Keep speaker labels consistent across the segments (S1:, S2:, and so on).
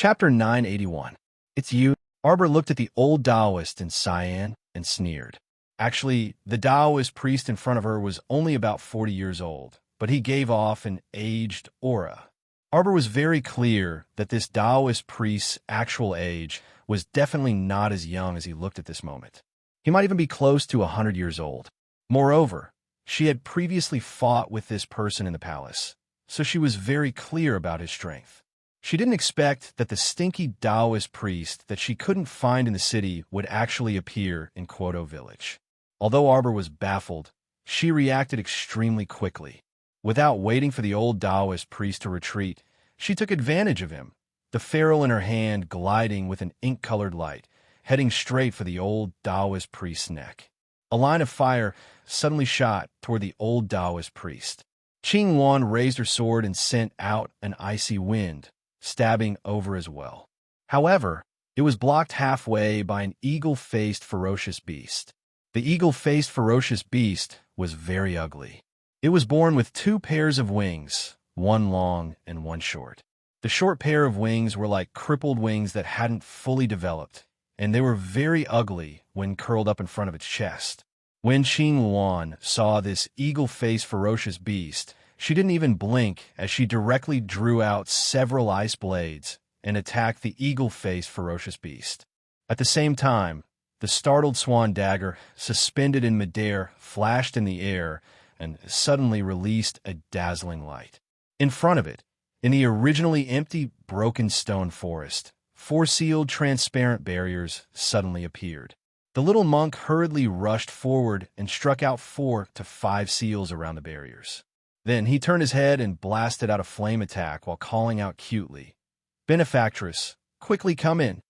S1: Chapter 981. It's you. Arbor looked at the old Taoist in cyan and sneered. Actually, the Taoist priest in front of her was only about 40 years old, but he gave off an aged aura. Arbor was very clear that this Taoist priest's actual age was definitely not as young as he looked at this moment. He might even be close to 100 years old. Moreover, she had previously fought with this person in the palace, so she was very clear about his strength. She didn't expect that the stinky Taoist priest that she couldn't find in the city would actually appear in Kyoto village. Although Arbor was baffled, she reacted extremely quickly. Without waiting for the old Taoist priest to retreat, she took advantage of him, the ferrule in her hand gliding with an ink-colored light, heading straight for the old Taoist priest's neck. A line of fire suddenly shot toward the old Taoist priest. Qing Wan raised her sword and sent out an icy wind, stabbing over as well. However, it was blocked halfway by an eagle-faced ferocious beast. The eagle-faced ferocious beast was very ugly. It was born with 2 pairs of wings, one long and one short. The short pair of wings were like crippled wings that hadn't fully developed, and they were very ugly when curled up in front of its chest. When Qing Wan saw this eagle-faced ferocious beast, she didn't even blink as she directly drew out several ice blades and attacked the eagle-faced ferocious beast. At the same time, the startled swan dagger, suspended in midair, flashed in the air and suddenly released a dazzling light. In front of it, in the originally empty, broken stone forest, 4 sealed transparent barriers suddenly appeared. The little monk hurriedly rushed forward and struck out 4 to 5 seals around the barriers. Then he turned his head and blasted out a flame attack while calling out cutely, "Benefactress, quickly come in."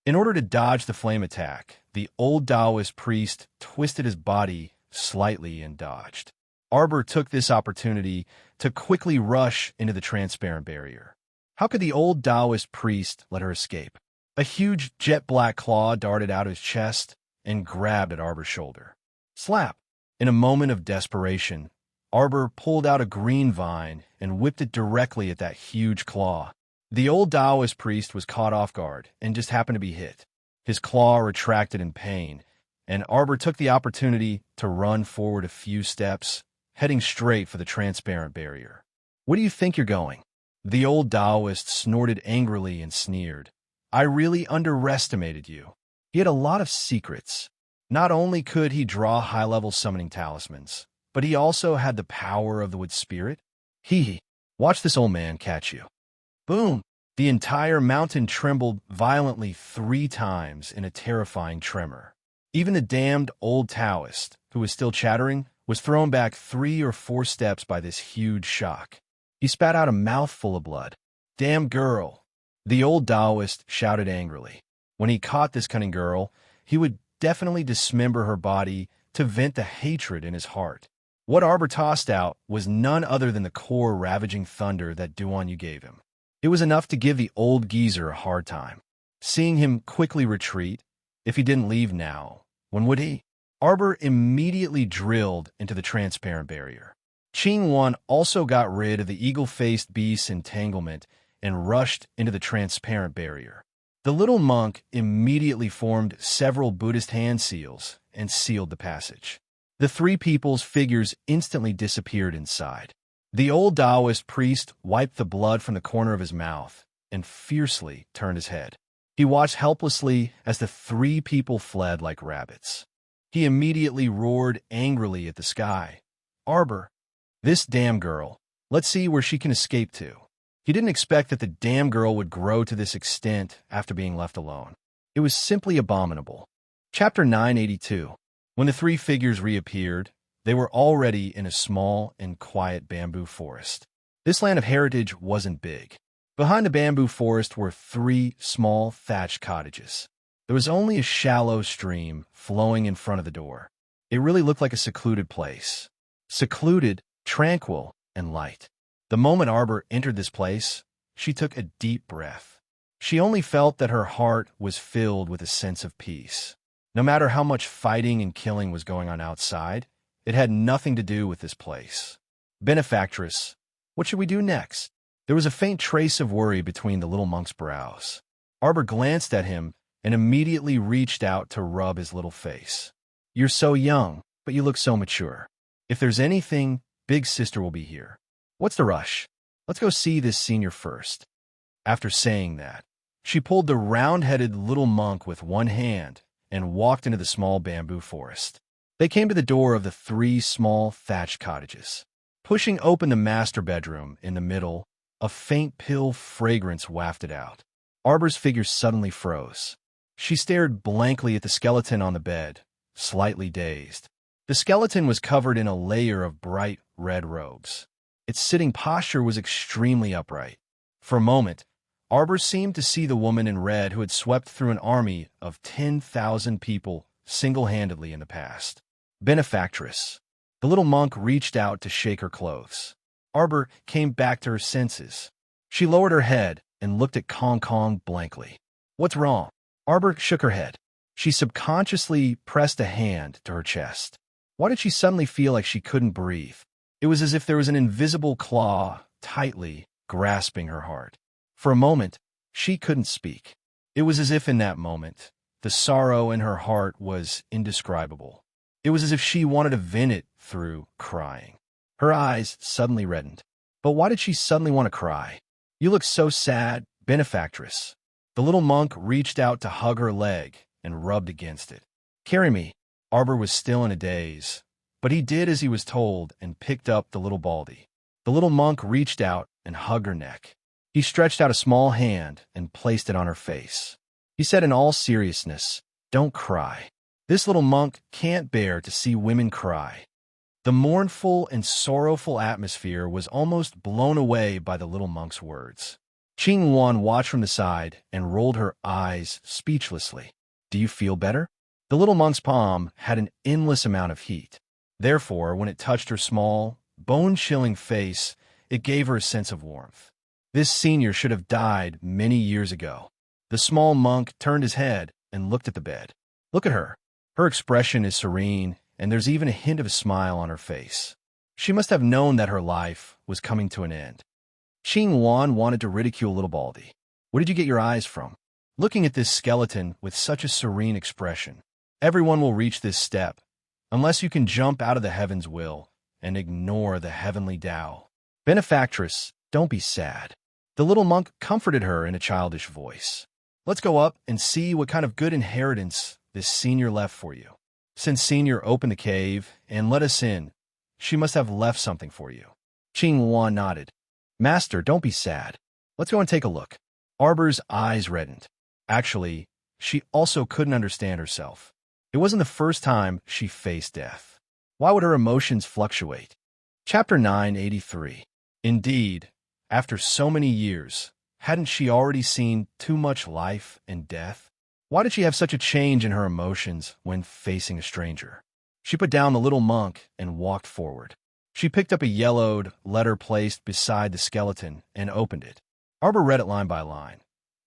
S1: In order to dodge the flame attack, the old Taoist priest twisted his body slightly and dodged. Arbor took this opportunity to quickly rush into the transparent barrier. How could the old Taoist priest let her escape? A huge jet-black claw darted out of his chest and grabbed at Arbor's shoulder. Slap! In a moment of desperation, Arbor pulled out a green vine and whipped it directly at that huge claw. The old Taoist priest was caught off guard and just happened to be hit. His claw retracted in pain, and Arbor took the opportunity to run forward a few steps, heading straight for the transparent barrier. "Where do you think you're going?" The old Taoist snorted angrily and sneered. "I really underestimated you." He had a lot of secrets. Not only could he draw high-level summoning talismans, but he also had the power of the wood spirit. Watch this old man catch you. Boom! The entire mountain trembled violently 3 times in a terrifying tremor. Even the damned old Taoist, who was still chattering, was thrown back 3 or 4 steps by this huge shock. He spat out a mouthful of blood. "Damn girl!" The old Taoist shouted angrily. When he caught this cunning girl, he would definitely dismember her body to vent the hatred in his heart. What Arbor tossed out was none other than the core ravaging thunder that Duan Yu gave him. It was enough to give the old geezer a hard time. Seeing him quickly retreat, if he didn't leave now, when would he? Arbor immediately drilled into the transparent barrier. Qing Wan also got rid of the eagle-faced beast's entanglement and rushed into the transparent barrier. The little monk immediately formed several Buddhist hand seals and sealed the passage. The 3 people's figures instantly disappeared inside. The old Taoist priest wiped the blood from the corner of his mouth and fiercely turned his head. He watched helplessly as the 3 people fled like rabbits. He immediately roared angrily at the sky. "Arbor, this damn girl. Let's see where she can escape to." He didn't expect that the damn girl would grow to this extent after being left alone. It was simply abominable. Chapter 982. When the 3 figures reappeared, they were already in a small and quiet bamboo forest. This land of heritage wasn't big. Behind the bamboo forest were 3 small thatched cottages. There was only a shallow stream flowing in front of the door. It really looked like a secluded place. Secluded, tranquil, and light. The moment Arbor entered this place, she took a deep breath. She only felt that her heart was filled with a sense of peace. No matter how much fighting and killing was going on outside, it had nothing to do with this place. "Benefactress, what should we do next?" There was a faint trace of worry between the little monk's brows. Arbor glanced at him and immediately reached out to rub his little face. "You're so young, but you look so mature. If there's anything, Big Sister will be here. What's the rush? Let's go see this senior first." After saying that, she pulled the round-headed little monk with one hand and walked into the small bamboo forest. They came to the door of the 3 small thatched cottages. Pushing open the master bedroom in the middle, a faint pill fragrance wafted out. Arbor's figure suddenly froze. She stared blankly at the skeleton on the bed, slightly dazed. The skeleton was covered in a layer of bright red robes. Its sitting posture was extremely upright. For a moment, Arbor seemed to see the woman in red who had swept through an army of 10,000 people single-handedly in the past. Benefactress. The little monk reached out to shake her clothes. Arbor came back to her senses. She lowered her head and looked at Kong Kong blankly. "What's wrong?" Arbor shook her head. She subconsciously pressed a hand to her chest. Why did she suddenly feel like she couldn't breathe? It was as if there was an invisible claw tightly grasping her heart. For a moment, she couldn't speak. It was as if in that moment, the sorrow in her heart was indescribable. It was as if she wanted to vent it through crying. Her eyes suddenly reddened. But why did she suddenly want to cry? "You look so sad, benefactress." The little monk reached out to hug her leg and rubbed against it. "Carry me." Arbor was still in a daze, but he did as he was told and picked up the little baldy. The little monk reached out and hugged her neck. He stretched out a small hand and placed it on her face. He said in all seriousness, "Don't cry." This little monk can't bear to see women cry. The mournful and sorrowful atmosphere was almost blown away by the little monk's words. Qing Wan watched from the side and rolled her eyes speechlessly. "Do you feel better?" The little monk's palm had an endless amount of heat. Therefore, when it touched her small, bone-chilling face, it gave her a sense of warmth. This senior should have died many years ago. The small monk turned his head and looked at the bed. Look at her. Her expression is serene, and there's even a hint of a smile on her face. She must have known that her life was coming to an end. Qing Wan wanted to ridicule little Baldy. "Where did you get your eyes from?" Looking at this skeleton with such a serene expression. Everyone will reach this step, unless you can jump out of the heaven's will and ignore the heavenly Tao. "Benefactress, don't be sad." The little monk comforted her in a childish voice. "Let's go up and see what kind of good inheritance this senior left for you. Since senior opened the cave and let us in, she must have left something for you." Qing Wan nodded. "Master, don't be sad. Let's go and take a look." Arbor's eyes reddened. Actually, she also couldn't understand herself. It wasn't the first time she faced death. Why would her emotions fluctuate? Chapter 983. Indeed, after so many years, hadn't she already seen too much life and death? Why did she have such a change in her emotions when facing a stranger? She put down the little monk and walked forward. She picked up a yellowed letter placed beside the skeleton and opened it. Arbor read it line by line.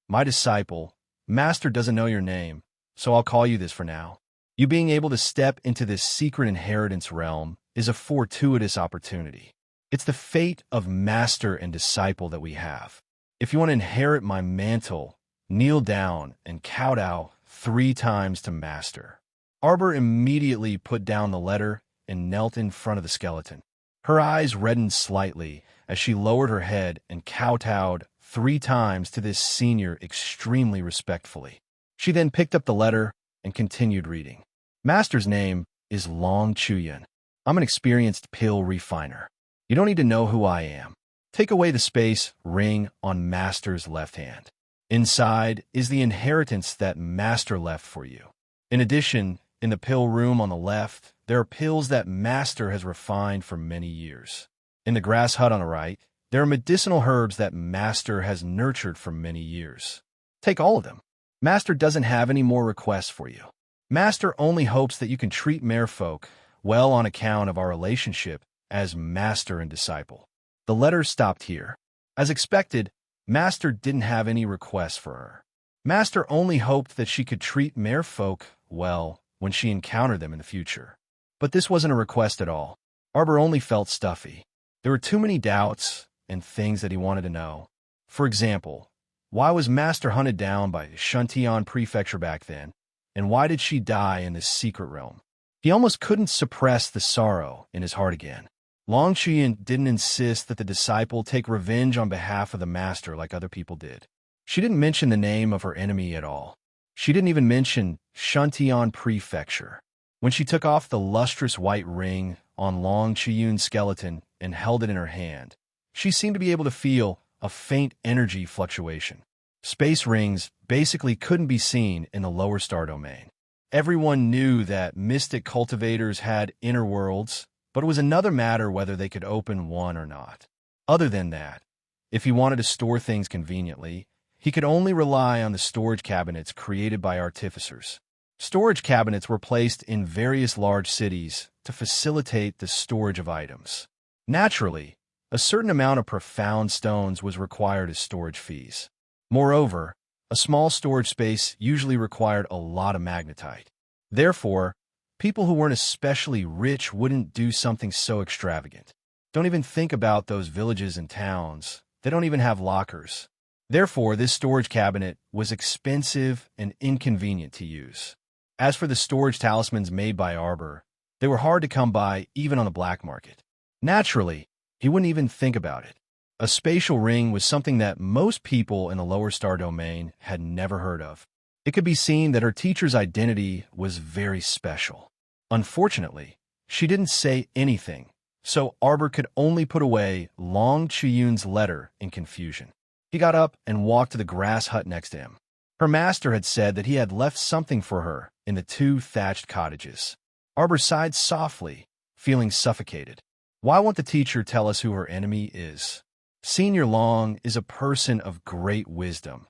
S1: "My disciple, Master doesn't know your name, so I'll call you this for now. You being able to step into this secret inheritance realm is a fortuitous opportunity. It's the fate of master and disciple that we have. If you want to inherit my mantle, kneel down and kowtow 3 times to master." Arbor immediately put down the letter and knelt in front of the skeleton. Her eyes reddened slightly as she lowered her head and kowtowed 3 times to this senior extremely respectfully. She then picked up the letter and continued reading. "Master's name is Long Chuyan. I'm an experienced pill refiner. You don't need to know who I am. Take away the space ring on Master's left hand. Inside is the inheritance that Master left for you. In addition, in the pill room on the left, there are pills that Master has refined for many years. In the grass hut on the right, there are medicinal herbs that Master has nurtured for many years. Take all of them. Master doesn't have any more requests for you. Master only hopes that you can treat merfolk well on account of our relationship as master and disciple." The letter stopped here. As expected, Master didn't have any requests for her. Master only hoped that she could treat merfolk well when she encountered them in the future. But this wasn't a request at all. Arbor only felt stuffy. There were too many doubts and things that he wanted to know. For example, why was Master hunted down by Shuntian Prefecture back then? And why did she die in this secret realm? He almost couldn't suppress the sorrow in his heart again. Long Qian didn't insist that the disciple take revenge on behalf of the master like other people did. She didn't mention the name of her enemy at all. She didn't even mention Shuntian Prefecture. When she took off the lustrous white ring on Long Qian's skeleton and held it in her hand, she seemed to be able to feel a faint energy fluctuation. Space rings basically couldn't be seen in the lower star domain. Everyone knew that mystic cultivators had inner worlds, but it was another matter whether they could open one or not. Other than that, if he wanted to store things conveniently, he could only rely on the storage cabinets created by artificers. Storage cabinets were placed in various large cities to facilitate the storage of items. Naturally, a certain amount of profound stones was required as storage fees. Moreover, a small storage space usually required a lot of magnetite. Therefore, people who weren't especially rich wouldn't do something so extravagant. Don't even think about those villages and towns. They don't even have lockers. Therefore, this storage cabinet was expensive and inconvenient to use. As for the storage talismans made by Arbor, they were hard to come by even on the black market. Naturally, he wouldn't even think about it. A spatial ring was something that most people in the lower star domain had never heard of. It could be seen that her teacher's identity was very special. Unfortunately, she didn't say anything, so Arbor could only put away Long Qian's letter in confusion. He got up and walked to the grass hut next to him. Her master had said that he had left something for her in the 2 thatched cottages. Arbor sighed softly, feeling suffocated. Why won't the teacher tell us who her enemy is? Senior Long is a person of great wisdom,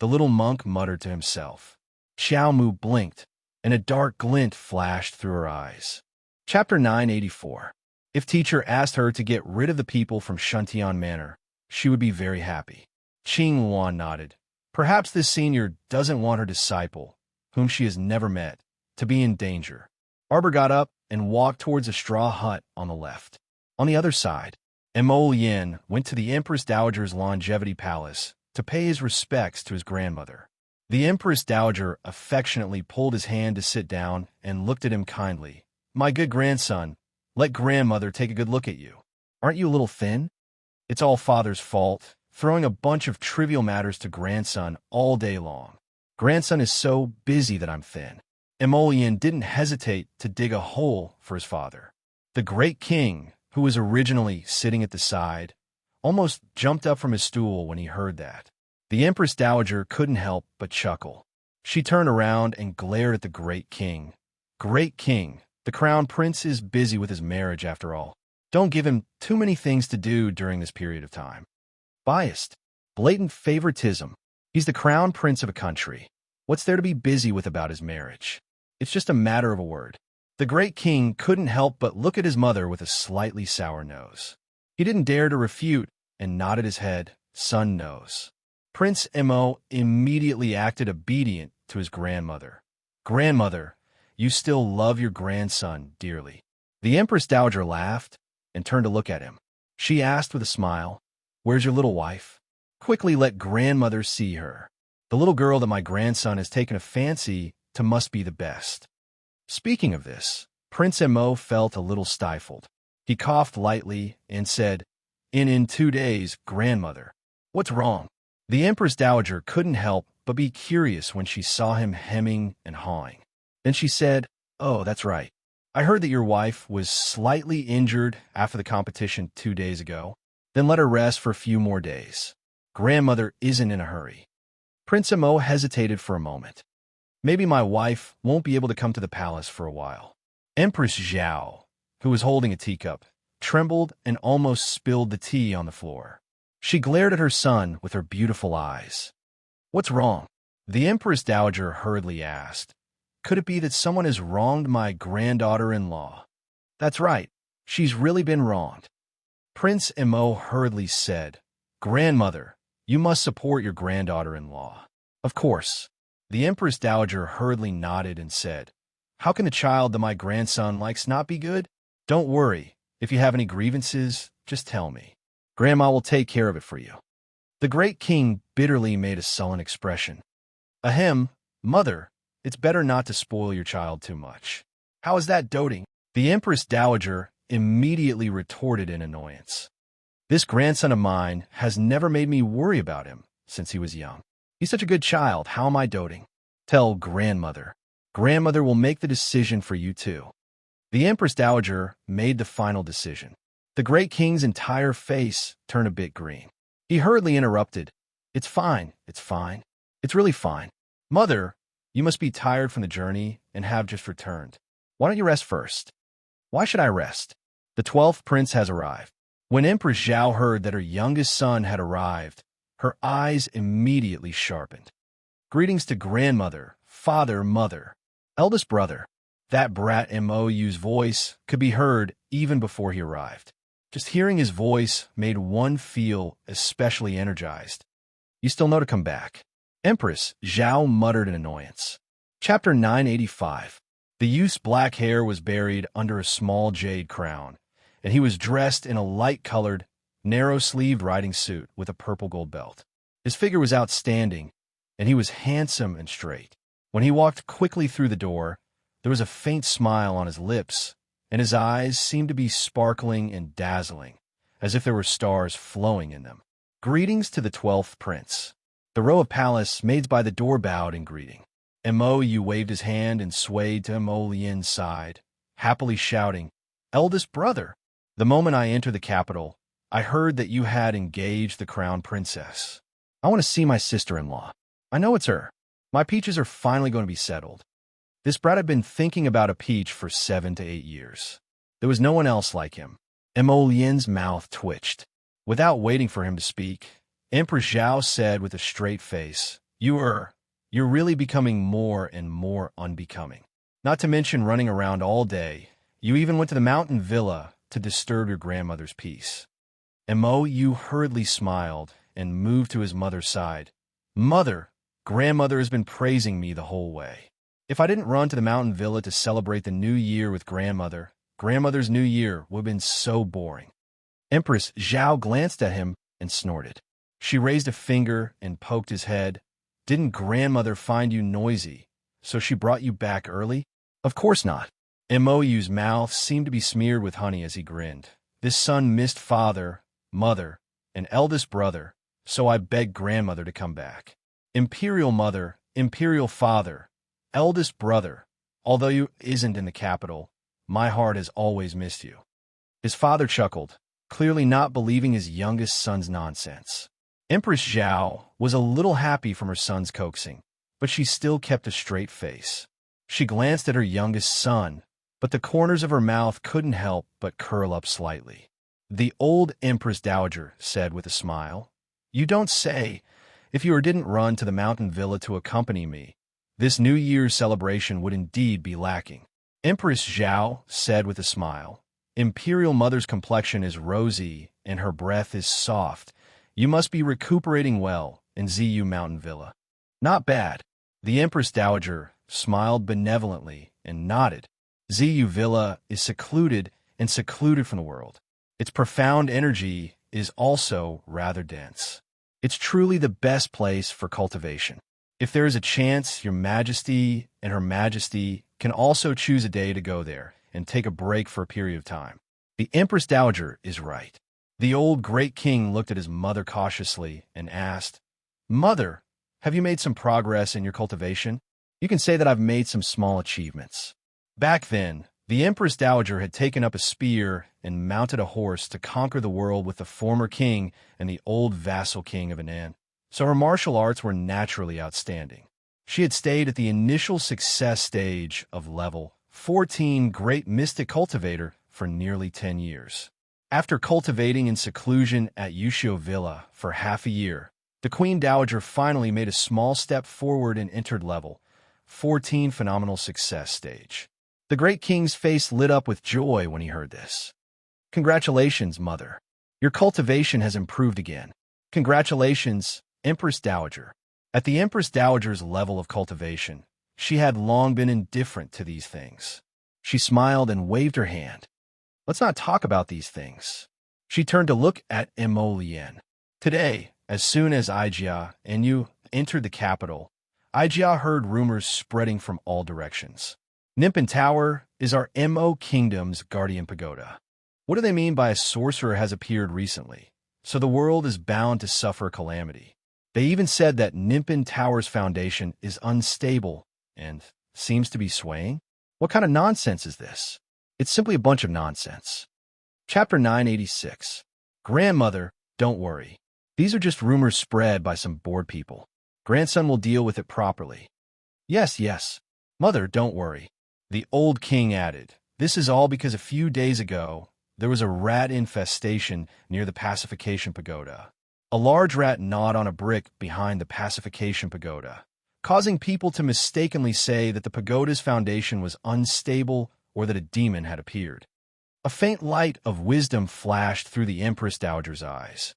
S1: the little monk muttered to himself. Xiao Mu blinked, and a dark glint flashed through her eyes. Chapter 984. If teacher asked her to get rid of the people from Shuntian Manor, she would be very happy. Qing Wan nodded. Perhaps this senior doesn't want her disciple, whom she has never met, to be in danger. Arbor got up and walked towards a straw hut on the left. On the other side, Mo Yin went to the Empress Dowager's longevity palace to pay his respects to his grandmother. The Empress Dowager affectionately pulled his hand to sit down and looked at him kindly. My good grandson, let grandmother take a good look at you. Aren't you a little thin? It's all father's fault, throwing a bunch of trivial matters to grandson all day long. Grandson is so busy that I'm thin. Emolian didn't hesitate to dig a hole for his father. The great king, who was originally sitting at the side, almost jumped up from his stool when he heard that. The Empress Dowager couldn't help but chuckle. She turned around and glared at the great king. Great king, the crown prince is busy with his marriage after all. Don't give him too many things to do during this period of time. Biased. Blatant favoritism. He's the crown prince of a country. What's there to be busy with about his marriage? It's just a matter of a word. The great king couldn't help but look at his mother with a slightly sour nose. He didn't dare to refute and nodded his head, son knows. Prince Mo immediately acted obedient to his grandmother. Grandmother, you still love your grandson dearly. The Empress Dowager laughed and turned to look at him. She asked with a smile, where's your little wife? Quickly let grandmother see her. The little girl that my grandson has taken a fancy to must be the best. Speaking of this, Prince Mo felt a little stifled. He coughed lightly and said, In 2 days, grandmother. What's wrong? The Empress Dowager couldn't help but be curious when she saw him hemming and hawing. Then she said, Oh, that's right. I heard that your wife was slightly injured after the competition 2 days ago. Then let her rest for a few more days. Grandmother isn't in a hurry. Prince Mo hesitated for a moment. Maybe my wife won't be able to come to the palace for a while. Empress Zhao, who was holding a teacup, trembled and almost spilled the tea on the floor. She glared at her son with her beautiful eyes. What's wrong? The Empress Dowager hurriedly asked. Could it be that someone has wronged my granddaughter-in-law? That's right. She's really been wronged. Prince Mo hurriedly said, Grandmother, you must support your granddaughter-in-law. Of course. The Empress Dowager hurriedly nodded and said, How can the child that my grandson likes not be good? Don't worry. If you have any grievances, just tell me. Grandma will take care of it for you." The great king bitterly made a sullen expression. "Ahem, mother, it's better not to spoil your child too much." "How is that doting?" The Empress Dowager immediately retorted in annoyance. "This grandson of mine has never made me worry about him since he was young. He's such a good child. How am I doting? Tell grandmother. Grandmother will make the decision for you too." The Empress Dowager made the final decision. The great king's entire face turned a bit green. He hurriedly interrupted. It's fine. It's really fine. Mother, you must be tired from the journey and have just returned. Why don't you rest first?" "Why should I rest? The 12th prince has arrived." When Empress Zhao heard that her youngest son had arrived, her eyes immediately sharpened. "Greetings to grandmother, father, mother, eldest brother." That brat Mou's voice could be heard even before he arrived. Just hearing his voice made one feel especially energized. "You still know to come back." Empress Zhao muttered in annoyance. Chapter 985. The youth's black hair was buried under a small jade crown, and he was dressed in a light-colored, narrow-sleeved riding suit with a purple gold belt. His figure was outstanding, and he was handsome and straight. When he walked quickly through the door, there was a faint smile on his lips, and his eyes seemed to be sparkling and dazzling, as if there were stars flowing in them. "Greetings to the 12th prince." The row of palace maids by the door bowed in greeting. Mou waved his hand and swayed to Mo Lian's side, happily shouting, "Eldest brother, the moment I entered the capital, I heard that you had engaged the crown princess. I want to see my sister-in-law. I know it's her. My peaches are finally going to be settled." This brat had been thinking about a peach for 7 to 8 years. There was no one else like him. Mo Lian's mouth twitched. Without waiting for him to speak, Empress Zhao said with a straight face, You're really becoming more and more unbecoming. Not to mention running around all day. You even went to the mountain villa to disturb your grandmother's peace." Mou hurriedly smiled and moved to his mother's side. "Mother, grandmother has been praising me the whole way. If I didn't run to the mountain villa to celebrate the new year with grandmother's new year would have been so boring." Empress Zhao glanced at him and snorted. She raised a finger and poked his head. "Didn't grandmother find you noisy, so she brought you back early?" "Of course not." Mou's mouth seemed to be smeared with honey as he grinned. "This son missed father, mother, and eldest brother, so I begged grandmother to come back. Imperial mother, imperial father, eldest brother, although you isn't in the capital, my heart has always missed you." His father chuckled, clearly not believing his youngest son's nonsense. Empress Zhao was a little happy from her son's coaxing, but she still kept a straight face. She glanced at her youngest son, but the corners of her mouth couldn't help but curl up slightly. The old Empress Dowager said with a smile, "You don't say. If you didn't run to the mountain villa to accompany me, this New Year's celebration would indeed be lacking." Empress Zhao said with a smile, "Imperial Mother's complexion is rosy and her breath is soft. You must be recuperating well in Ziyu Mountain Villa." "Not bad." The Empress Dowager smiled benevolently and nodded. Ziyu Villa is secluded from the world. Its profound energy is also rather dense. It's truly the best place for cultivation. If there is a chance, Your Majesty and Her Majesty can also choose a day to go there and take a break for a period of time. The Empress Dowager is right. The old great king looked at his mother cautiously and asked, "Mother, have you made some progress in your cultivation?" "You can say that I've made some small achievements." Back then, the Empress Dowager had taken up a spear and mounted a horse to conquer the world with the former king and the old vassal king of Anan. So her martial arts were naturally outstanding. She had stayed at the initial success stage of level 14 Great Mystic Cultivator for nearly 10 years. After cultivating in seclusion at Yushio Villa for half a year, the Queen Dowager finally made a small step forward and entered level 14 Phenomenal Success stage. The great king's face lit up with joy when he heard this. "Congratulations, mother. Your cultivation has improved again." "Congratulations, Empress Dowager." At the Empress Dowager's level of cultivation, she had long been indifferent to these things. She smiled and waved her hand. "Let's not talk about these things." She turned to look at Emolian. Today, as soon as Ijia and you entered the capital, Ijia heard rumors spreading from all directions. Nimpan Tower is our Mo Kingdom's guardian pagoda. What do they mean by a sorcerer has appeared recently, so the world is bound to suffer calamity? They even said that Nimpan Tower's foundation is unstable and seems to be swaying? What kind of nonsense is this? It's simply a bunch of nonsense. Chapter 986. Grandmother, don't worry. These are just rumors spread by some bored people. Grandson will deal with it properly. Yes, yes. Mother, don't worry. The old king added, this is all because a few days ago, there was a rat infestation near the Pacification Pagoda. A large rat gnawed on a brick behind the Pacification Pagoda, causing people to mistakenly say that the pagoda's foundation was unstable or that a demon had appeared. A faint light of wisdom flashed through the Empress Dowager's eyes.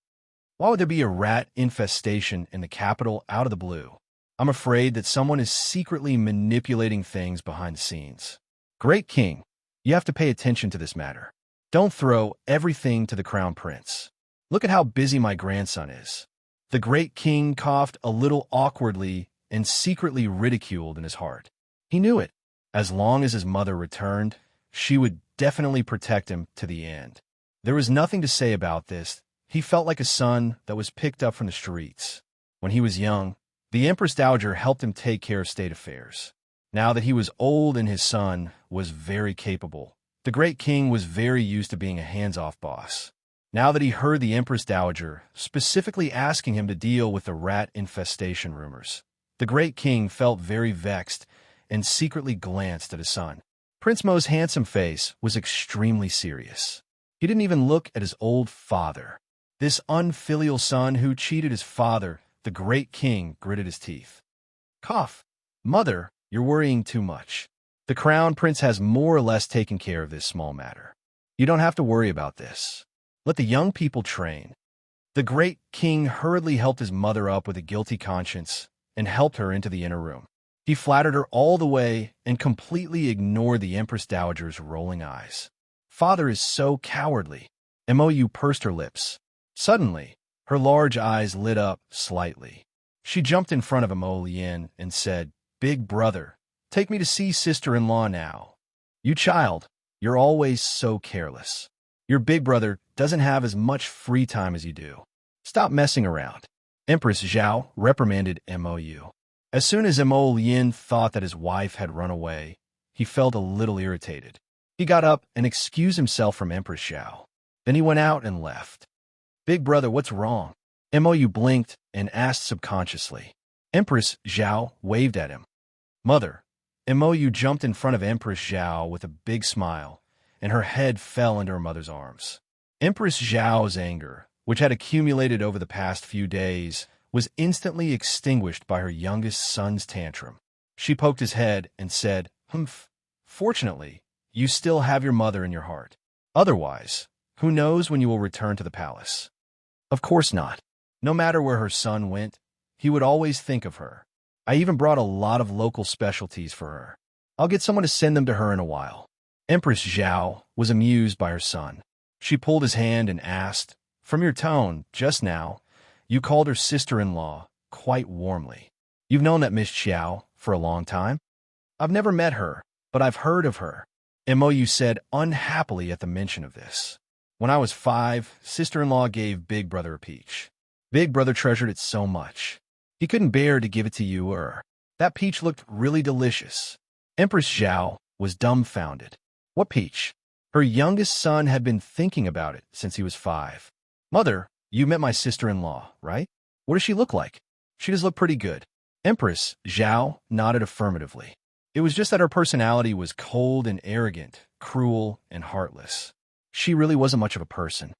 S1: Why would there be a rat infestation in the capital out of the blue? I'm afraid that someone is secretly manipulating things behind the scenes. Great King, you have to pay attention to this matter. Don't throw everything to the Crown Prince. Look at how busy my grandson is. The Great King coughed a little awkwardly and secretly ridiculed in his heart. He knew it. As long as his mother returned, she would definitely protect him to the end. There was nothing to say about this. He felt like a son that was picked up from the streets. When he was young, the Empress Dowager helped him take care of state affairs. Now that he was old and his son was very capable, the Great King was very used to being a hands-off boss. Now that he heard the Empress Dowager specifically asking him to deal with the rat infestation rumors, the Great King felt very vexed and secretly glanced at his son. Prince Mo's handsome face was extremely serious. He didn't even look at his old father. This unfilial son who cheated his father, the Great King gritted his teeth. Cough. Mother, you're worrying too much. The Crown Prince has more or less taken care of this small matter. You don't have to worry about this. Let the young people train. The Great King hurriedly helped his mother up with a guilty conscience and helped her into the inner room. He flattered her all the way and completely ignored the Empress Dowager's rolling eyes. Father is so cowardly. Mou pursed her lips. Suddenly, her large eyes lit up slightly. She jumped in front of Emolian and said, Big brother, take me to see sister-in-law now. You child, you're always so careless. Your big brother doesn't have as much free time as you do. Stop messing around. Empress Zhao reprimanded Mou. As soon as Emolian thought that his wife had run away, he felt a little irritated. He got up and excused himself from Empress Zhao. Then he went out and left. Big brother, what's wrong? Mou blinked and asked subconsciously. Empress Zhao waved at him. Mother, Mou jumped in front of Empress Zhao with a big smile, and her head fell into her mother's arms. Empress Zhao's anger, which had accumulated over the past few days, was instantly extinguished by her youngest son's tantrum. She poked his head and said, Humph, fortunately, you still have your mother in your heart. Otherwise, who knows when you will return to the palace? Of course not. No matter where her son went, he would always think of her. I even brought a lot of local specialties for her. I'll get someone to send them to her in a while. Empress Zhao was amused by her son. She pulled his hand and asked, From your tone, just now, you called her sister-in-law quite warmly. You've known that Miss Xiao for a long time? I've never met her, but I've heard of her. Mou said unhappily at the mention of this. When I was 5, sister-in-law gave Big Brother a peach. Big Brother treasured it so much. He couldn't bear to give it to you or her. That peach looked really delicious. Empress Zhao was dumbfounded. What peach? Her youngest son had been thinking about it since he was 5. Mother, you met my sister-in-law, right? What does she look like? She does look pretty good. Empress Zhao nodded affirmatively. It was just that her personality was cold and arrogant, cruel and heartless. She really wasn't much of a person.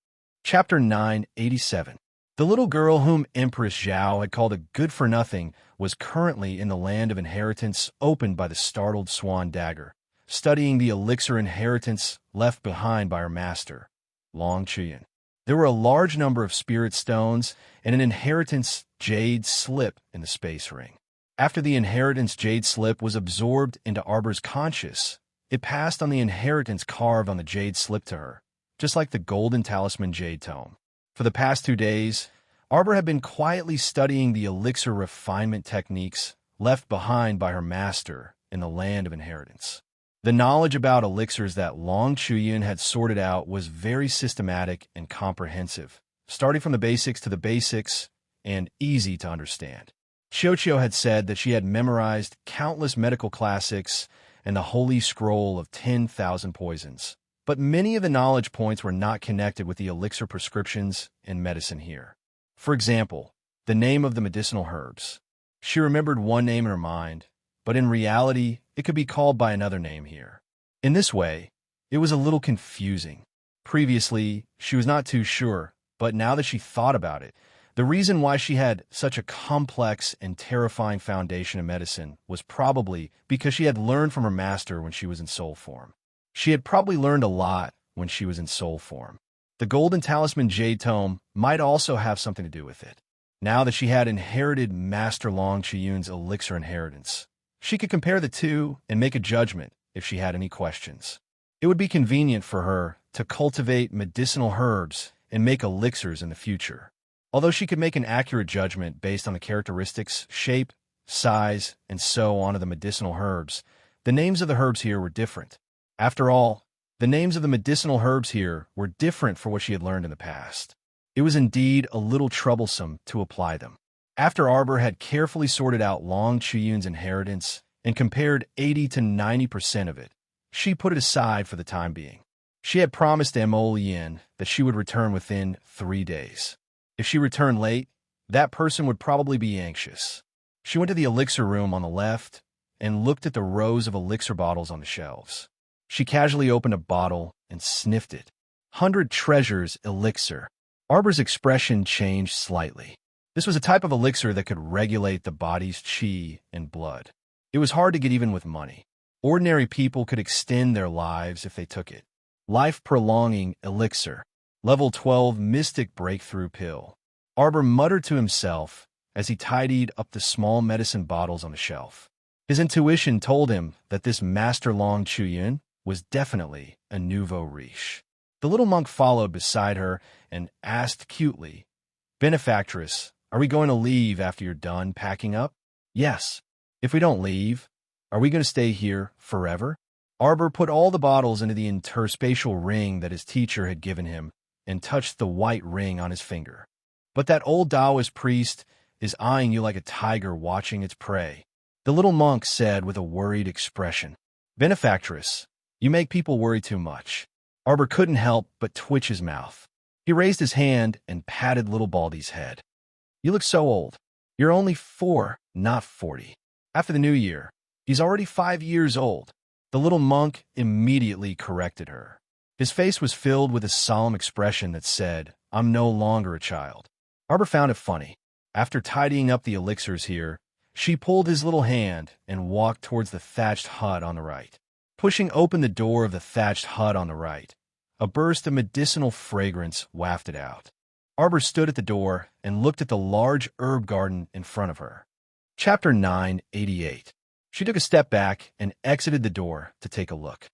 S1: Chapter 987. The little girl whom Empress Zhao had called a good-for-nothing was currently in the land of inheritance opened by the startled swan dagger, studying the elixir inheritance left behind by her master, Long Qian. There were a large number of spirit stones and an inheritance jade slip in the space ring. After the inheritance jade slip was absorbed into Arbor's conscious, it passed on the inheritance carved on the jade slip to her, just like the Golden Talisman Jade Tome. For the past 2 days, Arbor had been quietly studying the elixir refinement techniques left behind by her master in the Land of Inheritance. The knowledge about elixirs that Long Chuyun had sorted out was very systematic and comprehensive, starting from the basics to the basics and easy to understand. Xiuqiu had said that she had memorized countless medical classics and the holy scroll of 10,000 poisons, but many of the knowledge points were not connected with the elixir prescriptions in medicine here. For example, the name of the medicinal herbs. She remembered one name in her mind, but in reality, it could be called by another name here. In this way, it was a little confusing. Previously, she was not too sure, but now that she thought about it, the reason why she had such a complex and terrifying foundation in medicine was probably because she had learned from her master when she was in soul form. She had probably learned a lot when she was in soul form. The Golden Talisman Jade Tome might also have something to do with it. Now that she had inherited Master Long Chuyun's elixir inheritance, she could compare the two and make a judgment if she had any questions. It would be convenient for her to cultivate medicinal herbs and make elixirs in the future. Although she could make an accurate judgment based on the characteristics, shape, size, and so on of the medicinal herbs, the names of the herbs here were different. After all, the names of the medicinal herbs here were different for what she had learned in the past. It was indeed a little troublesome to apply them. After Arbor had carefully sorted out Long Chuyun's inheritance and compared 80 to 90% of it, she put it aside for the time being. She had promised Mo Yin that she would return within 3 days. If she returned late, that person would probably be anxious. She went to the elixir room on the left and looked at the rows of elixir bottles on the shelves. She casually opened a bottle and sniffed it. 100 Treasures Elixir. Arbor's expression changed slightly. This was a type of elixir that could regulate the body's qi and blood. It was hard to get even with money. Ordinary people could extend their lives if they took it. Life-prolonging elixir. Level 12 Mystic Breakthrough Pill. Arbor muttered to himself as he tidied up the small medicine bottles on the shelf. His intuition told him that this Master Long Chuyun was definitely a nouveau riche. The little monk followed beside her and asked cutely, "Benefactress, are we going to leave after you're done packing up?" "Yes." "If we don't leave, are we going to stay here forever?" Arbor put all the bottles into the interspatial ring that his teacher had given him and touched the white ring on his finger. "But that old Taoist priest is eyeing you like a tiger watching its prey," the little monk said with a worried expression. "Benefactress, you make people worry too much." Arbor couldn't help but twitch his mouth. He raised his hand and patted little Baldy's head. "You look so old. You're only 4, not 40. After the new year, he's already 5 years old." The little monk immediately corrected her. His face was filled with a solemn expression that said, "I'm no longer a child." Arbor found it funny. After tidying up the elixirs here, she pulled his little hand and walked towards the thatched hut on the right. Pushing open the door of the thatched hut on the right, a burst of medicinal fragrance wafted out. Arbor stood at the door and looked at the large herb garden in front of her. Chapter 988. She took a step back and exited the door to take a look.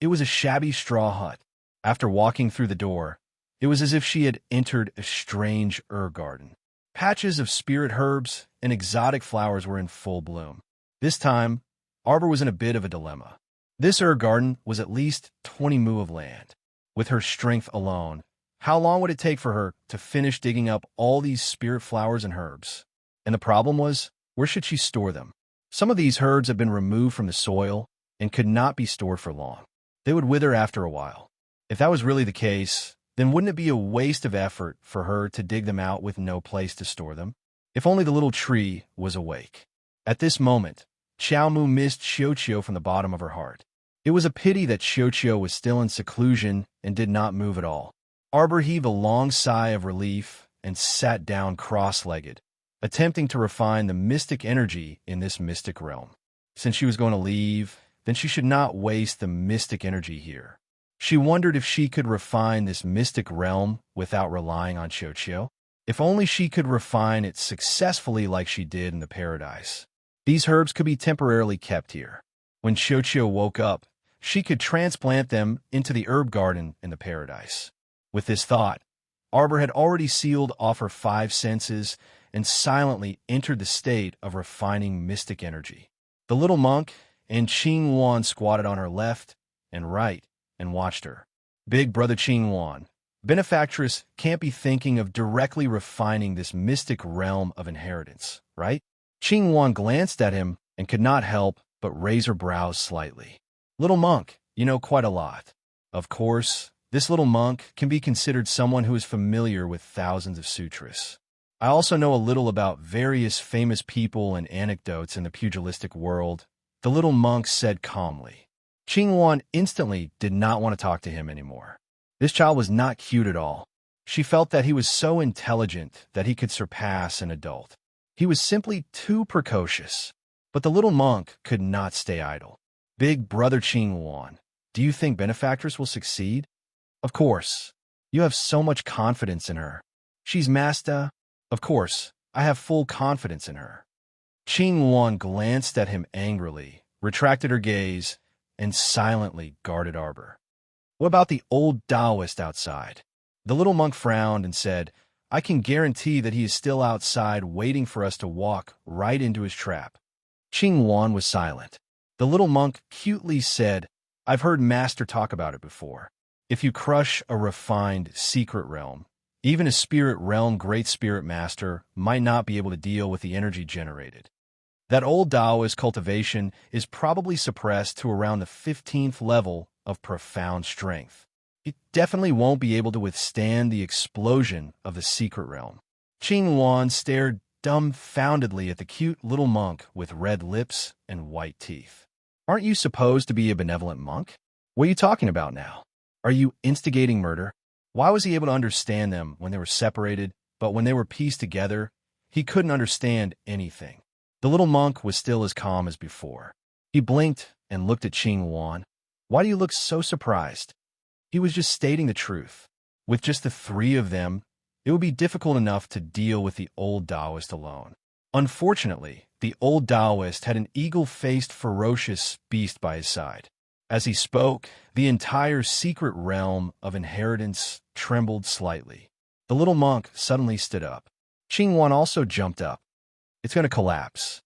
S1: It was a shabby straw hut. After walking through the door, it was as if she had entered a strange herb garden. Patches of spirit herbs and exotic flowers were in full bloom. This time, Arbor was in a bit of a dilemma. This herb garden was at least 20 mu of land. With her strength alone, how long would it take for her to finish digging up all these spirit flowers and herbs? And the problem was, where should she store them? Some of these herbs had been removed from the soil and could not be stored for long. They would wither after a while. If that was really the case, then wouldn't it be a waste of effort for her to dig them out with no place to store them? If only the little tree was awake. At this moment, Xiao Mu missed Xiuqiu from the bottom of her heart. It was a pity that Xiuqiu was still in seclusion and did not move at all. Arbor heaved a long sigh of relief and sat down cross-legged, attempting to refine the mystic energy in this mystic realm. Since she was going to leave, then she should not waste the mystic energy here. She wondered if she could refine this mystic realm without relying on Xiuqiu. If only she could refine it successfully like she did in the paradise. These herbs could be temporarily kept here. When Xiuqiu woke up, she could transplant them into the herb garden in the paradise. With this thought, Arbor had already sealed off her 5 senses and silently entered the state of refining mystic energy. The little monk and Qing Wan squatted on her left and right and watched her. Big brother Qing Wan, benefactress, can't be thinking of directly refining this mystic realm of inheritance, right? Qing Wan glanced at him and could not help but raise her brows slightly. Little monk, you know quite a lot. Of course, this little monk can be considered someone who is familiar with thousands of sutras. I also know a little about various famous people and anecdotes in the pugilistic world, the little monk said calmly. Qing Wan instantly did not want to talk to him anymore. This child was not cute at all. She felt that he was so intelligent that he could surpass an adult. He was simply too precocious. But the little monk could not stay idle. Big brother Qing Wan, do you think benefactress will succeed? Of course. You have so much confidence in her. She's master. Of course, I have full confidence in her. Qing Wan glanced at him angrily, retracted her gaze, and silently guarded Arbor. What about the old Taoist outside? The little monk frowned and said, I can guarantee that he is still outside waiting for us to walk right into his trap. Qing Wan was silent. The little monk cutely said, I've heard Master talk about it before. If you crush a refined secret realm, even a spirit realm great spirit master might not be able to deal with the energy generated. That old Taoist cultivation is probably suppressed to around the 15th level of profound strength. It definitely won't be able to withstand the explosion of the secret realm. Qing Wan stared dumbfoundedly at the cute little monk with red lips and white teeth. Aren't you supposed to be a benevolent monk? What are you talking about now? Are you instigating murder? Why was he able to understand them when they were separated, but when they were pieced together, he couldn't understand anything? The little monk was still as calm as before. He blinked and looked at Qing Wan. Why do you look so surprised? He was just stating the truth. With just the 3 of them, it would be difficult enough to deal with the old Taoist alone. Unfortunately, the old Taoist had an eagle-faced, ferocious beast by his side. As he spoke, the entire secret realm of inheritance trembled slightly. The little monk suddenly stood up. Qing Wan also jumped up. It's going to collapse.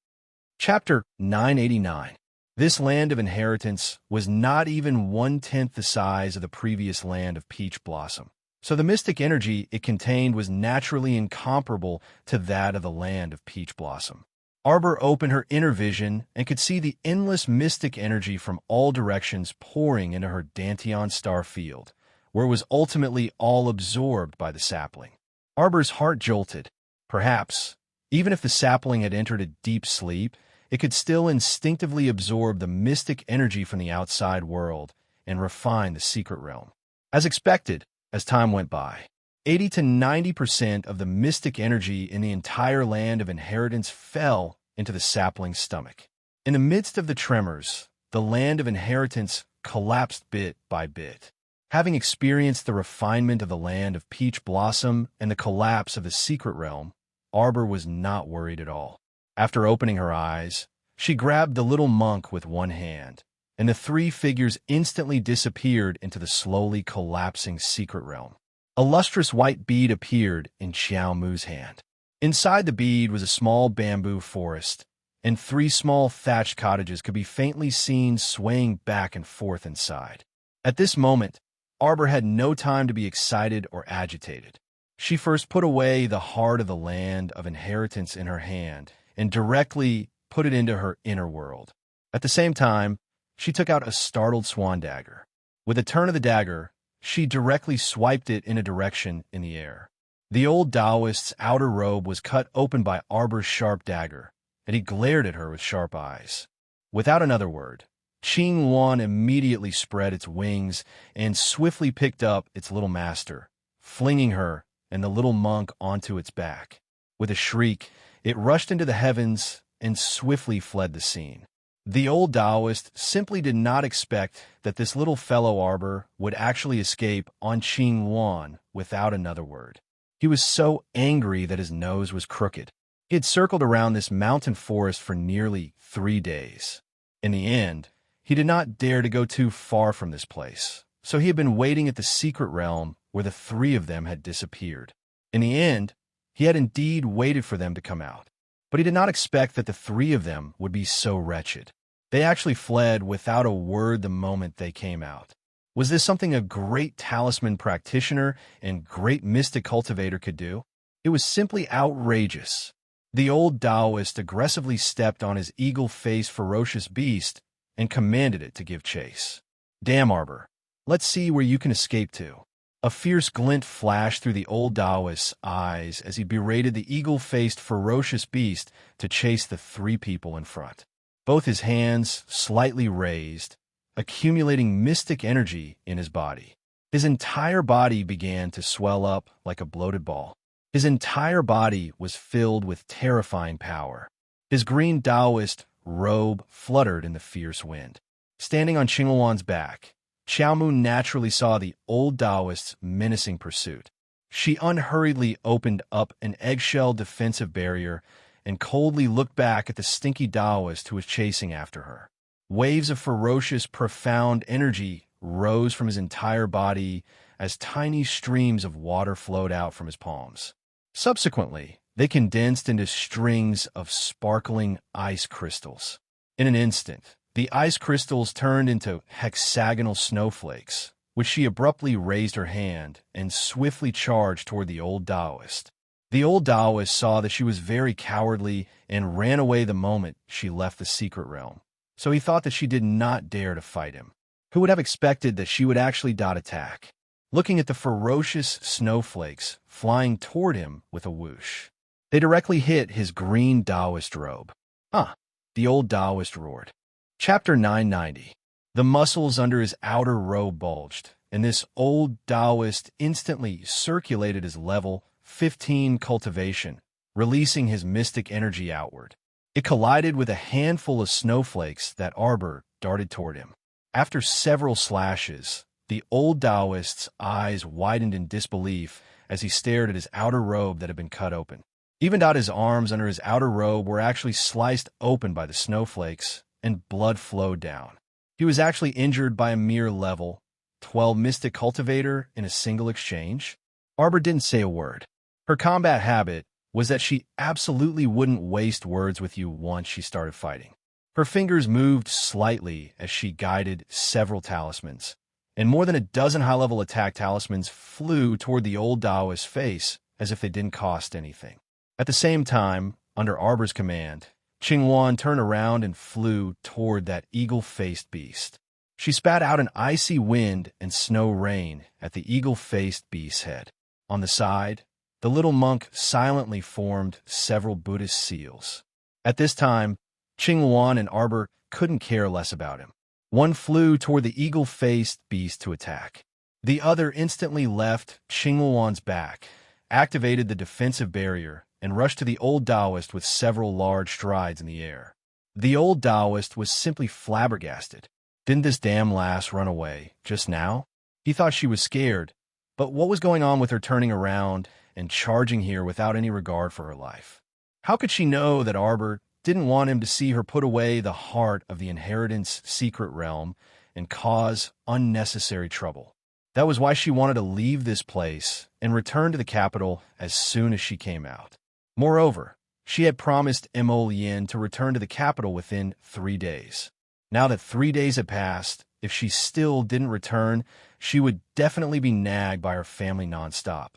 S1: Chapter 989. This land of inheritance was not even 1/10 the size of the previous land of Peach Blossom. So the mystic energy it contained was naturally incomparable to that of the land of Peach Blossom. Arbor opened her inner vision and could see the endless mystic energy from all directions pouring into her Dantian star field, where it was ultimately all absorbed by the sapling. Arbor's heart jolted. Perhaps, even if the sapling had entered a deep sleep, it could still instinctively absorb the mystic energy from the outside world and refine the secret realm. As expected, as time went by, 80 to 90% of the mystic energy in the entire land of inheritance fell into the sapling's stomach. In the midst of the tremors, the land of inheritance collapsed bit by bit. Having experienced the refinement of the land of Peach Blossom and the collapse of the secret realm, Arbor was not worried at all. After opening her eyes, she grabbed the little monk with one hand, and the 3 figures instantly disappeared into the slowly collapsing secret realm. A lustrous white bead appeared in Xiao Mu's hand. Inside the bead was a small bamboo forest, and 3 small thatched cottages could be faintly seen swaying back and forth inside. At this moment, Arbor had no time to be excited or agitated. She first put away the heart of the land of inheritance in her hand and directly put it into her inner world. At the same time, she took out a startled swan dagger. With a turn of the dagger, she directly swiped it in a direction in the air. The old Taoist's outer robe was cut open by Arbor's sharp dagger, and he glared at her with sharp eyes. Without another word, Qing Wan immediately spread its wings and swiftly picked up its little master, flinging her and the little monk onto its back. With a shriek, it rushed into the heavens and swiftly fled the scene. The old Taoist simply did not expect that this little fellow Arbor would actually escape on Qing Wan without another word. He was so angry that his nose was crooked. He had circled around this mountain forest for nearly 3 days. In the end, He did not dare to go too far from this place, so he had been waiting at the secret realm where the three of them had disappeared. In the end, he had indeed waited for them to come out, but he did not expect that the three of them would be so wretched. They actually fled without a word the moment they came out. Was this something a great talisman practitioner and great mystic cultivator could do? It was simply outrageous. The old Taoist aggressively stepped on his eagle-faced ferocious beast and commanded it to give chase. Damn, Arbor. Let's see where you can escape to. A fierce glint flashed through the old Taoist's eyes as he berated the eagle-faced ferocious beast to chase the three people in front. Both his hands slightly raised, accumulating mystic energy in his body. His entire body began to swell up like a bloated ball. His entire body was filled with terrifying power. His green Taoist robe fluttered in the fierce wind. Standing on Qingluan's back, Xiaomu naturally saw the old Taoist's menacing pursuit. She unhurriedly opened up an eggshell defensive barrier and coldly looked back at the stinky Taoist who was chasing after her. Waves of ferocious, profound energy rose from his entire body as tiny streams of water flowed out from his palms. Subsequently, they condensed into strings of sparkling ice crystals. In an instant, the ice crystals turned into hexagonal snowflakes, which she abruptly raised her hand and swiftly charged toward the old Taoist. The old Taoist saw that she was very cowardly and ran away the moment she left the secret realm, so he thought that she did not dare to fight him. Who would have expected that she would actually dot attack? Looking at the ferocious snowflakes flying toward him with a whoosh. They directly hit his green Taoist robe. The old Taoist roared. Chapter 990. The muscles under his outer robe bulged, and this old Taoist instantly circulated his level 15 cultivation, releasing his mystic energy outward. It collided with a handful of snowflakes that Arbor darted toward him. After several slashes, the old Taoist's eyes widened in disbelief as he stared at his outer robe that had been cut open. Even his arms under his outer robe were actually sliced open by the snowflakes, and blood flowed down. He was actually injured by a mere level 12 mystic cultivator in a single exchange. Arbor didn't say a word. Her combat habit was that she absolutely wouldn't waste words with you once she started fighting. Her fingers moved slightly as she guided several talismans, and more than a dozen high-level attack talismans flew toward the old Taoist's face as if they didn't cost anything. At the same time, under Arbor's command, Qingluan turned around and flew toward that eagle-faced beast. She spat out an icy wind and snow rain at the eagle-faced beast's head. On the side, the little monk silently formed several Buddhist seals. At this time, Qingluan and Arbor couldn't care less about him. One flew toward the eagle-faced beast to attack. The other instantly left Qingluan's back, activated the defensive barrier, and rushed to the old Taoist with several large strides in the air. The old Taoist was simply flabbergasted. Didn't this damn lass run away just now? He thought she was scared, but what was going on with her turning around and charging here without any regard for her life? How could she know that Arbor didn't want him to see her put away the heart of the inheritance secret realm and cause unnecessary trouble? That was why she wanted to leave this place and return to the capital as soon as she came out. Moreover, she had promised Mo Lien to return to the capital within 3 days. Now that 3 days had passed, if she still didn't return, she would definitely be nagged by her family nonstop.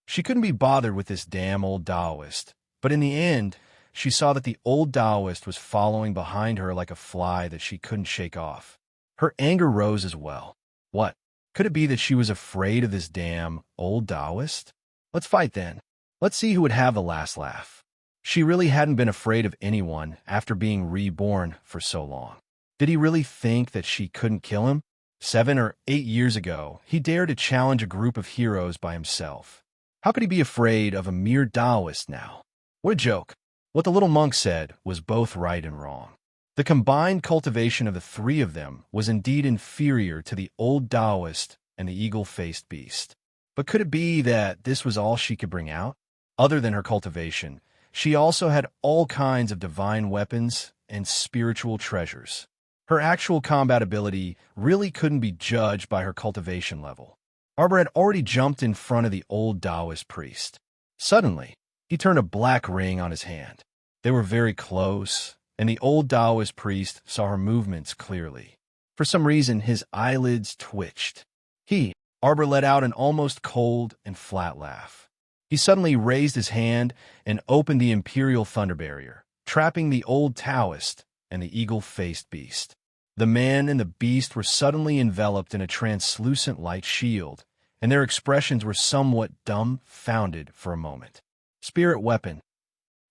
S1: She couldn't be bothered with this damn old Taoist, but in the end, she saw that the old Taoist was following behind her like a fly that she couldn't shake off. Her anger rose as well. What? Could it be that she was afraid of this damn old Taoist? Let's fight then. Let's see who would have the last laugh. She really hadn't been afraid of anyone after being reborn for so long. Did he really think that she couldn't kill him? 7 or 8 years ago, he dared to challenge a group of heroes by himself. How could he be afraid of a mere Taoist now? What a joke. What the little monk said was both right and wrong. The combined cultivation of the three of them was indeed inferior to the old Taoist and the eagle-faced beast. But could it be that this was all she could bring out? Other than her cultivation, she also had all kinds of divine weapons and spiritual treasures. Her actual combat ability really couldn't be judged by her cultivation level. Arbor had already jumped in front of the old Taoist priest. Suddenly, he turned a black ring on his hand. They were very close, and the old Taoist priest saw her movements clearly. For some reason, his eyelids twitched. Arbor let out an almost cold and flat laugh. He suddenly raised his hand and opened the Imperial Thunder Barrier, trapping the old Taoist and the eagle-faced beast. The man and the beast were suddenly enveloped in a translucent light shield, and their expressions were somewhat dumbfounded for a moment. "Spirit weapon."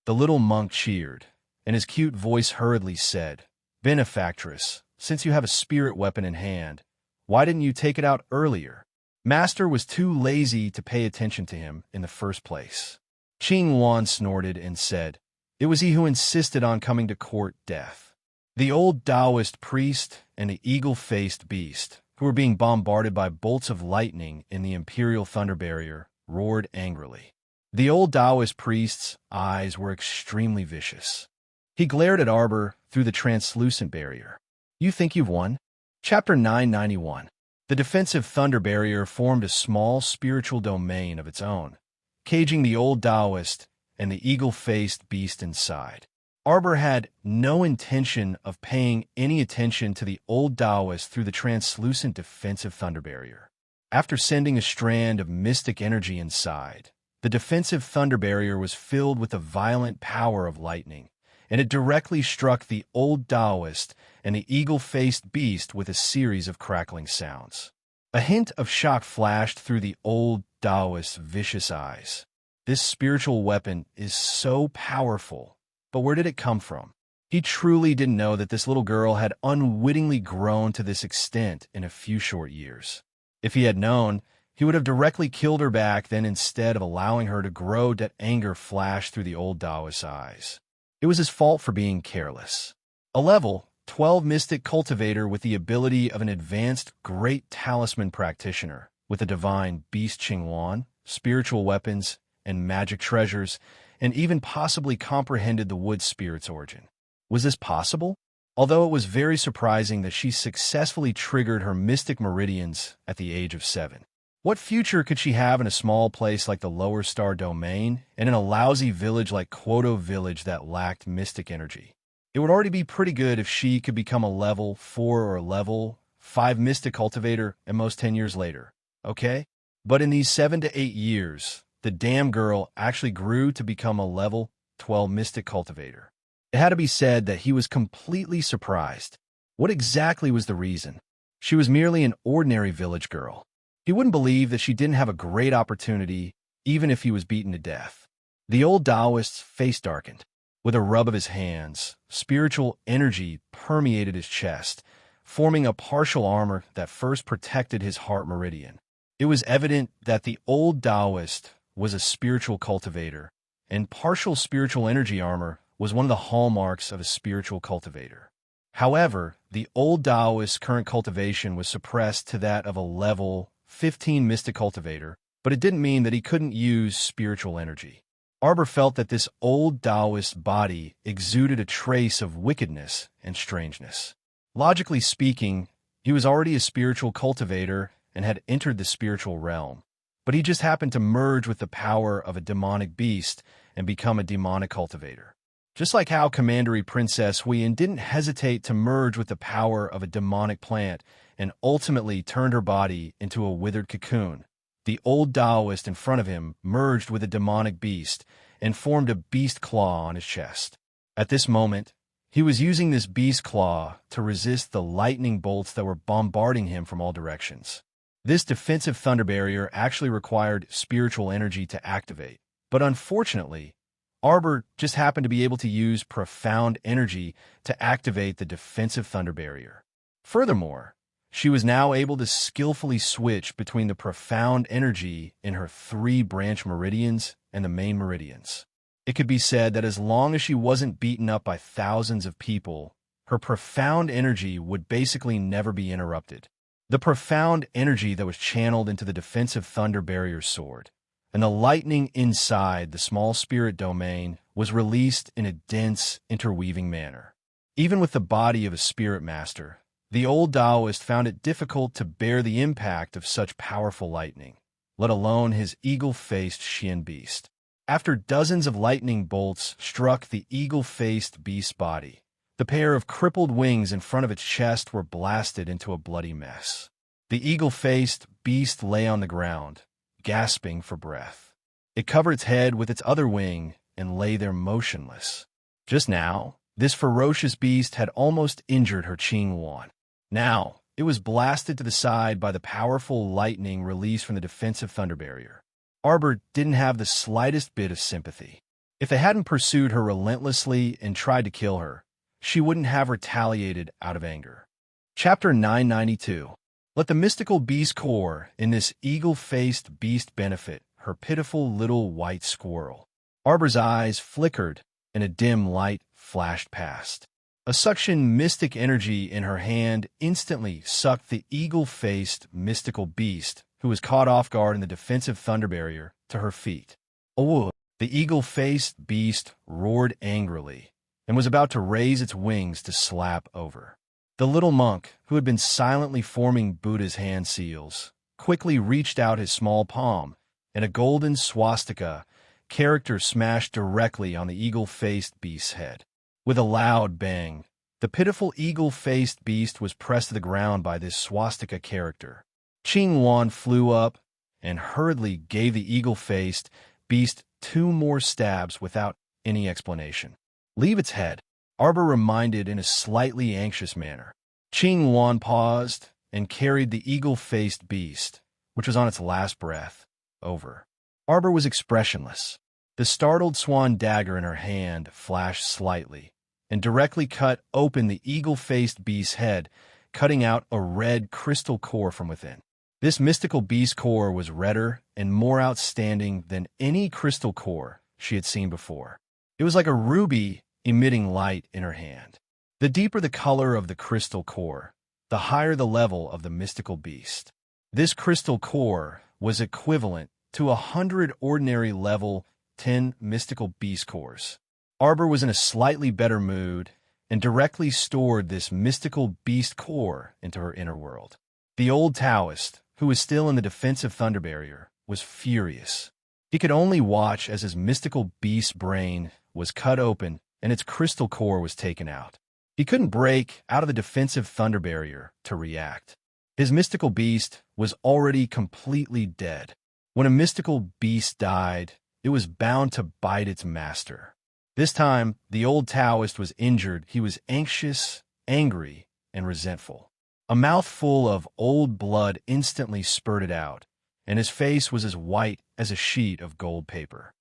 S1: The little monk cheered, and his cute voice hurriedly said, "Benefactress, since you have a spirit weapon in hand, why didn't you take it out earlier?" Master was too lazy to pay attention to him in the first place. Qing Wan snorted and said, "It was he who insisted on coming to court death." The old Taoist priest and the eagle-faced beast, who were being bombarded by bolts of lightning in the Imperial Thunder Barrier, roared angrily. The old Taoist priest's eyes were extremely vicious. He glared at Arbor through the translucent barrier. "You think you've won?" Chapter 991. The defensive Thunder Barrier formed a small spiritual domain of its own, caging the old Taoist and the eagle-faced beast inside. Arbor had no intention of paying any attention to the old Taoist through the translucent defensive Thunder Barrier. After sending a strand of mystic energy inside, the defensive Thunder Barrier was filled with the violent power of lightning, and it directly struck the old Taoist and the eagle-faced beast with a series of crackling sounds. A hint of shock flashed through the old Taoist's vicious eyes. This spiritual weapon is so powerful, but where did it come from? He truly didn't know that this little girl had unwittingly grown to this extent in a few short years. If he had known, he would have directly killed her back then instead of allowing her to grow. That anger flashed through the old Taoist's eyes. It was his fault for being careless. A level 12 mystic cultivator with the ability of an advanced great talisman practitioner, with a divine beast Qingwan, spiritual weapons, and magic treasures, and even possibly comprehended the wood spirit's origin. Was this possible? Although it was very surprising that she successfully triggered her mystic meridians at the age of 7. What future could she have in a small place like the Lower Star Domain and in a lousy village like Kwoto Village that lacked mystic energy? It would already be pretty good if she could become a level 4 or level 5 mystic cultivator at most 10 years later, okay? But in these 7 to 8 years, the damn girl actually grew to become a level 12 mystic cultivator. It had to be said that he was completely surprised. What exactly was the reason? She was merely an ordinary village girl. He wouldn't believe that she didn't have a great opportunity, even if he was beaten to death. The old Taoist's face darkened. With a rub of his hands, spiritual energy permeated his chest, forming a partial armor that first protected his heart meridian. It was evident that the old Taoist was a spiritual cultivator, and partial spiritual energy armor was one of the hallmarks of a spiritual cultivator. However, the old Taoist's current cultivation was suppressed to that of a level 15 mystic cultivator, but it didn't mean that he couldn't use spiritual energy. Arbor felt that this old Taoist body exuded a trace of wickedness and strangeness. Logically speaking, he was already a spiritual cultivator and had entered the spiritual realm, but he just happened to merge with the power of a demonic beast and become a demonic cultivator. Just like how Commandery Princess Huiyin didn't hesitate to merge with the power of a demonic plant and ultimately turned her body into a withered cocoon, the old Taoist in front of him merged with a demonic beast and formed a beast claw on his chest. At this moment, he was using this beast claw to resist the lightning bolts that were bombarding him from all directions. This defensive thunder barrier actually required spiritual energy to activate, but unfortunately, Arbor just happened to be able to use profound energy to activate the defensive thunder barrier. Furthermore, she was now able to skillfully switch between the profound energy in her 3 branch meridians and the main meridians. It could be said that as long as she wasn't beaten up by thousands of people, her profound energy would basically never be interrupted. The profound energy that was channeled into the defensive thunder barrier sword, and the lightning inside the small spirit domain was released in a dense, interweaving manner. Even with the body of a spirit master, the old Taoist found it difficult to bear the impact of such powerful lightning, let alone his eagle-faced Xian beast. After dozens of lightning bolts struck the eagle-faced beast's body, the pair of crippled wings in front of its chest were blasted into a bloody mess. The eagle-faced beast lay on the ground, gasping for breath. It covered its head with its other wing and lay there motionless. Just now, this ferocious beast had almost injured her Qing Yuan. Now, it was blasted to the side by the powerful lightning released from the defensive thunder barrier. Arbor didn't have the slightest bit of sympathy. If they hadn't pursued her relentlessly and tried to kill her, she wouldn't have retaliated out of anger. Chapter 992. Let the mystical beast core in this eagle-faced beast benefit her pitiful little white squirrel. Arbor's eyes flickered, and a dim light flashed past. A suction mystic energy in her hand instantly sucked the eagle-faced mystical beast, who was caught off guard in the defensive thunder barrier, to her feet. Oh! The eagle-faced beast roared angrily and was about to raise its wings to slap over. The little monk, who had been silently forming Buddha's hand seals, quickly reached out his small palm, and a golden swastika character smashed directly on the eagle-faced beast's head. With a loud bang, the pitiful eagle-faced beast was pressed to the ground by this swastika character. Qing Yuan flew up and hurriedly gave the eagle-faced beast 2 more stabs without any explanation. Leave its head, Arbor reminded in a slightly anxious manner. Qing Yuan paused and carried the eagle-faced beast, which was on its last breath, over. Arbor was expressionless. The startled swan dagger in her hand flashed slightly and directly cut open the eagle-faced beast's head, cutting out a red crystal core from within. This mystical beast core was redder and more outstanding than any crystal core she had seen before. It was like a ruby emitting light in her hand. The deeper the color of the crystal core, the higher the level of the mystical beast. This crystal core was equivalent to 100 ordinary level 10 mystical beast cores. Arbor was in a slightly better mood and directly stored this mystical beast core into her inner world. The old Taoist, who was still in the defensive thunder barrier, was furious. He could only watch as his mystical beast brain was cut open and its crystal core was taken out. He couldn't break out of the defensive thunder barrier to react. His mystical beast was already completely dead. When a mystical beast died, it was bound to bite its master. This time, the old Taoist was injured. He was anxious, angry, and resentful. A mouthful of old blood instantly spurted out, and his face was as white as a sheet of gold paper.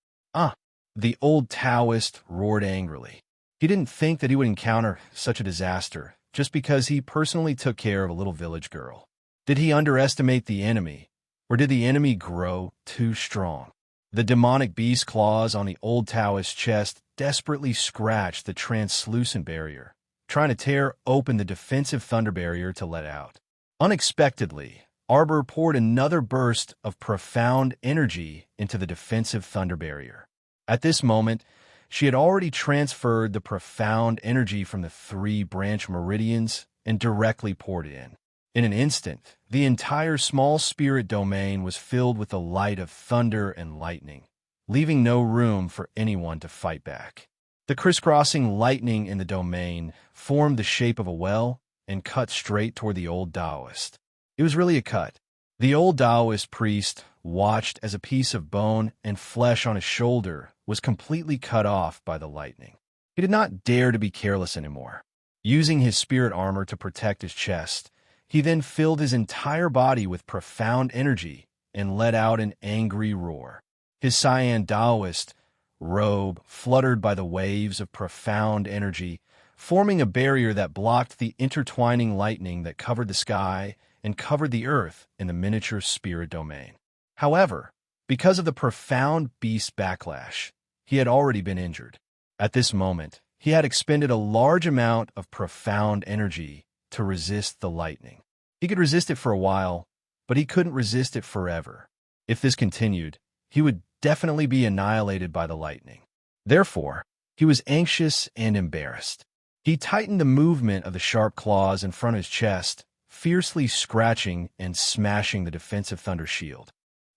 S1: The old Taoist roared angrily. He didn't think that he would encounter such a disaster just because he personally took care of a little village girl. Did he underestimate the enemy, or did the enemy grow too strong? The demonic beast claws on the old Taoist's chest desperately scratched the translucent barrier, trying to tear open the defensive thunder barrier to let out. Unexpectedly, Arbor poured another burst of profound energy into the defensive thunder barrier. At this moment, she had already transferred the profound energy from the 3 branch meridians and directly poured it in. In an instant, the entire small spirit domain was filled with the light of thunder and lightning, leaving no room for anyone to fight back. The crisscrossing lightning in the domain formed the shape of a well and cut straight toward the old Taoist. It was really a cut. The old Taoist priest watched as a piece of bone and flesh on his shoulder was completely cut off by the lightning. He did not dare to be careless anymore. Using his spirit armor to protect his chest, he then filled his entire body with profound energy and let out an angry roar. His cyan Taoist robe fluttered by the waves of profound energy, forming a barrier that blocked the intertwining lightning that covered the sky and covered the earth in the miniature spirit domain. However, because of the profound beast backlash, he had already been injured. At this moment, he had expended a large amount of profound energy to resist the lightning. He could resist it for a while, but he couldn't resist it forever. If this continued, he would definitely be annihilated by the lightning. Therefore, he was anxious and embarrassed. He tightened the movement of the sharp claws in front of his chest, fiercely scratching and smashing the defensive thunder shield.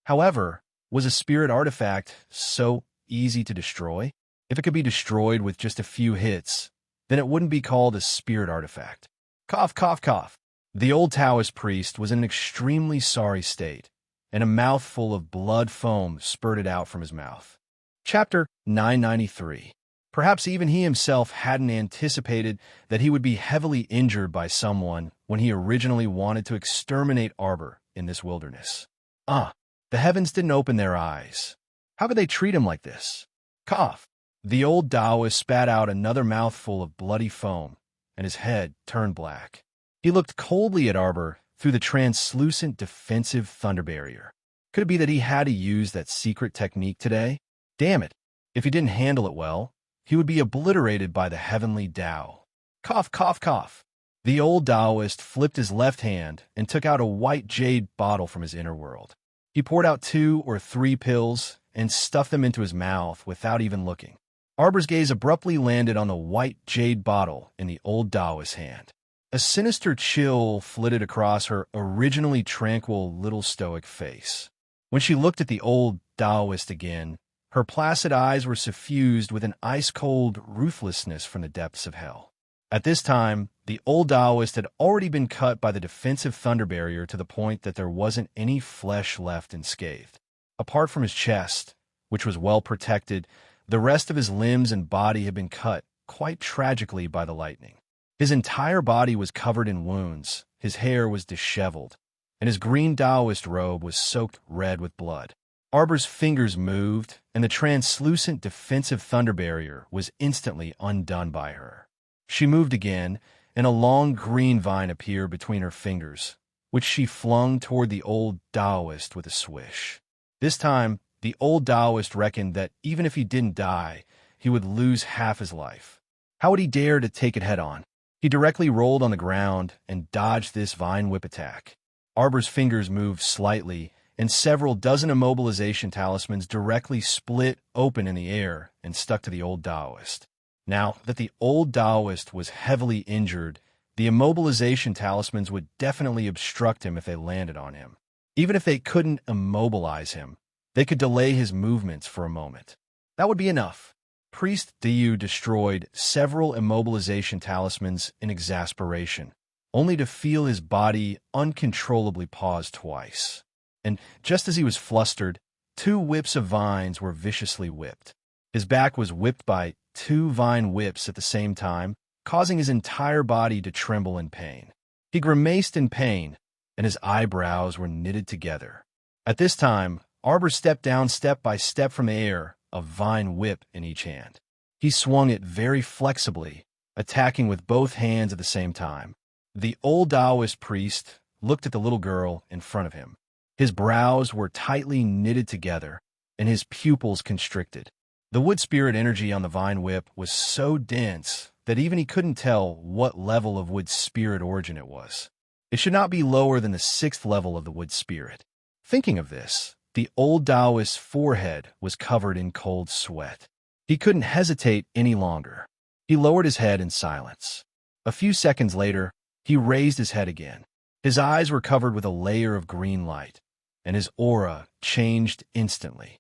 S1: However, was a spirit artifact so easy to destroy? If it could be destroyed with just a few hits, then it wouldn't be called a spirit artifact. Cough, cough, cough. The old Taoist priest was in an extremely sorry state, and a mouthful of blood foam spurted out from his mouth. Chapter 993. Perhaps even he himself hadn't anticipated that he would be heavily injured by someone when he originally wanted to exterminate Arbor in this wilderness. The heavens didn't open their eyes. How could they treat him like this? Cough. The old Taoist spat out another mouthful of bloody foam, and his head turned black. He looked coldly at Arbor through the translucent defensive thunder barrier. Could it be that he had to use that secret technique today? Damn it. If he didn't handle it well, he would be obliterated by the heavenly Tao. Cough, cough, cough. The old Taoist flipped his left hand and took out a white jade bottle from his inner world. He poured out 2 or 3 pills and stuffed them into his mouth without even looking. Arbor's gaze abruptly landed on the white jade bottle in the old Taoist's hand. A sinister chill flitted across her originally tranquil little stoic face. When she looked at the old Taoist again, her placid eyes were suffused with an ice-cold ruthlessness from the depths of hell. At this time, the old Taoist had already been cut by the defensive thunder barrier to the point that there wasn't any flesh left unscathed. Apart from his chest, which was well protected, the rest of his limbs and body had been cut quite tragically by the lightning. His entire body was covered in wounds, his hair was disheveled, and his green Taoist robe was soaked red with blood. Arbor's fingers moved, and the translucent defensive thunder barrier was instantly undone by her. She moved again, and a long green vine appeared between her fingers, which she flung toward the old Taoist with a swish. This time, the old Taoist reckoned that even if he didn't die, he would lose half his life. How would he dare to take it head-on? He directly rolled on the ground and dodged this vine whip attack. Arbor's fingers moved slightly, and several dozen immobilization talismans directly split open in the air and stuck to the old Taoist. Now that the old Taoist was heavily injured, the immobilization talismans would definitely obstruct him if they landed on him. Even if they couldn't immobilize him, they could delay his movements for a moment. That would be enough. Priest Diu destroyed several immobilization talismans in exasperation, only to feel his body uncontrollably pause twice. And just as he was flustered, 2 whips of vines were viciously whipped. His back was whipped by 2 vine whips at the same time, causing his entire body to tremble in pain. He grimaced in pain, and his eyebrows were knitted together. At this time, Arbor stepped down step by step from the air, a vine whip in each hand. He swung it very flexibly, attacking with both hands at the same time. The old Taoist priest looked at the little girl in front of him. His brows were tightly knitted together, and his pupils constricted. The wood spirit energy on the vine whip was so dense that even he couldn't tell what level of wood spirit origin it was. It should not be lower than the 6th level of the wood spirit. Thinking of this, the old Taoist's forehead was covered in cold sweat. He couldn't hesitate any longer. He lowered his head in silence. A few seconds later, he raised his head again. His eyes were covered with a layer of green light, and his aura changed instantly.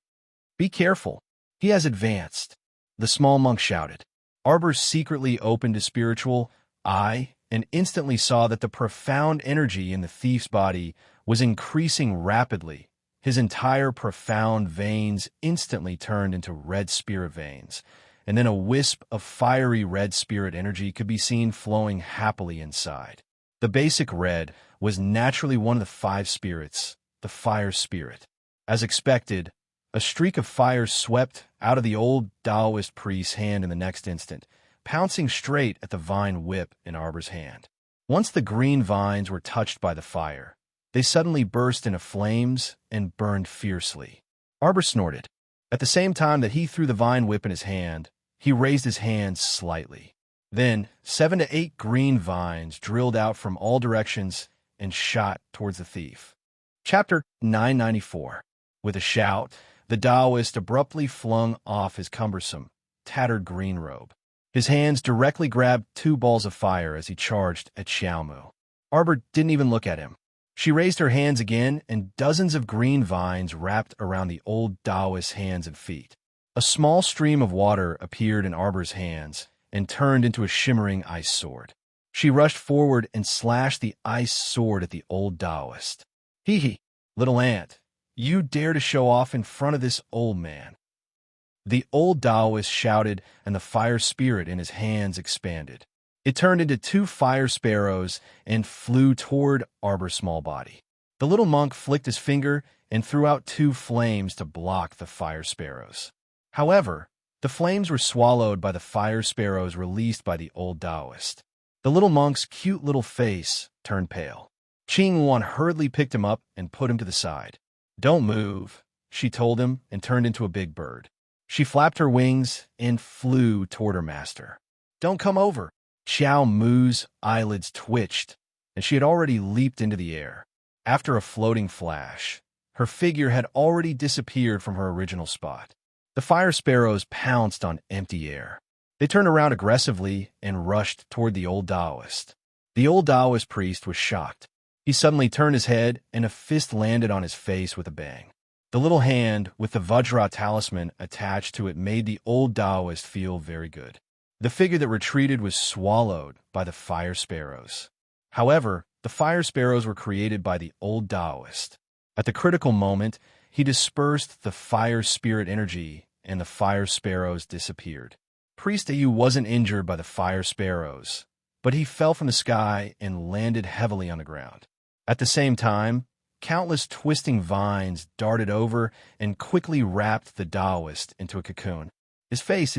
S1: Be careful. He has advanced, the small monk shouted. Arbor secretly opened his spiritual eye and instantly saw that the profound energy in the thief's body was increasing rapidly. His entire profound veins instantly turned into red spirit veins, and then a wisp of fiery red spirit energy could be seen flowing happily inside. The basic red was naturally one of the 5 spirits, the fire spirit. As expected, a streak of fire swept out of the old Taoist priest's hand in the next instant, pouncing straight at the vine whip in Arbor's hand. Once the green vines were touched by the fire, they suddenly burst into flames and burned fiercely. Arbor snorted. At the same time that he threw the vine whip in his hand, he raised his hand slightly. Then, 7 to 8 green vines drilled out from all directions and shot towards the thief. Chapter 994. With a shout, the Taoist abruptly flung off his cumbersome, tattered green robe. His hands directly grabbed two balls of fire as he charged at Xiaomu. Arbor didn't even look at him. She raised her hands again, and dozens of green vines wrapped around the old Taoist's hands and feet. A small stream of water appeared in Arbor's hands and turned into a shimmering ice sword. She rushed forward and slashed the ice sword at the old Taoist. Hee hee, little ant, you dare to show off in front of this old man. The old Taoist shouted, and the fire spirit in his hands expanded. It turned into two fire sparrows and flew toward Arbor's small body. The little monk flicked his finger and threw out two flames to block the fire sparrows. However, the flames were swallowed by the fire sparrows released by the old Taoist. The little monk's cute little face turned pale. Qing Wan hurriedly picked him up and put him to the side. "Don't move," she told him, and turned into a big bird. She flapped her wings and flew toward her master. "Don't come over." Xiao Mu's eyelids twitched, and she had already leaped into the air. After a floating flash, her figure had already disappeared from her original spot. The fire sparrows pounced on empty air. They turned around aggressively and rushed toward the old Taoist. The old Taoist priest was shocked. He suddenly turned his head, and a fist landed on his face with a bang. The little hand with the Vajra talisman attached to it made the old Taoist feel very good. The figure that retreated was swallowed by the fire sparrows. However, the fire sparrows were created by the old Taoist. At the critical moment, he dispersed the fire spirit energy, and the fire sparrows disappeared. Priest Ayu wasn't injured by the fire sparrows, but he fell from the sky and landed heavily on the ground. At the same time, countless twisting vines darted over and quickly wrapped the Taoist into a cocoon. His face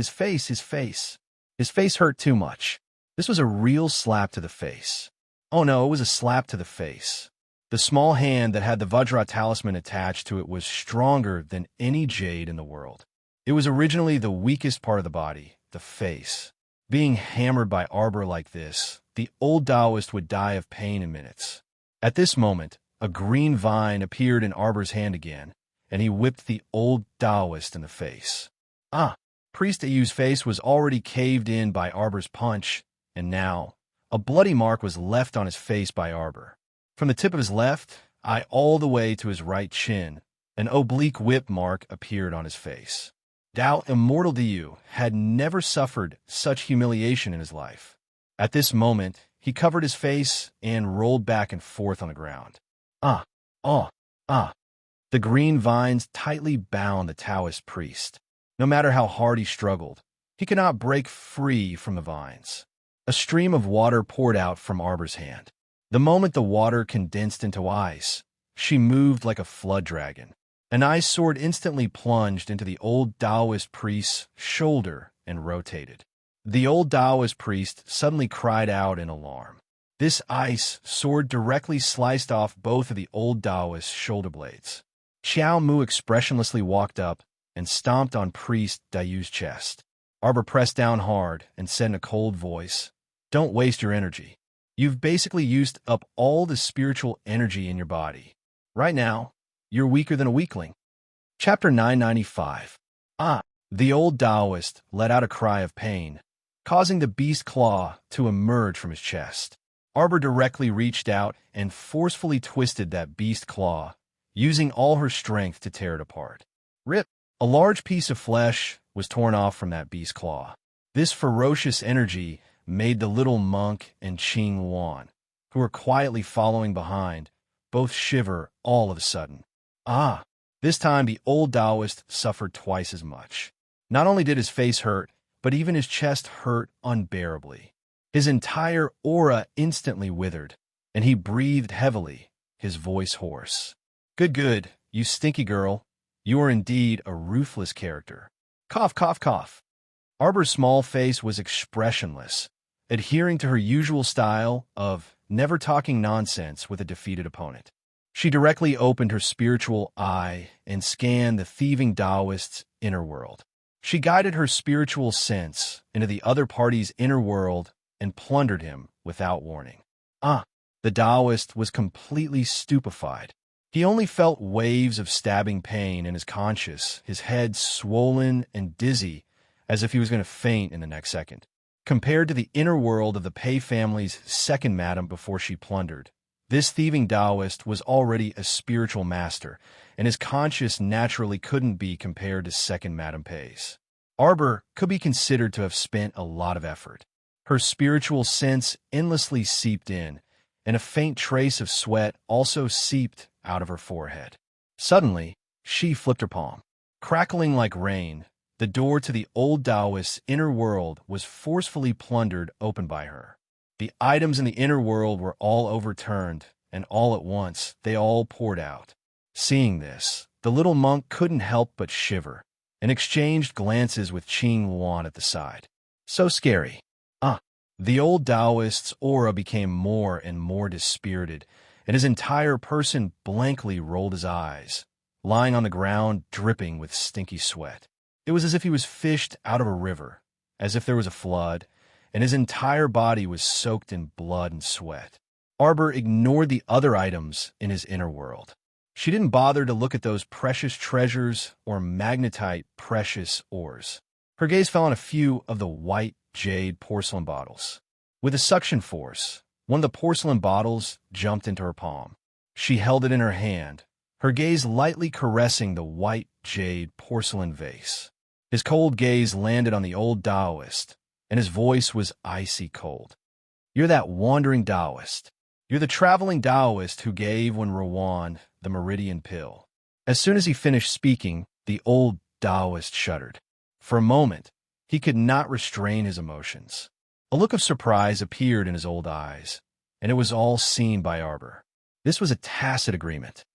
S1: hurt too much. This was a real slap to the face. Oh no, it was a slap to the face. The small hand that had the Vajra talisman attached to it was stronger than any jade in the world. It was originally the weakest part of the body, the face. Being hammered by Arbor like this, the old Taoist would die of pain in minutes. At this moment, a green vine appeared in Arbor's hand again, and he whipped the old Taoist in the face. Priest Ayu's face was already caved in by Arbor's punch, and now a bloody mark was left on his face by Arbor. From the tip of his left eye all the way to his right chin, an oblique whip mark appeared on his face. Tao Immortal Diyu had never suffered such humiliation in his life. At this moment, he covered his face and rolled back and forth on the ground. The green vines tightly bound the Taoist priest. No matter how hard he struggled, he could not break free from the vines. A stream of water poured out from Arbor's hand. The moment the water condensed into ice, she moved like a flood dragon. An ice sword instantly plunged into the old Taoist priest's shoulder and rotated. The old Taoist priest suddenly cried out in alarm. This ice sword directly sliced off both of the old Taoist's shoulder blades. Xiao Mu expressionlessly walked up and stomped on Priest Dayu's chest. Arbor pressed down hard and said in a cold voice, "Don't waste your energy. You've basically used up all the spiritual energy in your body. Right now, you're weaker than a weakling." Chapter 995. The old Taoist let out a cry of pain, causing the beast claw to emerge from his chest. Arbor directly reached out and forcefully twisted that beast claw, using all her strength to tear it apart. Rip! A large piece of flesh was torn off from that beast claw. This ferocious energy made the little monk and Qing Wan, who were quietly following behind, both shiver all of a sudden. This time the old Taoist suffered twice as much. Not only did his face hurt, but even his chest hurt unbearably. His entire aura instantly withered, and he breathed heavily, his voice hoarse. Good, you stinky girl. You are indeed a ruthless character. Cough, cough, cough. Arbor's small face was expressionless, adhering to her usual style of never talking nonsense with a defeated opponent. She directly opened her spiritual eye and scanned the thieving Taoist's inner world. She guided her spiritual sense into the other party's inner world and plundered him without warning. The Taoist was completely stupefied. He only felt waves of stabbing pain and is conscious, his head swollen and dizzy, as if he was going to faint in the next second. Compared to the inner world of the Pei family's second madam before she plundered, this thieving Taoist was already a spiritual master, and his conscience naturally couldn't be compared to second Madame Pei's. Arbor could be considered to have spent a lot of effort. Her spiritual sense endlessly seeped in, and a faint trace of sweat also seeped out of her forehead. Suddenly, she flipped her palm. Crackling like rain, the door to the old Taoist's inner world was forcefully plundered open by her. The items in the inner world were all overturned, and all at once they all poured out. Seeing this, the little monk couldn't help but shiver, and exchanged glances with Qing Luan at the side. So scary. The old Taoist's aura became more and more dispirited, and his entire person blankly rolled his eyes, lying on the ground dripping with stinky sweat. It was as if he was fished out of a river, as if there was a flood, and his entire body was soaked in blood and sweat. Arbor ignored the other items in his inner world. She didn't bother to look at those precious treasures or magnetite precious ores. Her gaze fell on a few of the white jade porcelain bottles. With a suction force, one of the porcelain bottles jumped into her palm. She held it in her hand, her gaze lightly caressing the white jade porcelain vase. His cold gaze landed on the old Taoist, and his voice was icy cold. "You're that wandering Taoist. You're the traveling Taoist who gave when Rowan the meridian pill." As soon as he finished speaking, the old Taoist shuddered. For a moment, he could not restrain his emotions. A look of surprise appeared in his old eyes, and it was all seen by Arbor. This was a tacit agreement.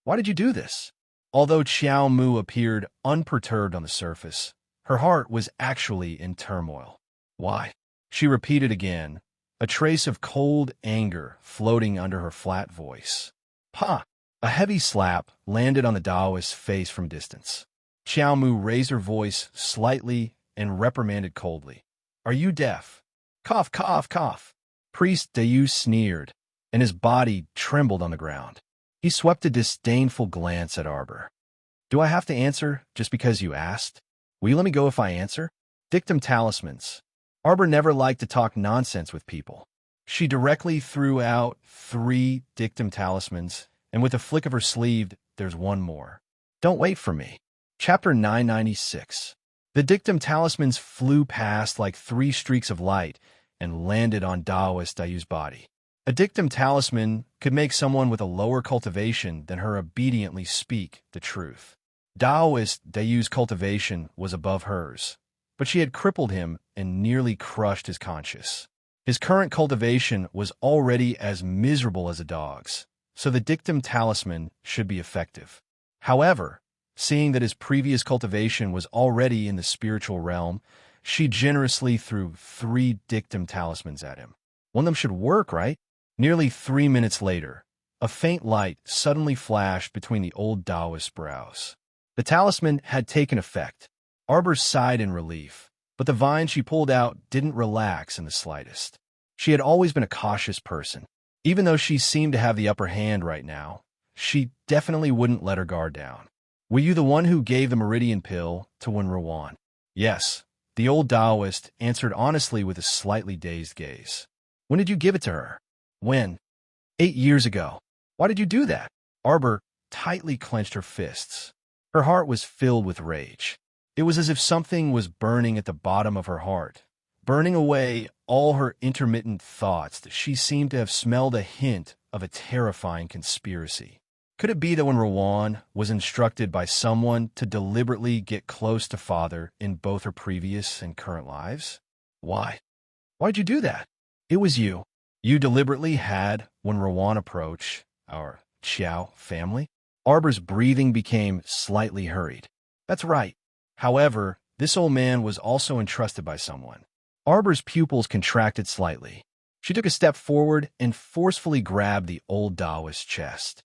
S1: "Why did you do this?" Although Xiao Mu appeared unperturbed on the surface, her heart was actually in turmoil. "Why?" she repeated again, a trace of cold anger floating under her flat voice. "Pa!" A heavy slap landed on the Taoist's face from distance. Xiao Mu raised her voice slightly and reprimanded coldly. "Are you deaf?" "Cough, cough, cough." Priest Dayu sneered, and his body trembled on the ground. He swept a disdainful glance at Arbor. "Do I have to answer just because you asked? Will you let me go if I answer?" Dictum talismans. Arbor never liked to talk nonsense with people. She directly threw out 3 dictum talismans, and with a flick of her sleeve, "There's one more. Don't wait for me." Chapter 996. The dictum talismans flew past like 3 streaks of light and landed on Taoist Dayu's body. A dictum talisman could make someone with a lower cultivation than her obediently speak the truth. Taoist Dayu's cultivation was above hers, but she had crippled him and nearly crushed his conscience. His current cultivation was already as miserable as a dog's, so the dictum talisman should be effective. However, seeing that his previous cultivation was already in the spiritual realm, she generously threw 3 dictum talismans at him. One of them should work, right? Nearly 3 minutes later, a faint light suddenly flashed between the old Taoist's brows. The talisman had taken effect. Arbor sighed in relief, but the vine she pulled out didn't relax in the slightest. She had always been a cautious person. Even though she seemed to have the upper hand right now, she definitely wouldn't let her guard down. "Were you the one who gave the meridian pill to Wen Rowan?" "Yes," the old Taoist answered honestly with a slightly dazed gaze. "When did you give it to her?" "When?" 8 years ago." "Why did you do that?" Arbor tightly clenched her fists. Her heart was filled with rage. It was as if something was burning at the bottom of her heart, burning away all her intermittent thoughts that she seemed to have smelled a hint of a terrifying conspiracy. Could it be that when Rowan was instructed by someone to deliberately get close to Father in both her previous and current lives? "Why? Why'd you do that?" "It was you. You deliberately had when Rowan approached our Qiao family." Arbor's breathing became slightly hurried. "That's right. However, this old man was also entrusted by someone." Arbor's pupils contracted slightly. She took a step forward and forcefully grabbed the old Taoist's chest.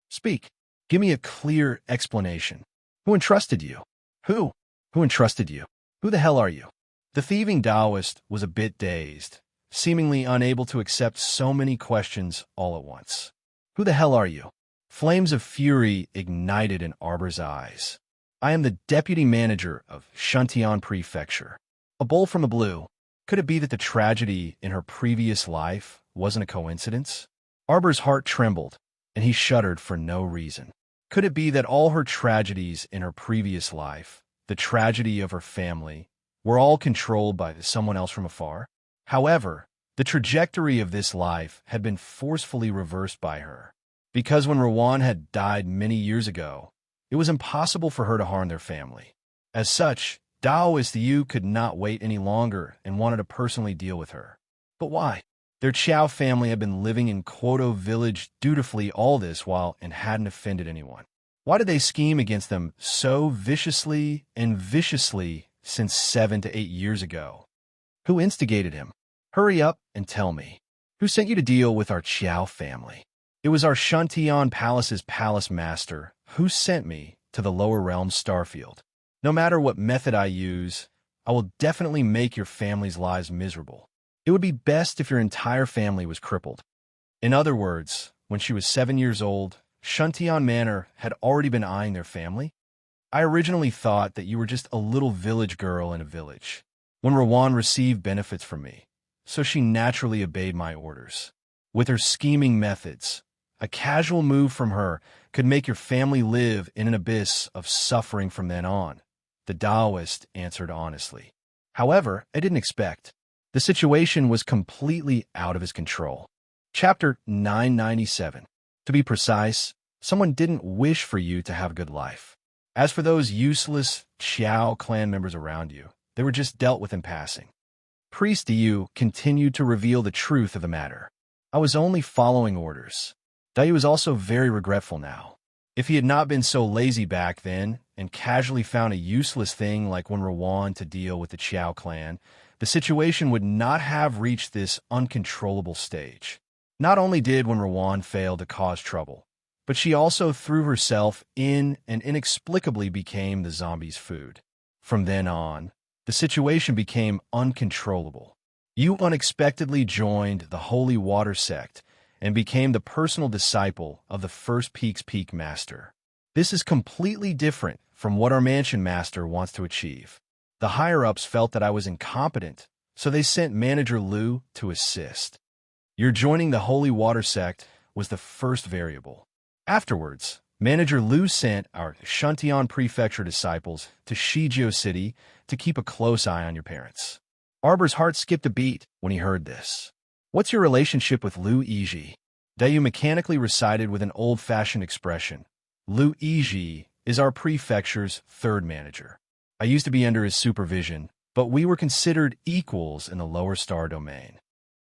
S1: "Speak. Give me a clear explanation. Who entrusted you?" "Who? Who entrusted you? Who the hell are you?" The thieving Taoist was a bit dazed, seemingly unable to accept so many questions all at once. "Who the hell are you?" Flames of fury ignited in Arbor's eyes. "I am the deputy manager of Shuntian Prefecture." A bull from the blue. Could it be that the tragedy in her previous life wasn't a coincidence? Arbor's heart trembled, and he shuddered for no reason. Could it be that all her tragedies in her previous life, the tragedy of her family, were all controlled by someone else from afar? However, the trajectory of this life had been forcefully reversed by her. Because when Rowan had died many years ago, it was impossible for her to harm their family. As such, Daoist Yu could not wait any longer and wanted to personally deal with her. But why? Their Chow family had been living in Quoto village dutifully all this while and hadn't offended anyone. Why did they scheme against them so viciously since 7 to 8 years ago? Who instigated him? Hurry up and tell me. Who sent you to deal with our Chow family? It was our Shantian Palace's palace master who sent me to the lower realms Starfield. No matter what method I use, I will definitely make your family's lives miserable. It would be best if your entire family was crippled. In other words, when she was 7 years old, Shantian Manor had already been eyeing their family. I originally thought that you were just a little village girl in a village, when Rowan received benefits from me, so she naturally obeyed my orders. With her scheming methods, a casual move from her could make your family live in an abyss of suffering from then on, the Taoist answered honestly. However, I didn't expect. The situation was completely out of his control. Chapter 997. To be precise, someone didn't wish for you to have a good life. As for those useless Qiao clan members around you, they were just dealt with in passing. Priest Yu continued to reveal the truth of the matter. I was only following orders. Dayu was also very regretful now. If he had not been so lazy back then and casually found a useless thing like when Rowan to deal with the Qiao clan, the situation would not have reached this uncontrollable stage. Not only did when Rowan fail to cause trouble, but she also threw herself in and inexplicably became the zombie's food. From then on, the situation became uncontrollable. You unexpectedly joined the Holy Water sect and became the personal disciple of the First Peak's Peak Master. This is completely different from what our Mansion Master wants to achieve. The higher-ups felt that I was incompetent, so they sent Manager Liu to assist. Your joining the Holy Water sect was the first variable. Afterwards, Manager Liu sent our Shantian Prefecture disciples to Shizhou City to keep a close eye on your parents. Arbor's heart skipped a beat when he heard this. What's your relationship with Liu Yiji? Dayu mechanically recited with an old-fashioned expression. Liu Yiji is our prefecture's third manager. I used to be under his supervision, but we were considered equals in the lower star domain.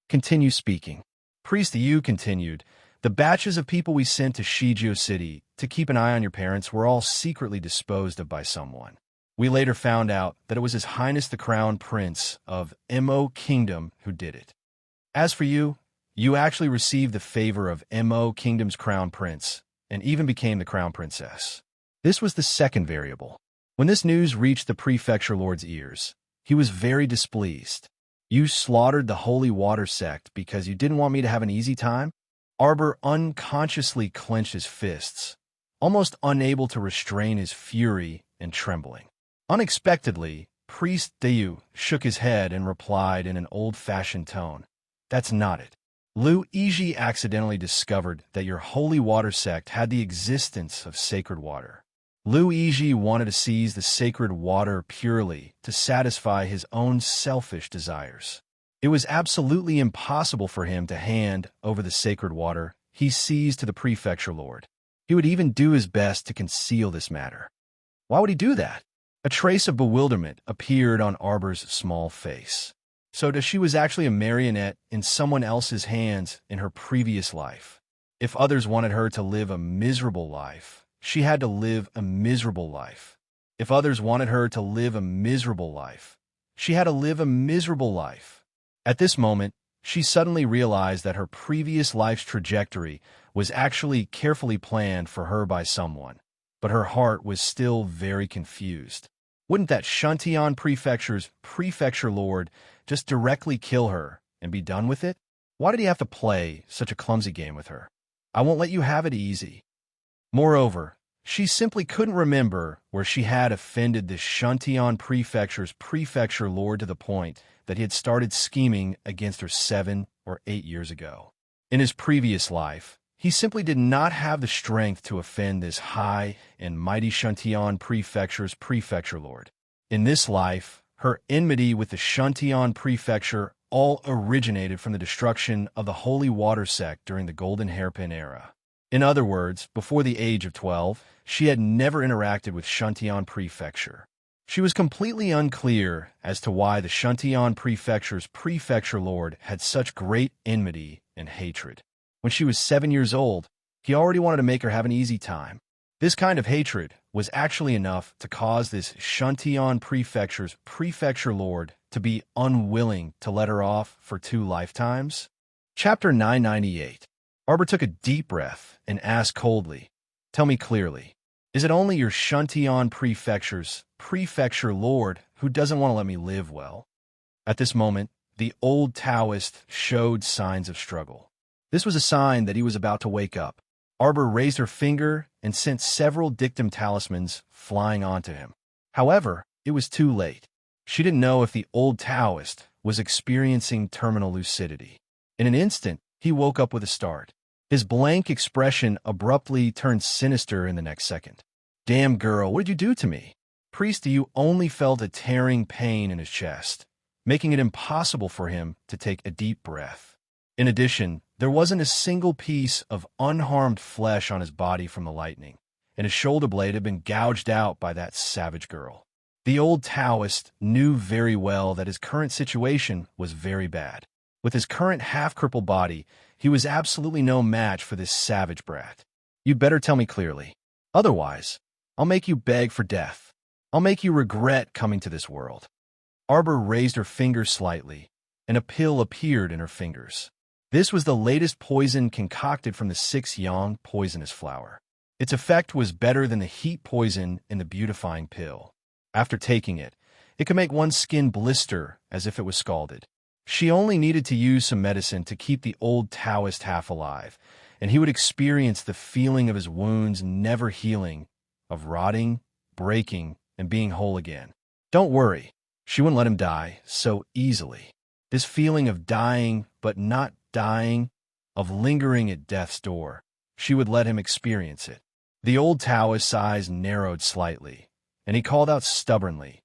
S1: Continue speaking. Priest Yu continued. The batches of people we sent to Shizhou City to keep an eye on your parents were all secretly disposed of by someone. We later found out that it was His Highness the Crown Prince of Mo Kingdom who did it. As for you, you actually received the favor of Mo Kingdom's Crown Prince and even became the Crown Princess. This was the second variable. When this news reached the Prefecture Lord's ears, he was very displeased. You slaughtered the Holy Water sect because you didn't want me to have an easy time? Arbor unconsciously clenched his fists, almost unable to restrain his fury and trembling. Unexpectedly, Priest Dayu shook his head and replied in an old-fashioned tone. That's not it. Liu Yiji accidentally discovered that your Holy Water sect had the existence of sacred water. Liu Yiji wanted to seize the sacred water purely to satisfy his own selfish desires. It was absolutely impossible for him to hand over the sacred water he seized to the prefecture lord. He would even do his best to conceal this matter. Why would he do that? A trace of bewilderment appeared on Arbor's small face. So she was actually a marionette in someone else's hands in her previous life. If others wanted her to live a miserable life, she had to live a miserable life. If others wanted her to live a miserable life, she had to live a miserable life. At this moment, she suddenly realized that her previous life's trajectory was actually carefully planned for her by someone, but her heart was still very confused. Wouldn't that Shantian Prefecture's prefecture lord just directly kill her and be done with it? Why did he have to play such a clumsy game with her? I won't let you have it easy. Moreover, she simply couldn't remember where she had offended this Shantian Prefecture's prefecture lord to the point that he had started scheming against her 7 or 8 years ago. In his previous life, he simply did not have the strength to offend this high and mighty Shantian Prefecture's prefecture lord. In this life, her enmity with the Shantian Prefecture all originated from the destruction of the Holy Water Sect during the Golden Hairpin era. In other words, before the age of 12, she had never interacted with Shantian Prefecture. She was completely unclear as to why the Shantian Prefecture's prefecture lord had such great enmity and hatred. When she was 7 years old, he already wanted to make her have an easy time. This kind of hatred was actually enough to cause this Shantian Prefecture's prefecture lord to be unwilling to let her off for 2 lifetimes. Chapter 998. Arbor took a deep breath and asked coldly, "Tell me clearly, is it only your Shantian Prefecture's prefecture lord who doesn't want to let me live well?" At this moment, the old Taoist showed signs of struggle. This was a sign that he was about to wake up. Arbor raised her finger and sent several dictum talismans flying onto him. However, it was too late. She didn't know if the old Taoist was experiencing terminal lucidity. In an instant, he woke up with a start. His blank expression abruptly turned sinister in the next second. "Damn girl, what did you do to me?" Priest you only felt a tearing pain in his chest, making it impossible for him to take a deep breath. In addition, there wasn't a single piece of unharmed flesh on his body from the lightning, and his shoulder blade had been gouged out by that savage girl. The old Taoist knew very well that his current situation was very bad. With his current half-crippled body, he was absolutely no match for this savage brat. "You'd better tell me clearly. Otherwise, I'll make you beg for death. I'll make you regret coming to this world." Arbor raised her fingers slightly, and a pill appeared in her fingers. This was the latest poison concocted from the 6-yang poisonous flower. Its effect was better than the heat poison in the beautifying pill. After taking it, it could make one's skin blister as if it was scalded. She only needed to use some medicine to keep the old Taoist half alive, and he would experience the feeling of his wounds never healing, of rotting, breaking, and being whole again. Don't worry, she wouldn't let him die so easily. This feeling of dying but not dying, of lingering at death's door, she would let him experience it. The old Taoist's eyes narrowed slightly, and he called out stubbornly,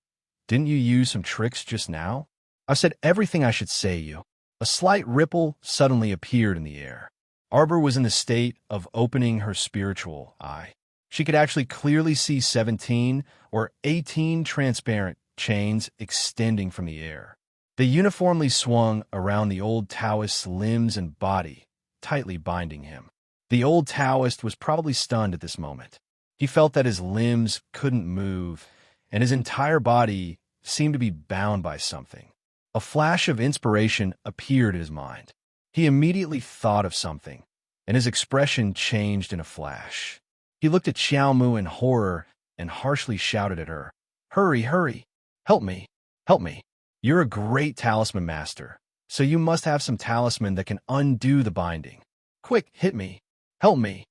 S1: "Didn't you use some tricks just now?" "I've said everything I should say you." A slight ripple suddenly appeared in the air. Arbor was in the state of opening her spiritual eye. She could actually clearly see 17 or 18 transparent chains extending from the air. They uniformly swung around the old Taoist's limbs and body, tightly binding him. The old Taoist was probably stunned at this moment. He felt that his limbs couldn't move, and his entire body seemed to be bound by something. A flash of inspiration appeared in his mind. He immediately thought of something, and his expression changed in a flash. He looked at Xiao Mu in horror and harshly shouted at her, "Hurry, hurry! Help me! Help me! You're a great talisman master, so you must have some talisman that can undo the binding. Quick, hit me! Help me!"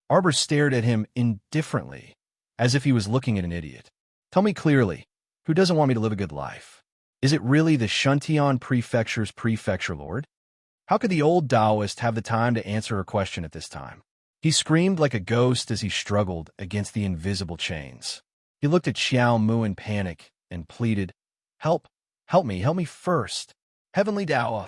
S1: Arbor stared at him indifferently, as if he was looking at an idiot. "Tell me clearly, who doesn't want me to live a good life? Is it really the Shantian Prefecture's prefecture lord?" How could the old Taoist have the time to answer her question at this time? He screamed like a ghost as he struggled against the invisible chains. He looked at Xiao Mu in panic and pleaded, "Help! Help me first! Heavenly Dao!"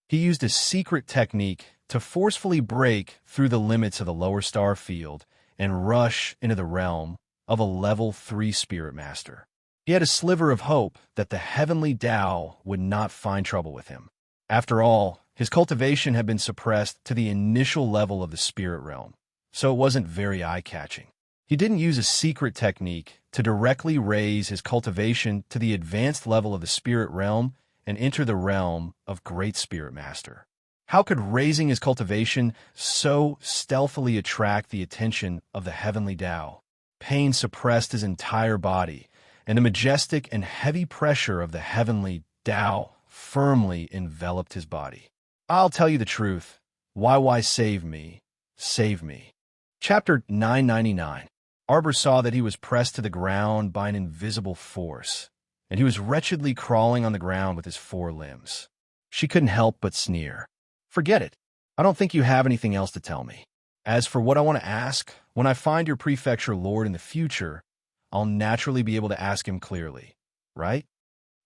S1: He used a secret technique to forcefully break through the limits of the lower star field and rush into the realm of a level 3 spirit master. He had a sliver of hope that the heavenly Tao would not find trouble with him. After all, his cultivation had been suppressed to the initial level of the spirit realm, so it wasn't very eye-catching. He didn't use a secret technique to directly raise his cultivation to the advanced level of the spirit realm and enter the realm of Great Spirit Master. How could raising his cultivation so stealthily attract the attention of the heavenly Tao? Pain suppressed his entire body, and the majestic and heavy pressure of the heavenly Tao firmly enveloped his body. "I'll tell you the truth. Why save me? Save me." Chapter 999. Arbor saw that he was pressed to the ground by an invisible force. and he was wretchedly crawling on the ground with his four limbs. She couldn't help but sneer. "Forget it. I don't think you have anything else to tell me. As for what I want to ask, when I find your prefecture lord in the future, I'll naturally be able to ask him clearly, right?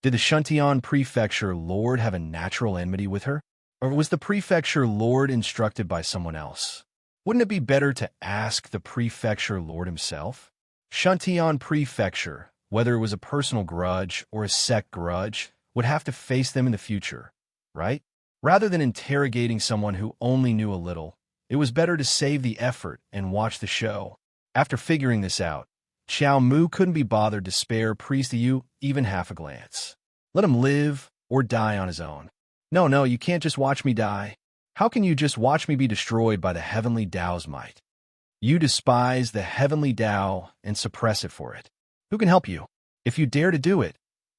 S1: Did the Shuntion prefecture lord have a natural enmity with her? Or was the prefecture lord instructed by someone else? Wouldn't it be better to ask the prefecture lord himself? Shuntion prefecture, whether it was a personal grudge or a sect grudge, would have to face them in the future, right? Rather than interrogating someone who only knew a little, it was better to save the effort and watch the show. After figuring this out, Xiao Mu couldn't be bothered to spare Priest Yu even half a glance. Let him live or die on his own. No, you can't just watch me die. How can you just watch me be destroyed by the heavenly Tao's might? You despise the heavenly Tao and suppress it for it. Who can help you? If you dare to do it,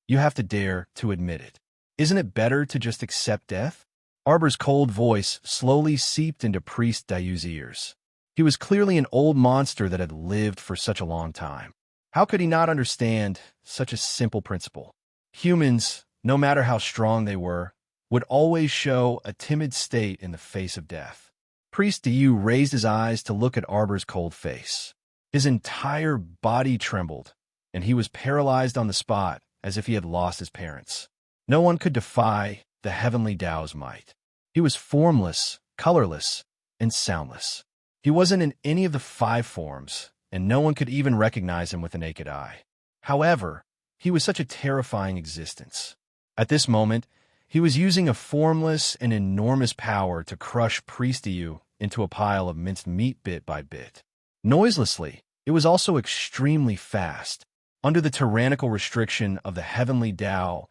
S1: you have to dare to admit it. Isn't it better to just accept death? Arbor's cold voice slowly seeped into Priest Dayu's ears. He was clearly an old monster that had lived for such a long time. How could he not understand such a simple principle? Humans, no matter how strong they were, would always show a timid state in the face of death. Priest Dayu raised his eyes to look at Arbor's cold face. His entire body trembled, and he was paralyzed on the spot as if he had lost his parents. No one could defy the heavenly Tao's might. He was formless, colorless, and soundless. He wasn't in any of the 5 forms, and no one could even recognize him with the naked eye. However, he was such a terrifying existence. At this moment, he was using a formless and enormous power to crush Priest Yu into a pile of minced meat bit by bit. Noiselessly, it was also extremely fast. Under the tyrannical restriction of the heavenly Tao,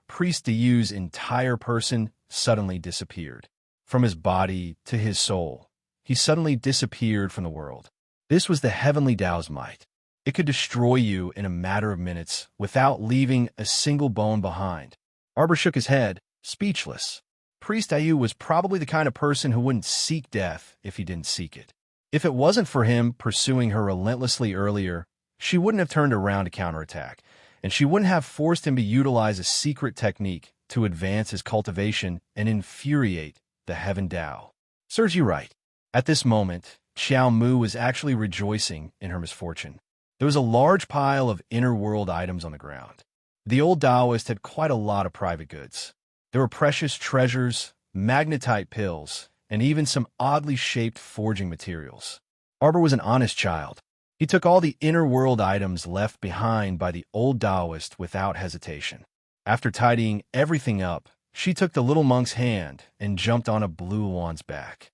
S1: Priest Yu's entire person suddenly disappeared. From his body to his soul, he suddenly disappeared from the world. This was the heavenly Tao's might. It could destroy you in a matter of minutes without leaving a single bone behind. Arbor shook his head, speechless. Priest Yu was probably the kind of person who wouldn't seek death if he didn't seek it. If it wasn't for him pursuing her relentlessly earlier, she wouldn't have turned around to counterattack, and she wouldn't have forced him to utilize a secret technique to advance his cultivation and infuriate the Heaven Tao. Serves you right. At this moment, Xiao Mu was actually rejoicing in her misfortune. There was a large pile of inner world items on the ground. The old Taoist had quite a lot of private goods. There were precious treasures, magnetite pills, and even some oddly shaped forging materials. Arbor was an honest child. He took all the inner world items left behind by the old Taoist without hesitation. After tidying everything up, she took the little monk's hand and jumped on a blue Luan's back.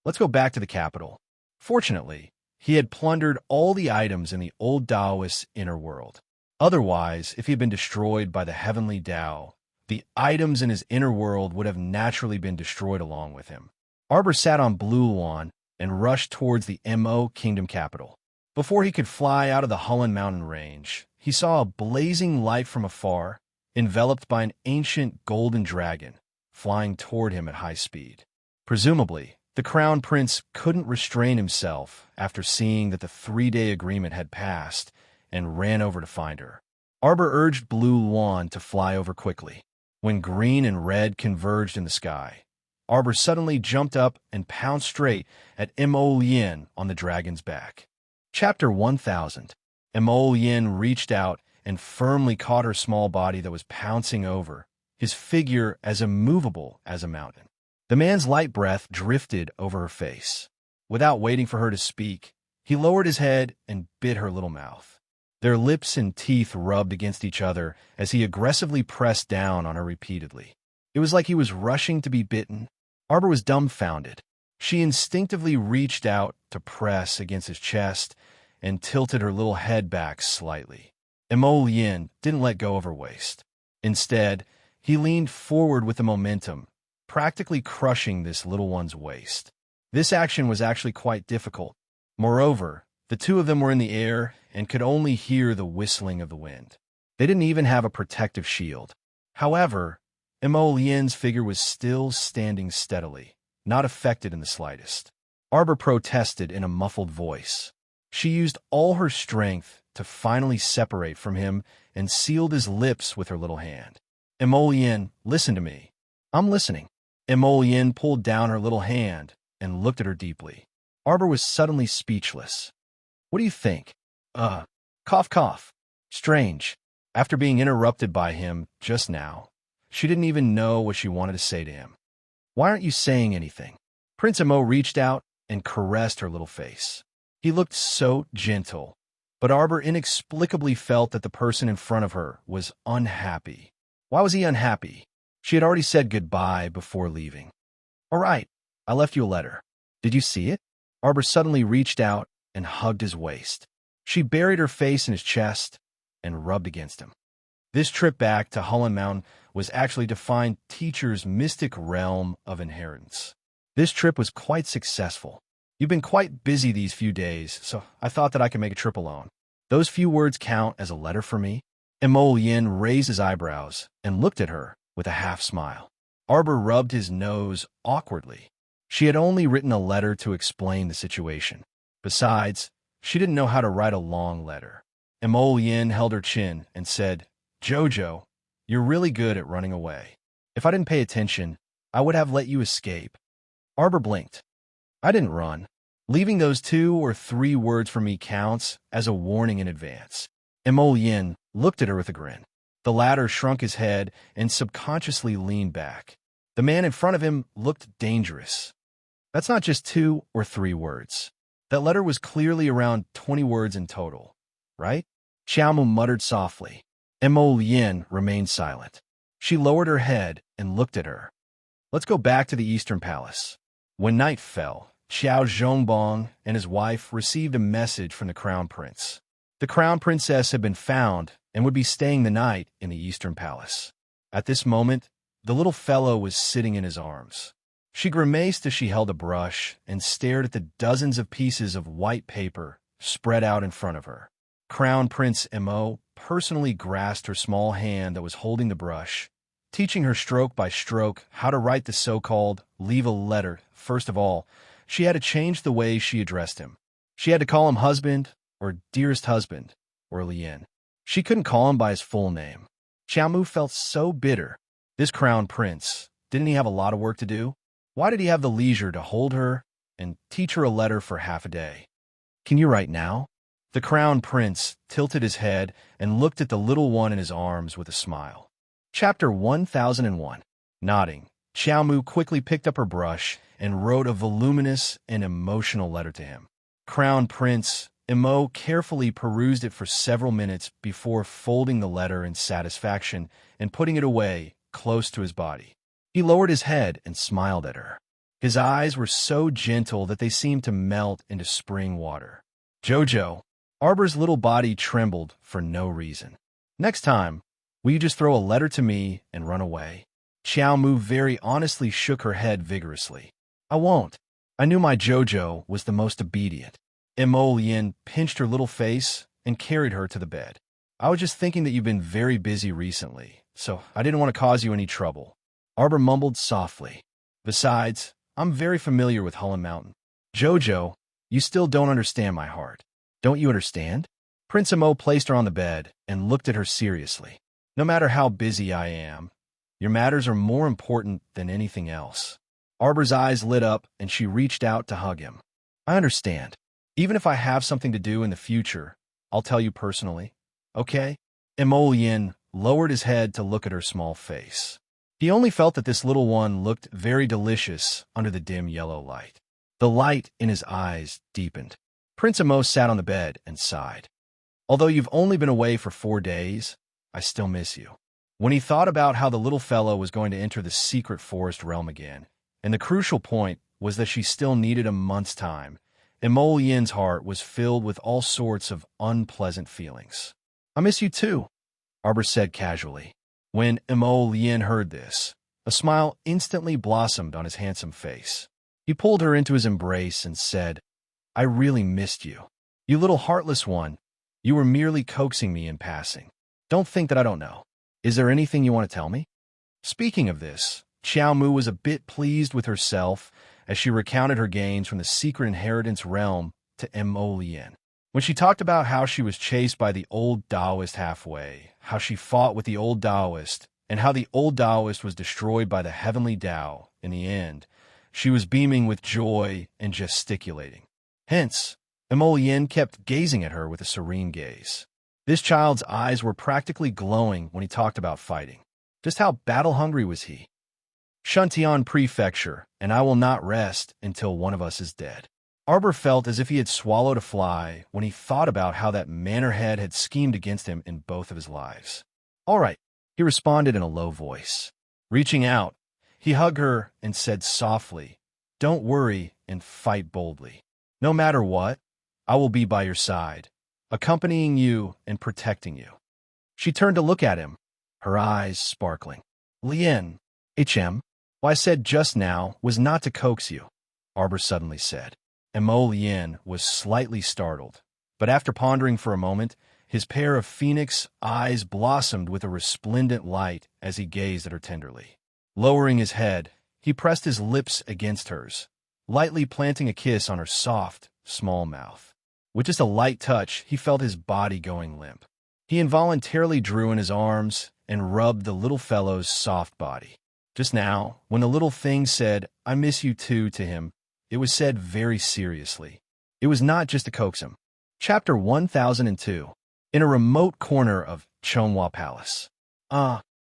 S1: Let's go back to the capital. Fortunately, he had plundered all the items in the old Taoist's inner world. Otherwise, if he had been destroyed by the heavenly Tao, the items in his inner world would have naturally been destroyed along with him. Arbor sat on Blue Luan and rushed towards the Mo Kingdom capital. Before he could fly out of the Hulun mountain range, he saw a blazing light from afar, enveloped by an ancient golden dragon, flying toward him at high speed. Presumably, the crown prince couldn't restrain himself after seeing that the 3-day agreement had passed and ran over to find her. Arbor urged Blue Luan to fly over quickly. When green and red converged in the sky, Arbor suddenly jumped up and pounced straight at Mo Lien on the dragon's back. Chapter 1000. Mo Lien reached out and firmly caught her small body that was pouncing over, his figure as immovable as a mountain. The man's light breath drifted over her face. Without waiting for her to speak, he lowered his head and bit her little mouth. Their lips and teeth rubbed against each other as he aggressively pressed down on her repeatedly. It was like he was rushing to be bitten. Arbor was dumbfounded. She instinctively reached out to press against his chest and tilted her little head back slightly. Mo Lien didn't let go of her waist. Instead, he leaned forward with the momentum, practically crushing this little one's waist. This action was actually quite difficult. Moreover, the two of them were in the air and could only hear the whistling of the wind. They didn't even have a protective shield. However, Mo Lien's figure was still standing steadily, not affected in the slightest. Arbor protested in a muffled voice. She used all her strength to finally separate from him and sealed his lips with her little hand. Emolien, listen to me. I'm listening. Emolien pulled down her little hand and looked at her deeply. Arbor was suddenly speechless. What do you think? Cough, cough. Strange. After being interrupted by him just now, she didn't even know what she wanted to say to him. Why aren't you saying anything? Prince Emo reached out and caressed her little face. He looked so gentle, but Arbor inexplicably felt that the person in front of her was unhappy. Why was he unhappy? She had already said goodbye before leaving. All right, I left you a letter. Did you see it? Arbor suddenly reached out and hugged his waist. She buried her face in his chest and rubbed against him. This trip back to Hullen Mountain was actually to find Teacher's mystic realm of inheritance. This trip was quite successful. You've been quite busy these few days, so I thought that I could make a trip alone. Those few words count as a letter for me? Emolien raised his eyebrows and looked at her with a half smile. Arbor rubbed his nose awkwardly. She had only written a letter to explain the situation. Besides, she didn't know how to write a long letter. Emolien held her chin and said, Jojo, you're really good at running away. If I didn't pay attention, I would have let you escape. Arbor blinked. I didn't run. Leaving those 2 or 3 words for me counts as a warning in advance. Emolien looked at her with a grin. The latter shrunk his head and subconsciously leaned back. The man in front of him looked dangerous. That's not just 2 or 3 words. That letter was clearly around 20 words in total, right? Xiaomu muttered softly. Emolien remained silent. She lowered her head and looked at her. Let's go back to the Eastern Palace. When night fell, Xiao Zhongbong and his wife received a message from the Crown Prince. The Crown Princess had been found and would be staying the night in the Eastern Palace. At this moment, the little fellow was sitting in his arms. She grimaced as she held a brush and stared at the dozens of pieces of white paper spread out in front of her. Crown Prince Emo personally grasped her small hand that was holding the brush, teaching her stroke by stroke how to write the so-called leave a letter. First of all, she had to change the way she addressed him. She had to call him husband, or dearest husband, or Lien. She couldn't call him by his full name. Xiaomu felt so bitter. This crown prince, didn't he have a lot of work to do? Why did he have the leisure to hold her and teach her a letter for half a day? Can you write now? The crown prince tilted his head and looked at the little one in his arms with a smile. Chapter 1001. Nodding, Xiaomu quickly picked up her brush and wrote a voluminous and emotional letter to him. Crown Prince Emo carefully perused it for several minutes before folding the letter in satisfaction and putting it away close to his body. He lowered his head and smiled at her. His eyes were so gentle that they seemed to melt into spring water. Jojo, Arbor's little body trembled for no reason. Next time, will you just throw a letter to me and run away? Xiaomu very honestly shook her head vigorously. I won't. I knew my Jojo was the most obedient. Emolien pinched her little face and carried her to the bed. I was just thinking that you've been very busy recently, so I didn't want to cause you any trouble. Arbor mumbled softly. Besides, I'm very familiar with Hullen Mountain. Jojo, you still don't understand my heart. Don't you understand? Prince Emo placed her on the bed and looked at her seriously. No matter how busy I am, your matters are more important than anything else. Arbor's eyes lit up and she reached out to hug him. I understand. Even if I have something to do in the future, I'll tell you personally. Okay? Emolien lowered his head to look at her small face. He only felt that this little one looked very delicious under the dim yellow light. The light in his eyes deepened. Prince Emo sat on the bed and sighed. Although you've only been away for 4 days, I still miss you. When he thought about how the little fellow was going to enter the secret forest realm again, and the crucial point was that she still needed a month's time, Emolien's heart was filled with all sorts of unpleasant feelings. I miss you too, Arbor said casually. When Emolien heard this, a smile instantly blossomed on his handsome face. He pulled her into his embrace and said, I really missed you. You little heartless one, you were merely coaxing me in passing. Don't think that I don't know. Is there anything you want to tell me? Speaking of this, Xiaomu was a bit pleased with herself as she recounted her gains from the secret inheritance realm to Emolien. When she talked about how she was chased by the old Taoist halfway, how she fought with the old Taoist, and how the old Taoist was destroyed by the heavenly Tao in the end, she was beaming with joy and gesticulating. Hence, Emolien kept gazing at her with a serene gaze. This child's eyes were practically glowing when he talked about fighting. Just how battle-hungry was he? Shuntian Prefecture, and I will not rest until one of us is dead. Arbor felt as if he had swallowed a fly when he thought about how that Manorhead had schemed against him in both of his lives. All right, he responded in a low voice. Reaching out, he hugged her and said softly, "Don't worry and fight boldly. No matter what, I will be by your side, accompanying you and protecting you." She turned to look at him, her eyes sparkling. "Lien, HM, what I said just now was not to coax you," Arbor suddenly said. Emolien was slightly startled, but after pondering for a moment, his pair of phoenix eyes blossomed with a resplendent light as he gazed at her tenderly. Lowering his head, he pressed his lips against hers, lightly planting a kiss on her soft, small mouth. With just a light touch, he felt his body going limp. He involuntarily drew in his arms and rubbed the little fellow's soft body. Just now, when the little thing said, "I miss you too," to him, it was said very seriously. It was not just to coax him. Chapter 1002. In a remote corner of Chonghua Palace.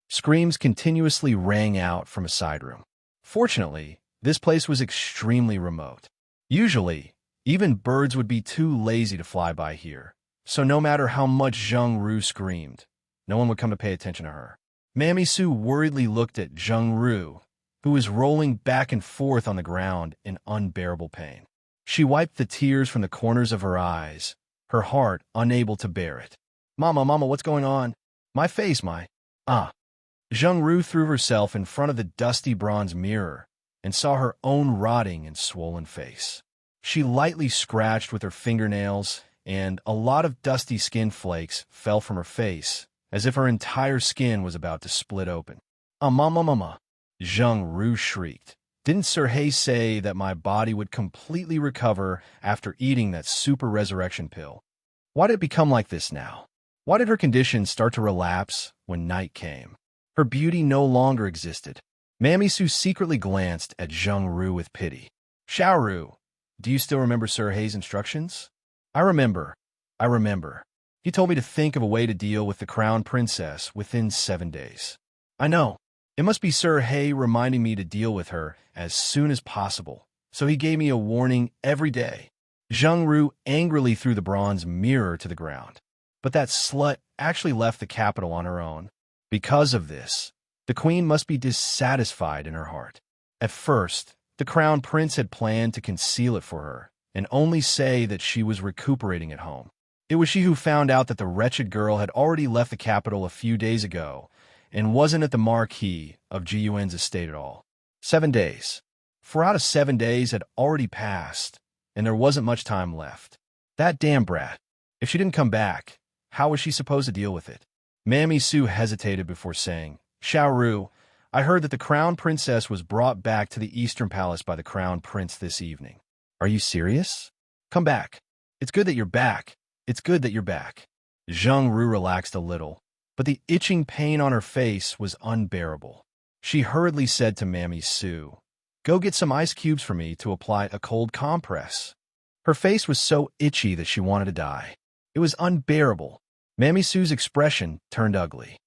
S1: Screams continuously rang out from a side room. Fortunately, this place was extremely remote. Usually, even birds would be too lazy to fly by here, so no matter how much Zheng Ru screamed, no one would come to pay attention to her. Mammy Su worriedly looked at Zheng Ru, who was rolling back and forth on the ground in unbearable pain. She wiped the tears from the corners of her eyes, her heart unable to bear it. Mama, what's going on? My face, Zheng Ru threw herself in front of the dusty bronze mirror and saw her own rotting and swollen face. She lightly scratched with her fingernails, and a lot of dusty skin flakes fell from her face, as if her entire skin was about to split open. Mama, Zheng Ru shrieked. Didn't Sir He say that my body would completely recover after eating that super resurrection pill? Why did it become like this now? Why did her condition start to relapse when night came? Her beauty no longer existed. Mammy Su secretly glanced at Zheng Ru with pity. Xiaoru, do you still remember Sir He's instructions? I remember. He told me to think of a way to deal with the crown princess within 7 days. I know. It must be Sir He reminding me to deal with her as soon as possible, so he gave me a warning every day. Zheng Ru angrily threw the bronze mirror to the ground. But that slut actually left the capital on her own. Because of this, the queen must be dissatisfied in her heart. At first, the crown prince had planned to conceal it for her and only say that she was recuperating at home. It was she who found out that the wretched girl had already left the capital a few days ago and wasn't at the marquis of Ji Yuan's estate at all. 7 days. 4 out of 7 days had already passed, and there wasn't much time left. That damn brat. If she didn't come back, how was she supposed to deal with it? Mammy Su hesitated before saying, Xiaoru, I heard that the crown princess was brought back to the Eastern Palace by the crown prince this evening. Are you serious? Come back. It's good that you're back. Zheng Ru relaxed a little, but the itching pain on her face was unbearable. She hurriedly said to Mammy Su, Go get some ice cubes for me to apply a cold compress. Her face was so itchy that she wanted to die. It was unbearable. Mammy Su's expression turned ugly.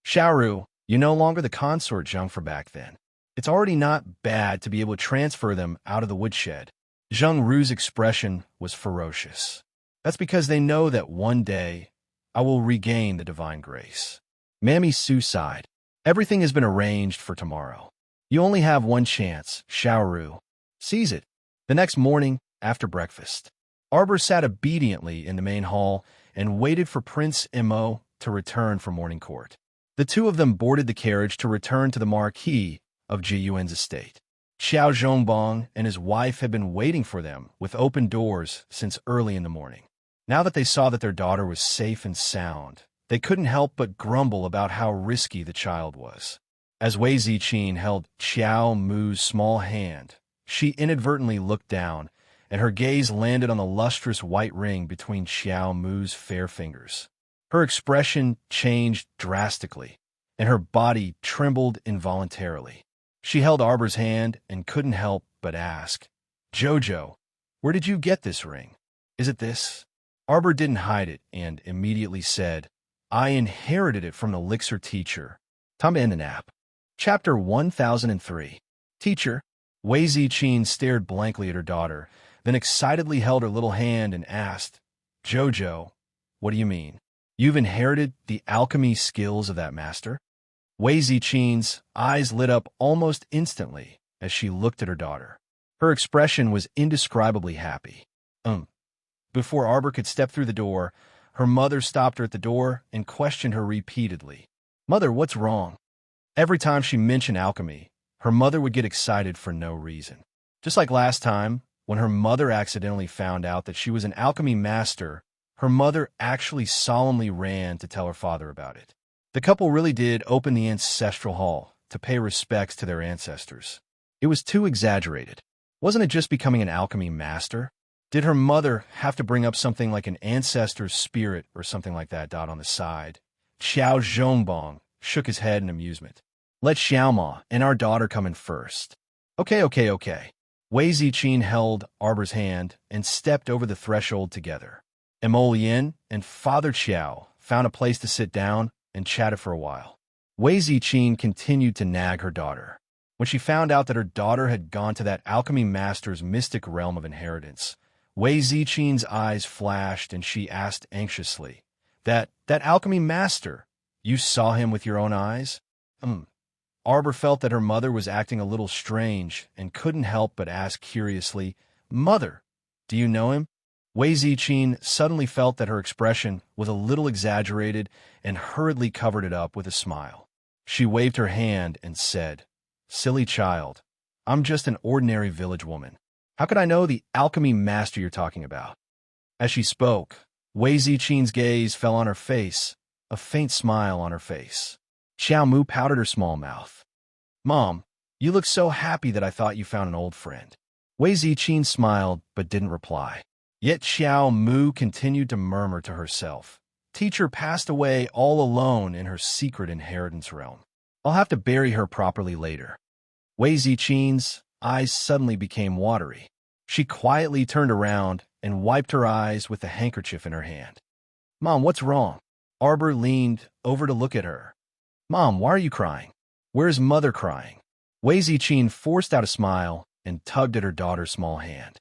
S1: Xiaoru, you're no longer the consort Zheng for back then. It's already not bad to be able to transfer them out of the woodshed. Zheng Ru's expression was ferocious. That's because they know that one day I will regain the divine grace. Mammy Su sighed. Everything has been arranged for tomorrow. You only have one chance, Xiaoru. Seize it. The next morning, after breakfast, Arbor sat obediently in the main hall and waited for Prince Imo to return from morning court. The two of them boarded the carriage to return to the marquis of Ji Yuan's estate. Xiao Zhongbong and his wife had been waiting for them with open doors since early in the morning. Now that they saw that their daughter was safe and sound, they couldn't help but grumble about how risky the child was. As Wei Ziqin held Xiao Mu's small hand, she inadvertently looked down and her gaze landed on the lustrous white ring between Xiao Mu's fair fingers. Her expression changed drastically, and her body trembled involuntarily. She held Arbor's hand and couldn't help but ask, "Jojo, where did you get this ring? Is it this?" Arbor didn't hide it and immediately said, "I inherited it from the elixir teacher." Time to end the nap. Chapter 1003. Teacher. Wei Ziqin stared blankly at her daughter, then excitedly held her little hand and asked, "Jojo, what do you mean? You've inherited the alchemy skills of that master?" Wei Ziqin's eyes lit up almost instantly as she looked at her daughter. Her expression was indescribably happy. Before Arbor could step through the door, her mother stopped her at the door and questioned her repeatedly. "Mother, what's wrong?" Every time she mentioned alchemy, her mother would get excited for no reason. Just like last time, when her mother accidentally found out that she was an alchemy master, her mother actually solemnly ran to tell her father about it. The couple really did open the ancestral hall to pay respects to their ancestors. It was too exaggerated. Wasn't it just becoming an alchemy master? Did her mother have to bring up something like an ancestor's spirit or something like that? On the side, Xiao Zhongbong shook his head in amusement. "Let Xiaoma and our daughter come in first." Okay. Wei Ziqin held Arbor's hand and stepped over the threshold together. Emolian and Father Qiao found a place to sit down and chatted for a while. Wei Ziqin continued to nag her daughter. When she found out that her daughter had gone to that alchemy master's mystic realm of inheritance, Wei Ziqin's eyes flashed and she asked anxiously, That alchemy master, you saw him with your own eyes?" Arbor felt that her mother was acting a little strange and couldn't help but ask curiously, "Mother, do you know him?" Wei Ziqin suddenly felt that her expression was a little exaggerated and hurriedly covered it up with a smile. She waved her hand and said, "Silly child, I'm just an ordinary village woman. How could I know the alchemy master you're talking about?" As she spoke, Wei Ziqin's gaze fell on her face, a faint smile on her face. Xiao Mu pouted her small mouth. "Mom, you look so happy that I thought you found an old friend." Wei Ziqin smiled but didn't reply. Yet Xiao Mu continued to murmur to herself, "Teacher passed away all alone in her secret inheritance realm. I'll have to bury her properly later." Wei Ziqin's eyes suddenly became watery. She quietly turned around and wiped her eyes with the handkerchief in her hand. "Mom, what's wrong?" Arbor leaned over to look at her. "Mom, why are you crying? Where's Mother crying?" Wei Ziqin forced out a smile and tugged at her daughter's small hand.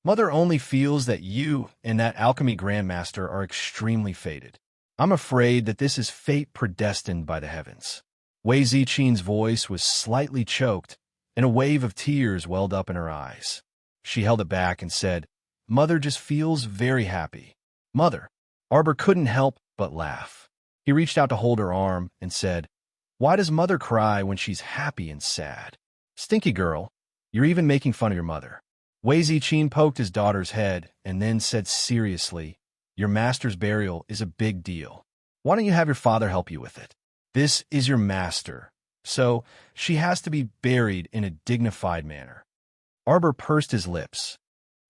S1: "Mother only feels that you and that alchemy grandmaster are extremely fated. I'm afraid that this is fate predestined by the heavens." Wei Ziqin's voice was slightly choked, and a wave of tears welled up in her eyes. She held it back and said, "Mother just feels very happy." "Mother." Arbor couldn't help but laugh. He reached out to hold her arm and said, "Why does Mother cry when she's happy and sad?" "Stinky girl, you're even making fun of your mother." Wei Ziqin poked his daughter's head and then said seriously, "Your master's burial is a big deal. Why don't you have your father help you with it? This is your master, so she has to be buried in a dignified manner." Arbor pursed his lips.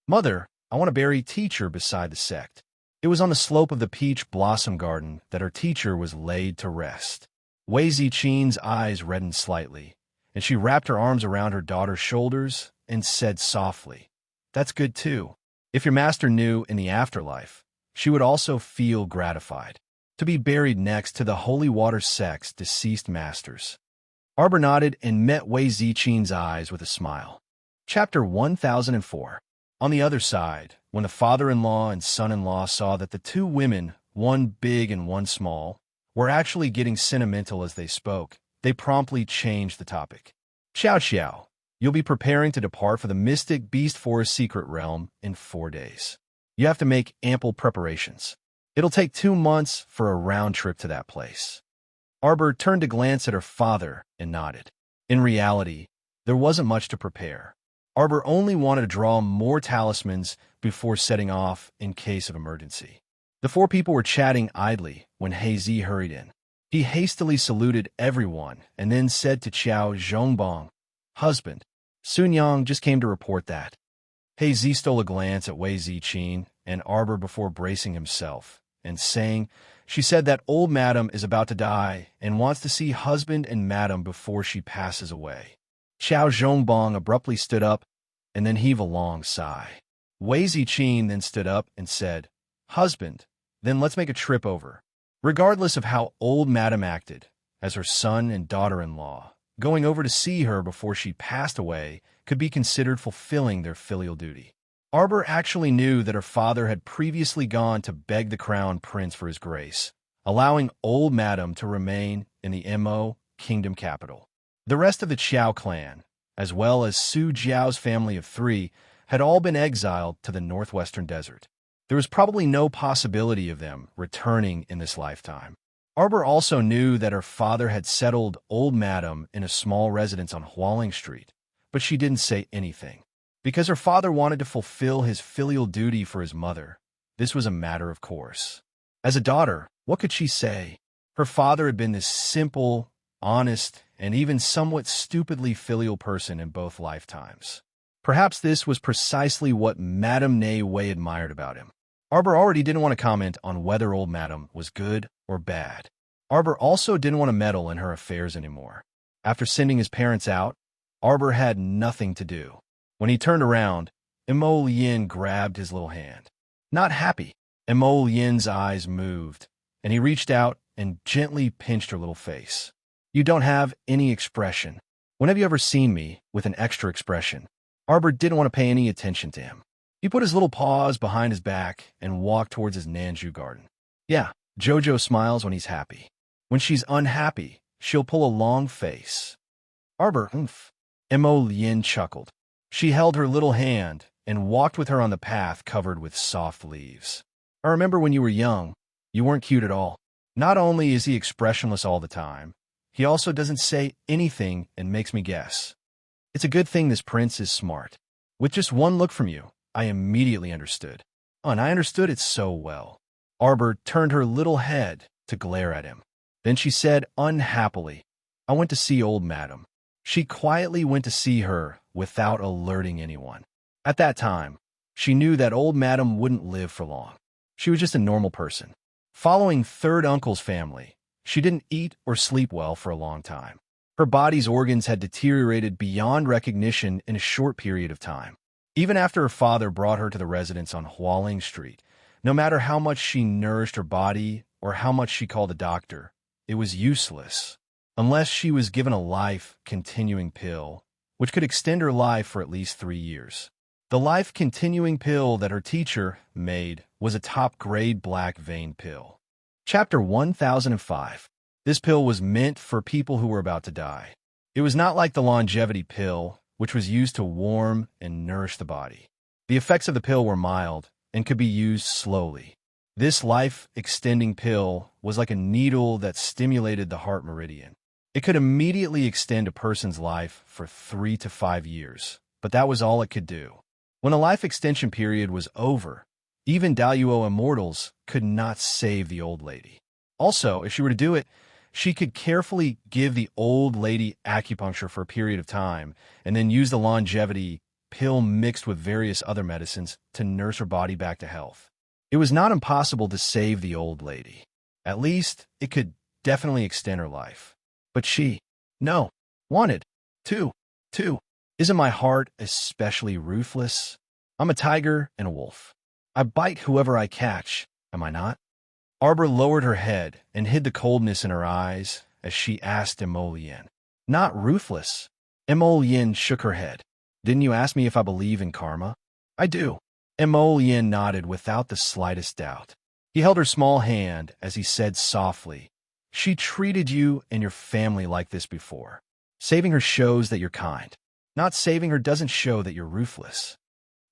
S1: "Mother, I want to bury teacher beside the sect." It was on the slope of the peach blossom garden that her teacher was laid to rest. Wei Ziqin's eyes reddened slightly, and she wrapped her arms around her daughter's shoulders and said softly, "That's good too. If your master knew in the afterlife, she would also feel gratified to be buried next to the holy water sect's deceased masters." Arbor nodded and met Wei Ziqin's eyes with a smile. Chapter 1004. On the other side, when the father-in-law and son-in-law saw that the two women, one big and one small, were actually getting sentimental as they spoke, they promptly changed the topic. "Xiao, you'll be preparing to depart for the mystic beast forest secret realm in 4 days. You have to make ample preparations. It'll take 2 months for a round trip to that place." Arbor turned to glance at her father and nodded. In reality, there wasn't much to prepare. Arbor only wanted to draw more talismans before setting off in case of emergency. The 4 people were chatting idly when Heizi hurried in. He hastily saluted everyone and then said to Qiao Zhongbong, "Husband, Sun Yang just came to report that." He stole a glance at Wei Ziqin and Arbor before bracing himself, and saying, "She said that old madam is about to die and wants to see husband and madam before she passes away." Qiao Zhongbong abruptly stood up and then heaved a long sigh. Wei Ziqin then stood up and said, "Husband, then let's make a trip over." Regardless of how old madam acted, as her son and daughter-in-law, going over to see her before she passed away could be considered fulfilling their filial duty. Arbor actually knew that her father had previously gone to beg the crown prince for his grace, allowing old madam to remain in the Mo kingdom capital. The rest of the Qiao clan, as well as Su Jiao's family of 3, had all been exiled to the northwestern desert. There was probably no possibility of them returning in this lifetime. Arbor also knew that her father had settled old madam in a small residence on Hualing Street, but she didn't say anything. Because her father wanted to fulfill his filial duty for his mother, this was a matter of course. As a daughter, what could she say? Her father had been this simple, honest, and even somewhat stupidly filial person in both lifetimes. Perhaps this was precisely what Madame Nei Wei admired about him. Arbor already didn't want to comment on whether old madam was good or bad. Arbor also didn't want to meddle in her affairs anymore. After sending his parents out, Arbor had nothing to do. When he turned around, Mo Lien grabbed his little hand. Not happy, Mo Lien's eyes moved, and he reached out and gently pinched her little face. "You don't have any expression. When have you ever seen me with an extra expression?" Arbor didn't want to pay any attention to him. He put his little paws behind his back and walked towards his Nanju garden. "Yeah, Jojo smiles when he's happy. When she's unhappy, she'll pull a long face." "Arbor, oomph." Mo Lien chuckled. She held her little hand and walked with her on the path covered with soft leaves. "I remember when you were young, you weren't cute at all. Not only is he expressionless all the time, he also doesn't say anything and makes me guess. It's a good thing this prince is smart. With just one look from you, I immediately understood. Oh, and I understood it so well." Arbor turned her little head to glare at him. Then she said unhappily, "I went to see old madam." She quietly went to see her without alerting anyone. At that time, she knew that old madam wouldn't live for long. She was just a normal person. Following third uncle's family, she didn't eat or sleep well for a long time. Her body's organs had deteriorated beyond recognition in a short period of time. Even after her father brought her to the residence on Hualing Street, no matter how much she nourished her body or how much she called a doctor, it was useless, unless she was given a life-continuing pill, which could extend her life for at least 3 years. The life-continuing pill that her teacher made was a top-grade black vein pill. Chapter 1005. This pill was meant for people who were about to die. It was not like the longevity pill, which was used to warm and nourish the body. The effects of the pill were mild and could be used slowly. This life-extending pill was like a needle that stimulated the heart meridian. It could immediately extend a person's life for 3 to 5 years, but that was all it could do. When the life extension period was over, even Daluo immortals could not save the old lady. Also, if she were to do it, she could carefully give the old lady acupuncture for a period of time and then use the longevity pill mixed with various other medicines to nurse her body back to health. It was not impossible to save the old lady. At least, it could definitely extend her life. But she, no, wanted to. Isn't my heart especially ruthless? I'm a tiger and a wolf. I bite whoever I catch, am I not? Arbor lowered her head and hid the coldness in her eyes as she asked Mo Lien. Not ruthless. Mo Lien shook her head. Didn't you ask me if I believe in karma? I do. Mo Lien nodded without the slightest doubt. He held her small hand as he said softly, "She treated you and your family like this before. Saving her shows that you're kind. Not saving her doesn't show that you're ruthless."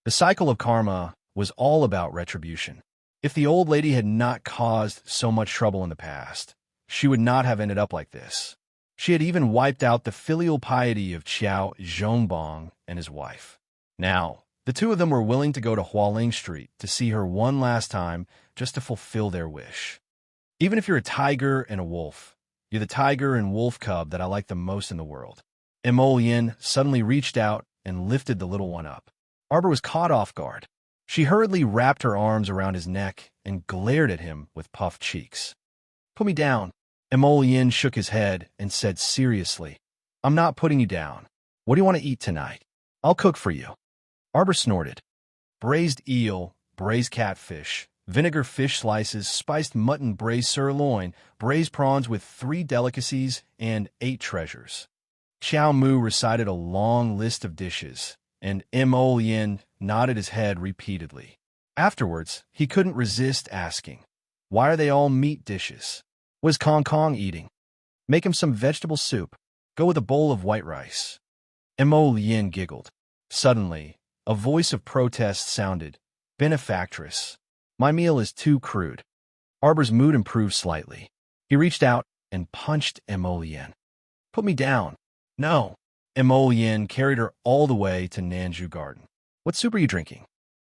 S1: The cycle of karma was all about retribution. If the old lady had not caused so much trouble in the past, she would not have ended up like this. She had even wiped out the filial piety of Qiao Zhongbong and his wife. Now, the two of them were willing to go to Hualing Street to see her one last time just to fulfill their wish. Even if you're a tiger and a wolf, you're the tiger and wolf cub that I like the most in the world. Mo Lien suddenly reached out and lifted the little one up. Arbor was caught off guard. She hurriedly wrapped her arms around his neck and glared at him with puffed cheeks. "Put me down." Emolien shook his head and said seriously, "I'm not putting you down. What do you want to eat tonight? I'll cook for you." Arbor snorted. Braised eel, braised catfish, vinegar fish slices, spiced mutton, braised sirloin, braised prawns with 3 delicacies, and 8 treasures. Xiao Mu recited a long list of dishes, and Emolien nodded his head repeatedly. Afterwards, he couldn't resist asking, "Why are they all meat dishes? What is Kong Kong eating? Make him some vegetable soup. Go with a bowl of white rice." Emolien giggled. Suddenly, a voice of protest sounded. "Benefactress, my meal is too crude." Arbor's mood improved slightly. He reached out and punched Emolien. "Put me down." "No." Emolien carried her all the way to Nanju Garden. "What soup are you drinking?"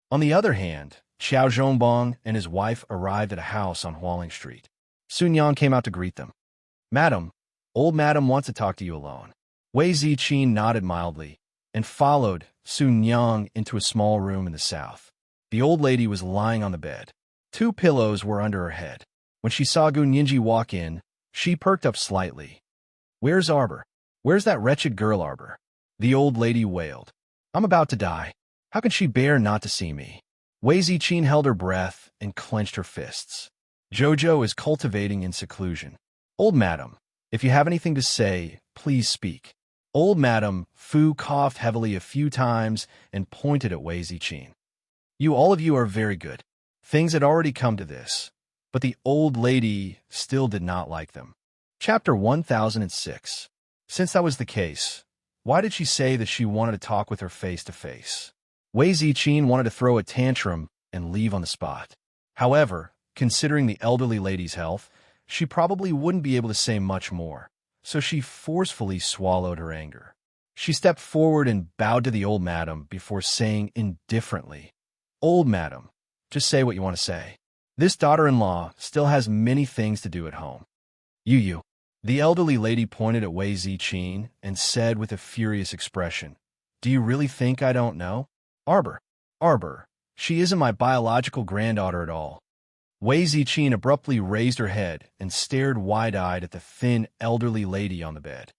S1: On the other hand, Xiao Zhongbong and his wife arrived at a house on Hualing Street. Sun Yang came out to greet them. "Madam, old madam wants to talk to you alone." Wei Ziqin nodded mildly and followed Sun Yang into a small room in the south. The old lady was lying on the bed. 2 pillows were under her head. When she saw Gu Ninji walk in, she perked up slightly. "Where's Arbor? Where's that wretched girl, Arbor?" The old lady wailed. "I'm about to die. How can she bear not to see me?" Wei Ziqin held her breath and clenched her fists. Jojo is cultivating in seclusion. "Old madam, if you have anything to say, please speak." Old Madam Fu coughed heavily a few times and pointed at Wei Ziqin. All of you are very good." Things had already come to this, but the old lady still did not like them. Chapter 1006. Since that was the case, why did she say that she wanted to talk with her face to face? Wei Ziqin wanted to throw a tantrum and leave on the spot. However, considering the elderly lady's health, she probably wouldn't be able to say much more, so she forcefully swallowed her anger. She stepped forward and bowed to the old madam before saying indifferently, "Old madam, just say what you want to say. This daughter-in-law still has many things to do at home." You. The elderly lady pointed at Wei Ziqin and said with a furious expression, "Do you really think I don't know? Arbor, she isn't my biological granddaughter at all." Wei Ziqin abruptly raised her head and stared wide-eyed at the thin, elderly lady on the bed.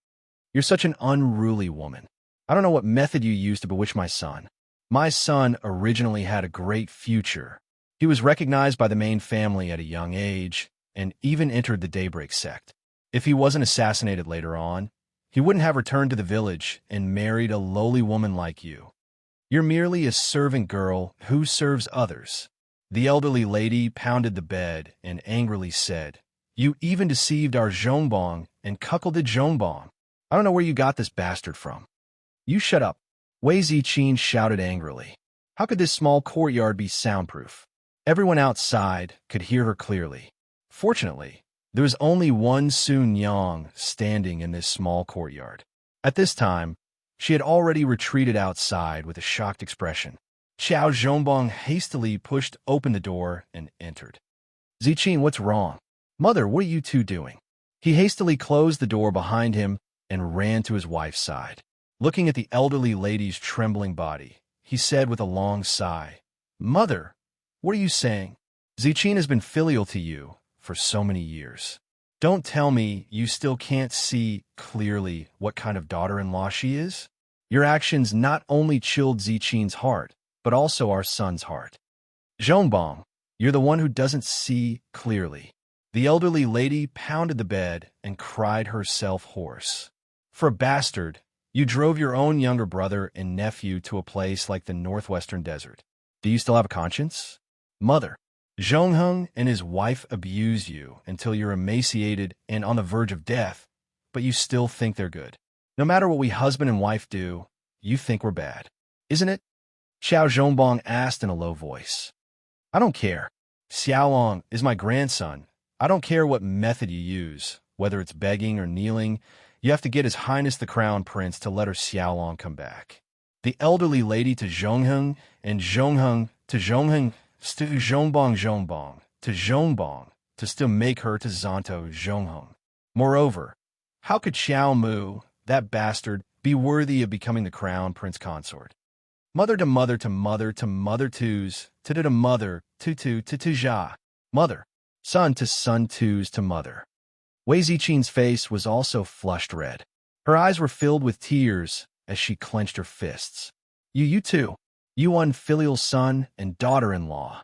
S1: "You're such an unruly woman. I don't know what method you used to bewitch my son. My son originally had a great future. He was recognized by the main family at a young age and even entered the Daybreak sect. If he wasn't assassinated later on, he wouldn't have returned to the village and married a lowly woman like you. You're merely a servant girl who serves others." The elderly lady pounded the bed and angrily said, "You even deceived our Zhongbong and cuckolded Zhongbong. I don't know where you got this bastard from." "You shut up," Wei Ziqin shouted angrily. How could this small courtyard be soundproof? Everyone outside could hear her clearly. Fortunately, there was only one Sun Yang standing in this small courtyard. At this time, she had already retreated outside with a shocked expression. Xiao Zhongbong hastily pushed open the door and entered. "Ziqin, what's wrong? Mother, what are you two doing?" He hastily closed the door behind him and ran to his wife's side. Looking at the elderly lady's trembling body, he said with a long sigh, "Mother, what are you saying? Ziqin has been filial to you for so many years. Don't tell me you still can't see clearly what kind of daughter-in-law she is? Your actions not only chilled Ziqin's heart, but also our son's heart. Zhongbong, you're the one who doesn't see clearly." The elderly lady pounded the bed and cried herself hoarse. "For a bastard, you drove your own younger brother and nephew to a place like the northwestern desert. Do you still have a conscience? Mother, Zhongheng and his wife abuse you until you're emaciated and on the verge of death, but you still think they're good. No matter what we husband and wife do, you think we're bad. Isn't it?" Xiao Zhongbong asked in a low voice. "I don't care. Xiaolong is my grandson. I don't care what method you use, whether it's begging or kneeling. You have to get His Highness the Crown Prince to let her Xiaolong come back." The elderly lady to Zhongheng and Zhongheng to Zhongheng to Zhongbong to Zhongbong to still make her to Zanto Zhongheng. Moreover, how could Xiao Mu, that bastard, be worthy of becoming the Crown Prince Consort? Mother to mother to mother to mother twos, to mother, to ja. Mother. Son twos to mother. Wei Ziqing's face was also flushed red. Her eyes were filled with tears as she clenched her fists. You too. You unfilial son and daughter-in-law.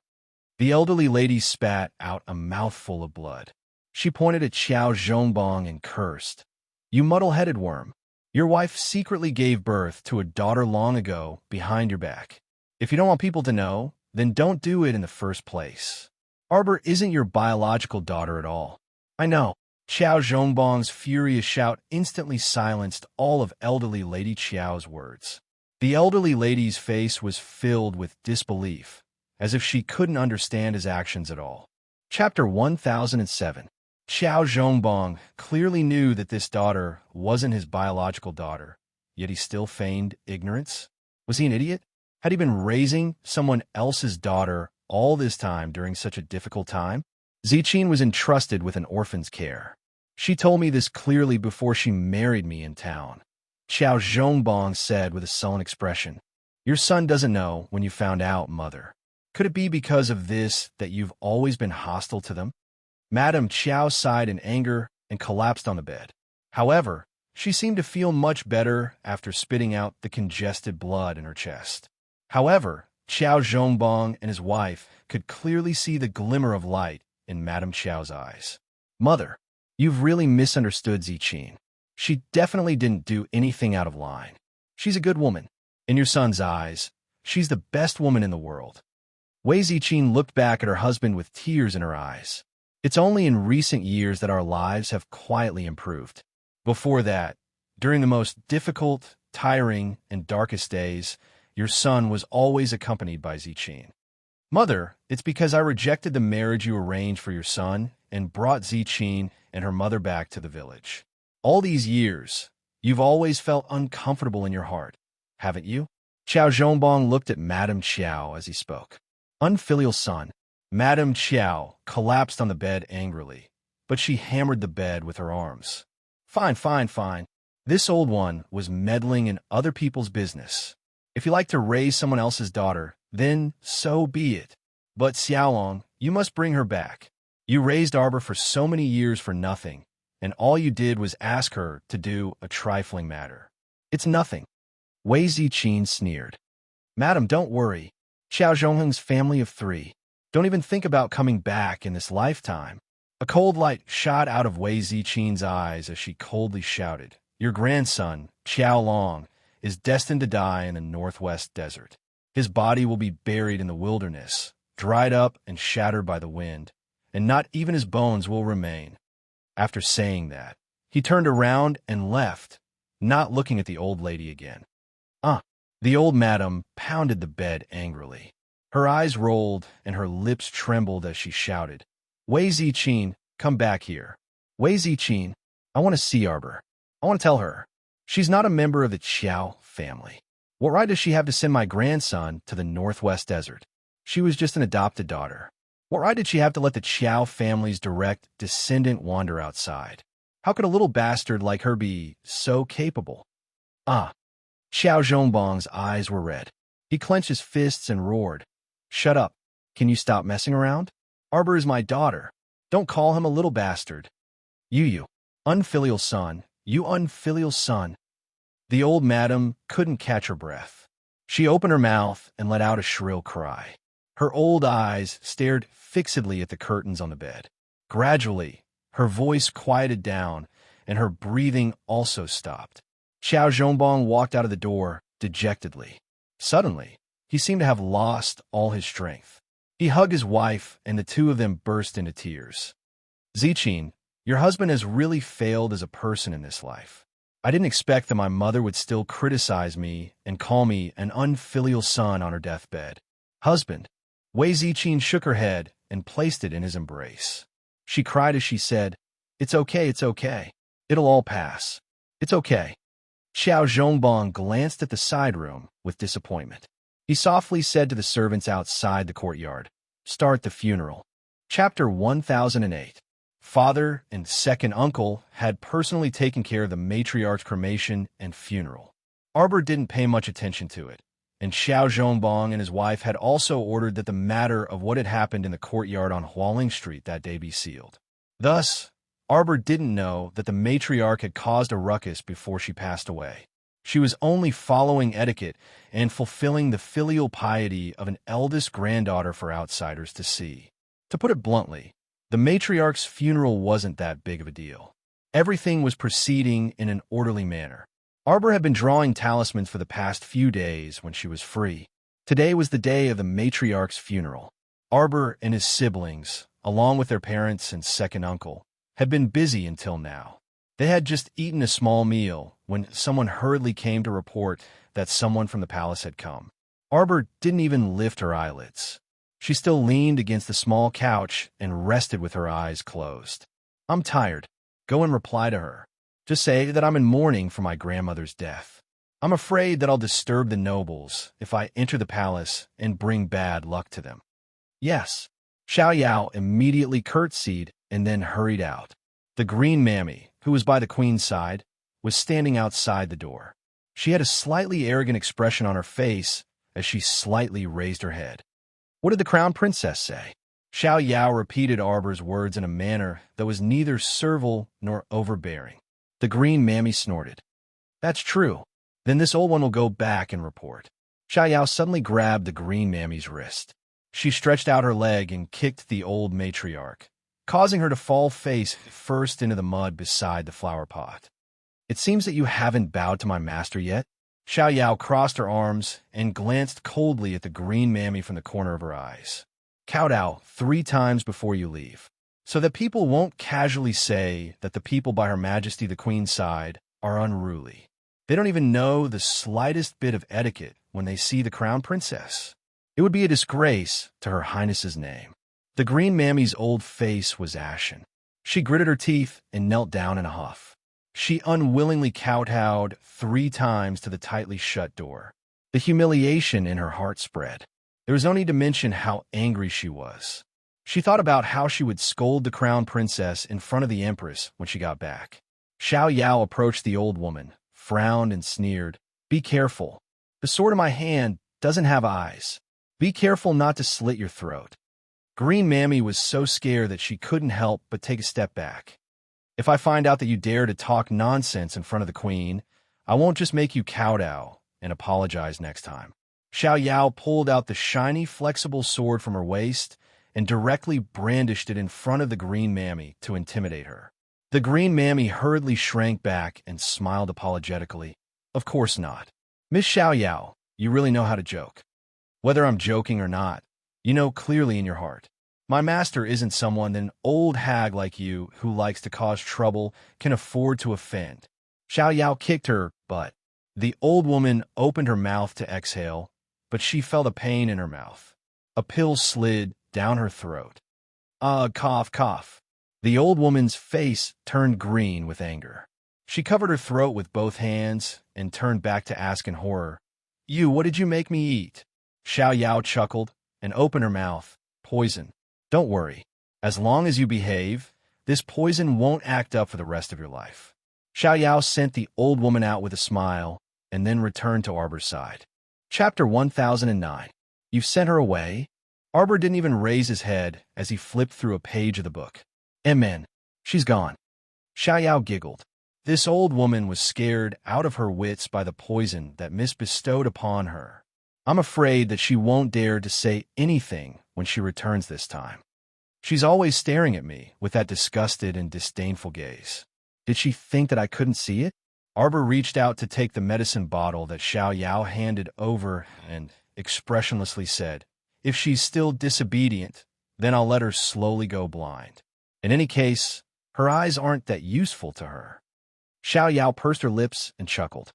S1: The elderly lady spat out a mouthful of blood. She pointed at Xiao Zhongbong and cursed. You muddle-headed worm. Your wife secretly gave birth to a daughter long ago behind your back. If you don't want people to know, then don't do it in the first place. Arbor isn't your biological daughter at all. I know. Xiao Zhongbong's furious shout instantly silenced all of elderly Lady Qiao's words. The elderly lady's face was filled with disbelief, as if she couldn't understand his actions at all. Chapter 1007. Xiao Zhongbong clearly knew that this daughter wasn't his biological daughter, yet he still feigned ignorance. Was he an idiot? Had he been raising someone else's daughter all this time during such a difficult time? Ziqing was entrusted with an orphan's care. She told me this clearly before she married me in town. Xiao Zhongbong said with a sullen expression. Your son doesn't know when you found out, mother. Could it be because of this that you've always been hostile to them? Madame Qiao sighed in anger and collapsed on the bed. However, she seemed to feel much better after spitting out the congested blood in her chest. However, Xiao Zhongbong and his wife could clearly see the glimmer of light in Madame Qiao's eyes. Mother, you've really misunderstood Ziqing. She definitely didn't do anything out of line. She's a good woman. In your son's eyes, she's the best woman in the world. Wei Ziqing looked back at her husband with tears in her eyes. It's only in recent years that our lives have quietly improved. Before that, during the most difficult, tiring, and darkest days, your son was always accompanied by Ziqing. Mother, it's because I rejected the marriage you arranged for your son and brought Ziqing and her mother back to the village. All these years, you've always felt uncomfortable in your heart, haven't you? Xiao Zhongbong looked at Madame Qiao as he spoke. Unfilial son. Madame Qiao collapsed on the bed angrily, but she hammered the bed with her arms. Fine. This old one was meddling in other people's business. If you like to raise someone else's daughter, then so be it. But Xiaolong, you must bring her back. You raised Arbor for so many years for nothing, and all you did was ask her to do a trifling matter. It's nothing. Wei Ziqing sneered. Madam, don't worry. Xiao Zhongheng's family of 3. Don't even think about coming back in this lifetime. A cold light shot out of Wei Ziqing's eyes as she coldly shouted, Your grandson, Xiaolong, is destined to die in the northwest desert. His body will be buried in the wilderness, dried up and shattered by the wind, and not even his bones will remain. After saying that, he turned around and left, not looking at the old lady again. The old madam pounded the bed angrily. Her eyes rolled and her lips trembled as she shouted, Wei Ziqing, come back here. Wei Ziqing, I want to see Arbor. I want to tell her. She's not a member of the Qiao family. What right does she have to send my grandson to the northwest desert? She was just an adopted daughter. What right did she have to let the Qiao family's direct descendant wander outside? How could a little bastard like her be so capable? Xiao Zhongbong's eyes were red. He clenched his fists and roared. Shut up. Can you stop messing around? Arbor is my daughter. Don't call him a little bastard. You unfilial son. You unfilial son. The old madam couldn't catch her breath. She opened her mouth and let out a shrill cry. Her old eyes stared fixedly at the curtains on the bed. Gradually, her voice quieted down, and her breathing also stopped. Xiao Zhongbong walked out of the door dejectedly. Suddenly, he seemed to have lost all his strength. He hugged his wife, and the two of them burst into tears. Ziqing, your husband has really failed as a person in this life. I didn't expect that my mother would still criticize me and call me an unfilial son on her deathbed. Husband. Wei Ziqing shook her head and placed it in his embrace. She cried as she said, It's okay. It'll all pass. It's okay. Xiao Zhongbong glanced at the side room with disappointment. He softly said to the servants outside the courtyard, Start the funeral. Chapter 1008. Father and second uncle had personally taken care of the matriarch's cremation and funeral. Arbor didn't pay much attention to it, and Xiao Zhongbong and his wife had also ordered that the matter of what had happened in the courtyard on Hualing Street that day be sealed. Thus, Arbor didn't know that the matriarch had caused a ruckus before she passed away. She was only following etiquette and fulfilling the filial piety of an eldest granddaughter for outsiders to see. To put it bluntly, the matriarch's funeral wasn't that big of a deal. Everything was proceeding in an orderly manner. Arbor had been drawing talismans for the past few days when she was free. Today was the day of the matriarch's funeral. Arbor and his siblings, along with their parents and second uncle, had been busy until now. They had just eaten a small meal when someone hurriedly came to report that someone from the palace had come. Arbor didn't even lift her eyelids. She still leaned against the small couch and rested with her eyes closed. "I'm tired. Go and reply to her. Just say that I'm in mourning for my grandmother's death. I'm afraid that I'll disturb the nobles if I enter the palace and bring bad luck to them." "Yes." Xiao Yao immediately curtsied and then hurried out. The green mammy, who was by the queen's side, was standing outside the door. She had a slightly arrogant expression on her face as she slightly raised her head. "What did the crown princess say?" Xiao Yao repeated Arbor's words in a manner that was neither servile nor overbearing. The green mammy snorted. "That's true. Then this old one will go back and report." Xiao Yao suddenly grabbed the green mammy's wrist. She stretched out her leg and kicked the old matriarch, causing her to fall face first into the mud beside the flower pot. "It seems that you haven't bowed to my master yet." Xiao Yao crossed her arms and glanced coldly at the green mammy from the corner of her eyes. "Kowtow 3 times before you leave, so that people won't casually say that the people by Her Majesty the Queen's side are unruly. They don't even know the slightest bit of etiquette when they see the crown princess. It would be a disgrace to Her Highness's name." The green mammy's old face was ashen. She gritted her teeth and knelt down in a huff. She unwillingly kowtowed 3 times to the tightly shut door. The humiliation in her heart spread. There was no need to mention how angry she was. She thought about how she would scold the crown princess in front of the empress when she got back. Xiao Yao approached the old woman, frowned and sneered. "Be careful. The sword in my hand doesn't have eyes. Be careful not to slit your throat." Green Mammy was so scared that she couldn't help but take a step back. "If I find out that you dare to talk nonsense in front of the queen, I won't just make you kowtow and apologize next time." Xiao Yao pulled out the shiny, flexible sword from her waist and directly brandished it in front of the Green Mammy to intimidate her. The Green Mammy hurriedly shrank back and smiled apologetically. "Of course not. Miss Xiao Yao, you really know how to joke. Whether I'm joking or not, you know clearly in your heart. My master isn't someone that an old hag like you who likes to cause trouble can afford to offend." Xiao Yao kicked her butt. The old woman opened her mouth to exhale, but she felt a pain in her mouth. A pill slid down her throat. Cough, cough. The old woman's face turned green with anger. She covered her throat with both hands and turned back to ask in horror, What did you make me eat?" Xiao Yao chuckled and opened her mouth. "Poison. Don't worry. As long as you behave, this poison won't act up for the rest of your life." Xiao Yao sent the old woman out with a smile and then returned to Arbor's side. Chapter 1009. "You've sent her away?" Arbor didn't even raise his head as he flipped through a page of the book. "Amen. She's gone." Xiao Yao giggled. This old woman was scared out of her wits by the poison that Miss bestowed upon her. "I'm afraid that she won't dare to say anything when she returns this time. She's always staring at me with that disgusted and disdainful gaze. Did she think that I couldn't see it?" Arbor reached out to take the medicine bottle that Xiao Yao handed over and expressionlessly said, "If she's still disobedient, then I'll let her slowly go blind. In any case, her eyes aren't that useful to her." Xiao Yao pursed her lips and chuckled.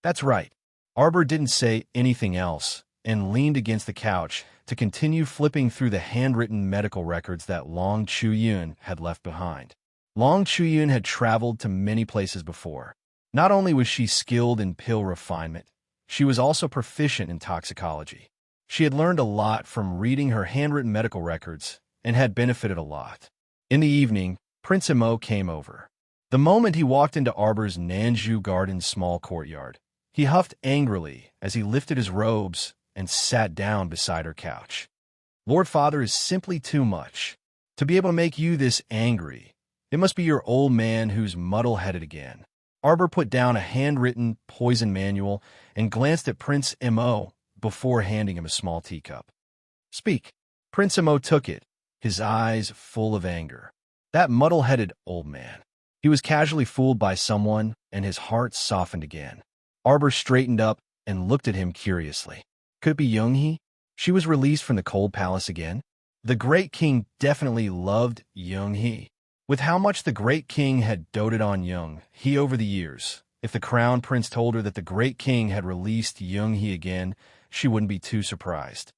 S1: "That's right." Arbor didn't say anything else and leaned against the couch to continue flipping through the handwritten medical records that Long Chuyun had left behind. Long Chuyun had traveled to many places before. Not only was she skilled in pill refinement, she was also proficient in toxicology. She had learned a lot from reading her handwritten medical records and had benefited a lot. In the evening, Prince Imo came over. The moment he walked into Arbor's Nanju Garden's small courtyard, He huffed angrily as he lifted his robes and sat down beside her couch. Lord Father is simply too much. To be able to make you this angry, it must be your old man who's muddle-headed again. Arbor put down a handwritten poison manual and glanced at Prince Mo before handing him a small teacup. Speak. Prince Mo took it, his eyes full of anger. That muddle-headed old man. He was casually fooled by someone, and his heart softened again. Arbor straightened up and looked at him curiously. Could it be Young-hee? She was released from the cold palace again? The Great King definitely loved Young-hee. With how much the Great King had doted on Young-hee over the years, if the Crown Prince told her that the Great King had released Young-hee again, she wouldn't be too surprised.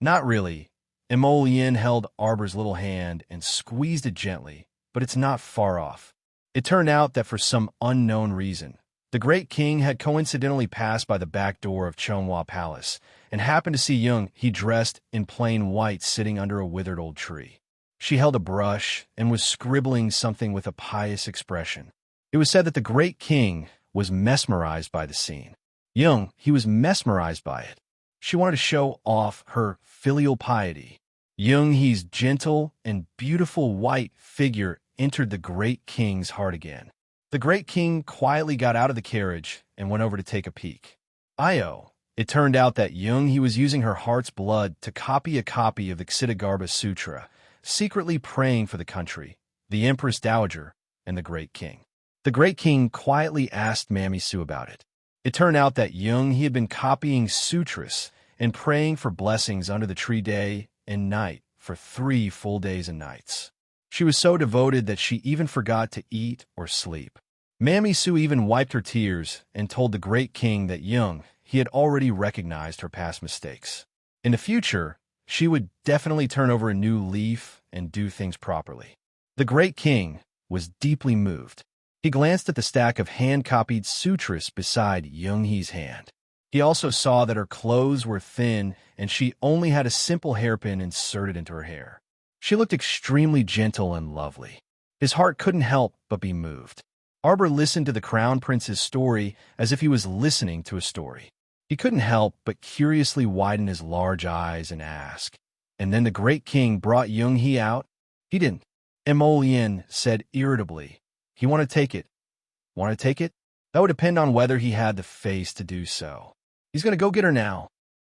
S1: Not really. Emolien held Arbor's little hand and squeezed it gently, but it's not far off. It turned out that for some unknown reason, the Great King had coincidentally passed by the back door of Chonghua Palace and happened to see Young-hee dressed in plain white sitting under a withered old tree. She held a brush and was scribbling something with a pious expression. It was said that the Great King was mesmerized by the scene. Young-hee was mesmerized by it. She wanted to show off her filial piety. Young-hee's gentle and beautiful white figure entered the Great King's heart again. The Great King quietly got out of the carriage and went over to take a peek. It turned out that Young-hee was using her heart's blood to copy a copy of the Ksitigarbha Sutra, secretly praying for the country, the Empress Dowager, and the Great King. The Great King quietly asked Mammy Sue about it. It turned out that Young-hee had been copying sutras and praying for blessings under the tree day and night for 3 full days and nights. She was so devoted that she even forgot to eat or sleep. Mammy Sue even wiped her tears and told the Great King that Young-hee had already recognized her past mistakes. In the future, she would definitely turn over a new leaf and do things properly. The Great King was deeply moved. He glanced at the stack of hand-copied sutras beside Young-hee's hand. He also saw that her clothes were thin and she only had a simple hairpin inserted into her hair. She looked extremely gentle and lovely. His heart couldn't help but be moved. Arbor listened to the Crown Prince's story as if he was listening to a story. He couldn't help but curiously widen his large eyes and ask. And then the Great King brought Young-hee out? He didn't. Emolien said irritably. He wanted to take it. Want to take it? That would depend on whether he had the face to do so. He's going to go get her now.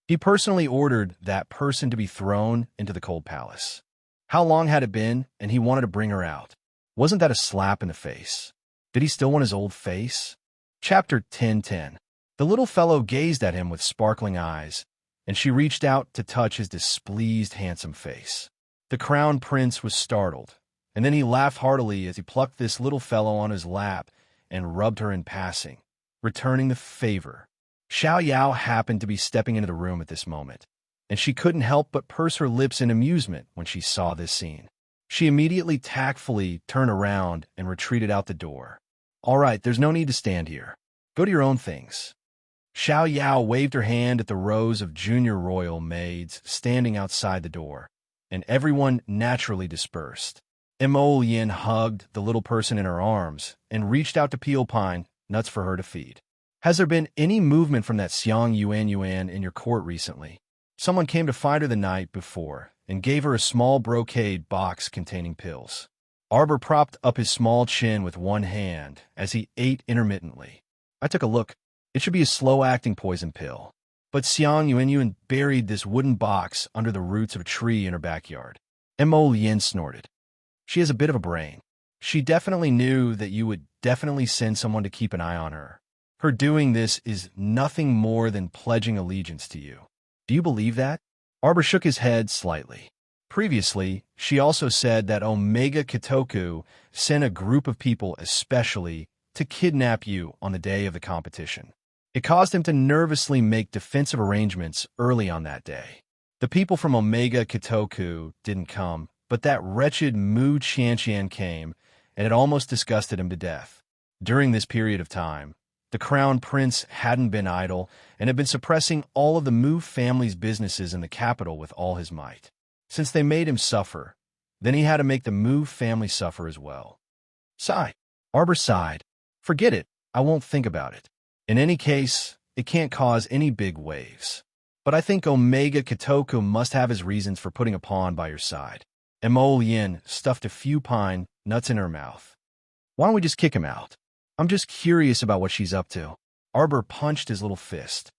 S1: He personally ordered that person to be thrown into the cold palace. How long had it been, and he wanted to bring her out? Wasn't that a slap in the face? Did he still want his old face? Chapter 10:10. The little fellow gazed at him with sparkling eyes, and she reached out to touch his displeased, handsome face. The Crown Prince was startled, and then he laughed heartily as he plucked this little fellow on his lap and rubbed her in passing, returning the favor. Xiao Yao happened to be stepping into the room at this moment, and she couldn't help but purse her lips in amusement when she saw this scene. She immediately tactfully turned around and retreated out the door. All right, there's no need to stand here. Go to your own things. Xiao Yao waved her hand at the rows of junior royal maids standing outside the door, and everyone naturally dispersed. Emolien hugged the little person in her arms and reached out to peel pine nuts for her to feed. Has there been any movement from that Xiang Yuan in your court recently? Someone came to find her the night before and gave her a small brocade box containing pills. Arbor propped up his small chin with one hand as he ate intermittently. I took a look. It should be a slow-acting poison pill. But Xiang Yuan buried this wooden box under the roots of a tree in her backyard. Emolien snorted. She has a bit of a brain. She definitely knew that you would definitely send someone to keep an eye on her. Her doing this is nothing more than pledging allegiance to you. Do you believe that? Arbor shook his head slightly. Previously, she also said that Omega Kitoku sent a group of people especially to kidnap you on the day of the competition. It caused him to nervously make defensive arrangements early on that day. The people from Omega Kitoku didn't come, but that wretched Mu Qianqian came, and it almost disgusted him to death. During this period of time, the Crown Prince hadn't been idle and had been suppressing all of the Mu family's businesses in the capital with all his might. Since they made him suffer, then he had to make the Mu family suffer as well. Sigh. Arbor sighed. Forget it. I won't think about it. In any case, it can't cause any big waves. But I think Omega Kitoku must have his reasons for putting a pawn by your side. And Mo Yin stuffed a few pine nuts in her mouth. Why don't we just kick him out? I'm just curious about what she's up to. Arbor punched his little fist.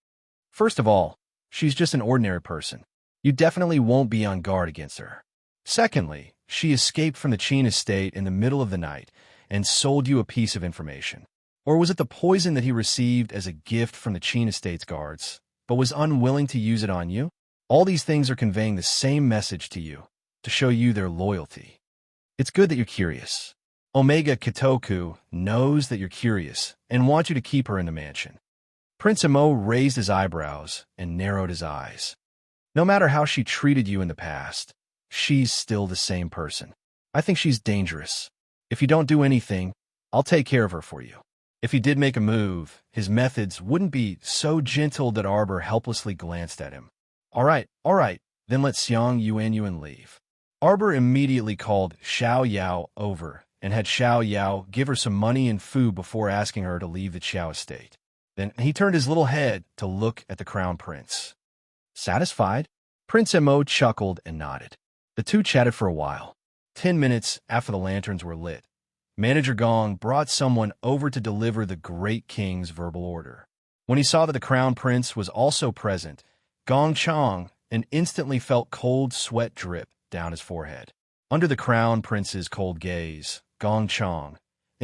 S1: First of all, she's just an ordinary person. You definitely won't be on guard against her. Secondly, she escaped from the Qin estate in the middle of the night and sold you a piece of information. Or was it the poison that he received as a gift from the Qin estate's guards, but was unwilling to use it on you? All these things are conveying the same message to you, to show you their loyalty. It's good that you're curious. Omega Kitoku knows that you're curious and wants you to keep her in the mansion. Prince Imo raised his eyebrows and narrowed his eyes. No matter how she treated you in the past, she's still the same person. I think she's dangerous. If you don't do anything, I'll take care of her for you. If he did make a move, his methods wouldn't be so gentle that Arbor helplessly glanced at him. All right, then let Xiang Yuanyuan leave. Arbor immediately called Xiao Yao over and had Xiao Yao give her some money and food before asking her to leave the Qiao estate. Then he turned his little head to look at the crown prince. Satisfied? Prince Imo chuckled and nodded. The two chatted for a while. 10 minutes after the lanterns were lit, Manager Gong brought someone over to deliver the great king's verbal order. When he saw that the crown prince was also present, Gong Chong instantly felt cold sweat drip down his forehead. Under the crown prince's cold gaze, Gong Chong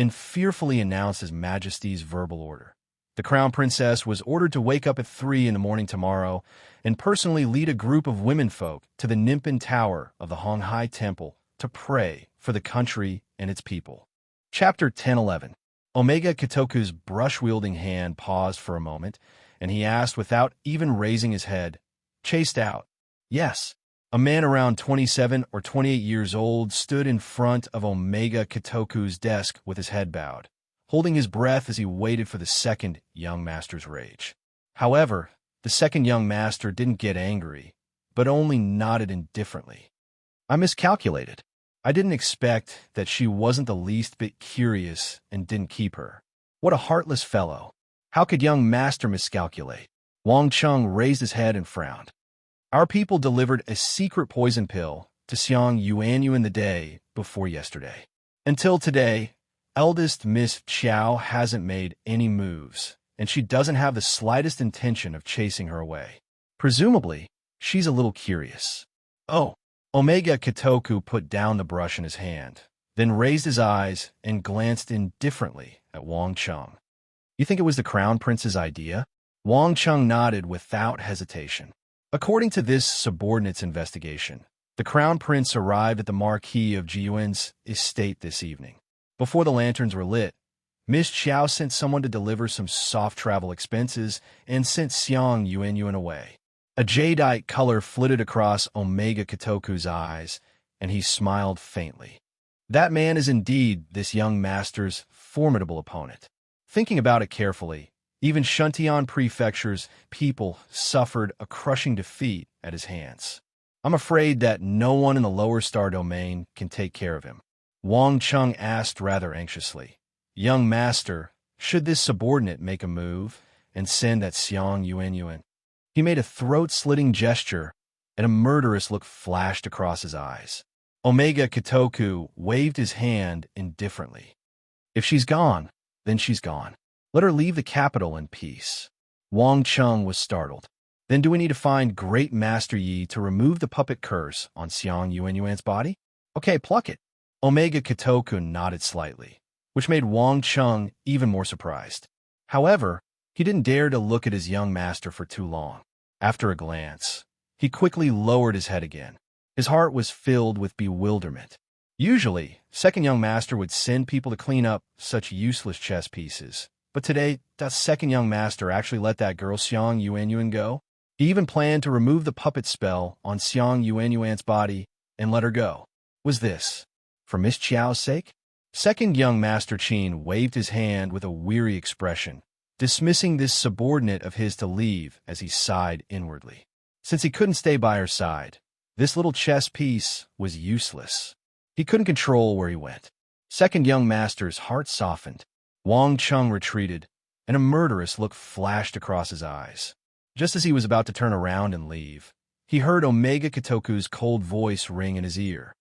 S1: fearfully announced His Majesty's verbal order. The crown princess was ordered to wake up at 3 in the morning tomorrow and personally lead a group of womenfolk to the Nimpin Tower of the Honghai Temple to pray for the country and its people. Chapter 10:11. Omega Kitoku's brush-wielding hand paused for a moment, and he asked without even raising his head, "Chased out?" "Yes." A man around 27 or 28 years old stood in front of Omega Kitoku's desk with his head bowed, holding his breath as he waited for the second young master's rage. However, the second young master didn't get angry, but only nodded indifferently. "I miscalculated. I didn't expect that she wasn't the least bit curious and didn't keep her. What a heartless fellow. How could young master miscalculate?" Wang Chung raised his head and frowned. "Our people delivered a secret poison pill to Xiang Yuanyuan the day before yesterday. Until today, eldest Miss Qiao hasn't made any moves, and she doesn't have the slightest intention of chasing her away. Presumably, she's a little curious." "Oh." Omega Kitoku put down the brush in his hand, then raised his eyes and glanced indifferently at Wang Chung. "You think it was the crown prince's idea?" Wang Chung nodded without hesitation. According to this subordinate's investigation, the crown prince arrived at the Marquis of Jiyuan's estate this evening. Before the lanterns were lit, Miss Qiao sent someone to deliver some soft travel expenses and sent Xiang Yuanyuan away. A jadeite color flitted across Omega Kitoku's eyes, and he smiled faintly. That man is indeed this young master's formidable opponent. Thinking about it carefully, even Shuntian Prefecture's people suffered a crushing defeat at his hands. I'm afraid that no one in the lower star domain can take care of him. Wang Chung asked rather anxiously. "Young master, should this subordinate make a move and send that Xiang Yuanyuan?" He made a throat-slitting gesture, and a murderous look flashed across his eyes. Omega Kitoku waved his hand indifferently. "If she's gone, then she's gone. Let her leave the capital in peace." Wang Chung was startled. "Then do we need to find Great Master Yi to remove the puppet curse on Xiang Yuanyuan's body?" "Okay, pluck it." Omega Kitoku nodded slightly, which made Wang Chung even more surprised. However, he didn't dare to look at his young master for too long. After a glance, he quickly lowered his head again. His heart was filled with bewilderment. Usually, second young master would send people to clean up such useless chess pieces. But today, that second young master actually let that girl Xiang Yuanyuan go. He even planned to remove the puppet spell on Xiang Yuanyuan's body and let her go. Was this for Miss Qiao's sake? Second young master Qin waved his hand with a weary expression, dismissing this subordinate of his to leave as he sighed inwardly. Since he couldn't stay by her side, this little chess piece was useless. He couldn't control where he went. Second young master's heart softened. Wang Chung retreated, and a murderous look flashed across his eyes. Just as he was about to turn around and leave, he heard Omega Katoku's cold voice ring in his ear.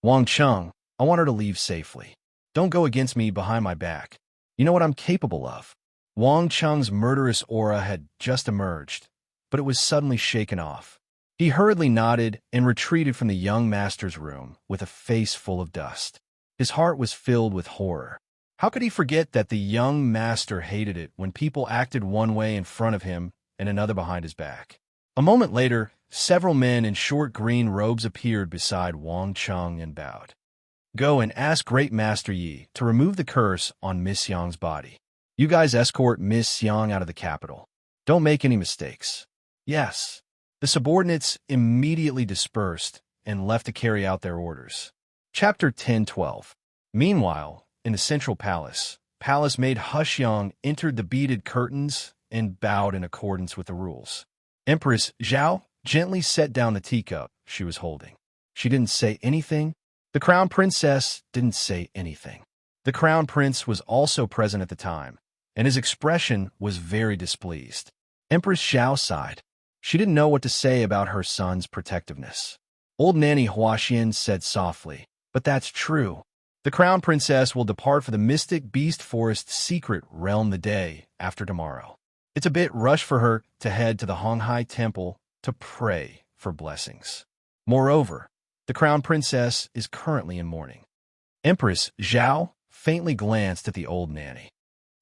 S1: "Wang Chung, I want her to leave safely. Don't go against me behind my back. You know what I'm capable of." Wang Chung's murderous aura had just emerged, but it was suddenly shaken off. He hurriedly nodded and retreated from the young master's room with a face full of dust. His heart was filled with horror. How could he forget that the young master hated it when people acted one way in front of him and another behind his back? A moment later, several men in short green robes appeared beside Wang Chung and bowed. "Go and ask Great Master Yi to remove the curse on Miss Yang's body. You guys escort Miss Yang out of the capital. Don't make any mistakes." "Yes." The subordinates immediately dispersed and left to carry out their orders. Chapter 10:12. Meanwhile, in the central palace, Palace Maid Hushyang entered the beaded curtains and bowed in accordance with the rules. Empress Zhao gently set down the teacup she was holding. She didn't say anything. The crown princess didn't say anything. The crown prince was also present at the time, and his expression was very displeased. Empress Zhao sighed. She didn't know what to say about her son's protectiveness. Old Nanny Huaxian said softly, "But that's true. The crown princess will depart for the mystic beast forest secret realm the day after tomorrow. It's a bit rushed for her to head to the Honghai Temple to pray for blessings. Moreover, the crown princess is currently in mourning." Empress Zhao faintly glanced at the old nanny.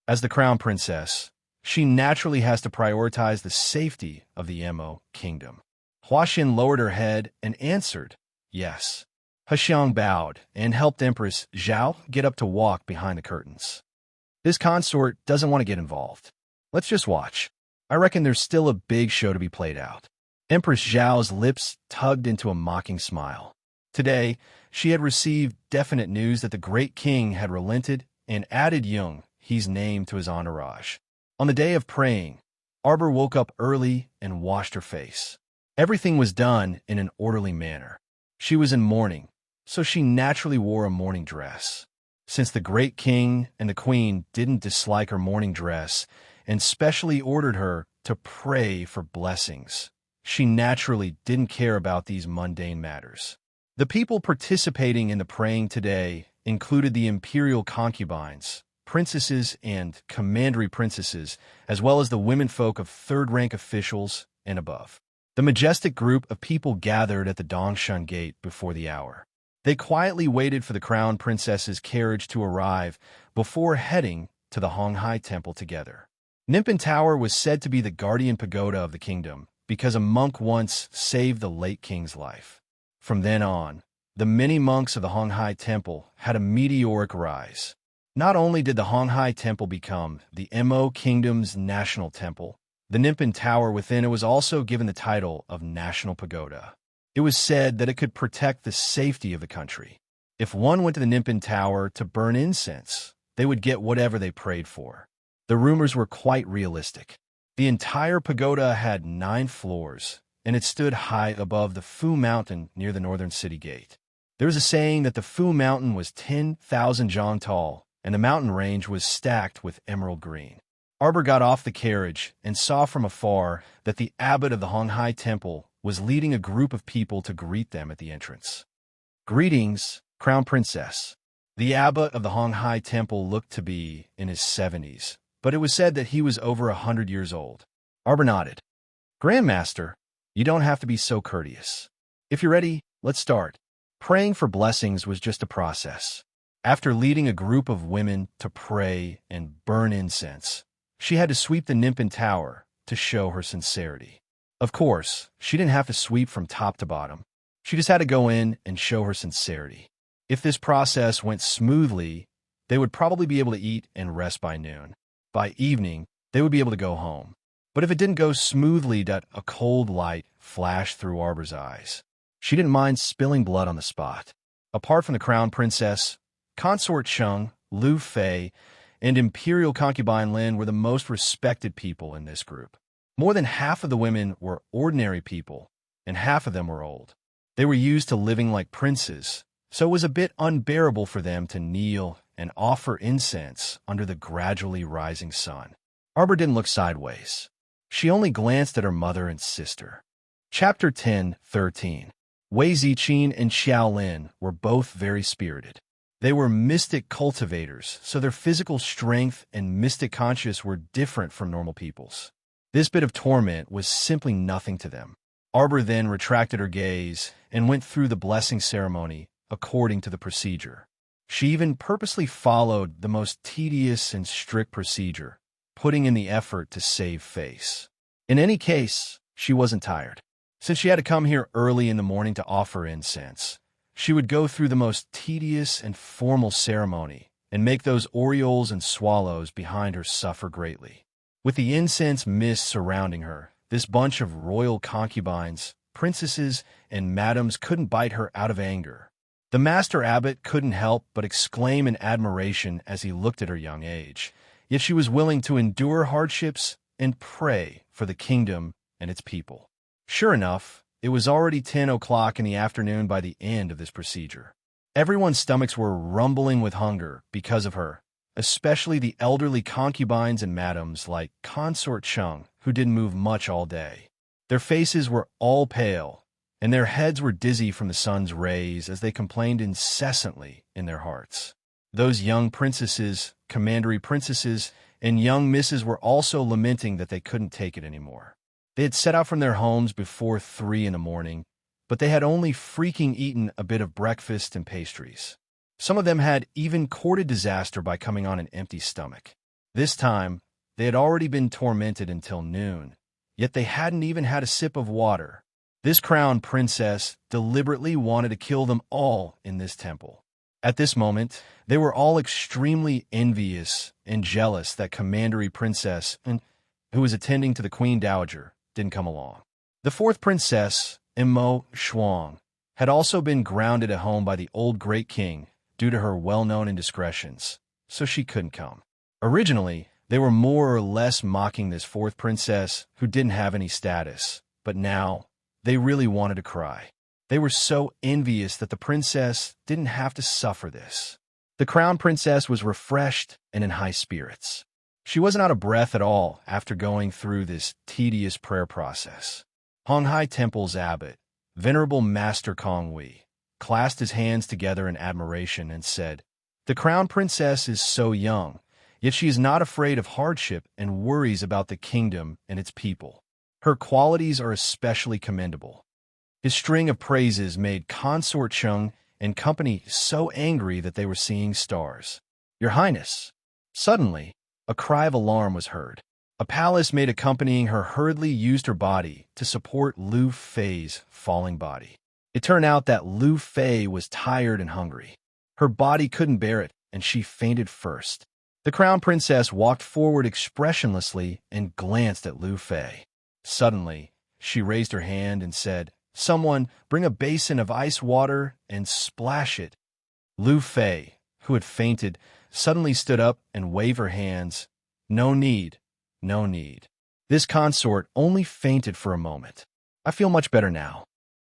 S1: As the crown princess, she naturally has to prioritize the safety of the Mo kingdom. Huaxian lowered her head and answered, "Yes." Huxiang bowed and helped Empress Zhao get up to walk behind the curtains. "This consort doesn't want to get involved. Let's just watch. I reckon there's still a big show to be played out." Empress Zhao's lips tugged into a mocking smile. Today, she had received definite news that the great king had relented and added Jung, his name, to his entourage. On the day of praying, Arbor woke up early and washed her face. Everything was done in an orderly manner. She was in mourning, so she naturally wore a mourning dress. Since the great king and the queen didn't dislike her mourning dress and specially ordered her to pray for blessings, she naturally didn't care about these mundane matters. The people participating in the praying today included the imperial concubines, princesses and commandery princesses, as well as the womenfolk of third-rank officials and above. The majestic group of people gathered at the Dongshan Gate before the hour. They quietly waited for the crown princess's carriage to arrive before heading to the Honghai Temple together. Nimpin Tower was said to be the guardian pagoda of the kingdom because a monk once saved the late king's life. From then on, the many monks of the Honghai Temple had a meteoric rise. Not only did the Honghai Temple become the Mo Kingdom's national temple, the Nimpin Tower within it was also given the title of National Pagoda. It was said that it could protect the safety of the country. If one went to the Nimpin Tower to burn incense, they would get whatever they prayed for. The rumors were quite realistic. The entire pagoda had 9 floors, and it stood high above the Fu Mountain near the northern city gate. There was a saying that the Fu Mountain was 10,000 zhang tall, and the mountain range was stacked with emerald green. Arbor got off the carriage and saw from afar that the abbot of the Honghai Temple was leading a group of people to greet them at the entrance. "Greetings, Crown Princess." The abbot of the Honghai Temple looked to be in his 70s, but it was said that he was over 100 years old. Arbor nodded. "Grandmaster, you don't have to be so courteous. If you're ready, let's start." Praying for blessings was just a process. After leading a group of women to pray and burn incense, she had to sweep the Nimpin Tower to show her sincerity. Of course, she didn't have to sweep from top to bottom. She just had to go in and show her sincerity. If this process went smoothly, they would probably be able to eat and rest by noon. By evening, they would be able to go home. But if it didn't go smoothly, that a cold light flashed through Arbor's eyes. She didn't mind spilling blood on the spot. Apart from the crown princess, Consort Chung, Liu Fei, and Imperial Concubine Lin were the most respected people in this group. More than half of the women were ordinary people, and half of them were old. They were used to living like princes, so it was a bit unbearable for them to kneel and offer incense under the gradually rising sun. Arbor didn't look sideways. She only glanced at her mother and sister. Chapter 10:13. Wei Ziqin and Xiaolin were both very spirited. They were mystic cultivators, so their physical strength and mystic conscience were different from normal people's. This bit of torment was simply nothing to them. Arbor then retracted her gaze and went through the blessing ceremony according to the procedure. She even purposely followed the most tedious and strict procedure, putting in the effort to save face. In any case, she wasn't tired. Since she had to come here early in the morning to offer incense, she would go through the most tedious and formal ceremony and make those orioles and swallows behind her suffer greatly. With the incense mist surrounding her, this bunch of royal concubines, princesses, and madams couldn't bite her out of anger. The master abbot couldn't help but exclaim in admiration as he looked at her young age, yet she was willing to endure hardships and pray for the kingdom and its people. Sure enough, it was already 10 o'clock in the afternoon by the end of this procedure. Everyone's stomachs were rumbling with hunger because of her, especially the elderly concubines and madams like Consort Chung, who didn't move much all day. Their faces were all pale, and their heads were dizzy from the sun's rays as they complained incessantly in their hearts. Those young princesses, commandery princesses, and young misses were also lamenting that they couldn't take it anymore. They had set out from their homes before 3 in the morning, but they had only freaking eaten a bit of breakfast and pastries. Some of them had even courted disaster by coming on an empty stomach. This time, they had already been tormented until noon, yet they hadn't even had a sip of water. This crown princess deliberately wanted to kill them all in this temple. At this moment, they were all extremely envious and jealous that commandery princess, who was attending to the queen dowager, didn't come along. The fourth princess, Mo Shuang, had also been grounded at home by the old great king due to her well-known indiscretions, so she couldn't come. Originally, they were more or less mocking this fourth princess who didn't have any status, but now they really wanted to cry. They were so envious that the princess didn't have to suffer this. The crown princess was refreshed and in high spirits. She wasn't out of breath at all after going through this tedious prayer process. Honghai Temple's abbot, Venerable Master Konghui, clasped his hands together in admiration and said, "The crown princess is so young, yet she is not afraid of hardship and worries about the kingdom and its people. Her qualities are especially commendable." His string of praises made Consort Chung and company so angry that they were seeing stars. "Your Highness!" Suddenly, a cry of alarm was heard. A palace maid accompanying her hurriedly used her body to support Lu Fei's falling body. It turned out that Lu Fei was tired and hungry. Her body couldn't bear it, and she fainted first. The crown princess walked forward expressionlessly and glanced at Lu Fei. Suddenly, she raised her hand and said, "Someone bring a basin of ice water and splash it." Lu Fei, who had fainted, suddenly stood up and waved her hands. "No need, no need." This consort only fainted for a moment. "I feel much better now."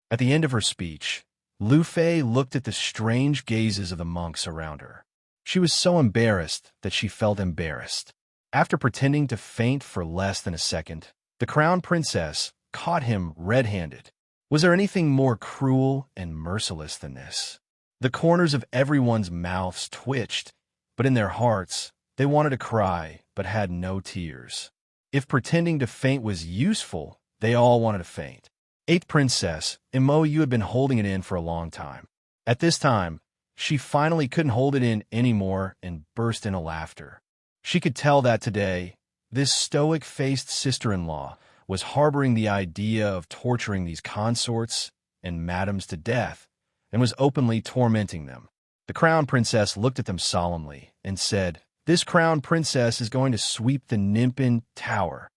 S1: At the end of her speech, Lu Fei looked at the strange gazes of the monks around her. She was so embarrassed that she felt embarrassed. After pretending to faint for less than a second, the crown princess caught him red-handed. Was there anything more cruel and merciless than this? The corners of everyone's mouths twitched, but in their hearts, they wanted to cry but had no tears. If pretending to faint was useful, they all wanted to faint. Eighth princess, Mo, you had been holding it in for a long time. At this time, she finally couldn't hold it in anymore and burst into laughter. She could tell that today, this stoic-faced sister-in-law was harboring the idea of torturing these consorts and madams to death and was openly tormenting them. The crown princess looked at them solemnly and said, "This crown princess is going to sweep the Nimpin Tower."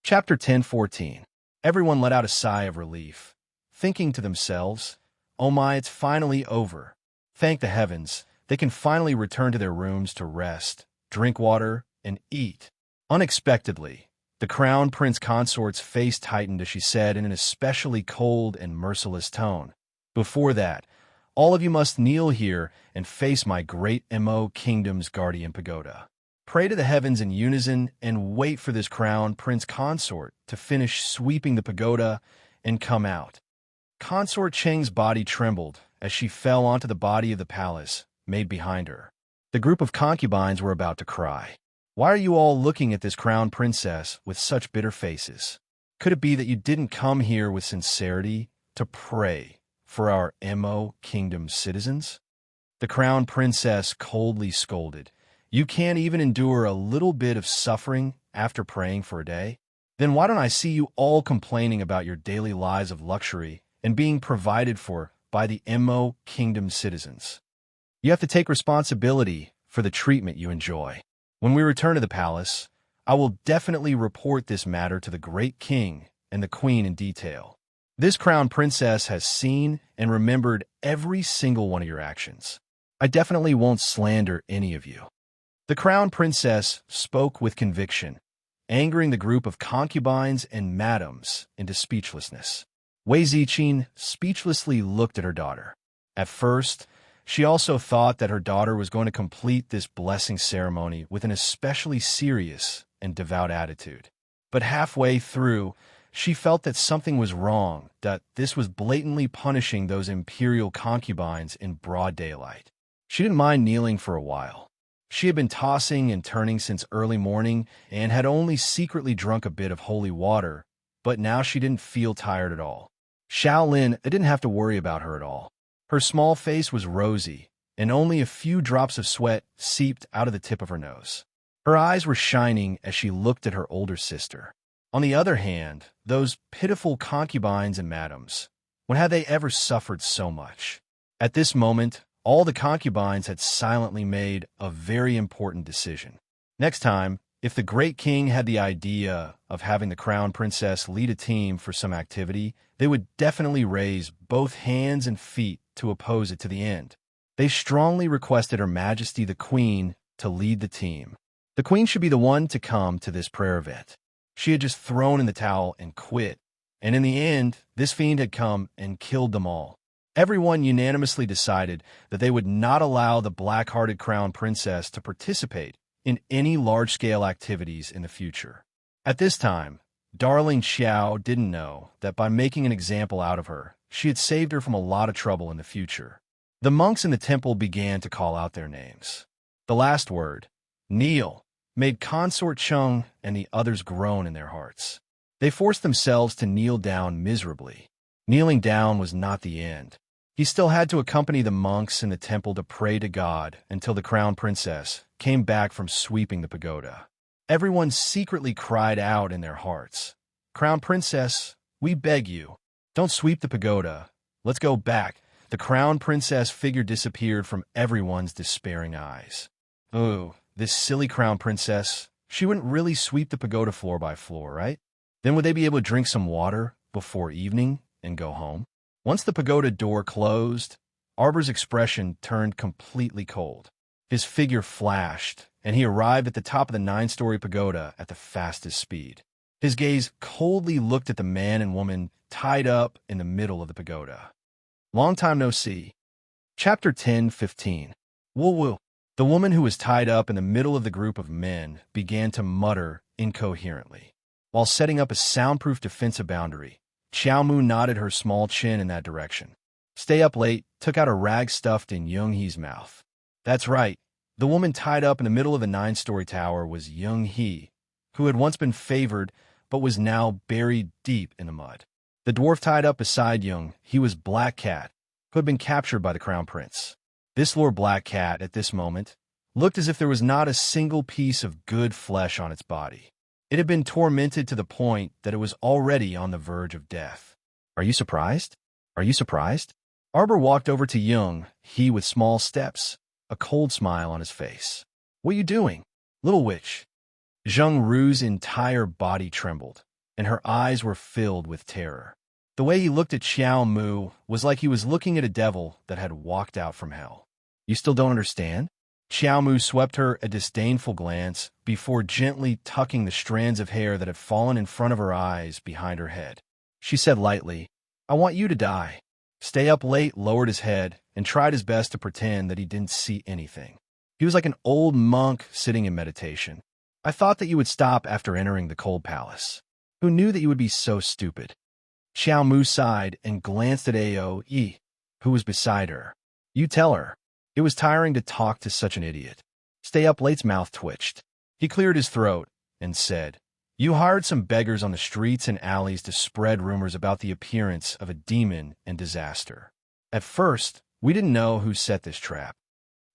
S1: Chapter 10:14. Everyone let out a sigh of relief, thinking to themselves, "Oh my, it's finally over. Thank the heavens, they can finally return to their rooms to rest, drink water, and eat." Unexpectedly, the crown prince consort's face tightened as she said in an especially cold and merciless tone, "Before that, all of you must kneel here and face my great Mo Kingdom's guardian pagoda." pray to the heavens in unison, and wait for this crown prince consort to finish sweeping the pagoda and come out. Consort Cheng's body trembled as she fell onto the body of the palace made behind her. The group of concubines were about to cry. Why are you all looking at this crown princess with such bitter faces? Could it be that you didn't come here with sincerity to pray for our Mo kingdom citizens? The crown princess coldly scolded. You can't even endure a little bit of suffering after praying for a day? Then why don't I see you all complaining about your daily lives of luxury and being provided for by the Mo kingdom citizens? You have to take responsibility for the treatment you enjoy. When we return to the palace, I will definitely report this matter to the great king and the queen in detail. This crown princess has seen and remembered every single one of your actions. I definitely won't slander any of you. The crown princess spoke with conviction, angering the group of concubines and madams into speechlessness. Wei Ziqing speechlessly looked at her daughter. At first, she also thought that her daughter was going to complete this blessing ceremony with an especially serious and devout attitude. But halfway through, she felt that something was wrong, that this was blatantly punishing those imperial concubines in broad daylight. She didn't mind kneeling for a while. She had been tossing and turning since early morning and had only secretly drunk a bit of holy water, but now she didn't feel tired at all. Shaolin didn't have to worry about her at all. Her small face was rosy, and only a few drops of sweat seeped out of the tip of her nose. Her eyes were shining as she looked at her older sister. On the other hand, those pitiful concubines and madams, when had they ever suffered so much? At this moment, all the concubines had silently made a very important decision. Next time, if the great king had the idea of having the crown princess lead a team for some activity, they would definitely raise both hands and feet to oppose it to the end. They strongly requested Her Majesty the Queen to lead the team. The Queen should be the one to come to this prayer event. She had just thrown in the towel and quit, and in the end, this fiend had come and killed them all. Everyone unanimously decided that they would not allow the black-hearted crown princess to participate in any large-scale activities in the future. At this time, darling Xiao didn't know that by making an example out of her, she had saved her from a lot of trouble in the future. The monks in the temple began to call out their names. The last word, kneel, made Consort Chung and the others groan in their hearts. They forced themselves to kneel down miserably. Kneeling down was not the end. He still had to accompany the monks in the temple to pray to God until the crown princess came back from sweeping the pagoda. Everyone secretly cried out in their hearts, "Crown princess, we beg you, don't sweep the pagoda. Let's go back." The crown princess figure disappeared from everyone's despairing eyes. Oh, this silly crown princess. She wouldn't really sweep the pagoda floor by floor, right? Then would they be able to drink some water before evening and go home? Once the pagoda door closed, Arbor's expression turned completely cold. His figure flashed, and he arrived at the top of the 9-story pagoda at the fastest speed. His gaze coldly looked at the man and woman tied up in the middle of the pagoda. Long time no see. Chapter 10:15. Woo woo. The woman who was tied up in the middle of the group of men began to mutter incoherently. While setting up a soundproof defensive boundary, Xiao Mu nodded her small chin in that direction. Stay up late took out a rag stuffed in Young He's mouth. That's right. The woman tied up in the middle of the 9-story tower was Young He, who had once been favored but was now buried deep in the mud. The dwarf tied up beside Young He was Black Cat, who had been captured by the crown prince. This Lord Black Cat, at this moment, looked as if there was not a single piece of good flesh on its body. It had been tormented to the point that it was already on the verge of death. Are you surprised? Are you surprised? Arbor walked over to Young He with small steps, a cold smile on his face. What are you doing? Little witch. Zheng Ru's entire body trembled, and her eyes were filled with terror. The way he looked at Xiao Mu was like he was looking at a devil that had walked out from hell. You still don't understand? Xiao Mu swept her a disdainful glance before gently tucking the strands of hair that had fallen in front of her eyes behind her head. She said lightly, I want you to die. Stay up late lowered his head and tried his best to pretend that he didn't see anything. He was like an old monk sitting in meditation. I thought that you would stop after entering the cold palace. Who knew that you would be so stupid? Xiao Mu sighed and glanced at Aoe, who was beside her. You tell her. It was tiring to talk to such an idiot. Stay up late's mouth twitched. He cleared his throat and said, You hired some beggars on the streets and alleys to spread rumors about the appearance of a demon and disaster. At first, we didn't know who set this trap.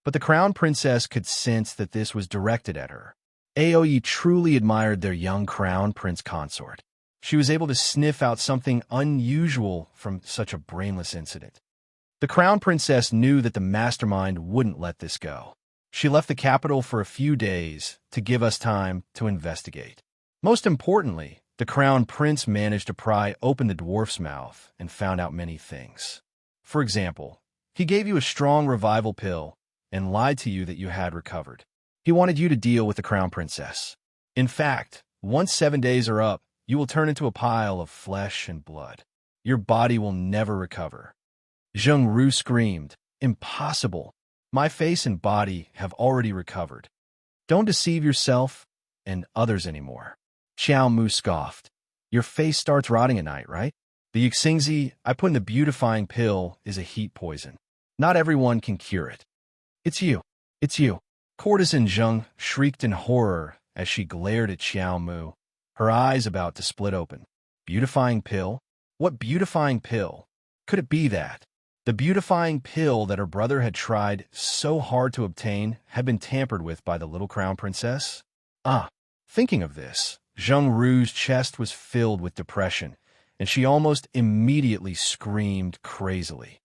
S1: But the crown princess could sense that this was directed at her. Aoe truly admired their young crown prince consort. She was able to sniff out something unusual from such a brainless incident. The crown princess knew that the mastermind wouldn't let this go. She left the capital for a few days to give us time to investigate. Most importantly, the crown prince managed to pry open the dwarf's mouth and found out many things. For example, he gave you a strong revival pill and lied to you that you had recovered. He wanted you to deal with the crown princess. In fact, once 7 days are up, you will turn into a pile of flesh and blood. Your body will never recover. Zheng Ru screamed, Impossible! My face and body have already recovered. Don't deceive yourself and others anymore. Xiao Mu scoffed. Your face starts rotting at night, right? The Yixingzi I put in the beautifying pill is a heat poison. Not everyone can cure it. It's you. It's you. Courtesan Zheng shrieked in horror as she glared at Xiao Mu, her eyes about to split open. Beautifying pill? What beautifying pill? Could it be that? The beautifying pill that her brother had tried so hard to obtain had been tampered with by the little crown princess? Thinking of this, Zheng Ru's chest was filled with depression, and she almost immediately screamed crazily.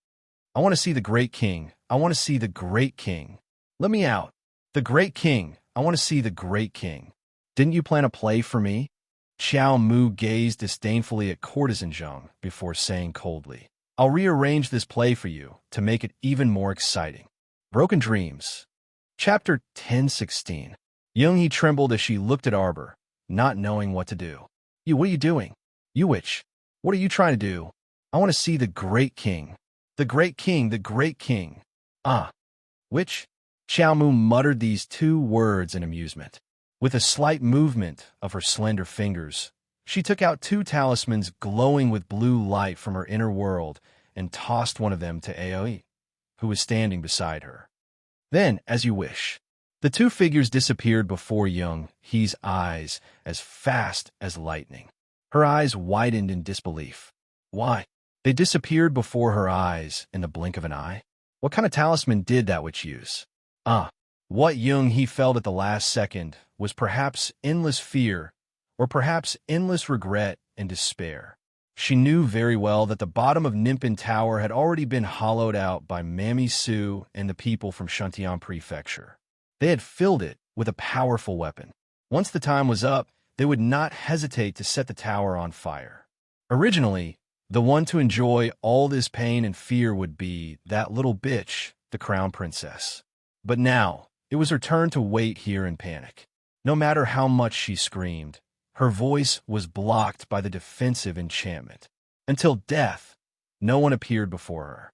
S1: I want to see the great king. I want to see the great king. Let me out. The great king. I want to see the great king. Didn't you plan a play for me? Xiao Mu gazed disdainfully at courtesan Zheng before saying coldly, I'll rearrange this play for you to make it even more exciting. Broken Dreams. Chapter 10:16. Young-hee trembled as she looked at Arbor, not knowing what to do. What are you doing? You witch. What are you trying to do? I want to see the great king. The great king, the great king. Witch? Xiao Mu muttered these two words in amusement. With a slight movement of her slender fingers, she took out 2 talismans glowing with blue light from her inner world and tossed one of them to Aoe, who was standing beside her. Then, as you wish. The 2 figures disappeared before Young-hee's eyes as fast as lightning. Her eyes widened in disbelief. Why? They disappeared before her eyes in the blink of an eye? What kind of talisman did that witch use? What Young-hee felt at the last second was perhaps endless fear, or perhaps endless regret and despair. She knew very well that the bottom of Nimpin Tower had already been hollowed out by Mamie Su and the people from Shantian Prefecture. They had filled it with a powerful weapon. Once the time was up, they would not hesitate to set the tower on fire. Originally, the one to enjoy all this pain and fear would be that little bitch, the crown princess. But now, it was her turn to wait here in panic. No matter how much she screamed, her voice was blocked by the defensive enchantment. Until death, no one appeared before her.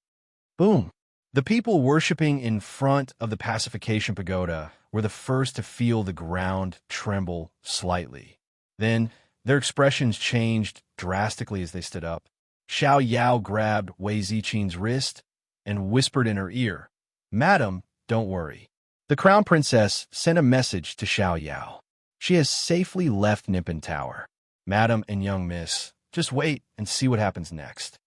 S1: Boom! The people worshipping in front of the pacification pagoda were the first to feel the ground tremble slightly. Then, their expressions changed drastically as they stood up. Xiao Yao grabbed Wei Zichin's wrist and whispered in her ear, Madam, don't worry. The crown princess sent a message to Xiao Yao. She has safely left Nimpin Tower. Madam and young miss, just wait and see what happens next.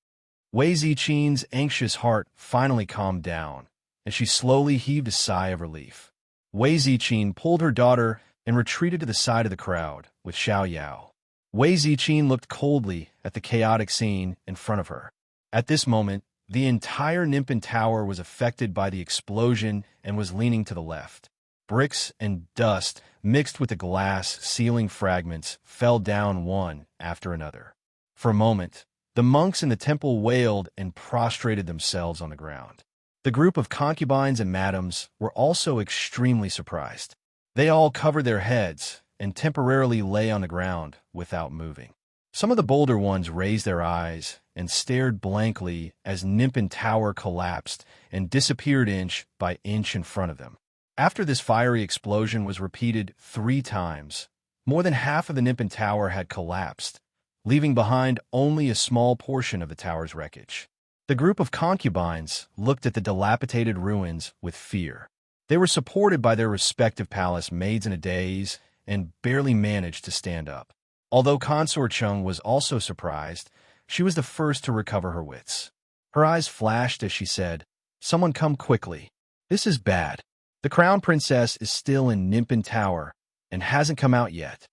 S1: Wei Zichin's anxious heart finally calmed down, and she slowly heaved a sigh of relief. Wei Zichin pulled her daughter and retreated to the side of the crowd with Xiao Yao. Wei Zichin looked coldly at the chaotic scene in front of her. At this moment, the entire Nimpin Tower was affected by the explosion and was leaning to the left. Bricks and dust mixed with the glass ceiling fragments fell down one after another. For a moment, the monks in the temple wailed and prostrated themselves on the ground. The group of concubines and madams were also extremely surprised. They all covered their heads and temporarily lay on the ground without moving. Some of the bolder ones raised their eyes and stared blankly as Nimpin Tower collapsed and disappeared inch by inch in front of them. After this fiery explosion was repeated 3 times, more than half of the Nimpen Tower had collapsed, leaving behind only a small portion of the tower's wreckage. The group of concubines looked at the dilapidated ruins with fear. They were supported by their respective palace maids in a daze and barely managed to stand up. Although Consort Chung was also surprised, she was the first to recover her wits. Her eyes flashed as she said, "Someone come quickly. This is bad. The crown princess is still in Nimpen Tower and hasn't come out yet."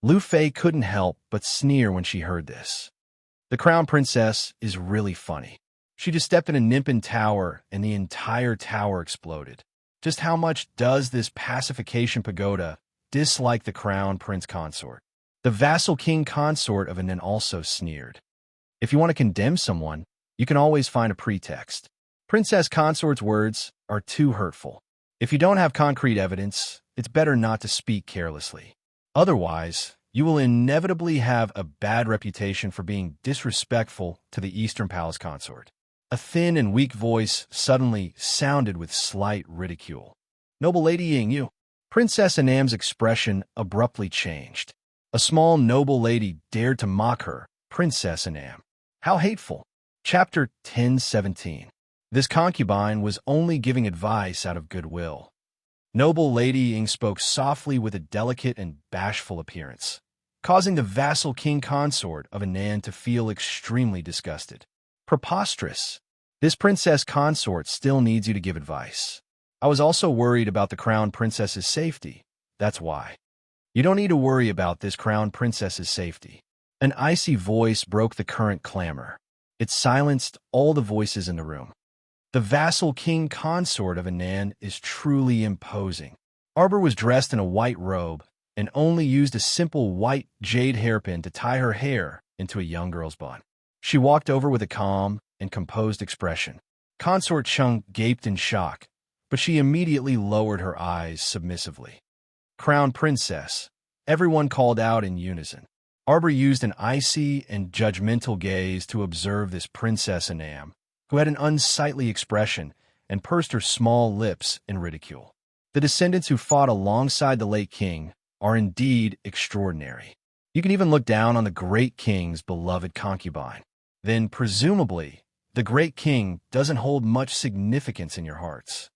S1: Lu Fei couldn't help but sneer when she heard this. The crown princess is really funny. She just stepped in a Nimpen Tower and the entire tower exploded. Just how much does this pacification pagoda dislike the crown prince consort? The vassal king consort of Anan also sneered. If you want to condemn someone, you can always find a pretext. Princess Consort's words are too hurtful. If you don't have concrete evidence, it's better not to speak carelessly. Otherwise, you will inevitably have a bad reputation for being disrespectful to the Eastern Palace consort. A thin and weak voice suddenly sounded with slight ridicule. "Noble Lady Ying, you." Princess Anam's expression abruptly changed. A small noble lady dared to mock her, Princess Anam. How hateful. Chapter 10:17. This concubine was only giving advice out of goodwill. Noble Lady Ying spoke softly with a delicate and bashful appearance, causing the vassal king consort of Anan to feel extremely disgusted. Preposterous. This princess consort still needs you to give advice. I was also worried about the crown princess's safety. That's why. You don't need to worry about this crown princess's safety. An icy voice broke the current clamor. It silenced all the voices in the room. The vassal king consort of Anan is truly imposing. Arbor was dressed in a white robe and only used a simple white jade hairpin to tie her hair into a young girl's bun. She walked over with a calm and composed expression. Consort Chung gaped in shock, but she immediately lowered her eyes submissively. "Crown Princess," everyone called out in unison. Arbor used an icy and judgmental gaze to observe this Princess Anam, who had an unsightly expression and pursed her small lips in ridicule. The descendants who fought alongside the late king are indeed extraordinary. You can even look down on the great king's beloved concubine. Then, presumably, the great king doesn't hold much significance in your hearts.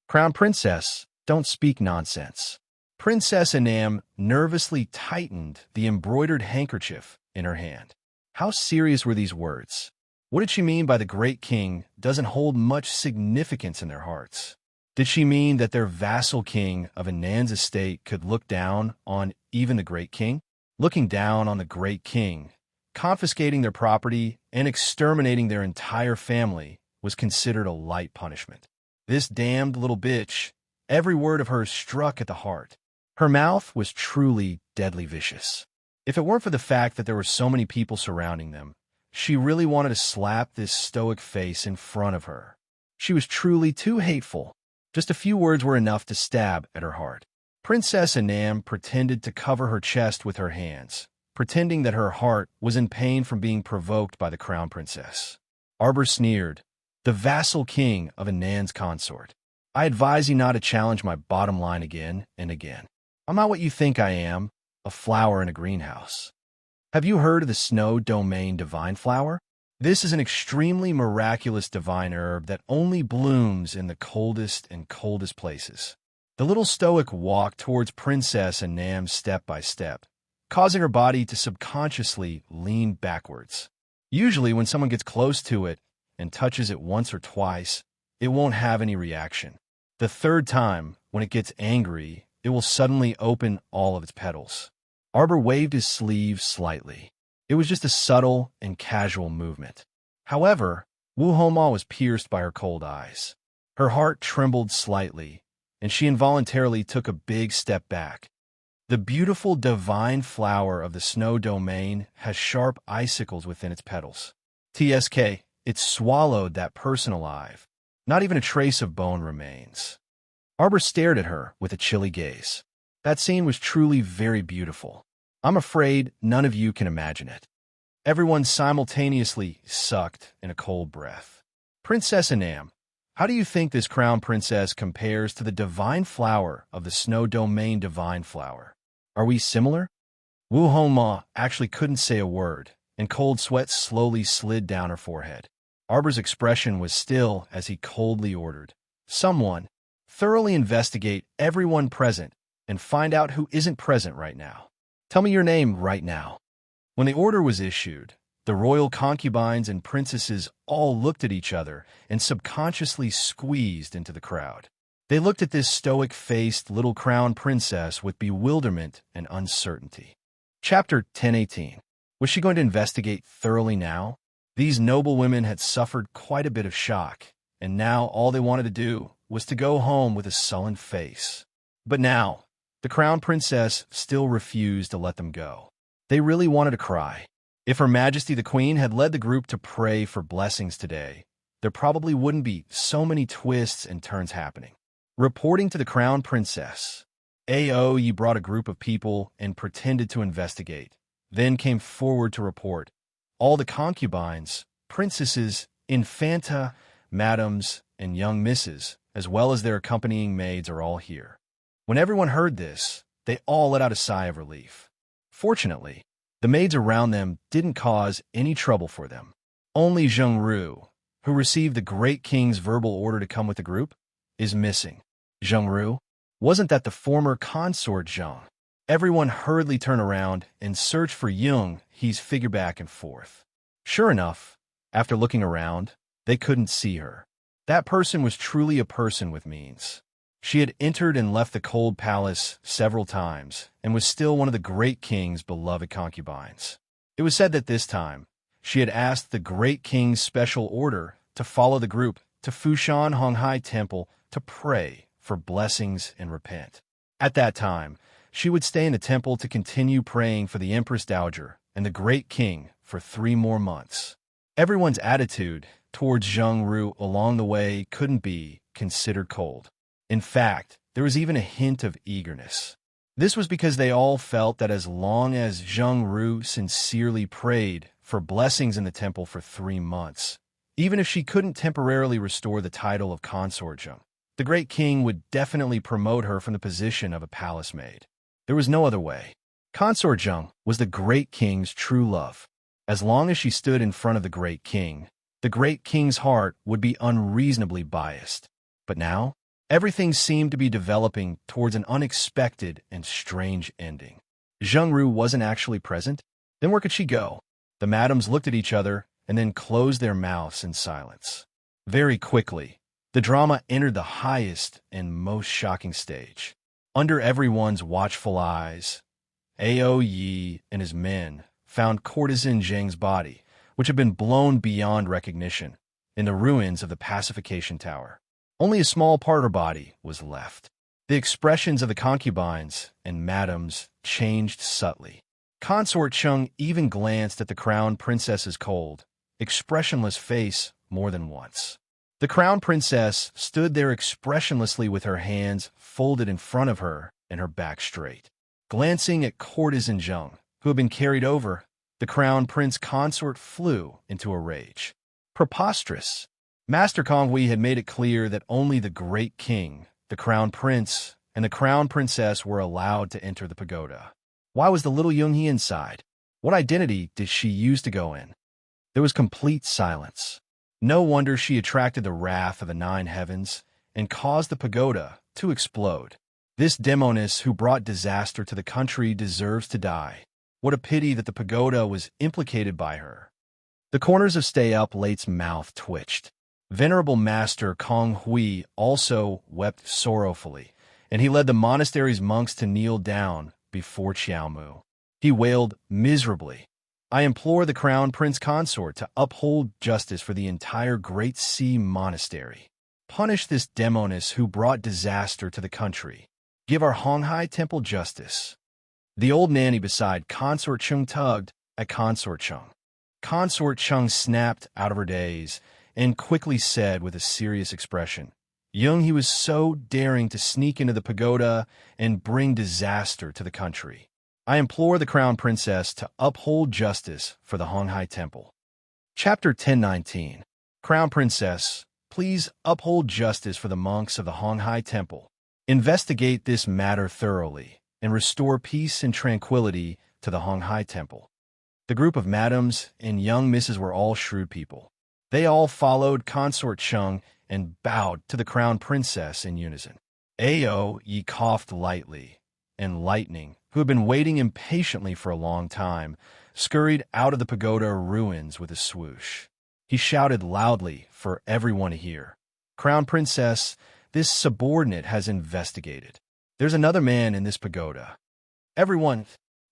S1: Crown Princess, don't speak nonsense. Princess Anam nervously tightened the embroidered handkerchief in her hand. How serious were these words? What did she mean by the great king doesn't hold much significance in their hearts? Did she mean that their vassal king of Anan's estate could look down on even the great king? Looking down on the great king, confiscating their property, and exterminating their entire family was considered a light punishment. This damned little bitch, every word of hers struck at the heart. Her mouth was truly deadly vicious. If it weren't for the fact that there were so many people surrounding them, she really wanted to slap this stoic face in front of her. She was truly too hateful. Just a few words were enough to stab at her heart. Princess Anam pretended to cover her chest with her hands, pretending that her heart was in pain from being provoked by the crown princess. Arbor sneered, "The vassal king of Anan's consort. I advise you not to challenge my bottom line again and again. I'm not what you think I am, a flower in a greenhouse. Have you heard of the Snow Domain divine flower? This is an extremely miraculous divine herb that only blooms in the coldest and coldest places." The little stoic walked towards Princess Anam step by step, causing her body to subconsciously lean backwards. Usually when someone gets close to it and touches it once or twice, it won't have any reaction. The third time, when it gets angry, it will suddenly open all of its petals. Arbor waved his sleeve slightly. It was just a subtle and casual movement. However, Wu Homa was pierced by her cold eyes. Her heart trembled slightly, and she involuntarily took a big step back. The beautiful divine flower of the Snow Domain has sharp icicles within its petals. TSK, it swallowed that person alive. Not even a trace of bone remains. Arbor stared at her with a chilly gaze. That scene was truly very beautiful. I'm afraid none of you can imagine it. Everyone simultaneously sucked in a cold breath. Princess Anam, How do you think this crown princess compares to the divine flower of the snow domain divine flower? Are we similar? Wu Hongma actually couldn't say a word, and cold sweat slowly slid down her forehead. Arbor's expression was still as he coldly ordered, "Someone, thoroughly investigate everyone present and find out who isn't present right now. Tell me your name right now." When the order was issued, the royal concubines and princesses all looked at each other and subconsciously squeezed into the crowd. They looked at this stoic-faced little crown princess with bewilderment and uncertainty. Chapter 1018. Was she going to investigate thoroughly now? These noble women had suffered quite a bit of shock, and now all they wanted to do was to go home with a sullen face. But now, the crown princess still refused to let them go. They really wanted to cry. If Her Majesty the Queen had led the group to pray for blessings today, there probably wouldn't be so many twists and turns happening. Reporting to the crown princess, Yi brought a group of people and pretended to investigate, then came forward to report. All the concubines, princesses, infanta, madams, and young misses, as well as their accompanying maids, are all here. When everyone heard this, they all let out a sigh of relief. Fortunately, the maids around them didn't cause any trouble for them. Only Zheng Ru, who received the great king's verbal order to come with the group, is missing. Zheng Ru? Wasn't that the former consort Zheng? Everyone hurriedly turned around and searched for Yung He's figure back and forth. Sure enough, after looking around, they couldn't see her. That person was truly a person with means. She had entered and left the cold palace several times and was still one of the great king's beloved concubines. It was said that this time, she had asked the great king's special order to follow the group to Fushan Honghai Temple to pray for blessings and repent. At that time, she would stay in the temple to continue praying for the Empress Dowager and the great king for 3 more months. Everyone's attitude towards Zheng Ru along the way couldn't be considered cold. In fact, there was even a hint of eagerness. This was because they all felt that as long as Zheng Ru sincerely prayed for blessings in the temple for 3 months, even if she couldn't temporarily restore the title of consort Zheng, the great king would definitely promote her from the position of a palace maid. There was no other way. Consort Zheng was the great king's true love. As long as she stood in front of the great king's heart would be unreasonably biased. But now, everything seemed to be developing towards an unexpected and strange ending. Zheng Ru wasn't actually present? Then where could she go? The madams looked at each other and then closed their mouths in silence. Very quickly, the drama entered the highest and most shocking stage. Under everyone's watchful eyes, Yi and his men found courtesan Zheng's body, which had been blown beyond recognition, in the ruins of the pacification tower. Only a small part of her body was left. The expressions of the concubines and madams changed subtly. Consort Zheng even glanced at the crown princess's cold, expressionless face more than once. The crown princess stood there expressionlessly with her hands folded in front of her and her back straight. Glancing at courtesan Zheng, who had been carried over, the crown prince consort flew into a rage. Preposterous! Master Konghui had made it clear that only the great king, the crown prince, and the crown princess were allowed to enter the pagoda. Why was the little Yunhee inside? What identity did she use to go in? There was complete silence. No wonder she attracted the wrath of the 9 heavens and caused the pagoda to explode. This demoness who brought disaster to the country deserves to die. What a pity that the pagoda was implicated by her. The corners of Stay Up Late's mouth twitched. Venerable Master Kong Hui also wept sorrowfully, and he led the monastery's monks to kneel down before Qiaomu. He wailed miserably, "I implore the Crown Prince Consort to uphold justice for the entire Great Sea Monastery. Punish this demoness who brought disaster to the country. Give our Honghai Temple justice." The old nanny beside Consort Chung tugged at Consort Chung. Consort Chung snapped out of her daze and quickly said with a serious expression, "He was so daring to sneak into the pagoda and bring disaster to the country. I implore the Crown Princess to uphold justice for the Honghai Temple." Chapter 1019. Crown Princess, please uphold justice for the monks of the Honghai Temple. Investigate this matter thoroughly and restore peace and tranquility to the Honghai Temple." The group of madams and young misses were all shrewd people. They all followed Consort Chung and bowed to the crown princess in unison. Ao Yi coughed lightly, and Lightning, who had been waiting impatiently for a long time, scurried out of the pagoda ruins with a swoosh. He shouted loudly for everyone to hear. "Crown Princess, this subordinate has investigated. There's another man in this pagoda." Everyone,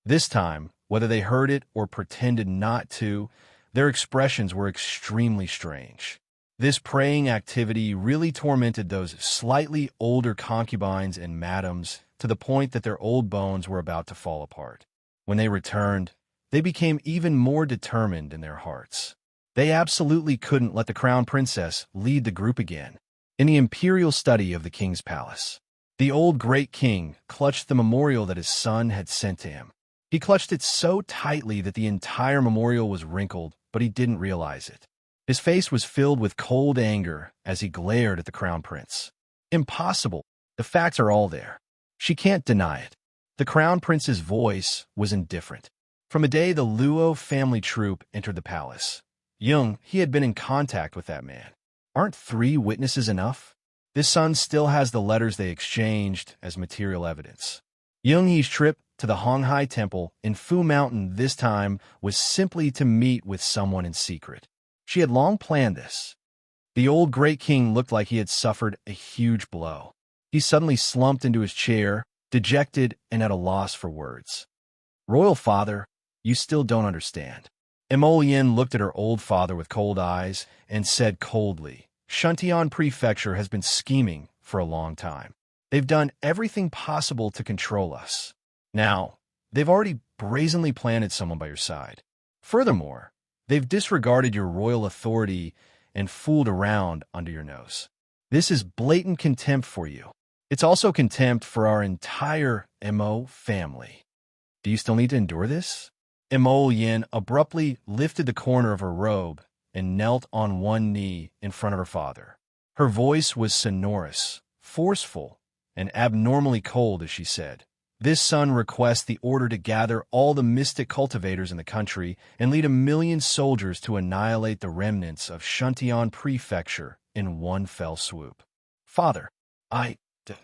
S1: this time, whether they heard it or pretended not to, their expressions were extremely strange. This praying activity really tormented those slightly older concubines and madams to the point that their old bones were about to fall apart. When they returned, they became even more determined in their hearts. They absolutely couldn't let the crown princess lead the group again. In the imperial study of the king's palace, the old great king clutched the memorial that his son had sent to him. He clutched it so tightly that the entire memorial was wrinkled, but he didn't realize it. His face was filled with cold anger as he glared at the crown prince. "Impossible. The facts are all there. She can't deny it." The crown prince's voice was indifferent. From the day the Luo family troop entered the palace, he had been in contact with that man. Aren't 3 witnesses enough? This son still has the letters they exchanged as material evidence. He's trip to the Honghai Temple in Fu Mountain this time was simply to meet with someone in secret. She had long planned this. The old great king looked like he had suffered a huge blow. He suddenly slumped into his chair, dejected and at a loss for words. "Royal father, you still don't understand." Yin looked at her old father with cold eyes and said coldly, "Shuntian Prefecture has been scheming for a long time. They've done everything possible to control us. Now, they've already brazenly planted someone by your side. Furthermore, they've disregarded your royal authority and fooled around under your nose. This is blatant contempt for you. It's also contempt for our entire Mo family. Do you still need to endure this?" Yin abruptly lifted the corner of her robe and knelt on one knee in front of her father. Her voice was sonorous, forceful, and abnormally cold as she said, "This son requests the order to gather all the mystic cultivators in the country and lead 1,000,000 soldiers to annihilate the remnants of Shuntian Prefecture in one fell swoop." "Father,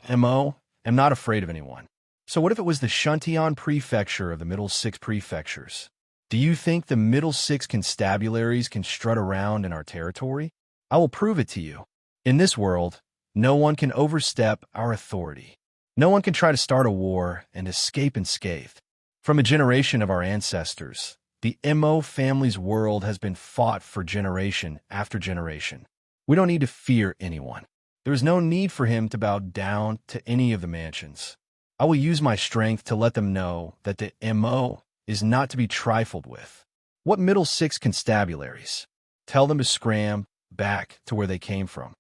S1: Mo, am not afraid of anyone. So what if it was the Shuntian Prefecture of the Middle 6 prefectures? Do you think the Middle 6 constabularies can strut around in our territory? I will prove it to you. In this world, no one can overstep our authority. No one can try to start a war and escape unscathed. From a generation of our ancestors, the Mo family's world has been fought for generation after generation. We don't need to fear anyone. There is no need for him to bow down to any of the mansions. I will use my strength to let them know that the Mo is not to be trifled with. What Middle 6 constabularies? Tell them to scram back to where they came from.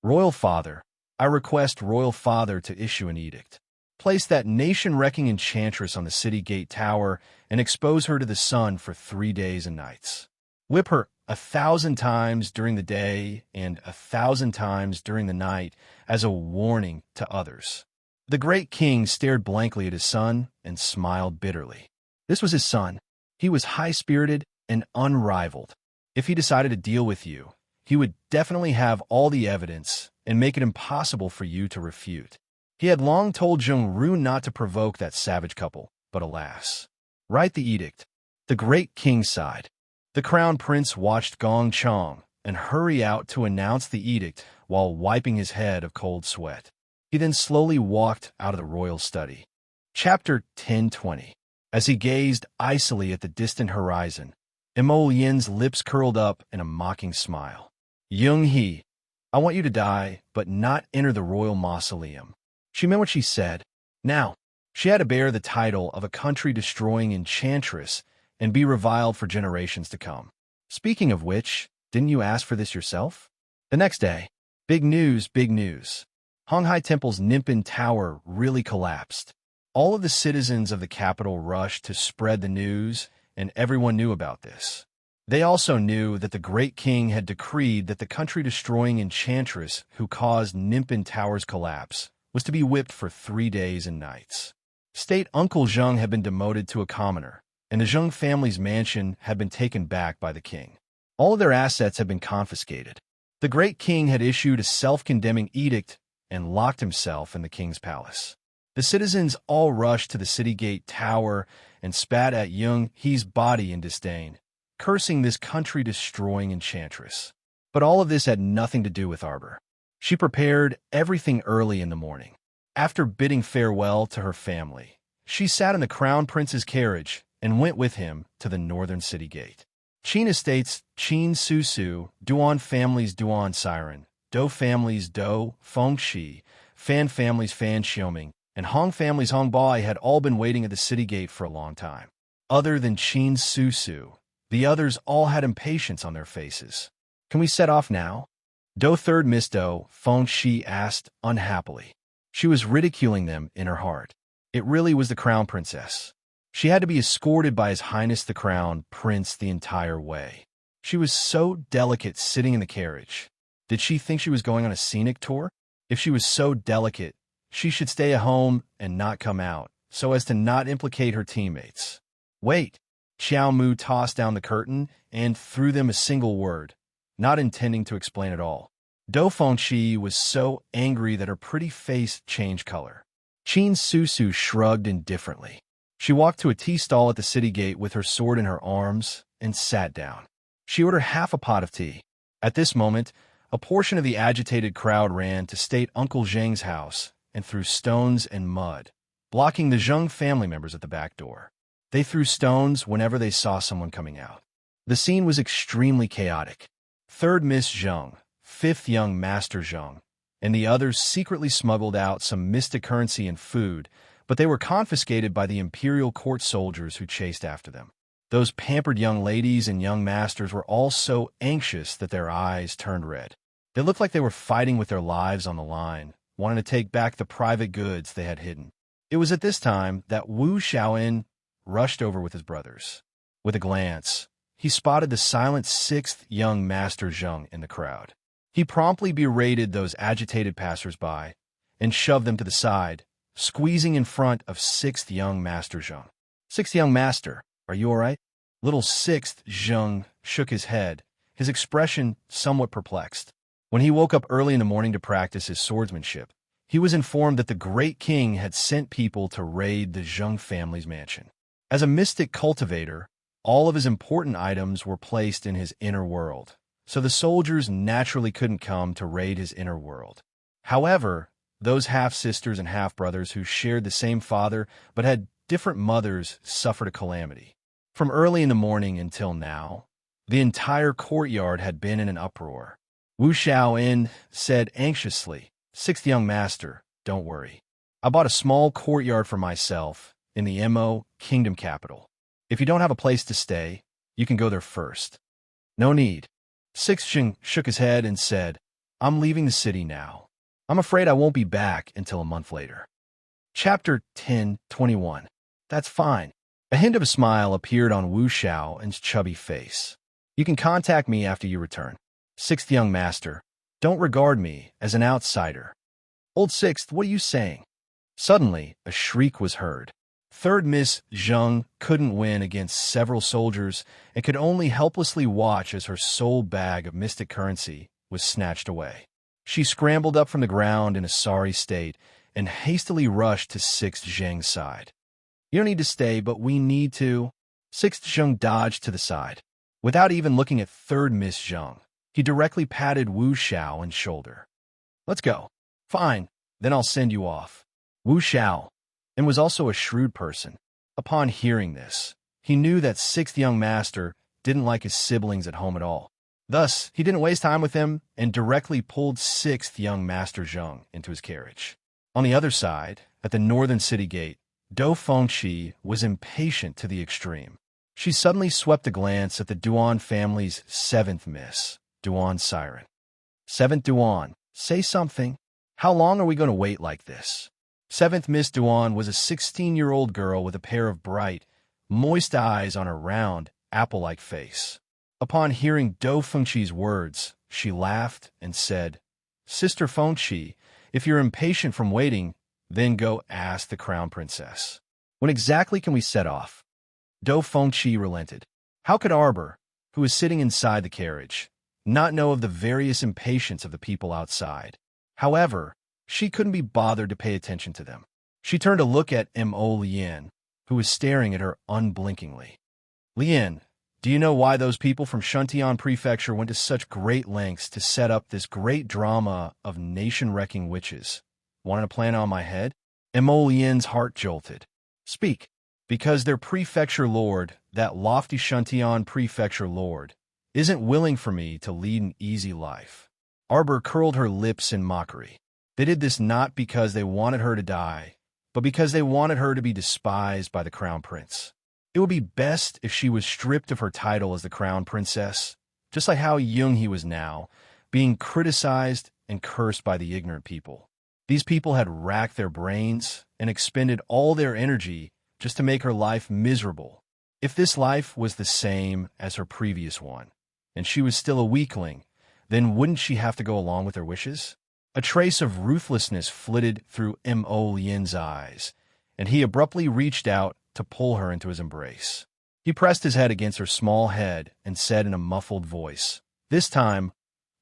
S1: Royal Father, I request Royal Father to issue an edict. Place that nation-wrecking enchantress on the city gate tower and expose her to the sun for 3 days and nights. Whip her 1,000 times during the day and 1,000 times during the night as a warning to others." The great king stared blankly at his son and smiled bitterly. This was his son. He was high-spirited and unrivaled. If he decided to deal with you, he would definitely have all the evidence and make it impossible for you to refute. He had long told Jung-Ru not to provoke that savage couple, but alas. "Write the edict." The great king sighed. The crown prince watched Gong Chong and hurry out to announce the edict while wiping his head of cold sweat. He then slowly walked out of the royal study. Chapter 10:20. As he gazed icily at the distant horizon, Yin's lips curled up in a mocking smile. "Young-hee, I want you to die, but not enter the royal mausoleum." She meant what she said. Now, she had to bear the title of a country-destroying enchantress and be reviled for generations to come. Speaking of which, didn't you ask for this yourself? The next day, big news, big news. Honghai Temple's Nimpin Tower really collapsed. All of the citizens of the capital rushed to spread the news, and everyone knew about this. They also knew that the great king had decreed that the country-destroying enchantress who caused Nimpin Tower's collapse was to be whipped for 3 days and nights. State Uncle Zheng had been demoted to a commoner, and the Zheng family's mansion had been taken back by the king. All of their assets had been confiscated. The great king had issued a self-condemning edict and locked himself in the king's palace. The citizens all rushed to the city gate tower and spat at Young He's body in disdain, cursing this country-destroying enchantress. But all of this had nothing to do with Arbor. She prepared everything early in the morning. After bidding farewell to her family, she sat in the crown prince's carriage and went with him to the northern city gate. Qin Estates, Qin Su, Duan family's Duan Siren, Dou family's Dou Fengxi, Fan family's Fan Xiaoming, and Hong family's Hong Bai had all been waiting at the city gate for a long time. Other than Qin Su, the others all had impatience on their faces. Can we set off now? Dou third Miss Dou Fengxi asked unhappily. She was ridiculing them in her heart. It really was the crown princess. She had to be escorted by His Highness the Crown Prince the entire way. She was so delicate sitting in the carriage. Did she think she was going on a scenic tour? If she was so delicate, she should stay at home and not come out, so as to not implicate her teammates. Wait! Xiao Mu tossed down the curtain and threw them a single word, not intending to explain at all. Dou Fengxi was so angry that her pretty face changed color. Qin Su shrugged indifferently. She walked to a tea stall at the city gate with her sword in her arms and sat down. She ordered half a pot of tea. At this moment, a portion of the agitated crowd ran to State Uncle Zheng's house and threw stones and mud, blocking the Zheng family members at the back door. They threw stones whenever they saw someone coming out. The scene was extremely chaotic. Third Miss Zheng, fifth young Master Zheng, and the others secretly smuggled out some mystic currency and food, but they were confiscated by the imperial court soldiers who chased after them. Those pampered young ladies and young masters were all so anxious that their eyes turned red. They looked like they were fighting with their lives on the line, wanting to take back the private goods they had hidden. It was at this time that Wu Xiaoyan rushed over with his brothers. With a glance, he spotted the silent sixth young Master Zheng in the crowd. He promptly berated those agitated passers-by and shoved them to the side, squeezing in front of sixth young Master Zheng. Sixth young Master, are you all right? Little sixth Zheng shook his head, his expression somewhat perplexed. When he woke up early in the morning to practice his swordsmanship, he was informed that the great king had sent people to raid the Zheng family's mansion. As a mystic cultivator, all of his important items were placed in his inner world, so the soldiers naturally couldn't come to raid his inner world. However, those half-sisters and half-brothers who shared the same father but had different mothers suffered a calamity. From early in the morning until now, the entire courtyard had been in an uproar. Wu Xiaoyan said anxiously, "Sixth young master, don't worry. I bought a small courtyard for myself in the Mo kingdom capital. If you don't have a place to stay, you can go there first." "No need." Sixth Zheng shook his head and said, "I'm leaving the city now. I'm afraid I won't be back until a month later." Chapter 10:21. That's fine. A hint of a smile appeared on Wu Xiaoyan's chubby face. "You can contact me after you return. Sixth young master, don't regard me as an outsider." "Old Sixth, what are you saying?" Suddenly, a shriek was heard. Third Miss Zheng couldn't win against several soldiers and could only helplessly watch as her sole bag of mystic currency was snatched away. She scrambled up from the ground in a sorry state and hastily rushed to Sixth Zheng's side. "You don't need to stay, but we need to." Sixth Zheng dodged to the side. Without even looking at Third Miss Zheng, he directly patted Wu Xiaoyan's shoulder. "Let's go." "Fine, then I'll send you off." Wu Xiaoyan was also a shrewd person. Upon hearing this, he knew that sixth young master didn't like his siblings at home at all. Thus, he didn't waste time with him and directly pulled sixth young Master Zheng into his carriage. On the other side, at the northern city gate, Dou Fengxi was impatient to the extreme. She suddenly swept a glance at the Duan family's seventh miss, Duan Siren. "Seventh Duan, say something. How long are we going to wait like this?" Seventh Miss Duan was a 16-year-old girl with a pair of bright, moist eyes on her round, apple-like face. Upon hearing Do Fengqi's words, she laughed and said, "Sister Fengqi, if you're impatient from waiting, then go ask the crown princess. When exactly can we set off?" Do Fengqi relented. How could Arbor, who was sitting inside the carriage, not know of the various impatience of the people outside? However, she couldn't be bothered to pay attention to them. She turned to look at Mo Lien, who was staring at her unblinkingly. "Lien, do you know why those people from Shuntian Prefecture went to such great lengths to set up this great drama of nation-wrecking witches? Wanting to plant on my head?" Mo Lien's heart jolted. "Speak." "Because their prefecture lord, that lofty Shuntian prefecture lord, isn't willing for me to lead an easy life." Arbor curled her lips in mockery. They did this not because they wanted her to die, but because they wanted her to be despised by the crown prince. It would be best if she was stripped of her title as the crown princess, just like how young he was now, being criticized and cursed by the ignorant people. These people had racked their brains and expended all their energy just to make her life miserable. If this life was the same as her previous one, and she was still a weakling, then wouldn't she have to go along with her wishes? A trace of ruthlessness flitted through Mo Lien's eyes, and he abruptly reached out to pull her into his embrace. He pressed his head against her small head and said in a muffled voice, "This time,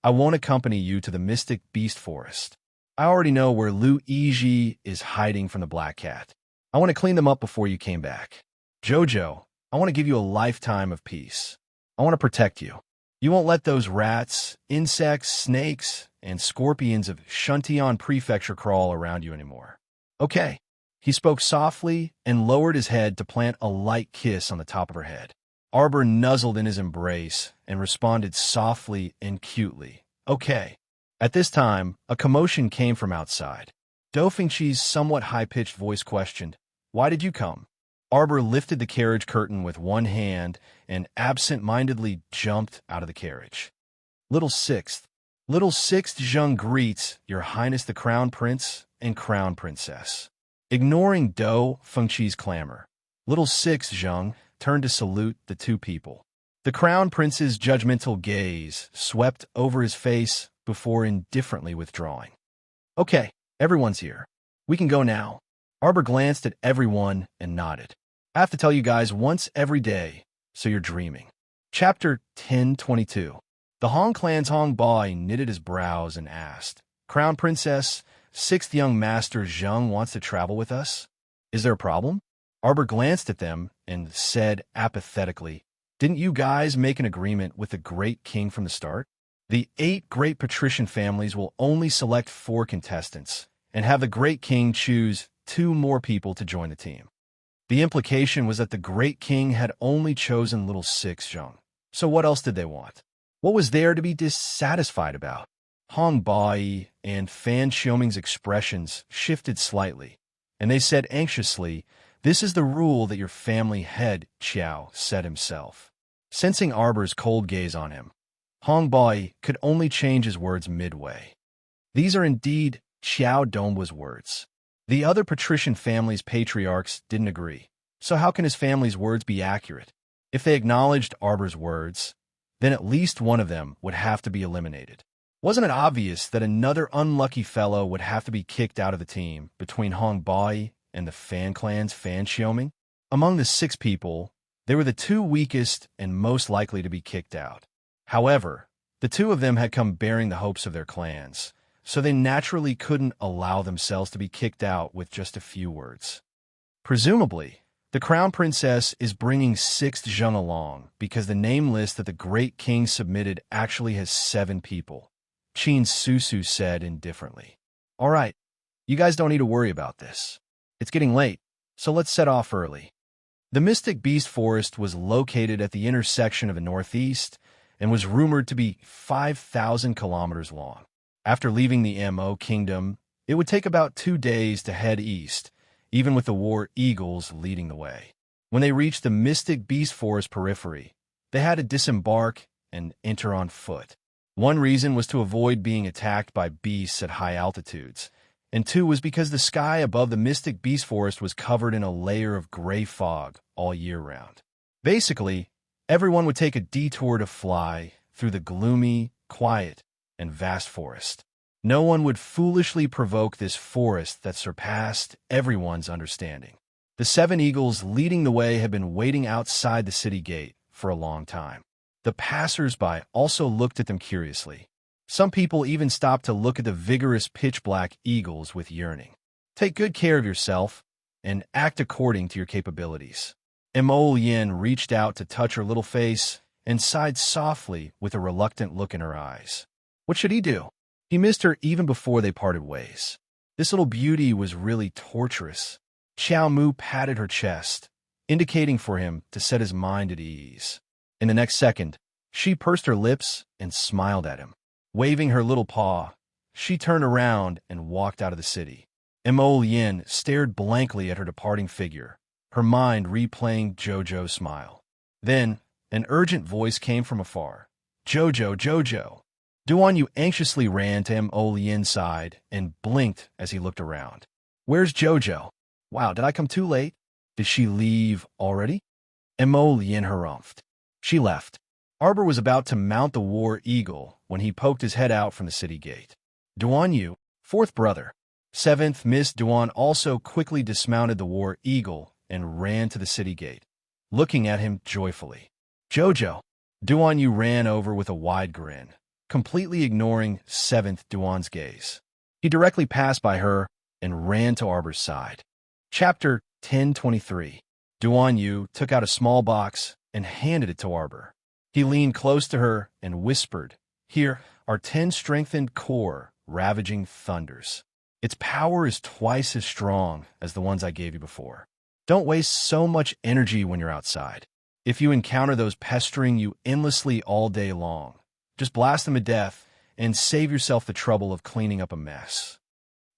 S1: I won't accompany you to the mystic beast forest. I already know where Lu Yiji is hiding from the Black Cat. I want to clean them up before you came back. Jojo, I want to give you a lifetime of peace. I want to protect you. You won't let those rats, insects, snakes, and scorpions of Shuntian Prefecture crawl around you anymore. Okay." He spoke softly and lowered his head to plant a light kiss on the top of her head. Arbor nuzzled in his embrace and responded softly and cutely, "Okay." At this time, a commotion came from outside. Do Fengqi's somewhat high-pitched voice questioned, "Why did you come?" Arbor lifted the carriage curtain with one hand and absent-mindedly jumped out of the carriage. Little Sixth Zheng greets Your Highness the Crown Prince and Crown Princess. Ignoring Do Fengqi's clamor, Little Sixth Zheng turned to salute the two people. The Crown Prince's judgmental gaze swept over his face before indifferently withdrawing. "Okay, everyone's here. We can go now." Arbor glanced at everyone and nodded. "I have to tell you guys once every day, so you're dreaming." Chapter 1022. The Hong clan's Hong boy knitted his brows and asked, "Crown Princess, Sixth Young Master Zheng wants to travel with us. Is there a problem?" Arbor glanced at them and said apathetically, "Didn't you guys make an agreement with the Great King from the start? The 8 great patrician families will only select 4 contestants and have the Great King choose 2 more people to join the team." The implication was that the Great King had only chosen Little Six Zheng. So what else did they want? What was there to be dissatisfied about? Hong Bai and Fan Xiaoming's expressions shifted slightly, and they said anxiously, "This is the rule that your family head," Qiao said himself. Sensing Arbor's cold gaze on him, Hong Bai could only change his words midway. These are indeed Qiao Dongba's words. The other patrician family's patriarchs didn't agree, so how can his family's words be accurate? If they acknowledged Arbor's words, then at least one of them would have to be eliminated. Wasn't it obvious that another unlucky fellow would have to be kicked out of the team between Hong Bai and the Fan Clan's Fan Xiaoming? Among the 6 people, they were the 2 weakest and most likely to be kicked out. However, the 2 of them had come bearing the hopes of their clans, so they naturally couldn't allow themselves to be kicked out with just a few words. Presumably, the Crown Princess is bringing Sixth Zheng along because the name list that the Great King submitted actually has 7 people. Qin Susu said indifferently. "All right, you guys don't need to worry about this. It's getting late, so let's set off early." The Mystic Beast Forest was located at the intersection of the Northeast and was rumored to be 5,000 kilometers long. After leaving the Mo Kingdom, it would take about 2 days to head east, even with the War Eagles leading the way. When they reached the Mystic Beast Forest periphery, they had to disembark and enter on foot. One reason was to avoid being attacked by beasts at high altitudes, and 2 was because the sky above the Mystic Beast Forest was covered in a layer of gray fog all year round. Basically, everyone would take a detour to fly through the gloomy, quiet, and vast forest. No one would foolishly provoke this forest that surpassed everyone's understanding. The 7 eagles leading the way had been waiting outside the city gate for a long time. The passers-by also looked at them curiously. Some people even stopped to look at the vigorous pitch-black eagles with yearning. Take good care of yourself and act according to your capabilities. Mo Yin reached out to touch her little face and sighed softly with a reluctant look in her eyes. What should he do? He missed her even before they parted ways. This little beauty was really torturous. Xiao Mu patted her chest, indicating for him to set his mind at ease. In the next second, she pursed her lips and smiled at him. Waving her little paw, she turned around and walked out of the city. Mo Yin stared blankly at her departing figure, her mind replaying Jojo's smile. Then, an urgent voice came from afar. Jojo, Jojo. Duan Yu anxiously ran to Mo Yin's side and blinked as he looked around. Where's Jojo? Wow, did I come too late? Did she leave already? Mo Yin harumphed. She left. Arbor was about to mount the war eagle when he poked his head out from the city gate. Duan Yu, 4th brother. 7th Miss Duan also quickly dismounted the war eagle and ran to the city gate, looking at him joyfully. Jojo. Duan Yu ran over with a wide grin, completely ignoring 7th Duan's gaze. He directly passed by her and ran to Arbor's side. Chapter 1023. Duan Yu took out a small box and handed it to Arbor. He leaned close to her and whispered, Here are 10 strengthened core ravaging thunders. Its power is twice as strong as the ones I gave you before. Don't waste so much energy when you're outside. If you encounter those pestering you endlessly all day long, just blast them to death and save yourself the trouble of cleaning up a mess.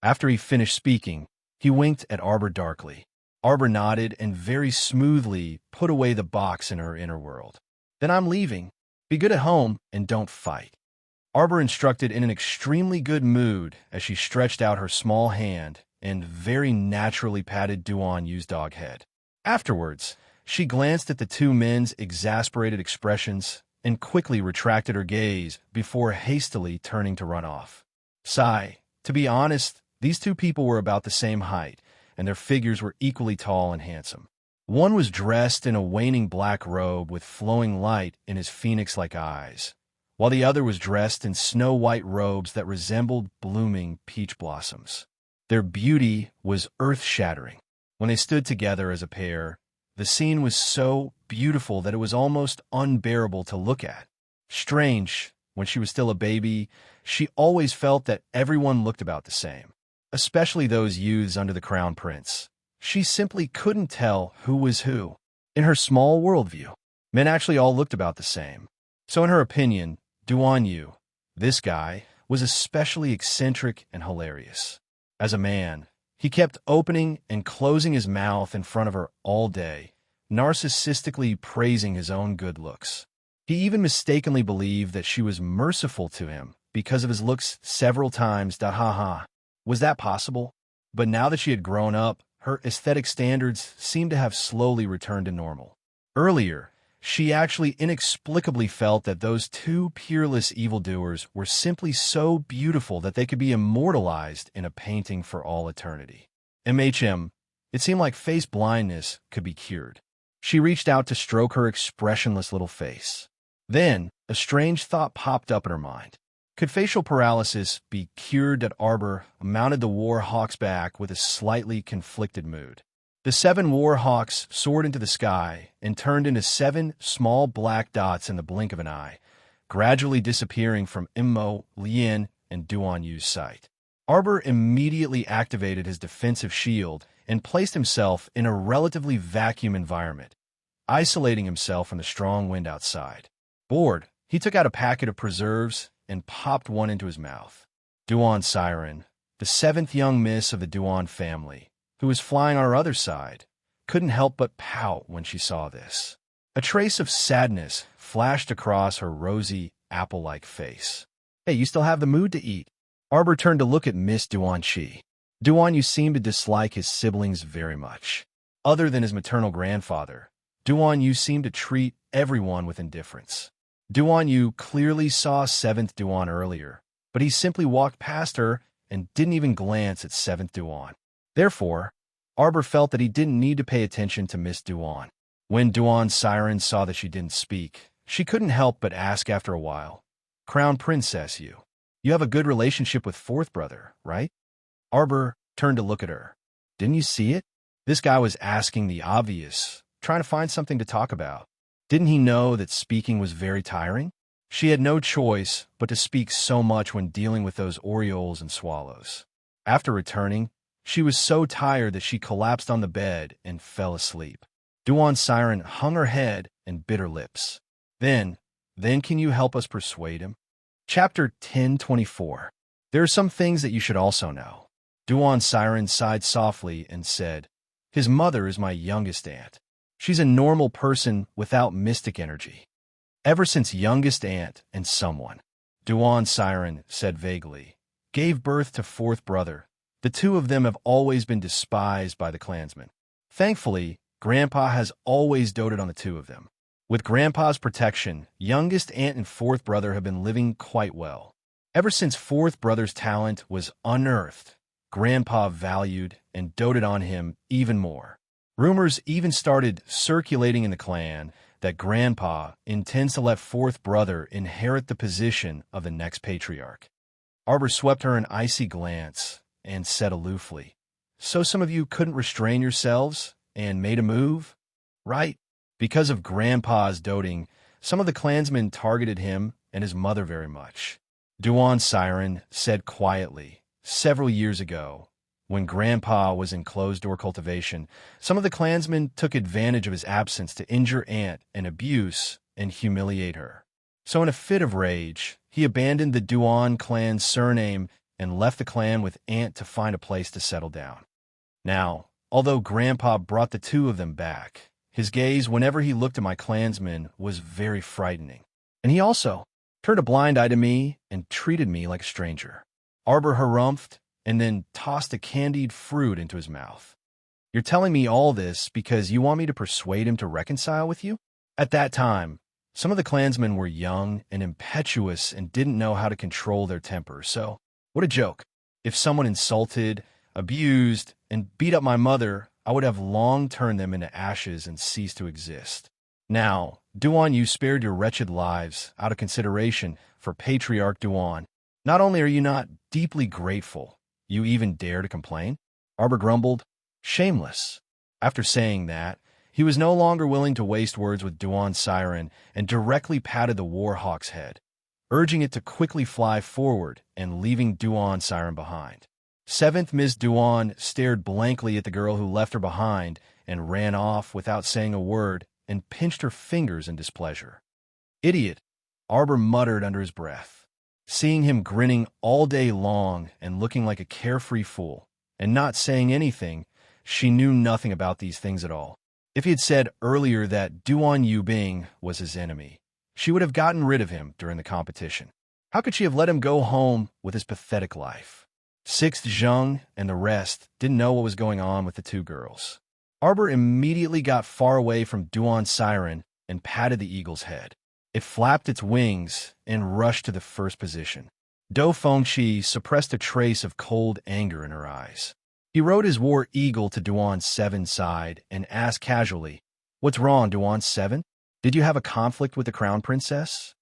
S1: After he finished speaking, he winked at Arbor darkly. Arbor nodded and very smoothly put away the box in her inner world. Then I'm leaving. Be good at home and don't fight. Arbor instructed in an extremely good mood as she stretched out her small hand and very naturally patted Duan Yu's dog head. Afterwards, she glanced at the 2 men's exasperated expressions and quickly retracted her gaze before hastily turning to run off. Sigh. To be honest, these 2 people were about the same height, and their figures were equally tall and handsome. One was dressed in a waning black robe with flowing light in his phoenix-like eyes, while the other was dressed in snow-white robes that resembled blooming peach blossoms. Their beauty was earth-shattering. When they stood together as a pair, the scene was so beautiful that it was almost unbearable to look at. Strange, when she was still a baby, she always felt that everyone looked about the same, especially those youths under the crown prince. She simply couldn't tell who was who. In her small worldview, men actually all looked about the same. So in her opinion, Duan Yu, this guy, was especially eccentric and hilarious. As a man, he kept opening and closing his mouth in front of her all day, narcissistically praising his own good looks. He even mistakenly believed that she was merciful to him because of his looks several times. Ha. Was that possible? But now that she had grown up, her aesthetic standards seemed to have slowly returned to normal. Earlier, she actually inexplicably felt that those 2 peerless evildoers were simply so beautiful that they could be immortalized in a painting for all eternity. It seemed like face blindness could be cured. She reached out to stroke her expressionless little face. Then, a strange thought popped up in her mind. Could facial paralysis be cured? That Arbor mounted the war hawk's back with a slightly conflicted mood. The 7 war hawks soared into the sky and turned into 7 small black dots in the blink of an eye, gradually disappearing from Mo Yin and Duan Yu's sight. Arbor immediately activated his defensive shield and placed himself in a relatively vacuum environment, isolating himself from the strong wind outside. Bored, he took out a packet of preserves and popped one into his mouth. Duan Siren, the 7th young miss of the Duan family, who was flying on her other side, couldn't help but pout when she saw this. A trace of sadness flashed across her rosy, apple-like face. Hey, you still have the mood to eat. Arbor turned to look at Miss Duan Shi. Duan Yu seemed to dislike his siblings very much. Other than his maternal grandfather, Duan Yu seemed to treat everyone with indifference. Duan Yu clearly saw 7th Duan earlier, but he simply walked past her and didn't even glance at 7th Duan. Therefore, Arbor felt that he didn't need to pay attention to Miss Duan. When Duan's siren saw that she didn't speak, she couldn't help but ask after a while, "Crown Princess, you have a good relationship with 4th brother, right?" Arbor turned to look at her. "Didn't you see it?" This guy was asking the obvious, trying to find something to talk about. Didn't he know that speaking was very tiring? She had no choice but to speak so much when dealing with those orioles and swallows. After returning, she was so tired that she collapsed on the bed and fell asleep. Duan's siren hung her head and bit her lips. Then can you help us persuade him? Chapter 1024. There are some things that you should also know. Duan's siren sighed softly and said, "His mother is my youngest aunt. She's a normal person without mystic energy. Ever since youngest aunt and someone," Duan's siren said vaguely, "gave birth to 4th brother, the two of them have always been despised by the clansmen. Thankfully, Grandpa has always doted on the two of them. With Grandpa's protection, youngest aunt and 4th brother have been living quite well. Ever since 4th brother's talent was unearthed, Grandpa valued and doted on him even more. Rumors even started circulating in the clan that Grandpa intends to let 4th brother inherit the position of the next patriarch." Arbor swept her an icy glance and said aloofly, "So some of you couldn't restrain yourselves and made a move? Right? Because of Grandpa's doting, some of the clansmen targeted him and his mother very much." Duan's siren said quietly, "Several years ago, when Grandpa was in closed-door cultivation, some of the clansmen took advantage of his absence to injure Aunt and abuse and humiliate her. So in a fit of rage, he abandoned the Duan clan surname and left the clan with Aunt to find a place to settle down. Now, although Grandpa brought the two of them back, his gaze whenever he looked at my clansmen was very frightening. And he also turned a blind eye to me and treated me like a stranger." Arbor harumphed and then tossed a candied fruit into his mouth. "You're telling me all this because you want me to persuade him to reconcile with you?" At that time, some of the clansmen were young and impetuous and didn't know how to control their temper, so what a joke. If someone insulted, abused, and beat up my mother, I would have long turned them into ashes and ceased to exist. Now, Duan, you spared your wretched lives out of consideration for Patriarch Duan. Not only are you not deeply grateful, you even dare to complain?" Arbor grumbled. "Shameless." After saying that, he was no longer willing to waste words with Duan's siren and directly patted the warhawk's head, urging it to quickly fly forward and leaving Duan's siren behind. 7th Miss Duan stared blankly at the girl who left her behind and ran off without saying a word and pinched her fingers in displeasure. "Idiot," Arbor muttered under his breath. Seeing him grinning all day long and looking like a carefree fool, and not saying anything, she knew nothing about these things at all. If he had said earlier that Duan Yubing was his enemy, she would have gotten rid of him during the competition. How could she have let him go home with his pathetic life? 6th Zheng and the rest didn't know what was going on with the two girls. Arbor immediately got far away from Duan's siren and patted the eagle's head. It flapped its wings and rushed to the first position. Do Fengqi suppressed a trace of cold anger in her eyes. He rode his war eagle to Duan's 7 side and asked casually, "What's wrong, Duan's 7? Did you have a conflict with the crown princess?"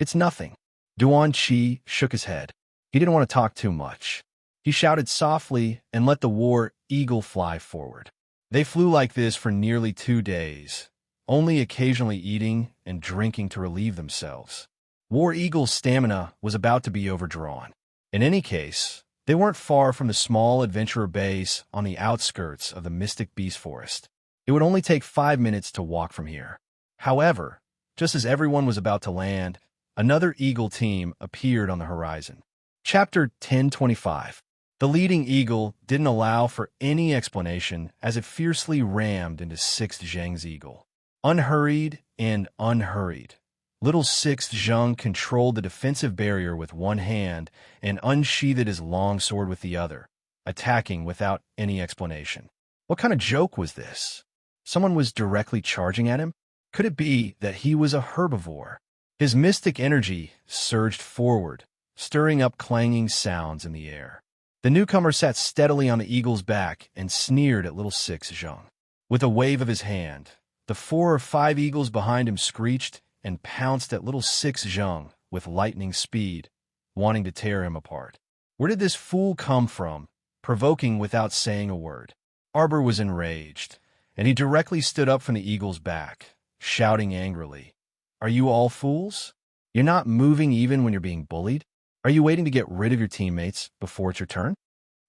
S1: "It's nothing." Duan Qi shook his head. He didn't want to talk too much. He shouted softly and let the war eagle fly forward. They flew like this for nearly 2 days, only occasionally eating and drinking to relieve themselves. War Eagle's stamina was about to be overdrawn. In any case, they weren't far from the small adventurer base on the outskirts of the Mystic Beast Forest. It would only take 5 minutes to walk from here. However, just as everyone was about to land, another eagle team appeared on the horizon. Chapter 1025. The leading eagle didn't allow for any explanation as it fiercely rammed into 6th Zheng's eagle. Unhurried and unhurried, little 6th Zheng controlled the defensive barrier with one hand and unsheathed his long sword with the other, attacking without any explanation. What kind of joke was this? Someone was directly charging at him? Could it be that he was a herbivore? His mystic energy surged forward, stirring up clanging sounds in the air. The newcomer sat steadily on the eagle's back and sneered at little Six Zheng. With a wave of his hand, the 4 or 5 eagles behind him screeched and pounced at little Six Zheng with lightning speed, wanting to tear him apart. Where did this fool come from, provoking without saying a word? Arbor was enraged, and he directly stood up from the eagle's back, shouting angrily, "Are you all fools? You're not moving even when you're being bullied? Are you waiting to get rid of your teammates before it's your turn?"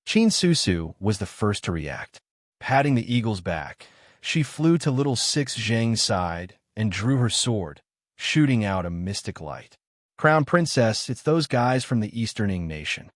S1: Qin Susu was the first to react. Patting the eagle's back, she flew to little Six Zheng's side and drew her sword, shooting out a mystic light. "Crown Princess, it's those guys from the Easterning Nation."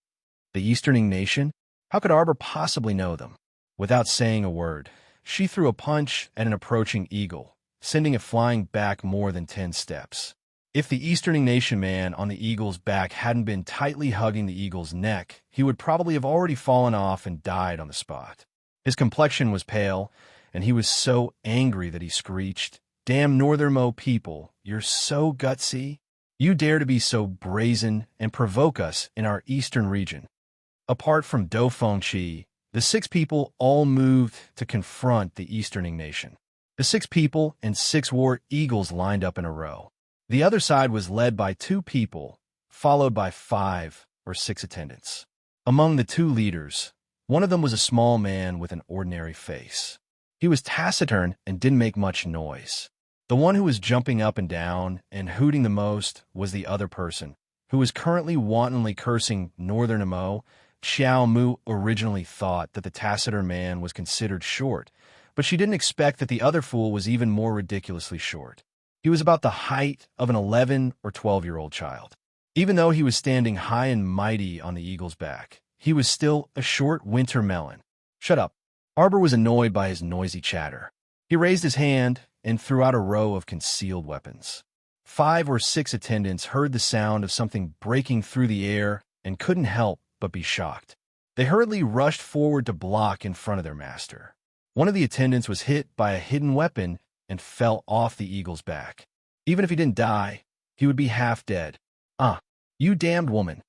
S1: The Easterning Nation? How could Arbor possibly know them? Without saying a word, she threw a punch at an approaching eagle, sending it flying back more than 10 steps. If the Easterning Nation man on the eagle's back hadn't been tightly hugging the eagle's neck, he would probably have already fallen off and died on the spot. His complexion was pale, and he was so angry that he screeched, "Damn Northernmo people, you're so gutsy. You dare to be so brazen and provoke us in our eastern region." Apart from Do Fengqi, the 6 people all moved to confront the Easterning Nation. The 6 people and 6 war eagles lined up in a row. The other side was led by 2 people, followed by 5 or 6 attendants. Among the 2 leaders, one of them was a small man with an ordinary face. He was taciturn and didn't make much noise. The one who was jumping up and down and hooting the most was the other person, who was currently wantonly cursing Northern Amo. Xiao Mu originally thought that the taciturn man was considered short, but she didn't expect that the other fool was even more ridiculously short. He was about the height of an 11 or 12-year-old child. Even though he was standing high and mighty on the eagle's back, he was still a short winter melon. "Shut up." Arbor was annoyed by his noisy chatter. He raised his hand and threw out a row of concealed weapons. 5 or 6 attendants heard the sound of something breaking through the air and couldn't help but be shocked. They hurriedly rushed forward to block in front of their master. One of the attendants was hit by a hidden weapon and fell off the eagle's back. Even if he didn't die, he would be half dead. "Ah, you damned woman!"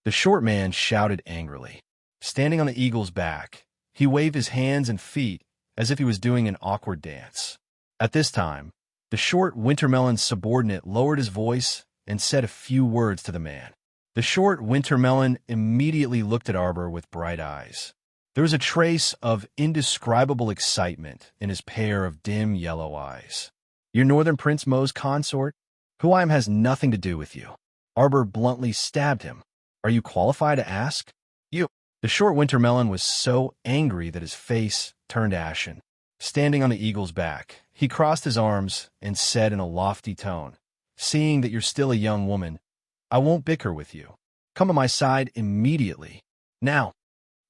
S1: The short man shouted angrily. Standing on the eagle's back, he waved his hands and feet as if he was doing an awkward dance. At this time, the short wintermelon's subordinate lowered his voice and said a few words to the man. The short wintermelon immediately looked at Arbor with bright eyes. There was a trace of indescribable excitement in his pair of dim yellow eyes. "Your Northern Prince Mo's consort? Who I am has nothing to do with you." Arbor bluntly stabbed him. "Are you qualified to ask?" "You." The short wintermelon was so angry that his face turned ashen. Standing on the eagle's back, he crossed his arms and said in a lofty tone, "Seeing that you're still a young woman, I won't bicker with you. Come on my side immediately. Now,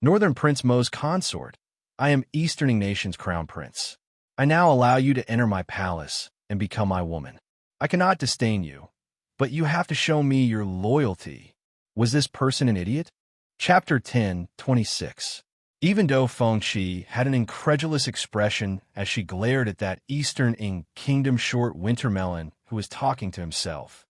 S1: Northern Prince Mo's consort, I am Easterning Nation's crown prince. I now allow you to enter my palace and become my woman. I cannot disdain you, but you have to show me your loyalty." Was this person an idiot? Chapter 10:26. Even Do Fengqi had an incredulous expression as she glared at that Eastern Kingdom short wintermelon who was talking to himself.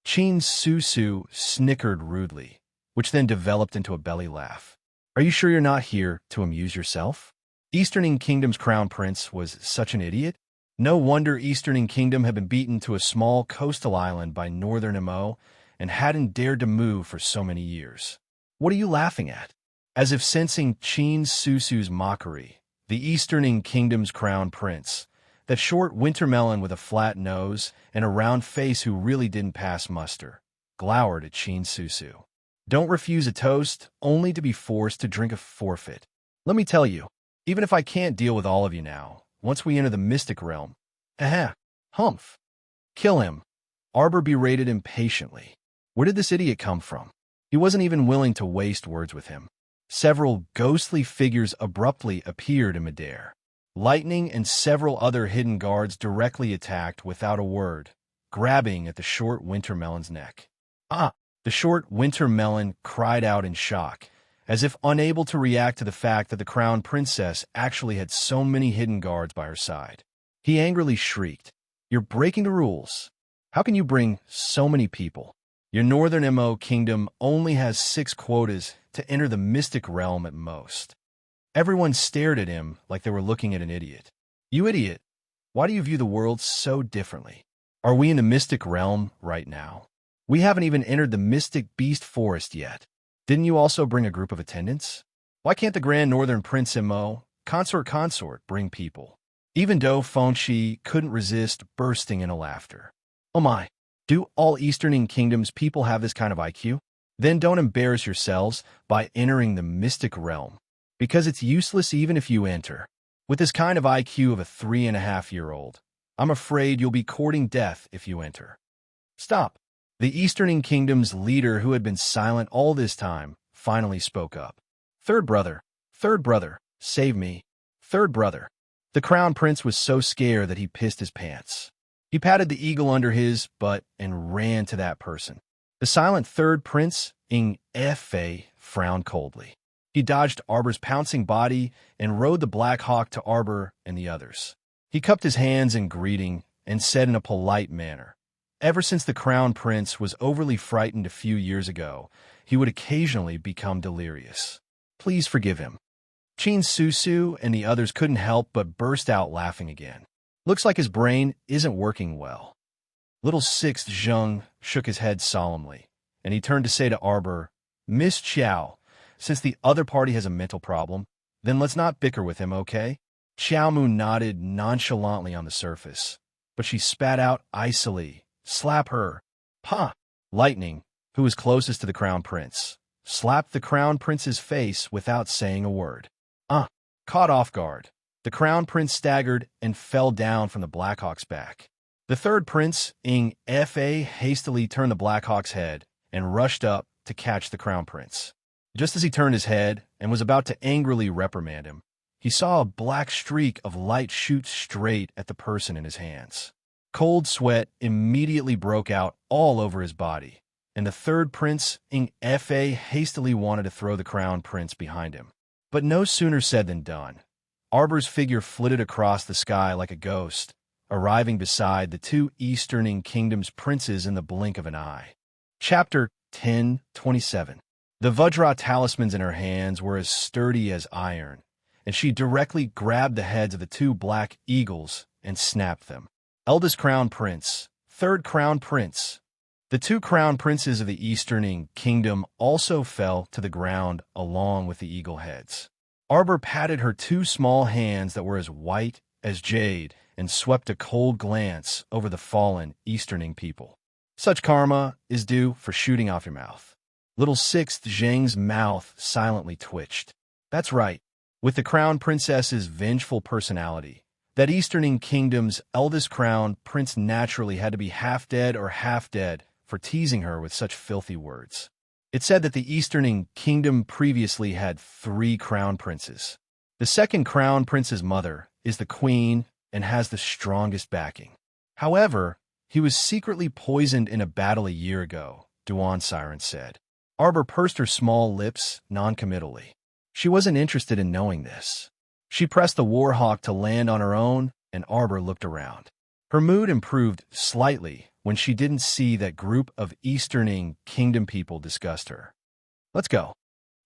S1: Qin Susu snickered rudely, which then developed into a belly laugh. "Are you sure you're not here to amuse yourself?" Easterning Kingdom's crown prince was such an idiot? No wonder Easterning Kingdom had been beaten to a small coastal island by Northern Amo and hadn't dared to move for so many years. "What are you laughing at?" As if sensing Qin Susu's mockery, the Easterning Kingdom's crown prince, that short wintermelon with a flat nose and a round face who really didn't pass muster, glowered at Qin Susu. "Don't refuse a toast only to be forced to drink a forfeit. Let me tell you, even if I can't deal with all of you now, once we enter the mystic realm, humph, kill him." Arbor berated impatiently. Where did this idiot come from? He wasn't even willing to waste words with him. Several ghostly figures abruptly appeared in midair. Lightning and several other hidden guards directly attacked without a word, grabbing at the short wintermelon's neck. "Ah!" The short wintermelon cried out in shock as if unable to react to the fact that the crown princess actually had so many hidden guards by her side. He angrily shrieked, "You're breaking the rules. How can you bring so many people? Your northern MO kingdom only has 6 quotas to enter the mystic realm at most." Everyone stared at him like they were looking at an idiot. "You idiot! Why do you view the world so differently? Are we in the mystic realm right now? We haven't even entered the mystic beast forest yet. Didn't you also bring a group of attendants? Why can't the Grand Northern Prince MO, Consort, bring people?" Even though Fonchi couldn't resist bursting into laughter. "Oh my, do all Eastern Kingdoms people have this kind of IQ? Then don't embarrass yourselves by entering the mystic realm, because it's useless even if you enter. With this kind of IQ of a 3.5-year-old, I'm afraid you'll be courting death if you enter." "Stop." The Eastern Kingdom's leader, who had been silent all this time, finally spoke up. Third brother, save me. Third brother." The crown prince was so scared that he pissed his pants. He patted the eagle under his butt and ran to that person. The silent third prince, Ing Fa, frowned coldly. He dodged Arbor's pouncing body and rode the Black Hawk to Arbor and the others. He cupped his hands in greeting and said in a polite manner, "Ever since the crown prince was overly frightened a few years ago, he would occasionally become delirious. Please forgive him." Chin Susu and the others couldn't help but burst out laughing again. "Looks like his brain isn't working well." Little Sixth Zheng shook his head solemnly, and he turned to say to Arbor, "Miss Qiao, since the other party has a mental problem, then let's not bicker with him, okay?" Xiao Mu nodded nonchalantly on the surface, but she spat out icily, "Slap her." "Pah!" Lightning, who was closest to the crown prince, slapped the crown prince's face without saying a word. Caught off guard, the crown prince staggered and fell down from the Blackhawk's back. The third prince, Ing Fa, hastily turned the Blackhawk's head and rushed up to catch the crown prince. Just as he turned his head and was about to angrily reprimand him, he saw a black streak of light shoot straight at the person in his hands. Cold sweat immediately broke out all over his body, and the third prince, Ing Fa, hastily wanted to throw the crown prince behind him. But no sooner said than done. Arbor's figure flitted across the sky like a ghost, arriving beside the 2 Eastern Kingdoms princes in the blink of an eye. Chapter 10:27. The Vajra talismans in her hands were as sturdy as iron, and she directly grabbed the heads of the 2 black eagles and snapped them. Eldest crown prince, third crown prince. The 2 crown princes of the Eastern Kingdom also fell to the ground along with the eagle heads. Arbor patted her 2 small hands that were as white as jade and swept a cold glance over the fallen Eastern people. "Such karma is due for shooting off your mouth." Little Sixth Zheng's mouth silently twitched. That's right. With the crown princess's vengeful personality, that Eastern Kingdom's eldest crown prince naturally had to be half dead for teasing her with such filthy words. It said that the Eastern Kingdom previously had 3 crown princes. The second crown prince's mother is the queen and has the strongest backing. However, he was secretly poisoned in a battle a year ago, Duan Siren said. Arbor pursed her small lips noncommittally. She wasn't interested in knowing this. She pressed the Warhawk to land on her own, and Arbor looked around. Her mood improved slightly when she didn't see that group of Eastern Kingdom people disgust her. "Let's go."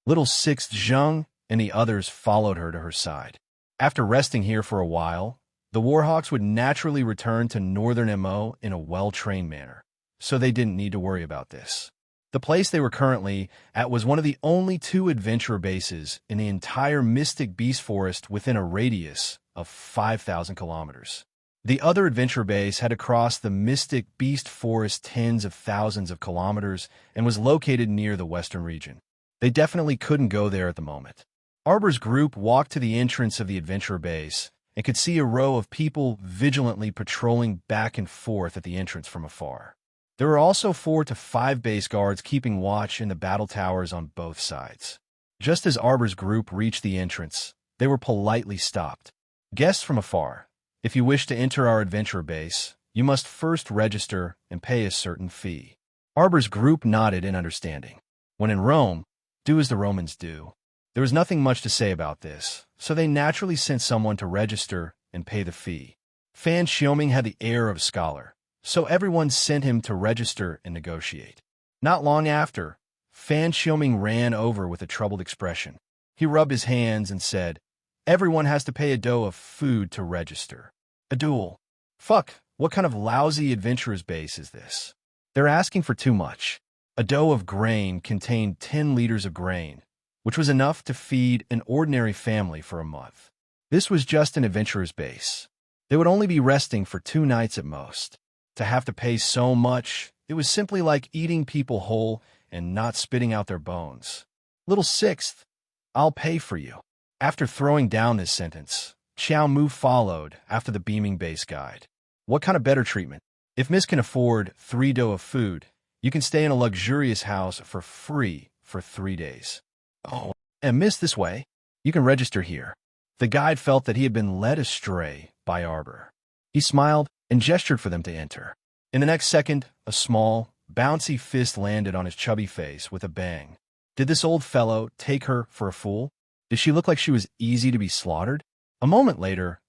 S1: Little Sixth Zheng and the others followed her to her side. After resting here for a while, the Warhawks would naturally return to Northern MO in a well-trained manner, so they didn't need to worry about this. The place they were currently at was one of the only 2 adventurer bases in the entire Mystic Beast Forest within a radius of 5,000 kilometers. The other adventure base had to cross the Mystic Beast Forest tens of thousands of kilometers and was located near the western region. They definitely couldn't go there at the moment. Arbor's group walked to the entrance of the adventure base and could see a row of people vigilantly patrolling back and forth at the entrance from afar. There were also 4 to 5 base guards keeping watch in the battle towers on both sides. Just as Arbor's group reached the entrance, they were politely stopped. "Guests from afar, if you wish to enter our adventure base, you must first register and pay a certain fee." Arbor's group nodded in understanding. When in Rome, Do as the Romans do. There was nothing much to say about this, so they naturally sent someone to register and pay the fee. Fan Xiaoming had the air of a scholar, so everyone sent him to register and negotiate. Not long after, Fan Xiaoming ran over with a troubled expression. He rubbed his hands and said, "Everyone has to pay a dough of food to register. A duel. Fuck, what kind of lousy adventurer's base is this? They're asking for too much." A dough of grain contained 10 liters of grain, which was enough to feed an ordinary family for a month. This was just an adventurer's base. They would only be resting for 2 nights at most. To have to pay so much, it was simply like eating people whole and not spitting out their bones. Little sixth, I'll pay for you. After throwing down this sentence, Xiao Mu followed after the beaming base guide. What kind of better treatment? If Miss can afford 3 dough of food, you can stay in a luxurious house for free for 3 days. Oh, and Miss, this way, you can register here. The guide felt that he had been led astray by Arbor. He smiled and gestured for them to enter. In the next second, a small, bouncy fist landed on his chubby face with a bang. Did this old fellow take her for a fool? Did she look like she was easy to be slaughtered? A moment later,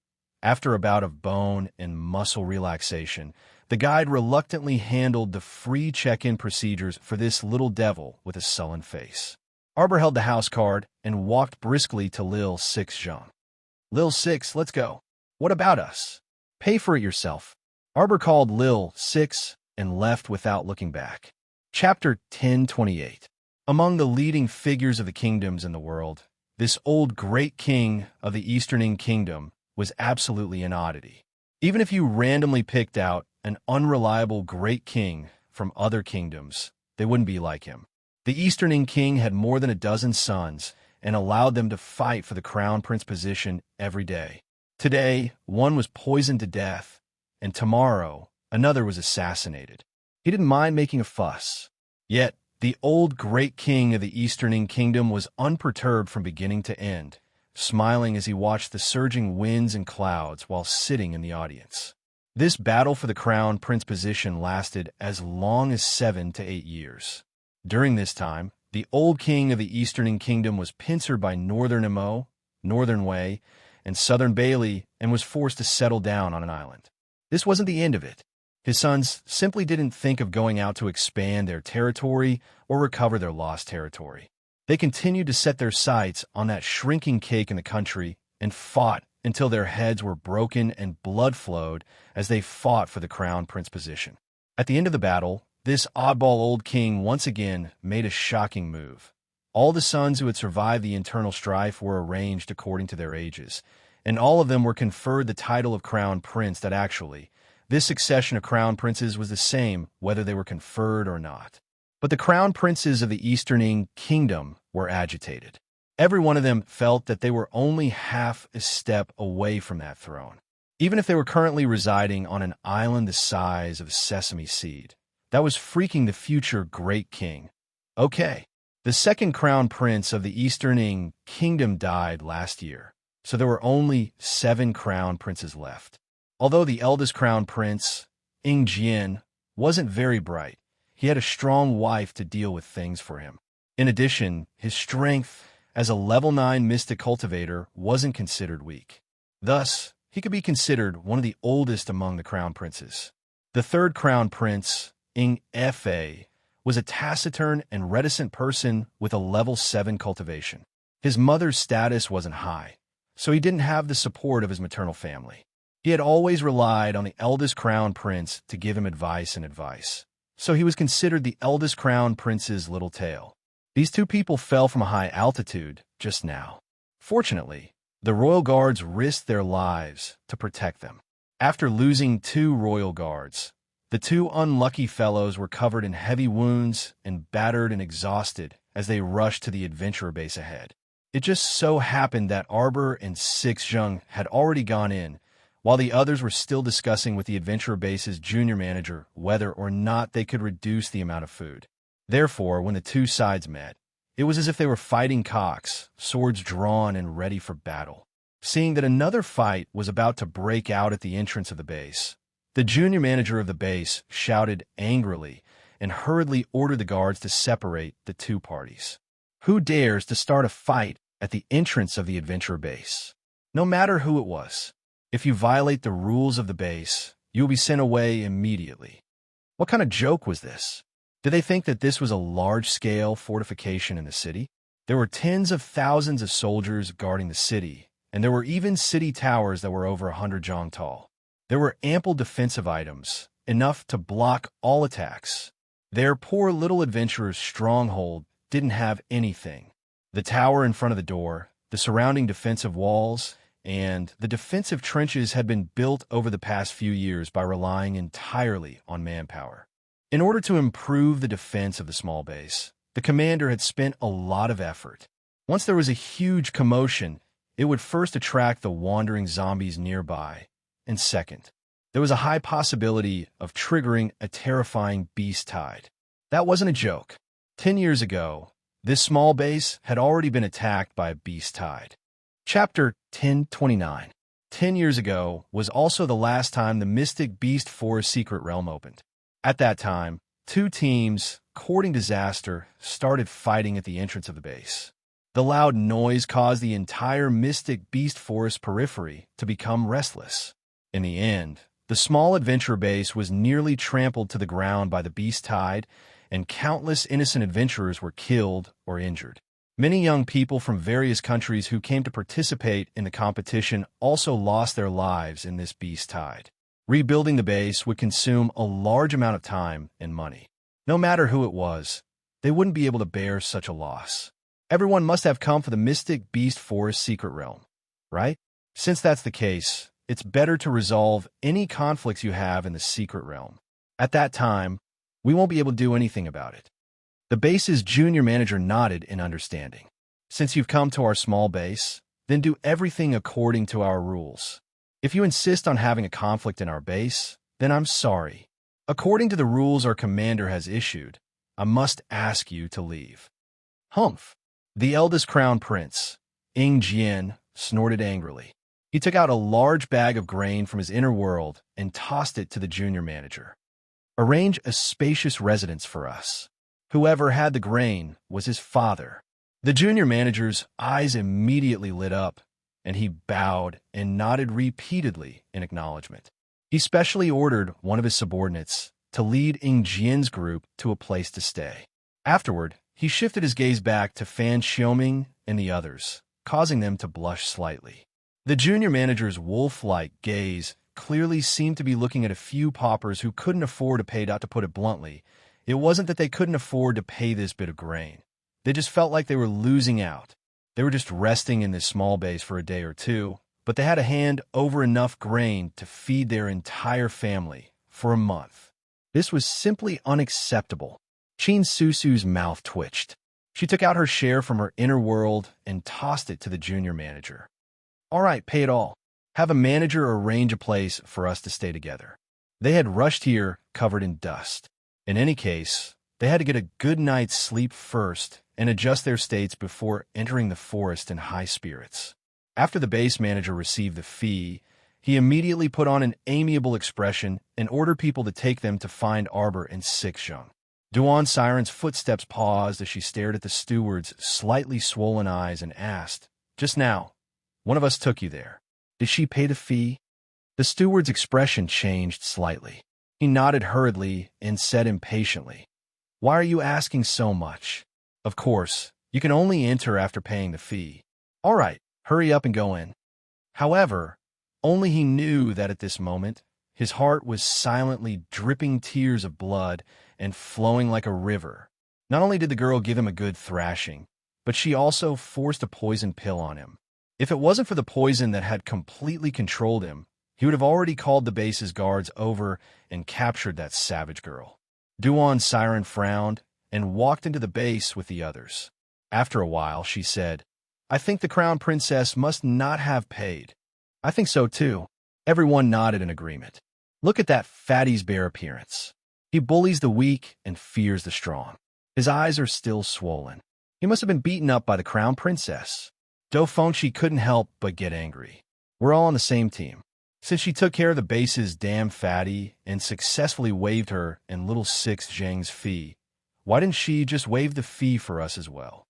S1: after a bout of bone and muscle relaxation, the guide reluctantly handled the free check-in procedures for this little devil with a sullen face. Arbor held the house card and walked briskly to Lil Six Zhang. Lil Six, let's go. What about us? Pay for it yourself. Arbor called Lil Six and left without looking back. Chapter 1028. Among the leading figures of the kingdoms in the world, this old great king of the Eastern Kingdom was absolutely an oddity. Even if you randomly picked out an unreliable great king from other kingdoms, they wouldn't be like him. The Eastern king had more than a dozen sons and allowed them to fight for the crown prince position every day. Today, one was poisoned to death, and tomorrow, another was assassinated. He didn't mind making a fuss. Yet, the old great king of the Eastern Kingdom was unperturbed from beginning to end, smiling as he watched the surging winds and clouds while sitting in the audience. This battle for the crown prince position lasted as long as 7 to 8 years. During this time, the old king of the Eastern Kingdom was pincered by Northern Imo, Northern Wei, and Southern Bailey and was forced to settle down on an island. This wasn't the end of it. His sons simply didn't think of going out to expand their territory or recover their lost territory. They continued to set their sights on that shrinking cake in the country and fought until their heads were broken and blood flowed as they fought for the crown prince position. At the end of the battle, this oddball old king once again made a shocking move. All the sons who had survived the internal strife were arranged according to their ages, and all of them were conferred the title of crown prince. That actually, this succession of crown princes was the same whether they were conferred or not. But the crown princes of the Eastern Kingdom were agitated. Every one of them felt that they were only half a step away from that throne. Even if they were currently residing on an island the size of a sesame seed, that was freaking the future great king. Okay, the second crown prince of the Eastern Kingdom died last year, so there were only 7 crown princes left. Although the eldest crown prince, Ing Jian, wasn't very bright, he had a strong wife to deal with things for him. In addition, his strength as a level 9 mystic cultivator wasn't considered weak. Thus, he could be considered one of the oldest among the crown princes. The third crown prince, Ing Fa, was a taciturn and reticent person with a level 7 cultivation. His mother's status wasn't high, so he didn't have the support of his maternal family. He had always relied on the eldest crown prince to give him advice, so he was considered the eldest crown prince's little tail. These 2 people fell from a high altitude just now. Fortunately, the royal guards risked their lives to protect them. After losing 2 royal guards, the 2 unlucky fellows were covered in heavy wounds and battered and exhausted as they rushed to the adventurer base ahead. It just so happened that Arbor and Six Zhang had already gone in, while the others were still discussing with the adventurer base's junior manager whether or not they could reduce the amount of food. Therefore, when the 2 sides met, it was as if they were fighting cocks, swords drawn and ready for battle. Seeing that another fight was about to break out at the entrance of the base, the junior manager of the base shouted angrily and hurriedly ordered the guards to separate the 2 parties. Who dares to start a fight at the entrance of the adventurer base? No matter who it was. If you violate the rules of the base, you will be sent away immediately. What kind of joke was this? Did they think that this was a large-scale fortification in the city? There were tens of thousands of soldiers guarding the city, and there were even city towers that were over 100 jong tall. There were ample defensive items, enough to block all attacks. Their poor little adventurer's stronghold didn't have anything. The tower in front of the door, the surrounding defensive walls, and the defensive trenches had been built over the past few years by relying entirely on manpower. In order to improve the defense of the small base, the commander had spent a lot of effort. Once there was a huge commotion, it would first attract the wandering zombies nearby, and second, there was a high possibility of triggering a terrifying beast tide. That wasn't a joke. 10 years ago, this small base had already been attacked by a beast tide. Chapter 1029. 10 years ago was also the last time the Mystic Beast Forest Secret Realm opened. At that time, two teams, courting disaster, started fighting at the entrance of the base. The loud noise caused the entire Mystic Beast Forest periphery to become restless. In the end, the small adventurer base was nearly trampled to the ground by the beast tide, and countless innocent adventurers were killed or injured. Many young people from various countries who came to participate in the competition also lost their lives in this beast tide. Rebuilding the base would consume a large amount of time and money. No matter who it was, they wouldn't be able to bear such a loss. Everyone must have come for the Mystic Beast Forest Secret Realm, right? Since that's the case, it's better to resolve any conflicts you have in the Secret Realm. At that time, we won't be able to do anything about it. The base's junior manager nodded in understanding. Since you've come to our small base, then do everything according to our rules. If you insist on having a conflict in our base, then I'm sorry. According to the rules our commander has issued, I must ask you to leave. Humph. The eldest crown prince, Ing Jian, snorted angrily. He took out a large bag of grain from his inner world and tossed it to the junior manager. Arrange a spacious residence for us. Whoever had the grain was his father. The junior manager's eyes immediately lit up, and he bowed and nodded repeatedly in acknowledgement. He specially ordered one of his subordinates to lead Ing Jian's group to a place to stay. Afterward, he shifted his gaze back to Fan Xiaoming and the others, causing them to blush slightly. The junior manager's wolf-like gaze clearly seemed to be looking at a few paupers who couldn't afford to pay out. To put it bluntly, it wasn't that they couldn't afford to pay this bit of grain. They just felt like they were losing out. They were just resting in this small base for a day or two, but they had to hand over enough grain to feed their entire family for a month. This was simply unacceptable. Qin Susu's mouth twitched. She took out her share from her inner world and tossed it to the junior manager. All right, pay it all. Have a manager arrange a place for us to stay together. They had rushed here covered in dust. In any case, they had to get a good night's sleep first and adjust their states before entering the forest in high spirits. After the base manager received the fee, he immediately put on an amiable expression and ordered people to take them to find Arbor and Sixsheng. Duan Siren's footsteps paused as she stared at the steward's slightly swollen eyes and asked, "Just now, one of us took you there. Did she pay the fee?" The steward's expression changed slightly. He nodded hurriedly and said impatiently, "Why are you asking so much? Of course, you can only enter after paying the fee. All right, hurry up and go in." However, only he knew that at this moment, his heart was silently dripping tears of blood and flowing like a river. Not only did the girl give him a good thrashing, but she also forced a poison pill on him. If it wasn't for the poison that had completely controlled him, he would have already called the base's guards over and captured that savage girl. Duan Siren frowned and walked into the base with the others. After a while, she said, "I think the crown princess must not have paid." "I think so too." Everyone nodded in agreement. "Look at that fatty's bare appearance. He bullies the weak and fears the strong. His eyes are still swollen. He must have been beaten up by the crown princess." Do Fengshi couldn't help but get angry. "We're all on the same team. Since she took care of the base's damn fatty and successfully waived her and little Six Zhang's fee, why didn't she just waive the fee for us as well?"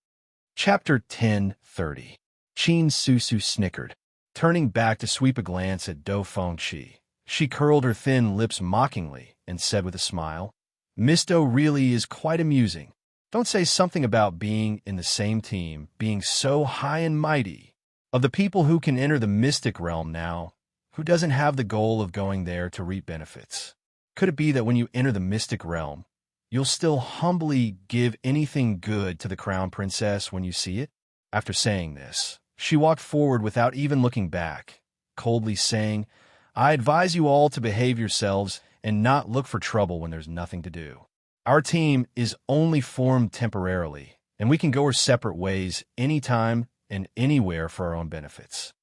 S1: Chapter 10:30. Chin Susu snickered. Turning back to sweep a glance at Do Fengqi, she curled her thin lips mockingly and said with a smile, Miss Do really is quite amusing. Don't say something about being in the same team, being so high and mighty. Of the people who can enter the mystic realm now, who doesn't have the goal of going there to reap benefits? Could it be that when you enter the mystic realm, you'll still humbly give anything good to the crown princess when you see it? After saying this, she walked forward without even looking back, coldly saying, I advise you all to behave yourselves and not look for trouble when there's nothing to do. Our team is only formed temporarily, and we can go our separate ways anytime and anywhere for our own benefits.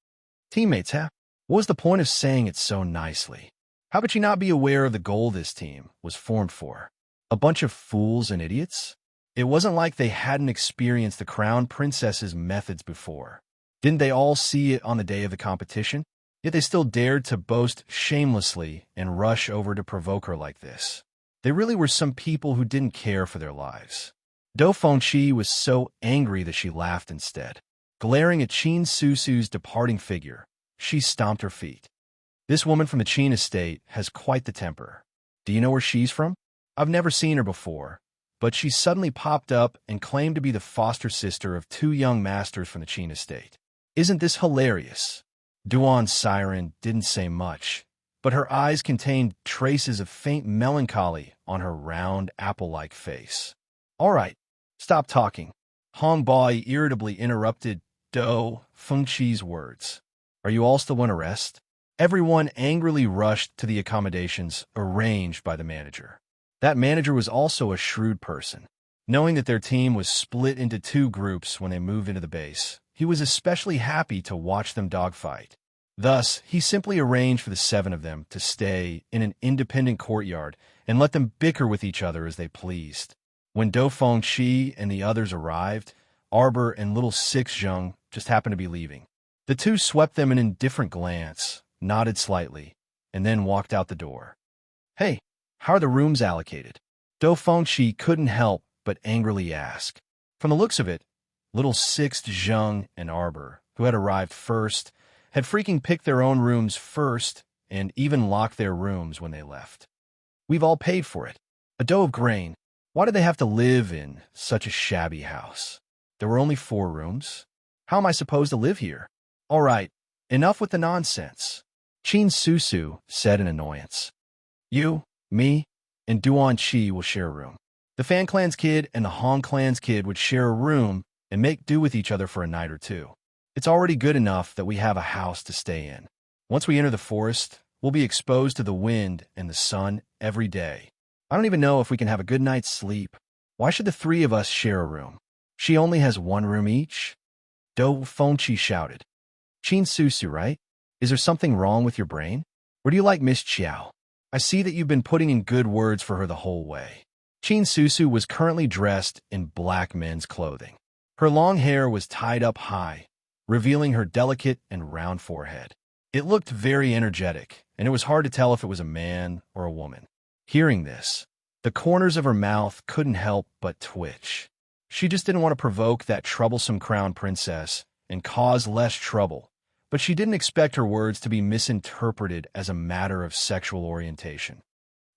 S1: Teammates, huh? What was the point of saying it so nicely? How could she not be aware of the goal this team was formed for? A bunch of fools and idiots? It wasn't like they hadn't experienced the crown princess's methods before. Didn't they all see it on the day of the competition? Yet they still dared to boast shamelessly and rush over to provoke her like this. They really were some people who didn't care for their lives. Do Fengqi was so angry that she laughed instead. Glaring at Chin Susu's departing figure, she stomped her feet. This woman from the Qin estate has quite the temper. Do you know where she's from? I've never seen her before, but she suddenly popped up and claimed to be the foster sister of 2 young masters from the Qin estate. Isn't this hilarious? Duan's siren didn't say much, but her eyes contained traces of faint melancholy on her round, apple-like face. All right, stop talking. Hong Bai irritably interrupted Do Fengqi's words. Are you all still under arrest? Everyone angrily rushed to the accommodations arranged by the manager. That manager was also a shrewd person. Knowing that their team was split into 2 groups when they moved into the base, he was especially happy to watch them dogfight. Thus, he simply arranged for the 7 of them to stay in an independent courtyard and let them bicker with each other as they pleased. When Do Fengqi and the others arrived, Arbor and little Six Zheng just happened to be leaving. The 2 swept them an indifferent glance, nodded slightly, and then walked out the door. Hey, how are the rooms allocated? Do Fengqi couldn't help but angrily ask. From the looks of it, little Six Zheng and Arbor, who had arrived first, had freaking picked their own rooms first and even locked their rooms when they left. We've all paid for it. A dough of grain. Why did they have to live in such a shabby house? There were only 4 rooms. How am I supposed to live here? All right, enough with the nonsense. Chin Susu said in annoyance. You, me, and Duan Qi will share a room. The Fan Clan's kid and the Hong Clan's kid would share a room and make do with each other for a night or 2. It's already good enough that we have a house to stay in. Once we enter the forest, we'll be exposed to the wind and the sun every day. I don't even know if we can have a good night's sleep. Why should the 3 of us share a room? She only has 1 room each? Do Fengqi shouted. Chin Susu, right? Is there something wrong with your brain? Or do you like Miss Chiao? I see that you've been putting in good words for her the whole way. Chin Susu was currently dressed in black men's clothing. Her long hair was tied up high, revealing her delicate and round forehead. It looked very energetic, and it was hard to tell if it was a man or a woman. Hearing this, the corners of her mouth couldn't help but twitch. She just didn't want to provoke that troublesome crown princess and cause less trouble, but she didn't expect her words to be misinterpreted as a matter of sexual orientation.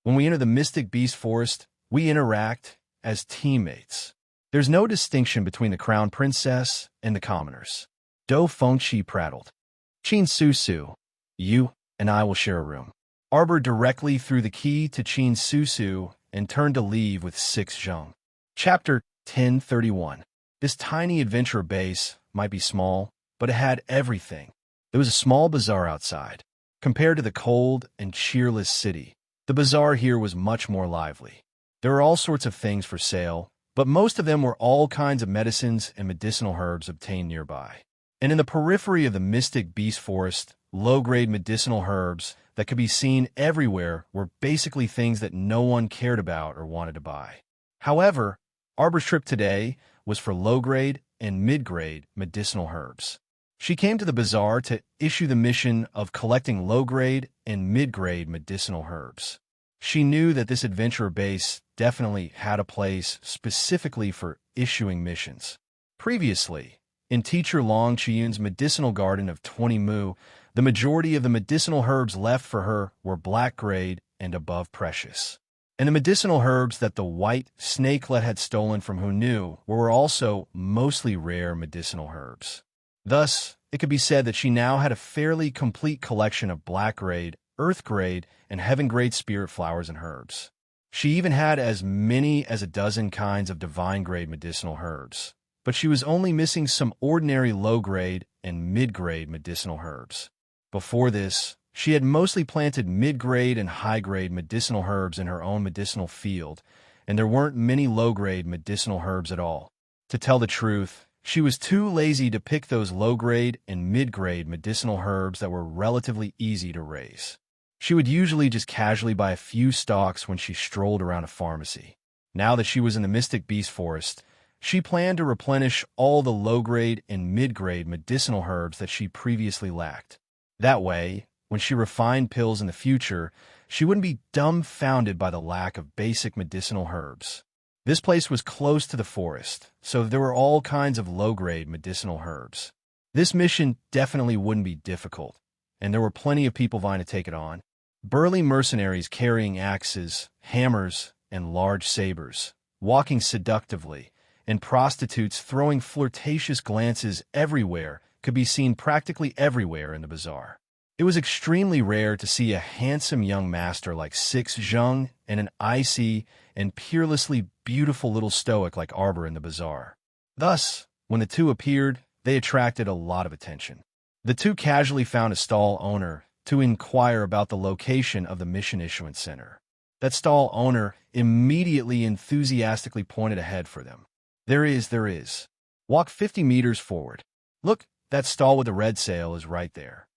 S1: When we enter the Mystic Beast Forest, we interact as teammates. There's no distinction between the crown princess and the commoners. Do Fengqi prattled. Chin Susu, you and I will share a room. Arbor directly threw the key to Chin Susu and turned to leave with Six Zheng. Chapter 10:31. This tiny adventure base might be small, but it had everything. There was a small bazaar outside. Compared to the cold and cheerless city, the bazaar here was much more lively. There were all sorts of things for sale, but most of them were all kinds of medicines and medicinal herbs obtained nearby. And in the periphery of the Mystic Beast Forest, low-grade medicinal herbs that could be seen everywhere were basically things that no one cared about or wanted to buy. However, Arbor's trip today was for low-grade and mid-grade medicinal herbs. She came to the bazaar to issue the mission of collecting low-grade and mid-grade medicinal herbs. She knew that this adventurer base definitely had a place specifically for issuing missions. Previously, in Teacher Long Chiyun's medicinal garden of 20 mu, the majority of the medicinal herbs left for her were black grade and above precious. And the medicinal herbs that the white snakelet had stolen from Who Knew were also mostly rare medicinal herbs. Thus, it could be said that she now had a fairly complete collection of black grade, earth grade, and heaven grade spirit flowers and herbs. She even had as many as a dozen kinds of divine grade medicinal herbs, but she was only missing some ordinary low grade and mid grade medicinal herbs. Before this, she had mostly planted mid grade and high grade medicinal herbs in her own medicinal field, and there weren't many low grade medicinal herbs at all. To tell the truth, she was too lazy to pick those low grade and mid grade medicinal herbs that were relatively easy to raise. She would usually just casually buy a few stalks when she strolled around a pharmacy. Now that she was in the Mystic Beast Forest, she planned to replenish all the low-grade and mid-grade medicinal herbs that she previously lacked. That way, when she refined pills in the future, she wouldn't be dumbfounded by the lack of basic medicinal herbs. This place was close to the forest, so there were all kinds of low-grade medicinal herbs. This mission definitely wouldn't be difficult, and there were plenty of people vying to take it on. Burly mercenaries carrying axes, hammers, and large sabers, walking seductively, and prostitutes throwing flirtatious glances everywhere could be seen practically everywhere in the bazaar. It was extremely rare to see a handsome young master like Six Zheng and an icy and peerlessly beautiful little stoic like Arbor in the bazaar. Thus, when the two appeared, they attracted a lot of attention. The two casually found a stall owner to inquire about the location of the Mission Issuance Center. That stall owner immediately enthusiastically pointed ahead for them. There is. Walk 50 meters forward. Look, that stall with the red sail is right there.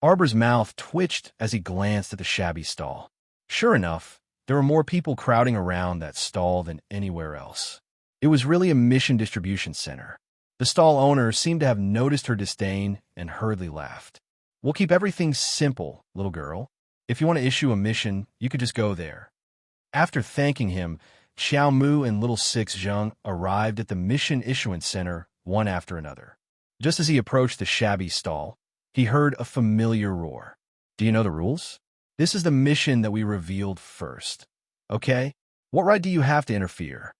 S1: Arbor's mouth twitched as he glanced at the shabby stall. Sure enough, there were more people crowding around that stall than anywhere else. It was really a mission distribution center. The stall owner seemed to have noticed her disdain and hurriedly laughed. We'll keep everything simple, little girl. If you want to issue a mission, you could just go there. After thanking him, Xiao Mu and little Six Zheng arrived at the Mission Issuance Center one after another. Just as he approached the shabby stall, he heard a familiar roar. Do you know the rules? This is the mission that we revealed first. Okay? What right do you have to interfere?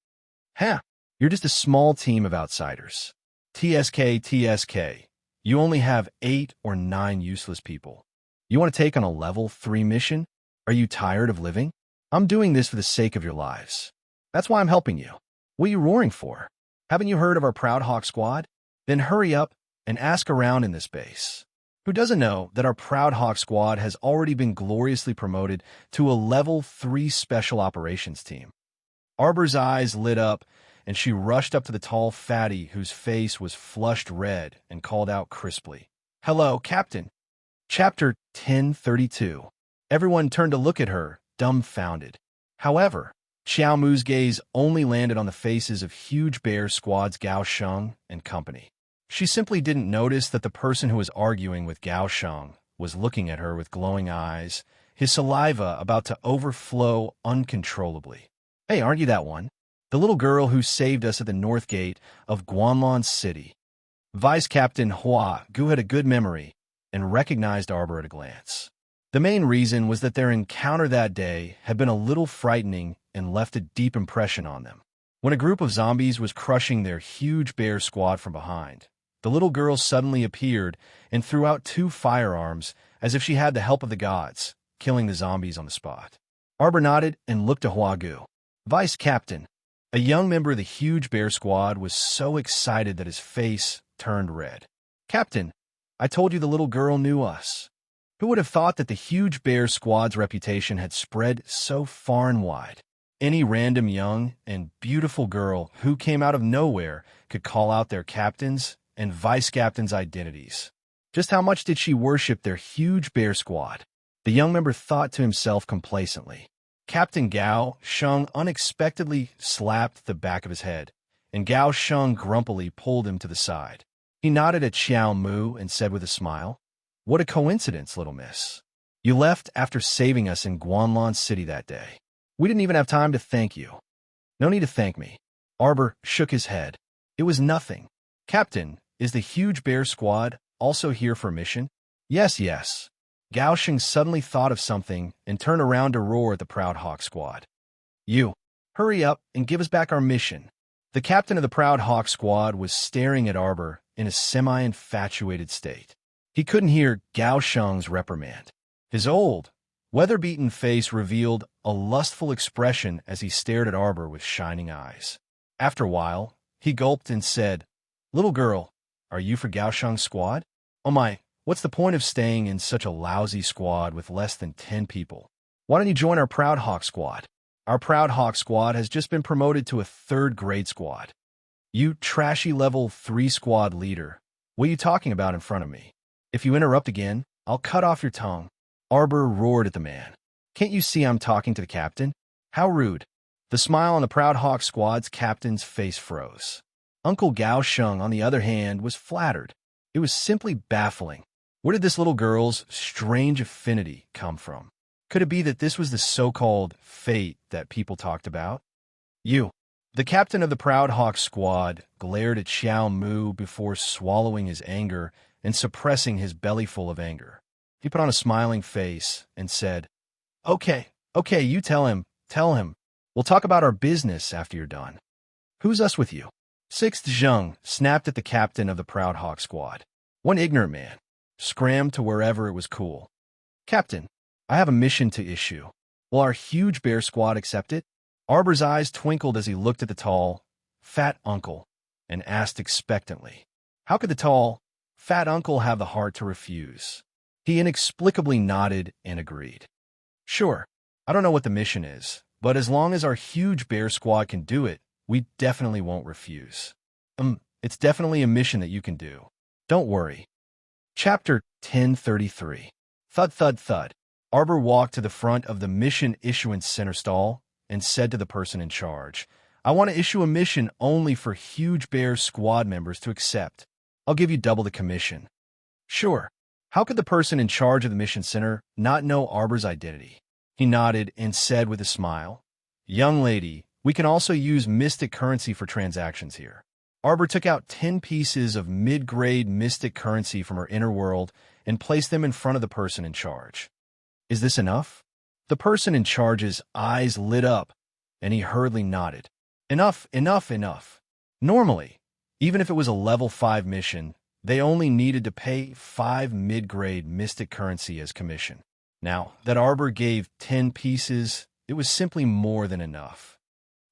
S1: You're just a small team of outsiders. TSK. You only have 8 or 9 useless people. You want to take on a level 3 mission? Are you tired of living? I'm doing this for the sake of your lives. That's why I'm helping you. What are you roaring for? Haven't you heard of our Proud Hawk squad? Then hurry up and ask around in this base. Who doesn't know that our Proud Hawk squad has already been gloriously promoted to a level 3 special operations team? Arbor's eyes lit up, and she rushed up to the tall fatty whose face was flushed red and called out crisply, "Hello, Captain." Chapter 1032. Everyone turned to look at her, dumbfounded. However, Xiao Mu's gaze only landed on the faces of Huge Bear Squad's Gao Sheng and company. She simply didn't notice that the person who was arguing with Gao Sheng was looking at her with glowing eyes, his saliva about to overflow uncontrollably. "Hey, aren't you that one? The little girl who saved us at the north gate of Guanlon City." Vice Captain Hua Gu had a good memory and recognized Arbor at a glance. The main reason was that their encounter that day had been a little frightening and left a deep impression on them. When a group of zombies was crushing their Huge Bear Squad from behind, the little girl suddenly appeared and threw out 2 firearms as if she had the help of the gods, killing the zombies on the spot. Arbor nodded and looked to Hua Gu. "Vice Captain." A young member of the Huge Bear Squad was so excited that his face turned red. "Captain, I told you the little girl knew us." Who would have thought that the Huge Bear Squad's reputation had spread so far and wide? Any random young and beautiful girl who came out of nowhere could call out their captains and vice captains' identities. Just how much did she worship their Huge Bear Squad? The young member thought to himself complacently. Captain Gao Sheng unexpectedly slapped the back of his head, and Gao Sheng grumpily pulled him to the side. He nodded at Xiao Mu and said with a smile, "What a coincidence, little miss. You left after saving us in Guanlon City that day. We didn't even have time to thank you." "No need to thank me." Arbor shook his head. "It was nothing. Captain, is the huge bear squad also here for a mission? Yes, yes. Gao Sheng suddenly thought of something and turned around to roar at the Proud Hawk squad. You, hurry up and give us back our mission. The captain of the Proud Hawk squad was staring at Arbor in a semi-infatuated state. He couldn't hear Gao Sheng's reprimand. His old, weather-beaten face revealed a lustful expression as he stared at Arbor with shining eyes. After a while, he gulped and said, "Little girl, are you for Gao Sheng's squad? Oh my, what's the point of staying in such a lousy squad with less than 10 people? Why don't you join our Proud Hawk squad? Our Proud Hawk squad has just been promoted to a 3rd grade squad. You trashy level 3 squad leader, what are you talking about in front of me? If you interrupt again, I'll cut off your tongue." Arbor roared at the man. "Can't you see I'm talking to the captain? How rude." The smile on the Proud Hawk squad's captain's face froze. Uncle Gao Sheng, on the other hand, was flattered. It was simply baffling. Where did this little girl's strange affinity come from? Could it be that this was the so-called fate that people talked about? You. The captain of the Proud Hawk squad glared at Xiao Mu before swallowing his anger and suppressing his bellyful of anger. He put on a smiling face and said, Okay, you tell him. We'll talk about our business after you're done." "Who's us with you?" 6th Zheng snapped at the captain of the Proud Hawk squad. One ignorant man scrammed to wherever it was cool. "Captain, I have a mission to issue. Will our huge bear squad accept it?" Arbor's eyes twinkled as he looked at the tall, fat uncle and asked expectantly. How could the tall, fat uncle have the heart to refuse? He inexplicably nodded and agreed. "Sure, I don't know what the mission is, but as long as our huge bear squad can do it, we definitely won't refuse. It's definitely a mission that you can do. Don't worry." Chapter 1033. Thud, thud, thud. Arbor walked to the front of the mission issuance center stall and said to the person in charge, "I want to issue a mission only for huge bear squad members to accept. I'll give you double the commission." "Sure." How could the person in charge of the mission center not know Arbor's identity? He nodded and said with a smile, "Young lady, we can also use mystic currency for transactions here." Arbor took out 10 pieces of mid-grade mystic currency from her inner world and placed them in front of the person in charge. "Is this enough?" The person in charge's eyes lit up, and he hurriedly nodded. Enough. Normally, even if it was a level 5 mission, they only needed to pay 5 mid-grade mystic currency as commission. Now that Arbor gave 10 pieces, it was simply more than enough.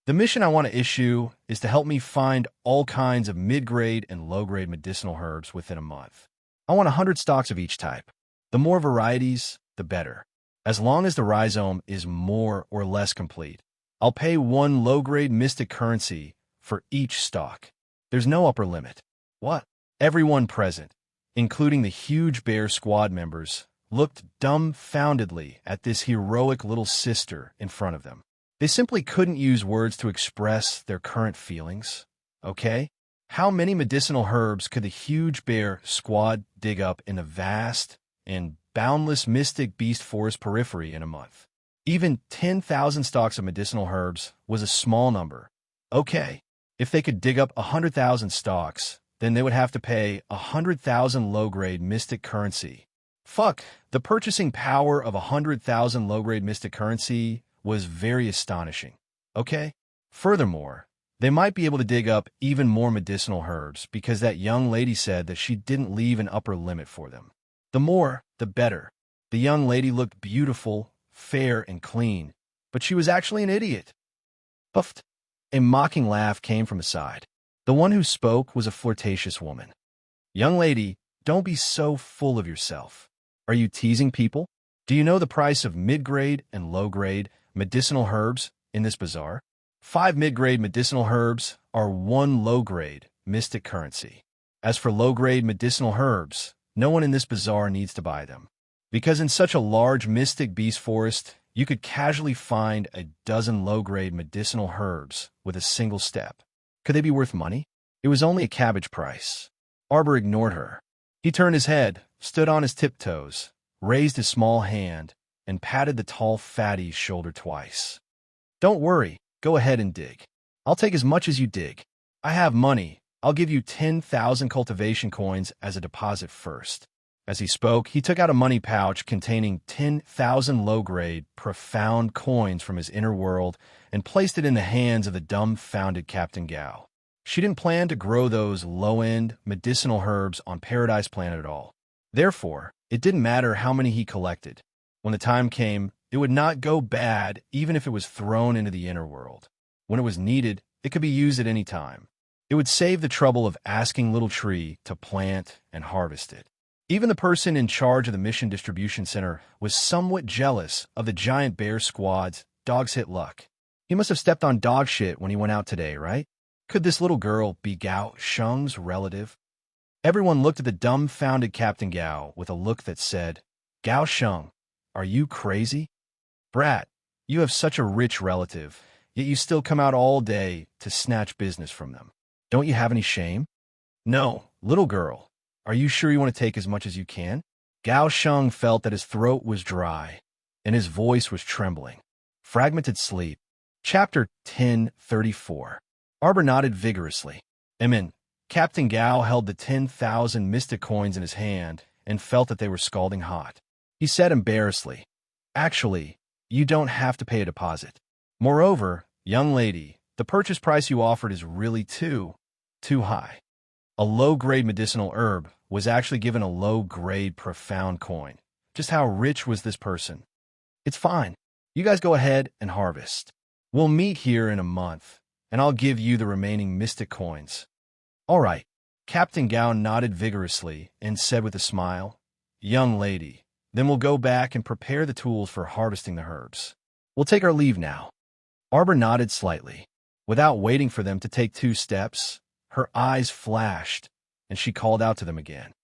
S1: "The mission I want to issue is to help me find all kinds of mid-grade and low-grade medicinal herbs within a month. I want 100 stocks of each type. The more varieties, the better. As long as the rhizome is more or less complete, I'll pay 1 low-grade mystic currency for each stock. There's no upper limit." What? Everyone present, including the huge bear squad members, looked dumbfoundedly at this heroic little sister in front of them. They simply couldn't use words to express their current feelings. Okay? How many medicinal herbs could the huge bear squad dig up in the vast and boundless mystic beast forest periphery in a month? Even 10,000 stocks of medicinal herbs was a small number. Okay, if they could dig up 100,000 stocks, then they would have to pay 100,000 low-grade mystic currency. Fuck, the purchasing power of 100,000 low-grade mystic currency was very astonishing. Okay? Furthermore, they might be able to dig up even more medicinal herbs because that young lady said that she didn't leave an upper limit for them. The more, the better. The young lady looked beautiful, fair, and clean, but she was actually an idiot. Puffed. A mocking laugh came from the side. The one who spoke was a flirtatious woman. "Young lady, don't be so full of yourself. Are you teasing people? Do you know the price of mid-grade and low-grade medicinal herbs in this bazaar? 5 mid-grade medicinal herbs are 1 low-grade mystic currency. As for low-grade medicinal herbs, no one in this bazaar needs to buy them, because in such a large mystic beast forest, you could casually find a dozen low-grade medicinal herbs with a single step. Could they be worth money? It was only a cabbage price." Arbor ignored her. He turned his head, stood on his tiptoes, raised his small hand, and patted the tall fatty's shoulder twice. "Don't worry, go ahead and dig. I'll take as much as you dig. I have money, I'll give you 10,000 cultivation coins as a deposit first." As he spoke, he took out a money pouch containing 10,000 low-grade, profound coins from his inner world and placed it in the hands of the dumbfounded Captain Gao. She didn't plan to grow those low-end, medicinal herbs on Paradise Planet at all. Therefore, it didn't matter how many he collected. When the time came, it would not go bad even if it was thrown into the inner world. When it was needed, it could be used at any time. It would save the trouble of asking Little Tree to plant and harvest it. Even the person in charge of the Mission Distribution Center was somewhat jealous of the giant bear squad's dog's hit luck. He must have stepped on dog shit when he went out today, right? Could this little girl be Gao Sheng's relative? Everyone looked at the dumbfounded Captain Gao with a look that said, "Gao Sheng, are you crazy? Brat, you have such a rich relative, yet you still come out all day to snatch business from them. Don't you have any shame? No, little girl. Are you sure you want to take as much as you can?" Gao Sheng felt that his throat was dry, and his voice was trembling. Fragmented Sleep. Chapter 1034. Arbor nodded vigorously. Amen. Captain Gao held the 10,000 mystic coins in his hand and felt that they were scalding hot. He said embarrassedly, "Actually, you don't have to pay a deposit. Moreover, young lady, the purchase price you offered is really too high." A low-grade medicinal herb was actually given a low-grade profound coin. Just how rich was this person? "It's fine. You guys go ahead and harvest. We'll meet here in a month, and I'll give you the remaining mystic coins." "All right." Captain Gao nodded vigorously and said with a smile, "Young lady, then we'll go back and prepare the tools for harvesting the herbs. We'll take our leave now." Arbor nodded slightly. Without waiting for them to take 2 steps, her eyes flashed, and she called out to them again.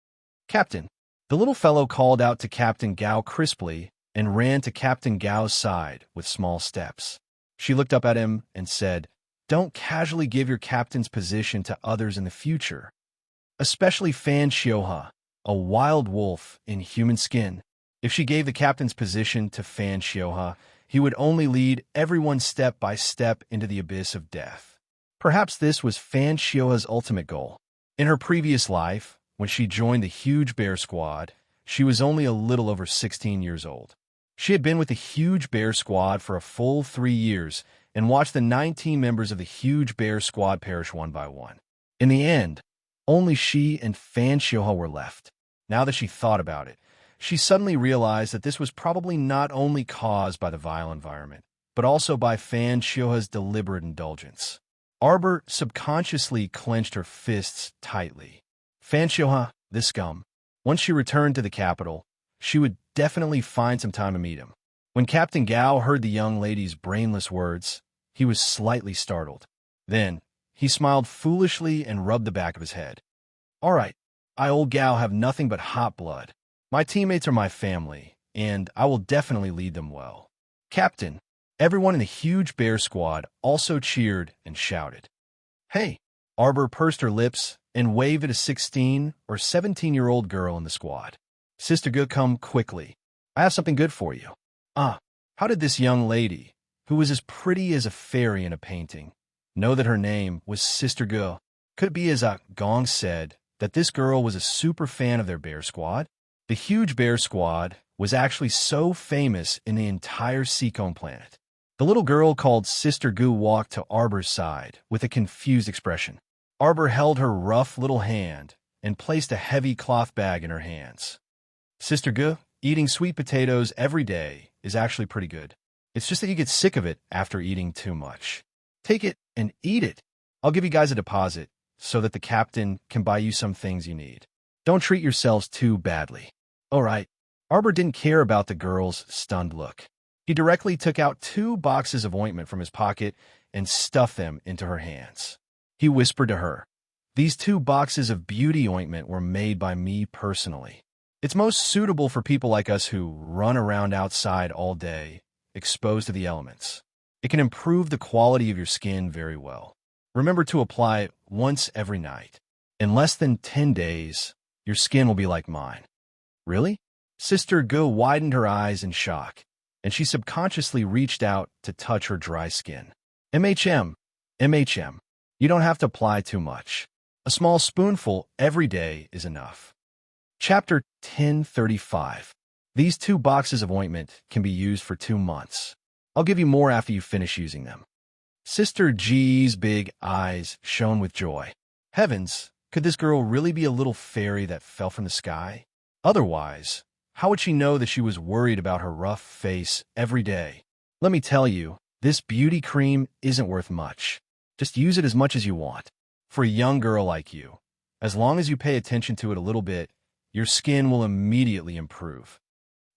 S1: "Captain." The little fellow called out to Captain Gao crisply and ran to Captain Gao's side with small steps. She looked up at him and said, "Don't casually give your captain's position to others in the future, especially Fan Xiuhe, a wild wolf in human skin. If she gave the captain's position to Fan Xiuhe, he would only lead everyone step by step into the abyss of death." Perhaps this was Fan Xiuhe's ultimate goal. In her previous life, when she joined the huge bear squad, she was only a little over 16 years old. She had been with the huge bear squad for a full 3 years and watched the 19 members of the huge bear squad perish one by one. In the end, only she and Fan Xiuhe were left. Now that she thought about it, she suddenly realized that this was probably not only caused by the vile environment, but also by Fan Xiuhe's deliberate indulgence. Arbor subconsciously clenched her fists tightly. Fan Xiuhe, this scum. Once she returned to the capital, she would definitely find some time to meet him. When Captain Gao heard the young lady's brainless words, he was slightly startled. Then, he smiled foolishly and rubbed the back of his head. "All right, I old Gao have nothing but hot blood. My teammates are my family, and I will definitely lead them well." "Captain." Everyone in the huge bear squad also cheered and shouted. "Hey!" Arbor pursed her lips and waved at a 16 or 17-year-old girl in the squad. "Sister Gu, come quickly. I have something good for you." How did this young lady, who was as pretty as a fairy in a painting, know that her name was Sister Gu? Could it be, as Gong said, that this girl was a super fan of their bear squad? The huge bear squad was actually so famous in the entire Seacone planet. The little girl called Sister Gu walked to Arbor's side with a confused expression. Arbor held her rough little hand and placed a heavy cloth bag in her hands. "Sister Gu, eating sweet potatoes every day is actually pretty good. It's just that you get sick of it after eating too much. Take it and eat it. I'll give you guys a deposit so that the captain can buy you some things you need. Don't treat yourselves too badly." "All right." Arbor didn't care about the girl's stunned look. He directly took out 2 boxes of ointment from his pocket and stuffed them into her hands. He whispered to her, "These 2 boxes of beauty ointment were made by me personally. It's most suitable for people like us who run around outside all day, exposed to the elements. It can improve the quality of your skin very well. Remember to apply it once every night. In less than 10 days, your skin will be like mine." "Really?" Sister Gu widened her eyes in shock, and she subconsciously reached out to touch her dry skin. MHM. You don't have to apply too much. A small spoonful every day is enough. Chapter 1035. These 2 boxes of ointment can be used for 2 months. I'll give you more after you finish using them. Sister G's big eyes shone with joy. Heavens, could this girl really be a little fairy that fell from the sky? Otherwise, how would she know that she was worried about her rough face every day? Let me tell you, this beauty cream isn't worth much. Just use it as much as you want. For a young girl like you, as long as you pay attention to it a little bit, your skin will immediately improve.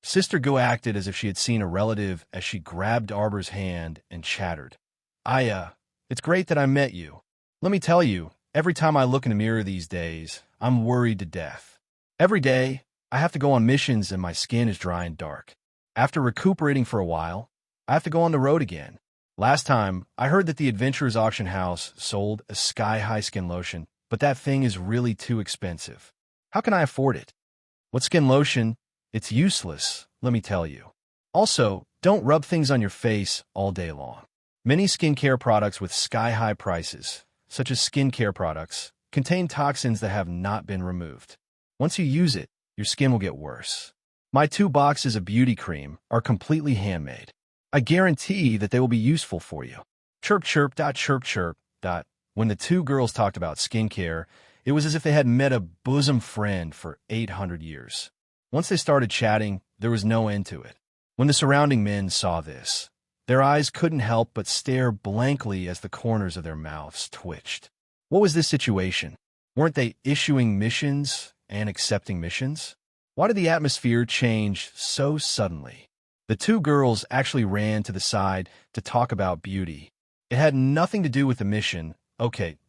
S1: Sister Go acted as if she had seen a relative as she grabbed Arbor's hand and chattered. It's great that I met you. Let me tell you, every time I look in the mirror these days, I'm worried to death. Every day, I have to go on missions and my skin is dry and dark. After recuperating for a while, I have to go on the road again. Last time, I heard that the Adventurers Auction House sold a sky-high skin lotion, but that thing is really too expensive. How can I afford it? What skin lotion? It's useless, let me tell you. Also, don't rub things on your face all day long. Many skincare products with sky-high prices, such as skincare products, contain toxins that have not been removed. Once you use it, your skin will get worse. My 2 boxes of beauty cream are completely handmade. I guarantee that they will be useful for you. Chirp chirp dot chirp chirp dot. When the 2 girls talked about skincare, it was as if they had met a bosom friend for 800 years. Once they started chatting, there was no end to it. When the surrounding men saw this, their eyes couldn't help but stare blankly as the corners of their mouths twitched. What was this situation? Weren't they issuing missions and accepting missions? Why did the atmosphere change so suddenly? The 2 girls actually ran to the side to talk about beauty. It had nothing to do with the mission.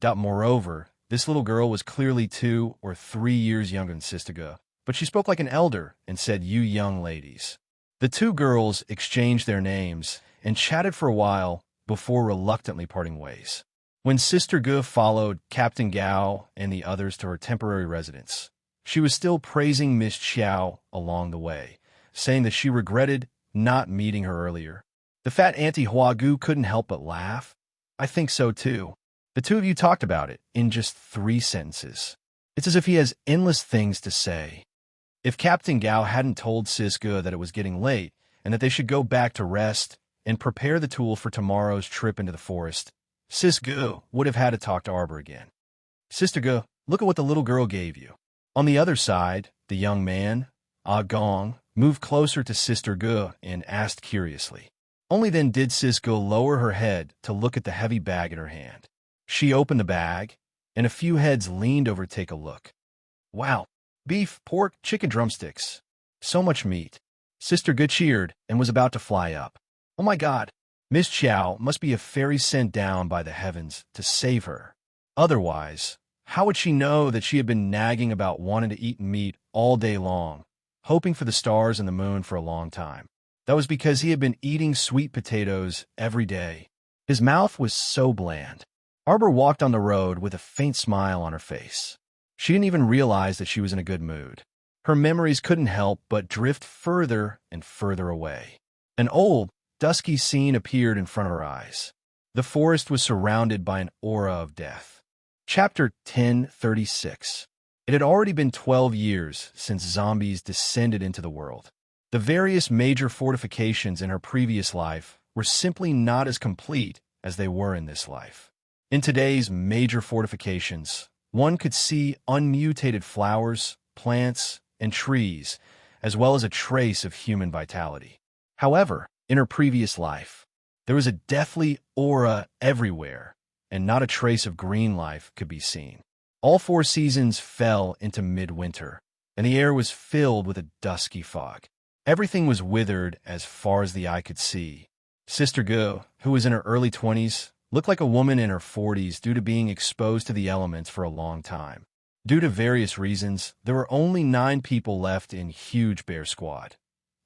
S1: Moreover, this little girl was clearly 2 or 3 years younger than Sistiga, but she spoke like an elder and said, "You young ladies." The 2 girls exchanged their names and chatted for a while before reluctantly parting ways. When Sister Gu followed Captain Gao and the others to her temporary residence, she was still praising Miss Qiao along the way, saying that she regretted not meeting her earlier. The fat Auntie Huagu couldn't help but laugh. I think so too. The 2 of you talked about it in just 3 sentences. It's as if he has endless things to say. If Captain Gao hadn't told Sis Gu that it was getting late and that they should go back to rest and prepare the tool for tomorrow's trip into the forest, Sis Gu would have had to talk to Arbor again. "Sister Gu, look at what the little girl gave you." On the other side, the young man, Ah Gong, moved closer to Sister Gu and asked curiously. Only then did Sis Gu lower her head to look at the heavy bag in her hand. She opened the bag, and a few heads leaned over to take a look. Wow, beef, pork, chicken drumsticks. So much meat. Sister Gu cheered and was about to fly up. Oh my God, Miss Qiao must be a fairy sent down by the heavens to save her. Otherwise, how would she know that she had been nagging about wanting to eat meat all day long, hoping for the stars and the moon for a long time? That was because he had been eating sweet potatoes every day. His mouth was so bland. Arbor walked on the road with a faint smile on her face. She didn't even realize that she was in a good mood. Her memories couldn't help but drift further and further away. An old, dusky scene appeared in front of her eyes. The forest was surrounded by an aura of death. Chapter 1036. It had already been 12 years since zombies descended into the world. The various major fortifications in her previous life were simply not as complete as they were in this life. In today's major fortifications, one could see unmutated flowers, plants, and trees, as well as a trace of human vitality. However, in her previous life, there was a deathly aura everywhere, and not a trace of green life could be seen. All 4 seasons fell into midwinter, and the air was filled with a dusky fog. Everything was withered as far as the eye could see. Sister Gu, who was in her early 20s, looked like a woman in her 40s due to being exposed to the elements for a long time. Due to various reasons, there were only 9 people left in Huge Bear Squad.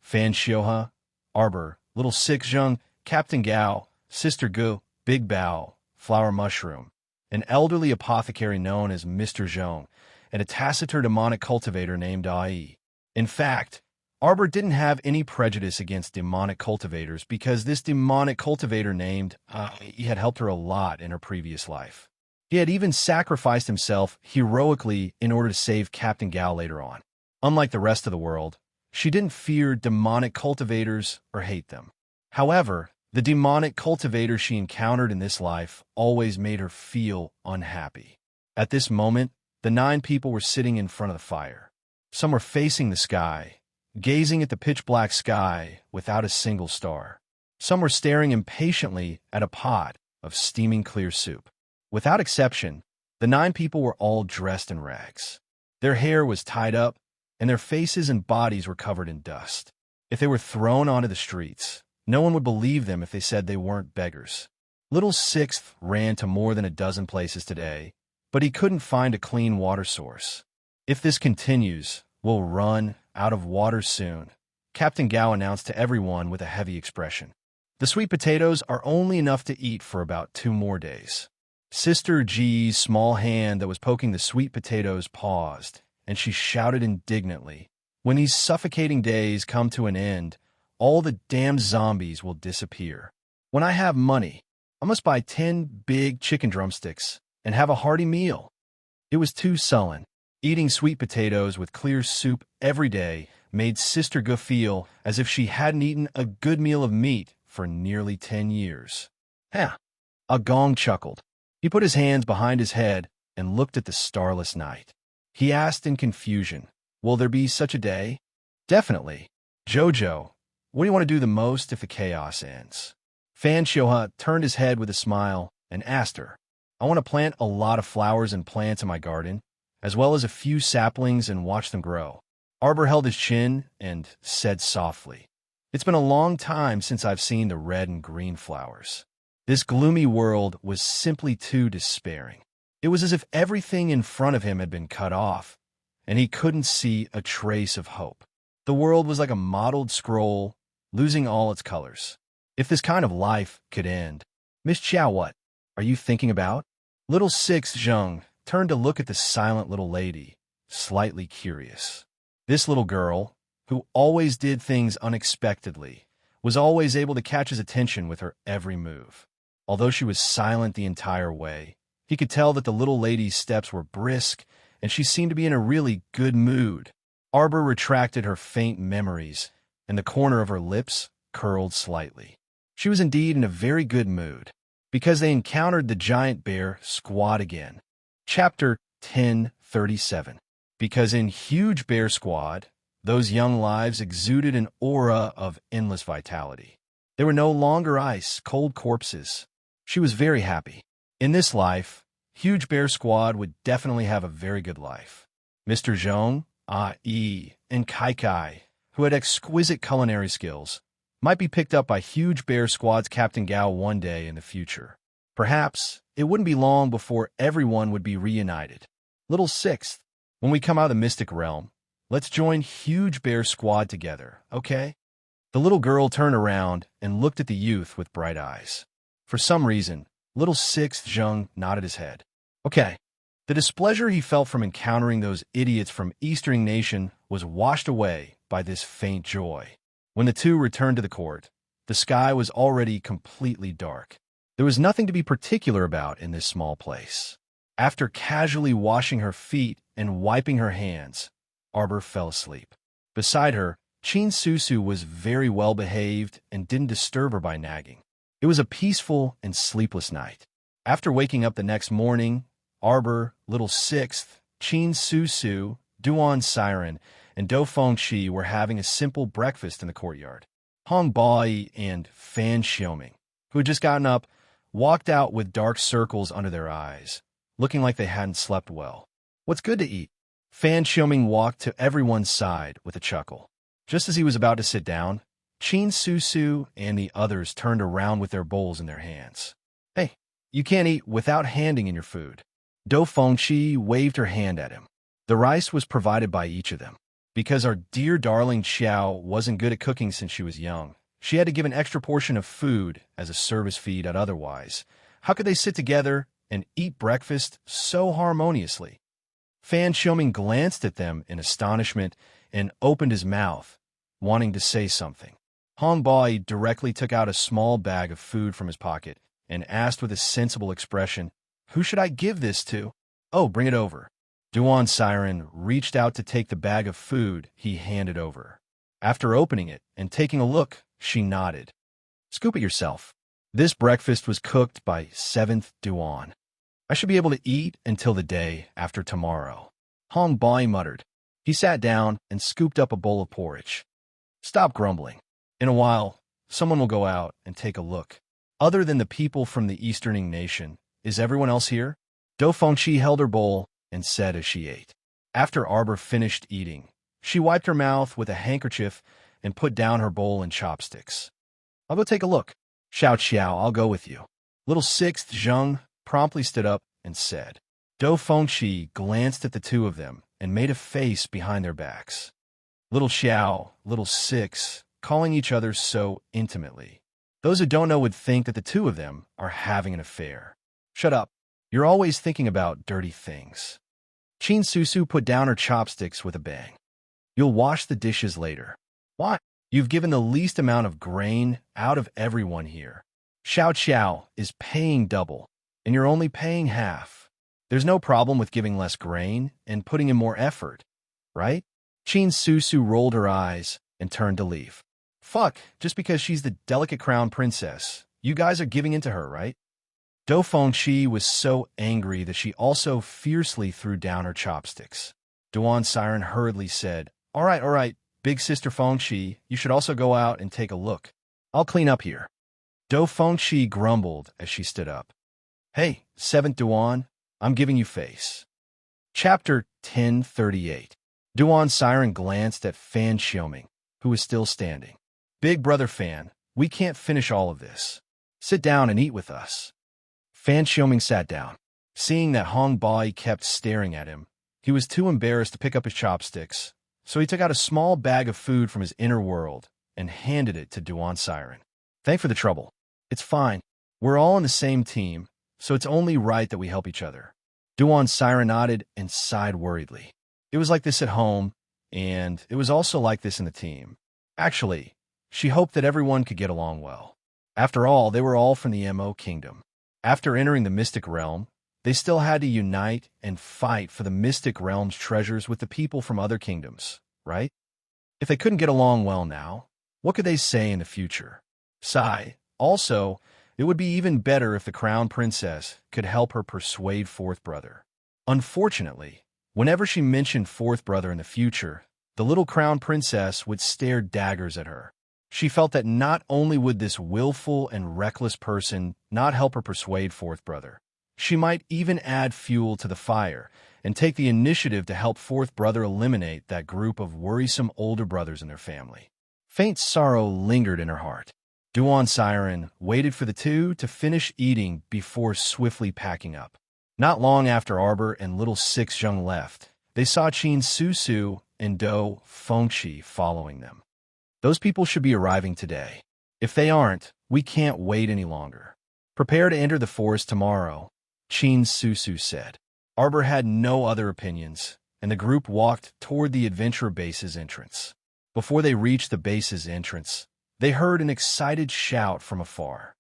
S1: Fan Xioha, Arbor, Little Sixzheng, Captain Gao, Sister Gu, Big Bao, Flower Mushroom, an elderly apothecary known as Mr. Zhong, and a taciturn demonic cultivator named Ai. In fact, Arbor didn't have any prejudice against demonic cultivators because this demonic cultivator named Ai had helped her a lot in her previous life. He had even sacrificed himself heroically in order to save Captain Gao later on. Unlike the rest of the world, she didn't fear demonic cultivators or hate them. However, the demonic cultivators she encountered in this life always made her feel unhappy. At this moment, the 9 people were sitting in front of the fire. Some were facing the sky, gazing at the pitch-black sky without a single star. Some were staring impatiently at a pot of steaming clear soup. Without exception, the 9 people were all dressed in rags. Their hair was tied up, and their faces and bodies were covered in dust. If they were thrown onto the streets, no one would believe them if they said they weren't beggars. Little Sixth ran to more than a dozen places today, but he couldn't find a clean water source. If this continues, we'll run out of water soon, Captain Gao announced to everyone with a heavy expression. The sweet potatoes are only enough to eat for about 2 more days. Sister G's small hand that was poking the sweet potatoes paused, and she shouted indignantly, "When these suffocating days come to an end, all the damn zombies will disappear. When I have money, I must buy 10 big chicken drumsticks and have a hearty meal." It was too sullen. Eating sweet potatoes with clear soup every day made Sister Gu feel as if she hadn't eaten a good meal of meat for nearly 10 years. "Huh." A gong chuckled. He put his hands behind his head and looked at the starless night. He asked in confusion, "Will there be such a day?" "Definitely. Jojo, what do you want to do the most if the chaos ends?" Fan Xiuhe turned his head with a smile and asked her, "I want to plant a lot of flowers and plants in my garden, as well as a few saplings and watch them grow." Arbor held his chin and said softly, "It's been a long time since I've seen the red and green flowers." This gloomy world was simply too despairing. It was as if everything in front of him had been cut off, and he couldn't see a trace of hope. The world was like a mottled scroll, losing all its colors. If this kind of life could end, "Miss Chow, what are you thinking about?" Little Six Zheng turned to look at the silent little lady, slightly curious. This little girl, who always did things unexpectedly, was always able to catch his attention with her every move. Although she was silent the entire way, he could tell that the little lady's steps were brisk, and she seemed to be in a really good mood. Arbor retracted her faint memories, and the corner of her lips curled slightly. She was indeed in a very good mood, because they encountered the giant bear squad again. Chapter 1037. Because in Huge Bear Squad, those young lives exuded an aura of endless vitality. They were no longer ice, cold corpses. She was very happy. In this life, Huge Bear Squad would definitely have a very good life. Mr. Zhong, Ah-Yi, and Kai, who had exquisite culinary skills, might be picked up by Huge Bear Squad's Captain Gao one day in the future. Perhaps it wouldn't be long before everyone would be reunited. Little Sixth, when we come out of the Mystic Realm, let's join Huge Bear Squad together, okay? The little girl turned around and looked at the youth with bright eyes. For some reason, Little Sixth Zheng nodded his head. Okay. The displeasure he felt from encountering those idiots from Eastern Nation was washed away by this faint joy. When the two returned to the court, the sky was already completely dark. There was nothing to be particular about in this small place. After casually washing her feet and wiping her hands, Arbor fell asleep. Beside her, Qin Susu was very well behaved and didn't disturb her by nagging. It was a peaceful and sleepless night. After waking up the next morning, Arbor, Little Sixth, Qin Susu, Duan Siren, and Do Fengqi were having a simple breakfast in the courtyard. Hong Bai and Fan Xioming, who had just gotten up, walked out with dark circles under their eyes, looking like they hadn't slept well. "What's good to eat?" Fan Xioming walked to everyone's side with a chuckle. Just as he was about to sit down, Qin Susu and the others turned around with their bowls in their hands. "Hey, you can't eat without handing in your food." Do Fengqi waved her hand at him. The rice was provided by each of them. Because our dear darling Xiao wasn't good at cooking since she was young, she had to give an extra portion of food as a service fee, otherwise, how could they sit together and eat breakfast so harmoniously? Fan Xioming glanced at them in astonishment and opened his mouth, wanting to say something. Hong Bai directly took out a small bag of food from his pocket and asked with a sensible expression, Who should I give this to? Oh, bring it over. Duan Siren reached out to take the bag of food he handed over. After opening it and taking a look, she nodded. Scoop it yourself. This breakfast was cooked by 7th Duan. I should be able to eat until the day after tomorrow. Hong Bai muttered. He sat down and scooped up a bowl of porridge. Stop grumbling. In a while, someone will go out and take a look. Other than the people from the Easterning Nation, is everyone else here? Do Fengqi held her bowl and said as she ate. After Arbor finished eating, she wiped her mouth with a handkerchief and put down her bowl and chopsticks. I'll go take a look. Xiao Xiao, I'll go with you. Little 6th Zheng promptly stood up and said. Do Fengqi glanced at the two of them and made a face behind their backs. Little Xiao, little 6, calling each other so intimately. Those who don't know would think that the two of them are having an affair. Shut up. You're always thinking about dirty things. Qin Susu put down her chopsticks with a bang. You'll wash the dishes later. What? You've given the least amount of grain out of everyone here. Xiao Xiao is paying double, and you're only paying half. There's no problem with giving less grain and putting in more effort, right? Qin Susu rolled her eyes and turned to leave. Fuck, just because she's the delicate crown princess, you guys are giving in to her, right? Do Fengqi was so angry that she also fiercely threw down her chopsticks. Duan Siren hurriedly said, all right, big sister Fengqi, you should also go out and take a look. I'll clean up here. Do Fengqi grumbled as she stood up. Hey, 7th Duan, I'm giving you face. Chapter 1038. Duan Siren glanced at Fan Xiaoming, who was still standing. Big brother Fan, we can't finish all of this. Sit down and eat with us. Fan Xiaoming sat down. Seeing that Hong Bai kept staring at him, he was too embarrassed to pick up his chopsticks, so he took out a small bag of food from his inner world and handed it to Duan Siren. Thanks for the trouble. It's fine. We're all on the same team, so it's only right that we help each other. Duan Siren nodded and sighed worriedly. It was like this at home, and it was also like this in the team. Actually, she hoped that everyone could get along well. After all, they were all from the Mo Kingdom. After entering the Mystic Realm, they still had to unite and fight for the Mystic Realm's treasures with the people from other kingdoms, right? If they couldn't get along well now, what could they say in the future? Sigh. Also, it would be even better if the Crown Princess could help her persuade 4th Brother. Unfortunately, whenever she mentioned 4th Brother in the future, the little Crown Princess would stare daggers at her. She felt that not only would this willful and reckless person not help her persuade 4th Brother, she might even add fuel to the fire and take the initiative to help 4th Brother eliminate that group of worrisome older brothers in their family. Faint sorrow lingered in her heart. Duan Siren waited for the two to finish eating before swiftly packing up. Not long after Arbor and little 6 Zheng left, they saw Qin Susu and Do Fengqi following them. Those people should be arriving today. If they aren't, we can't wait any longer. Prepare to enter the forest tomorrow, Qin Susu said. Arbor had no other opinions, and the group walked toward the adventure base's entrance. Before they reached the base's entrance, they heard an excited shout from afar.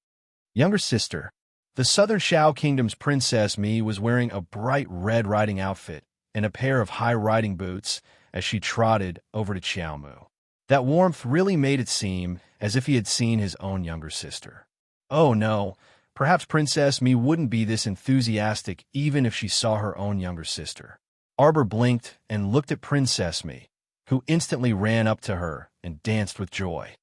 S1: Younger sister, the Southern Xiao Kingdom's Princess Mi was wearing a bright red riding outfit and a pair of high riding boots as she trotted over to Xiaomu. That warmth really made it seem as if he had seen his own younger sister. Oh no, perhaps Princess Mi wouldn't be this enthusiastic even if she saw her own younger sister. Arbor blinked and looked at Princess Mi, who instantly ran up to her and danced with joy.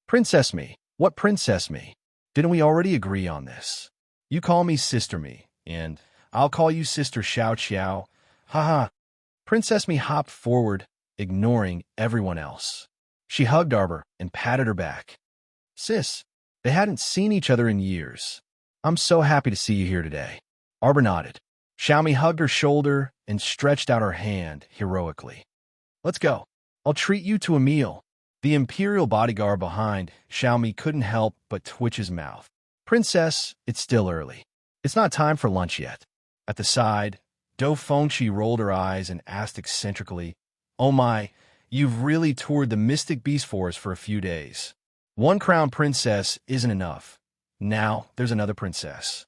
S1: Princess Mi? What Princess Mi? Didn't we already agree on this? You call me Sister Mi, and I'll call you Sister Xiao Xiao. Haha. Princess Mi hopped forward, ignoring everyone else. She hugged Arbor and patted her back. Sis, they hadn't seen each other in years. I'm so happy to see you here today. Arbor nodded. Xiaomi hugged her shoulder and stretched out her hand heroically. Let's go. I'll treat you to a meal. The imperial bodyguard behind Xiaomi couldn't help but twitch his mouth. Princess, it's still early. It's not time for lunch yet. At the side, Do Fengqi rolled her eyes and asked eccentrically, Oh my, you've really toured the Mystic Beast Forest for a few days. One crown princess isn't enough. Now there's another princess.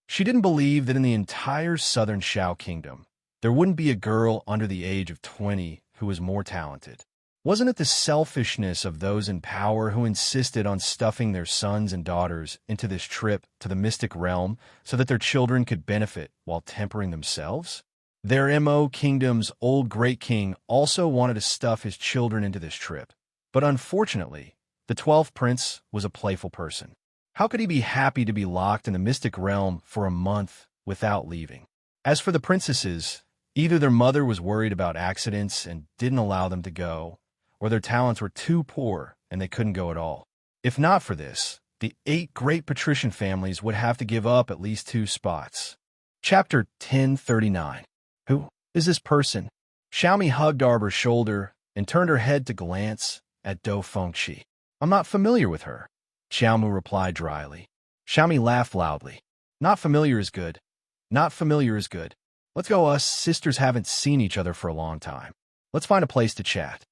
S1: She didn't believe that in the entire southern Shao kingdom, there wouldn't be a girl under the age of 20 who was more talented. Wasn't it the selfishness of those in power who insisted on stuffing their sons and daughters into this trip to the mystic realm so that their children could benefit while tempering themselves? Their Mo kingdom's old great king also wanted to stuff his children into this trip, but unfortunately, the 12th prince was a playful person. How could he be happy to be locked in the mystic realm for a month without leaving? As for the princesses, either their mother was worried about accidents and didn't allow them to go, or their talents were too poor and they couldn't go at all. If not for this, the 8 great patrician families would have to give up at least 2 spots. Chapter 1039. Who is this person? Xiaomi hugged Arbor's shoulder and turned her head to glance at Dou Fengqi. I'm not familiar with her, Xiaomu replied dryly. Xiaomi laughed loudly. Not familiar is good. Not familiar is good. Let's go, us sisters haven't seen each other for a long time. Let's find a place to chat.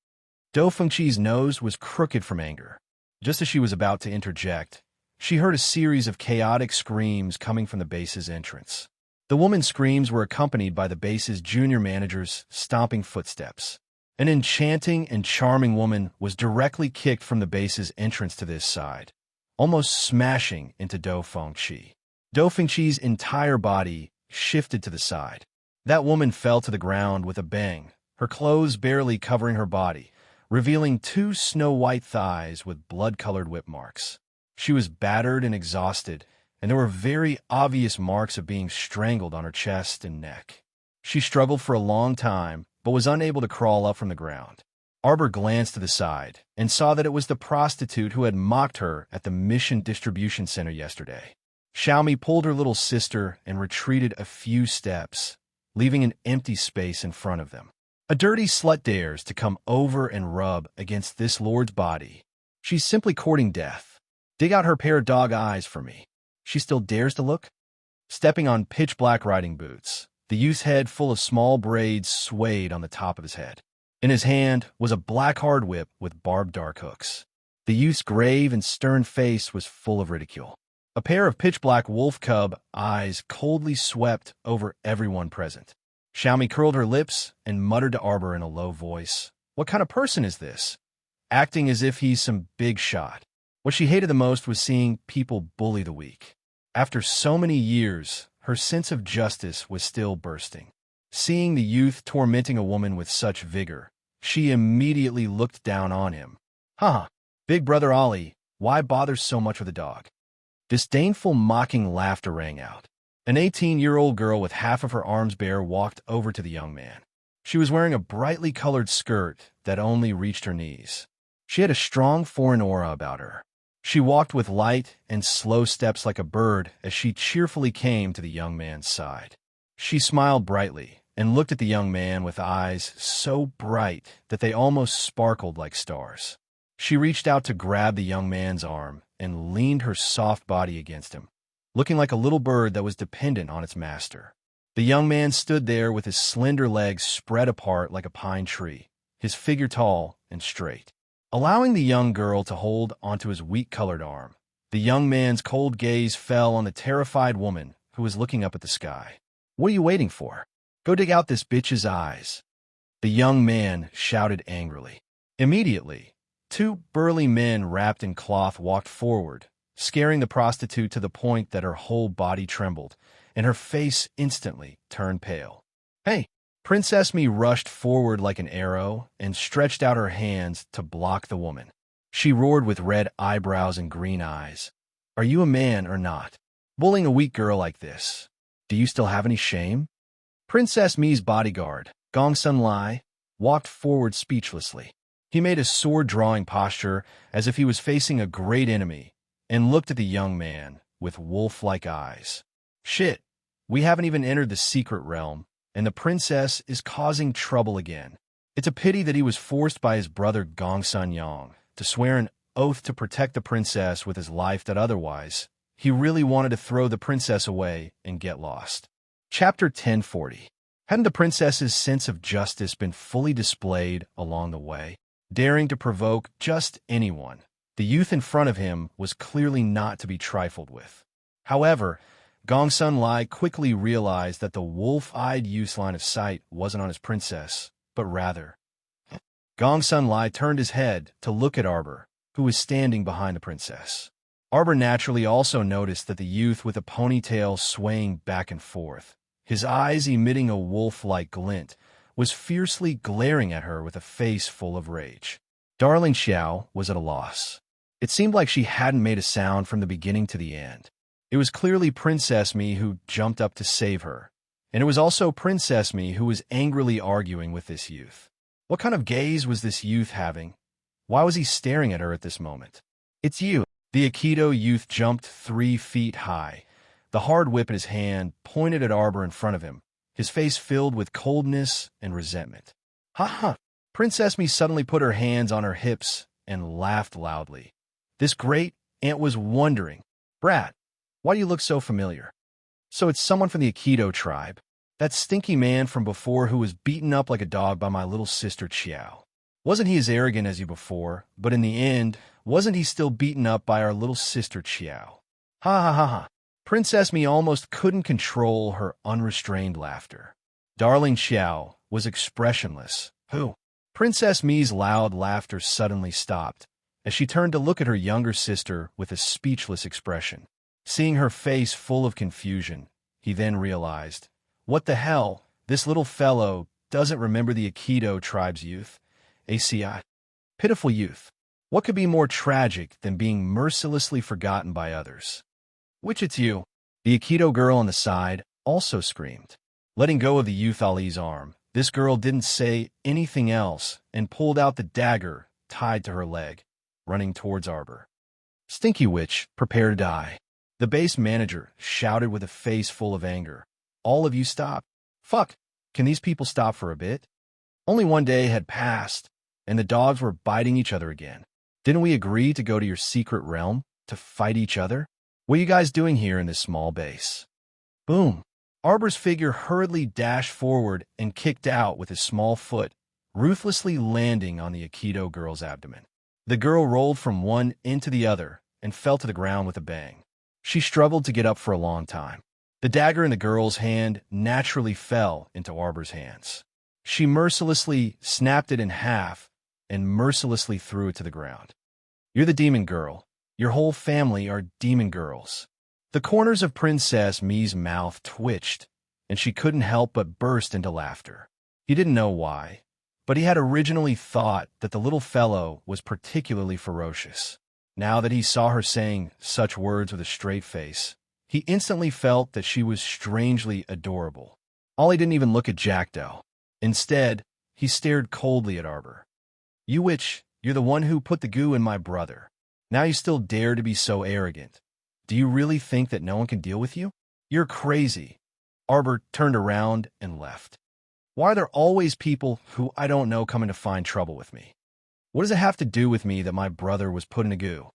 S1: Dou Fengqi's nose was crooked from anger. Just as she was about to interject, she heard a series of chaotic screams coming from the base's entrance. The woman's screams were accompanied by the base's junior manager's stomping footsteps. An enchanting and charming woman was directly kicked from the base's entrance to this side, almost smashing into Dou Fengqi. Dou Fengqi's entire body shifted to the side. That woman fell to the ground with a bang, her clothes barely covering her body, revealing 2 snow-white thighs with blood-colored whip marks. She was battered and exhausted, and there were very obvious marks of being strangled on her chest and neck. She struggled for a long time, but was unable to crawl up from the ground. Arbor glanced to the side and saw that it was the prostitute who had mocked her at the Mission Distribution Center yesterday. Xiaomi pulled her little sister and retreated a few steps, leaving an empty space in front of them. A dirty slut dares to come over and rub against this lord's body. She's simply courting death. Dig out her pair of dog eyes for me. She still dares to look? Stepping on pitch-black riding boots, the youth's head full of small braids swayed on the top of his head. In his hand was a black hard whip with barbed dark hooks. The youth's grave and stern face was full of ridicule. A pair of pitch-black wolf cub eyes coldly swept over everyone present. Xiaomi curled her lips and muttered to Arbor in a low voice, "What kind of person is this?" Acting as if he's some big shot. What she hated the most was seeing people bully the weak. After so many years, her sense of justice was still bursting. Seeing the youth tormenting a woman with such vigor, she immediately looked down on him. "Huh, big brother Ollie, why bother so much with a dog?" Disdainful mocking laughter rang out. An 18-year-old girl with half of her arms bare walked over to the young man. She was wearing a brightly colored skirt that only reached her knees. She had a strong foreign aura about her. She walked with light and slow steps like a bird as she cheerfully came to the young man's side. She smiled brightly and looked at the young man with eyes so bright that they almost sparkled like stars. She reached out to grab the young man's arm and leaned her soft body against him, looking like a little bird that was dependent on its master. The young man stood there with his slender legs spread apart like a pine tree, his figure tall and straight. Allowing the young girl to hold onto his weak-colored arm, the young man's cold gaze fell on the terrified woman who was looking up at the sky. "What are you waiting for? Go dig out this bitch's eyes," the young man shouted angrily. Immediately, 2 burly men wrapped in cloth walked forward, scaring the prostitute to the point that her whole body trembled, and her face instantly turned pale. "Hey!" Princess Mi rushed forward like an arrow and stretched out her hands to block the woman. She roared with red eyebrows and green eyes. "Are you a man or not? Bullying a weak girl like this? Do you still have any shame?" Princess Mi's bodyguard, Gongsun Lai, walked forward speechlessly. He made a sword-drawing posture as if he was facing a great enemy and looked at the young man with wolf-like eyes. "Shit, we haven't even entered the secret realm, and the princess is causing trouble again. It's a pity that he was forced by his brother Gongsun Yang to swear an oath to protect the princess with his life that otherwise he really wanted to throw the princess away and get lost." Chapter 1040. Hadn't the princess's sense of justice been fully displayed along the way? Daring to provoke just anyone, the youth in front of him was clearly not to be trifled with. However, Gong Sun Lai quickly realized that the wolf-eyed youth's line of sight wasn't on his princess, but rather. Gong Sun Lai turned his head to look at Arbor, who was standing behind the princess. Arbor naturally also noticed that the youth with a ponytail swaying back and forth, his eyes emitting a wolf-like glint, was fiercely glaring at her with a face full of rage. Darling Xiao was at a loss. It seemed like she hadn't made a sound from the beginning to the end. It was clearly Princess Mi who jumped up to save her, and it was also Princess Mi who was angrily arguing with this youth. What kind of gaze was this youth having? Why was he staring at her at this moment? It's you. The Aikido youth jumped 3 feet high, the hard whip in his hand pointed at Arbor in front of him, his face filled with coldness and resentment. Ha ha! Princess Mi suddenly put her hands on her hips and laughed loudly. This great aunt was wondering, Brat, why do you look so familiar? So it's someone from the Aikido tribe. That stinky man from before who was beaten up like a dog by my little sister Qiao. Wasn't he as arrogant as you before, but in the end, wasn't he still beaten up by our little sister Qiao? Ha ha ha ha. Princess Mi almost couldn't control her unrestrained laughter. Darling Xiao was expressionless. Who? Princess Mi's loud laughter suddenly stopped, as she turned to look at her younger sister with a speechless expression. Seeing her face full of confusion, he then realized, what the hell, this little fellow doesn't remember the Aikido tribe's youth. ACI. Pitiful youth. What could be more tragic than being mercilessly forgotten by others? Which it's you. The Aikido girl on the side also screamed. Letting go of the youth Ali's arm, this girl didn't say anything else and pulled out the dagger tied to her leg, running towards Arbor. Stinky Witch, prepare to die. The base manager shouted with a face full of anger. All of you stop. Fuck, can these people stop for a bit? Only one day had passed, and the dogs were biting each other again. Didn't we agree to go to your secret realm to fight each other? What are you guys doing here in this small base? Boom. Arbor's figure hurriedly dashed forward and kicked out with his small foot, ruthlessly landing on the Aikido girl's abdomen. The girl rolled from one end to the other and fell to the ground with a bang. She struggled to get up for a long time. The dagger in the girl's hand naturally fell into Arbor's hands. She mercilessly snapped it in half and mercilessly threw it to the ground. You're the demon girl. Your whole family are demon girls. The corners of Princess Mi's mouth twitched, and she couldn't help but burst into laughter. He didn't know why, but he had originally thought that the little fellow was particularly ferocious. Now that he saw her saying such words with a straight face, he instantly felt that she was strangely adorable. Ollie didn't even look at Jackdaw. Instead, he stared coldly at Arbor. You witch, you're the one who put the goo in my brother. Now you still dare to be so arrogant. Do you really think that no one can deal with you? You're crazy. Arbor turned around and left. Why are there always people who I don't know coming to find trouble with me? What does it have to do with me that my brother was put in a goo?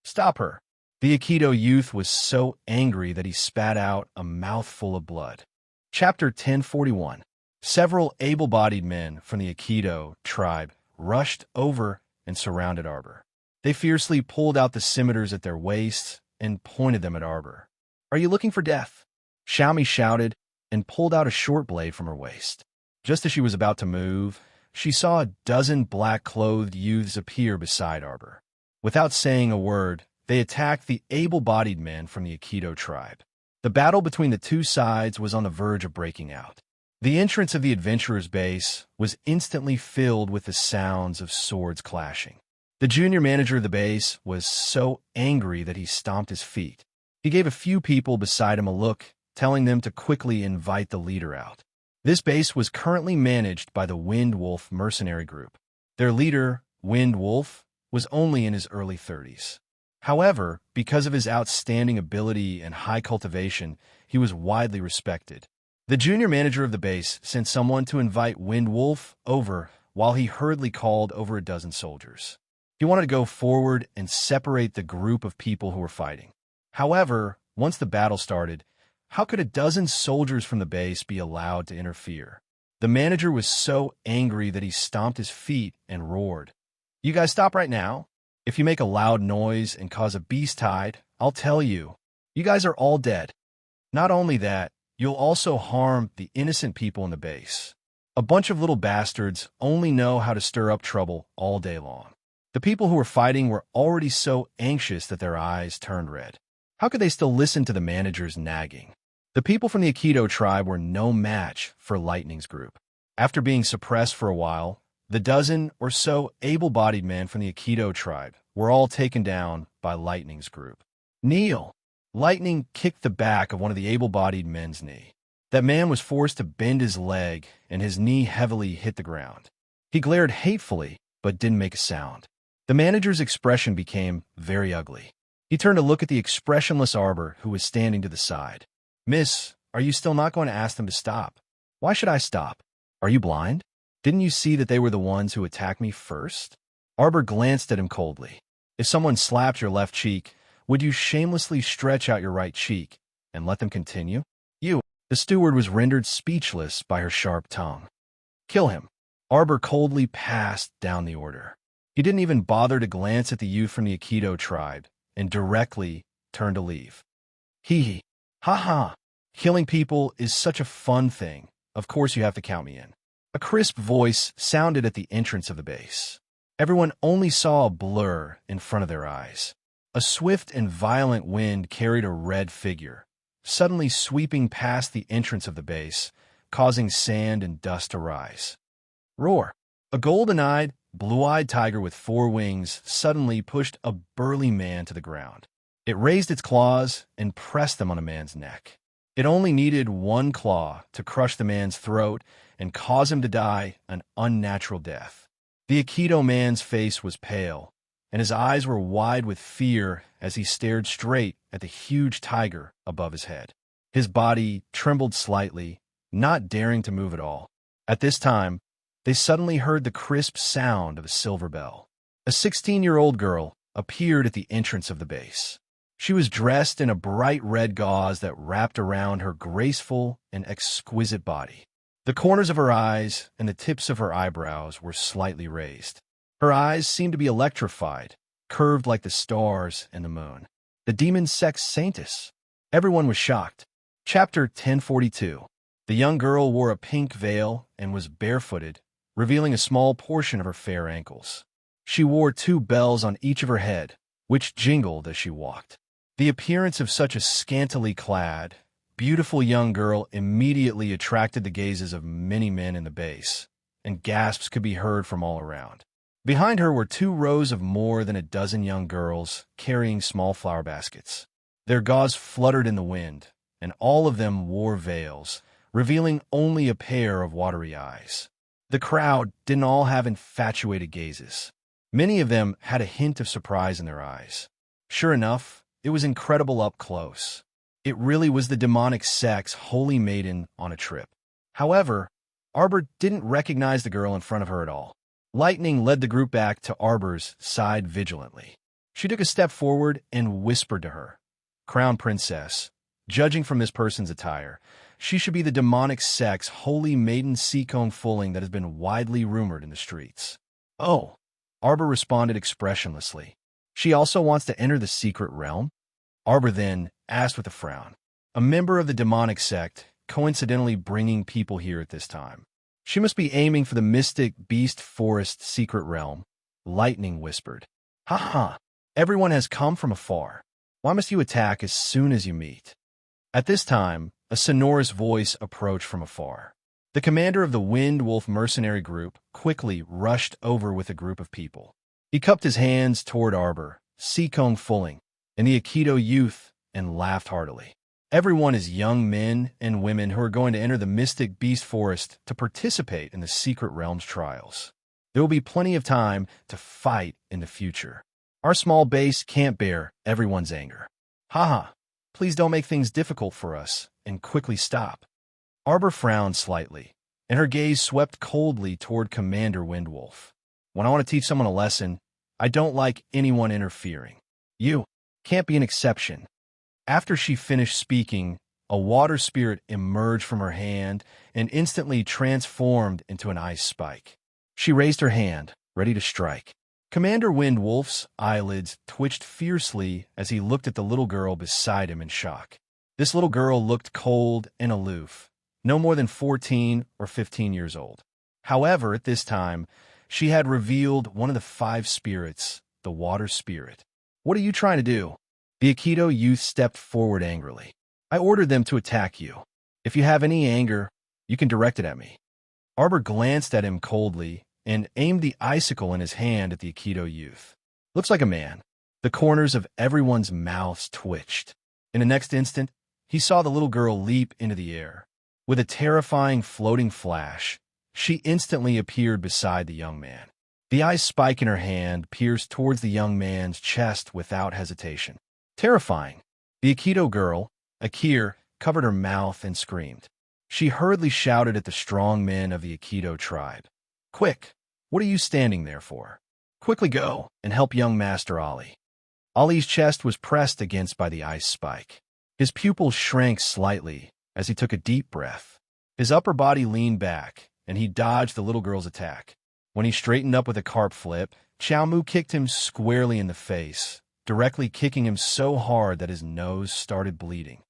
S1: Stop her. The Aikido youth was so angry that he spat out a mouthful of blood. Chapter 1041. Several able-bodied men from the Aikido tribe rushed over and surrounded Arbor. They fiercely pulled out the scimitars at their waists and pointed them at Arbor. Are you looking for death? Xiaomi shouted and pulled out a short blade from her waist. Just as she was about to move, she saw a dozen black-clothed youths appear beside Arbor. Without saying a word, they attacked the able-bodied men from the Aikido tribe. The battle between the two sides was on the verge of breaking out. The entrance of the adventurers' base was instantly filled with the sounds of swords clashing. The junior manager of the base was so angry that he stomped his feet. He gave a few people beside him a look, telling them to quickly invite the leader out. This base was currently managed by the Wind Wolf mercenary group. Their leader, Wind Wolf, was only in his early 30s. However, because of his outstanding ability and high cultivation, he was widely respected. The junior manager of the base sent someone to invite Wind Wolf over while he hurriedly called over a dozen soldiers. He wanted to go forward and separate the group of people who were fighting. However, once the battle started, how could a dozen soldiers from the base be allowed to interfere? The manager was so angry that he stomped his feet and roared. You guys stop right now. If you make a loud noise and cause a beast tide, I'll tell you. You guys are all dead. Not only that, you'll also harm the innocent people in the base. A bunch of little bastards only know how to stir up trouble all day long. The people who were fighting were already so anxious that their eyes turned red. How could they still listen to the manager's nagging? The people from the Aikido tribe were no match for Lightning's group. After being suppressed for a while, the dozen or so able-bodied men from the Aikido tribe were all taken down by Lightning's group. Kneel! Lightning kicked the back of one of the able-bodied men's knee. That man was forced to bend his leg, and his knee heavily hit the ground. He glared hatefully, but didn't make a sound. The manager's expression became very ugly. He turned to look at the expressionless Arbor, who was standing to the side. "Miss, are you still not going to ask them to stop?" "Why should I stop? Are you blind? Didn't you see that they were the ones who attacked me first?" Arbor glanced at him coldly. "If someone slapped your left cheek, would you shamelessly stretch out your right cheek and let them continue?" "You." The steward was rendered speechless by her sharp tongue. "Kill him." Arbor coldly passed down the order. He didn't even bother to glance at the youth from the Aikido tribe and directly turned to leave. Hee. Ha ha. Killing people is such a fun thing. Of course you have to count me in. A crisp voice sounded at the entrance of the base. Everyone only saw a blur in front of their eyes. A swift and violent wind carried a red figure, suddenly sweeping past the entrance of the base, causing sand and dust to rise. Roar! A golden-eyed, blue-eyed tiger with 4 wings suddenly pushed a burly man to the ground. It raised its claws and pressed them on a man's neck. It only needed one claw to crush the man's throat and cause him to die an unnatural death. The Aikido man's face was pale, and his eyes were wide with fear as he stared straight at the huge tiger above his head. His body trembled slightly, not daring to move at all. At this time, they suddenly heard the crisp sound of a silver bell. A 16-year-old girl appeared at the entrance of the base. She was dressed in a bright red gauze that wrapped around her graceful and exquisite body. The corners of her eyes and the tips of her eyebrows were slightly raised. Her eyes seemed to be electrified, curved like the stars and the moon. The demon sex saintess. Everyone was shocked. Chapter 1042. The young girl wore a pink veil and was barefooted, revealing a small portion of her fair ankles. She wore 2 bells on each of her head, which jingled as she walked. The appearance of such a scantily clad, beautiful young girl immediately attracted the gazes of many men in the base, and gasps could be heard from all around. Behind her were 2 rows of more than a dozen young girls carrying small flower baskets. Their gauze fluttered in the wind, and all of them wore veils, revealing only a pair of watery eyes. The crowd didn't all have infatuated gazes. Many of them had a hint of surprise in their eyes. Sure enough, it was incredible up close. It really was the demonic sex holy maiden on a trip. However, Arbor didn't recognize the girl in front of her at all. Lightning led the group back to Arbor's side vigilantly. She took a step forward and whispered to her, "Crown Princess, judging from this person's attire, she should be the demonic sex holy maiden Seekong Fulling that has been widely rumored in the streets." "Oh," Arbor responded expressionlessly. "She also wants to enter the secret realm?" Arbor then asked with a frown. "A member of the demonic sect, coincidentally bringing people here at this time. She must be aiming for the mystic beast forest secret realm," Lightning whispered. "Ha ha! Everyone has come from afar. Why must you attack as soon as you meet?" At this time, a sonorous voice approached from afar. The commander of the Wind Wolf mercenary group quickly rushed over with a group of people. He cupped his hands toward Arbor, Seekong Fulling, and the Aikido youth and laughed heartily. Everyone is young men and women who are going to enter the mystic beast forest to participate in the secret realm's trials. There will be plenty of time to fight in the future. Our small base can't bear everyone's anger. Haha, please don't make things difficult for us and quickly stop. Arbor frowned slightly, and her gaze swept coldly toward Commander Windwolf. When I want to teach someone a lesson, I don't like anyone interfering. You can't be an exception. After she finished speaking, a water spirit emerged from her hand and instantly transformed into an ice spike. She raised her hand, ready to strike. Commander Windwolf's eyelids twitched fiercely as he looked at the little girl beside him in shock. This little girl looked cold and aloof, no more than 14 or 15 years old. However, at this time, she had revealed one of the 5 spirits, the water spirit. "What are you trying to do?" The Aikido youth stepped forward angrily. "I ordered them to attack you. If you have any anger, you can direct it at me." Arbor glanced at him coldly and aimed the icicle in his hand at the Aikido youth. "Looks like a man." The corners of everyone's mouths twitched. In the next instant, he saw the little girl leap into the air. With a terrifying floating flash, she instantly appeared beside the young man. The ice spike in her hand pierced towards the young man's chest without hesitation. Terrifying. The Aikido girl, Akir, covered her mouth and screamed. She hurriedly shouted at the strong men of the Aikido tribe. "Quick! What are you standing there for? Quickly go and help young Master Ali." Ali's chest was pressed against by the ice spike. His pupils shrank slightly as he took a deep breath. His upper body leaned back, and he dodged the little girl's attack. When he straightened up with a carp flip, Chow Mu kicked him squarely in the face, directly kicking him so hard that his nose started bleeding.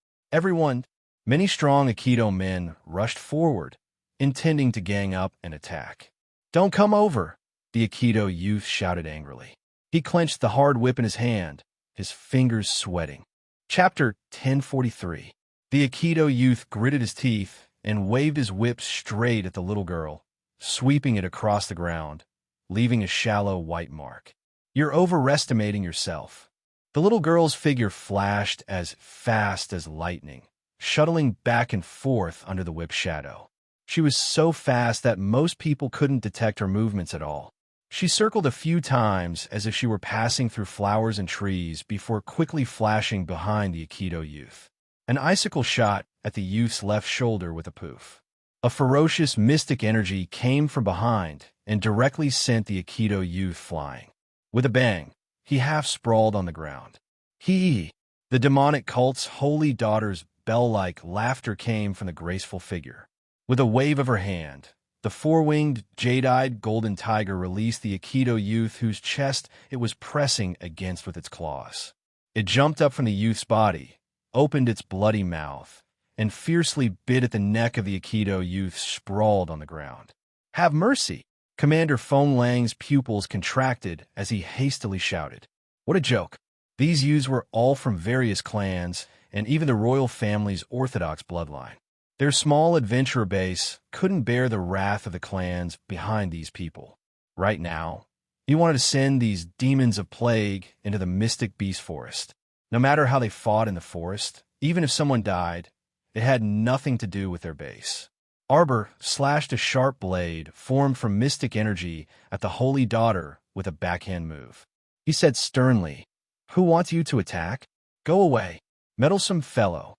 S1: Many strong Aikido men rushed forward, intending to gang up and attack. "Don't come over!" the Aikido youth shouted angrily. He clenched the hard whip in his hand, his fingers sweating. Chapter 1043. The Aikido youth gritted his teeth and waved his whip straight at the little girl, sweeping it across the ground, leaving a shallow white mark. "You're overestimating yourself." The little girl's figure flashed as fast as lightning, shuttling back and forth under the whip's shadow. She was so fast that most people couldn't detect her movements at all. She circled a few times as if she were passing through flowers and trees before quickly flashing behind the Aikido youth. An icicle shot at the youth's left shoulder with a poof. A ferocious mystic energy came from behind and directly sent the Aikido youth flying. With a bang, he half-sprawled on the ground. The demonic cult's holy daughter's bell-like laughter came from the graceful figure. With a wave of her hand, the 4-winged, jade-eyed golden tiger released the Aikido youth whose chest it was pressing against with its claws. It jumped up from the youth's body, opened its bloody mouth, and fiercely bit at the neck of the Aikido youth sprawled on the ground. "Have mercy!" Commander Feng Lang's pupils contracted as he hastily shouted. What a joke! These youths were all from various clans, and even the royal family's orthodox bloodline. Their small adventurer base couldn't bear the wrath of the clans behind these people. Right now, he wanted to send these demons of plague into the mystic beast forest. No matter how they fought in the forest, even if someone died, it had nothing to do with their base. Arbor slashed a sharp blade formed from mystic energy at the holy daughter with a backhand move. He said sternly, "Who wants you to attack? Go away, meddlesome fellow."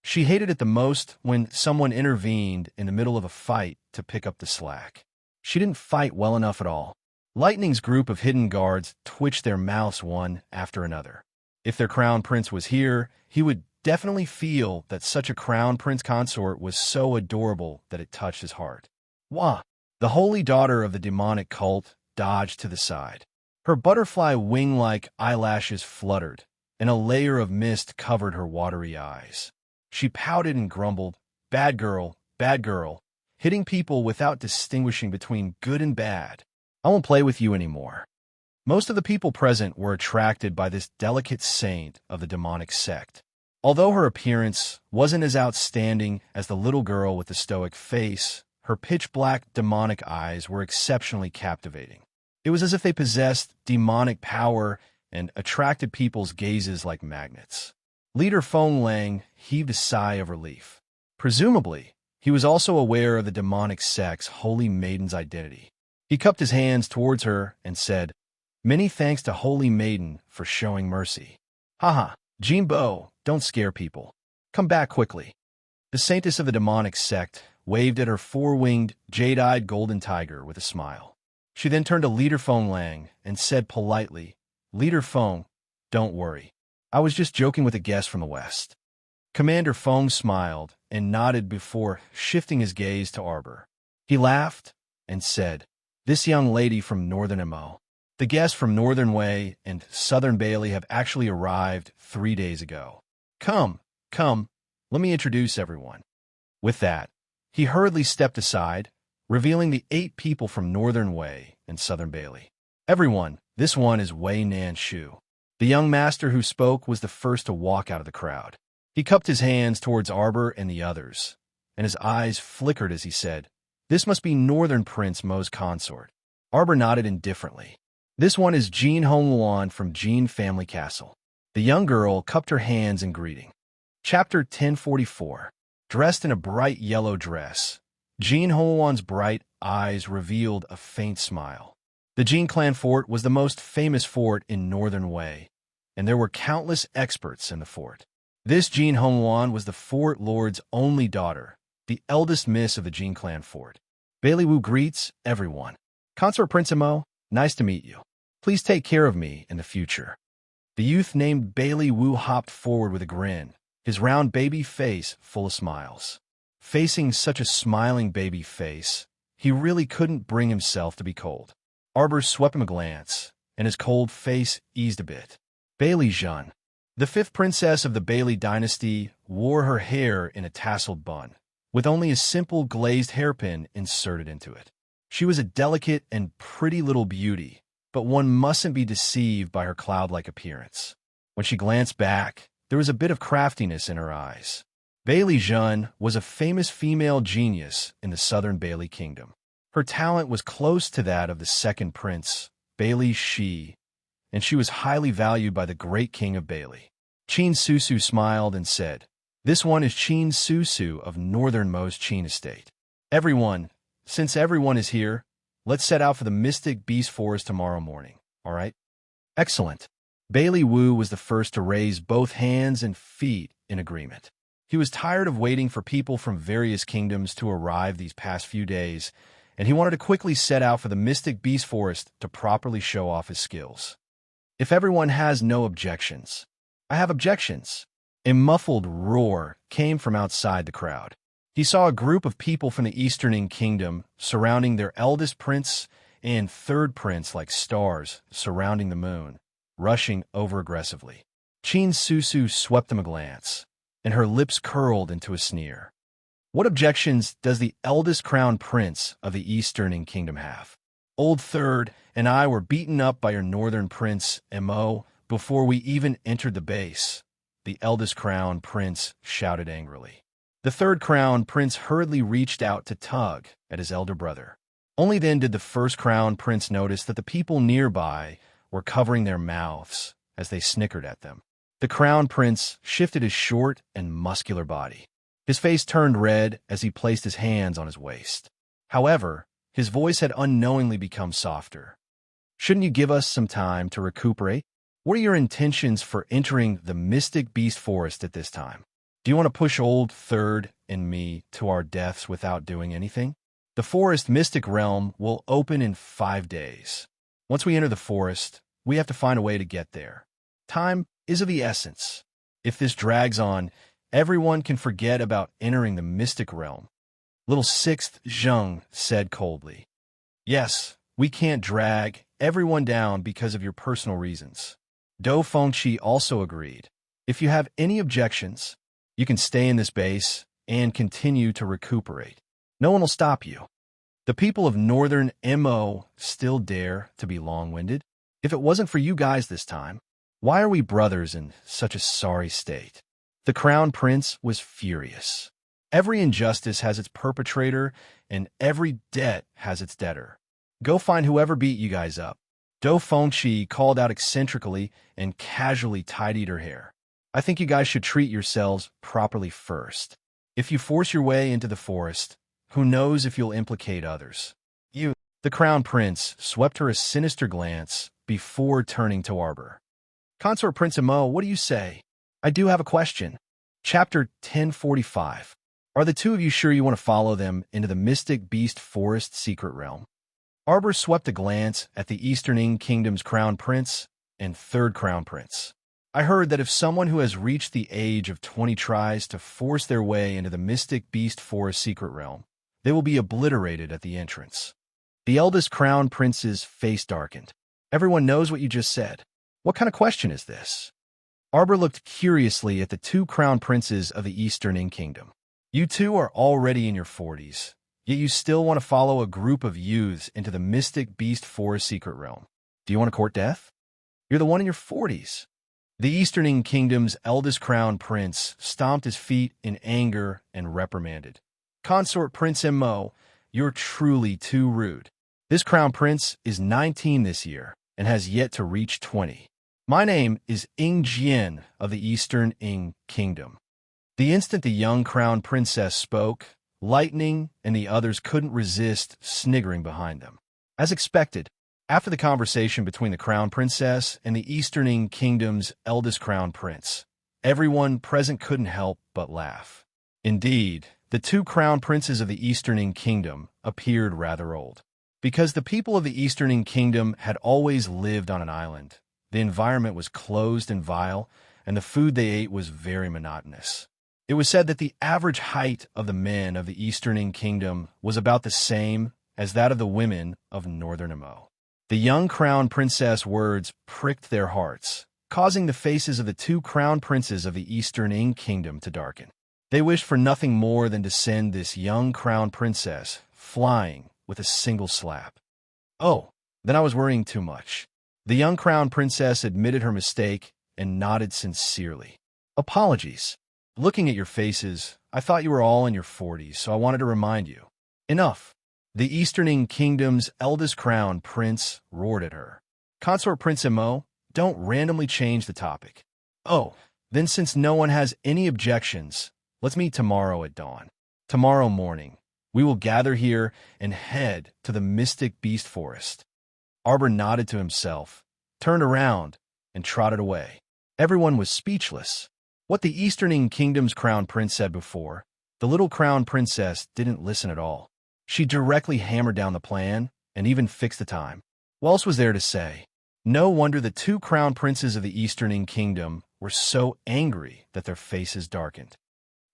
S1: She hated it the most when someone intervened in the middle of a fight to pick up the slack. She didn't fight well enough at all. Lightning's group of hidden guards twitched their mouths one after another. If their crown prince was here, he would definitely feel that such a crown prince consort was so adorable that it touched his heart. Wah! The holy daughter of the demonic cult dodged to the side. Her butterfly wing-like eyelashes fluttered, and a layer of mist covered her watery eyes. She pouted and grumbled, bad girl, hitting people without distinguishing between good and bad. "I won't play with you anymore." Most of the people present were attracted by this delicate saint of the demonic sect. Although her appearance wasn't as outstanding as the little girl with the stoic face, her pitch-black demonic eyes were exceptionally captivating. It was as if they possessed demonic power and attracted people's gazes like magnets. Leader Feng Lang heaved a sigh of relief. Presumably, he was also aware of the demonic sect's holy maiden's identity. He cupped his hands towards her and said, "Many thanks to Holy Maiden for showing mercy." "Haha, Jinbo, don't scare people. Come back quickly." The saintess of the demonic sect waved at her 4-winged, jade-eyed golden tiger with a smile. She then turned to Leader Feng Lang and said politely, "Leader Feng, don't worry. I was just joking with a guest from the west." Commander Feng smiled and nodded before shifting his gaze to Arbor. He laughed and said, "This young lady from Northern Mo. The guests from Northern Wei and Southern Bailey have actually arrived 3 days ago. Come, Let me introduce everyone. With that, he hurriedly stepped aside, revealing the 8 people from Northern Wei and Southern Bailey. Everyone, this one is Wei Nan Shu. The young master who spoke was the first to walk out of the crowd. He cupped his hands towards Arbor and the others, and his eyes flickered as he said, "This must be Northern Prince Mo's consort." Arbor nodded indifferently. "This one is Jean Hongluan from Jean Family Castle." The young girl cupped her hands in greeting. Chapter 1044. Dressed in a bright yellow dress, Jean Hongluan's bright eyes revealed a faint smile. The Jean clan fort was the most famous fort in Northern Wei, and there were countless experts in the fort. This Jean Hongluan was the fort lord's only daughter, the eldest miss of the Jean clan fort. Bailey Wu greets everyone. "Consort Prince Mo, nice to meet you. Please take care of me in the future." The youth named Bailey Wu hopped forward with a grin, his round baby face full of smiles. Facing such a smiling baby face, he really couldn't bring himself to be cold. Arbor swept him a glance, and his cold face eased a bit. Bailey Zhen, the 5th princess of the Bailey dynasty, wore her hair in a tasseled bun, with only a simple glazed hairpin inserted into it. She was a delicate and pretty little beauty, but one mustn't be deceived by her cloud-like appearance. When she glanced back, there was a bit of craftiness in her eyes. Bailey Zhen was a famous female genius in the Southern Bailey Kingdom. Her talent was close to that of the 2nd prince, Bailey Shi, and she was highly valued by the great king of Bailey. Qin Susu smiled and said, "This one is Qin Susu of Northernmost Qin Estate. Everyone, since everyone is here, let's set out for the Mystic Beast Forest tomorrow morning, all right?" "Excellent." Bailey Wu was the first to raise both hands and feet in agreement. He was tired of waiting for people from various kingdoms to arrive these past few days, and he wanted to quickly set out for the Mystic Beast Forest to properly show off his skills. "If everyone has no objections." "I have objections." A muffled roar came from outside the crowd. He saw a group of people from the Eastern Kingdom surrounding their eldest prince and 3rd prince like stars surrounding the moon, rushing over aggressively. Qin Susu swept them a glance, and her lips curled into a sneer. "What objections does the eldest crown prince of the Eastern Kingdom have? Old 3rd and I were beaten up by your Northern Prince Mo before we even entered the base," the eldest crown prince shouted angrily. The 3rd crown prince hurriedly reached out to tug at his elder brother. Only then did the 1st crown prince notice that the people nearby were covering their mouths as they snickered at them. The crown prince shifted his short and muscular body. His face turned red as he placed his hands on his waist. However, his voice had unknowingly become softer. "Shouldn't you give us some time to recuperate? What are your intentions for entering the Mystic Beast Forest at this time? Do you want to push old 3rd and me to our deaths without doing anything? The forest mystic realm will open in 5 days. Once we enter the forest, we have to find a way to get there. Time is of the essence. If this drags on, everyone can forget about entering the mystic realm." Little 6th Zheng said coldly. "Yes, we can't drag everyone down because of your personal reasons." Do Fengqi also agreed. "If you have any objections, you can stay in this base and continue to recuperate. No one will stop you." The people of Northern Mo still dare to be long-winded. If it wasn't for you guys this time, why are we brothers in such a sorry state? The crown prince was furious. Every injustice has its perpetrator, and every debt has its debtor. Go find whoever beat you guys up. Do Fengqi called out eccentrically and casually tidied her hair. "I think you guys should treat yourselves properly first. If you force your way into the forest, who knows if you'll implicate others." The crown prince swept her a sinister glance before turning to Arbor. "Consort Prince Mo, what do you say? I do have a question." Chapter 1045. Are the 2 of you sure you want to follow them into the Mystic Beast Forest secret realm? Arbor swept a glance at the Eastern Kingdom's crown prince and 3rd crown prince. "I heard that if someone who has reached the age of 20 tries to force their way into the Mystic Beast Forest secret realm, they will be obliterated at the entrance." The eldest crown prince's face darkened. "Everyone knows what you just said. What kind of question is this?" Arbor looked curiously at the two crown princes of the Eastern Kingdom. You two are already in your 40s, yet you still want to follow a group of youths into the mystic beast forest secret realm. Do you want to court death? You're the one in your 40s. The Eastern Kingdom's eldest crown prince stomped his feet in anger and reprimanded. Consort Prince Mo, you're truly too rude. This crown prince is 19 this year and has yet to reach 20. My name is Jian of the Eastern Kingdom. The instant the young crown princess spoke, Lightning and the others couldn't resist sniggering behind them. As expected, after the conversation between the crown princess and the Eastern Kingdom's eldest crown prince, everyone present couldn't help but laugh. Indeed, the two crown princes of the Eastern Kingdom appeared rather old. Because the people of the Eastern Kingdom had always lived on an island, the environment was closed and vile, and the food they ate was very monotonous. It was said that the average height of the men of the Eastern Kingdom was about the same as that of the women of Northern Mo. The young crown princess words pricked their hearts, causing the faces of the two crown princes of the Eastern Kingdom to darken. They wished for nothing more than to send this young crown princess flying with a single slap. Oh, then I was worrying too much. The young crown princess admitted her mistake and nodded sincerely. Apologies. Looking at your faces, I thought you were all in your 40s, so I wanted to remind you. Enough. The Eastern Kingdom's eldest crown prince roared at her. Consort Prince Mo, don't randomly change the topic. Oh, then since no one has any objections, let's meet tomorrow at dawn. Tomorrow morning, we will gather here and head to the mystic beast forest. Arbor nodded to himself, turned around, and trotted away. Everyone was speechless. What the Eastern Kingdom's crown prince said before, the little crown princess didn't listen at all. She directly hammered down the plan and even fixed the time. What else was there to say? No wonder the two crown princes of the Eastern Kingdom were so angry that their faces darkened.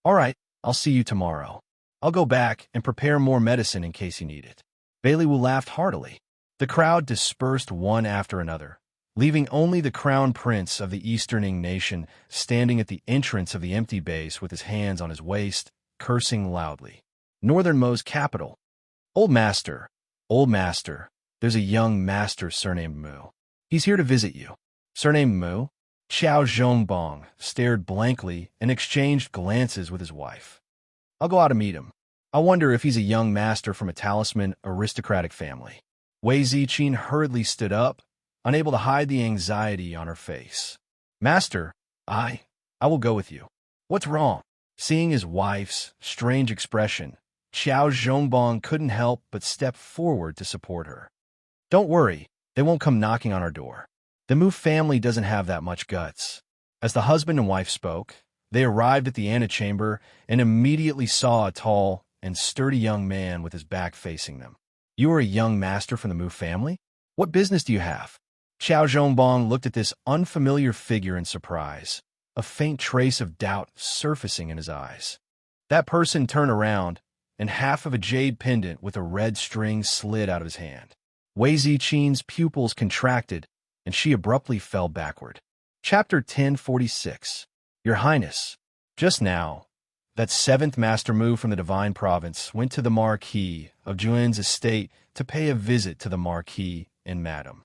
S1: All right, I'll see you tomorrow. I'll go back and prepare more medicine in case you need it. Bailey Wu laughed heartily. The crowd dispersed one after another, leaving only the crown prince of the Eastern nation standing at the entrance of the empty base with his hands on his waist, cursing loudly. Northern Mo's capital. Old master, there's a young master surnamed Mu. He's here to visit you. Surnamed Mu? Xiao Zhongbong stared blankly and exchanged glances with his wife. I'll go out to meet him. I wonder if he's a young master from a talisman aristocratic family. Wei Ziqin hurriedly stood up, unable to hide the anxiety on her face. Master, I will go with you. What's wrong? Seeing his wife's strange expression, Xiao Zhongbong couldn't help but step forward to support her. Don't worry, they won't come knocking on our door. The Mu family doesn't have that much guts. As the husband and wife spoke, they arrived at the antechamber and immediately saw a tall and sturdy young man with his back facing them. You are a young master from the Mu family? What business do you have? Xiao Zhongbong looked at this unfamiliar figure in surprise, a faint trace of doubt surfacing in his eyes. That person turned around, and half of a jade pendant with a red string slid out of his hand. Wei Ziqin's pupils contracted, and she abruptly fell backward. Chapter 1046. Your Highness, just now, that seventh Master Mu from the Divine Province went to the Marquis of Juan's estate to pay a visit to the Marquis and Madam.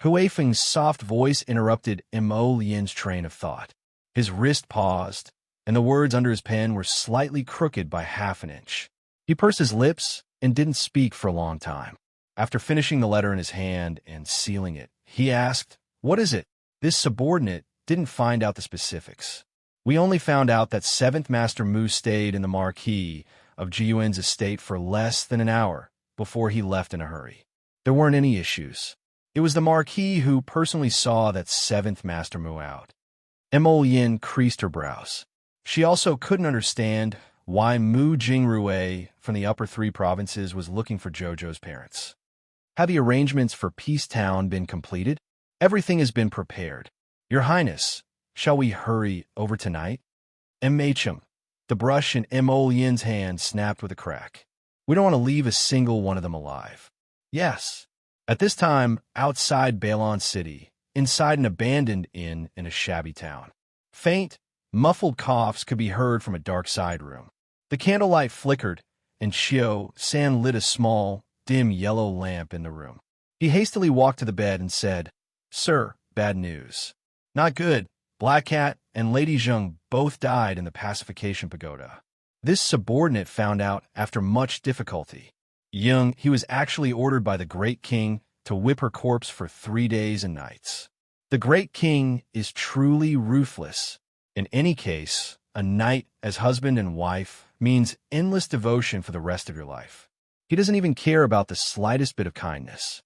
S1: Huifeng's soft voice interrupted Mo Lian's train of thought. His wrist paused, and the words under his pen were slightly crooked by half an inch. He pursed his lips and didn't speak for a long time. After finishing the letter in his hand and sealing it, he asked, "What is it?" This subordinate didn't find out the specifics. We only found out that 7th Master Mu stayed in the Marquis of Jiuan's estate for less than an hour before he left in a hurry. There weren't any issues. It was the Marquis who personally saw that 7th Master Mu out. Mo Yin creased her brows. She also couldn't understand why Mu Jingrui from the upper 3 provinces was looking for Jojo's parents. Have the arrangements for Peace Town been completed? Everything has been prepared. Your Highness, shall we hurry over tonight? Machem, the brush in Mo Yin's hand snapped with a crack. We don't want to leave a single one of them alive. Yes. At this time, outside Balon City, inside an abandoned inn in a shabby town, Faint, muffled coughs could be heard from a dark side room. The candlelight flickered, and Chio-san lit a small, dim yellow lamp in the room. He hastily walked to the bed and said, "Sir, bad news. Not good. Black Cat and Lady Zheng both died in the pacification pagoda." This subordinate found out after much difficulty. He was actually ordered by the Great King to whip her corpse for 3 days and nights. The Great King is truly ruthless. In any case, a knight as husband and wife means endless devotion for the rest of your life. He doesn't even care about the slightest bit of kindness.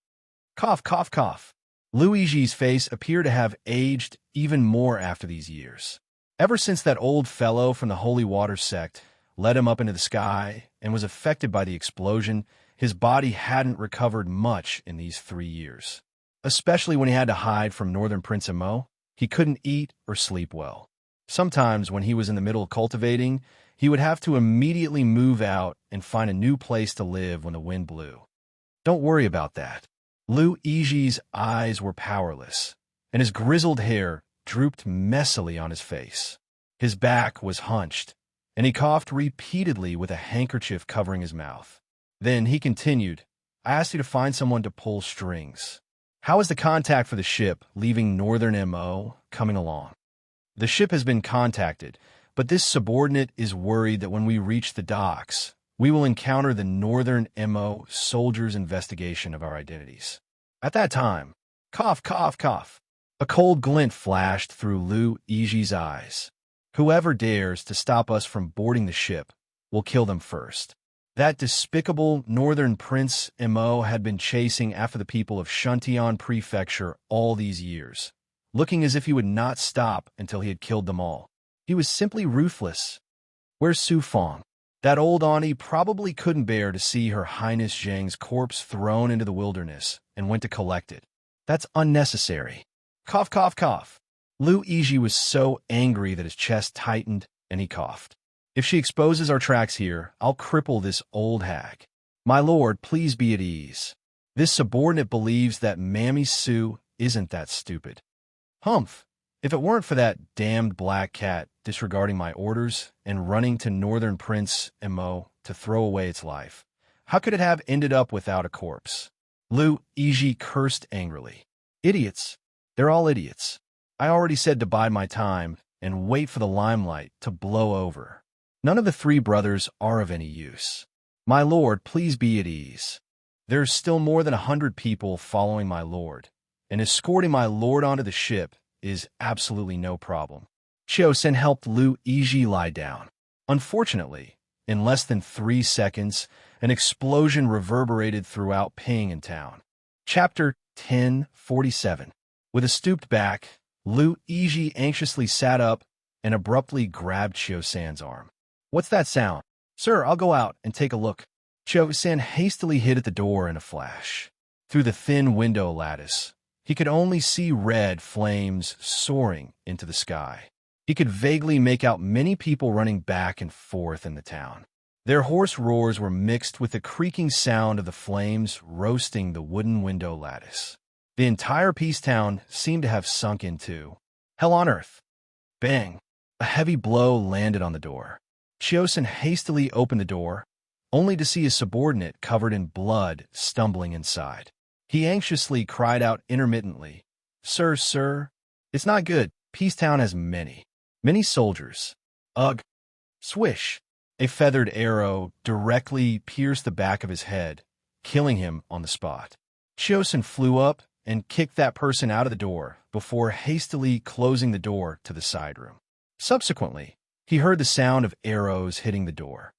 S1: Cough, cough, cough. Luigi's face appeared to have aged even more after these years. Ever since that old fellow from the Holy Water sect led him up into the sky and was affected by the explosion, his body hadn't recovered much in these 3 years. Especially when he had to hide from Northern Prince Mo, he couldn't eat or sleep well. Sometimes when he was in the middle of cultivating, he would have to immediately move out and find a new place to live when the wind blew. Don't worry about that. Luigi's eyes were powerless, and his grizzled hair drooped messily on his face. His back was hunched, and he coughed repeatedly with a handkerchief covering his mouth. Then he continued, "I asked you to find someone to pull strings. How is the contact for the ship leaving Northern MO coming along?" "The ship has been contacted, but this subordinate is worried that when we reach the docks, we will encounter the Northern MO soldiers' investigation of our identities. At that time," cough, cough, cough, a cold glint flashed through Luigi's eyes. "Whoever dares to stop us from boarding the ship will kill them first." That despicable Northern Prince Mo had been chasing after the people of Shuntian Prefecture all these years, looking as if he would not stop until he had killed them all. He was simply ruthless. Where's Su Fong? That old auntie probably couldn't bear to see Her Highness Zheng's corpse thrown into the wilderness and went to collect it. That's unnecessary. Cough, cough, cough. Luigi was so angry that his chest tightened and he coughed. "If she exposes our tracks here, I'll cripple this old hag. My lord, please be at ease. This subordinate believes that Mammy Sue isn't that stupid." "Humph. If it weren't for that damned black cat disregarding my orders and running to Northern Prince Mo to throw away its life, how could it have ended up without a corpse?" Luigi cursed angrily. "Idiots. They're all idiots. I already said to bide my time and wait for the limelight to blow over. None of the 3 brothers are of any use. My lord, please be at ease. There's still more than 100 people following my lord, and escorting my lord onto the ship is absolutely no problem." Chio-sen helped Luigi lie down. Unfortunately, in less than 3 seconds, an explosion reverberated throughout Ping in town. Chapter 1047. With a stooped back, Luigi anxiously sat up and abruptly grabbed Chio-san's arm. "What's that sound?" "Sir, I'll go out and take a look." Chio-san hastily hid at the door in a flash. Through the thin window lattice, he could only see red flames soaring into the sky. He could vaguely make out many people running back and forth in the town. Their hoarse roars were mixed with the creaking sound of the flames roasting the wooden window lattice. The entire Peace Town seemed to have sunk into hell on earth. Bang! A heavy blow landed on the door. Chio-san hastily opened the door, only to see a subordinate covered in blood stumbling inside. He anxiously cried out intermittently, Sir, it's not good. Peacetown has many soldiers." Ugh! Swish! A feathered arrow directly pierced the back of his head, killing him on the spot. Chio-san flew up and kicked that person out of the door before hastily closing the door to the side room. Subsequently, he heard the sound of arrows hitting the door.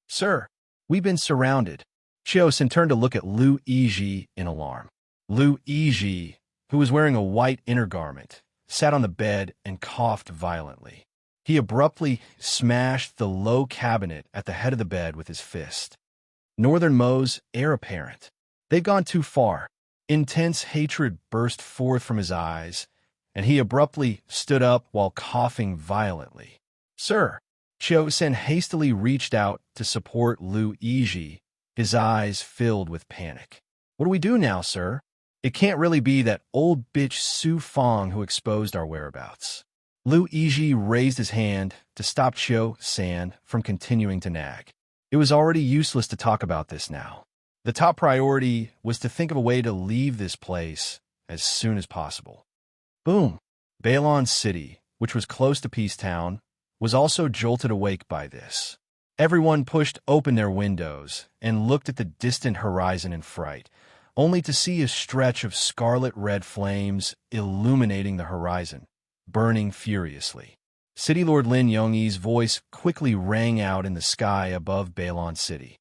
S1: "Sir, we've been surrounded." Chio-san turned to look at Luigi in alarm. Luigi, who was wearing a white inner garment, sat on the bed and coughed violently. He abruptly smashed the low cabinet at the head of the bed with his fist. Northern Mo's heir apparent. They'd gone too far. Intense hatred burst forth from his eyes, and he abruptly stood up while coughing violently. "Sir!" Chio-san hastily reached out to support Luigi, his eyes filled with panic. "What do we do now, sir? It can't really be that old bitch Su Fong who exposed our whereabouts." Lu Yizhi raised his hand to stop Qiu San from continuing to nag. It was already useless to talk about this now. The top priority was to think of a way to leave this place as soon as possible. Boom! Bailon City, which was close to Peacetown, was also jolted awake by this. Everyone pushed open their windows and looked at the distant horizon in fright, only to see a stretch of scarlet-red flames illuminating the horizon, burning furiously. City Lord Lin Yongyi's voice quickly rang out in the sky above Bailon City.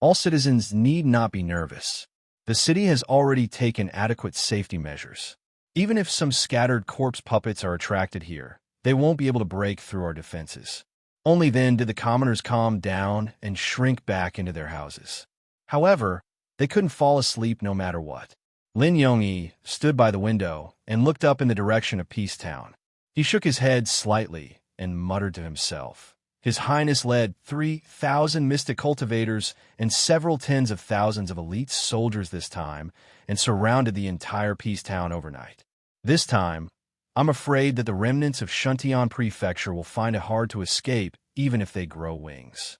S1: All citizens need not be nervous. The city has already taken adequate safety measures. Even if some scattered corpse puppets are attracted here, they won't be able to break through our defenses. Only then did the commoners calm down and shrink back into their houses. However, they couldn't fall asleep no matter what. Lin Yongyi stood by the window and looked up in the direction of Peacetown. He shook his head slightly and muttered to himself. His Highness led 3,000 mystic cultivators and several tens of thousands of elite soldiers this time and surrounded the entire Peacetown overnight. This time, I'm afraid that the remnants of Shuntian Prefecture will find it hard to escape even if they grow wings.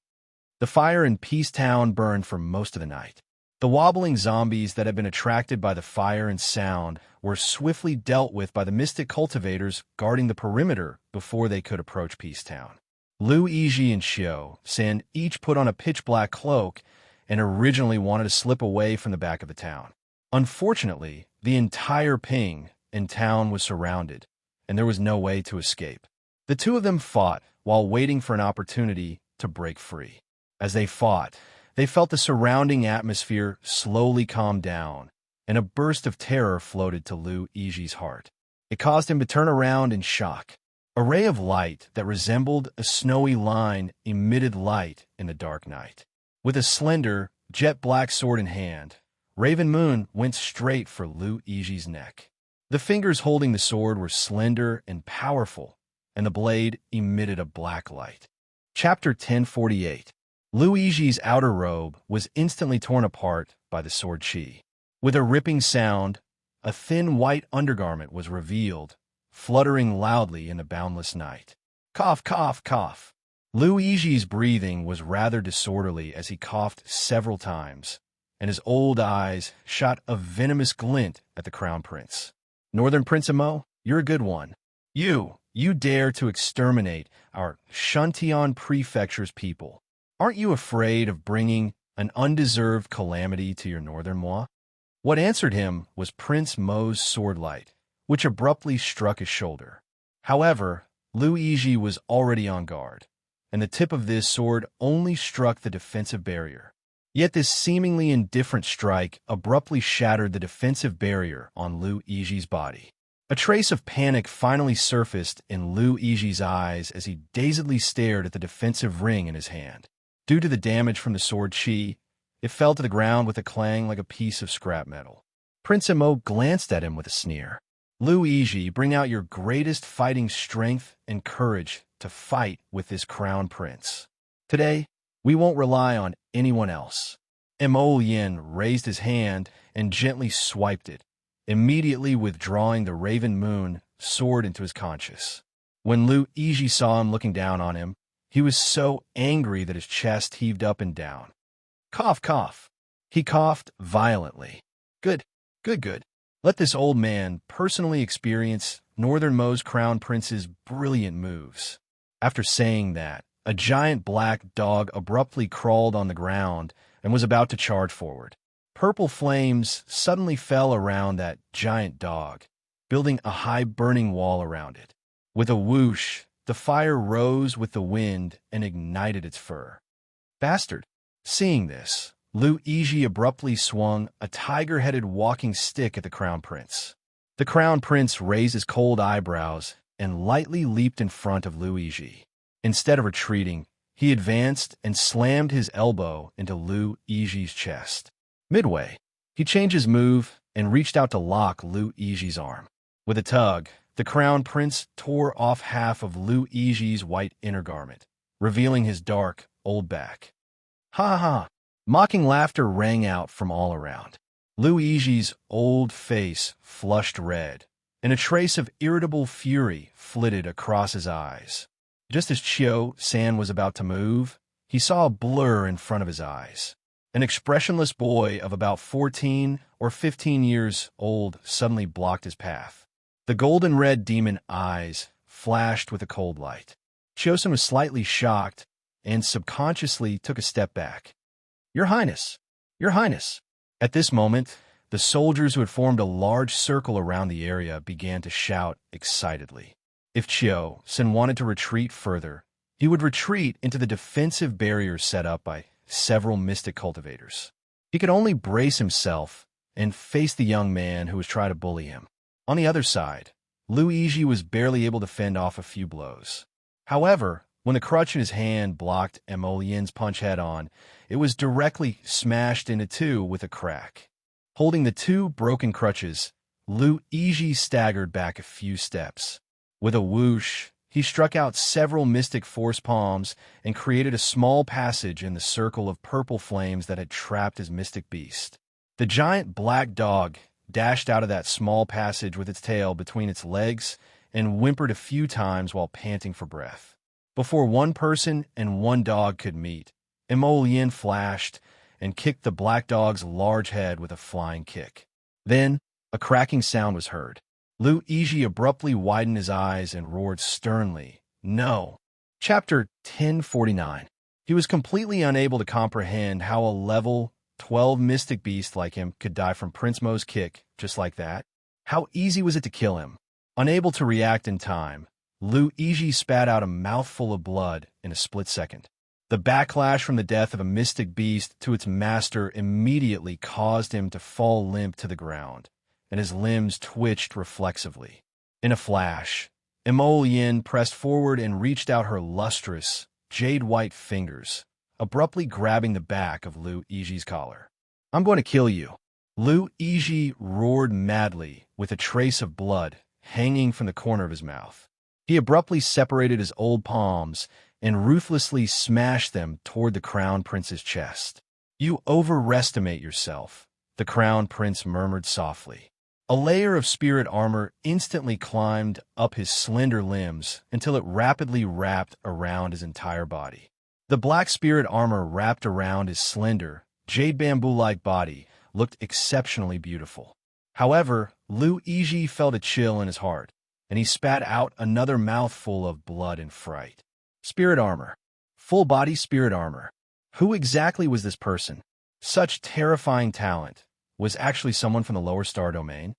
S1: The fire in Peacetown burned for most of the night. The wobbling zombies that had been attracted by the fire and sound were swiftly dealt with by the mystic cultivators guarding the perimeter before they could approach Peacetown. Lu Yizhi and Qiu San each put on a pitch-black cloak and originally wanted to slip away from the back of the town. Unfortunately, the entire Ping and town was surrounded, and there was no way to escape. The two of them fought while waiting for an opportunity to break free. As they fought, they felt the surrounding atmosphere slowly calm down, and a burst of terror floated to Lu Yizhi's heart. It caused him to turn around in shock. A ray of light that resembled a snowy line emitted light in the dark night. With a slender, jet-black sword in hand, Raven Moon went straight for Lu Yizhi's neck. The fingers holding the sword were slender and powerful, and the blade emitted a black light. Chapter 1048. Lu Yizhi's outer robe was instantly torn apart by the sword chi. With a ripping sound, a thin white undergarment was revealed, fluttering loudly in the boundless night. Cough, cough, cough. Lu Yizhi's breathing was rather disorderly as he coughed several times, and his old eyes shot a venomous glint at the Crown Prince. Northern Prince Imo, you're a good one. You dare to exterminate our Shuntian Prefecture's people. Aren't you afraid of bringing an undeserved calamity to your northern moi? What answered him was Prince Mo's sword light, which abruptly struck his shoulder. However, Lu Yizhi was already on guard, and the tip of this sword only struck the defensive barrier. Yet this seemingly indifferent strike abruptly shattered the defensive barrier on Lu Yizhi's body. A trace of panic finally surfaced in Lu Yizhi's eyes as he dazedly stared at the defensive ring in his hand. Due to the damage from the sword chi, it fell to the ground with a clang like a piece of scrap metal. Prince Imo glanced at him with a sneer. Lu Yizhi, bring out your greatest fighting strength and courage to fight with this crown prince. Today, we won't rely on anyone else. Imo Yin raised his hand and gently swiped it, immediately withdrawing the Raven Moon sword into his conscience. When Lu Yizhi saw him looking down on him, he was so angry that his chest heaved up and down. Cough, cough. He coughed violently. Good. Let this old man personally experience Northern Mo's Crown Prince's brilliant moves. After saying that, a giant black dog abruptly crawled on the ground and was about to charge forward. Purple flames suddenly fell around that giant dog, building a high burning wall around it. With a whoosh, the fire rose with the wind and ignited its fur. Bastard! Seeing this, Lu Yizhi abruptly swung a tiger-headed walking stick at the Crown Prince. The Crown Prince raised his cold eyebrows and lightly leaped in front of Lu Yizhi. Instead of retreating, he advanced and slammed his elbow into Lu Yizhi's chest. Midway, he changed his move and reached out to lock Lu Yizhi's arm. With a tug, the Crown Prince tore off half of Lu Yizhi's white inner garment, revealing his dark, old back. Ha ha! Mocking laughter rang out from all around. Lu Yizhi's old face flushed red, and a trace of irritable fury flitted across his eyes. Just as San was about to move, he saw a blur in front of his eyes. An expressionless boy of about 14 or 15 years old suddenly blocked his path. The golden-red demon eyes flashed with a cold light. San was slightly shocked and subconsciously took a step back. "Your Highness! Your Highness!" At this moment, the soldiers who had formed a large circle around the area began to shout excitedly. If San wanted to retreat further, he would retreat into the defensive barriers set up by several mystic cultivators. He could only brace himself and face the young man who was trying to bully him. On the other side, Luigi was barely able to fend off a few blows. However, when the crutch in his hand blocked Emolien's punch head-on, it was directly smashed into two with a crack. Holding the two broken crutches, Luigi staggered back a few steps. With a whoosh, he struck out several mystic force palms and created a small passage in the circle of purple flames that had trapped his mystic beast. The giant black dog dashed out of that small passage with its tail between its legs and whimpered a few times while panting for breath. Before one person and one dog could meet, Emolien flashed and kicked the black dog's large head with a flying kick. Then, a cracking sound was heard. Luigi abruptly widened his eyes and roared sternly, "No!" Chapter 1049. He was completely unable to comprehend how a level 12 mystic beast like him could die from Prince Mo's kick just like that. How easy was it to kill him? Unable to react in time, Luigi spat out a mouthful of blood in a split second. The backlash from the death of a mystic beast to its master immediately caused him to fall limp to the ground, and his limbs twitched reflexively. In a flash, Emolien pressed forward and reached out her lustrous, jade-white fingers, abruptly grabbing the back of Luigi's collar. "I'm going to kill you." Luigi roared madly, with a trace of blood hanging from the corner of his mouth. He abruptly separated his old palms and ruthlessly smashed them toward the Crown Prince's chest. "You overestimate yourself," the Crown Prince murmured softly. A layer of spirit armor instantly climbed up his slender limbs until it rapidly wrapped around his entire body. The black spirit armor wrapped around his slender, jade bamboo-like body looked exceptionally beautiful. However, Luigi felt a chill in his heart, and he spat out another mouthful of blood in fright. Spirit armor. Full-body spirit armor. Who exactly was this person? Such terrifying talent was actually someone from the lower star domain?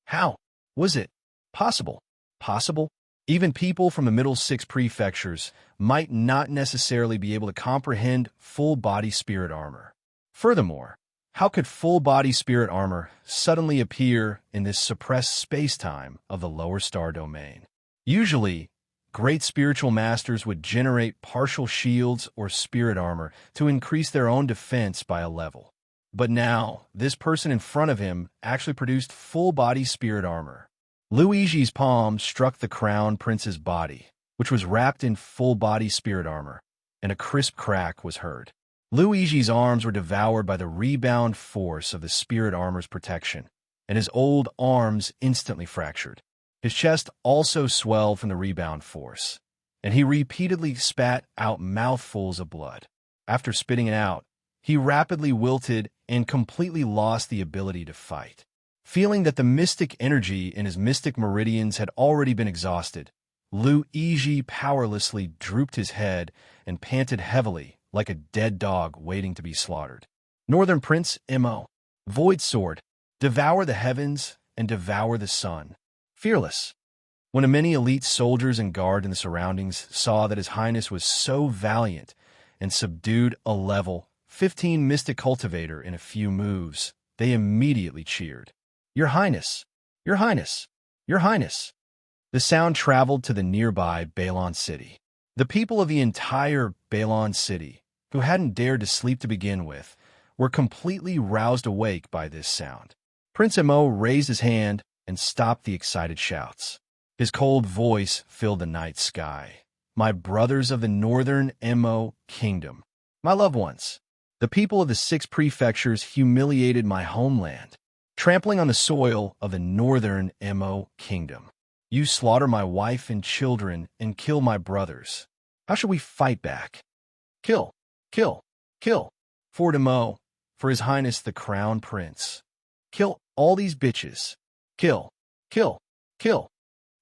S1: How was it possible? Possible? Even people from the middle 6 prefectures might not necessarily be able to comprehend full-body spirit armor. Furthermore, how could full-body spirit armor suddenly appear in this suppressed space-time of the lower star domain? Usually, great spiritual masters would generate partial shields or spirit armor to increase their own defense by a level. But now, this person in front of him actually produced full-body spirit armor. Luigi's palm struck the Crown Prince's body, which was wrapped in full-body spirit armor, and a crisp crack was heard. Luigi's arms were devoured by the rebound force of the spirit armor's protection, and his old arms instantly fractured. His chest also swelled from the rebound force, and he repeatedly spat out mouthfuls of blood. After spitting it out, he rapidly wilted and completely lost the ability to fight. Feeling that the mystic energy in his mystic meridians had already been exhausted, Luigi powerlessly drooped his head and panted heavily like a dead dog waiting to be slaughtered. Northern Prince Emo, Void Sword, devour the heavens and devour the sun. Fearless. When many elite soldiers and guard in the surroundings saw that His Highness was so valiant and subdued a level 15 mystic cultivator in a few moves, they immediately cheered. "Your Highness! Your Highness! Your Highness!" The sound traveled to the nearby Balon City. The people of the entire Balon City, who hadn't dared to sleep to begin with, were completely roused awake by this sound. Prince Emo raised his hand and stopped the excited shouts. His cold voice filled the night sky. "My brothers of the Northern Emo Kingdom, my loved ones, the people of the 6 prefectures humiliated my homeland. trampling on the soil of the northern Mo kingdom. You slaughter my wife and children and kill my brothers. How should we fight back? Kill, kill, kill. For Mo, for His Highness the Crown Prince. Kill all these bitches. Kill, kill, kill.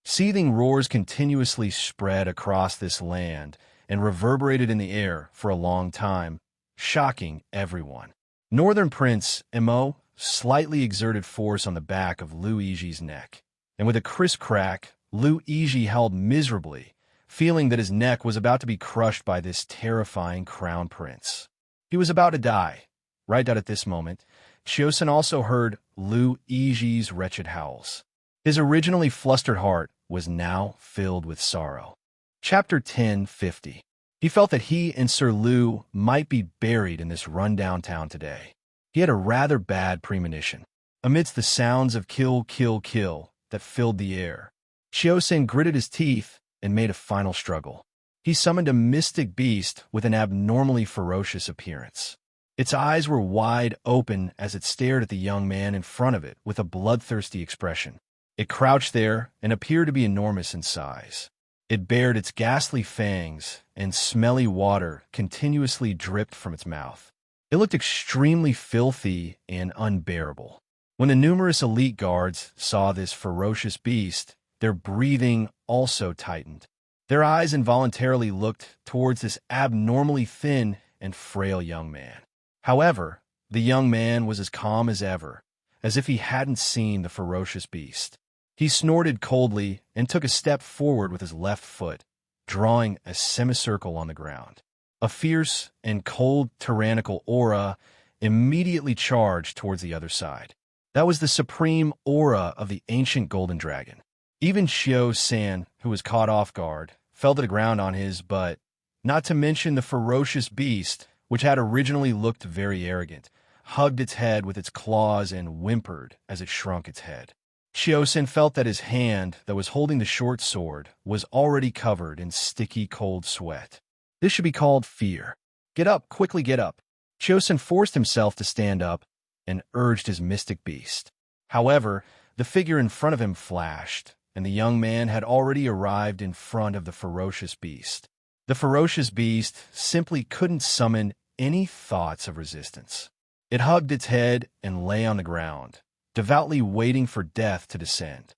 S1: Seething roars continuously spread across this land and reverberated in the air for a long time, shocking everyone. Northern Prince Mo slightly exerted force on the back of Luigi's neck, and with a crisp crack, Luigi held miserably, feeling that his neck was about to be crushed by this terrifying crown prince. He was about to die. Right at this moment, Chiosen also heard Luigi's wretched howls. His originally flustered heart was now filled with sorrow. Chapter 10:50. He felt that he and Sir Lu might be buried in this rundown town today. He had a rather bad premonition. Amidst the sounds of kill, kill, kill that filled the air, Chiosen gritted his teeth and made a final struggle. He summoned a mystic beast with an abnormally ferocious appearance. Its eyes were wide open as it stared at the young man in front of it with a bloodthirsty expression. It crouched there and appeared to be enormous in size. It bared its ghastly fangs, and smelly water continuously dripped from its mouth. It looked extremely filthy and unbearable. When the numerous elite guards saw this ferocious beast, their breathing also tightened. Their eyes involuntarily looked towards this abnormally thin and frail young man. However, the young man was as calm as ever, as if he hadn't seen the ferocious beast. He snorted coldly and took a step forward with his left foot, drawing a semicircle on the ground. A fierce and cold tyrannical aura immediately charged towards the other side. That was the supreme aura of the ancient golden dragon. Even Shio-san, who was caught off guard, fell to the ground on his butt, not to mention the ferocious beast, which had originally looked very arrogant, hugged its head with its claws and whimpered as it shrunk its head. Chiosen felt that his hand that was holding the short sword was already covered in sticky cold sweat. This should be called fear. Get up, quickly get up. Chiosen forced himself to stand up and urged his mystic beast. However, the figure in front of him flashed, and the young man had already arrived in front of the ferocious beast. The ferocious beast simply couldn't summon any thoughts of resistance. It hugged its head and lay on the ground, devoutly waiting for death to descend.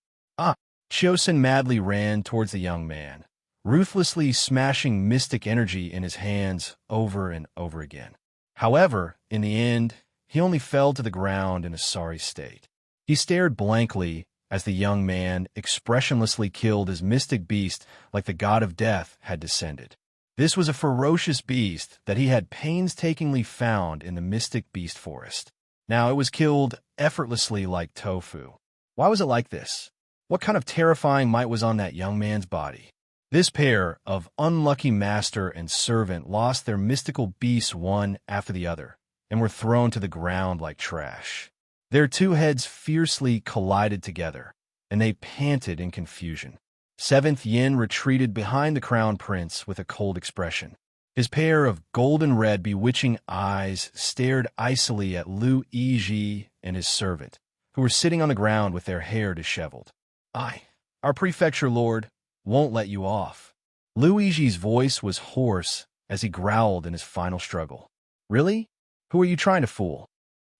S1: Chiosen madly ran towards the young man, ruthlessly smashing mystic energy in his hands over and over again. However, in the end, he only fell to the ground in a sorry state. He stared blankly as the young man expressionlessly killed his mystic beast like the god of death had descended. This was a ferocious beast that he had painstakingly found in the mystic beast forest. Now it was killed effortlessly like tofu. Why was it like this? What kind of terrifying might was on that young man's body? This pair of unlucky master and servant lost their mystical beasts one after the other, and were thrown to the ground like trash. Their two heads fiercely collided together, and they panted in confusion. Seventh Yin retreated behind the crown prince with a cold expression. His pair of golden-red bewitching eyes stared icily at Luigi and his servant, who were sitting on the ground with their hair disheveled. Our prefecture lord won't let you off. Luigi's voice was hoarse as he growled in his final struggle. Really? Who are you trying to fool?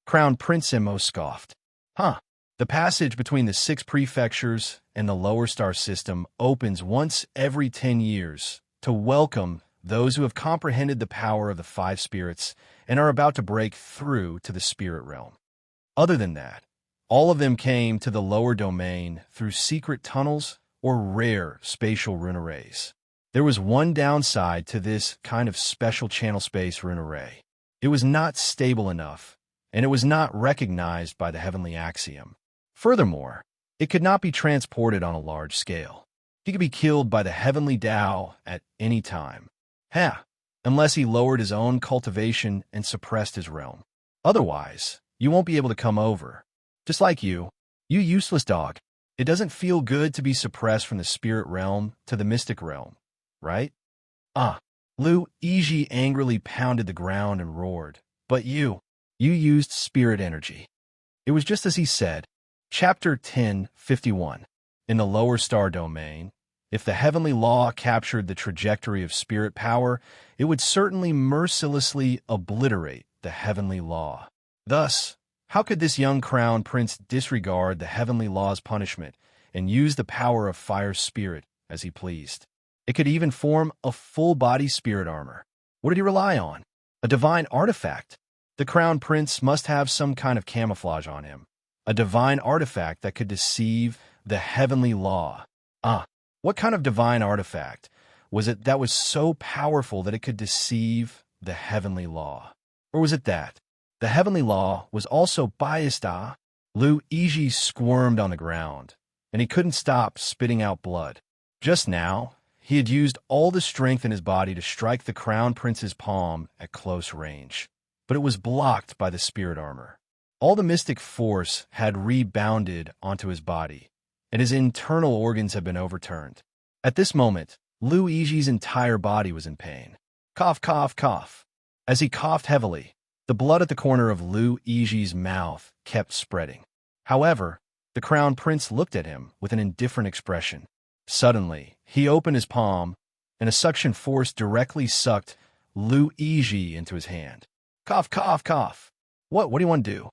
S1: Crown Prince Mo scoffed. The passage between the 6 prefectures and the lower star system opens once every 10 years to welcome those who have comprehended the power of the 5 spirits and are about to break through to the spirit realm. Other than that, all of them came to the lower domain through secret tunnels or rare spatial rune arrays. There was one downside to this kind of special channel space rune array. It was not stable enough, and it was not recognized by the heavenly axiom. Furthermore, it could not be transported on a large scale. He could be killed by the heavenly Tao at any time. Unless he lowered his own cultivation and suppressed his realm. Otherwise, you won't be able to come over. Just like you useless dog. It doesn't feel good to be suppressed from the spirit realm to the mystic realm, right? Luigi angrily pounded the ground and roared. But you used spirit energy. It was just as he said. Chapter 10:51. In the lower star domain, if the heavenly law captured the trajectory of spirit power, it would certainly mercilessly obliterate the heavenly law. Thus, how could this young crown prince disregard the heavenly law's punishment and use the power of fire spirit as he pleased? It could even form a full-body spirit armor. What did he rely on? A divine artifact. The crown prince must have some kind of camouflage on him. A divine artifact that could deceive the heavenly law. What kind of divine artifact was it that was so powerful that it could deceive the heavenly law? Or was it that the heavenly law was also biased? Luigi squirmed on the ground, and he couldn't stop spitting out blood. Just now, he had used all the strength in his body to strike the crown prince's palm at close range, but it was blocked by the spirit armor. All the mystic force had rebounded onto his body, and his internal organs had been overturned. At this moment, Luigi's entire body was in pain. Cough, cough, cough. As he coughed heavily, the blood at the corner of Luigi's mouth kept spreading. However, the crown prince looked at him with an indifferent expression. Suddenly, he opened his palm, and a suction force directly sucked Luigi into his hand. Cough, cough, cough. What do you want to do?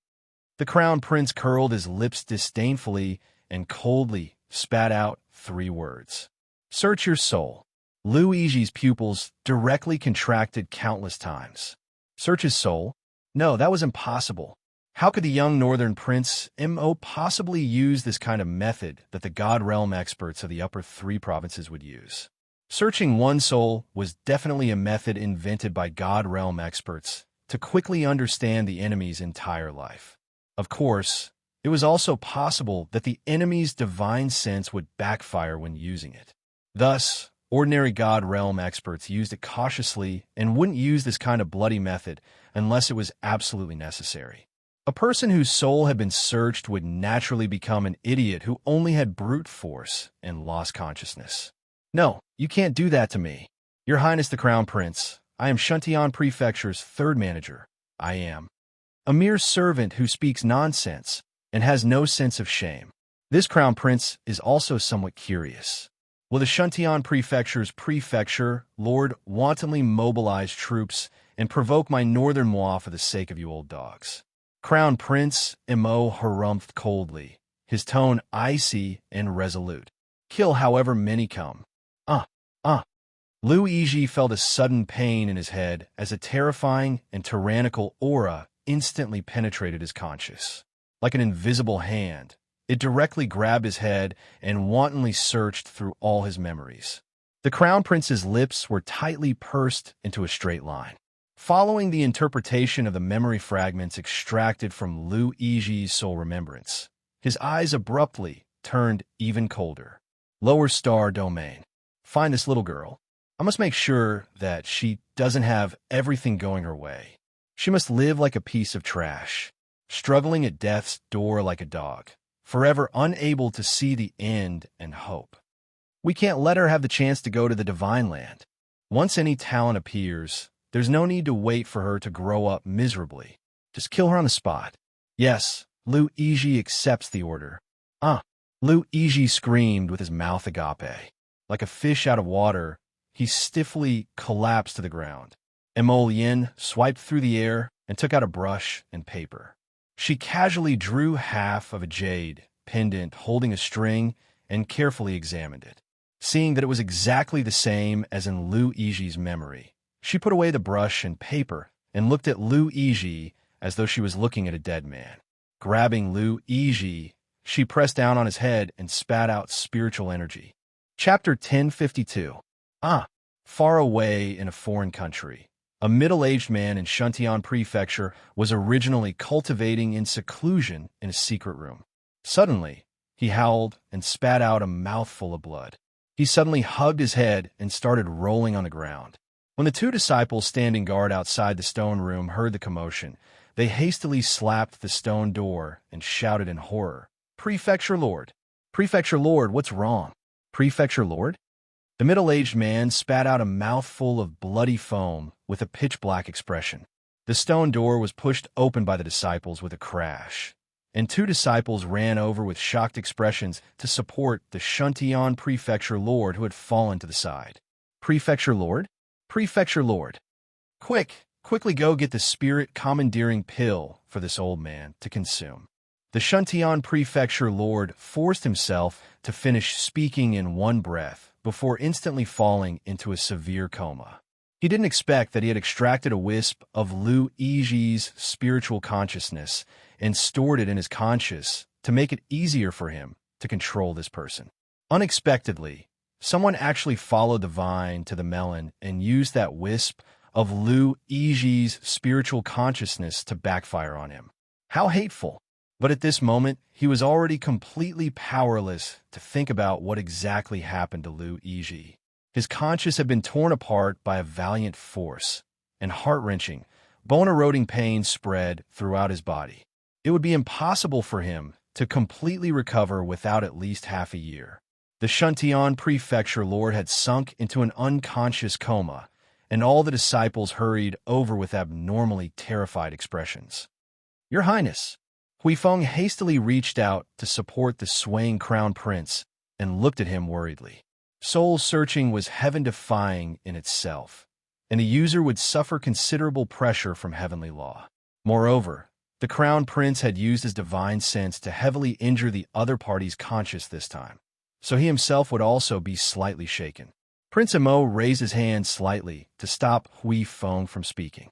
S1: The crown prince curled his lips disdainfully and coldly spat out 3 words. Search your soul. Luigi's pupils directly contracted countless times. Search his soul? No, that was impossible. How could the young northern prince possibly use this kind of method that the God Realm experts of the upper 3 provinces would use? Searching one soul was definitely a method invented by God Realm experts to quickly understand the enemy's entire life. Of course, it was also possible that the enemy's divine sense would backfire when using it. Thus, ordinary God Realm experts used it cautiously and wouldn't use this kind of bloody method unless it was absolutely necessary. A person whose soul had been searched would naturally become an idiot who only had brute force and lost consciousness. No, you can't do that to me. Your Highness the Crown Prince, I am Shuntian Prefecture's 3rd manager. I am a mere servant who speaks nonsense and has no sense of shame. This crown prince is also somewhat curious. Will the Shuntian Prefecture's prefecture lord wantonly mobilize troops and provoke my northern moi for the sake of you old dogs? Crown Prince harumphed coldly, his tone icy and resolute. Kill however many come. Luigi felt a sudden pain in his head as a terrifying and tyrannical aura instantly penetrated his conscience. Like an invisible hand, it directly grabbed his head and wantonly searched through all his memories. The crown prince's lips were tightly pursed into a straight line. Following the interpretation of the memory fragments extracted from Luigi's soul remembrance, his eyes abruptly turned even colder. Lower star domain. Find this little girl. I must make sure that she doesn't have everything going her way. She must live like a piece of trash, struggling at death's door like a dog, forever unable to see the end and hope. We can't let her have the chance to go to the divine land. Once any talent appears, there's no need to wait for her to grow up miserably. Just kill her on the spot. Yes, Luigi accepts the order. Luigi screamed with his mouth agape. Like a fish out of water, he stiffly collapsed to the ground. Emolien swiped through the air and took out a brush and paper. She casually drew half of a jade pendant holding a string and carefully examined it. Seeing that it was exactly the same as in Luigi's memory, she put away the brush and paper and looked at Luigi as though she was looking at a dead man. Grabbing Luigi, she pressed down on his head and spat out spiritual energy. Chapter 10:52. Far away in a foreign country, a middle-aged man in Shuntian Prefecture was originally cultivating in seclusion in a secret room. Suddenly, he howled and spat out a mouthful of blood. He suddenly hugged his head and started rolling on the ground. When the 2 disciples standing guard outside the stone room heard the commotion, they hastily slapped the stone door and shouted in horror, "Prefecture Lord! Prefecture Lord, what's wrong? Prefecture Lord?" The middle-aged man spat out a mouthful of bloody foam with a pitch-black expression. The stone door was pushed open by the disciples with a crash, and 2 disciples ran over with shocked expressions to support the Shuntian prefecture lord who had fallen to the side. Prefecture lord? Prefecture lord. Quickly go get the spirit-commandeering pill for this old man to consume. The Shuntian prefecture lord forced himself to finish speaking in one breath before instantly falling into a severe coma. He didn't expect that he had extracted a wisp of Lu Yiji's spiritual consciousness and stored it in his conscious to make it easier for him to control this person. Unexpectedly, someone actually followed the vine to the melon and used that wisp of Lu Yiji's spiritual consciousness to backfire on him. How hateful! But at this moment, he was already completely powerless to think about what exactly happened to Lu Yiji. His conscience had been torn apart by a valiant force, and heart-wrenching, bone-eroding pain spread throughout his body. It would be impossible for him to completely recover without at least half a year. The Shuntian prefecture lord had sunk into an unconscious coma, and all the disciples hurried over with abnormally terrified expressions. "Your Highness!" Huifeng hastily reached out to support the swaying crown prince and looked at him worriedly. Soul-searching was heaven-defying in itself, and a user would suffer considerable pressure from heavenly law. Moreover, the crown prince had used his divine sense to heavily injure the other party's conscience this time, so he himself would also be slightly shaken. Prince Imo raised his hand slightly to stop Huifeng from speaking.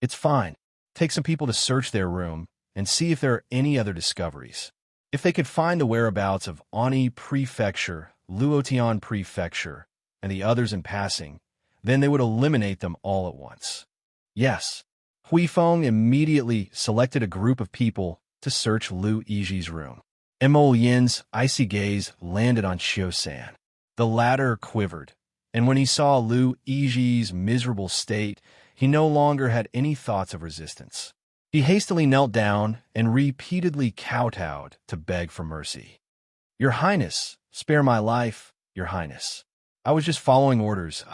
S1: "It's fine. Take some people to search their room and see if there are any other discoveries. If they could find the whereabouts of Ani Prefecture, Luotian Prefecture, and the others in passing, then they would eliminate them all at once." Yes. Huifeng immediately selected a group of people to search Lu Yiji's room. Imo Yin's icy gaze landed on Xiao-san. The latter quivered, and when he saw Lu Yiji's miserable state, he no longer had any thoughts of resistance. He hastily knelt down and repeatedly kowtowed to beg for mercy. "Your Highness, spare my life, Your Highness. I was just following orders.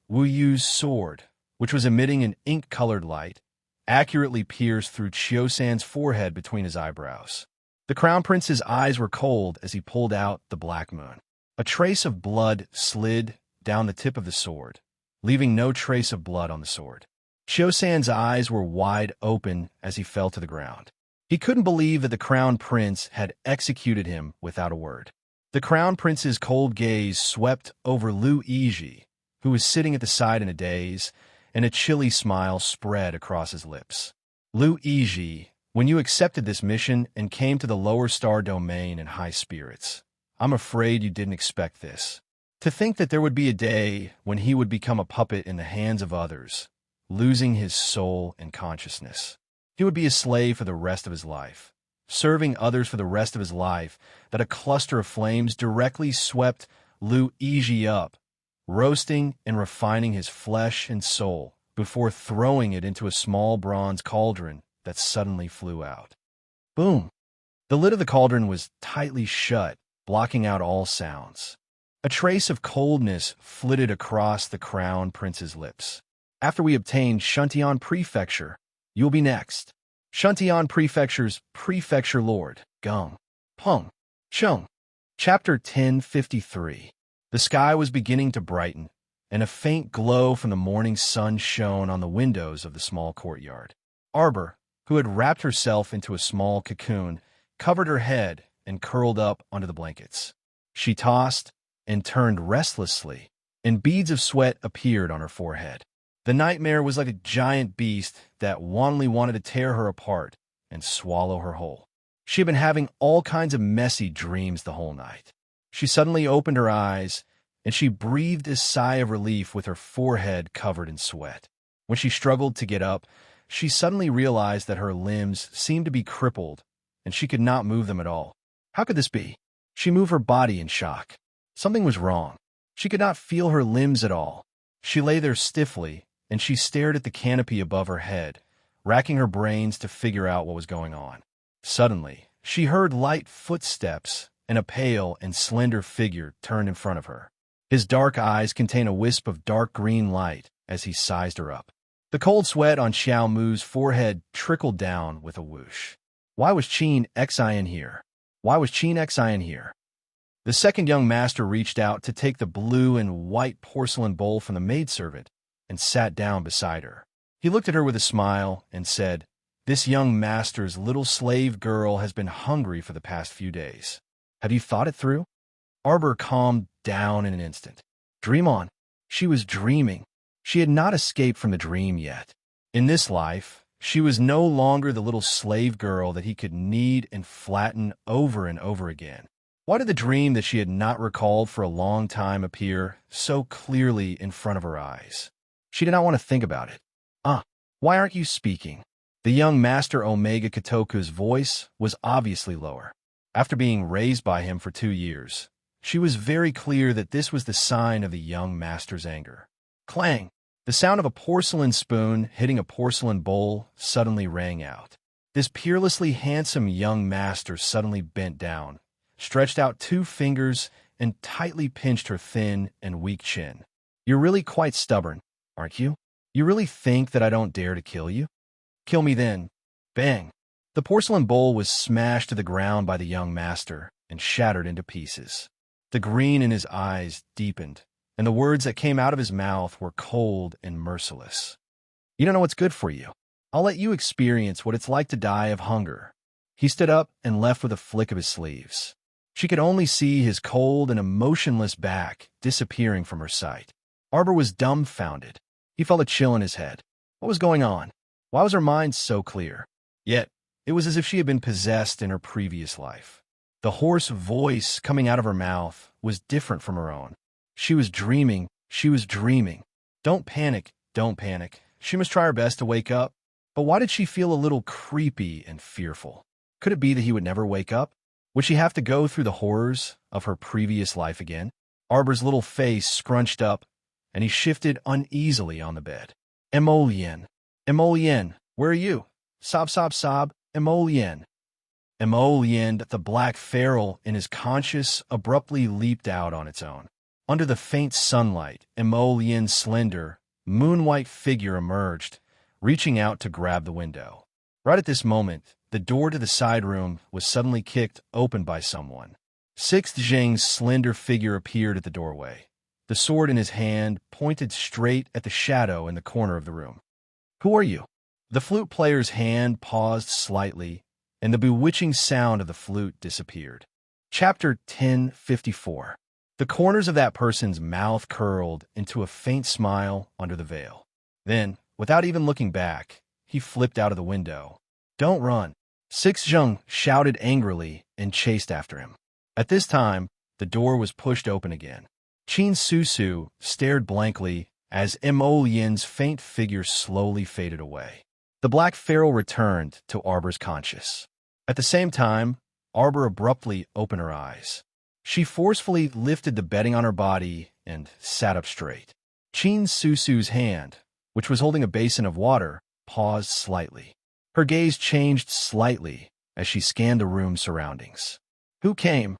S1: Wu Yu's sword, which was emitting an ink-colored light, accurately pierced through Qiu-san's forehead between his eyebrows. The crown prince's eyes were cold as he pulled out the black moon. A trace of blood slid down the tip of the sword, leaving no trace of blood on the sword. Qiu-san's eyes were wide open as he fell to the ground. He couldn't believe that the crown prince had executed him without a word. The crown prince's cold gaze swept over Lu Yiji, who was sitting at the side in a daze, and a chilly smile spread across his lips. "Lu Yiji, when you accepted this mission and came to the lower star domain in high spirits, I'm afraid you didn't expect this. To think that there would be a day when he would become a puppet in the hands of others, losing his soul and consciousness. He would be a slave for the rest of his life, serving others for the rest of his life, that a cluster of flames directly swept Lu Yiji up, roasting and refining his flesh and soul before throwing it into a small bronze cauldron that suddenly flew out. Boom! The lid of the cauldron was tightly shut, blocking out all sounds. A trace of coldness flitted across the crown prince's lips. After we obtain Shuntian Prefecture, you'll be next. Shuntian Prefecture's Prefecture Lord, Geng. Peng. Chung. Chapter 1053. The sky was beginning to brighten, and a faint glow from the morning sun shone on the windows of the small courtyard. Arbor, who had wrapped herself into a small cocoon, covered her head and curled up under the blankets. She tossed and turned restlessly, and beads of sweat appeared on her forehead. The nightmare was like a giant beast that wantonly wanted to tear her apart and swallow her whole. She had been having all kinds of messy dreams the whole night. She suddenly opened her eyes, and she breathed a sigh of relief with her forehead covered in sweat. When she struggled to get up, she suddenly realized that her limbs seemed to be crippled, and she could not move them at all. How could this be? She moved her body in shock. Something was wrong. She could not feel her limbs at all. She lay there stiffly, and she stared at the canopy above her head, racking her brains to figure out what was going on. Suddenly, she heard light footsteps, and a pale and slender figure turned in front of her. His dark eyes contained a wisp of dark green light as he sized her up. The cold sweat on Xiao Mu's forehead trickled down with a whoosh. Why was Qin Xin here? Why was Qin Xin here? The second young master reached out to take the blue and white porcelain bowl from the maidservant and sat down beside her. He looked at her with a smile and said, "This young master's little slave girl has been hungry for the past few days. Have you thought it through?" Arbor calmed down in an instant. Dream on. She was dreaming. She had not escaped from the dream yet. In this life, she was no longer the little slave girl that he could knead and flatten over and over again. Why did the dream that she had not recalled for a long time appear so clearly in front of her eyes? She did not want to think about it. Why aren't you speaking?" The young master Omega Kotoku's voice was obviously lower. After being raised by him for 2 years, she was very clear that this was the sign of the young master's anger. Clang! The sound of a porcelain spoon hitting a porcelain bowl suddenly rang out. This peerlessly handsome young master suddenly bent down, stretched out 2 fingers, and tightly pinched her thin and weak chin. "You're really quite stubborn, aren't you? You really think that I don't dare to kill you? Kill me then." Bang! The porcelain bowl was smashed to the ground by the young master and shattered into pieces. The green in his eyes deepened, and the words that came out of his mouth were cold and merciless. "You don't know what's good for you. I'll let you experience what it's like to die of hunger." He stood up and left with a flick of his sleeves. She could only see his cold and emotionless back disappearing from her sight. Arbor was dumbfounded. He felt a chill in his head. What was going on? Why was her mind so clear? Yet, it was as if she had been possessed in her previous life. The hoarse voice coming out of her mouth was different from her own. She was dreaming. She was dreaming. Don't panic. Don't panic. She must try her best to wake up. But why did she feel a little creepy and fearful? Could it be that he would never wake up? Would she have to go through the horrors of her previous life again? Arbor's little face scrunched up, and he shifted uneasily on the bed. "Emolien. Emolien, where are you? Sob, sob, sob. Emolien." Emolien, the black feral in his conscious, abruptly leaped out on its own. Under the faint sunlight, Emolien's slender, moon-white figure emerged, reaching out to grab the window. Right at this moment, the door to the side room was suddenly kicked open by someone. Sixth Zheng's slender figure appeared at the doorway. The sword in his hand pointed straight at the shadow in the corner of the room. "Who are you?" The flute player's hand paused slightly, and the bewitching sound of the flute disappeared. Chapter 1054. The corners of that person's mouth curled into a faint smile under the veil. Then, without even looking back, he flipped out of the window. "Don't run!" Six Zheng shouted angrily and chased after him. At this time, the door was pushed open again. Qin Susu stared blankly as Emolien's faint figure slowly faded away. The black feral returned to Arbor's conscious. At the same time, Arbor abruptly opened her eyes. She forcefully lifted the bedding on her body and sat up straight. Qin Susu's hand, which was holding a basin of water, paused slightly. Her gaze changed slightly as she scanned the room's surroundings. "Who came?"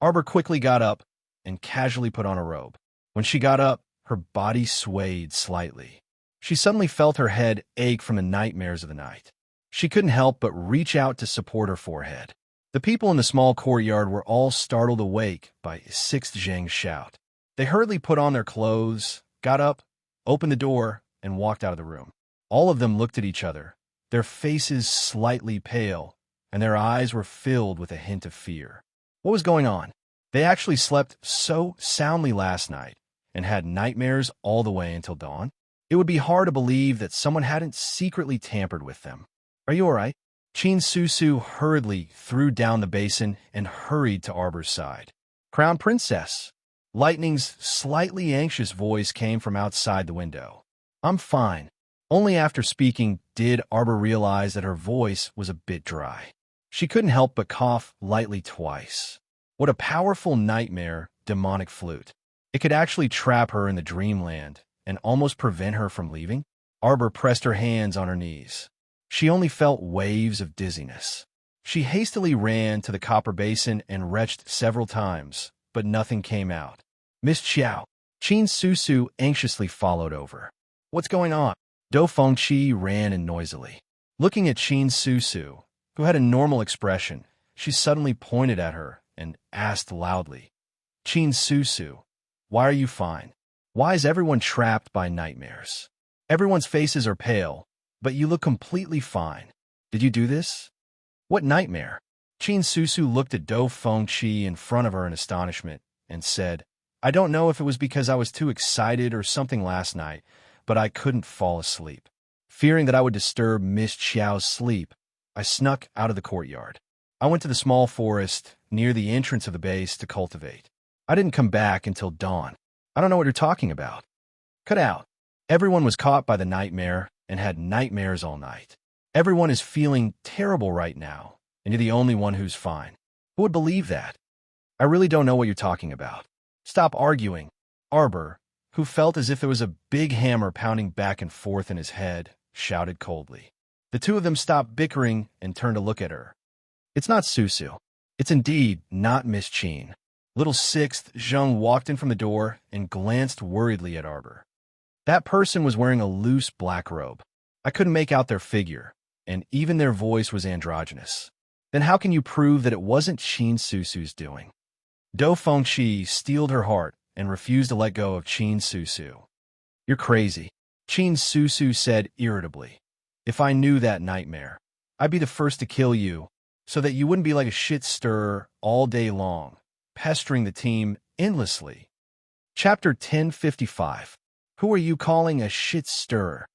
S1: Arbor quickly got up and casually put on a robe. When she got up, her body swayed slightly. She suddenly felt her head ache from the nightmares of the night. She couldn't help but reach out to support her forehead. The people in the small courtyard were all startled awake by Sixth Zheng's shout. They hurriedly put on their clothes, got up, opened the door, and walked out of the room. All of them looked at each other, their faces slightly pale, and their eyes were filled with a hint of fear. What was going on? They actually slept so soundly last night and had nightmares all the way until dawn. It would be hard to believe that someone hadn't secretly tampered with them. "Are you all right?" Qin Susu hurriedly threw down the basin and hurried to Arbor's side. "Crown Princess!" Lightning's slightly anxious voice came from outside the window. "I'm fine." Only after speaking did Arbor realize that her voice was a bit dry. She couldn't help but cough lightly twice. What a powerful nightmare demonic flute. It could actually trap her in the dreamland and almost prevent her from leaving. Arbor pressed her hands on her knees. She only felt waves of dizziness. She hastily ran to the copper basin and retched several times, but nothing came out. "Miss Qiao." Qin Susu anxiously followed over. "What's going on?" Do Fengqi ran in noisily. Looking at Qin Susu, who had a normal expression, she suddenly pointed at her and asked loudly, "Chin Susu, why are you fine? Why is everyone trapped by nightmares? Everyone's faces are pale, but you look completely fine. Did you do this? What nightmare?" Chin Susu looked at Do Fengqi in front of her in astonishment and said, "I don't know if it was because I was too excited or something last night, but I couldn't fall asleep. Fearing that I would disturb Miss Qiao's sleep, I snuck out of the courtyard. I went to the small forest near the entrance of the base to cultivate. I didn't come back until dawn. I don't know what you're talking about. Cut out. Everyone was caught by the nightmare and had nightmares all night. Everyone is feeling terrible right now, and you're the only one who's fine. Who would believe that? I really don't know what you're talking about. Stop arguing." Arbor, who felt as if there was a big hammer pounding back and forth in his head, shouted coldly. The two of them stopped bickering and turned to look at her. "It's not Susu. It's indeed not Miss Chin." Little Sixth Zheng walked in from the door and glanced worriedly at Arbor. That person was wearing a loose black robe. I couldn't make out their figure, and even their voice was androgynous. Then how can you prove that it wasn't Chin Susu's doing? Do Fengqi steeled her heart and refused to let go of Chin Susu. "You're crazy," Chin Susu said irritably. "If I knew that nightmare, I'd be the first to kill you so that you wouldn't be like a shit stirrer all day long, pestering the team endlessly." Chapter 1055. Who are you calling a shit stirrer?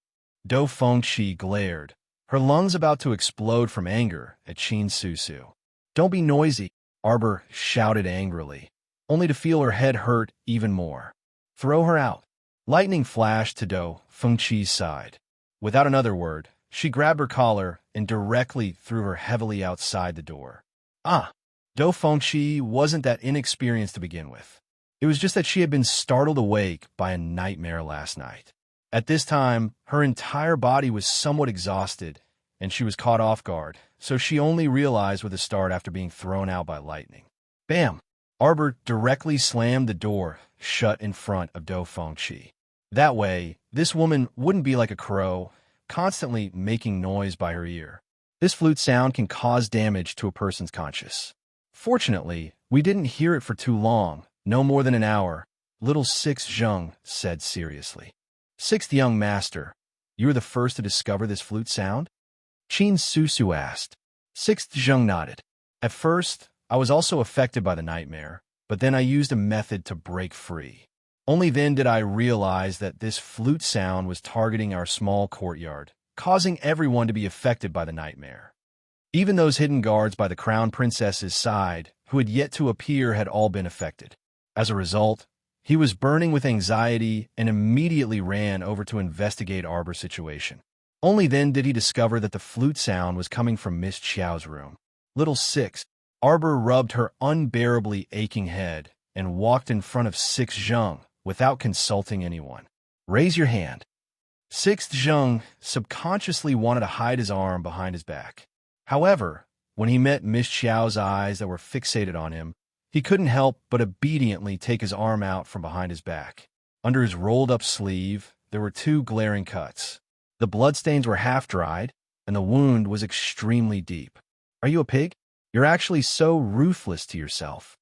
S1: Do Fengqi glared, her lungs about to explode from anger at Chin Susu. "Don't be noisy," Arbor shouted angrily, only to feel her head hurt even more. "Throw her out." Lightning flashed to Do Fengqi's side. Without another word, she grabbed her collar and directly threw her heavily outside the door. Do Fengqi wasn't that inexperienced to begin with. It was just that she had been startled awake by a nightmare last night. At this time, her entire body was somewhat exhausted, and she was caught off guard, so she only realized with a start after being thrown out by lightning. Bam! Arbor directly slammed the door shut in front of Do Fengqi. That way, this woman wouldn't be like a crow, constantly making noise by her ear. This flute sound can cause damage to a person's conscience. Fortunately, we didn't hear it for too long, no more than an hour, little Sixth Zheng said seriously. Sixth young master, you were the first to discover this flute sound? Chin Susu asked. Sixth Zheng nodded. At first, I was also affected by the nightmare, but then I used a method to break free. Only then did I realize that this flute sound was targeting our small courtyard, causing everyone to be affected by the nightmare. Even those hidden guards by the crown princess's side, who had yet to appear, had all been affected. As a result, he was burning with anxiety and immediately ran over to investigate Arbor's situation. Only then did he discover that the flute sound was coming from Miss Qiao's room. Little Six, Arbor rubbed her unbearably aching head and walked in front of Sixth Zheng without consulting anyone. Raise your hand. Sixth Zheng subconsciously wanted to hide his arm behind his back. However, when he met Miss Qiao's eyes that were fixated on him, he couldn't help but obediently take his arm out from behind his back. Under his rolled-up sleeve, there were two glaring cuts. The bloodstains were half-dried, and the wound was extremely deep. Are you a pig? You're actually so ruthless to yourself.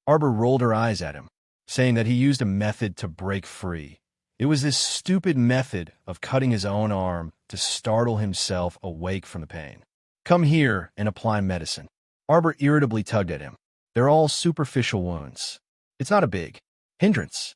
S1: Arbor rolled her eyes at him, saying that he used a method to break free. It was this stupid method of cutting his own arm to startle himself awake from the pain. Come here and apply medicine. Arbor irritably tugged at him. They're all superficial wounds. It's not a big hindrance.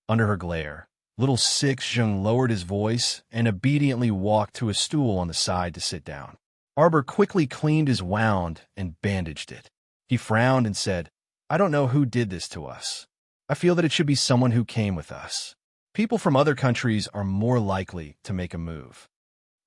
S1: Under her glare, little Six Zheng lowered his voice and obediently walked to a stool on the side to sit down. Arbor quickly cleaned his wound and bandaged it. He frowned and said, I don't know who did this to us. I feel that it should be someone who came with us. People from other countries are more likely to make a move.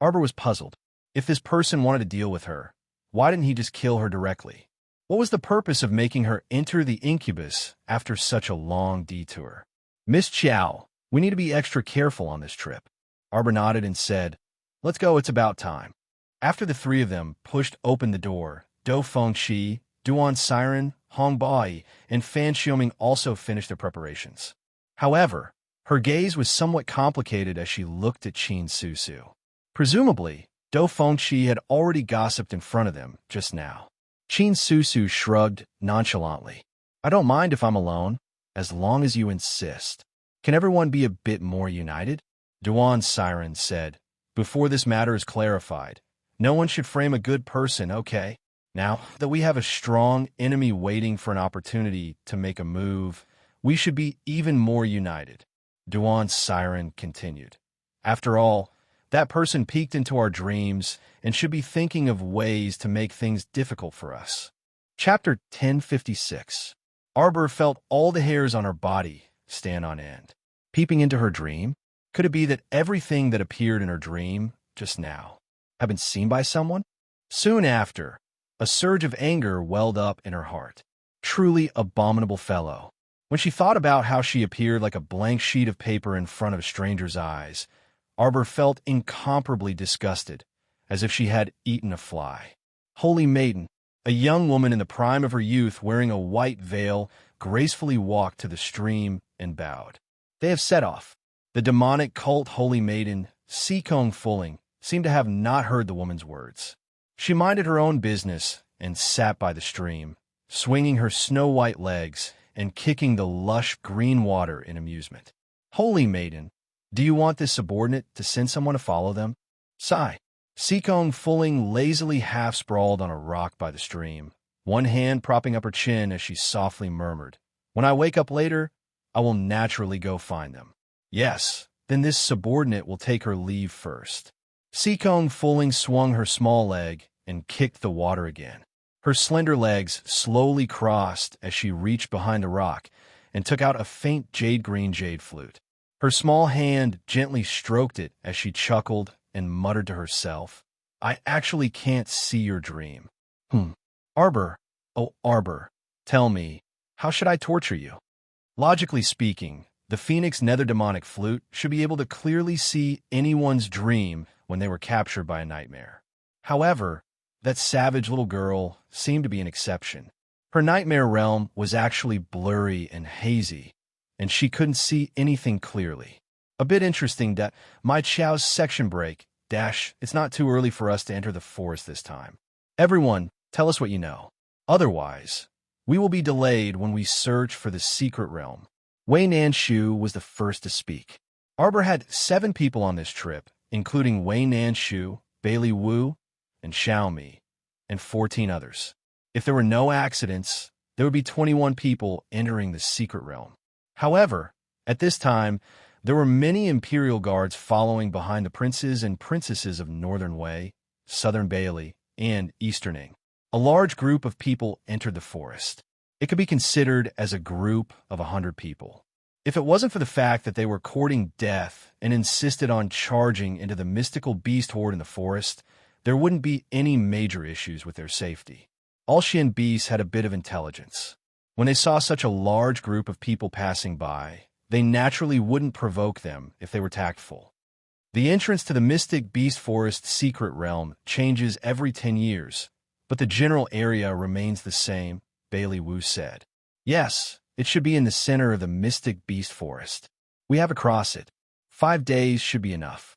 S1: Arbor was puzzled. If this person wanted to deal with her, why didn't he just kill her directly? What was the purpose of making her enter the incubus after such a long detour? Miss Qiao, we need to be extra careful on this trip. Arbor nodded and said, Let's go, it's about time. After the three of them pushed open the door, Do Fengqi, Duan Siren, Hong Bai, and Fan Xiuming also finished their preparations. However, her gaze was somewhat complicated as she looked at Chin Susu. Presumably, Do Fengqi had already gossiped in front of them just now. Qin Susu shrugged nonchalantly. I don't mind if I'm alone, as long as you insist. Can everyone be a bit more united? Duan's siren said. Before this matter is clarified, no one should frame a good person, okay? Now that we have a strong enemy waiting for an opportunity to make a move, we should be even more united. Duan's siren continued. After all, that person peeked into our dreams and should be thinking of ways to make things difficult for us. Chapter 1056. Arbor felt all the hairs on her body stand on end. Peeping into her dream? Could it be that everything that appeared in her dream just now had been seen by someone? Soon after, a surge of anger welled up in her heart. Truly abominable fellow. When she thought about how she appeared like a blank sheet of paper in front of a stranger's eyes, Arbor felt incomparably disgusted, as if she had eaten a fly. Holy Maiden, a young woman in the prime of her youth wearing a white veil, gracefully walked to the stream and bowed. They have set off. The demonic cult Holy Maiden, Sikong Fulling, seemed to have not heard the woman's words. She minded her own business and sat by the stream, swinging her snow-white legs and kicking the lush green water in amusement. Holy Maiden, do you want this subordinate to send someone to follow them? Sigh. Sikong Fulling lazily half-sprawled on a rock by the stream, one hand propping up her chin as she softly murmured, When I wake up later, I will naturally go find them. Yes, then this subordinate will take her leave first. Sikong Fulling swung her small leg and kicked the water again. Her slender legs slowly crossed as she reached behind a rock and took out a faint jade-green jade flute. Her small hand gently stroked it as she chuckled and muttered to herself, I actually can't see your dream. Arbor, oh Arbor, tell me, how should I torture you? Logically speaking, the Phoenix Nether Demonic Flute should be able to clearly see anyone's dream when they were captured by a nightmare. However, that savage little girl seemed to be an exception. Her nightmare realm was actually blurry and hazy, and she couldn't see anything clearly. A bit interesting that my Chow's section break, it's not too early for us to enter the forest this time. Everyone, tell us what you know. Otherwise, we will be delayed when we search for the secret realm. Wei Nanshu was the first to speak. Arbor had 7 people on this trip, including Wei Nanshu, Bailey Wu, and Xiaomi, and 14 others. If there were no accidents, there would be 21 people entering the secret realm. However, at this time, there were many Imperial guards following behind the princes and princesses of Northern Wei, Southern Bailey, and Easterning. A large group of people entered the forest. It could be considered as a group of 100 people. If it wasn't for the fact that they were courting death and insisted on charging into the mystical beast horde in the forest, there wouldn't be any major issues with their safety. All Xian beasts had a bit of intelligence. When they saw such a large group of people passing by, they naturally wouldn't provoke them if they were tactful. The entrance to the Mystic Beast Forest secret realm changes every 10 years, but the general area remains the same, Bailey Wu said. Yes, it should be in the center of the Mystic Beast Forest. We have across it. 5 days should be enough.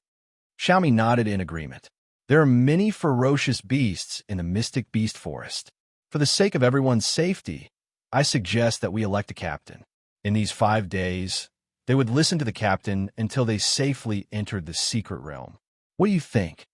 S1: Xiaomi nodded in agreement. There are many ferocious beasts in the Mystic Beast Forest. For the sake of everyone's safety, I suggest that we elect a captain. In these 5 days, they would listen to the captain until they safely entered the secret realm. What do you think?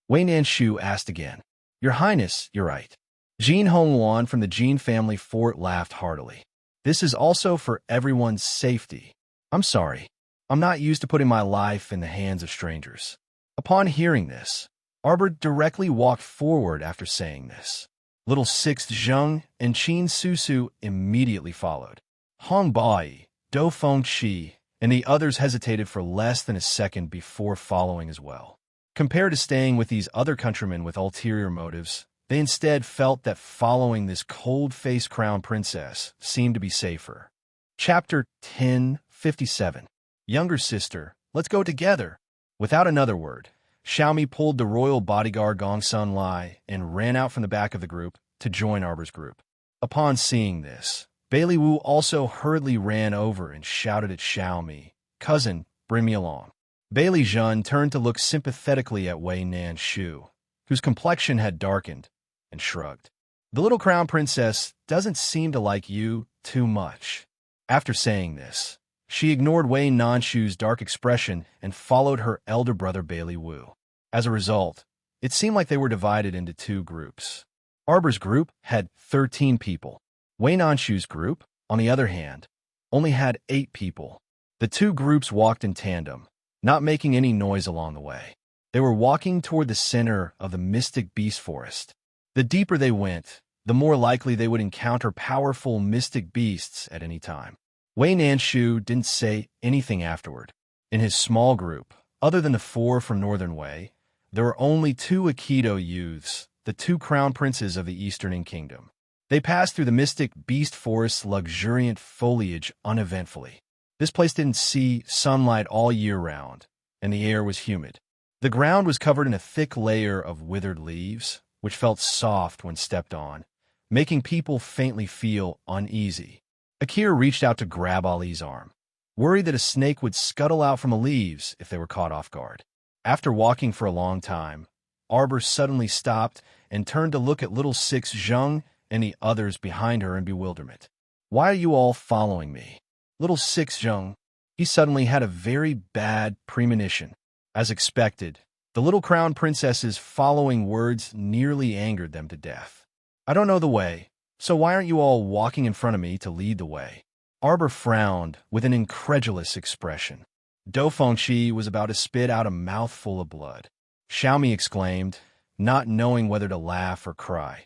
S1: Wei Nanshu asked again. Your Highness, you're right. Jin Hongwan from the Jin family fort laughed heartily. This is also for everyone's safety. I'm sorry. I'm not used to putting my life in the hands of strangers. Upon hearing this, Arbor directly walked forward after saying this. Little Sixth Zheng and Qin Susu immediately followed. Hong Bai, Do Fengqi, and the others hesitated for less than a second before following as well. Compared to staying with these other countrymen with ulterior motives, they instead felt that following this cold-faced crown princess seemed to be safer. Chapter 1057. Younger sister, let's go together. Without another word, Xiaomi pulled the royal bodyguard Gongsun Lai and ran out from the back of the group to join Arbor's group. Upon seeing this, Bailey Wu also hurriedly ran over and shouted at Xiaomi, Cousin, bring me along. Bailey Zhen turned to look sympathetically at Wei Nanshu whose complexion had darkened, and shrugged. The little crown princess doesn't seem to like you too much. After saying this, she ignored Wei Nanshu's dark expression and followed her elder brother Bailey Wu. As a result, it seemed like they were divided into two groups. Arbor's group had 13 people. Wei Nanshu's group, on the other hand, only had 8 people. The two groups walked in tandem, not making any noise along the way. They were walking toward the center of the mystic beast forest. The deeper they went, the more likely they would encounter powerful mystic beasts at any time. Wei Nanshu didn't say anything afterward. In his small group, other than the 4 from Northern Wei, there were only 2 Aikido youths, the 2 crown princes of the Eastern Kingdom. They passed through the mystic beast forest's luxuriant foliage uneventfully. This place didn't see sunlight all year round, and the air was humid. The ground was covered in a thick layer of withered leaves, which felt soft when stepped on, making people faintly feel uneasy. Akira reached out to grab Ali's arm, worried that a snake would scuttle out from the leaves if they were caught off guard. After walking for a long time, Arbor suddenly stopped and turned to look at little Six Zheng and the others behind her in bewilderment. "Why are you all following me?" Little Six Zheng, he suddenly had a very bad premonition. As expected, the little crown princess's following words nearly angered them to death. "I don't know the way, so why aren't you all walking in front of me to lead the way?" Arbor frowned with an incredulous expression. Do Fengqi was about to spit out a mouthful of blood. Xiaomi exclaimed, not knowing whether to laugh or cry.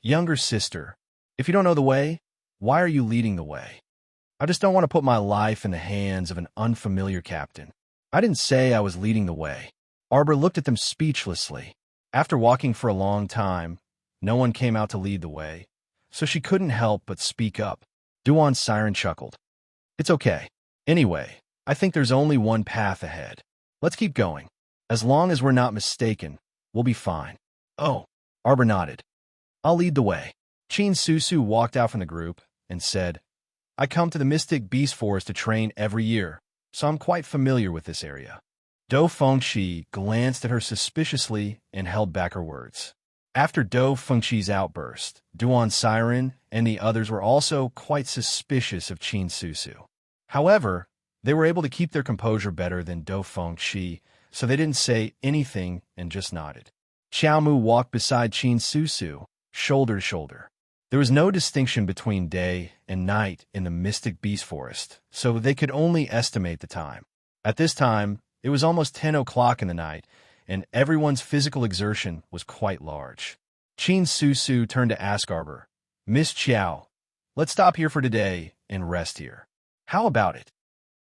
S1: "Younger sister, if you don't know the way, why are you leading the way?" "I just don't want to put my life in the hands of an unfamiliar captain." "I didn't say I was leading the way." Arbor looked at them speechlessly. After walking for a long time, no one came out to lead the way, so she couldn't help but speak up. Duan Siren chuckled. "It's okay. Anyway, I think there's only one path ahead. Let's keep going. As long as we're not mistaken, we'll be fine." "Oh." Arbor nodded. "I'll lead the way." Qin Susu walked out from the group and said, "I come to the Mystic Beast Forest to train every year, so I'm quite familiar with this area." Do Fengqi glanced at her suspiciously and held back her words. After Do Fengqi's outburst, Duan Siren and the others were also quite suspicious of Qin Susu. However, they were able to keep their composure better than Do Fengqi, so they didn't say anything and just nodded. Xiaomu walked beside Qin Susu, shoulder to shoulder. There was no distinction between day and night in the Mystic Beast Forest, so they could only estimate the time. At this time, it was almost 10 o'clock in the night, and everyone's physical exertion was quite large. Qin Susu turned to ask Arbor, "Miss Chiao, let's stop here for today and rest here. How about it?"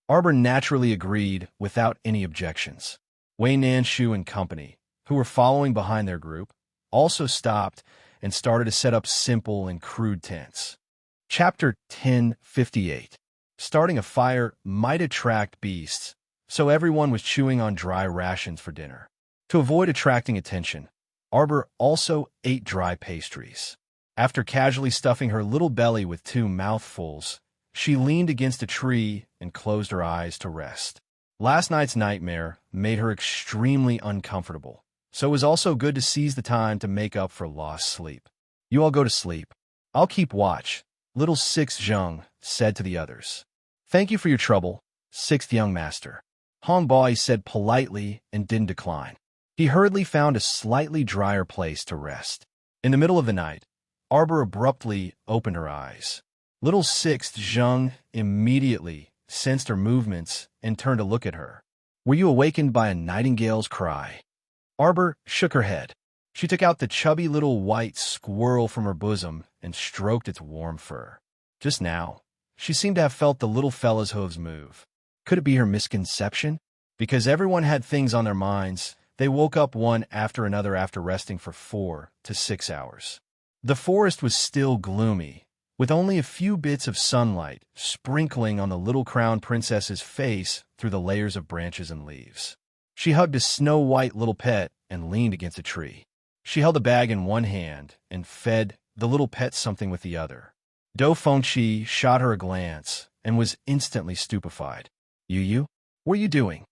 S1: Arbor naturally agreed without any objections. Wei Nanshu and company, who were following behind their group, also stopped and started to set up simple and crude tents. Chapter 1058. Starting a fire might attract beasts, so everyone was chewing on dry rations for dinner. To avoid attracting attention, Arbor also ate dry pastries. After casually stuffing her little belly with 2 mouthfuls, she leaned against a tree and closed her eyes to rest. Last night's nightmare made her extremely uncomfortable, so it was also good to seize the time to make up for lost sleep. "You all go to sleep. I'll keep watch," little Six Zheng said to the others. "Thank you for your trouble, Sixth Young Master." Hong Bai said politely and didn't decline. He hurriedly found a slightly drier place to rest. In the middle of the night, Arbor abruptly opened her eyes. Little Sixth Zheng immediately sensed her movements and turned to look at her. "Were you awakened by a nightingale's cry?" Arbor shook her head. She took out the chubby little white squirrel from her bosom and stroked its warm fur. Just now, she seemed to have felt the little fella's hooves move. Could it be her misconception? Because everyone had things on their minds, they woke up one after another after resting for 4 to 6 hours. The forest was still gloomy, with only a few bits of sunlight sprinkling on the little crown princess's face through the layers of branches and leaves. She hugged a snow-white little pet and leaned against a tree. She held a bag in one hand and fed the little pet something with the other. Do Fengqi shot her a glance and was instantly stupefied. "You? What are you doing?"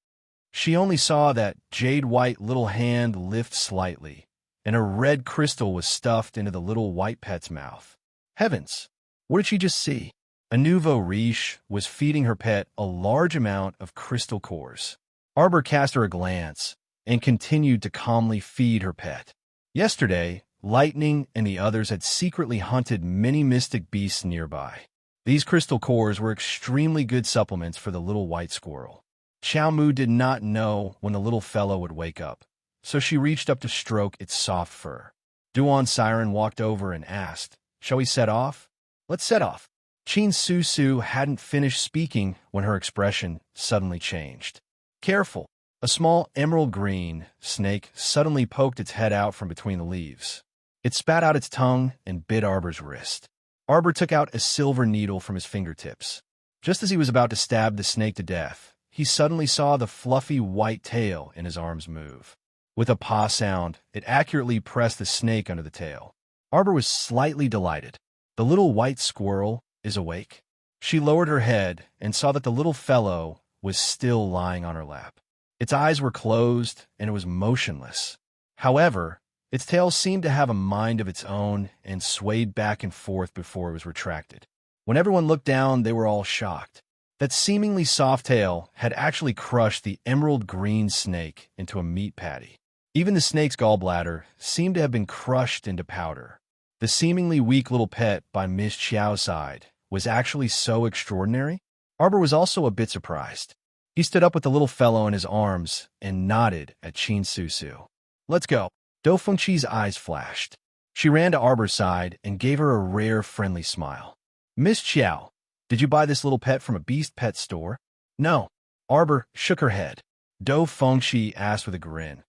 S1: She only saw that jade-white little hand lift slightly, and a red crystal was stuffed into the little white pet's mouth. Heavens! What did she just see? A nouveau riche was feeding her pet a large amount of crystal cores. Arbor cast her a glance and continued to calmly feed her pet. Yesterday, Lightning and the others had secretly hunted many mystic beasts nearby. These crystal cores were extremely good supplements for the little white squirrel. Xiao Mu did not know when the little fellow would wake up, so she reached up to stroke its soft fur. Duan Siren walked over and asked, "Shall we set off?" "Let's set off." Qin Su Su hadn't finished speaking when her expression suddenly changed. "Careful!" A small emerald green snake suddenly poked its head out from between the leaves. It spat out its tongue and bit Arbor's wrist. Arbor took out a silver needle from his fingertips. Just as he was about to stab the snake to death, he suddenly saw the fluffy white tail in his arms move. With a paw sound, it accurately pressed the snake under the tail. Arbor was slightly delighted. The little white squirrel is awake. She lowered her head and saw that the little fellow was still lying on her lap. Its eyes were closed and it was motionless. However, its tail seemed to have a mind of its own and swayed back and forth before it was retracted. When everyone looked down, they were all shocked. That seemingly soft tail had actually crushed the emerald green snake into a meat patty. Even the snake's gallbladder seemed to have been crushed into powder. The seemingly weak little pet by Miss Xiao's side was actually so extraordinary. Arbor was also a bit surprised. He stood up with the little fellow in his arms and nodded at Qin Su Su. "Let's go." Do Fengqi's eyes flashed. She ran to Arbor's side and gave her a rare, friendly smile. "Miss Xiao, did you buy this little pet from a beast pet store?" "No." Arbor shook her head. Do Fengqi asked with a grin.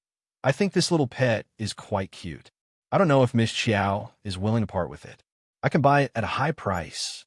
S1: "I think this little pet is quite cute. I don't know if Miss Xiao is willing to part with it. I can buy it at a high price."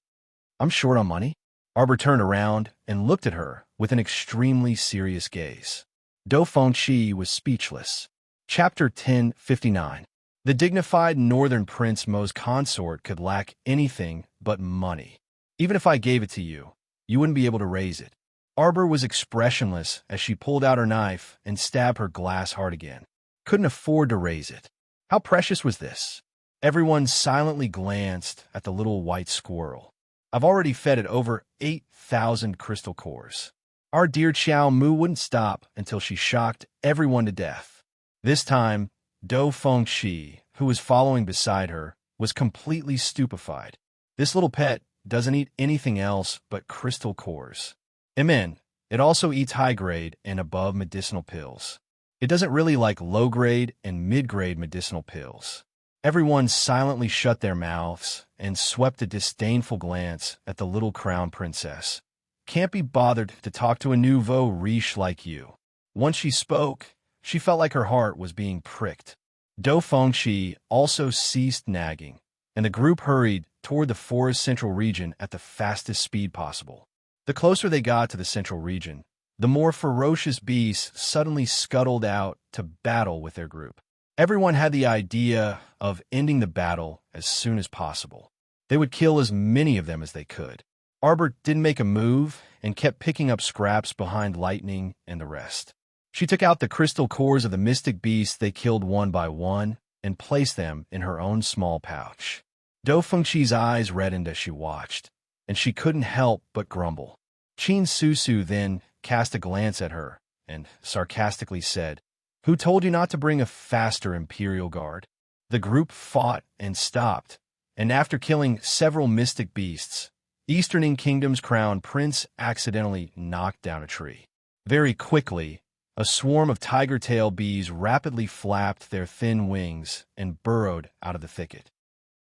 S1: "I'm short on money." Arbor turned around and looked at her with an extremely serious gaze. Do Fengqi was speechless. Chapter 1059. The dignified northern prince Mo's consort could lack anything but money. "Even if I gave it to you, you wouldn't be able to raise it." Arbor was expressionless as she pulled out her knife and stabbed her glass heart again. Couldn't afford to raise it. How precious was this? Everyone silently glanced at the little white squirrel. "I've already fed it over 8,000 crystal cores." Our dear Xiao Mu wouldn't stop until she shocked everyone to death. This time, Do Fengqi, who was following beside her, was completely stupefied. This little pet doesn't eat anything else but crystal cores. Amen. It also eats high-grade and above medicinal pills. It doesn't really like low-grade and mid-grade medicinal pills. Everyone silently shut their mouths and swept a disdainful glance at the little crown princess. "Can't be bothered to talk to a nouveau riche like you." Once she spoke, she felt like her heart was being pricked. Do Fengqi also ceased nagging, and the group hurried toward the forest central region at the fastest speed possible. The closer they got to the central region, the more ferocious beasts suddenly scuttled out to battle with their group. Everyone had the idea of ending the battle as soon as possible. They would kill as many of them as they could. Arbor didn't make a move and kept picking up scraps behind Lightning and the rest. She took out the crystal cores of the mystic beasts they killed one by one and placed them in her own small pouch. Do Fengqi's eyes reddened as she watched, and she couldn't help but grumble. Qin Su Su then cast a glance at her and sarcastically said, "Who told you not to bring a faster Imperial Guard?" The group fought and stopped, and after killing several mystic beasts, Eastern Kingdom's crown prince accidentally knocked down a tree. Very quickly, a swarm of tiger-tail bees rapidly flapped their thin wings and burrowed out of the thicket.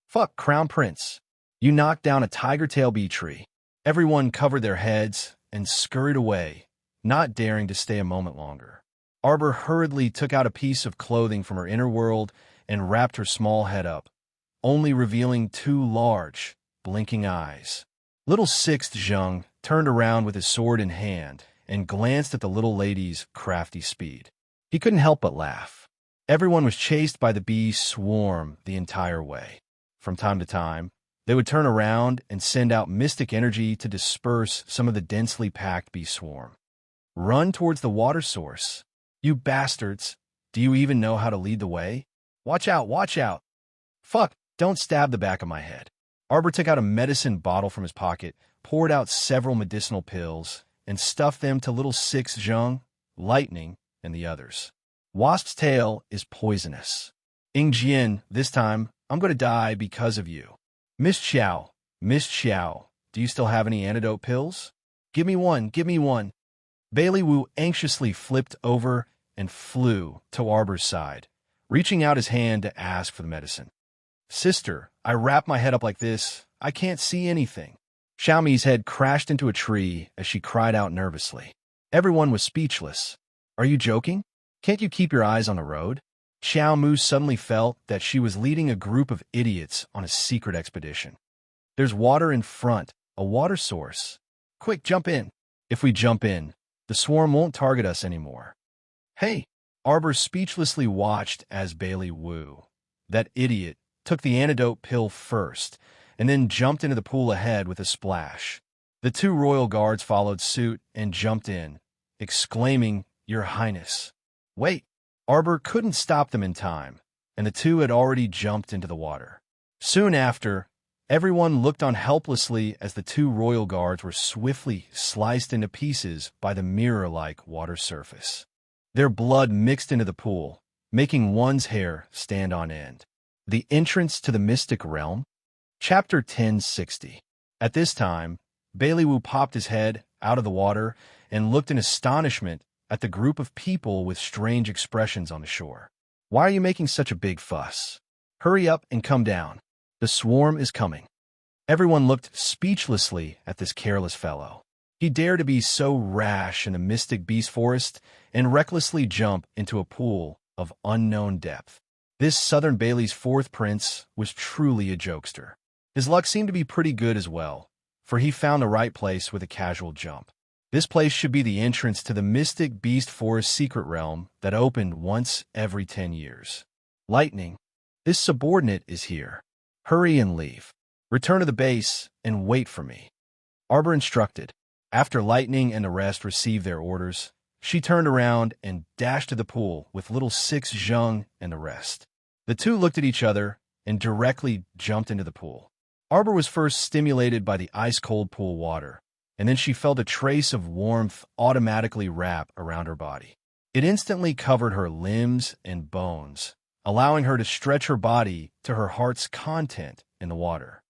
S1: "Fuck, Crown Prince! You knocked down a tiger-tail bee tree." Everyone covered their heads and scurried away, not daring to stay a moment longer. Arbor hurriedly took out a piece of clothing from her inner world and wrapped her small head up, only revealing two large, blinking eyes. Little Sixth Zheng turned around with his sword in hand and glanced at the little lady's crafty speed. He couldn't help but laugh. Everyone was chased by the bee swarm the entire way. From time to time, they would turn around and send out mystic energy to disperse some of the densely packed bee swarm. "Run towards the water source. You bastards, do you even know how to lead the way?" Watch out, watch out. Fuck, don't stab the back of my head. Arbor took out a medicine bottle from his pocket, poured out several medicinal pills, and stuffed them to little Six Zheng, Lightning, and the others. Wasp's tail is poisonous. Ingjian, this time, I'm going to die because of you. Miss Xiao, do you still have any antidote pills? Give me one, give me one. Bailey Wu anxiously flipped over and flew to Arbor's side, reaching out his hand to ask for the medicine. Sister, I wrap my head up like this. I can't see anything. Xiaomi's head crashed into a tree as she cried out nervously. Everyone was speechless. Are you joking? Can't you keep your eyes on the road? Xiao Mu suddenly felt that she was leading a group of idiots on a secret expedition. There's water in front, a water source. Quick, jump in. If we jump in, the swarm won't target us anymore. Hey! Arbor speechlessly watched as Bailey Wu, that idiot, took the antidote pill first, and then jumped into the pool ahead with a splash. The two royal guards followed suit and jumped in, exclaiming, Your Highness. Wait! Arbor couldn't stop them in time, and the two had already jumped into the water. Soon after, everyone looked on helplessly as the two royal guards were swiftly sliced into pieces by the mirror-like water surface. Their blood mixed into the pool, making one's hair stand on end. The entrance to the mystic realm? Chapter 1060. At this time, Bailey Wu popped his head out of the water and looked in astonishment at the group of people with strange expressions on the shore. Why are you making such a big fuss? Hurry up and come down. The swarm is coming. Everyone looked speechlessly at this careless fellow. He dared to be so rash in the mystic beast forest and recklessly jump into a pool of unknown depth. This Southern Bailey's fourth prince was truly a jokester. His luck seemed to be pretty good as well, for he found the right place with a casual jump. This place should be the entrance to the mystic beast forest secret realm that opened once every 10 years. Lightning, this subordinate is here. Hurry and leave. Return to the base and wait for me. Arbor instructed. After Lightning and the rest received their orders, she turned around and dashed to the pool with little Six Zheng and the rest. The two looked at each other and directly jumped into the pool. Arbor was first stimulated by the ice-cold pool water, and then she felt a trace of warmth automatically wrap around her body. It instantly covered her limbs and bones, allowing her to stretch her body to her heart's content in the water.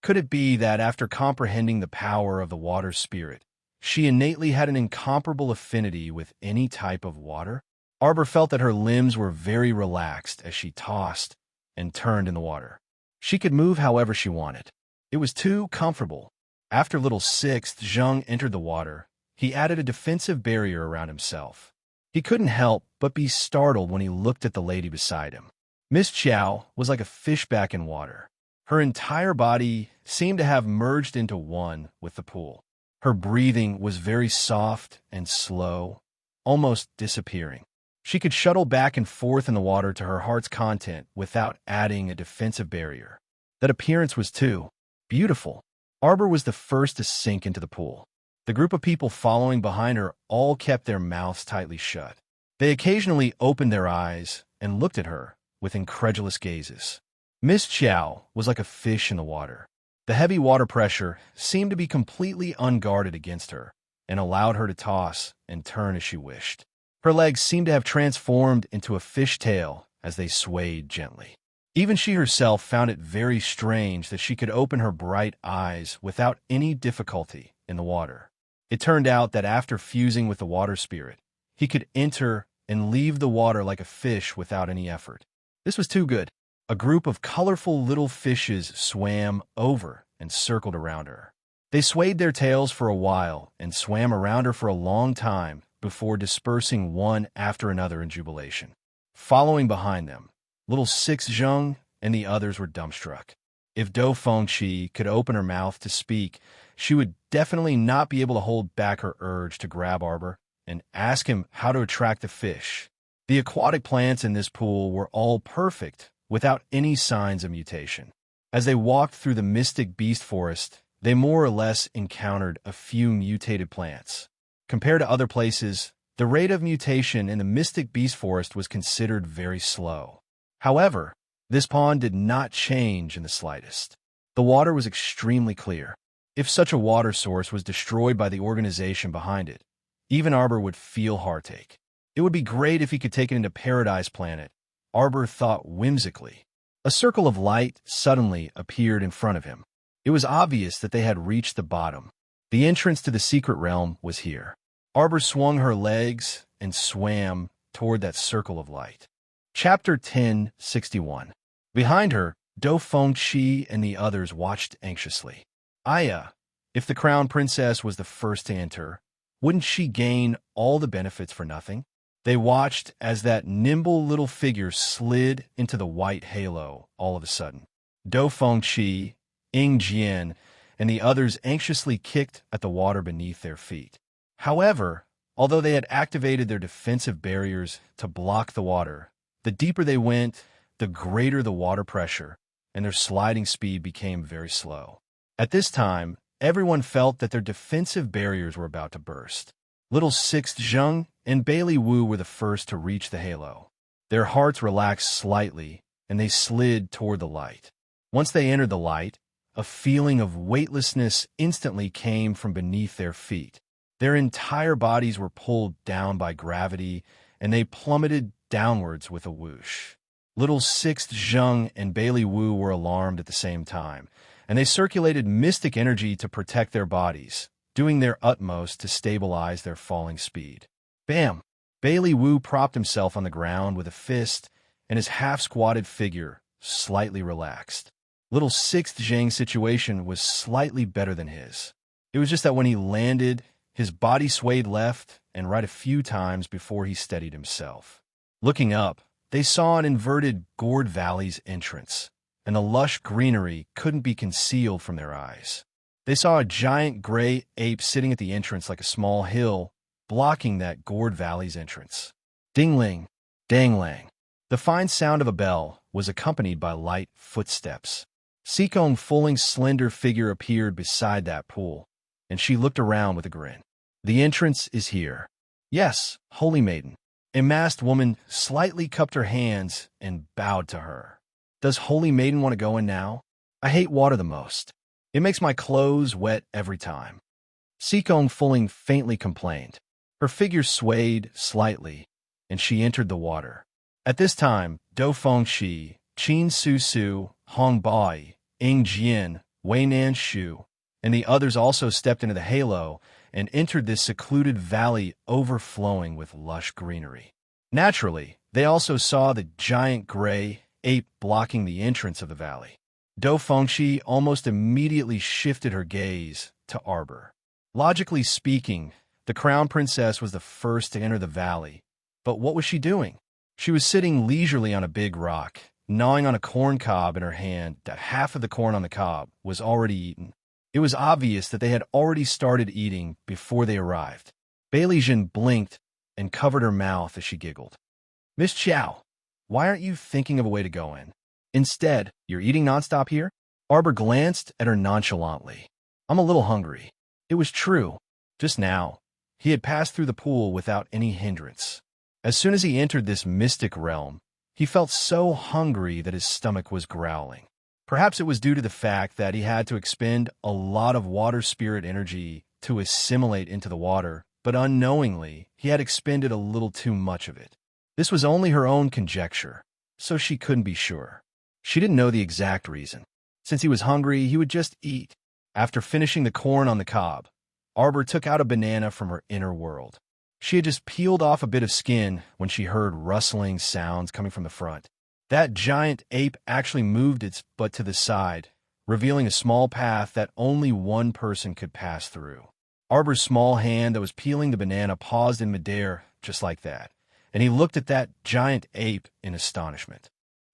S1: Could it be that after comprehending the power of the water spirit, she innately had an incomparable affinity with any type of water? Arbor felt that her limbs were very relaxed as she tossed and turned in the water. She could move however she wanted. It was too comfortable. After little Sixth Zheng entered the water, he added a defensive barrier around himself. He couldn't help but be startled when he looked at the lady beside him. Miss Xiao was like a fish back in water. Her entire body seemed to have merged into one with the pool. Her breathing was very soft and slow, almost disappearing. She could shuttle back and forth in the water to her heart's content without adding a defensive barrier. That appearance was too beautiful. Arbor was the first to sink into the pool. The group of people following behind her all kept their mouths tightly shut. They occasionally opened their eyes and looked at her with incredulous gazes. Miss Xiao was like a fish in the water. The heavy water pressure seemed to be completely unguarded against her and allowed her to toss and turn as she wished. Her legs seemed to have transformed into a fish tail as they swayed gently. Even she herself found it very strange that she could open her bright eyes without any difficulty in the water. It turned out that after fusing with the water spirit, he could enter and leave the water like a fish without any effort. This was too good. A group of colorful little fishes swam over and circled around her. They swayed their tails for a while and swam around her for a long time before dispersing one after another in jubilation. Following behind them, little Six Zheng and the others were dumbstruck. If Do Fengqi could open her mouth to speak, she would definitely not be able to hold back her urge to grab Arbor and ask him how to attract the fish. The aquatic plants in this pool were all perfect, without any signs of mutation. As they walked through the mystic beast forest, they more or less encountered a few mutated plants. Compared to other places, the rate of mutation in the mystic beast forest was considered very slow. However, this pond did not change in the slightest. The water was extremely clear. If such a water source was destroyed by the organization behind it, even Arbor would feel heartache. It would be great if he could take it into Paradise Planet, Arbor thought whimsically. A circle of light suddenly appeared in front of him. It was obvious that they had reached the bottom. The entrance to the secret realm was here. Arbor swung her legs and swam toward that circle of light. Chapter 1061. Behind her, Do Fengqi and the others watched anxiously. Aya, if the crown princess was the first to enter, wouldn't she gain all the benefits for nothing? They watched as that nimble little figure slid into the white halo all of a sudden. Do Fengqi, Ying Jian, and the others anxiously kicked at the water beneath their feet. However, although they had activated their defensive barriers to block the water, the deeper they went, the greater the water pressure, and their sliding speed became very slow. At this time, everyone felt that their defensive barriers were about to burst. Little Sixth Zheng and Bailey Wu were the first to reach the halo. Their hearts relaxed slightly, and they slid toward the light. Once they entered the light, a feeling of weightlessness instantly came from beneath their feet. Their entire bodies were pulled down by gravity, and they plummeted downwards with a whoosh. Little Sixth Zheng and Bailey Wu were alarmed at the same time, and they circulated mystic energy to protect their bodies, doing their utmost to stabilize their falling speed. Bam! Bailey Wu propped himself on the ground with a fist, and his half-squatted figure slightly relaxed. Little Sixth Zheng's situation was slightly better than his. It was just that when he landed, his body swayed left and right a few times before he steadied himself. Looking up, they saw an inverted gourd valley's entrance, and the lush greenery couldn't be concealed from their eyes. They saw a giant gray ape sitting at the entrance like a small hill, blocking that gourd valley's entrance. Ding-ling, dang-lang. The fine sound of a bell was accompanied by light footsteps. Sikong Fulling's slender figure appeared beside that pool, and she looked around with a grin. The entrance is here. Yes, Holy Maiden. A masked woman slightly cupped her hands and bowed to her. Does Holy Maiden want to go in now? I hate water the most. It makes my clothes wet every time. Sikong Fulling faintly complained. Her figure swayed slightly, and she entered the water. At this time, Do Fengqi, Qin Su Su, Hong Bai, Ying Jian, Wei Nan Shu, and the others also stepped into the halo and entered this secluded valley overflowing with lush greenery. Naturally, they also saw the giant gray ape blocking the entrance of the valley. Do Fengqi almost immediately shifted her gaze to Arbor. Logically speaking, the crown princess was the first to enter the valley, but what was she doing? She was sitting leisurely on a big rock, gnawing on a corn cob in her hand that half of the corn on the cob was already eaten. It was obvious that they had already started eating before they arrived. Bailey Jin blinked and covered her mouth as she giggled. Miss Chow, why aren't you thinking of a way to go in? Instead, you're eating nonstop here? Arbor glanced at her nonchalantly. I'm a little hungry. It was true. Just now, he had passed through the pool without any hindrance. As soon as he entered this mystic realm, he felt so hungry that his stomach was growling. Perhaps it was due to the fact that he had to expend a lot of water spirit energy to assimilate into the water, but unknowingly, he had expended a little too much of it. This was only her own conjecture, so she couldn't be sure. She didn't know the exact reason. Since he was hungry, he would just eat. After finishing the corn on the cob, Arbor took out a banana from her inner world. She had just peeled off a bit of skin when she heard rustling sounds coming from the front. That giant ape actually moved its butt to the side, revealing a small path that only one person could pass through. Arbor's small hand that was peeling the banana paused in midair just like that, and he looked at that giant ape in astonishment.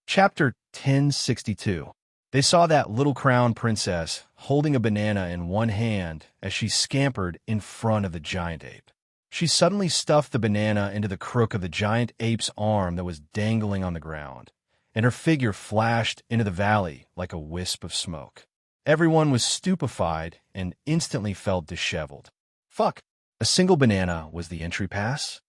S1: Chapter 1062. They saw that little crown princess holding a banana in one hand as she scampered in front of the giant ape. She suddenly stuffed the banana into the crook of the giant ape's arm that was dangling on the ground, and her figure flashed into the valley like a wisp of smoke. Everyone was stupefied and instantly felt disheveled. Fuck! A single banana was the entry pass?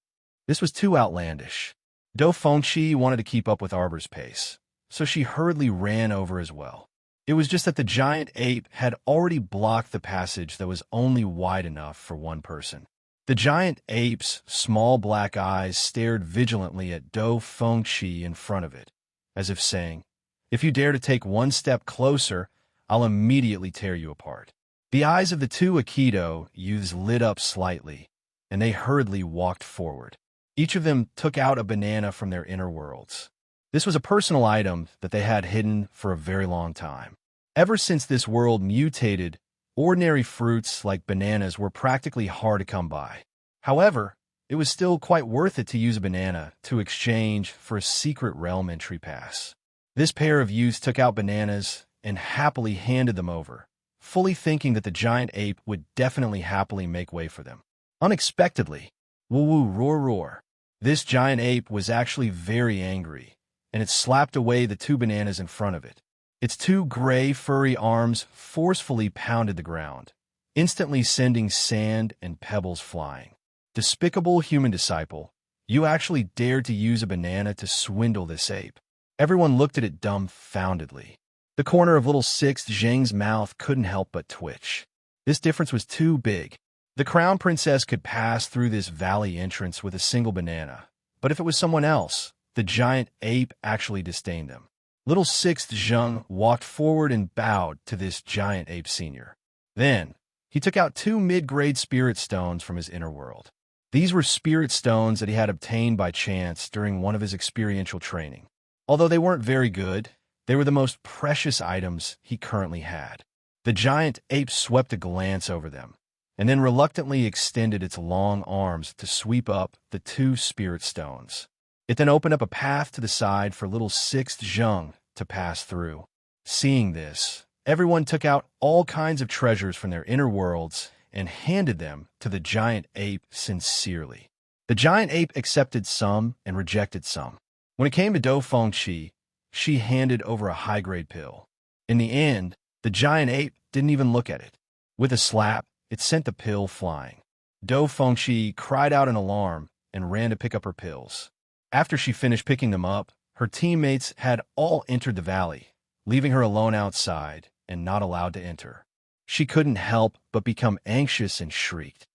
S1: This was too outlandish. Do Fengqi wanted to keep up with Arbor's pace, so she hurriedly ran over as well. It was just that the giant ape had already blocked the passage that was only wide enough for one person. The giant ape's small black eyes stared vigilantly at Do Fengqi in front of it, as if saying, "If you dare to take one step closer, I'll immediately tear you apart." The eyes of the two Aikido youths lit up slightly, and they hurriedly walked forward. Each of them took out a banana from their inner worlds. This was a personal item that they had hidden for a very long time. Ever since this world mutated, ordinary fruits like bananas were practically hard to come by. However, it was still quite worth it to use a banana to exchange for a secret realm entry pass. This pair of youths took out bananas and happily handed them over, fully thinking that the giant ape would definitely happily make way for them. Unexpectedly, woo-woo, roar, roar. This giant ape was actually very angry, and it slapped away the two bananas in front of it. Its two gray, furry arms forcefully pounded the ground, instantly sending sand and pebbles flying. Despicable human disciple, you actually dared to use a banana to swindle this ape. Everyone looked at it dumbfoundedly. The corner of little Sixth Zheng's mouth couldn't help but twitch. This difference was too big. The crown princess could pass through this valley entrance with a single banana, but if it was someone else, the giant ape actually disdained them. Little Sixth Zheng walked forward and bowed to this giant ape senior. Then, he took out two mid-grade spirit stones from his inner world. These were spirit stones that he had obtained by chance during one of his experiential training. Although they weren't very good, they were the most precious items he currently had. The giant ape swept a glance over them, and then reluctantly extended its long arms to sweep up the two spirit stones. It then opened up a path to the side for little Sixth Zheng to pass through. Seeing this, everyone took out all kinds of treasures from their inner worlds and handed them to the giant ape sincerely. The giant ape accepted some and rejected some. When it came to Do Fengqi, she handed over a high-grade pill. In the end, the giant ape didn't even look at it. With a slap, it sent the pill flying. Do Fengqi cried out in alarm and ran to pick up her pills. After she finished picking them up, her teammates had all entered the valley, leaving her alone outside and not allowed to enter. She couldn't help but become anxious and shrieked,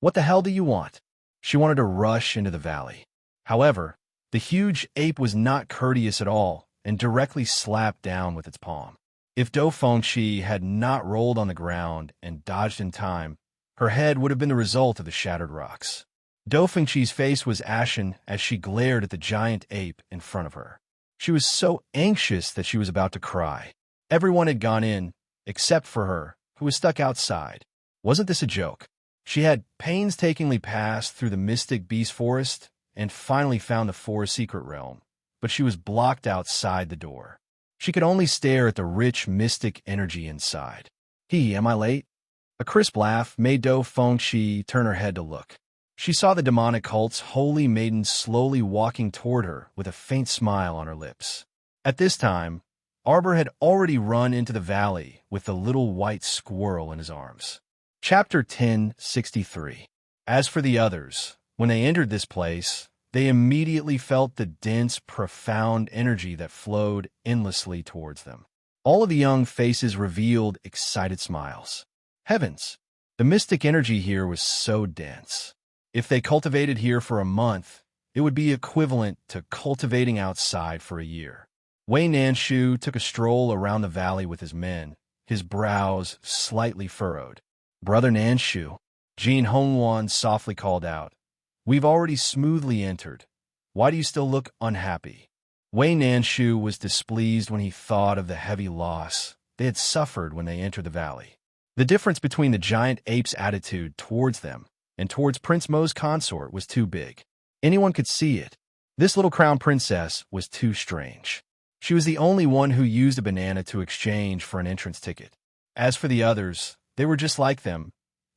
S1: "What the hell do you want?" She wanted to rush into the valley. However, the huge ape was not courteous at all and directly slapped down with its palm. If Do Fengqi had not rolled on the ground and dodged in time, her head would have been the result of the shattered rocks. Do Fengqi's face was ashen as she glared at the giant ape in front of her. She was so anxious that she was about to cry. Everyone had gone in, except for her, who was stuck outside. Wasn't this a joke? She had painstakingly passed through the mystic beast forest and finally found the forest secret realm, but she was blocked outside the door. She could only stare at the rich mystic energy inside. Am I late?" A crisp laugh made Do Fengqi turn her head to look. She saw the demonic cult's holy maiden slowly walking toward her with a faint smile on her lips. At this time, Arbor had already run into the valley with the little white squirrel in his arms. Chapter 1063. As for the others, when they entered this place, they immediately felt the dense, profound energy that flowed endlessly towards them. All of the young faces revealed excited smiles. Heavens! The mystic energy here was so dense. If they cultivated here for a month, it would be equivalent to cultivating outside for a year. Wei Nanshu took a stroll around the valley with his men, his brows slightly furrowed. "Brother Nanshu," Jean Hongwan softly called out, "we've already smoothly entered. Why do you still look unhappy?" Wei Nanshu was displeased when he thought of the heavy loss they had suffered when they entered the valley. The difference between the giant ape's attitude towards them and towards Prince Mo's consort was too big. Anyone could see it. This little crown princess was too strange. She was the only one who used a banana to exchange for an entrance ticket. As for the others, they were just like them,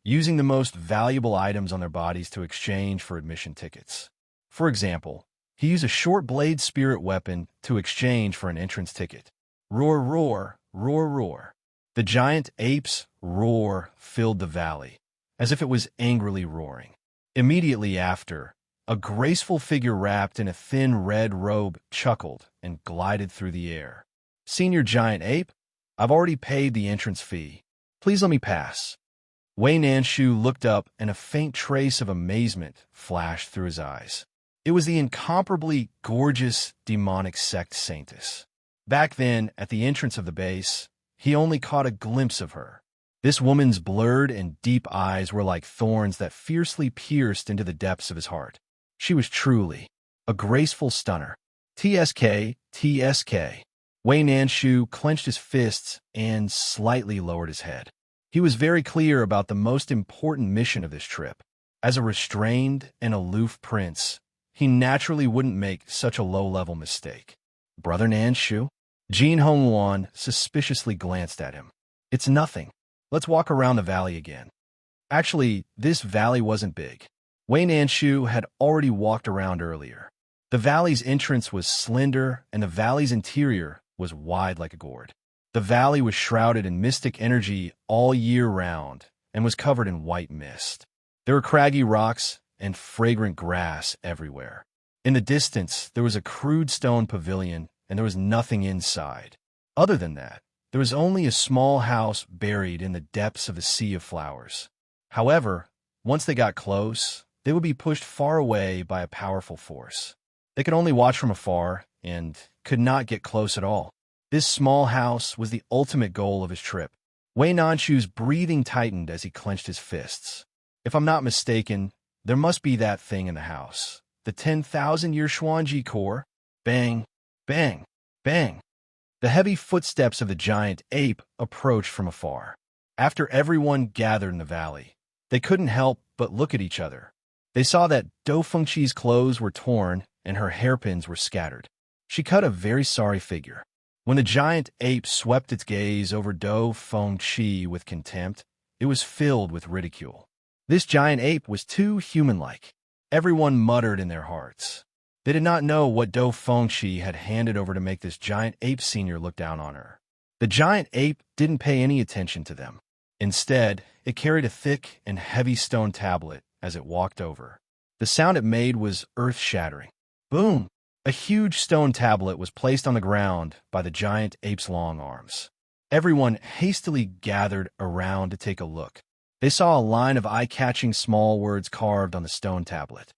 S1: using the most valuable items on their bodies to exchange for admission tickets. For example, he used a short blade spirit weapon to exchange for an entrance ticket. Roar, roar, roar, roar. The giant ape's roar filled the valley, as if it was angrily roaring. Immediately after, A graceful figure wrapped in a thin red robe chuckled and glided through the air. "Senior Giant Ape, I've already paid the entrance fee. Please let me pass." Wei Nanshu looked up, and a faint trace of amazement flashed through his eyes. It was the incomparably gorgeous demonic sect saintess. Back then, at the entrance of the base, he only caught a glimpse of her. This woman's blurred and deep eyes were like thorns that fiercely pierced into the depths of his heart. She was truly a graceful stunner. TSK, TSK. Wei Nanshu clenched his fists and slightly lowered his head. He was very clear about the most important mission of this trip. As a restrained and aloof prince, he naturally wouldn't make such a low-level mistake. "Brother Nanshu?" Jin Hongluan suspiciously glanced at him. "It's nothing. Let's walk around the valley again." Actually, this valley wasn't big. Wei Nanshu had already walked around earlier. The valley's entrance was slender, and the valley's interior was wide like a gourd. The valley was shrouded in mystic energy all year round and was covered in white mist. There were craggy rocks and fragrant grass everywhere. In the distance, there was a crude stone pavilion, and there was nothing inside. Other than that, there was only a small house buried in the depths of a sea of flowers. However, once they got close, they would be pushed far away by a powerful force. They could only watch from afar and could not get close at all. This small house was the ultimate goal of his trip. Wei Nanshu's breathing tightened as he clenched his fists. If I'm not mistaken, there must be that thing in the house. The 10,000-year Xuanji core. Bang, bang, bang. The heavy footsteps of the giant ape approached from afar. After everyone gathered in the valley, they couldn't help but look at each other. They saw that Do Fengqi's clothes were torn and her hairpins were scattered. She cut a very sorry figure. When the giant ape swept its gaze over Do Fengqi with contempt, it was filled with ridicule. This giant ape was too human-like. Everyone muttered in their hearts. They did not know what Do Fengqi had handed over to make this giant ape senior look down on her. The giant ape didn't pay any attention to them. Instead, it carried a thick and heavy stone tablet as it walked over. The sound it made was earth-shattering. Boom! A huge stone tablet was placed on the ground by the giant ape's long arms. Everyone hastily gathered around to take a look. They saw a line of eye-catching small words carved on the stone tablet.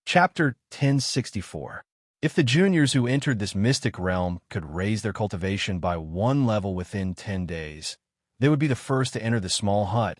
S1: Chapter 1064. If the juniors who entered this mystic realm could raise their cultivation by 1 level within 10 days, they would be the first to enter the small hut,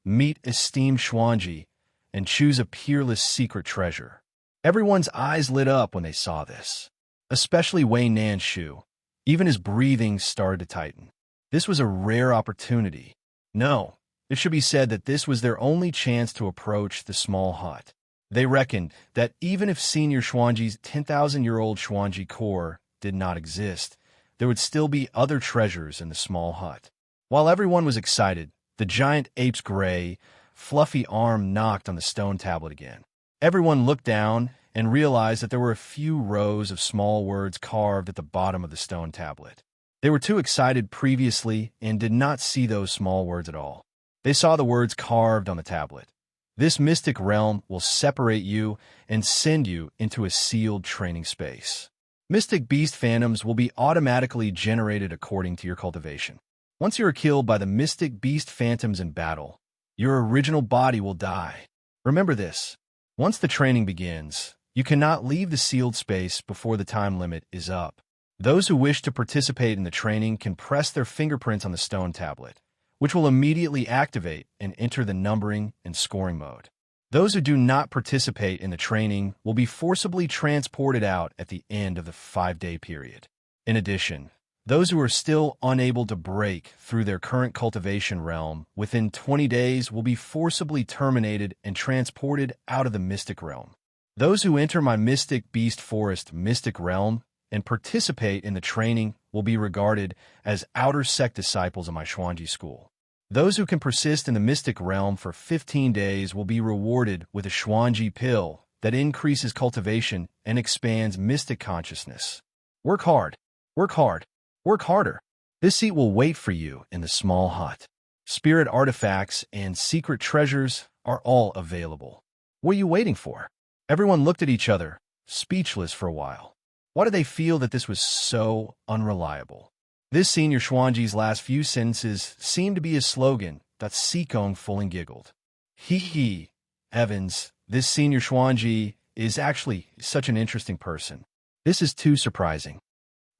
S1: meet esteemed Xuanji, and choose a peerless secret treasure. Everyone's eyes lit up when they saw this, especially Wei Nanshu. Even his breathing started to tighten. This was a rare opportunity. No, it should be said that this was their only chance to approach the small hut. They reckoned that even if Senior Xuanji's 10,000-year-old Xuanji core did not exist, there would still be other treasures in the small hut. While everyone was excited, the giant ape's gray, fluffy arm knocked on the stone tablet again. Everyone looked down and realized that there were a few rows of small words carved at the bottom of the stone tablet. They were too excited previously and did not see those small words at all. They saw the words carved on the tablet. This mystic realm will separate you and send you into a sealed training space. Mystic beast phantoms will be automatically generated according to your cultivation. Once you are killed by the mystic beast phantoms in battle, your original body will die. Remember this. Once the training begins, you cannot leave the sealed space before the time limit is up. Those who wish to participate in the training can press their fingerprints on the stone tablet, which will immediately activate and enter the numbering and scoring mode. Those who do not participate in the training will be forcibly transported out at the end of the 5-day period. In addition, those who are still unable to break through their current cultivation realm within 20 days will be forcibly terminated and transported out of the mystic realm. Those who enter my Mystic Beast Forest mystic realm and participate in the training will be regarded as outer sect disciples of my Xuanji school. Those who can persist in the mystic realm for 15 days will be rewarded with a Xuanji pill that increases cultivation and expands mystic consciousness. Work hard, work hard, work harder. This seat will wait for you in the small hut. Spirit artifacts and secret treasures are all available. What are you waiting for? Everyone looked at each other, speechless for a while. Why did they feel that this was so unreliable? This senior Xuanji's last few sentences seemed to be his slogan that Sikong fully giggled. He, Evans, this senior Xuanji is actually such an interesting person. This is too surprising.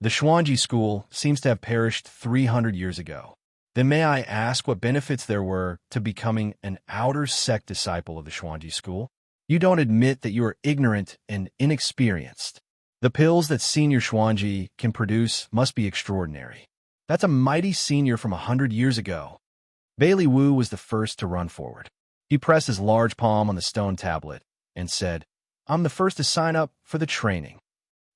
S1: The Xuanji school seems to have perished 300 years ago. Then may I ask what benefits there were to becoming an outer sect disciple of the Xuanji school? You don't admit that you are ignorant and inexperienced. The pills that Senior Xuanji can produce must be extraordinary. That's a mighty senior from 100 years ago. Bailey Wu was the first to run forward. He pressed his large palm on the stone tablet and said, "I'm the first to sign up for the training."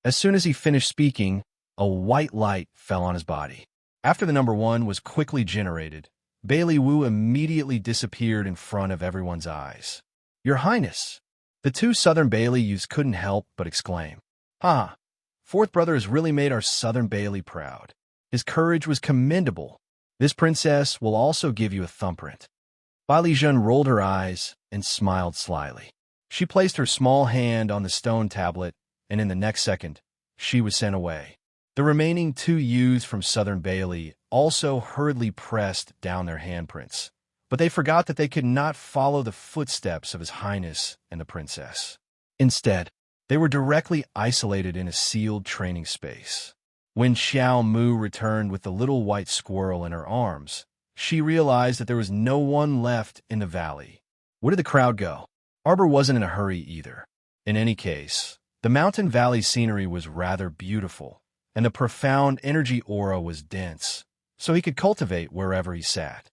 S1: As soon as he finished speaking, a white light fell on his body. After the number 1 was quickly generated, Bailey Wu immediately disappeared in front of everyone's eyes. "Your Highness!" The 2 Southern Bailey youths couldn't help but exclaim. "Ha! Fourth brother has really made our Southern Bailey proud. His courage was commendable. This princess will also give you a thumbprint." Bai Lijun rolled her eyes and smiled slyly. She placed her small hand on the stone tablet, and in the next second, she was sent away. The remaining 2 youths from Southern Bailey also hurriedly pressed down their handprints, but they forgot that they could not follow the footsteps of His Highness and the princess. Instead, they were directly isolated in a sealed training space. When Xiao Mu returned with the little white squirrel in her arms, she realized that there was no one left in the valley. Where did the crowd go? Arbor wasn't in a hurry either. In any case, the mountain valley scenery was rather beautiful, and the profound energy aura was dense, so he could cultivate wherever he sat.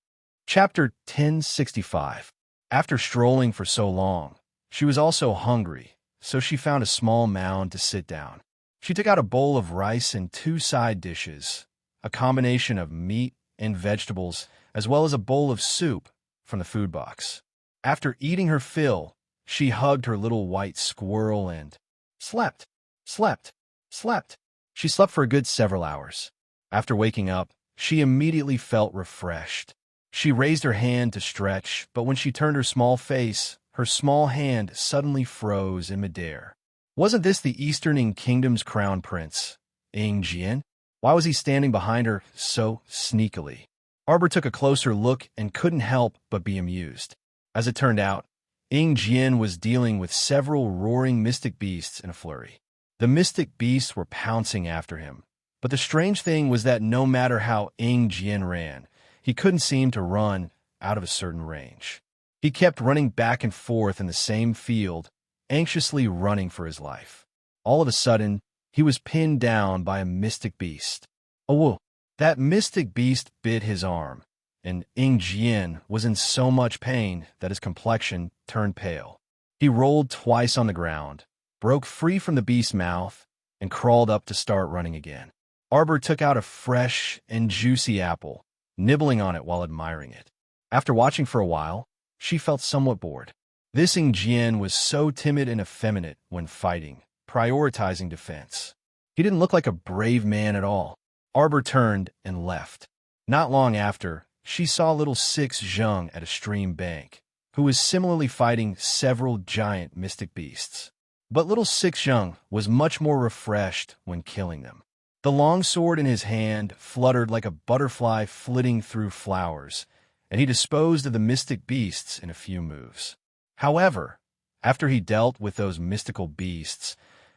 S1: Chapter 1065. After strolling for so long, she was also hungry, so she found a small mound to sit down. She took out a bowl of rice and 2 side dishes, a combination of meat and vegetables, as well as a bowl of soup from the food box. After eating her fill, she hugged her little white squirrel and slept. She slept for a good several hours. After waking up, she immediately felt refreshed. She raised her hand to stretch, but when she turned her small face, her small hand suddenly froze in midair. Wasn't this the Eastern Kingdom's crown prince, Ying Jian? Why was he standing behind her so sneakily? Arbor took a closer look and couldn't help but be amused. As it turned out, Ying Jian was dealing with several roaring mystic beasts in a flurry. The mystic beasts were pouncing after him, but the strange thing was that no matter how Ying Jian ran, he couldn't seem to run out of a certain range. He kept running back and forth in the same field, anxiously running for his life. All of a sudden, he was pinned down by a mystic beast. Oh, that mystic beast bit his arm, and Ying Jian was in so much pain that his complexion turned pale. He rolled twice on the ground, broke free from the beast's mouth, and crawled up to start running again. Arbor took out a fresh and juicy apple, nibbling on it while admiring it. After watching for a while, she felt somewhat bored. This Ying Jian was so timid and effeminate when fighting, prioritizing defense. He didn't look like a brave man at all. Arbor turned and left. Not long after, she saw little Six Zheng at a stream bank, who was similarly fighting several giant mystic beasts. But little Six Zheng was much more refreshed when killing them. The long sword in his hand fluttered like a butterfly flitting through flowers, and he disposed of the mystic beasts in a few moves. However, after he dealt with those mystical beasts,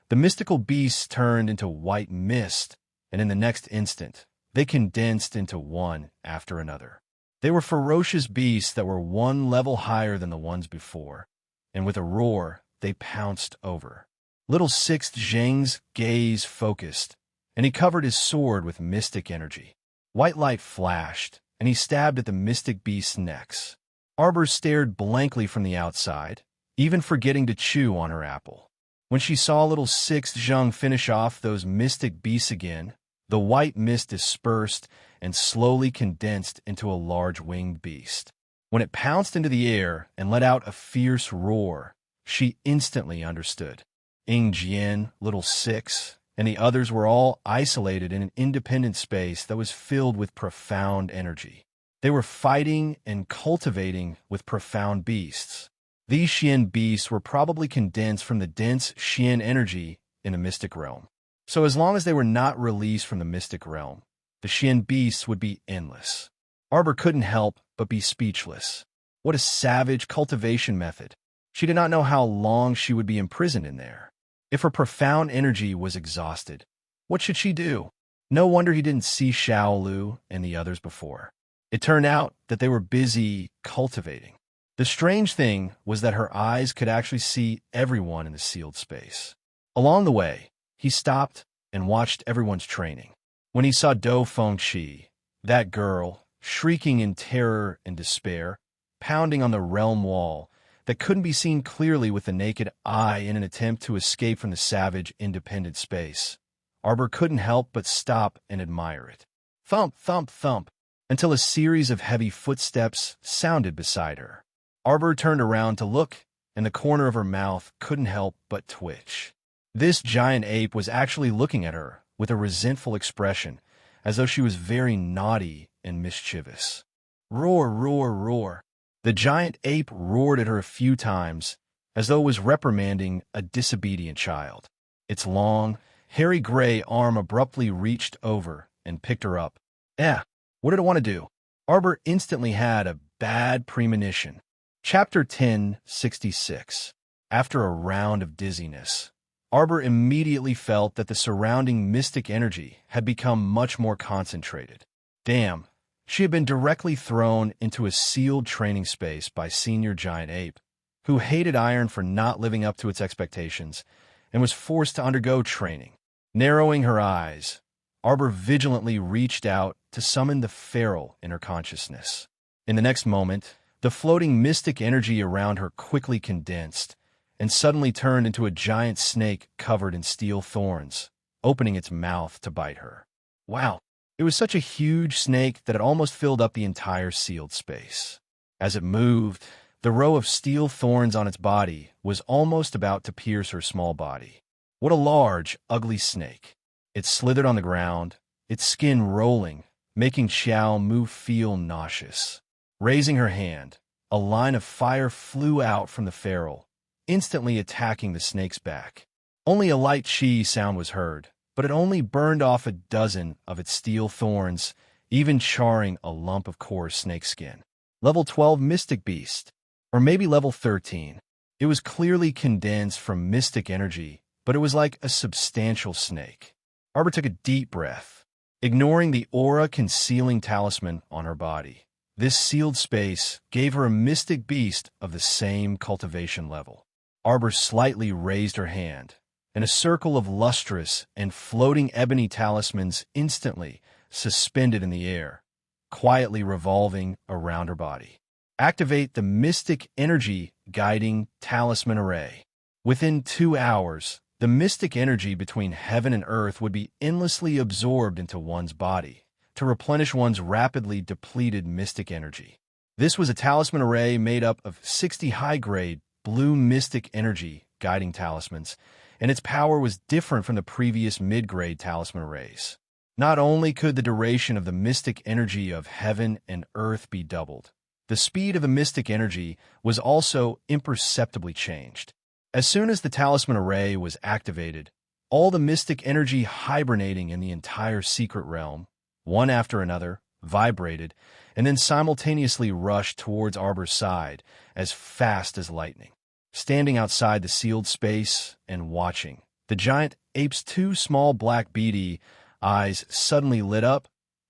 S1: the mystical beasts turned into white mist, and in the next instant, they condensed into one after another. They were ferocious beasts that were 1 level higher than the ones before, and with a roar, they pounced over. Little Six Zheng's gaze focused, and he covered his sword with mystic energy. White light flashed, and he stabbed at the mystic beast's necks. Arbor stared blankly from the outside, even forgetting to chew on her apple. When she saw little Six Zheng finish off those mystic beasts again, the white mist dispersed and slowly condensed into a large winged beast. When it pounced into the air and let out a fierce roar, she instantly understood. Ying Jian, little Six, and the others were all isolated in an independent space that was filled with profound energy. They were fighting and cultivating with profound beasts. These Xian beasts were probably condensed from the dense Xian energy in the mystic realm. So as long as they were not released from the mystic realm, the Xian beasts would be endless. Arbor couldn't help but be speechless. What a savage cultivation method. She did not know how long she would be imprisoned in there. If her profound energy was exhausted, what should she do? No wonder he didn't see Xiaolu and the others before. It turned out that they were busy cultivating. The strange thing was that her eyes could actually see everyone in the sealed space. Along the way, he stopped and watched everyone's training. When he saw Do Fengxi, that girl, shrieking in terror and despair, pounding on the realm wall that couldn't be seen clearly with the naked eye in an attempt to escape from the savage, independent space, Arbor couldn't help but stop and admire it. Thump, thump, thump, until a series of heavy footsteps sounded beside her. Arbor turned around to look, and the corner of her mouth couldn't help but twitch. This giant ape was actually looking at her with a resentful expression, as though she was very naughty and mischievous. Roar, roar, roar. The giant ape roared at her a few times, as though it was reprimanding a disobedient child. Its long, hairy gray arm abruptly reached over and picked her up. What did it want to do? Arbor instantly had a bad premonition. Chapter 1066. After a round of dizziness, Arbor immediately felt that the surrounding mystic energy had become much more concentrated. Damn, she had been directly thrown into a sealed training space by Senior Giant Ape, who hated Iron for not living up to its expectations and was forced to undergo training. Narrowing her eyes, Arbor vigilantly reached out to summon the feral in her consciousness. In the next moment, the floating mystic energy around her quickly condensed and suddenly turned into a giant snake covered in steel thorns, opening its mouth to bite her. Wow, it was such a huge snake that it almost filled up the entire sealed space. As it moved, the row of steel thorns on its body was almost about to pierce her small body. What a large, ugly snake. It slithered on the ground, its skin rolling, making Xiao Mu feel nauseous. Raising her hand, a line of fire flew out from the feral, instantly attacking the snake's back. Only a light chi sound was heard, but it only burned off a dozen of its steel thorns, even charring a lump of coarse snake skin. Level 12 Mystic Beast, or maybe level 13. It was clearly condensed from mystic energy, but it was like a substantial snake. Arbor took a deep breath, ignoring the aura concealing talisman on her body. This sealed space gave her a mystic beast of the same cultivation level. Arbor slightly raised her hand, and a circle of lustrous and floating ebony talismans instantly suspended in the air, quietly revolving around her body. Activate the mystic energy guiding talisman array. Within 2 hours, the mystic energy between heaven and earth would be endlessly absorbed into one's body to replenish one's rapidly depleted mystic energy. This was a talisman array made up of 60 high-grade blue mystic energy guiding talismans, and its power was different from the previous mid-grade talisman arrays. Not only could the duration of the mystic energy of heaven and earth be doubled, the speed of the mystic energy was also imperceptibly changed. As soon as the talisman array was activated, all the mystic energy hibernating in the entire secret realm, one after another, vibrated, and then simultaneously rushed towards Arbor's side as fast as lightning. Standing outside the sealed space and watching, the giant ape's 2 small black beady eyes suddenly lit up,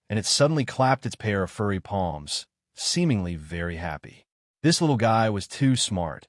S1: and it suddenly clapped its pair of furry palms, seemingly very happy. This little guy was too smart,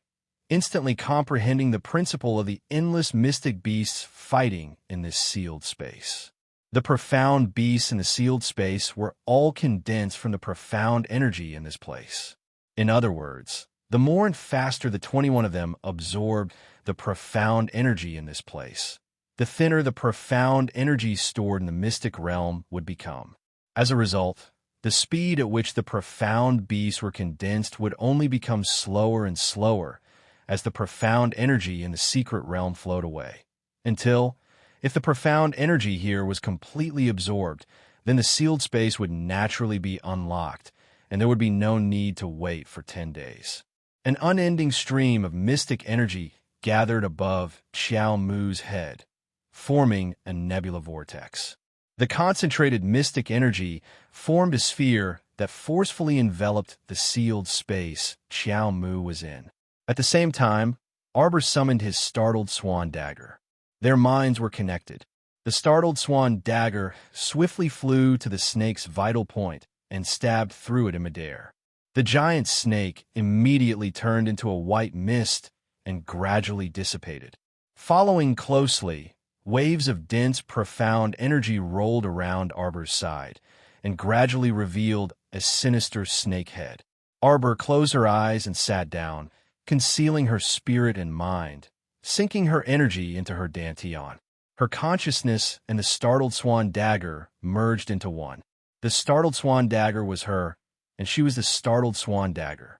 S1: instantly comprehending the principle of the endless mystic beasts fighting in this sealed space. The profound beasts in the sealed space were all condensed from the profound energy in this place. In other words, the more and faster the 21 of them absorbed the profound energy in this place, the thinner the profound energy stored in the mystic realm would become. As a result, the speed at which the profound beasts were condensed would only become slower and slower as the profound energy in the secret realm flowed away, until, if the profound energy here was completely absorbed, then the sealed space would naturally be unlocked, and there would be no need to wait for 10 days. An unending stream of mystic energy gathered above Xiao Mu's head, forming a nebula vortex. The concentrated mystic energy formed a sphere that forcefully enveloped the sealed space Xiao Mu was in. At the same time, Arbor summoned his startled swan dagger. Their minds were connected. The startled swan dagger swiftly flew to the snake's vital point and stabbed through it in midair. The giant snake immediately turned into a white mist and gradually dissipated. Following closely, waves of dense, profound energy rolled around Arbor's side and gradually revealed a sinister snake head. Arbor closed her eyes and sat down, concealing her spirit and mind, sinking her energy into her dantian. Her consciousness and the startled swan dagger merged into one. The startled swan dagger was her, and she was the startled swan dagger.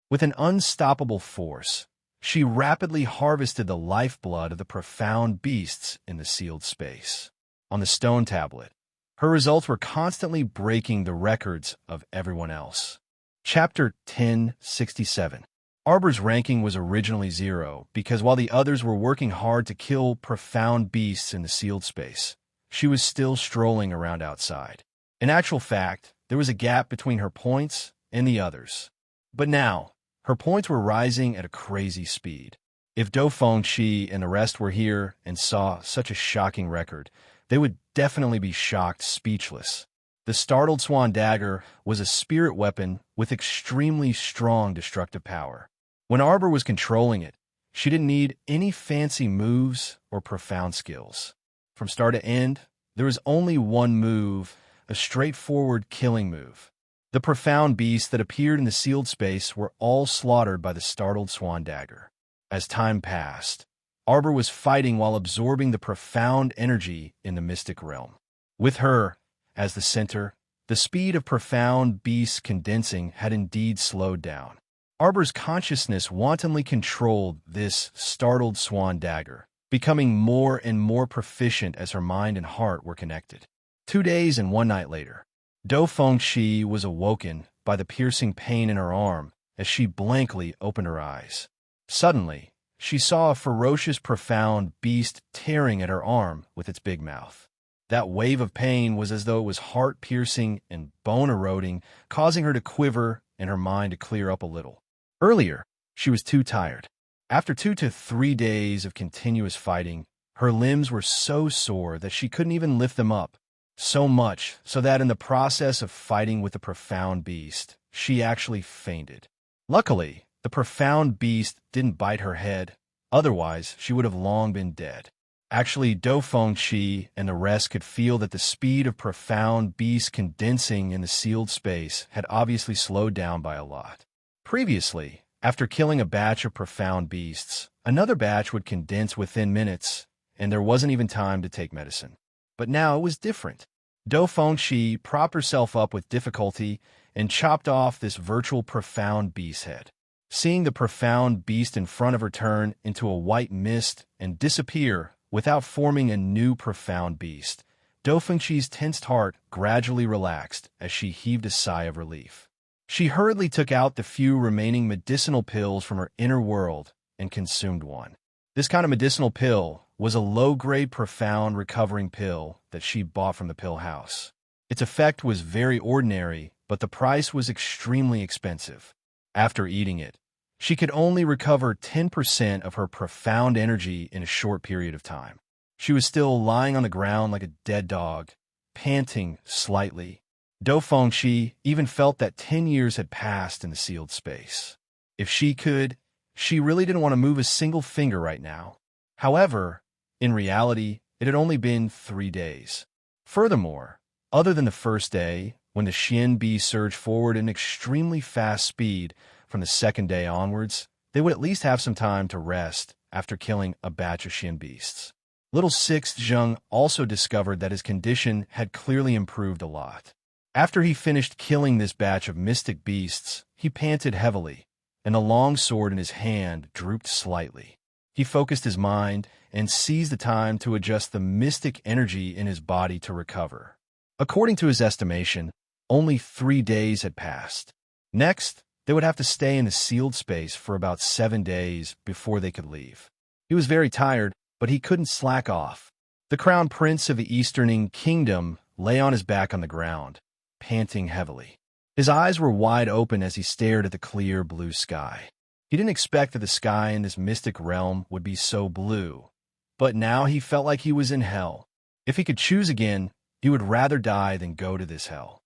S1: With an unstoppable force, she rapidly harvested the lifeblood of the profound beasts in the sealed space. On the stone tablet, her results were constantly breaking the records of everyone else. Chapter 1067. Arbor's ranking was originally 0 because while the others were working hard to kill profound beasts in the sealed space, she was still strolling around outside. In actual fact, there was a gap between her points and the others. But now, her points were rising at a crazy speed. If Dou Fengqi and the rest were here and saw such a shocking record, they would definitely be shocked speechless. The startled swan dagger was a spirit weapon with extremely strong destructive power. When Arbor was controlling it, she didn't need any fancy moves or profound skills. From start to end, there was only one move, a straightforward killing move. The profound beasts that appeared in the sealed space were all slaughtered by the startled swan dagger. As time passed, Arbor was fighting while absorbing the profound energy in the mystic realm. With her, as the center, the speed of profound beasts condensing had indeed slowed down. Arbor's consciousness wantonly controlled this startled swan dagger, becoming more and more proficient as her mind and heart were connected. 2 days and 1 night later, Dou Fengqi was awoken by the piercing pain in her arm as she blankly opened her eyes. Suddenly, she saw a ferocious, profound beast tearing at her arm with its big mouth. That wave of pain was as though it was heart-piercing and bone-eroding, causing her to quiver and her mind to clear up a little. Earlier, she was too tired. After 2 to 3 days of continuous fighting, her limbs were so sore that she couldn't even lift them up. So much so that in the process of fighting with the profound beast, she actually fainted. Luckily, the profound beast didn't bite her head, otherwise she would have long been dead. Actually, Dou Fengqi and the rest could feel that the speed of profound beasts condensing in the sealed space had obviously slowed down by a lot. Previously, after killing a batch of profound beasts, another batch would condense within minutes, and there wasn't even time to take medicine. But now it was different. Dou Fengqi propped herself up with difficulty and chopped off this virtual profound beast head. Seeing the profound beast in front of her turn into a white mist and disappear without forming a new profound beast, Dou Fengqi's tensed heart gradually relaxed as she heaved a sigh of relief. She hurriedly took out the few remaining medicinal pills from her inner world and consumed one. This kind of medicinal pill was a low-grade profound recovering pill that she bought from the pill house. Its effect was very ordinary, but the price was extremely expensive. After eating it, she could only recover 10% of her profound energy in a short period of time. She was still lying on the ground like a dead dog, panting slightly. Dou Fengqi even felt that 10 years had passed in the sealed space. If she could, she really didn't want to move a single finger right now. However, in reality, it had only been 3 days. Furthermore, other than the first day, when the Xian Bee surged forward in extremely fast speed from the second day onwards, they would at least have some time to rest after killing a batch of Xian beasts. Little Sixth Zheng also discovered that his condition had clearly improved a lot. After he finished killing this batch of mystic beasts, he panted heavily, and the long sword in his hand drooped slightly. He focused his mind and seized the time to adjust the mystic energy in his body to recover. According to his estimation, only 3 days had passed. Next, They would have to stay in the sealed space for about 7 days before they could leave. He was very tired, but he couldn't slack off. The crown prince of the Eastern Kingdom lay on his back on the ground, panting heavily. His eyes were wide open as he stared at the clear blue sky. He didn't expect that the sky in this mystic realm would be so blue, but now he felt like he was in hell. If he could choose again, he would rather die than go to this hell.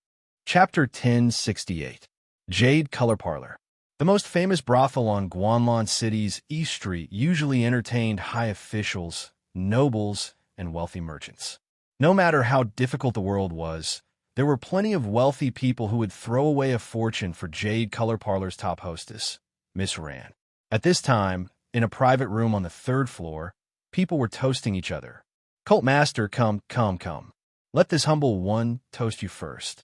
S1: Chapter 1068. Jade Color Parlor. The most famous brothel on Guanlan City's East Street usually entertained high officials, nobles, and wealthy merchants. No matter how difficult the world was, there were plenty of wealthy people who would throw away a fortune for Jade Color Parlor's top hostess, Miss Rand. At this time, in a private room on the 3rd floor, people were toasting each other. Cult Master, come. Let this humble one toast you first.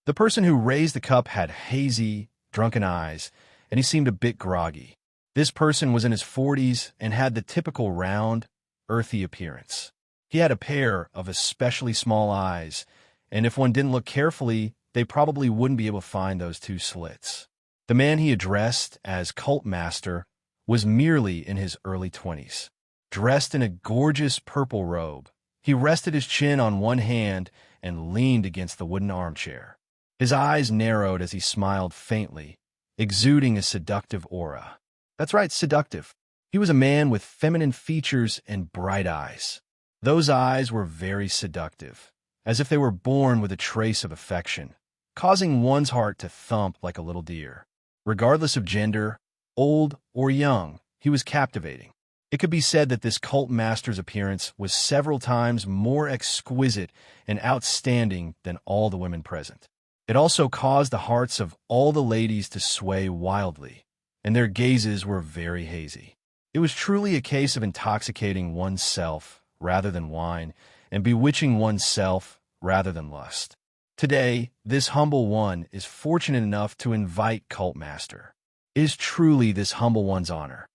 S1: The person who raised the cup had hazy, drunken eyes, and he seemed a bit groggy. This person was in his 40s and had the typical round, earthy appearance. He had a pair of especially small eyes, and if one didn't look carefully, they probably wouldn't be able to find those 2 slits. The man he addressed as Cult Master was merely in his early 20s. Dressed in a gorgeous purple robe, he rested his chin on one hand and leaned against the wooden armchair. His eyes narrowed as he smiled faintly, exuding a seductive aura. That's right, seductive. He was a man with feminine features and bright eyes. Those eyes were very seductive, as if they were born with a trace of affection, causing one's heart to thump like a little deer. Regardless of gender, old or young, he was captivating. It could be said that this cult master's appearance was several times more exquisite and outstanding than all the women present. It also caused the hearts of all the ladies to sway wildly, and their gazes were very hazy. It was truly a case of intoxicating oneself rather than wine, and bewitching oneself rather than lust. Today, this humble one is fortunate enough to invite Cult Master. It is truly this humble one's honor.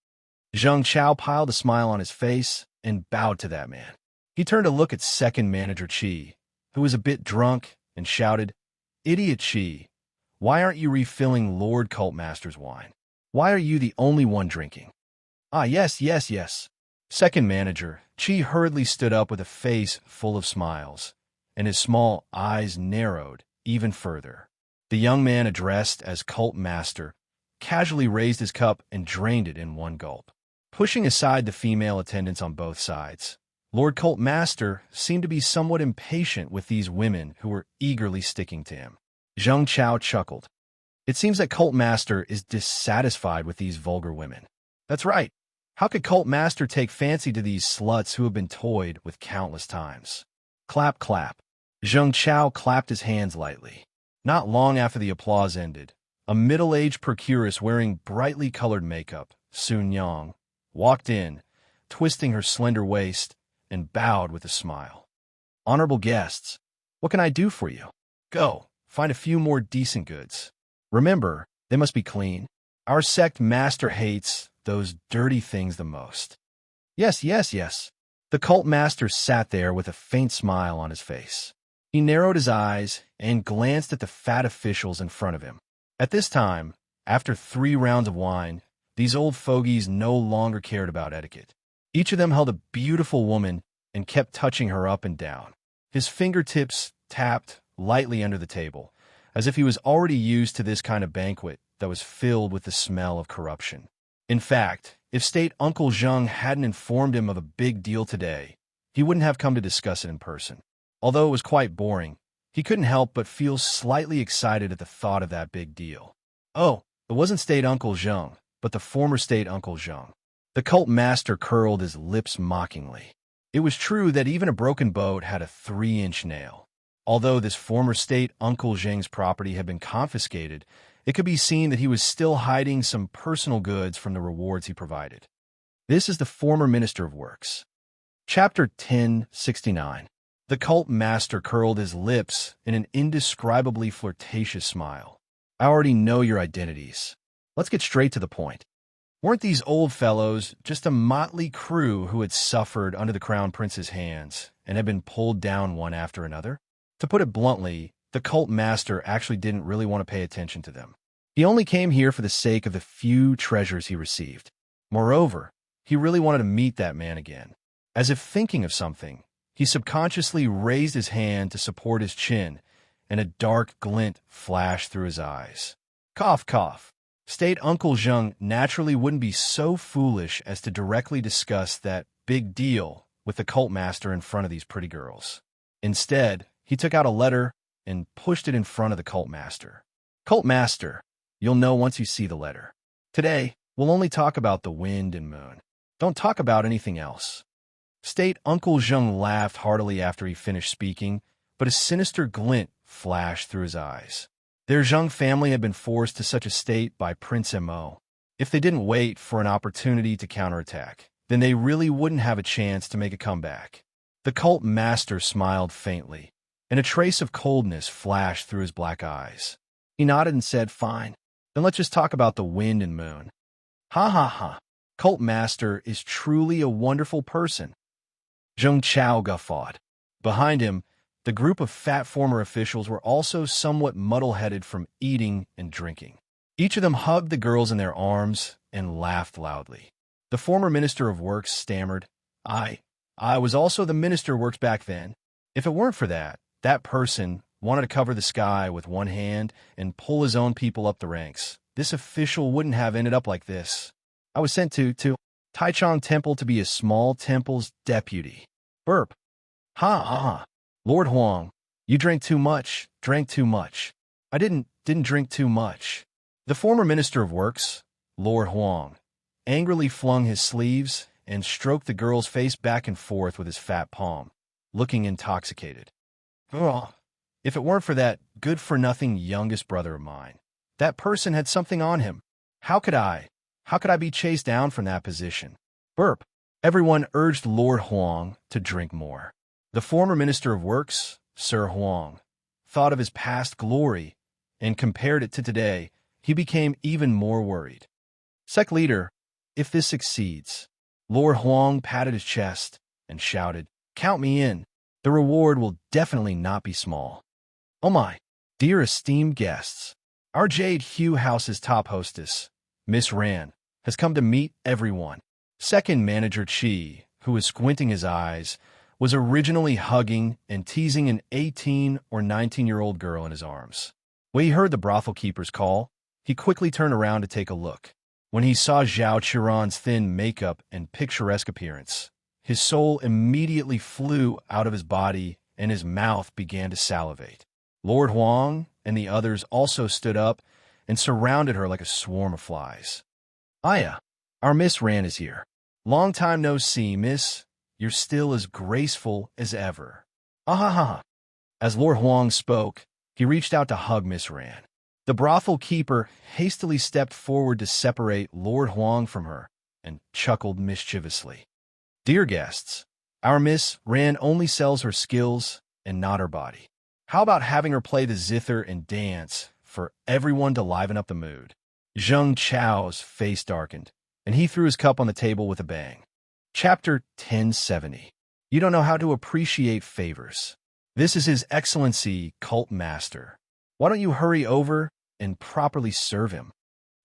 S1: Zheng Chao piled a smile on his face and bowed to that man. He turned to look at second manager Qi, who was a bit drunk, and shouted, "Idiot Qi, why aren't you refilling Lord Cult Master's wine? Why are you the only one drinking?" "Ah, yes. Second manager Qi hurriedly stood up with a face full of smiles, and his small eyes narrowed even further. The young man addressed as Cult Master casually raised his cup and drained it in one gulp. Pushing aside the female attendants on both sides, Lord Cult Master seemed to be somewhat impatient with these women who were eagerly sticking to him. Zheng Chao chuckled. It seems that Cult Master is dissatisfied with these vulgar women. That's right. How could Cult Master take fancy to these sluts who have been toyed with countless times? Clap, clap. Zheng Chao clapped his hands lightly. Not long after the applause ended, a middle-aged procuress wearing brightly colored makeup, Sun Yang, walked in, twisting her slender waist, and bowed with a smile. "Honorable guests, what can I do for you? Go, find a few more decent goods. Remember, they must be clean. Our sect master hates those dirty things the most." Yes. The cult master sat there with a faint smile on his face. He narrowed his eyes and glanced at the fat officials in front of him. At this time, after 3 rounds of wine, these old fogies no longer cared about etiquette. Each of them held a beautiful woman and kept touching her up and down. His fingertips tapped lightly under the table, as if he was already used to this kind of banquet that was filled with the smell of corruption. In fact, if State Uncle Zheng hadn't informed him of a big deal today, he wouldn't have come to discuss it in person. Although it was quite boring, he couldn't help but feel slightly excited at the thought of that big deal. Oh, it wasn't State Uncle Zheng, but the former State Uncle Zheng. The cult master curled his lips mockingly. It was true that even a broken boat had a 3-inch nail. Although this former State Uncle Zheng's property had been confiscated, it could be seen that he was still hiding some personal goods from the rewards he provided. This is the former Minister of Works. Chapter 1069. The cult master curled his lips in an indescribably flirtatious smile. "I already know your identities. Let's get straight to the point. Weren't these old fellows just a motley crew who had suffered under the Crown Prince's hands and had been pulled down one after another?" To put it bluntly, the cult master actually didn't really want to pay attention to them. He only came here for the sake of the few treasures he received. Moreover, he really wanted to meet that man again. As if thinking of something, he subconsciously raised his hand to support his chin, and a dark glint flashed through his eyes. Cough, cough. State Uncle Zheng naturally wouldn't be so foolish as to directly discuss that big deal with the cult master in front of these pretty girls. Instead, he took out a letter and pushed it in front of the cult master. Cult master, you'll know once you see the letter. Today, we'll only talk about the wind and moon. Don't talk about anything else. State Uncle Zheng laughed heartily after he finished speaking, but a sinister glint flashed through his eyes. Their Zheng family had been forced to such a state by Prince Mo. If they didn't wait for an opportunity to counterattack, then they really wouldn't have a chance to make a comeback. The cult master smiled faintly, and a trace of coldness flashed through his black eyes. He nodded and said, "Fine, then let's just talk about the wind and moon." Ha ha ha. Cult master is truly a wonderful person. Zheng Chao guffawed. Behind him, the group of fat former officials were also somewhat muddle-headed from eating and drinking. Each of them hugged the girls in their arms and laughed loudly. The former Minister of Works stammered, I was also the Minister of Works back then. If it weren't for that, that person wanted to cover the sky with one hand and pull his own people up the ranks. This official wouldn't have ended up like this. I was sent to Taichung Temple to be a small temple's deputy. Burp. Ha ha ha. Lord Huang, you drank too much. I didn't drink too much. The former Minister of Works, Lord Huang, angrily flung his sleeves and stroked the girl's face back and forth with his fat palm, looking intoxicated. Oh, if it weren't for that good-for-nothing youngest brother of mine, that person had something on him. How could I be chased down from that position? Burp. Everyone urged Lord Huang to drink more. The former Minister of Works, Sir Huang, thought of his past glory and compared it to today. He became even more worried. Sect leader, if this succeeds, Lord Huang patted his chest and shouted, "Count me in. The reward will definitely not be small." Oh my, dear esteemed guests, our Jade Hue House's top hostess, Miss Ran, has come to meet everyone. Second manager Chi, who was squinting his eyes, was originally hugging and teasing an 18 or 19-year-old girl in his arms. When he heard the brothel keeper's call, he quickly turned around to take a look. When he saw Zhao Qiran's thin makeup and picturesque appearance, his soul immediately flew out of his body and his mouth began to salivate. Lord Huang and the others also stood up and surrounded her like a swarm of flies. Aya, our Miss Ran is here. Long time no see, miss. You're still as graceful as ever. Ahaha. As Lord Huang spoke, he reached out to hug Miss Ran. The brothel keeper hastily stepped forward to separate Lord Huang from her and chuckled mischievously. Dear guests, our Miss Ran only sells her skills and not her body. How about having her play the zither and dance for everyone to liven up the mood? Zheng Chao's face darkened, and he threw his cup on the table with a bang. Chapter 1070. You don't know how to appreciate favors. This is His Excellency, Cult Master. Why don't you hurry over and properly serve him?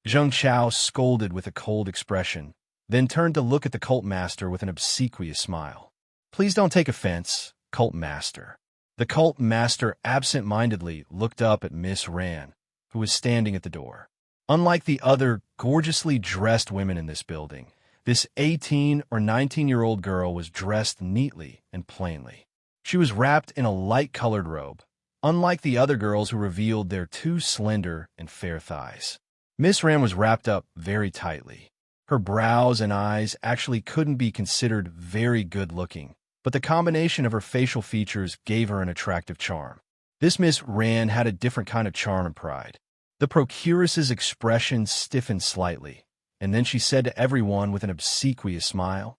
S1: Zheng Chao scolded with a cold expression, then turned to look at the Cult Master with an obsequious smile. Please don't take offense, Cult Master. The Cult Master absent-mindedly looked up at Miss Ran, who was standing at the door. Unlike the other gorgeously dressed women in this building, this 18 or 19-year-old girl was dressed neatly and plainly. She was wrapped in a light-colored robe, unlike the other girls who revealed their too slender and fair thighs. Miss Ran was wrapped up very tightly. Her brows and eyes actually couldn't be considered very good-looking, but the combination of her facial features gave her an attractive charm. This Miss Ran had a different kind of charm and pride. The procuress's expression stiffened slightly, and then she said to everyone with an obsequious smile,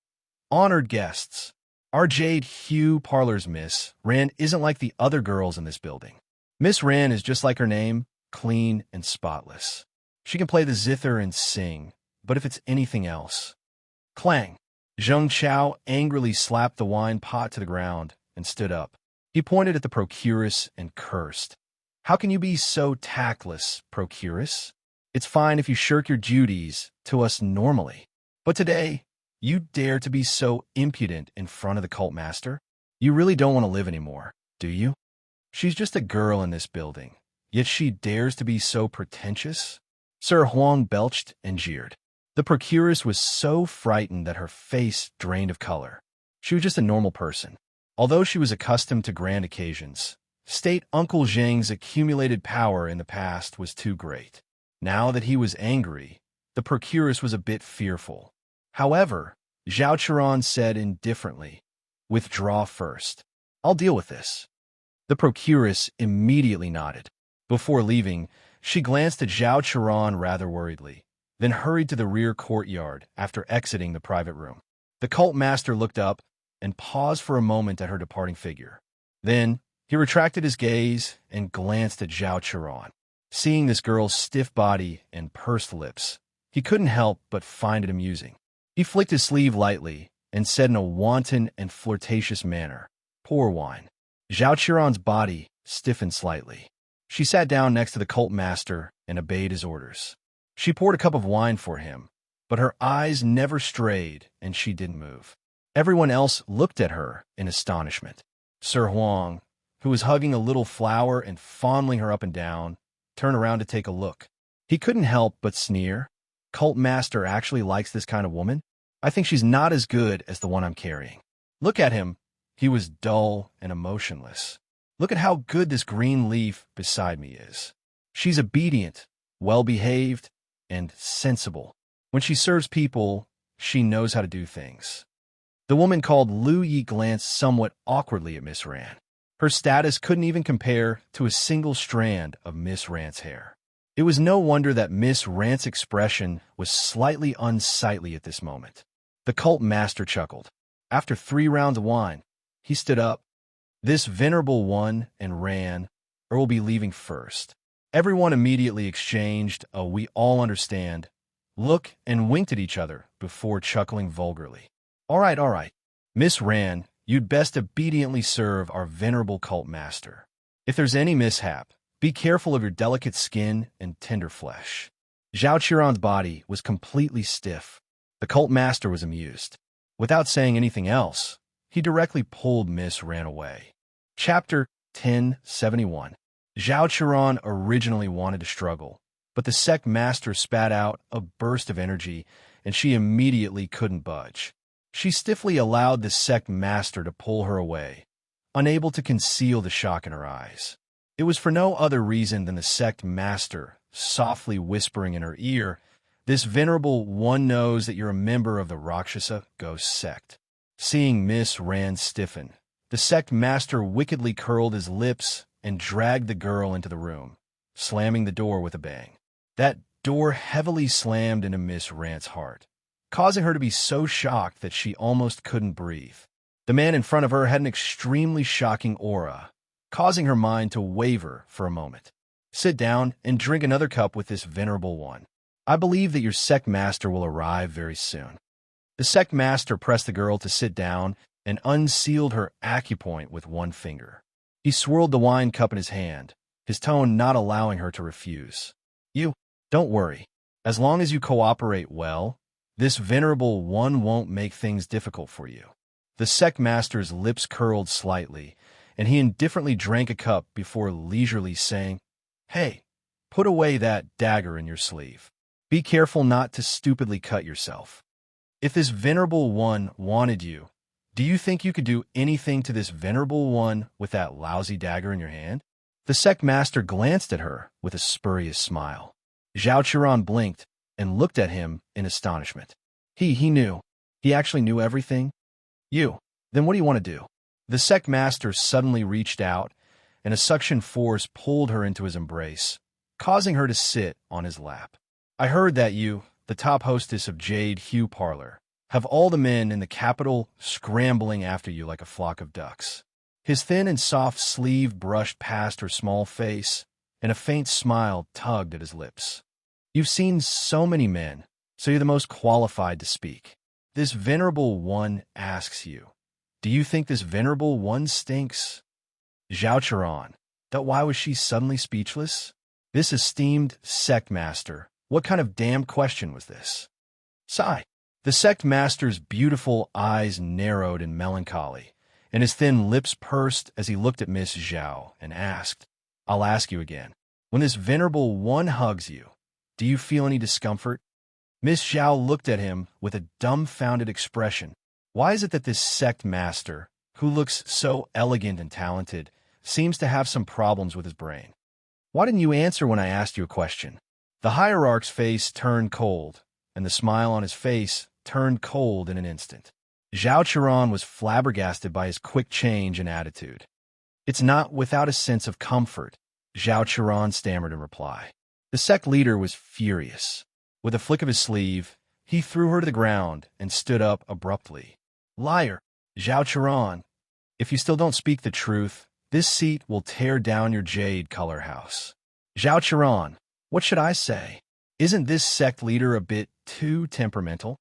S1: Honored guests, our Jade Hue Parlor's Miss Ran isn't like the other girls in this building. Miss Ran is just like her name, clean and spotless. She can play the zither and sing, but if it's anything else... Clang! Zheng Chao angrily slapped the wine pot to the ground and stood up. He pointed at the procuress and cursed. How can you be so tactless, procuress? It's fine if you shirk your duties to us normally. But today, you dare to be so impudent in front of the cult master? You really don't want to live anymore, do you? She's just a girl in this building, yet she dares to be so pretentious? Sir Huang belched and jeered. The procuress was so frightened that her face drained of color. She was just a normal person. Although she was accustomed to grand occasions, State Uncle Zhang's accumulated power in the past was too great. Now that he was angry, the procuress was a bit fearful. However, Zhao Qiran said indifferently, "Withdraw first. I'll deal with this." The procuress immediately nodded. Before leaving, she glanced at Zhao Qiran rather worriedly, then hurried to the rear courtyard after exiting the private room. The cult master looked up and paused for a moment at her departing figure. Then, he retracted his gaze and glanced at Zhao Qiran. Seeing this girl's stiff body and pursed lips, he couldn't help but find it amusing. He flicked his sleeve lightly and said in a wanton and flirtatious manner, "Pour wine." Zhao Qiran's body stiffened slightly. She sat down next to the cult master and obeyed his orders. She poured a cup of wine for him, but her eyes never strayed and she didn't move. Everyone else looked at her in astonishment. Sir Huang, who was hugging a little flower and fondling her up and down, turned around to take a look. He couldn't help but sneer. Cult master actually likes this kind of woman? I think she's not as good as the one I'm carrying. Look at him. He was dull and emotionless. Look at how good this green leaf beside me is. She's obedient, well-behaved, and sensible. When she serves people, she knows how to do things. The woman called Lu Yi glanced somewhat awkwardly at Miss Ran. Her status couldn't even compare to a single strand of Miss Ran's hair. It was no wonder that Miss Ran's expression was slightly unsightly at this moment. The cult master chuckled. After 3 rounds of wine, he stood up. "This venerable one and Ran will be leaving first." Everyone immediately exchanged a "we all understand" look and winked at each other before chuckling vulgarly. All right. Miss Ran, you'd best obediently serve our venerable cult master. If there's any mishap, be careful of your delicate skin and tender flesh." Zhao Qiran's body was completely stiff. The cult master was amused. Without saying anything else, he directly pulled Miss Ran away. Chapter 1071. Zhao Qiran originally wanted to struggle, but the sect master spat out a burst of energy, and she immediately couldn't budge. She stiffly allowed the sect master to pull her away, unable to conceal the shock in her eyes. It was for no other reason than the sect master softly whispering in her ear, "This venerable one knows that you're a member of the Rakshasa ghost sect." Seeing Miss Ran stiffen, the sect master wickedly curled his lips and dragged the girl into the room, slamming the door with a bang. That door heavily slammed into Miss Ran's heart, causing her to be so shocked that she almost couldn't breathe. The man in front of her had an extremely shocking aura, causing her mind to waver for a moment. "Sit down and drink another cup with this venerable one. I believe that your sect master will arrive very soon." The sect master pressed the girl to sit down and unsealed her acupoint with one finger. He swirled the wine cup in his hand, his tone not allowing her to refuse. Don't worry. As long as you cooperate well, this venerable one won't make things difficult for you." The sect master's lips curled slightly, and he indifferently drank a cup before leisurely saying, "Hey, put away that dagger in your sleeve. Be careful not to stupidly cut yourself. If this venerable one wanted you, do you think you could do anything to this venerable one with that lousy dagger in your hand?" The sect master glanced at her with a spurious smile. Zhao Qiran blinked and looked at him in astonishment. He knew. He actually knew everything? Then what do you want to do? The sect master suddenly reached out, and a suction force pulled her into his embrace, causing her to sit on his lap. "I heard that you, the top hostess of Jade Hue Parlor, have all the men in the capital scrambling after you like a flock of ducks." His thin and soft sleeve brushed past her small face, and a faint smile tugged at his lips. "You've seen so many men, so you're the most qualified to speak. This venerable one asks you, do you think this venerable one stinks?" Zhao Qiran. Why was she suddenly speechless? This esteemed sect master What kind of damn question was this? Sigh. The sect master's beautiful eyes narrowed in melancholy, and his thin lips pursed as he looked at Miss Zhao and asked, I'll ask you again. When this venerable one hugs you, do you feel any discomfort? Miss Zhao looked at him with a dumbfounded expression. Why is it that this sect master, who looks so elegant and talented, seems to have some problems with his brain? Why didn't you answer when I asked you a question? The hierarch's face turned cold, and the smile on his face turned cold in an instant. Zhao Qiran was flabbergasted by his quick change in attitude. It's not without a sense of comfort, Zhao Qiran stammered in reply. The sect leader was furious. With a flick of his sleeve, he threw her to the ground and stood up abruptly. Liar, Zhao Qiran, if you still don't speak the truth, this seat will tear down your jade color house. Zhao Qiran, what should I say? Isn't this sect leader a bit too temperamental?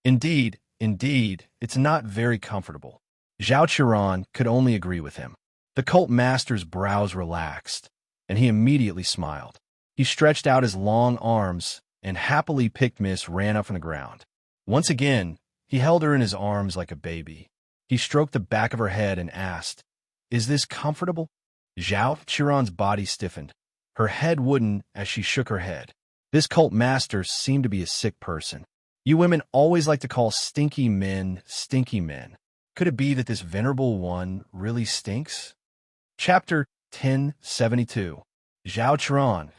S1: Indeed, it's not very comfortable. Zhao Qiran could only agree with him. The cult master's brows relaxed, and he immediately smiled. He stretched out his long arms and happily picked Miss ran up from the ground. Once again, he held her in his arms like a baby. He stroked the back of her head and asked, Is this comfortable? Zhao Qiran's body stiffened. Her head woodened as she shook her head. This cult master seemed to be a sick person. You women always like to call stinky men stinky men. Could it be that this venerable one really stinks? Chapter 1072. Zhao Qiran.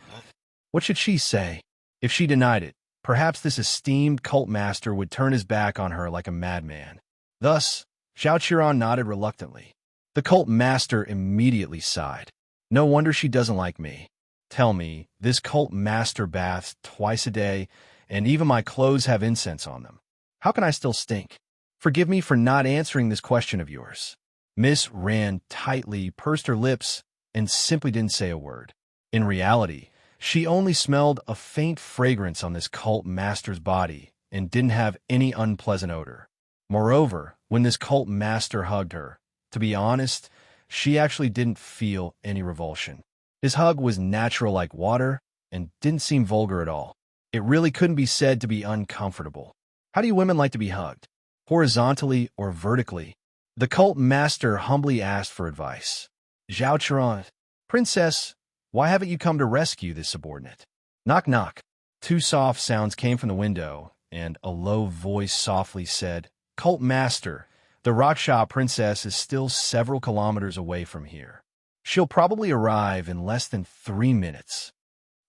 S1: What should she say? If she denied it, perhaps this esteemed cult master would turn his back on her like a madman. Thus, Zhao Qiran nodded reluctantly. The cult master immediately sighed. No wonder she doesn't like me. Tell me, this cult master baths twice a day, and even my clothes have incense on them. How can I still stink? Forgive me for not answering this question of yours. Miss Ran tightly pursed her lips and simply didn't say a word. In reality, she only smelled a faint fragrance on this cult master's body and didn't have any unpleasant odor. Moreover, when this cult master hugged her, to be honest, she actually didn't feel any revulsion. His hug was natural like water and didn't seem vulgar at all. It really couldn't be said to be uncomfortable. How do you women like to be hugged? Horizontally or vertically? The cult master humbly asked for advice. Zhao Qiran, Princess, why haven't you come to rescue this subordinate? Knock, knock. Two soft sounds came from the window, and a low voice softly said, Cult master, the Raksha princess is still several kilometers away from here. She'll probably arrive in less than 3 minutes.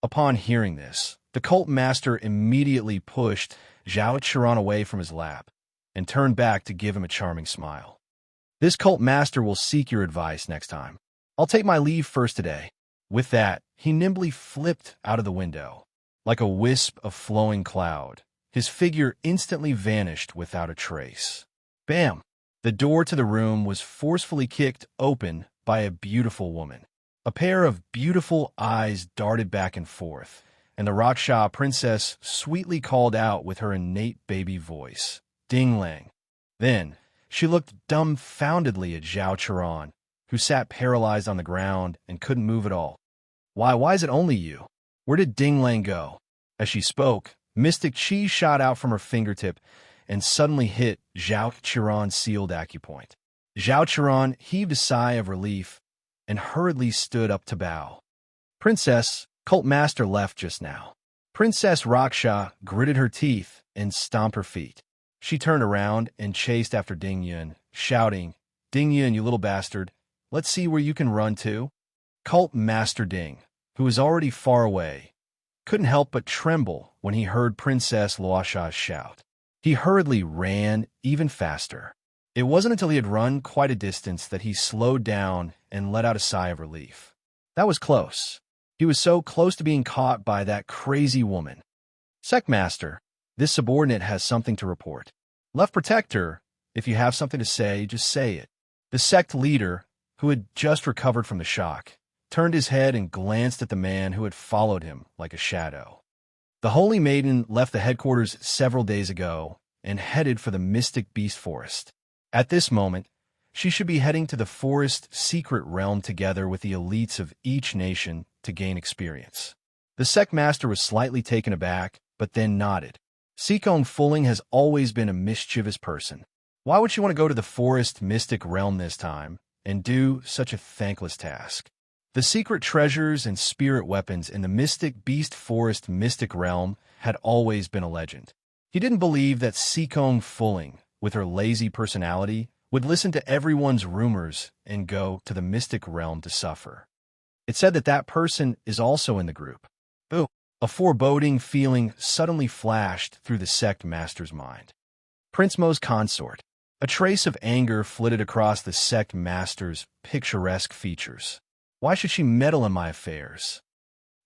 S1: Upon hearing this, the cult master immediately pushed Zhao Qiran away from his lap and turned back to give him a charming smile. This cult master will seek your advice next time. I'll take my leave first today. With that, he nimbly flipped out of the window. Like a wisp of flowing cloud, his figure instantly vanished without a trace. Bam! The door to the room was forcefully kicked open by a beautiful woman. A pair of beautiful eyes darted back and forth, and the Raksha princess sweetly called out with her innate baby voice, Ding Lang. Then, she looked dumbfoundedly at Zhao Qiran, who sat paralyzed on the ground and couldn't move at all. Why is it only you? Where did Ding Lang go? As she spoke, mystic chi shot out from her fingertip and suddenly hit Zhao Qiran's sealed acupoint. Zhao Qiran heaved a sigh of relief and hurriedly stood up to bow. Princess, cult master left just now. Princess Raksha gritted her teeth and stomped her feet. She turned around and chased after Ding Yun, shouting, Ding Yun, you little bastard, let's see where you can run to. Cult master Ding, who was already far away, couldn't help but tremble when he heard Princess Luosha's shout. He hurriedly ran even faster. It wasn't until he had run quite a distance that he slowed down and let out a sigh of relief. That was close. He was so close to being caught by that crazy woman. Sect Master, this subordinate has something to report. Left Protector, if you have something to say, just say it. The sect leader, who had just recovered from the shock, turned his head and glanced at the man who had followed him like a shadow. The Holy Maiden left the headquarters several days ago and headed for the mystic beast forest. At this moment, she should be heading to the forest secret realm together with the elites of each nation to gain experience. The sect master was slightly taken aback, but then nodded. Seekong Fulling has always been a mischievous person. Why would she want to go to the forest mystic realm this time and do such a thankless task? The secret treasures and spirit weapons in the mystic beast forest mystic realm had always been a legend. He didn't believe that Seekong Fulling, with her lazy personality, would listen to everyone's rumors and go to the mystic realm to suffer. It said that that person is also in the group. Ooh, a foreboding feeling suddenly flashed through the sect master's mind. Prince Mo's consort. A trace of anger flitted across the sect master's picturesque features. Why should she meddle in my affairs?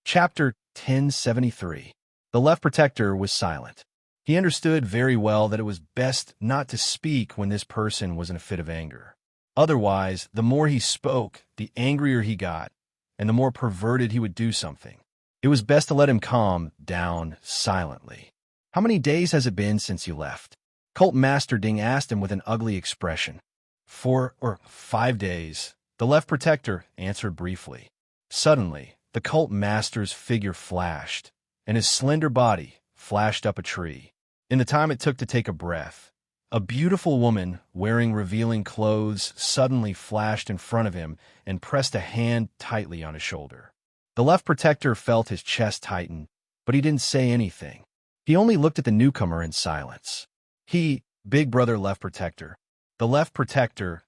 S1: Chapter 1073. The left protector was silent. He understood very well that it was best not to speak when this person was in a fit of anger. Otherwise, the more he spoke, the angrier he got, and the more perverted he would do something. It was best to let him calm down silently. How many days has it been since you left? Cult Master Ding asked him with an ugly expression. 4 or 5 days, the left protector answered briefly. Suddenly, the cult master's figure flashed, and his slender body flashed up a tree. In the time it took to take a breath, a beautiful woman wearing revealing clothes suddenly flashed in front of him and pressed a hand tightly on his shoulder. The left protector felt his chest tighten, but he didn't say anything. He only looked at the newcomer in silence. Big brother left protector. The left protector,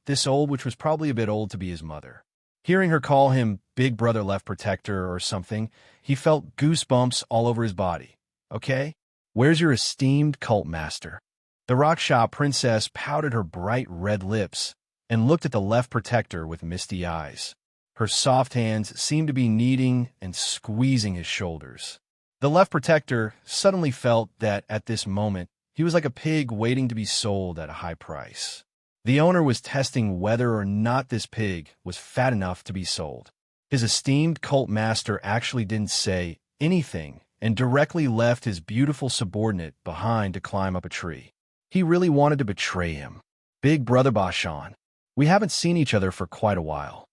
S1: this old, which was probably a bit old to be his mother. Hearing her call him big brother left protector or something, he felt goosebumps all over his body. Okay? Where's your esteemed cult master? The Raksha princess pouted her bright red lips and looked at the left protector with misty eyes. Her soft hands seemed to be kneading and squeezing his shoulders. The left protector suddenly felt that at this moment, he was like a pig waiting to be sold at a high price. The owner was testing whether or not this pig was fat enough to be sold. His esteemed cult master actually didn't say anything and directly left his beautiful subordinate behind to climb up a tree. He really wanted to betray him. Big brother Bashan, we haven't seen each other for quite a while.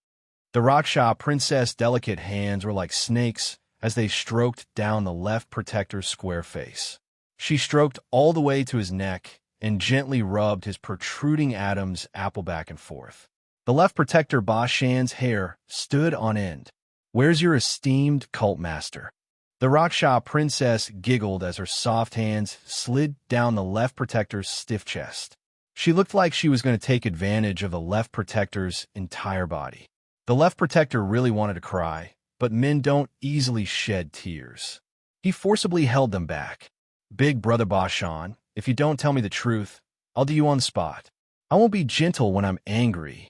S1: The Raksha princess' delicate hands were like snakes as they stroked down the left protector's square face. She stroked all the way to his neck and gently rubbed his protruding Adam's apple back and forth. The left protector Bashan's hair stood on end. Where's your esteemed cult master? The Raksha princess giggled as her soft hands slid down the left protector's stiff chest. She looked like she was going to take advantage of the left protector's entire body. The left protector really wanted to cry, but men don't easily shed tears. He forcibly held them back. Big brother Bashan, if you don't tell me the truth, I'll do you on the spot. I won't be gentle when I'm angry.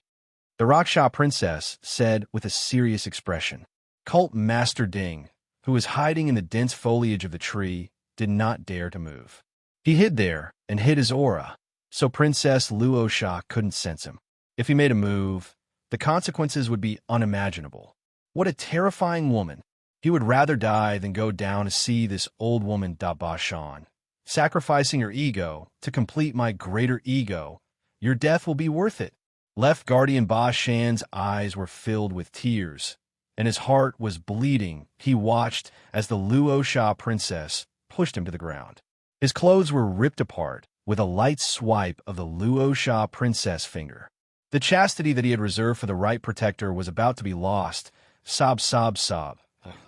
S1: The Raksha princess said with a serious expression. Cult Master Ding, who was hiding in the dense foliage of the tree, did not dare to move. He hid there and hid his aura, so Princess Luosha couldn't sense him. If he made a move, the consequences would be unimaginable. What a terrifying woman. He would rather die than go down to see this old woman Bashan. Sacrificing her ego to complete my greater ego, your death will be worth it. Left Guardian Bashan's eyes were filled with tears, and his heart was bleeding. He watched as the Luosha princess pushed him to the ground. His clothes were ripped apart with a light swipe of the Luosha princess finger. The chastity that he had reserved for the right protector was about to be lost. Sob, sob, sob.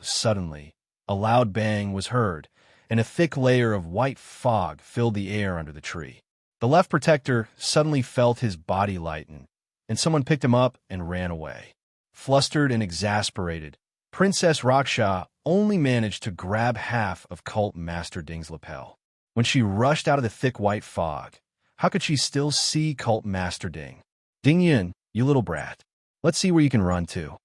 S1: Suddenly, a loud bang was heard, and a thick layer of white fog filled the air under the tree. The left protector suddenly felt his body lighten, and someone picked him up and ran away. Flustered and exasperated, Princess Raksha only managed to grab half of Cult Master Ding's lapel. When she rushed out of the thick white fog, how could she still see Cult Master Ding? Ding Yin, you little brat. Let's see where you can run to.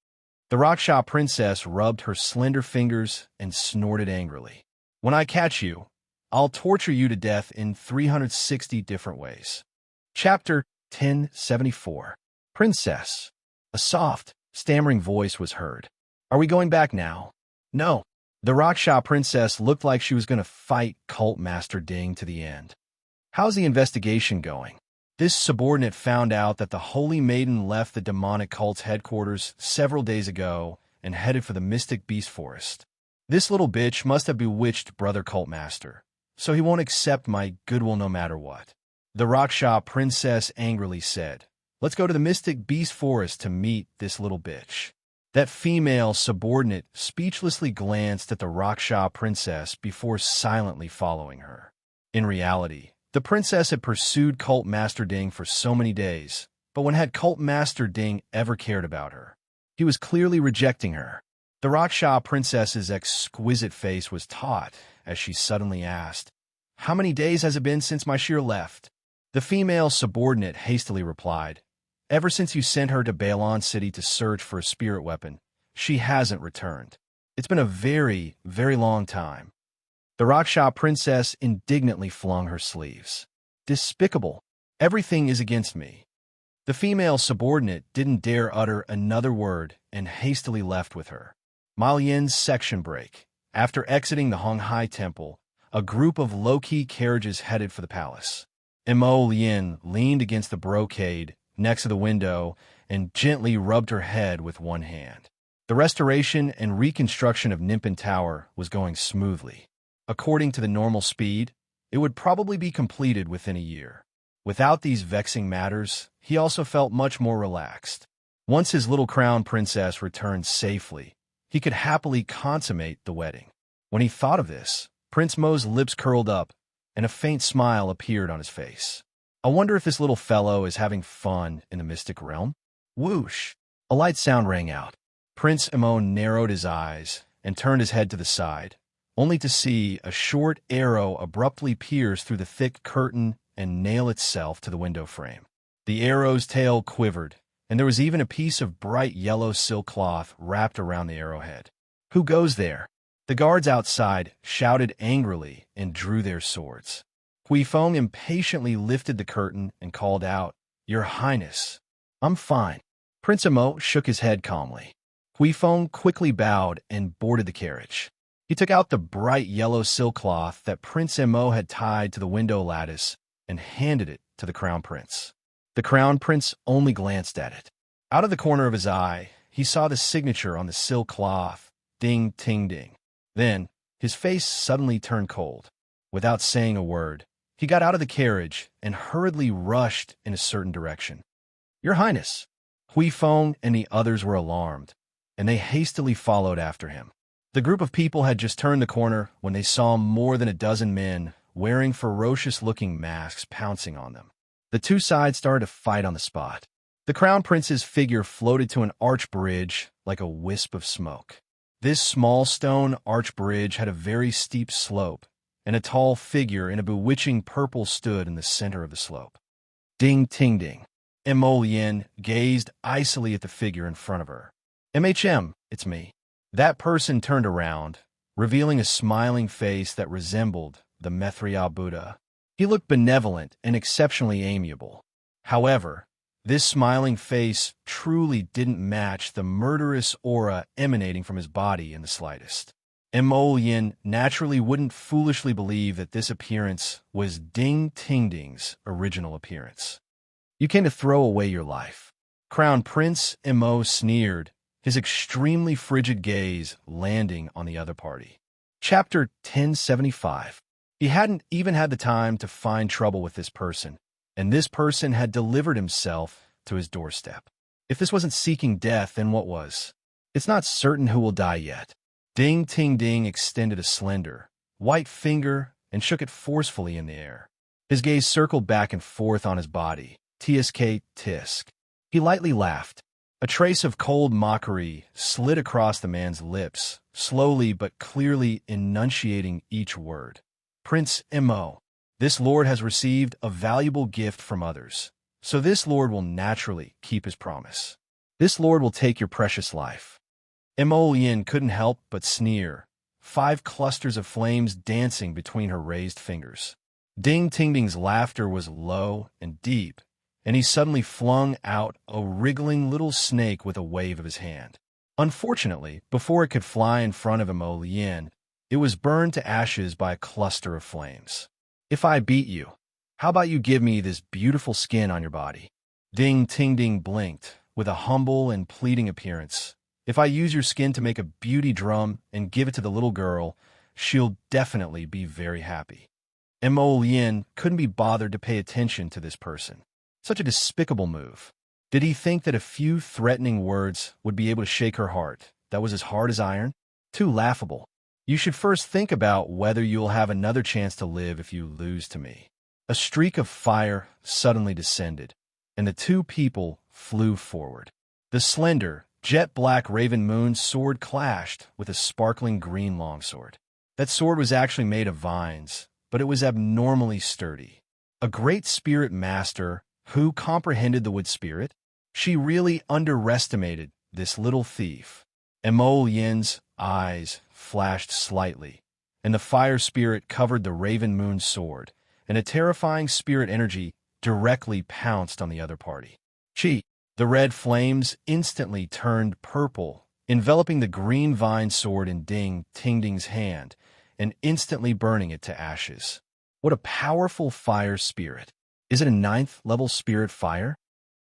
S1: The Raksha princess rubbed her slender fingers and snorted angrily. When I catch you, I'll torture you to death in 360 different ways. Chapter 1074. Princess. A soft, stammering voice was heard. Are we going back now? No. The Raksha princess looked like she was going to fight Cult Master Ding to the end. How's the investigation going? This subordinate found out that the Holy Maiden left the demonic cult's headquarters several days ago and headed for the Mystic Beast Forest. This little bitch must have bewitched Brother Cult Master, so he won't accept my goodwill no matter what. The Raksha princess angrily said, "Let's go to the mystic beast forest to meet this little bitch." That female subordinate speechlessly glanced at the Raksha princess before silently following her. In reality, the princess had pursued Cult Master Ding for so many days, but when had Cult Master Ding ever cared about her? He was clearly rejecting her. The Raksha princess's exquisite face was taut as she suddenly asked, "How many days has it been since my shear left?" The female subordinate hastily replied, "Ever since you sent her to Balon City to search for a spirit weapon, she hasn't returned. It's been a very, very long time." The Raksha princess indignantly flung her sleeves. "Despicable. Everything is against me." The female subordinate didn't dare utter another word and hastily left with her. Mao Yin's section break. After exiting the Honghai Temple, a group of low-key carriages headed for the palace. Mo Yin leaned against the brocade next to the window and gently rubbed her head with one hand. The restoration and reconstruction of Nimpin Tower was going smoothly. According to the normal speed, it would probably be completed within a year. Without these vexing matters, he also felt much more relaxed. Once his little crown princess returned safely, he could happily consummate the wedding. When he thought of this, Prince Mo's lips curled up, and a faint smile appeared on his face. I wonder if this little fellow is having fun in the mystic realm? Whoosh! A light sound rang out. Prince Mo narrowed his eyes and turned his head to the side, only to see a short arrow abruptly pierce through the thick curtain and nail itself to the window frame. The arrow's tail quivered, and there was even a piece of bright yellow silk cloth wrapped around the arrowhead. "Who goes there?" The guards outside shouted angrily and drew their swords. Hui Feng impatiently lifted the curtain and called out, "Your Highness." "I'm fine." Prince Mo shook his head calmly. Hui Feng quickly bowed and boarded the carriage. He took out the bright yellow silk cloth that Prince Mo had tied to the window lattice and handed it to the Crown Prince. The Crown Prince only glanced at it. Out of the corner of his eye, he saw the signature on the silk cloth, "Ding Ting Ding." Then, his face suddenly turned cold. Without saying a word, he got out of the carriage and hurriedly rushed in a certain direction. "Your Highness!" Hui Feng and the others were alarmed, and they hastily followed after him. The group of people had just turned the corner when they saw more than a dozen men wearing ferocious-looking masks pouncing on them. The two sides started to fight on the spot. The Crown Prince's figure floated to an arch bridge like a wisp of smoke. This small stone arch bridge had a very steep slope, and a tall figure in a bewitching purple stood in the center of the slope. Ding Ting Ding. Mo Yin gazed icily at the figure in front of her. "MHM, it's me." That person turned around, revealing a smiling face that resembled the Methriya Buddha. He looked benevolent and exceptionally amiable. However, this smiling face truly didn't match the murderous aura emanating from his body in the slightest. Mo Yin naturally wouldn't foolishly believe that this appearance was Ding Ting Ding's original appearance. "You came to throw away your life." Crown Prince Mo sneered, his extremely frigid gaze landing on the other party. Chapter 1075. He hadn't even had the time to find trouble with this person, and this person had delivered himself to his doorstep. If this wasn't seeking death, then what was? It's not certain who will die yet. Ding Ting Ding extended a slender, white finger and shook it forcefully in the air. His gaze circled back and forth on his body. "Tsk, tisk." He lightly laughed. A trace of cold mockery slid across the man's lips, slowly but clearly enunciating each word. "Prince Mo, this lord has received a valuable gift from others, so this lord will naturally keep his promise. This lord will take your precious life." Mo Yin couldn't help but sneer, 5 clusters of flames dancing between her raised fingers. Ding Ting Ding's laughter was low and deep, and he suddenly flung out a wriggling little snake with a wave of his hand. Unfortunately, before it could fly in front of Mo Yin, it was burned to ashes by a cluster of flames. "If I beat you, how about you give me this beautiful skin on your body?" Ding Ting Ding blinked, with a humble and pleading appearance, If I use your skin to make a beauty drum and give it to the little girl, she'll definitely be very happy. Mo Lien couldn't be bothered to pay attention to this person. Such a despicable move. Did he think that a few threatening words would be able to shake her heart that was as hard as iron? Too laughable. You should first think about whether you'll have another chance to live if you lose to me. A streak of fire suddenly descended, and the two people flew forward. The slender, jet-black Raven Moon's sword clashed with a sparkling green longsword. That sword was actually made of vines, but it was abnormally sturdy. A great spirit master who comprehended the wood spirit? She really underestimated this little thief. Mo Lien's eyes flashed slightly, and the fire spirit covered the Raven Moon's sword, and a terrifying spirit energy directly pounced on the other party. Chi! The red flames instantly turned purple, enveloping the green vine sword in Ding Tingding's hand, and instantly burning it to ashes. What a powerful fire spirit! Is it a 9th-level spirit fire?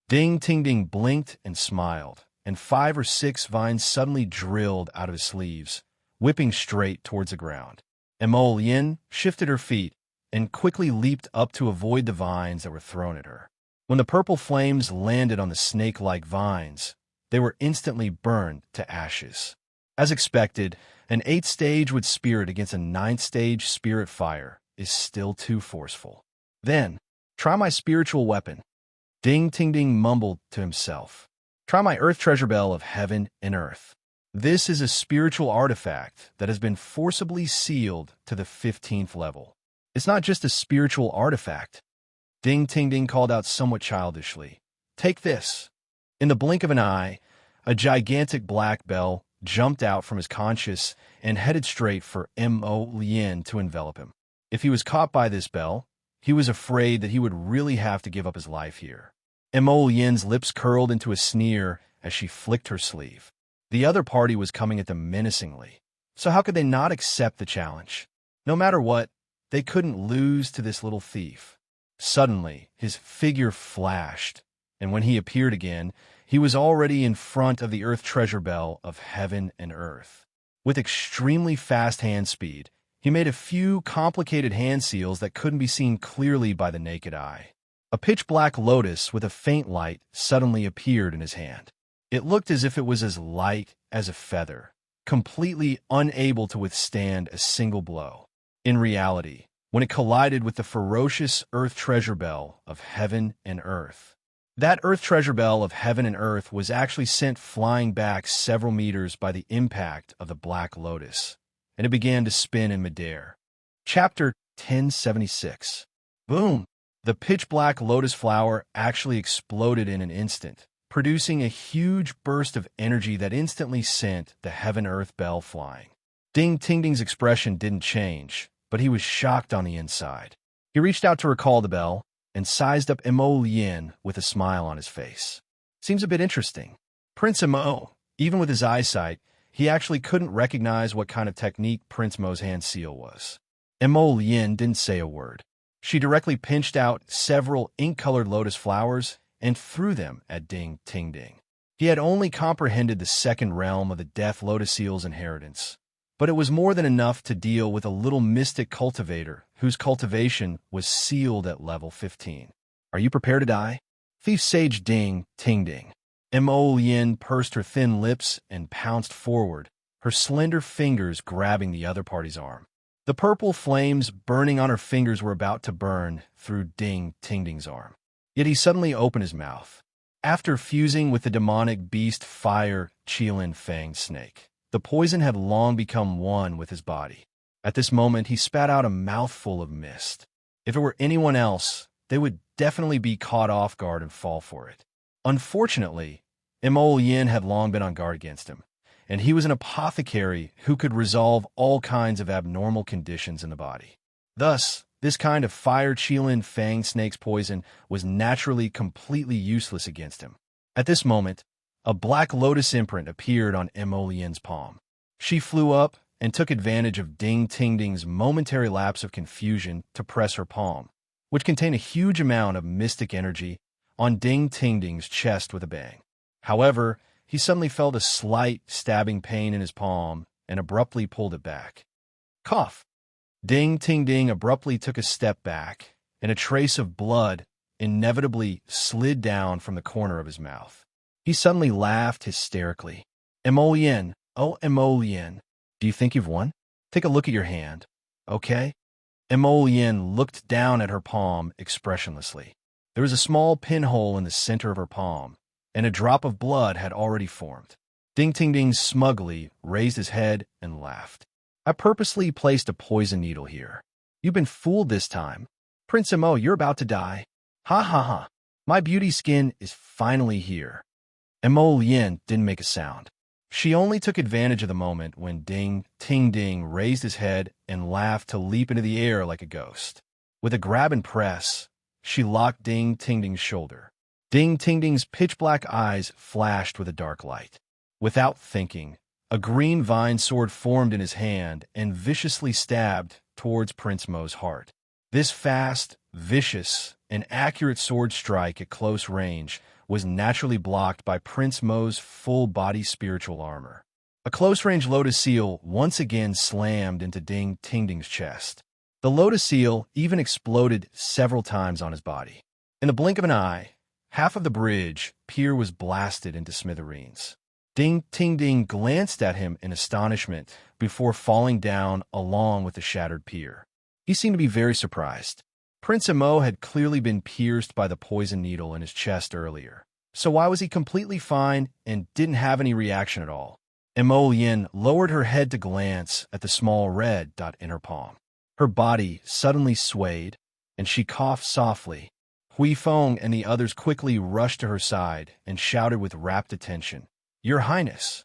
S1: Ding Tingding blinked and smiled, and 5 or 6 vines suddenly drilled out of his sleeves, whipping straight towards the ground. Mo Lien shifted her feet and quickly leaped up to avoid the vines that were thrown at her. When the purple flames landed on the snake-like vines, they were instantly burned to ashes. As expected, an 8th-stage wood spirit against a 9th-stage spirit fire is still too forceful. Then, try my spiritual weapon. Ding Tingding mumbled to himself. Try my earth treasure bell of heaven and earth. This is a spiritual artifact that has been forcibly sealed to the 15th level. It's not just a spiritual artifact. Ding Tingding called out somewhat childishly. Take this. In the blink of an eye, a gigantic black bell jumped out from his conscious and headed straight for Mo Lien to envelop him. If he was caught by this bell, he was afraid that he would really have to give up his life here. Mo Lien's lips curled into a sneer as she flicked her sleeve. The other party was coming at them menacingly, so how could they not accept the challenge? No matter what, they couldn't lose to this little thief. Suddenly, his figure flashed, and when he appeared again, he was already in front of the earth treasure bell of heaven and earth. With extremely fast hand speed, he made a few complicated hand seals that couldn't be seen clearly by the naked eye. A pitch-black lotus with a faint light suddenly appeared in his hand. It looked as if it was as light as a feather, completely unable to withstand a single blow. In reality, when it collided with the ferocious earth treasure bell of heaven and earth, that earth treasure bell of heaven and earth was actually sent flying back several meters by the impact of the black lotus, and it began to spin in midair. Chapter 1076. Boom! The pitch-black lotus flower actually exploded in an instant, producing a huge burst of energy that instantly sent the heaven-earth bell flying. Ding Tingding's expression didn't change, but he was shocked on the inside. He reached out to recall the bell and sized up Mo Lien with a smile on his face. Seems a bit interesting. Prince Mo, even with his eyesight, he actually couldn't recognize what kind of technique Prince Mo's hand seal was. Mo Lien didn't say a word. She directly pinched out several ink-colored lotus flowers and threw them at Ding Tingding. He had only comprehended the second realm of the Death Lotus Seal's inheritance, but it was more than enough to deal with a little mystic cultivator whose cultivation was sealed at level 15. Are you prepared to die? Thief Sage Ding Tingding. Mo Lien pursed her thin lips and pounced forward, her slender fingers grabbing the other party's arm. The purple flames burning on her fingers were about to burn through Ding Tingding's arm. Yet he suddenly opened his mouth. After fusing with the demonic beast fire Qilin Fang snake, the poison had long become one with his body. At this moment, he spat out a mouthful of mist. If it were anyone else, they would definitely be caught off guard and fall for it. Unfortunately, Mo Lien had long been on guard against him, and he was an apothecary who could resolve all kinds of abnormal conditions in the body. Thus, this kind of fire Qilin Fang snake's poison was naturally completely useless against him. At this moment, a black lotus imprint appeared on Mo Lien's palm. She flew up and took advantage of Ding Tingding's momentary lapse of confusion to press her palm, which contained a huge amount of mystic energy, on Ding Tingding's chest with a bang. However, he suddenly felt a slight stabbing pain in his palm and abruptly pulled it back. Cough! Ding, ting, ding abruptly took a step back, and a trace of blood inevitably slid down from the corner of his mouth. He suddenly laughed hysterically. Emolien, oh Emolien, do you think you've won? Take a look at your hand, okay? Emolien looked down at her palm expressionlessly. There was a small pinhole in the center of her palm, and a drop of blood had already formed. Ding Ting Ding smugly raised his head and laughed. I purposely placed a poison needle here. You've been fooled this time. Prince Emo, you're about to die. Ha ha ha. My beauty skin is finally here. Emolien didn't make a sound. She only took advantage of the moment when Ding Ting Ding raised his head and laughed to leap into the air like a ghost. With a grab and press, she locked Ding Ting Ding's shoulder. Ding Ting Ding's pitch-black eyes flashed with a dark light. Without thinking, a green vine sword formed in his hand and viciously stabbed towards Prince Mo's heart. This fast, vicious, and accurate sword strike at close range was naturally blocked by Prince Mo's full-body spiritual armor. A close-range lotus seal once again slammed into Ding Ting Ding's chest. The lotus seal even exploded several times on his body. In the blink of an eye, half of the bridge pier was blasted into smithereens. Ding Ting Ding glanced at him in astonishment before falling down along with the shattered pier. He seemed to be very surprised. Prince Emo had clearly been pierced by the poison needle in his chest earlier. So why was he completely fine and didn't have any reaction at all? Emolien lowered her head to glance at the small red dot in her palm. Her body suddenly swayed, and she coughed softly. Hui Feng and the others quickly rushed to her side and shouted with rapt attention, "Your Highness!"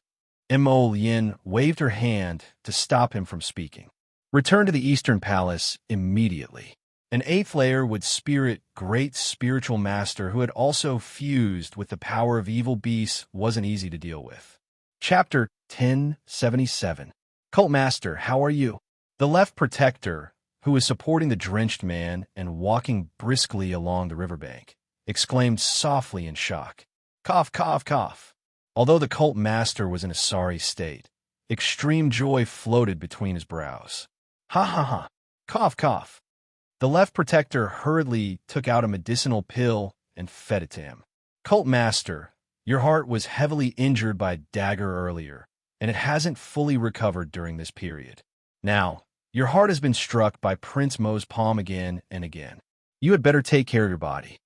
S1: Emolien waved her hand to stop him from speaking. Return to the Eastern Palace immediately. An 8th layer would spirit great spiritual master who had also fused with the power of evil beasts wasn't easy to deal with. Chapter 1077. Cult Master, how are you? The left protector, who was supporting the drenched man and walking briskly along the riverbank, exclaimed softly in shock. Cough, cough, cough. Although the cult master was in a sorry state, extreme joy floated between his brows. Ha ha ha. Cough, cough. The left protector hurriedly took out a medicinal pill and fed it to him. Cult Master, your heart was heavily injured by a dagger earlier, and it hasn't fully recovered during this period. Now, your heart has been struck by Prince Mo's palm again and again. You had better take care of your body.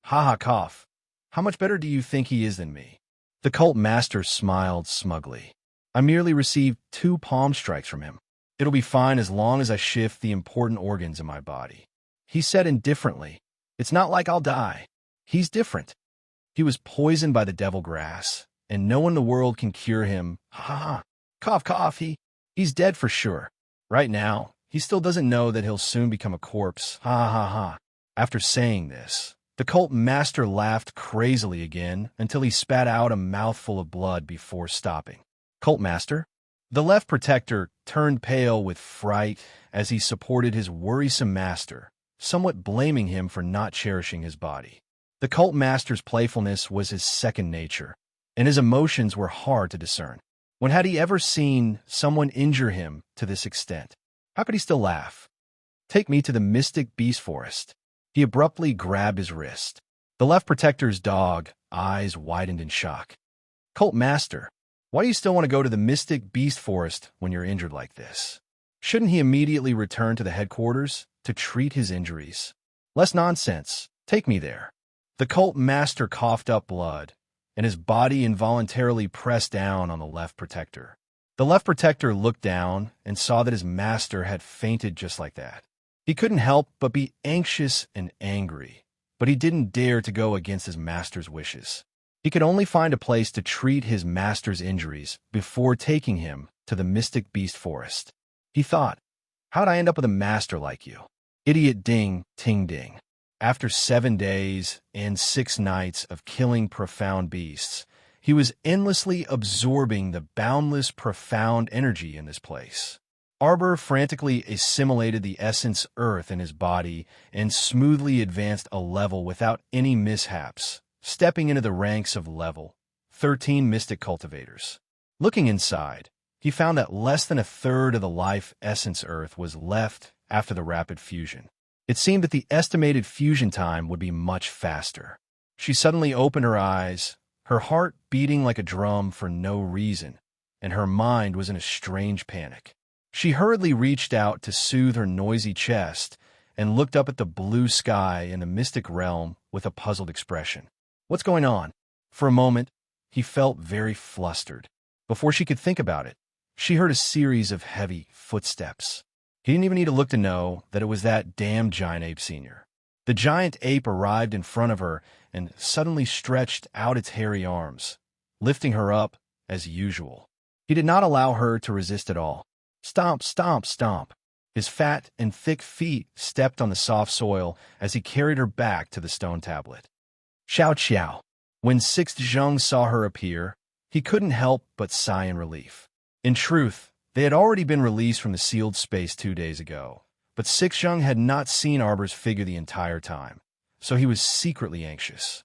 S1: Ha ha cough. How much better do you think he is than me? The Cult Master smiled smugly. I merely received 2 palm strikes from him. It'll be fine as long as I shift the important organs in my body. He said indifferently, it's not like I'll die. He's different. He was poisoned by the devil grass, and no one in the world can cure him. Ha ha ha. Cough, cough, he's dead for sure. Right now, he still doesn't know that he'll soon become a corpse. Ha ha ha ha. After saying this, the Cult Master laughed crazily again until he spat out a mouthful of blood before stopping. Cult Master? The left protector turned pale with fright as he supported his worrisome master, somewhat blaming him for not cherishing his body. The Cult Master's playfulness was his second nature, and his emotions were hard to discern. When had he ever seen someone injure him to this extent? How could he still laugh? Take me to the mystic beast forest. He abruptly grabbed his wrist. The left protector's dog eyes widened in shock. Cult Master, why do you still want to go to the mystic beast forest when you're injured like this? Shouldn't he immediately return to the headquarters to treat his injuries? Less nonsense. Take me there. The Cult Master coughed up blood, and his body involuntarily pressed down on the left protector. The left protector looked down and saw that his master had fainted just like that. He couldn't help but be anxious and angry, but he didn't dare to go against his master's wishes. He could only find a place to treat his master's injuries before taking him to the mystic beast forest. He thought, how'd I end up with a master like you? Idiot Ding Ting Ding. After 7 days and 6 nights of killing profound beasts, he was endlessly absorbing the boundless profound energy in this place. Arbor frantically assimilated the essence earth in his body and smoothly advanced a level without any mishaps, stepping into the ranks of level 13 mystic cultivators. Looking inside, he found that less than a third of the life essence Earth was left after the rapid fusion. It seemed that the estimated fusion time would be much faster. She suddenly opened her eyes, her heart beating like a drum for no reason, and her mind was in a strange panic. She hurriedly reached out to soothe her noisy chest and looked up at the blue sky in the mystic realm with a puzzled expression. What's going on? For a moment, he felt very flustered. Before she could think about it, she heard a series of heavy footsteps. He didn't even need to look to know that it was that damn giant ape senior. The giant ape arrived in front of her and suddenly stretched out its hairy arms, lifting her up as usual. He did not allow her to resist at all. Stomp, stomp, stomp. His fat and thick feet stepped on the soft soil as he carried her back to the stone tablet. Xiao Xiao. When Sixth Zheng saw her appear, he couldn't help but sigh in relief. In truth, they had already been released from the sealed space 2 days ago, but Sixth Zheng had not seen Arbor's figure the entire time, so he was secretly anxious.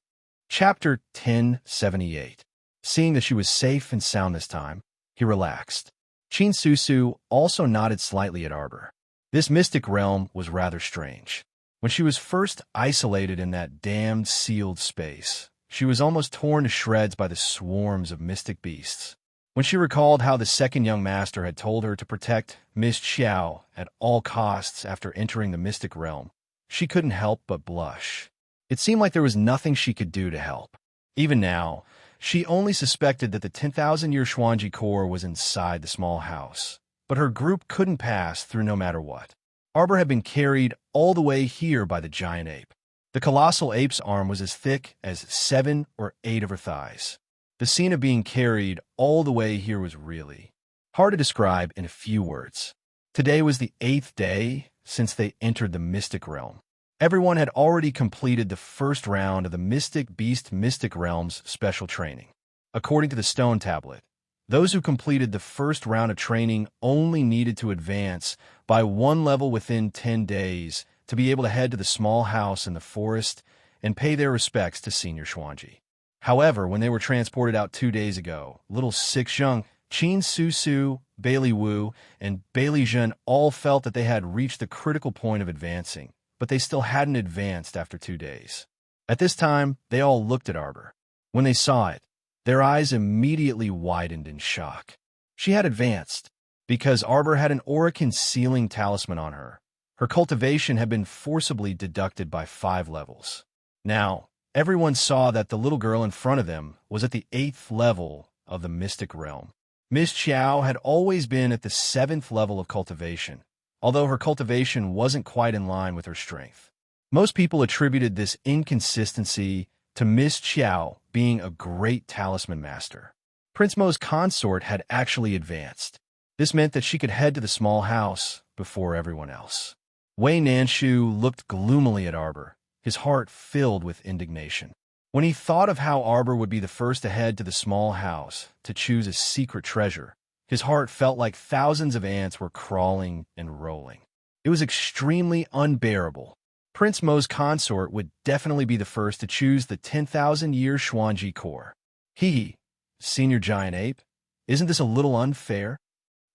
S1: Chapter 1078. Seeing that she was safe and sound this time, he relaxed. Qin Susu also nodded slightly at Arbor. This mystic realm was rather strange. When she was first isolated in that damned sealed space, she was almost torn to shreds by the swarms of mystic beasts. When she recalled how the second young master had told her to protect Miss Xiao at all costs after entering the mystic realm, she couldn't help but blush. It seemed like there was nothing she could do to help. Even now, she only suspected that the 10,000-year Xuanji core was inside the small house, but her group couldn't pass through no matter what. Arbor had been carried all the way here by the giant ape. The colossal ape's arm was as thick as 7 or 8 of her thighs. The scene of being carried all the way here was really hard to describe in a few words. Today was the 8th day since they entered the mystic realm. Everyone had already completed the first round of the Mystic Beast Mystic Realm's special training. According to the stone tablet, those who completed the first round of training only needed to advance by 1 level within 10 days to be able to head to the small house in the forest and pay their respects to Senior Xuanji. However, when they were transported out 2 days ago, little Six Zheng, Qin Susu, Bailey Wu, and Bailey Zhen all felt that they had reached the critical point of advancing, but they still hadn't advanced after 2 days. At this time, they all looked at Arbor. When they saw it, their eyes immediately widened in shock. She had advanced, because Arbor had an aura-concealing talisman on her. Her cultivation had been forcibly deducted by 5 levels. Now, everyone saw that the little girl in front of them was at the 8th level of the mystic realm. Miss Xiao had always been at the 7th level of cultivation, although her cultivation wasn't quite in line with her strength. Most people attributed this inconsistency to Miss Xiao being a great talisman master. Prince Mo's consort had actually advanced. This meant that she could head to the small house before everyone else. Wei Nanshu looked gloomily at Arbor, his heart filled with indignation. When he thought of how Arbor would be the first to head to the small house to choose a secret treasure, his heart felt like thousands of ants were crawling and rolling. It was extremely unbearable. Prince Mo's consort would definitely be the first to choose the 10,000-year Xuanji core. Senior Giant Ape, isn't this a little unfair?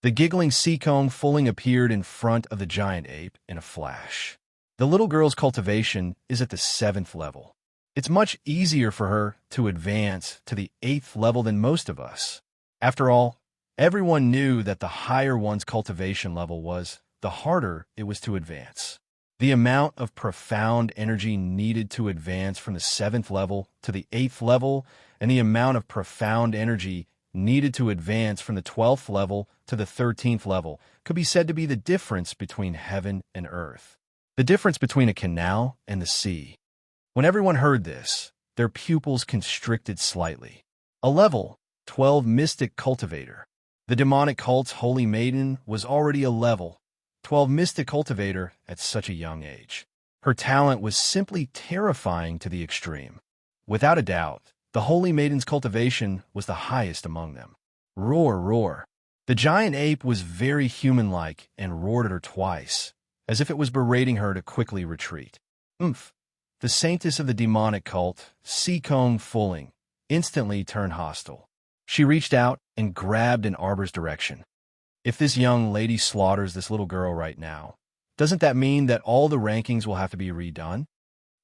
S1: The giggling Seekong fulling appeared in front of the giant ape in a flash. The little girl's cultivation is at the 7th level. It's much easier for her to advance to the 8th level than most of us. After all, everyone knew that the higher one's cultivation level was, the harder it was to advance. The amount of profound energy needed to advance from the 7th level to the 8th level, and the amount of profound energy needed to advance from the 12th level to the 13th level could be said to be the difference between heaven and earth. The difference between a canal and the sea. When everyone heard this, their pupils constricted slightly. A level 12 mystic cultivator. The demonic cult's holy maiden was already a level 12 mystic cultivator at such a young age. Her talent was simply terrifying to the extreme. Without a doubt, the holy maiden's cultivation was the highest among them. Roar, roar. The giant ape was very human-like and roared at her twice, as if it was berating her to quickly retreat. Oomph. The saintess of the demonic cult, Seekong Fulling, instantly turned hostile. She reached out and grabbed in Arbor's direction. If this young lady slaughters this little girl right now, doesn't that mean that all the rankings will have to be redone?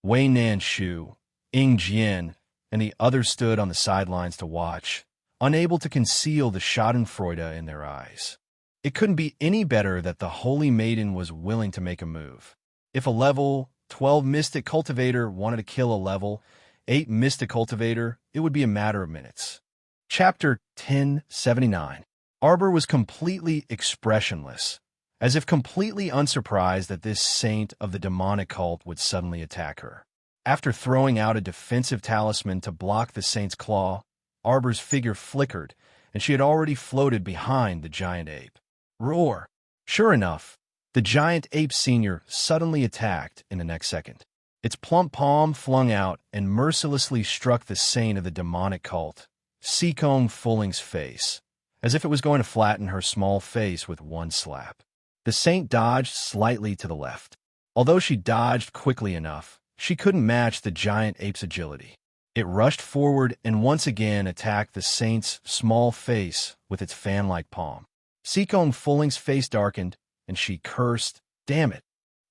S1: Wei Nanshu, Ying Jian, and the others stood on the sidelines to watch, unable to conceal the schadenfreude in their eyes. It couldn't be any better that the Holy Maiden was willing to make a move. If a level 12 Mystic Cultivator wanted to kill a level 8 Mystic Cultivator, it would be a matter of minutes. Chapter 1079. Arbor was completely expressionless, as if completely unsurprised that this saint of the demonic cult would suddenly attack her. After throwing out a defensive talisman to block the saint's claw, Arbor's figure flickered, and she had already floated behind the giant ape. Roar! Sure enough, the giant ape senior suddenly attacked in the next second. Its plump palm flung out and mercilessly struck the saint of the demonic cult, Sikong Fulling's face, as if it was going to flatten her small face with one slap. The saint dodged slightly to the left. Although she dodged quickly enough, she couldn't match the giant ape's agility. It rushed forward and once again attacked the saint's small face with its fan-like palm. Sikong Fulling's face darkened, and she cursed, "Damn it!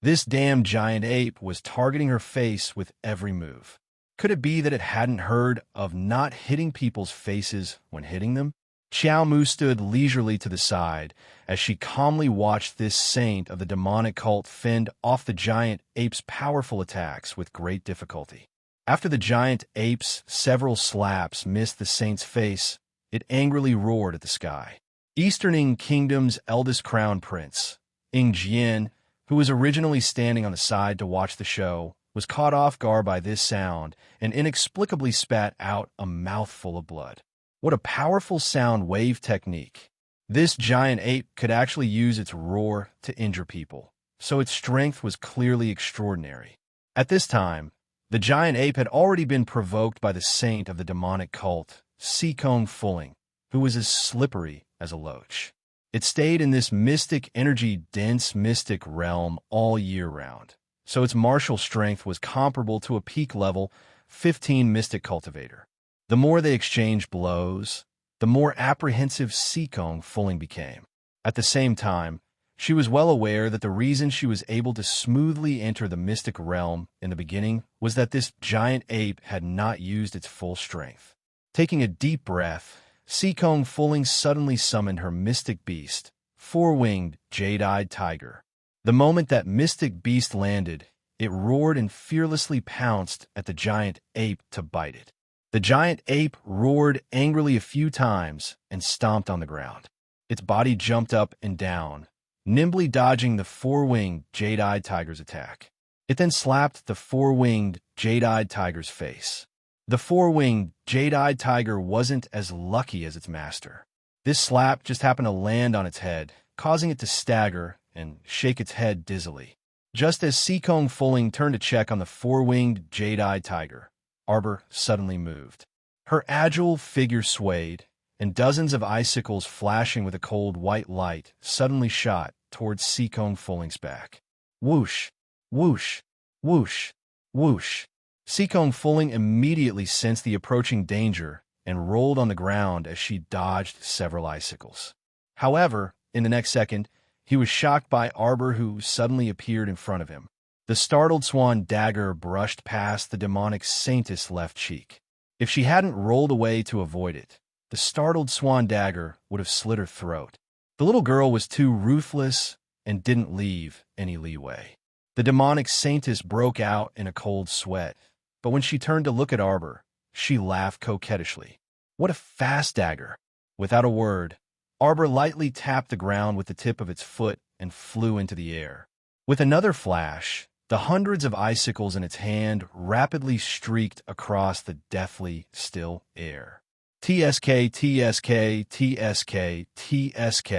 S1: This damn giant ape was targeting her face with every move." Could it be that it hadn't heard of not hitting people's faces when hitting them? Xiao Mu stood leisurely to the side as she calmly watched this saint of the demonic cult fend off the giant ape's powerful attacks with great difficulty. After the giant ape's several slaps missed the saint's face, it angrily roared at the sky. Eastern Kingdom's eldest crown prince, Ying Jian, who was originally standing on the side to watch the show, was caught off guard by this sound and inexplicably spat out a mouthful of blood. What a powerful sound wave technique. This giant ape could actually use its roar to injure people, so its strength was clearly extraordinary. At this time, the giant ape had already been provoked by the saint of the demonic cult, Sikong Fulling, who was as slippery as a loach. It stayed in this mystic energy-dense mystic realm all year round, so its martial strength was comparable to a peak level 15 mystic cultivator. The more they exchanged blows, the more apprehensive Sikong Fulling became. At the same time, she was well aware that the reason she was able to smoothly enter the mystic realm in the beginning was that this giant ape had not used its full strength. Taking a deep breath, Sikong Fulling suddenly summoned her mystic beast, four-winged, jade-eyed tiger. The moment that mystic beast landed, it roared and fearlessly pounced at the giant ape to bite it. The giant ape roared angrily a few times and stomped on the ground. Its body jumped up and down, nimbly dodging the four-winged, jade-eyed tiger's attack. It then slapped the four-winged, jade-eyed tiger's face. The four-winged, jade-eyed tiger wasn't as lucky as its master. This slap just happened to land on its head, causing it to stagger and shake its head dizzily. Just as Sikong Fulling turned to check on the four-winged, jade-eyed tiger, Arbor suddenly moved. Her agile figure swayed, and dozens of icicles flashing with a cold white light suddenly shot towards Sikong Fulling's back. Whoosh, whoosh, whoosh, whoosh. Sikong Fulling immediately sensed the approaching danger and rolled on the ground as she dodged several icicles. However, in the next second, he was shocked by Arbor, who suddenly appeared in front of him. The startled swan dagger brushed past the demonic saintess' left cheek. If she hadn't rolled away to avoid it, the startled swan dagger would have slit her throat. The little girl was too ruthless and didn't leave any leeway. The demonic saintess broke out in a cold sweat, but when she turned to look at Arbor, she laughed coquettishly. What a fast dagger! Without a word, Arbor lightly tapped the ground with the tip of its foot and flew into the air. With another flash, the hundreds of icicles in its hand rapidly streaked across the deathly still air. TSK, TSK, TSK, TSK.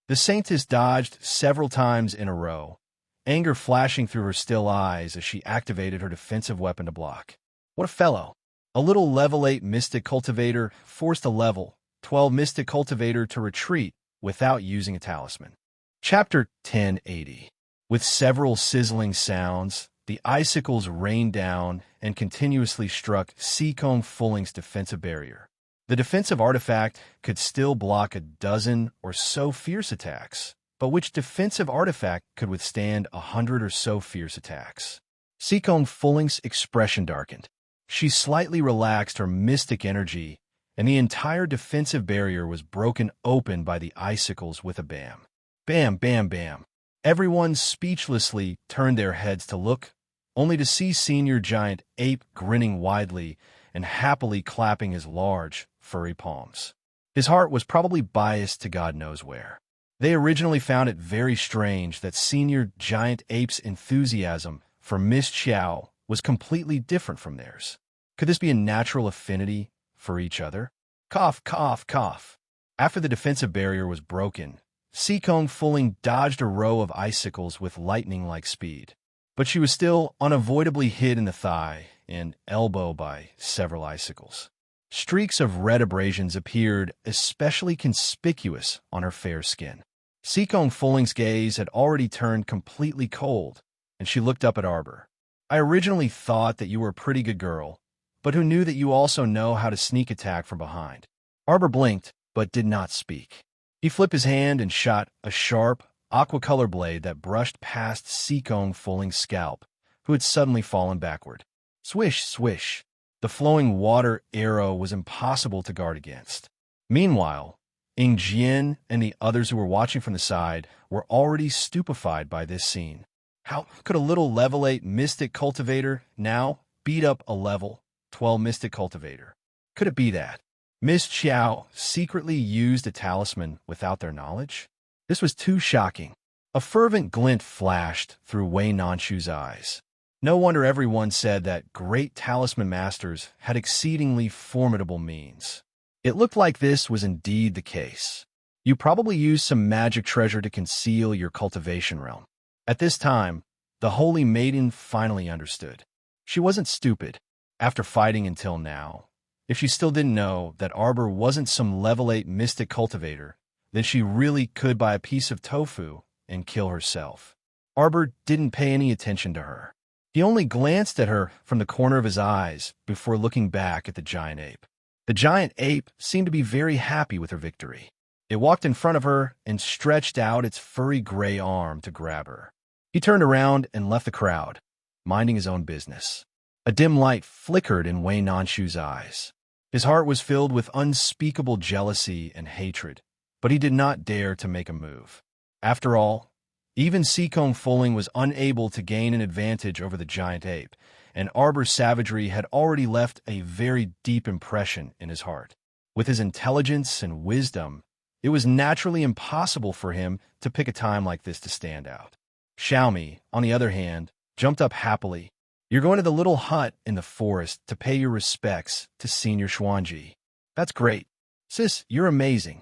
S1: The saintess dodged several times in a row, anger flashing through her still eyes as she activated her defensive weapon to block. What a fellow! A little level 8 Mystic Cultivator forced a level 12 Mystic Cultivator to retreat without using a talisman. Chapter 1080. With several sizzling sounds, the icicles rained down and continuously struck Seacombe Fulling's defensive barrier. The defensive artifact could still block a dozen or so fierce attacks, but which defensive artifact could withstand 100 or so fierce attacks? Seacombe Fulling's expression darkened. She slightly relaxed her mystic energy, and the entire defensive barrier was broken open by the icicles with a bam. Bam, bam, bam. Everyone speechlessly turned their heads to look, only to see Senior Giant Ape grinning widely and happily clapping his large, furry palms. His heart was probably biased to God knows where. They originally found it very strange that Senior Giant Ape's enthusiasm for Miss Chow was completely different from theirs. Could this be a natural affinity for each other? Cough, cough, cough. After the defensive barrier was broken, Seacombe Fulling dodged a row of icicles with lightning-like speed. But she was still unavoidably hit in the thigh and elbow by several icicles. Streaks of red abrasions appeared especially conspicuous on her fair skin. Seacombe Fulling's gaze had already turned completely cold, and she looked up at Arbor. I originally thought that you were a pretty good girl, but who knew that you also know how to sneak attack from behind? Arbor blinked, but did not speak. He flipped his hand and shot a sharp, aquacolor blade that brushed past Seacombe Fulling's scalp, who had suddenly fallen backward. Swish, swish. The flowing water arrow was impossible to guard against. Meanwhile, Ing Jian and the others who were watching from the side were already stupefied by this scene. How could a little level 8 Mystic Cultivator now beat up a level 12 Mystic Cultivator? Could it be that Miss Chow secretly used a talisman without their knowledge? This was too shocking. A fervent glint flashed through Wei Nanshu's eyes. No wonder everyone said that great talisman masters had exceedingly formidable means. It looked like this was indeed the case. You probably used some magic treasure to conceal your cultivation realm. At this time, the Holy Maiden finally understood. She wasn't stupid. After fighting until now, if she still didn't know that Arbor wasn't some level 8 Mystic Cultivator, then she really could buy a piece of tofu and kill herself. Arbor didn't pay any attention to her. He only glanced at her from the corner of his eyes before looking back at the giant ape. The giant ape seemed to be very happy with her victory. It walked in front of her and stretched out its furry gray arm to grab her. He turned around and left the crowd, minding his own business. A dim light flickered in Wei Nanshu's eyes. His heart was filled with unspeakable jealousy and hatred, but he did not dare to make a move. After all, even Seacombe Fulling was unable to gain an advantage over the giant ape, and Arbor's savagery had already left a very deep impression in his heart. With his intelligence and wisdom, it was naturally impossible for him to pick a time like this to stand out. Xiaomi, on the other hand, jumped up happily. You're going to the little hut in the forest to pay your respects to Senior Xuanji. That's great. Sis, you're amazing.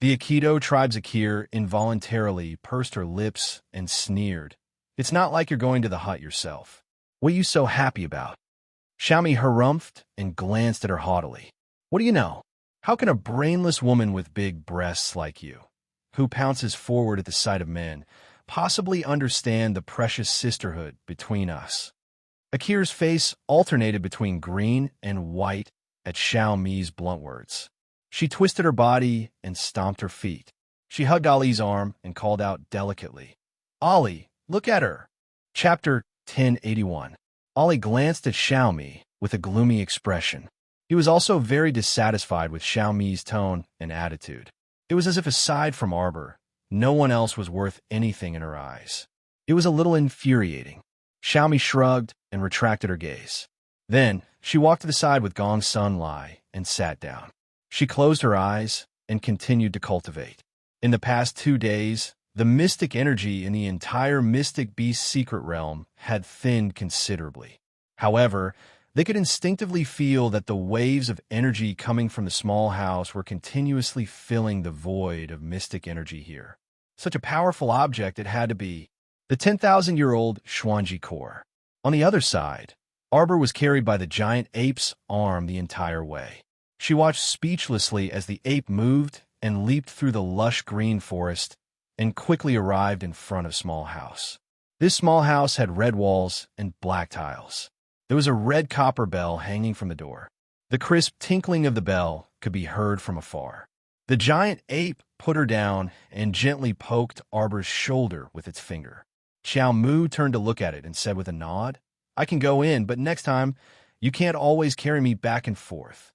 S1: The Aikido tribe's Akir involuntarily pursed her lips and sneered. It's not like you're going to the hut yourself. What are you so happy about? Xiaomi harumphed and glanced at her haughtily. What do you know? How can a brainless woman with big breasts like you, who pounces forward at the sight of men, possibly understand the precious sisterhood between us? Akir's face alternated between green and white at Xiaomi's blunt words. She twisted her body and stomped her feet. She hugged Ali's arm and called out delicately, Ali, look at her. Chapter 1081. Ali glanced at Xiaomi with a gloomy expression. He was also very dissatisfied with Xiaomi's tone and attitude. It was as if aside from Arbor, no one else was worth anything in her eyes. It was a little infuriating. Xiaomi shrugged and retracted her gaze. Then she walked to the side with Gong Sun Lai and sat down. She closed her eyes and continued to cultivate. In the past 2 days, the mystic energy in the entire Mystic Beast secret realm had thinned considerably. However, they could instinctively feel that the waves of energy coming from the small house were continuously filling the void of mystic energy here. Such a powerful object it had to be. The 10,000-year-old Xuanji core. On the other side, Arbor was carried by the giant ape's arm the entire way. She watched speechlessly as the ape moved and leaped through the lush green forest and quickly arrived in front of small house. This small house had red walls and black tiles. There was a red copper bell hanging from the door. The crisp tinkling of the bell could be heard from afar. The giant ape put her down and gently poked Arbor's shoulder with its finger. Xiao Mu turned to look at it and said with a nod, "I can go in, but next time, you can't always carry me back and forth."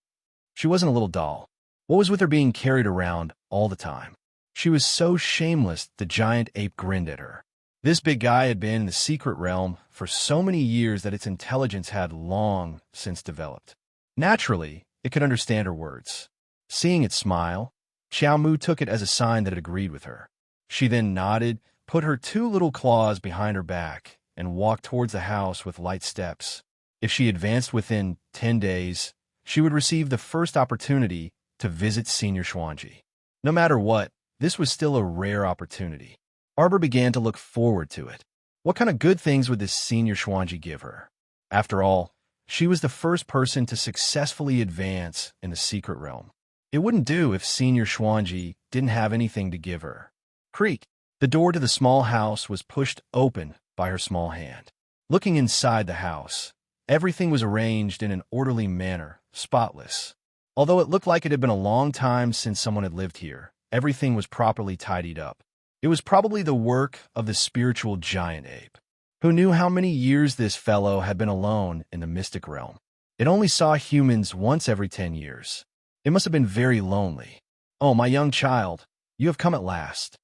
S1: She wasn't a little doll. What was with her being carried around all the time? She was so shameless, the giant ape grinned at her. This big guy had been in the secret realm for so many years that its intelligence had long since developed. Naturally, it could understand her words. Seeing it smile, Xiao Mu took it as a sign that it agreed with her. She then nodded, put her two little claws behind her back, and walked towards the house with light steps. If she advanced within 10 days, she would receive the first opportunity to visit Senior Xuanji. No matter what, this was still a rare opportunity. Arbor began to look forward to it. What kind of good things would this Senior Xuanji give her? After all, she was the first person to successfully advance in the secret realm. It wouldn't do if Senior Xuanji didn't have anything to give her. Creak! The door to the small house was pushed open by her small hand. Looking inside the house, everything was arranged in an orderly manner, spotless. Although it looked like it had been a long time since someone had lived here, everything was properly tidied up. It was probably the work of the spiritual giant ape. Who knew how many years this fellow had been alone in the mystic realm? It only saw humans once every 10 years. It must have been very lonely. "Oh, my young child, you have come at last."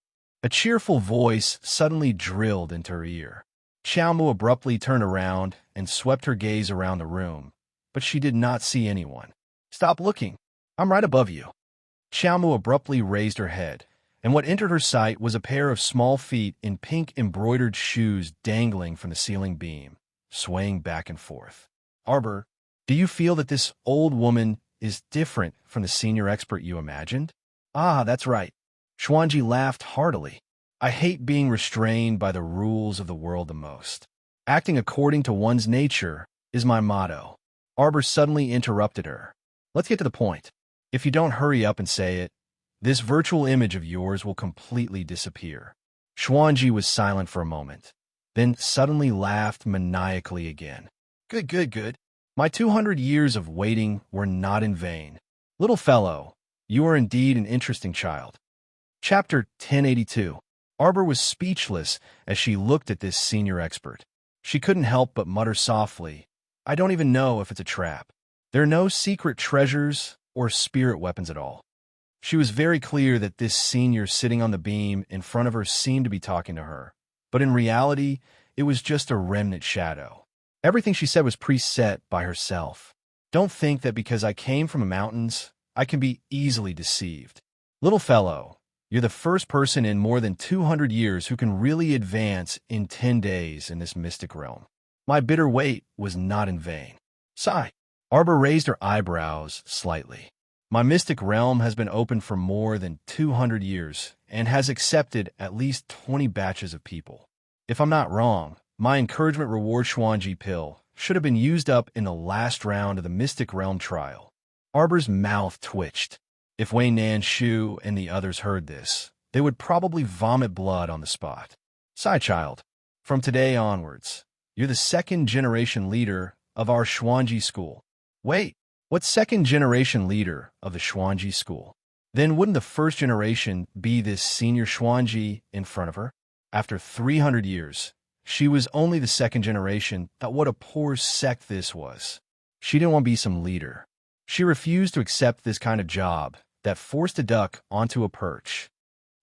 S1: A cheerful voice suddenly drilled into her ear. Xiao Mu abruptly turned around and swept her gaze around the room, but she did not see anyone. "Stop looking. I'm right above you." Xiao Mu abruptly raised her head, and what entered her sight was a pair of small feet in pink embroidered shoes dangling from the ceiling beam, swaying back and forth. "Arbor, do you feel that this old woman is different from the senior expert you imagined?" "Ah, that's right." Xuanji laughed heartily. "I hate being restrained by the rules of the world the most. Acting according to one's nature is my motto." Arbor suddenly interrupted her. "Let's get to the point. If you don't hurry up and say it, this virtual image of yours will completely disappear." Xuanji was silent for a moment, then suddenly laughed maniacally again. "Good, good, good. My 200 years of waiting were not in vain. Little fellow, you are indeed an interesting child." Chapter 1082. Arbor was speechless as she looked at this senior expert. She couldn't help but mutter softly, "I don't even know if it's a trap. There are no secret treasures or spirit weapons at all." She was very clear that this senior sitting on the beam in front of her seemed to be talking to her, but in reality, it was just a remnant shadow. Everything she said was preset by herself. "Don't think that because I came from the mountains, I can be easily deceived. Little fellow, you're the first person in more than 200 years who can really advance in 10 days in this mystic realm. My bitter wait was not in vain." Sigh. Arbor raised her eyebrows slightly. "My mystic realm has been open for more than 200 years and has accepted at least 20 batches of people. If I'm not wrong, my encouragement reward Xuanji pill should have been used up in the last round of the mystic realm trial." Arbor's mouth twitched. If Wei Nan Shu and the others heard this, they would probably vomit blood on the spot. "Sigh, child. From today onwards, you're the second-generation leader of our Xuanji school." "Wait, what second-generation leader of the Xuanji school? Then wouldn't the first generation be this senior Xuanji in front of her?" After 300 years, she was only the second generation. Thought what a poor sect this was. She didn't want to be some leader. She refused to accept this kind of job that forced a duck onto a perch.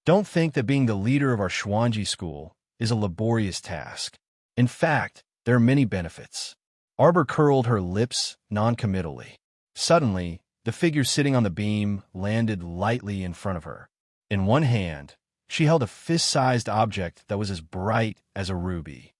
S1: "Don't think that being the leader of our Xuanji school is a laborious task. In fact, there are many benefits." Arbor curled her lips noncommittally. Suddenly, the figure sitting on the beam landed lightly in front of her. In one hand, she held a fist-sized object that was as bright as a ruby.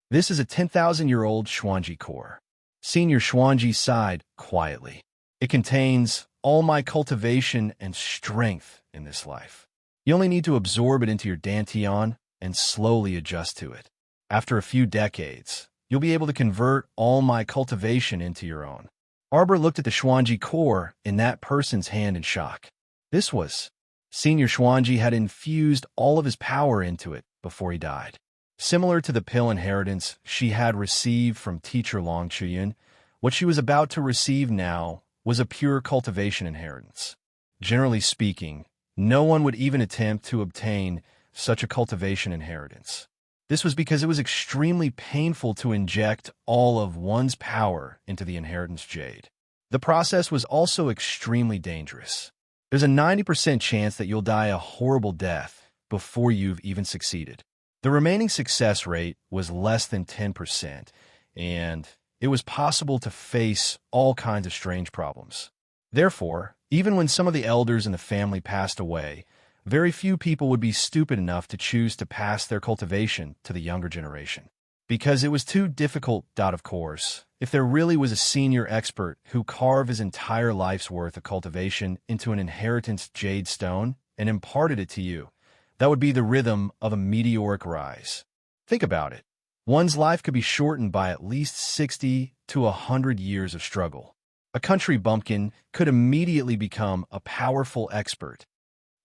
S1: "This is a 10,000-year-old Xuanji core." Senior Xuanji sighed quietly. "It contains all my cultivation and strength in this life. You only need to absorb it into your dantian and slowly adjust to it. After a few decades, you'll be able to convert all my cultivation into your own." Arbor looked at the Xuanji core in that person's hand in shock. This was... Senior Xuanji had infused all of his power into it before he died. Similar to the pill inheritance she had received from teacher Long Chuyun, what she was about to receive now was a pure cultivation inheritance. Generally speaking, no one would even attempt to obtain such a cultivation inheritance. This was because it was extremely painful to inject all of one's power into the inheritance jade. The process was also extremely dangerous. There's a 90% chance that you'll die a horrible death before you've even succeeded. The remaining success rate was less than 10%, and it was possible to face all kinds of strange problems. Therefore, even when some of the elders in the family passed away, very few people would be stupid enough to choose to pass their cultivation to the younger generation. Because it was too difficult. Of course, if there really was a senior expert who carved his entire life's worth of cultivation into an inheritance jade stone and imparted it to you, that would be the rhythm of a meteoric rise. Think about it. One's life could be shortened by at least 60 to 100 years of struggle. A country bumpkin could immediately become a powerful expert.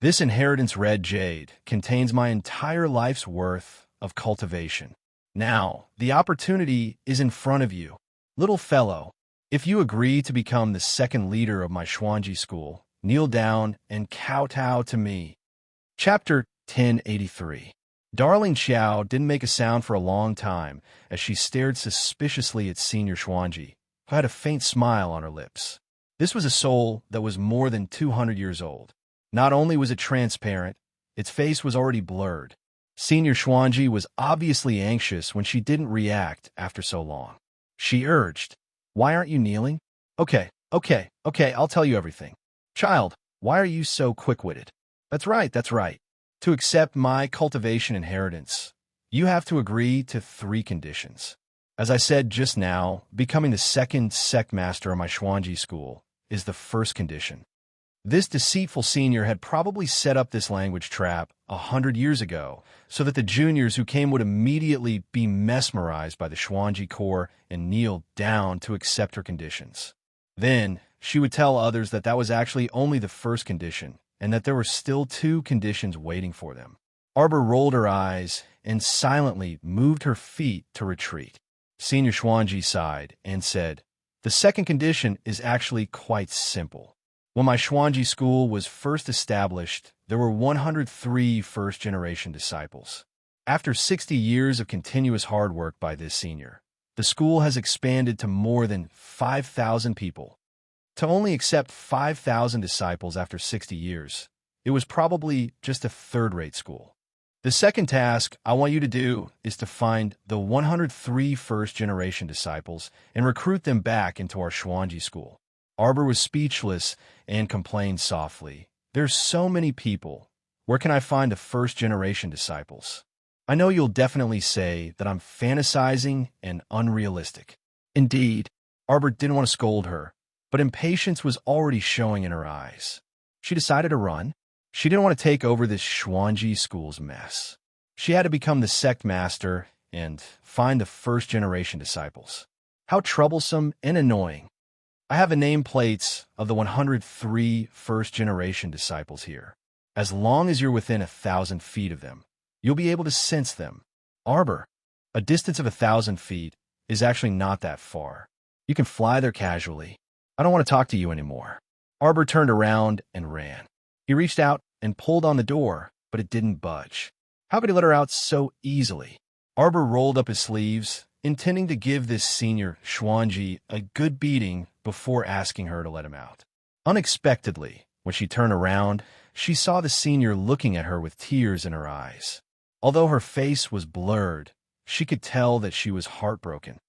S1: This inheritance red jade contains my entire life's worth of cultivation. Now, the opportunity is in front of you. Little fellow, if you agree to become the second leader of my Xuanji school, kneel down and kowtow to me. Chapter 1083. Darling Xiao didn't make a sound for a long time as she stared suspiciously at Senior Xuanji, who had a faint smile on her lips. This was a soul that was more than 200 years old. Not only was it transparent, its face was already blurred. Senior Xuanji was obviously anxious when she didn't react after so long. She urged, "Why aren't you kneeling?" Okay, I'll tell you everything. Child, why are you so quick-witted? That's right. To accept my cultivation inheritance, you have to agree to 3 conditions. As I said just now, becoming the second sect master of my Xuanji school is the first condition. This deceitful senior had probably set up this language trap 100 years ago so that the juniors who came would immediately be mesmerized by the Xuanji core and kneel down to accept her conditions. Then, she would tell others that that was actually only the first condition and that there were still 2 conditions waiting for them. Arbor rolled her eyes and silently moved her feet to retreat. Senior Xuanji sighed and said, "The second condition is actually quite simple. When my Xuanji school was first established, there were 103 first-generation disciples. After 60 years of continuous hard work by this senior, the school has expanded to more than 5,000 people. To only accept 5,000 disciples after 60 years, it was probably just a third-rate school. The second task I want you to do is to find the 103 first-generation disciples and recruit them back into our Xuanji school." Arbor was speechless and complained softly, "There's so many people. Where can I find the first-generation disciples? I know you'll definitely say that I'm fantasizing and unrealistic." Indeed, Arbor didn't want to scold her, but impatience was already showing in her eyes. She decided to run. She didn't want to take over this Xuanji school's mess. She had to become the sect master and find the first-generation disciples. How troublesome and annoying. I have the nameplates of the 103 first-generation disciples here. As long as you're within 1,000 feet of them, you'll be able to sense them. Arbor, a distance of 1,000 feet is actually not that far. You can fly there casually. I don't want to talk to you anymore." Arbor turned around and ran. He reached out and pulled on the door, but it didn't budge. How could he let her out so easily? Arbor rolled up his sleeves, intending to give this senior Xuanji a good beating before asking her to let him out. Unexpectedly, when she turned around, she saw the senior looking at her with tears in her eyes. Although her face was blurred, she could tell that she was heartbroken.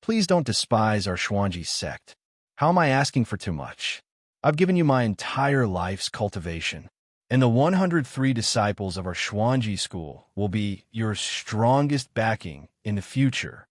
S1: "Please don't despise our Xuanji sect. How am I asking for too much? I've given you my entire life's cultivation, and the 103 disciples of our Xuanji school will be your strongest backing in the future.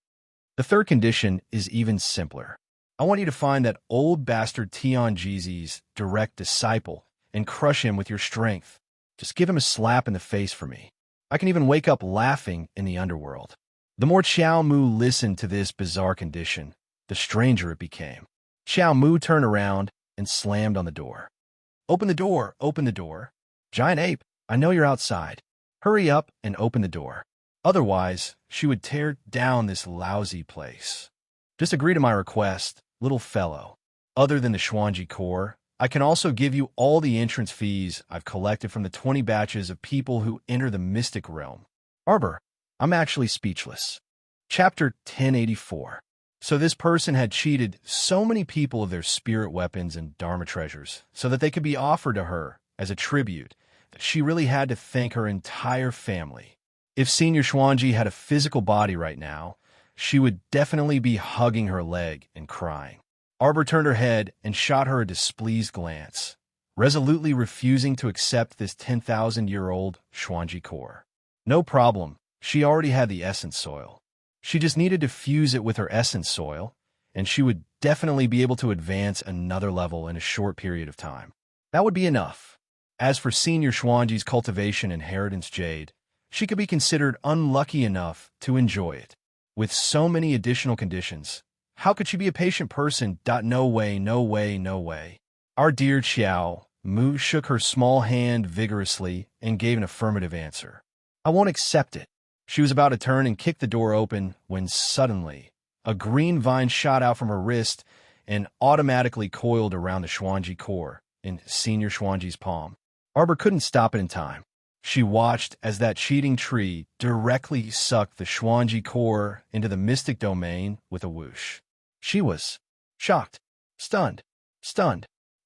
S1: The third condition is even simpler. I want you to find that old bastard Tian Jeezy's direct disciple and crush him with your strength. Just give him a slap in the face for me. I can even wake up laughing in the underworld." The more Xiao Mu listened to this bizarre condition, the stranger it became. Xiao Mu turned around and slammed on the door. Open the door! Giant ape, I know you're outside. Hurry up and open the door." Otherwise, she would tear down this lousy place. Just agree to my request, little fellow. Other than the Xuanji core, I can also give you all the entrance fees I've collected from the 20 batches of people who enter the mystic realm. Arbor, I'm actually speechless. Chapter 1084. So this person had cheated so many people of their spirit weapons and Dharma treasures so that they could be offered to her as a tribute that she really had to thank her entire family. If Senior Xuanji had a physical body right now, she would definitely be hugging her leg and crying. Arbor turned her head and shot her a displeased glance, resolutely refusing to accept this 10,000-year-old Xuanji core. No problem, she already had the essence soil. She just needed to fuse it with her essence soil, and she would definitely be able to advance another level in a short period of time. That would be enough. As for Senior Xuanji's cultivation inheritance jade, she could be considered unlucky enough to enjoy it. With so many additional conditions, how could she be a patient person? No way, no way, no way. Our dear Xiao Mu shook her small hand vigorously and gave an affirmative answer. I won't accept it. She was about to turn and kick the door open when suddenly a green vine shot out from her wrist and automatically coiled around the Xuanji core in Senior Xuanji's palm. Arbor couldn't stop it in time. She watched as that cheating tree directly sucked the Xuanji core into the mystic domain with a whoosh. She was shocked, stunned.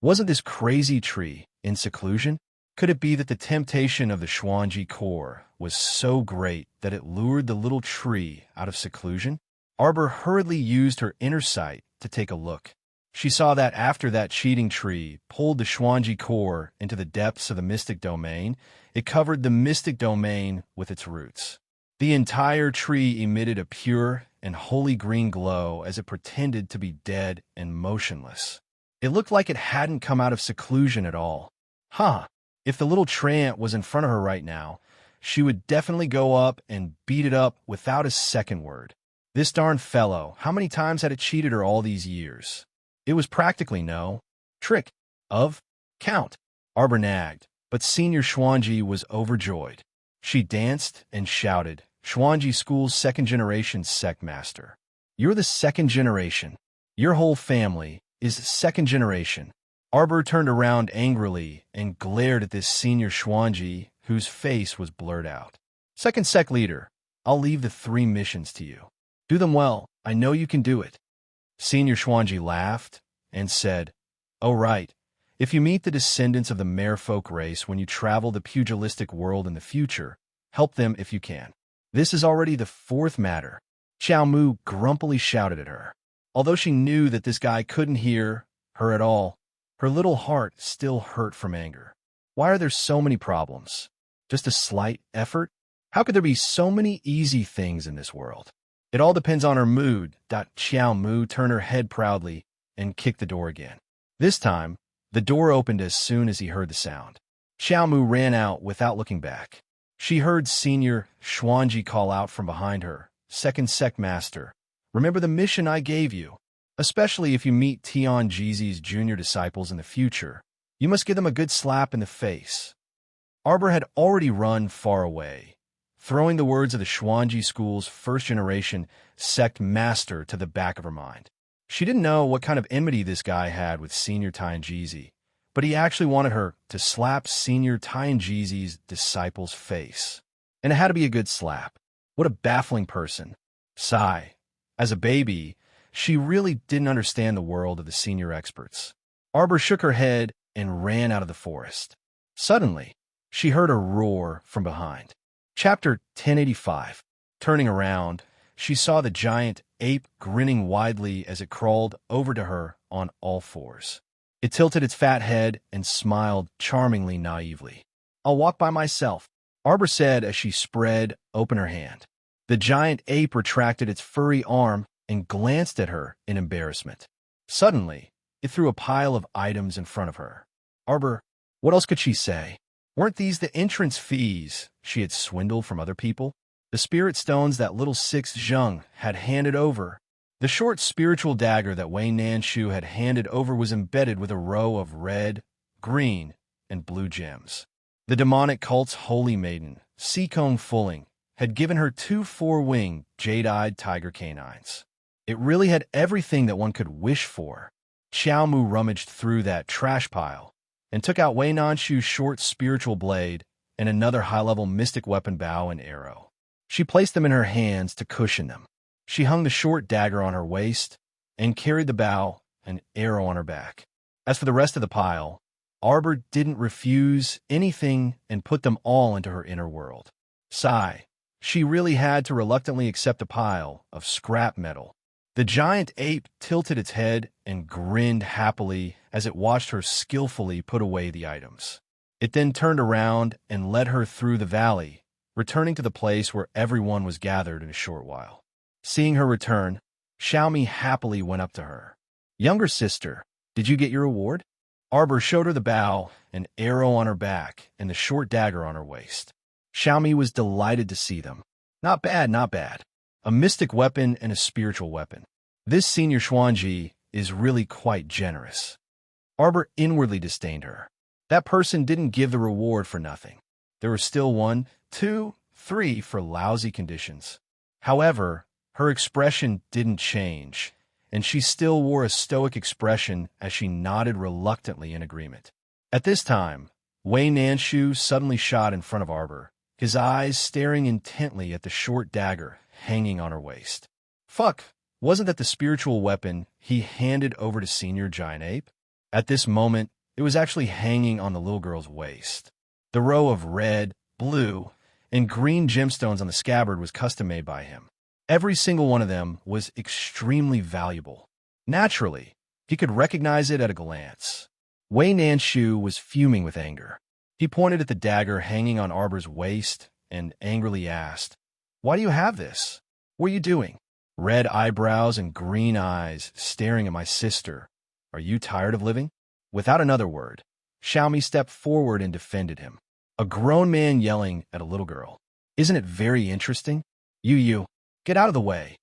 S1: Wasn't this crazy tree in seclusion? Could it be that the temptation of the Xuanji core was so great that it lured the little tree out of seclusion? Arbor hurriedly used her inner sight to take a look. She saw that after that cheating tree pulled the Xuanji core into the depths of the mystic domain, it covered the mystic domain with its roots. The entire tree emitted a pure and holy green glow as it pretended to be dead and motionless. It looked like it hadn't come out of seclusion at all. If the little treant was in front of her right now, she would definitely go up and beat it up without a second word. This darn fellow, how many times had it cheated her all these years? It was practically no trick of count. Arbor nagged, but Senior Xuanji was overjoyed. She danced and shouted, Xuanji School's second-generation sect master. You're the second generation. Your whole family is second generation. Arbor turned around angrily and glared at this Senior Xuanji, whose face was blurred out. Second sect leader, I'll leave the 3 missions to you. Do them well. I know you can do it. Senior Xuanji laughed and said, Oh right, if you meet the descendants of the merfolk race when you travel the pugilistic world in the future, help them if you can. This is already the 4th matter. Xiao Mu grumpily shouted at her. Although she knew that this guy couldn't hear her at all, her little heart still hurt from anger. Why are there so many problems? Just a slight effort? How could there be so many easy things in this world? It all depends on her mood. Xiao Mu turned her head proudly and kicked the door again. This time, the door opened as soon as he heard the sound. Xiao Mu ran out without looking back. She heard Senior Xuanji call out from behind her, Second Sect Master, remember the mission I gave you? Especially if you meet Tian Jizi's junior disciples in the future, you must give them a good slap in the face. Arbor had already run far away, throwing the words of the Xuanji School's first-generation sect master to the back of her mind. She didn't know what kind of enmity this guy had with Senior Tian Jizi, but he actually wanted her to slap Senior Tian Jizi's disciple's face. And it had to be a good slap. What a baffling person. Sigh. As a baby, she really didn't understand the world of the senior experts. Arbor shook her head and ran out of the forest. Suddenly, she heard a roar from behind. Chapter 1085. Turning around, she saw the giant ape grinning widely as it crawled over to her on all fours. It tilted its fat head and smiled charmingly naively. I'll walk by myself, Arbor said as she spread open her hand. The giant ape retracted its furry arm and glanced at her in embarrassment. Suddenly, it threw a pile of items in front of her. Arbor, what else could she say? Weren't these the entrance fees she had swindled from other people? The spirit stones that little 6 Zheng had handed over. The short spiritual dagger that Wei Nanshu had handed over was embedded with a row of red, green, and blue gems. The demonic cult's holy maiden, Sikong Fulling, had given her two four-winged, jade-eyed tiger canines. It really had everything that one could wish for. Xiao Mu rummaged through that trash pile and took out Wei Nanshu's short spiritual blade and another high-level mystic weapon bow and arrow. She placed them in her hands to cushion them. She hung the short dagger on her waist and carried the bow and arrow on her back. As for the rest of the pile, Arbor didn't refuse anything and put them all into her inner world. Sigh. She really had to reluctantly accept a pile of scrap metal. The giant ape tilted its head and grinned happily as it watched her skillfully put away the items. It then turned around and led her through the valley, returning to the place where everyone was gathered in a short while. Seeing her return, Xiaomi happily went up to her. "Younger sister, did you get your reward?" Arbor showed her the bow, an arrow on her back, and the short dagger on her waist. Xiaomi was delighted to see them. "Not bad, not bad. A mystic weapon and a spiritual weapon. This senior Xuanji is really quite generous." Arbor inwardly disdained her. That person didn't give the reward for nothing. There were still 1, 2, 3 for lousy conditions. However, her expression didn't change, and she still wore a stoic expression as she nodded reluctantly in agreement. At this time, Wei Nanshu suddenly shot in front of Arbor, his eyes staring intently at the short dagger hanging on her waist. Fuck, wasn't that the spiritual weapon he handed over to Senior Giant Ape? At this moment, it was actually hanging on the little girl's waist. The row of red, blue, and green gemstones on the scabbard was custom-made by him. Every single one of them was extremely valuable. Naturally, he could recognize it at a glance. Wei Nanshu was fuming with anger. He pointed at the dagger hanging on Arbor's waist and angrily asked, "Why do you have this? What are you doing?" Red eyebrows and green eyes staring at my sister. "Are you tired of living?" Without another word, Xiaomi stepped forward and defended him. A grown man yelling at a little girl. "Isn't it very interesting? You, get out of the way,"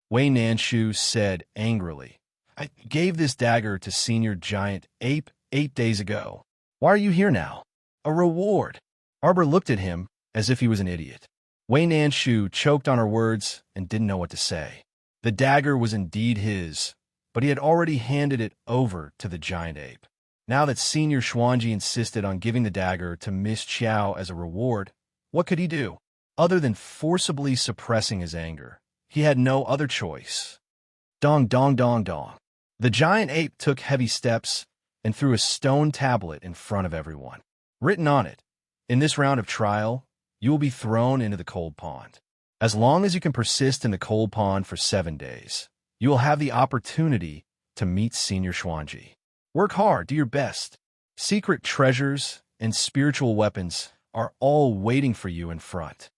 S1: Wei Nanshu said angrily. "I gave this dagger to Senior Giant Ape 8 days ago. Why are you here now?" "A reward." Arbor looked at him as if he was an idiot. Wei Nanshu choked on her words and didn't know what to say. The dagger was indeed his, but he had already handed it over to the giant ape. Now that Senior Xuanji insisted on giving the dagger to Miss Chiao as a reward, what could he do? Other than forcibly suppressing his anger, he had no other choice. Dong, dong, dong, dong. The giant ape took heavy steps and threw a stone tablet in front of everyone. Written on it, "In this round of trial, you will be thrown into the cold pond. As long as you can persist in the cold pond for 7 days, you will have the opportunity to meet Senior Xuanji. Work hard, do your best. Secret treasures and spiritual weapons are all waiting for you in front."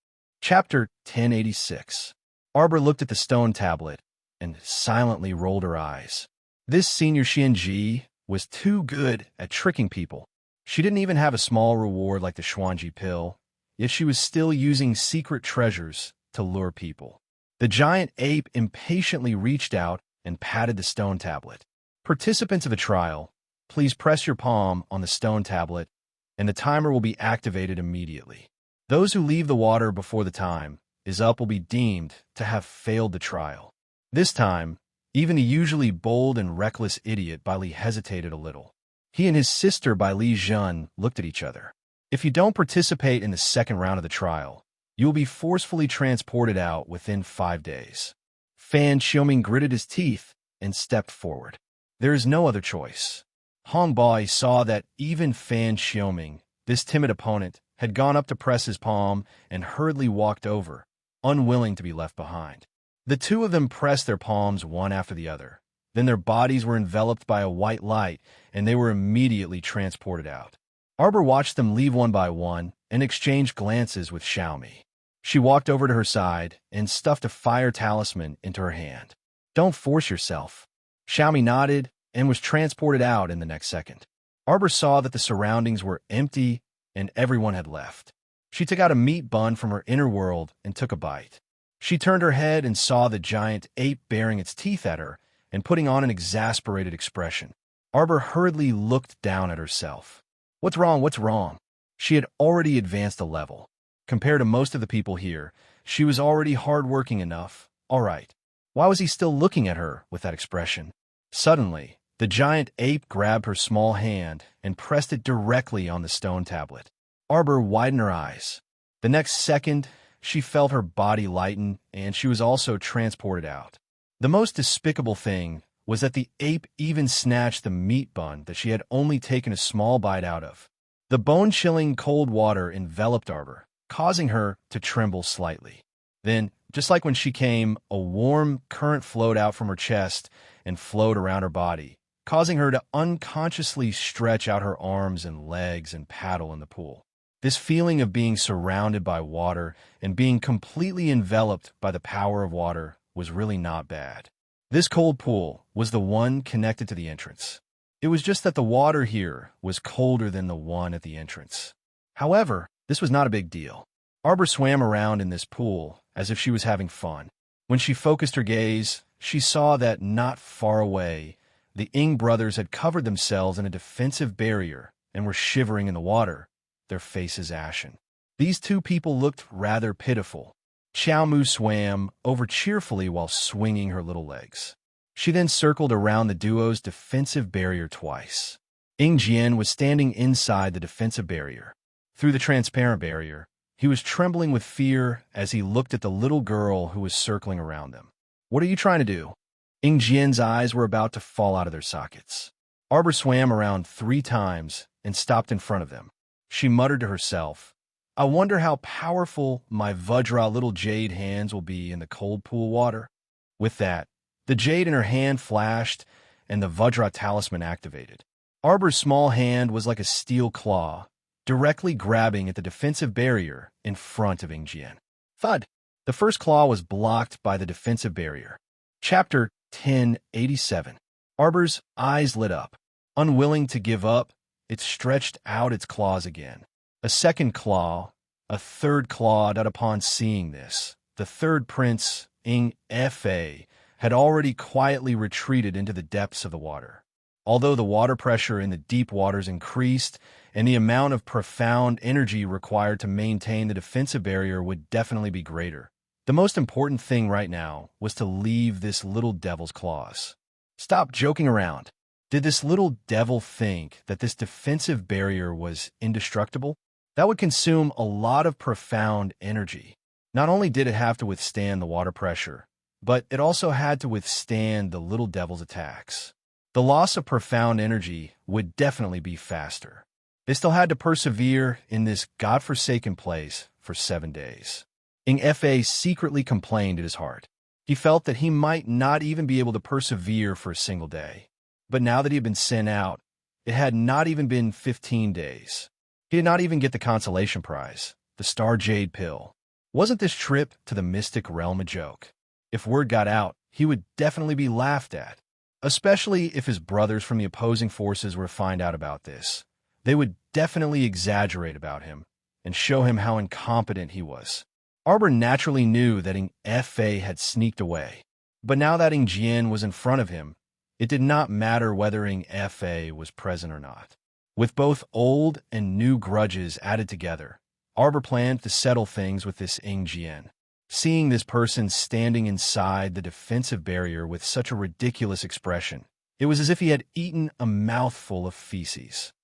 S1: Chapter 1086. Arbor looked at the stone tablet and silently rolled her eyes. This Senior Xianji was too good at tricking people. She didn't even have a small reward like the Xuanji pill, yet she was still using secret treasures to lure people. The giant ape impatiently reached out and patted the stone tablet. "Participants of the trial, please press your palm on the stone tablet, and the timer will be activated immediately. Those who leave the water before the time is up will be deemed to have failed the trial." This time, even the usually bold and reckless idiot Bai Li hesitated a little. He and his sister Bai Li Zhen looked at each other. "If you don't participate in the second round of the trial, you will be forcefully transported out within 5 days. Fan Xiaoming gritted his teeth and stepped forward. There is no other choice. Hong Bai saw that even Fan Xiaoming, this timid opponent, had gone up to press his palm and hurriedly walked over, unwilling to be left behind. The two of them pressed their palms one after the other. Then their bodies were enveloped by a white light, and they were immediately transported out. Arbor watched them leave one by one and exchanged glances with Xiaomi. She walked over to her side and stuffed a fire talisman into her hand. "Don't force yourself." Xiaomi nodded and was transported out in the next second. Arbor saw that the surroundings were empty and everyone had left. She took out a meat bun from her inner world and took a bite. She turned her head and saw the giant ape baring its teeth at her and putting on an exasperated expression. Arbor hurriedly looked down at herself. What's wrong? What's wrong? She had already advanced a level. Compared to most of the people here, She was already hard-working enough. All right. Why was he still looking at her with that expression? Suddenly, the giant ape grabbed her small hand and pressed it directly on the stone tablet. Arbor widened her eyes. The next second, she felt her body lighten, and she was also transported out. The most despicable thing was that the ape even snatched the meat bun that she had only taken a small bite out of. The bone-chilling cold water enveloped Arbor, causing her to tremble slightly. Then, just like when she came, a warm current flowed out from her chest and flowed around her body, causing her to unconsciously stretch out her arms and legs and paddle in the pool. This feeling of being surrounded by water and being completely enveloped by the power of water was really not bad. This cold pool was the one connected to the entrance. It was just that the water here was colder than the one at the entrance. However, this was not a big deal. Arbor swam around in this pool as if she was having fun. When she focused her gaze, she saw that not far away, the Ing brothers had covered themselves in a defensive barrier and were shivering in the water, their faces ashen. These two people looked rather pitiful. Xiao Mu swam over cheerfully while swinging her little legs. She then circled around the duo's defensive barrier twice. Ing Jian was standing inside the defensive barrier. Through the transparent barrier, he was trembling with fear as he looked at the little girl who was circling around them. "What are you trying to do?" Ing Jian's eyes were about to fall out of their sockets. Arbor swam around 3 times and stopped in front of them. She muttered to herself, "I wonder how powerful my Vajra little jade hands will be in the cold pool water." With that, the jade in her hand flashed and the Vajra talisman activated. Arbor's small hand was like a steel claw, directly grabbing at the defensive barrier in front of Ing Jian. Thud! The first claw was blocked by the defensive barrier. Chapter 1087. Arbor's eyes lit up. Unwilling to give up, it stretched out its claws again. A second claw, a third claw, that upon seeing this, the third prince, Ing Fa, had already quietly retreated into the depths of the water. Although the water pressure in the deep waters increased, and the amount of profound energy required to maintain the defensive barrier would definitely be greater, the most important thing right now was to leave this little devil's claws. Stop joking around. Did this little devil think that this defensive barrier was indestructible? That would consume a lot of profound energy. Not only did it have to withstand the water pressure, but it also had to withstand the little devil's attacks. The loss of profound energy would definitely be faster. They still had to persevere in this godforsaken place for 7 days. Ing Fa secretly complained in his heart. He felt that he might not even be able to persevere for a single day. But now that he had been sent out, it had not even been 15 days. He did not even get the consolation prize, the Star Jade Pill. Wasn't this trip to the mystic realm a joke? If word got out, he would definitely be laughed at. Especially if his brothers from the opposing forces were to find out about this. They would definitely exaggerate about him and show him how incompetent he was. Arbor naturally knew that Ing Fa had sneaked away. But now that Ing Jian was in front of him, it did not matter whether Ing Fa was present or not. With both old and new grudges added together, Arbor planned to settle things with this Ing Jian. Seeing this person standing inside the defensive barrier with such a ridiculous expression, it was as if he had eaten a mouthful of feces.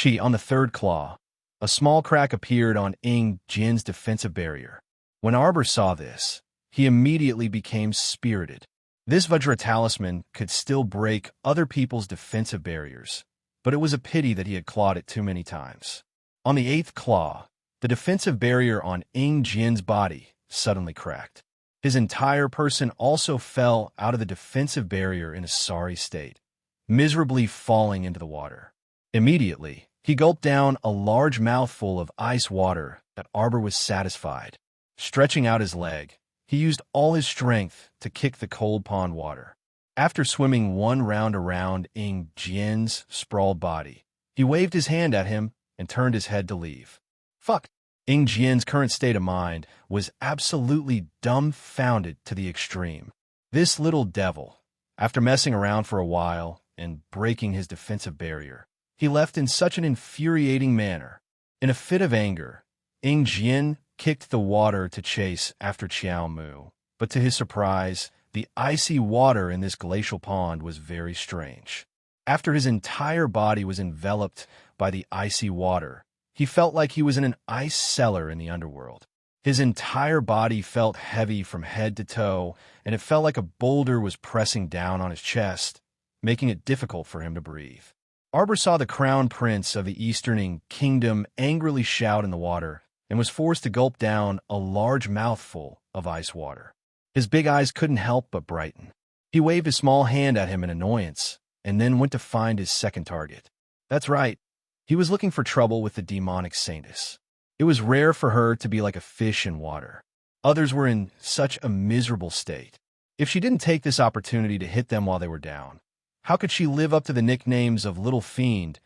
S1: On the third claw, a small crack appeared on Ing Jian's defensive barrier. When Arbor saw this, he immediately became spirited. This Vajra talisman could still break other people's defensive barriers, but it was a pity that he had clawed it too many times. On the 8th claw, the defensive barrier on Ing Jian's body suddenly cracked. His entire person also fell out of the defensive barrier in a sorry state, miserably falling into the water. Immediately, he gulped down a large mouthful of ice water that Arbor was satisfied. Stretching out his leg, he used all his strength to kick the cold pond water. After swimming 1 round around Ing Jian's sprawled body, he waved his hand at him and turned his head to leave. Fuck! Ing Jian's current state of mind was absolutely dumbfounded to the extreme. This little devil, after messing around for a while and breaking his defensive barrier, he left in such an infuriating manner. In a fit of anger, Ing Jian kicked the water to chase after Chiao Mu, but to his surprise, the icy water in this glacial pond was very strange. After his entire body was enveloped by the icy water, he felt like he was in an ice cellar in the underworld. His entire body felt heavy from head to toe, and it felt like a boulder was pressing down on his chest, making it difficult for him to breathe. Arbor saw the crown prince of the Eastern Kingdom angrily shout in the water and was forced to gulp down a large mouthful of ice water. His big eyes couldn't help but brighten. He waved his small hand at him in annoyance and then went to find his second target. That's right. He was looking for trouble with the demonic saintess. It was rare for her to be like a fish in water. Others were in such a miserable state. If she didn't take this opportunity to hit them while they were down, how could she live up to the nicknames of Little Fiend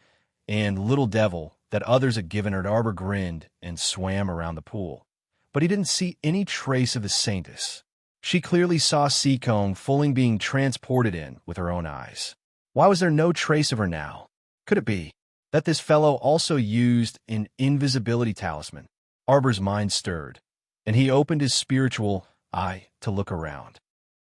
S1: and Little Devil that others had given her? Arbor grinned and swam around the pool, but he didn't see any trace of the saintess. She clearly saw Seacombe Fulling being transported in with her own eyes. Why was there no trace of her now? Could it be that this fellow also used an invisibility talisman? Arbor's mind stirred, and he opened his spiritual eye to look around.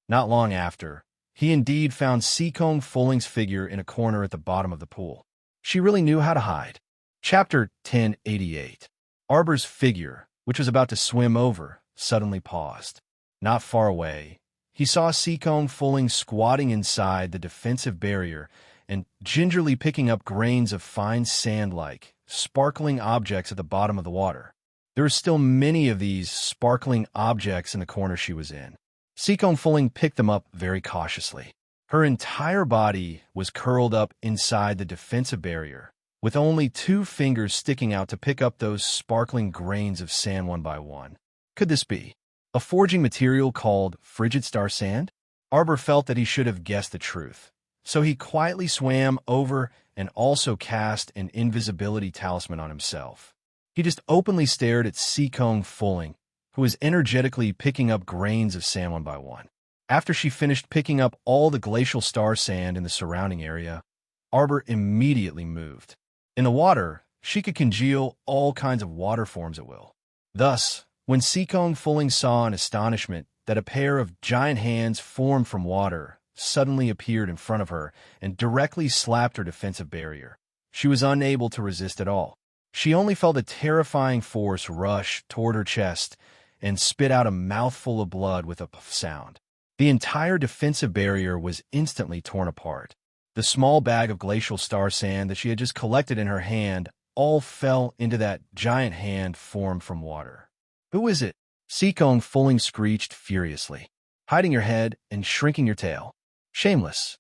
S1: Not long after, he indeed found Seacombe Fulling's figure in a corner at the bottom of the pool. She really knew how to hide. Chapter 1088. Arbor's figure, which was about to swim over, suddenly paused. Not far away, he saw Seacombe Fulling squatting inside the defensive barrier and gingerly picking up grains of fine sand-like, sparkling objects at the bottom of the water. There were still many of these sparkling objects in the corner she was in. Seacombe Fulling picked them up very cautiously. Her entire body was curled up inside the defensive barrier, with only 2 fingers sticking out to pick up those sparkling grains of sand one by one. Could this be a forging material called frigid star sand? Arbor felt that he should have guessed the truth, so he quietly swam over and also cast an invisibility talisman on himself. He just openly stared at Seacombe Fulling, who was energetically picking up grains of sand one by one. After she finished picking up all the glacial star sand in the surrounding area, Arbor immediately moved. In the water, she could congeal all kinds of water forms at will. Thus, when Seacombe Fulling saw in astonishment that a pair of giant hands formed from water suddenly appeared in front of her and directly slapped her defensive barrier, she was unable to resist at all. She only felt a terrifying force rush toward her chest and spit out a mouthful of blood with a puff sound. The entire defensive barrier was instantly torn apart. The small bag of glacial star sand that she had just collected in her hand all fell into that giant hand formed from water. "Who is it?" Seacombe Fulling screeched furiously. "Hiding your head and shrinking your tail. Shameless."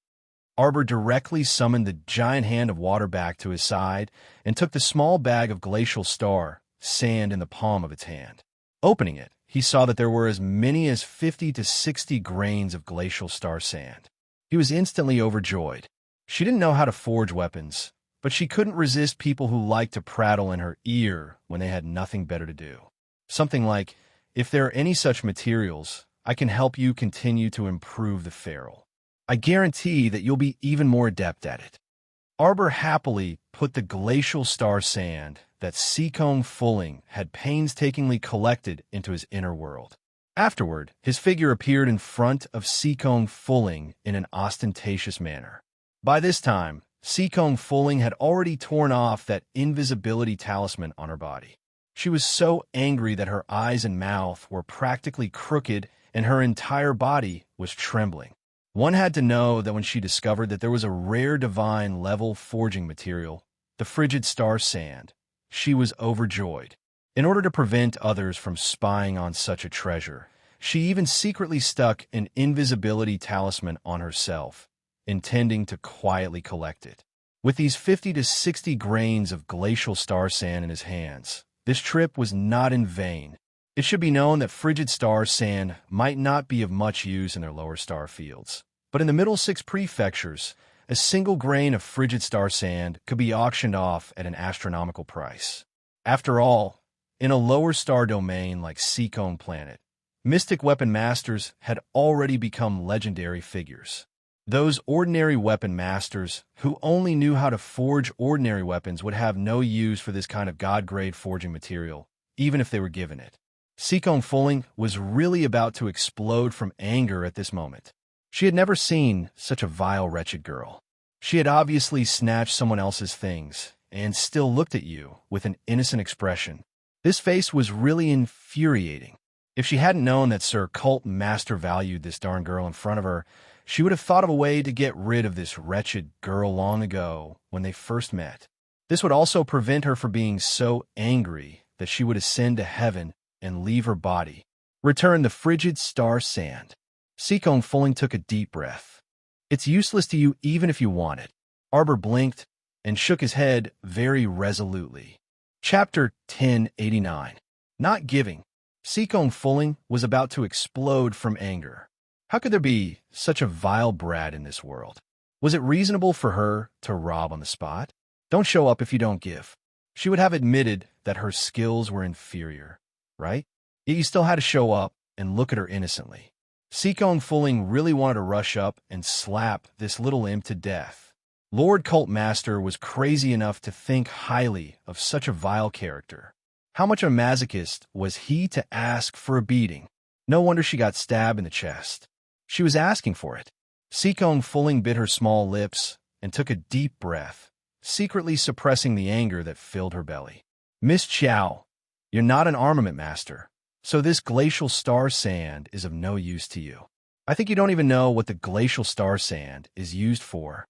S1: Arbor directly summoned the giant hand of water back to his side and took the small bag of glacial star sand in the palm of its hand. Opening it, he saw that there were as many as 50 to 60 grains of glacial star sand. He was instantly overjoyed. She didn't know how to forge weapons, but she couldn't resist people who liked to prattle in her ear when they had nothing better to do. Something like, "If there are any such materials, I can help you continue to improve the ferrule. I guarantee that you'll be even more adept at it." Arbor happily put the glacial star sand that Seacombe Fulling had painstakingly collected into his inner world. Afterward, his figure appeared in front of Seacombe Fulling in an ostentatious manner. By this time, Seacombe Fulling had already torn off that invisibility talisman on her body. She was so angry that her eyes and mouth were practically crooked and her entire body was trembling. One had to know that when she discovered that there was a rare divine level forging material, the frigid star sand, she was overjoyed. In order to prevent others from spying on such a treasure, she even secretly stuck an invisibility talisman on herself, intending to quietly collect it. With these 50 to 60 grains of glacial star sand in his hands, this trip was not in vain. It should be known that frigid star sand might not be of much use in their lower star fields, but in the middle 6 prefectures, a single grain of frigid star sand could be auctioned off at an astronomical price. After all, in a lower star domain like Seacombe Planet, mystic weapon masters had already become legendary figures. Those ordinary weapon masters who only knew how to forge ordinary weapons would have no use for this kind of god-grade forging material, even if they were given it. Seacombe Fulling was really about to explode from anger at this moment. She had never seen such a vile, wretched girl. She had obviously snatched someone else's things and still looked at you with an innocent expression. This face was really infuriating. If she hadn't known that Sir Cult Master valued this darn girl in front of her, she would have thought of a way to get rid of this wretched girl long ago when they first met. This would also prevent her from being so angry that she would ascend to heaven and leave her body. Return the frigid star sand. Seacombe Fulling took a deep breath. It's useless to you even if you want it. Arbor blinked and shook his head very resolutely. Chapter 1089. Not giving. Seacombe Fulling was about to explode from anger. How could there be such a vile brat in this world? Was it reasonable for her to rob on the spot? Don't show up if you don't give. She would have admitted that her skills were inferior, right? Yet you still had to show up and look at her innocently. Seacombe Fulling really wanted to rush up and slap this little imp to death. Lord Cult Master was crazy enough to think highly of such a vile character. How much of a masochist was he to ask for a beating? No wonder she got stabbed in the chest. She was asking for it. Seacombe Fulling bit her small lips and took a deep breath, secretly suppressing the anger that filled her belly. Miss Chow, you're not an armament master, so this glacial star sand is of no use to you. I think you don't even know what the glacial star sand is used for.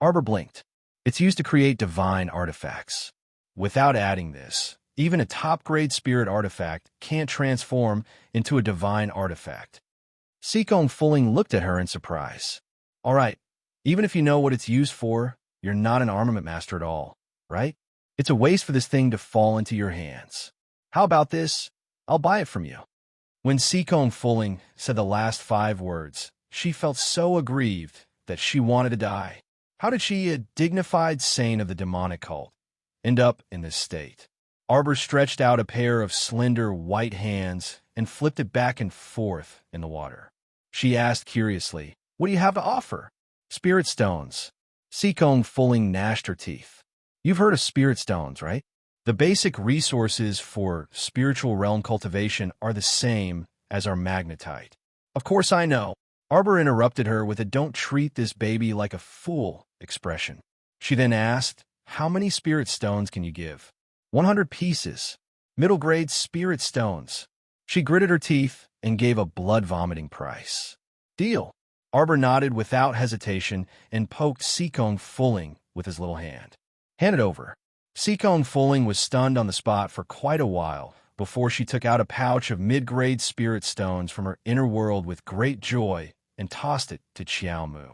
S1: Arbor blinked. It's used to create divine artifacts. Without adding this, even a top-grade spirit artifact can't transform into a divine artifact. Seacombe Fulling looked at her in surprise. All right, even if you know what it's used for, you're not an armament master at all, right? It's a waste for this thing to fall into your hands. How about this? I'll buy it from you. When Seacombe Fulling said the last 5 words, she felt so aggrieved that she wanted to die. How did she, a dignified saint of the demonic cult, end up in this state? Arbor stretched out a pair of slender white hands and flipped it back and forth in the water. She asked curiously, "What do you have to offer?" "Spirit stones." Seacombe Fulling gnashed her teeth. You've heard of spirit stones, right? The basic resources for spiritual realm cultivation are the same as our magnetite. Of course I know. Arbor interrupted her with a "don't treat this baby like a fool" expression. She then asked, "How many spirit stones can you give?" 100 pieces. Middle-grade spirit stones. She gritted her teeth and gave a blood-vomiting price. Deal. Arbor nodded without hesitation and poked Seacombe Fulling with his little hand. Hand it over. Seacombe Fulling was stunned on the spot for quite a while before she took out a pouch of mid-grade spirit stones from her inner world with great joy and tossed it to Chiao Mu.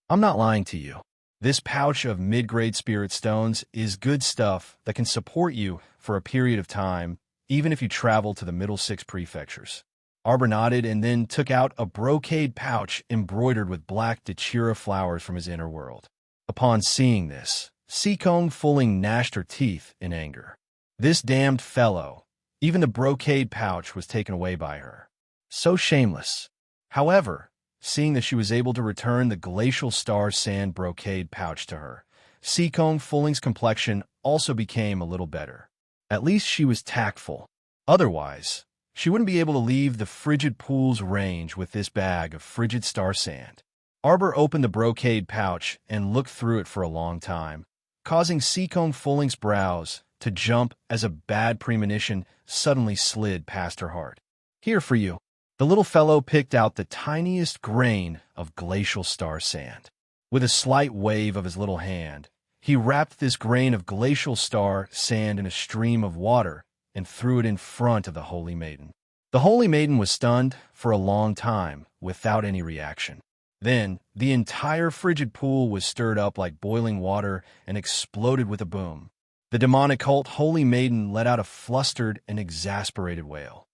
S1: I'm not lying to you. This pouch of mid-grade spirit stones is good stuff that can support you for a period of time, even if you travel to the middle 6 prefectures. Arbor nodded and then took out a brocade pouch embroidered with black Dachira flowers from his inner world. Upon seeing this, Seacombe Fulling gnashed her teeth in anger. This damned fellow, even the brocade pouch was taken away by her. So shameless. However, seeing that she was able to return the glacial star sand brocade pouch to her, Seacombe Fulling's complexion also became a little better. At least she was tactful. Otherwise, she wouldn't be able to leave the frigid pool's range with this bag of frigid star sand. Arbor opened the brocade pouch and looked through it for a long time, causing Seacombe Fulling's brows to jump as a bad premonition suddenly slid past her heart. Here for you. The little fellow picked out the tiniest grain of glacial star sand. With a slight wave of his little hand, he wrapped this grain of glacial star sand in a stream of water and threw it in front of the Holy Maiden. The Holy Maiden was stunned for a long time without any reaction. Then, the entire frigid pool was stirred up like boiling water and exploded with a boom. The demonic cult Holy Maiden let out a flustered and exasperated wail.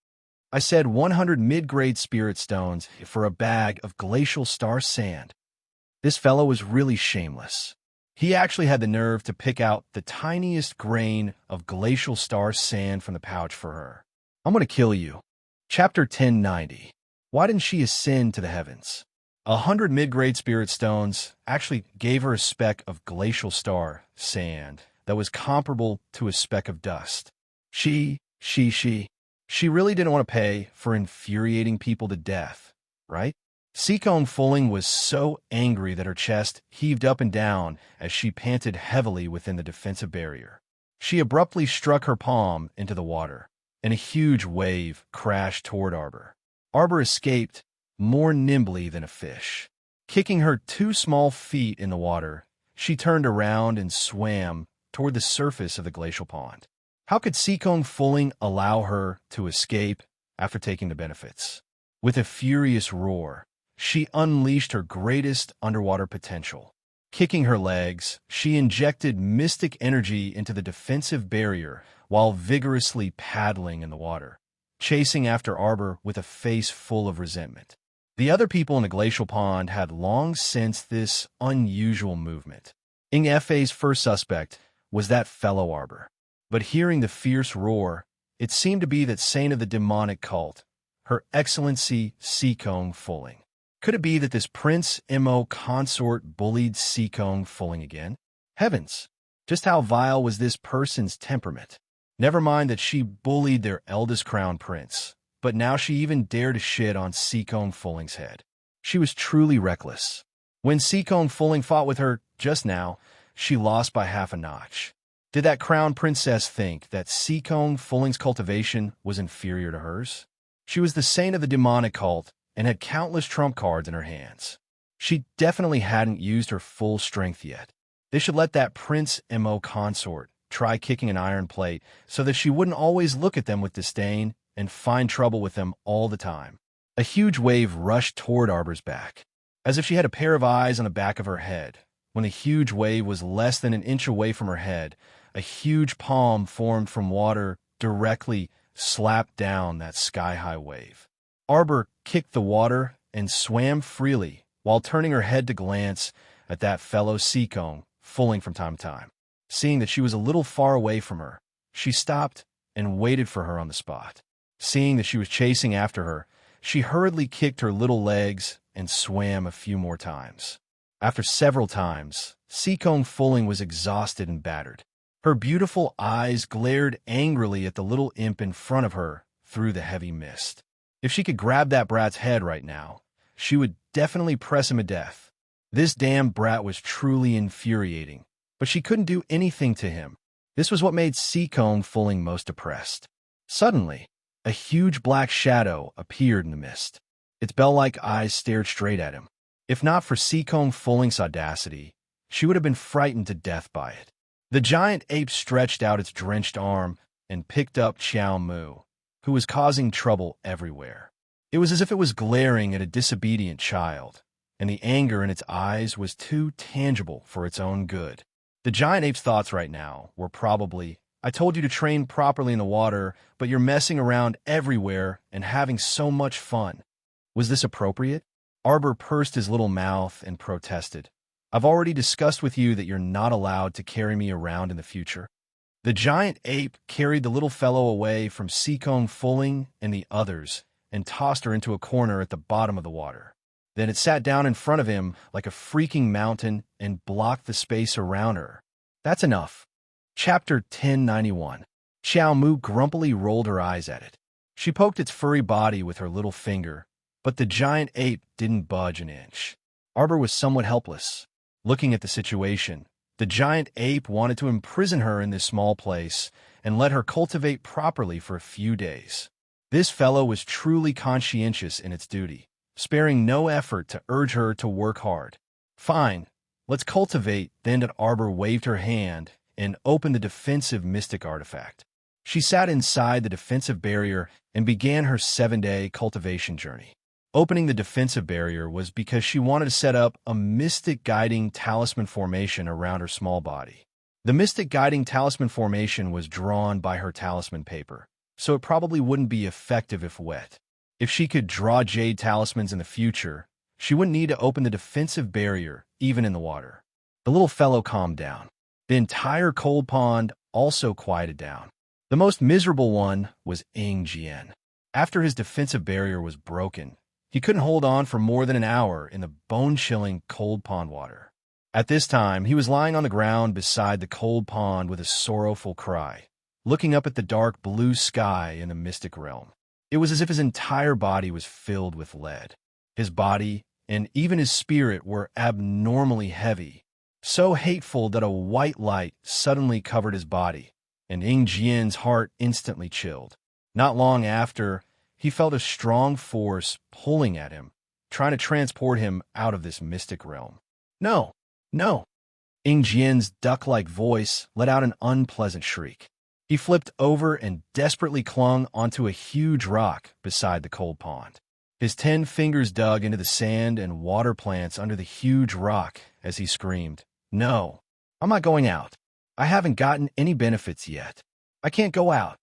S1: I said 100 mid-grade spirit stones for a bag of glacial star sand. This fellow was really shameless. He actually had the nerve to pick out the tiniest grain of glacial star sand from the pouch for her. I'm going to kill you. Chapter 1090. Why didn't she ascend to the heavens? 100 mid-grade spirit stones actually gave her a speck of glacial star sand that was comparable to a speck of dust. She She really didn't want to pay for infuriating people to death, right? Seacombe Fulling was so angry that her chest heaved up and down as she panted heavily within the defensive barrier. She abruptly struck her palm into the water, and a huge wave crashed toward Arbor. Arbor escaped more nimbly than a fish. Kicking her 2 small feet in the water, she turned around and swam toward the surface of the glacial pond. How could Seacombe Fulling allow her to escape after taking the benefits? With a furious roar, she unleashed her greatest underwater potential. Kicking her legs, she injected mystic energy into the defensive barrier while vigorously paddling in the water, chasing after Arbor with a face full of resentment. The other people in the glacial pond had long sensed this unusual movement. Ing Fa's first suspect was that fellow Arbor. But hearing the fierce roar, it seemed to be that saint of the demonic cult, Her Excellency Seacombe Fulling. Could it be that this Prince M.O. Consort bullied Seacombe Fulling again? Heavens! Just how vile was this person's temperament? Never mind that she bullied their eldest crown prince, but now she even dared to shit on Seacombe Fulling's head. She was truly reckless. When Seacombe Fulling fought with her just now, she lost by half a notch. Did that crown princess think that Seacombe Fulling's cultivation was inferior to hers? She was the saint of the demonic cult and had countless trump cards in her hands. She definitely hadn't used her full strength yet. They should let that Prince M.O. Consort try kicking an iron plate so that she wouldn't always look at them with disdain and find trouble with them all the time. A huge wave rushed toward Arbor's back, as if she had a pair of eyes on the back of her head. When the huge wave was less than an inch away from her head, a huge palm formed from water directly slapped down that sky-high wave. Arbor kicked the water and swam freely while turning her head to glance at that fellow Seacombe Fulling from time to time. Seeing that she was a little far away from her, she stopped and waited for her on the spot. Seeing that she was chasing after her, she hurriedly kicked her little legs and swam a few more times. After several times, Seacombe Fulling was exhausted and battered. Her beautiful eyes glared angrily at the little imp in front of her through the heavy mist. If she could grab that brat's head right now, she would definitely press him to death. This damn brat was truly infuriating, but she couldn't do anything to him. This was what made Seacombe Fulling most depressed. Suddenly, a huge black shadow appeared in the mist. Its bell-like eyes stared straight at him. If not for Seacombe Fulling's audacity, she would have been frightened to death by it. The giant ape stretched out its drenched arm and picked up Chow Mu, who was causing trouble everywhere. It was as if it was glaring at a disobedient child, and the anger in its eyes was too tangible for its own good. The giant ape's thoughts right now were probably, I told you to train properly in the water, but you're messing around everywhere and having so much fun. Was this appropriate? Arbor pursed his little mouth and protested. I've already discussed with you that you're not allowed to carry me around in the future. The giant ape carried the little fellow away from Seacombe Fulling and the others and tossed her into a corner at the bottom of the water. Then it sat down in front of him like a freaking mountain and blocked the space around her. That's enough. Chapter 1091. Chow Mu grumpily rolled her eyes at it. She poked its furry body with her little finger, but the giant ape didn't budge an inch. Arbor was somewhat helpless. Looking at the situation, the giant ape wanted to imprison her in this small place and let her cultivate properly for a few days. This fellow was truly conscientious in its duty, sparing no effort to urge her to work hard. Fine, let's cultivate, then that Arbor waved her hand and opened the defensive mystic artifact. She sat inside the defensive barrier and began her 7-day cultivation journey. Opening the defensive barrier was because she wanted to set up a mystic guiding talisman formation around her small body. The mystic guiding talisman formation was drawn by her talisman paper, so it probably wouldn't be effective if wet. If she could draw jade talismans in the future, she wouldn't need to open the defensive barrier, even in the water. The little fellow calmed down. The entire cold pond also quieted down. The most miserable one was Ing Jian. After his defensive barrier was broken, he couldn't hold on for more than an hour in the bone-chilling cold pond water. At this time, he was lying on the ground beside the cold pond with a sorrowful cry. looking up at the dark blue sky in the mystic realm. It was as if his entire body was filled with lead. His body and even his spirit were abnormally heavy, so hateful that a white light suddenly covered his body, and Ing Jian's heart instantly chilled. Not long after, he felt a strong force pulling at him, trying to transport him out of this mystic realm. No, no! Ing Jian's duck-like voice let out an unpleasant shriek. He flipped over and desperately clung onto a huge rock beside the cold pond. His 10 fingers dug into the sand and water plants under the huge rock as he screamed, "No, I'm not going out. I haven't gotten any benefits yet. I can't go out."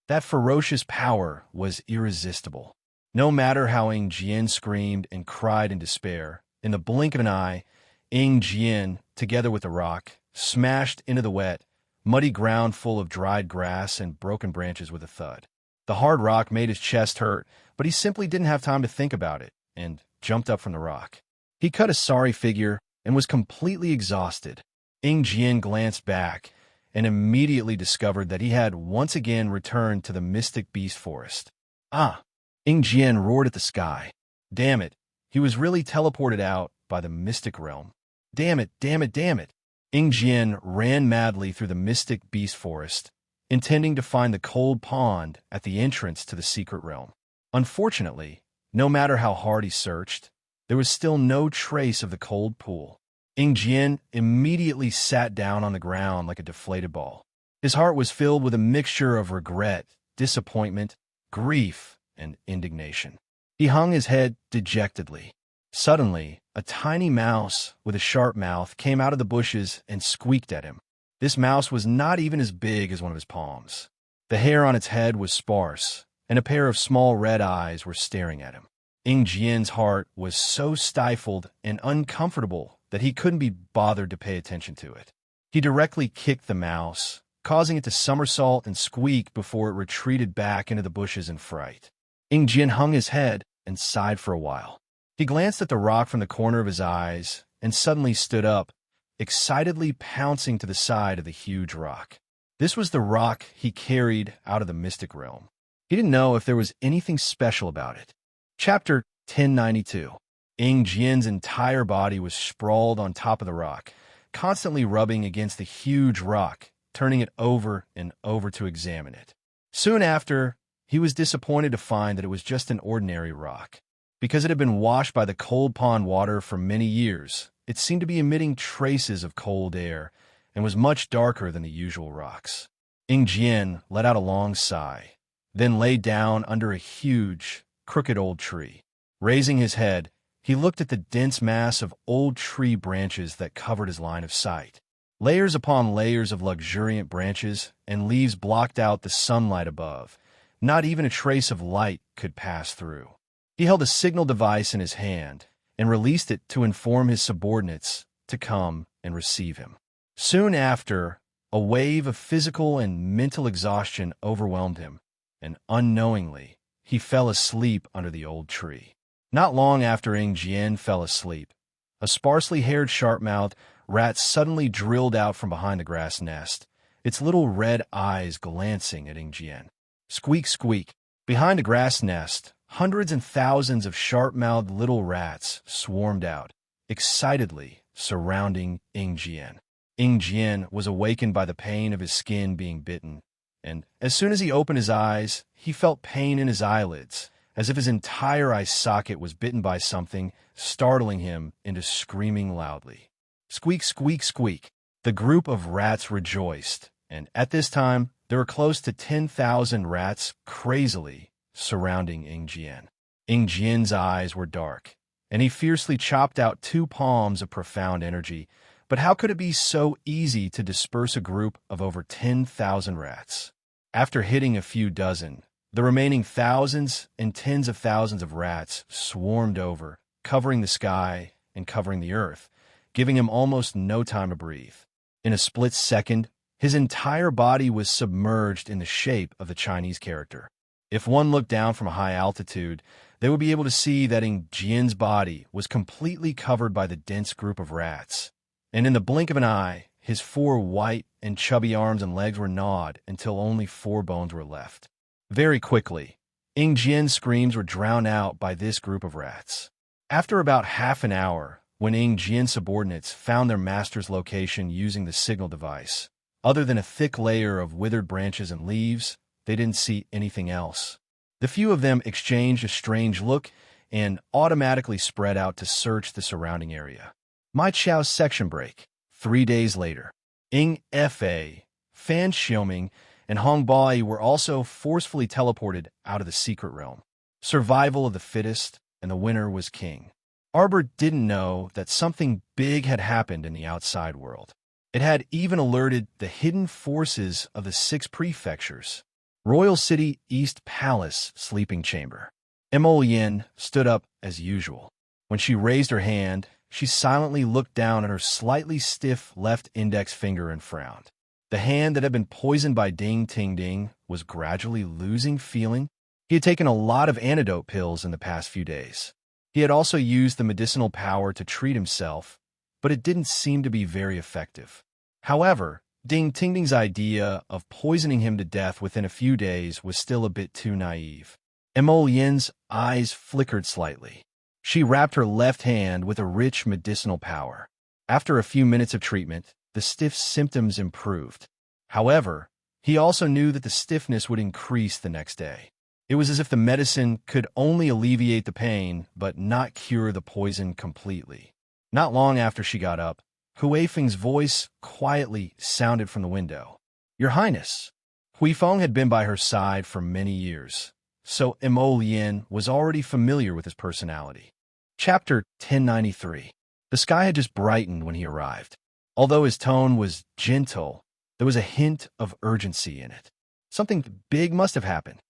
S1: That ferocious power was irresistible. No matter how Ing Jian screamed and cried in despair, in the blink of an eye, Ing Jian, together with the rock, smashed into the wet, muddy ground full of dried grass and broken branches with a thud. The hard rock made his chest hurt, but he simply didn't have time to think about it and jumped up from the rock. He cut a sorry figure and was completely exhausted. Ing Jian glanced back and immediately discovered that he had once again returned to the mystic beast forest. Ah! Ing Jian roared at the sky. Damn it! He was really teleported out by the mystic realm. Damn it, damn it, damn it! Ing Jian ran madly through the mystic beast forest, intending to find the cold pond at the entrance to the secret realm. Unfortunately, no matter how hard he searched, there was still no trace of the cold pool. Ing Jian immediately sat down on the ground like a deflated ball. His heart was filled with a mixture of regret, disappointment, grief, and indignation. He hung his head dejectedly. Suddenly, a tiny mouse with a sharp mouth came out of the bushes and squeaked at him. This mouse was not even as big as one of his palms. The hair on its head was sparse, and a pair of small red eyes were staring at him. Ing Jian's heart was so stifled and uncomfortable that he couldn't be bothered to pay attention to it. He directly kicked the mouse, causing it to somersault and squeak before it retreated back into the bushes in fright. Ing Jian hung his head and sighed for a while. He glanced at the rock from the corner of his eyes and suddenly stood up, excitedly pouncing to the side of the huge rock. This was the rock he carried out of the mystic realm. He didn't know if there was anything special about it. Chapter 1092. Ing Jian's entire body was sprawled on top of the rock, constantly rubbing against the huge rock, turning it over and over to examine it. Soon after, he was disappointed to find that it was just an ordinary rock. Because it had been washed by the cold pond water for many years, it seemed to be emitting traces of cold air and was much darker than the usual rocks. Ing Jian let out a long sigh, then lay down under a huge, crooked old tree. Raising his head, he looked at the dense mass of old tree branches that covered his line of sight. Layers upon layers of luxuriant branches and leaves blocked out the sunlight above. Not even a trace of light could pass through. He held a signal device in his hand and released it to inform his subordinates to come and receive him. Soon after, a wave of physical and mental exhaustion overwhelmed him, and unknowingly, he fell asleep under the old tree. Not long after Ing Jian fell asleep, a sparsely haired sharp-mouthed rat suddenly drilled out from behind the grass nest, its little red eyes glancing at Ing Jian. Squeak, squeak. Behind the grass nest, hundreds and thousands of sharp-mouthed little rats swarmed out, excitedly surrounding Ing Jian. Ing Jian was awakened by the pain of his skin being bitten, and as soon as he opened his eyes, he felt pain in his eyelids, as if his entire eye socket was bitten by something, startling him into screaming loudly. Squeak, squeak, squeak. The group of rats rejoiced, and at this time, there were close to 10,000 rats crazily surrounding Ing Jian. Ing Jian's eyes were dark, and he fiercely chopped out 2 palms of profound energy. But how could it be so easy to disperse a group of over 10,000 rats? After hitting a few dozen, the remaining thousands and tens of thousands of rats swarmed over, covering the sky and covering the earth, giving him almost no time to breathe. In a split second, his entire body was submerged in the shape of the Chinese character. If one looked down from a high altitude, they would be able to see that Ing Jian's body was completely covered by the dense group of rats, and in the blink of an eye, his 4 white and chubby arms and legs were gnawed until only 4 bones were left. Very quickly, Ing Jian's screams were drowned out by this group of rats. After about half an hour, when Ing Jian's subordinates found their master's location using the signal device, other than a thick layer of withered branches and leaves, they didn't see anything else. The few of them exchanged a strange look and automatically spread out to search the surrounding area. My Chao's section break. 3 days later, Ing Fa, Fan Xiaoming, and Hong Bai were also forcefully teleported out of the secret realm. Survival of the fittest, and the winner was king. Arbor didn't know that something big had happened in the outside world. It had even alerted the hidden forces of the 6 prefectures. Royal City East Palace Sleeping Chamber. Mo Yin stood up as usual. When she raised her hand, she silently looked down at her slightly stiff left index finger and frowned. The hand that had been poisoned by Ding Ting Ding was gradually losing feeling. He had taken a lot of antidote pills in the past few days. He had also used the medicinal power to treat himself, but it didn't seem to be very effective. However, Ding Ting Ding's idea of poisoning him to death within a few days was still a bit too naive. Mo Yin's eyes flickered slightly. She wrapped her left hand with a rich medicinal power. After a few minutes of treatment, the stiff symptoms improved. However, he also knew that the stiffness would increase the next day. It was as if the medicine could only alleviate the pain, but not cure the poison completely. Not long after she got up, Huifeng's voice quietly sounded from the window. "Your Highness." Huifeng had been by her side for many years, so Mo Yin was already familiar with his personality. Chapter 1093. The sky had just brightened when he arrived. Although his tone was gentle, there was a hint of urgency in it. Something big must have happened.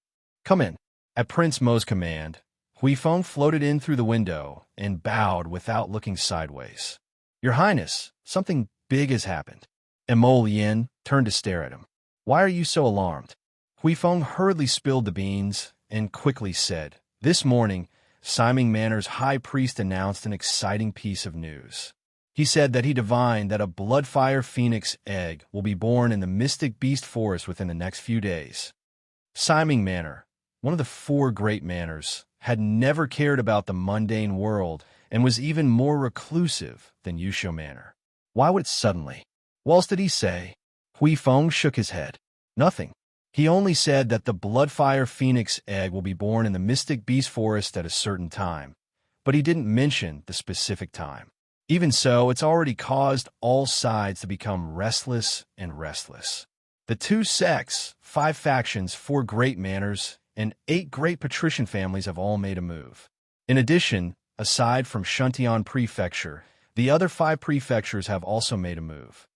S1: "Come in." At Prince Mo's command, Huifeng floated in through the window and bowed without looking sideways. "Your Highness, something big has happened." Mo Yin turned to stare at him. "Why are you so alarmed?" Huifeng hurriedly spilled the beans and quickly said, "This morning, Siming Manor's high priest announced an exciting piece of news. He said that he divined that a Bloodfire Phoenix egg will be born in the Mystic Beast Forest within the next few days." Siming Manor, one of the 4 great manors, had never cared about the mundane world and was even more reclusive than Yusho Manor. Why would it suddenly? What else did he say? Huifeng shook his head. Nothing. He only said that the Bloodfire Phoenix egg will be born in the Mystic Beast Forest at a certain time, but he didn't mention the specific time. Even so, it's already caused all sides to become restless and restless. The 2 sects, 5 factions, 4 great manors, and 8 great patrician families have all made a move. In addition, aside from Shuntian Prefecture, the other 5 prefectures have also made a move.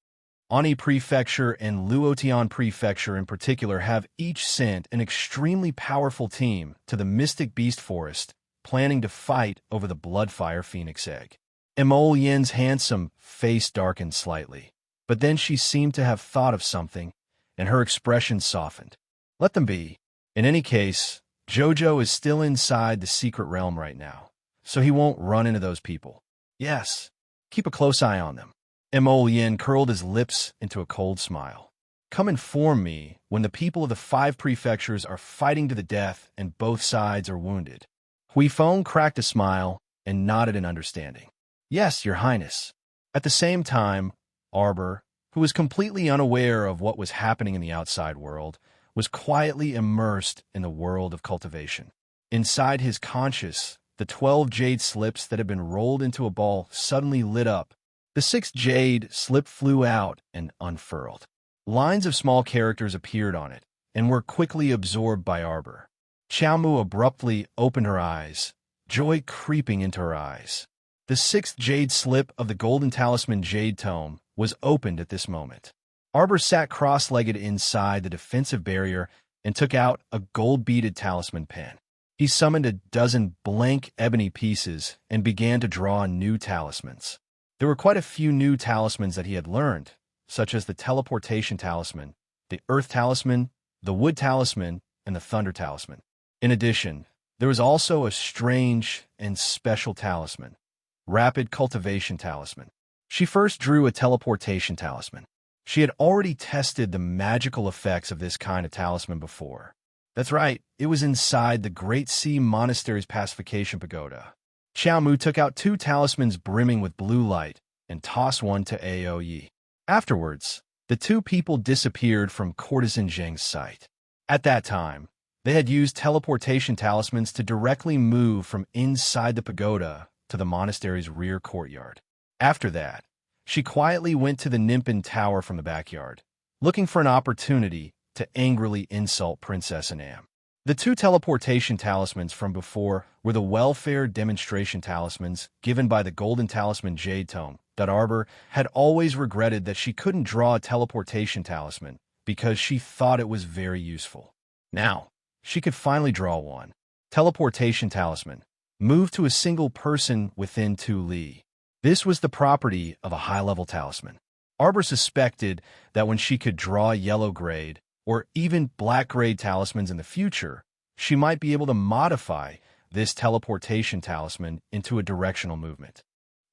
S1: Ani Prefecture and Luotian Prefecture in particular have each sent an extremely powerful team to the Mystic Beast Forest, planning to fight over the Bloodfire Phoenix egg. Mo Yin's handsome face darkened slightly, but then she seemed to have thought of something, and her expression softened. Let them be. In any case, Jojo is still inside the secret realm right now, so he won't run into those people. Yes, keep a close eye on them. Mo Yin curled his lips into a cold smile. Come inform me when the people of the 5 prefectures are fighting to the death and both sides are wounded. Huifeng cracked a smile and nodded in understanding. Yes, Your Highness. At the same time, Arbor, who was completely unaware of what was happening in the outside world, was quietly immersed in the world of cultivation. Inside his conscious, the 12 jade slips that had been rolled into a ball suddenly lit up. The 6th jade slip flew out and unfurled. Lines of small characters appeared on it and were quickly absorbed by Arbor. Xiaomu abruptly opened her eyes, joy creeping into her eyes. The 6th jade slip of the Golden Talisman Jade Tome was opened at this moment. Arbor sat cross-legged inside the defensive barrier and took out a gold-beaded talisman pen. He summoned a dozen blank ebony pieces and began to draw new talismans. There were quite a few new talismans that he had learned, such as the Teleportation Talisman, the Earth Talisman, the Wood Talisman, and the Thunder Talisman. In addition, there was also a strange and special talisman, Rapid Cultivation Talisman. She first drew a Teleportation Talisman. She had already tested the magical effects of this kind of talisman before. That's right, it was inside the Great Sea Monastery's pacification pagoda. Xiao Mu took out 2 talismans brimming with blue light and tossed one to Aoyi. Afterwards, the 2 people disappeared from courtesan Zheng's sight. At that time, they had used teleportation talismans to directly move from inside the pagoda to the monastery's rear courtyard. After that, she quietly went to the Nimpan Tower from the backyard, looking for an opportunity to angrily insult Princess Anam. The 2 teleportation talismans from before were the welfare demonstration talismans given by the golden talisman Jade Tome. That Arbor had always regretted that she couldn't draw a teleportation talisman because she thought it was very useful. Now, she could finally draw one. Teleportation talisman. Move to a single person within 2 li. This was the property of a high-level talisman. Arbor suspected that when she could draw yellow grade or even black grade talismans in the future, she might be able to modify this teleportation talisman into a directional movement.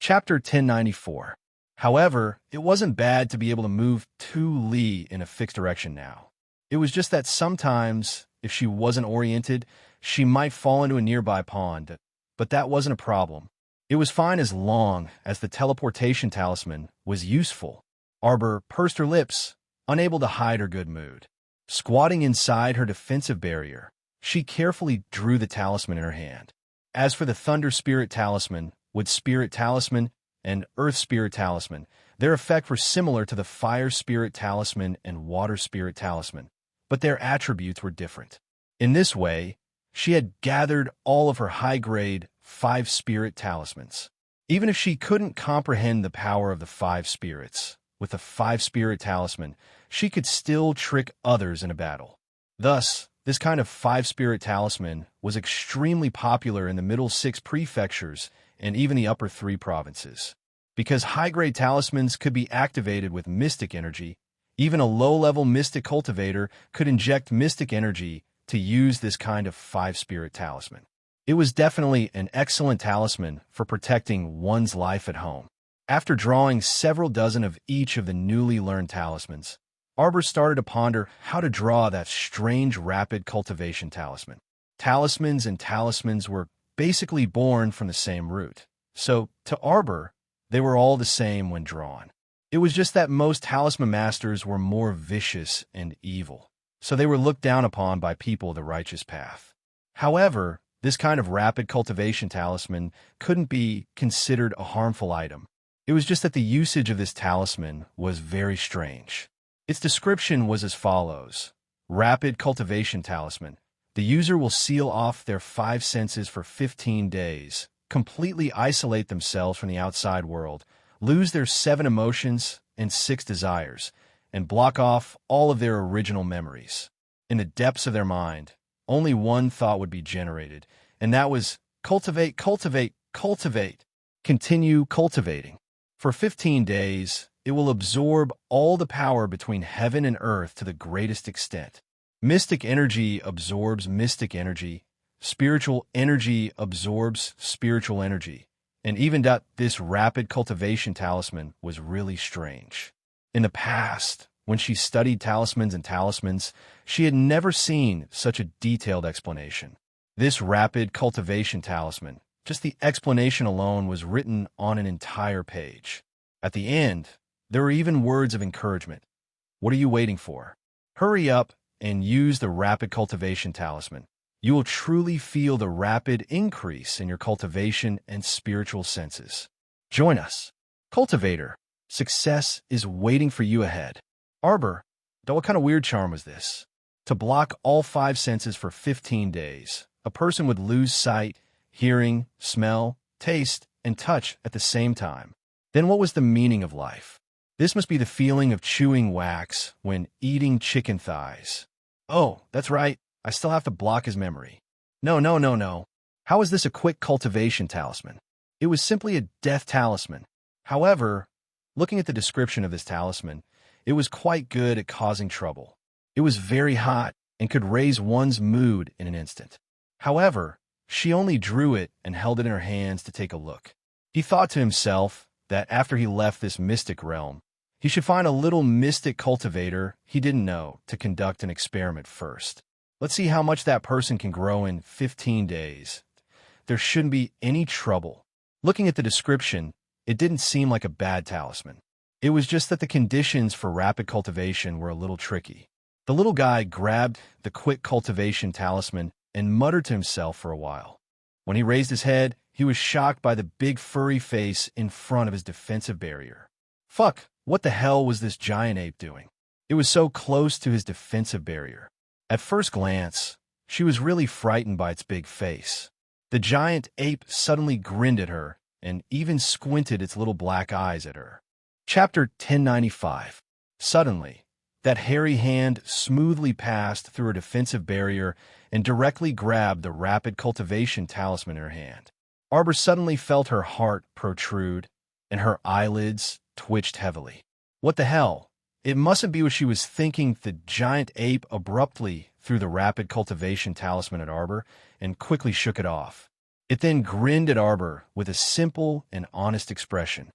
S1: Chapter 1094. However, it wasn't bad to be able to move 2 li in a fixed direction now. It was just that sometimes, if she wasn't oriented, she might fall into a nearby pond, but that wasn't a problem. It was fine as long as the teleportation talisman was useful. Arbor pursed her lips, unable to hide her good mood. Squatting inside her defensive barrier, she carefully drew the talisman in her hand. As for the Thunder Spirit Talisman, Wood Spirit Talisman, and Earth Spirit Talisman, their effect were similar to the Fire Spirit Talisman and Water Spirit Talisman, but their attributes were different. In this way, she had gathered all of her high-grade 5 spirit talismans. Even if she couldn't comprehend the power of the 5 spirits, with a 5 spirit talisman, she could still trick others in a battle. Thus, this kind of 5 spirit talisman was extremely popular in the middle 6 prefectures and even the upper 3 provinces. Because high-grade talismans could be activated with mystic energy, even a low-level mystic cultivator could inject mystic energy to use this kind of 5 spirit talisman. It was definitely an excellent talisman for protecting one's life at home. After drawing several dozen of each of the newly learned talismans, Arbor started to ponder how to draw that strange rapid cultivation talisman. Talismans and talismans were basically born from the same root, so to Arbor, they were all the same when drawn. It was just that most talisman masters were more vicious and evil, so they were looked down upon by people of the righteous path. However, this kind of rapid cultivation talisman couldn't be considered a harmful item. It was just that the usage of this talisman was very strange. Its description was as follows. Rapid cultivation talisman. The user will seal off their 5 senses for 15 days, completely isolate themselves from the outside world, lose their 7 emotions and 6 desires, and block off all of their original memories. In the depths of their mind, only one thought would be generated, and that was cultivate, cultivate, cultivate. Continue cultivating. For 15 days, it will absorb all the power between heaven and earth to the greatest extent. Mystic energy absorbs mystic energy. Spiritual energy absorbs spiritual energy. And even that this rapid cultivation talisman was really strange. In the past, when she studied talismans and talismans, she had never seen such a detailed explanation. This rapid cultivation talisman, just the explanation alone was written on an entire page. At the end, there were even words of encouragement. What are you waiting for? Hurry up and use the rapid cultivation talisman. You will truly feel the rapid increase in your cultivation and spiritual senses. Join us. Cultivator, success is waiting for you ahead. Arbor, what kind of weird charm was this? To block all 5 senses for 15 days, a person would lose sight, hearing, smell, taste, and touch at the same time. Then what was the meaning of life? This must be the feeling of chewing wax when eating chicken thighs. Oh, that's right. I still have to block his memory. No. How is this a quick cultivation talisman? It was simply a death talisman. However, looking at the description of this talisman, it was quite good at causing trouble. It was very hot and could raise one's mood in an instant. However, she only drew it and held it in her hands to take a look. He thought to himself that after he left this mystic realm, He should find a little mystic cultivator he didn't know to conduct an experiment first. Let's see how much that person can grow in 15 days. There shouldn't be any trouble. Looking at the description, it didn't seem like a bad talisman. It was just that the conditions for rapid cultivation were a little tricky. The little guy grabbed the quick cultivation talisman and muttered to himself for a while. When he raised his head, he was shocked by the big furry face in front of his defensive barrier. Fuck, what the hell was this giant ape doing? It was so close to his defensive barrier. At first glance, she was really frightened by its big face. The giant ape suddenly grinned at her and even squinted its little black eyes at her. Chapter 1095. Suddenly, that hairy hand smoothly passed through her defensive barrier and directly grabbed the rapid cultivation talisman in her hand. Arbor suddenly felt her heart protrude, and her eyelids twitched heavily. What the hell? It mustn't be what she was thinking. The giant ape abruptly threw the rapid cultivation talisman at Arbor and quickly shook it off. It then grinned at Arbor with a simple and honest expression.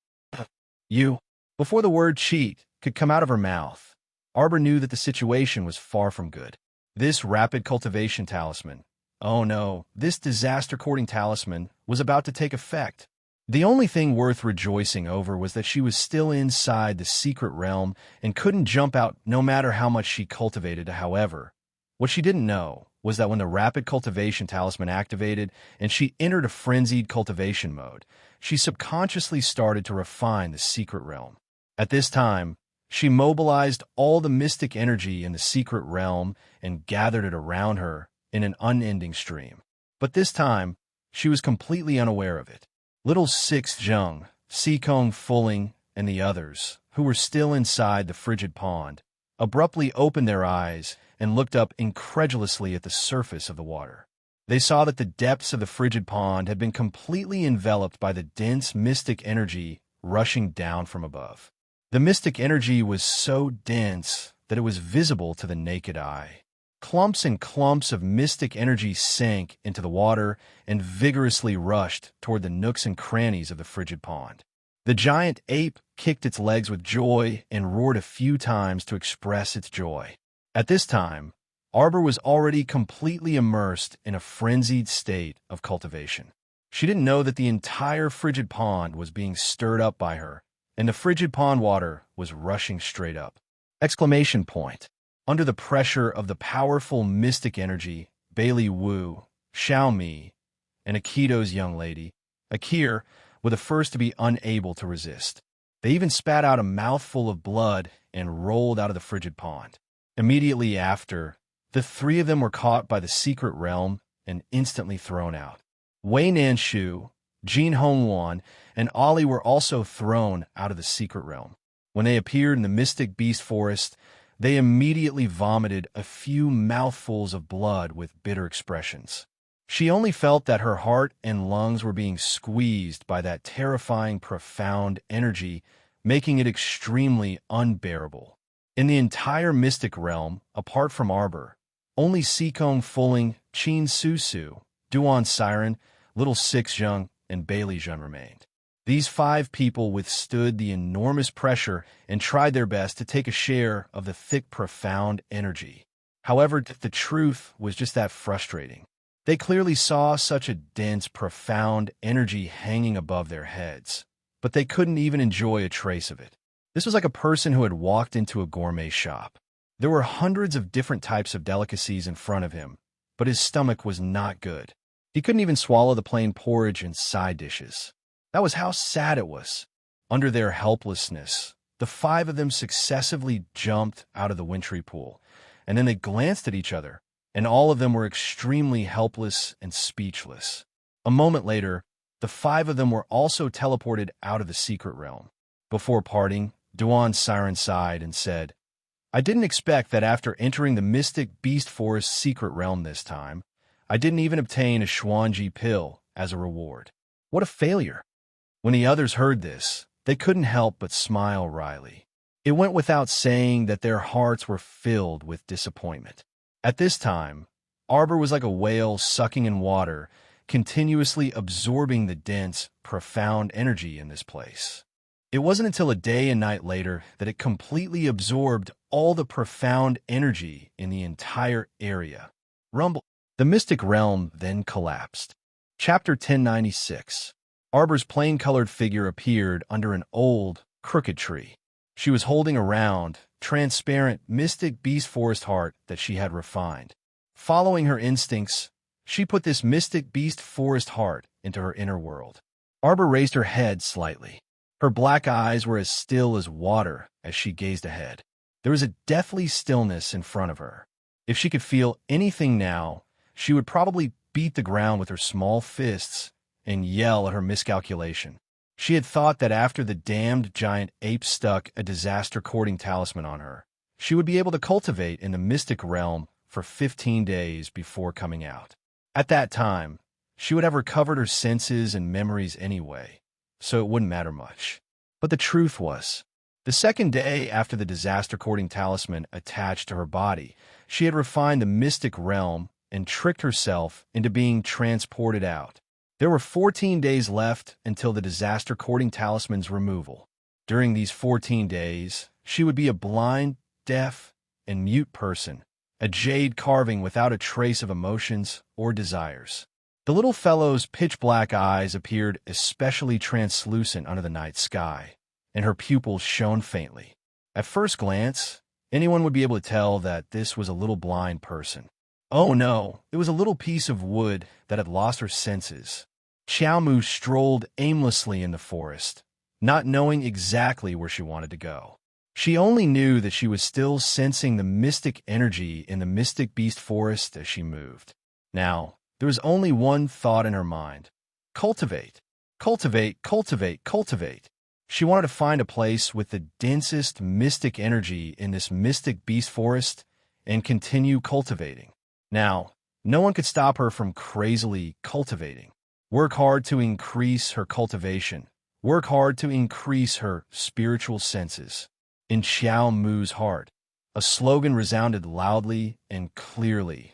S1: You. Before the word cheat could come out of her mouth, Arbor knew that the situation was far from good. This rapid cultivation talisman, oh no, this disaster-courting talisman was about to take effect. The only thing worth rejoicing over was that she was still inside the secret realm and couldn't jump out no matter how much she cultivated. However, what she didn't know was that when the rapid cultivation talisman activated and she entered a frenzied cultivation mode, she subconsciously started to refine the secret realm. At this time, she mobilized all the mystic energy in the secret realm and gathered it around her in an unending stream. But this time, she was completely unaware of it. Little Six Jung, Sikong Fulling, and the others, who were still inside the frigid pond, abruptly opened their eyes and looked up incredulously at the surface of the water. They saw that the depths of the frigid pond had been completely enveloped by the dense mystic energy rushing down from above. The mystic energy was so dense that it was visible to the naked eye. Clumps and clumps of mystic energy sank into the water and vigorously rushed toward the nooks and crannies of the frigid pond. The giant ape kicked its legs with joy and roared a few times to express its joy. At this time, Arbor was already completely immersed in a frenzied state of cultivation. She didn't know that the entire frigid pond was being stirred up by her, and the frigid pond water was rushing straight up. Exclamation point. Under the pressure of the powerful mystic energy, Bailey Wu, Xiao Mi, and Akito's young lady, Akir, were the first to be unable to resist. They even spat out a mouthful of blood and rolled out of the frigid pond. Immediately after, the three of them were caught by the secret realm and instantly thrown out. Wei Nanshu, Jin Hongwan, and Ollie were also thrown out of the secret realm. When they appeared in the mystic beast forest, they immediately vomited a few mouthfuls of blood with bitter expressions. She only felt that her heart and lungs were being squeezed by that terrifying, profound energy, making it extremely unbearable. In the entire mystic realm, apart from Arbor, only Sikong Fulling, Qin Susu, Duan Siren, Little Six Jung, and Bailey Jun remained. These 5 people withstood the enormous pressure and tried their best to take a share of the thick, profound energy. However, the truth was just that frustrating. They clearly saw such a dense, profound energy hanging above their heads, but they couldn't even enjoy a trace of it. This was like a person who had walked into a gourmet shop. There were hundreds of different types of delicacies in front of him, but his stomach was not good. He couldn't even swallow the plain porridge and side dishes. That was how sad it was. Under their helplessness, the 5 of them successively jumped out of the wintry pool, and then they glanced at each other, and all of them were extremely helpless and speechless. A moment later, the 5 of them were also teleported out of the secret realm. Before parting, Duan Siren sighed and said, "I didn't expect that after entering the mystic beast forest secret realm this time, I didn't even obtain a Xuanji pill as a reward. What a failure." When the others heard this, they couldn't help but smile wryly. It went without saying that their hearts were filled with disappointment. At this time, Arbor was like a whale sucking in water, continuously absorbing the dense, profound energy in this place. It wasn't until a day and night later that it completely absorbed all the profound energy in the entire area. Rumble. The mystic realm then collapsed. Chapter 1096. Arbor's plain-colored figure appeared under an old, crooked tree. She was holding a round, transparent, mystic beast forest heart that she had refined. Following her instincts, she put this mystic beast forest heart into her inner world. Arbor raised her head slightly. Her black eyes were as still as water as she gazed ahead. There was a deathly stillness in front of her. If she could feel anything now, she would probably beat the ground with her small fists and yell at her miscalculation. She had thought that after the damned giant ape stuck a disaster-courting talisman on her, she would be able to cultivate in the mystic realm for 15 days before coming out. At that time, she would have recovered her senses and memories anyway, so it wouldn't matter much. But the truth was, the second day after the disaster-courting talisman attached to her body, she had refined the mystic realm and tricked herself into being transported out. There were 14 days left until the disaster-courting talisman's removal. During these 14 days, she would be a blind, deaf, and mute person, a jade carving without a trace of emotions or desires. The little fellow's pitch-black eyes appeared especially translucent under the night sky, and her pupils shone faintly. At first glance, anyone would be able to tell that this was a little blind person. Oh no, it was a little piece of wood that had lost her senses. Xiaomu strolled aimlessly in the forest, not knowing exactly where she wanted to go. She only knew that she was still sensing the mystic energy in the mystic beast forest as she moved. Now, there was only one thought in her mind. Cultivate. Cultivate, cultivate, cultivate. She wanted to find a place with the densest mystic energy in this mystic beast forest and continue cultivating. Now, no one could stop her from crazily cultivating. Work hard to increase her cultivation. Work hard to increase her spiritual senses. In Xiao Mu's heart, a slogan resounded loudly and clearly.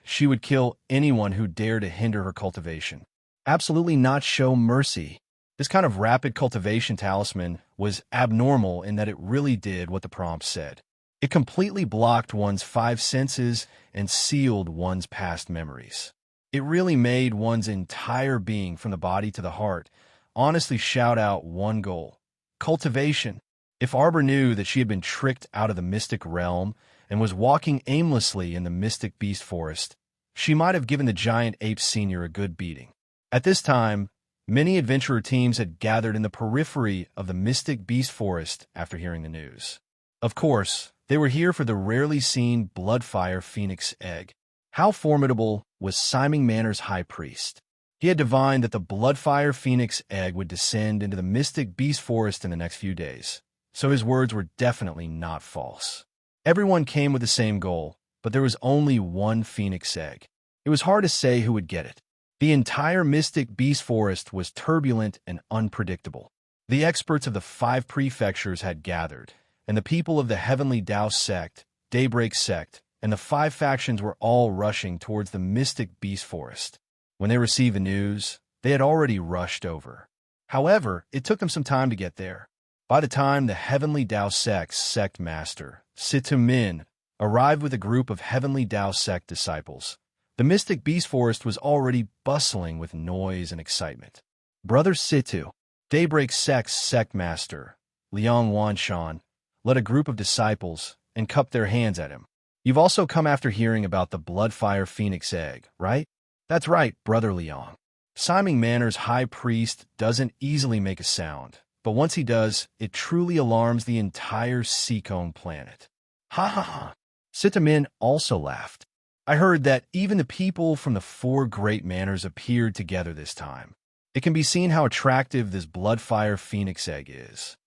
S1: She would kill anyone who dared to hinder her cultivation. Absolutely not show mercy. This kind of rapid cultivation talisman was abnormal in that it really did what the prompt said. It completely blocked one's 5 senses and sealed one's past memories. It really made one's entire being, from the body to the heart, honestly shout out one goal: cultivation. If Arbor knew that she had been tricked out of the mystic realm and was walking aimlessly in the mystic beast forest, she might have given the giant ape senior a good beating. At this time, many adventurer teams had gathered in the periphery of the mystic beast forest after hearing the news. Of course, they were here for the rarely seen Bloodfire Phoenix egg. How formidable was Simon Manor's high priest? He had divined that the Bloodfire Phoenix egg would descend into the mystic beast forest in the next few days, so his words were definitely not false. Everyone came with the same goal, but there was only one phoenix egg. It was hard to say who would get it. The entire mystic beast forest was turbulent and unpredictable. The experts of the 5 prefectures had gathered, and the people of the Heavenly Tao sect, Daybreak sect, and the 5 factions were all rushing towards the mystic beast forest. When they received the news, they had already rushed over. However, it took them some time to get there. By the time the Heavenly Tao sect's sect master, Situ Min, arrived with a group of Heavenly Tao sect disciples, the mystic beast forest was already bustling with noise and excitement. Brother Situ, Daybreak sect's sect master, Liang Wanshan, led a group of disciples and cupped their hands at him. You've also come after hearing about the Bloodfire Phoenix egg, right? That's right, Brother Liang. Simon Manor's high priest doesn't easily make a sound, but once he does, it truly alarms the entire Seacombe planet. Ha ha ha. Sitamin also laughed. I heard that even the people from the 4 great manors appeared together this time. It can be seen how attractive this Bloodfire Phoenix egg is.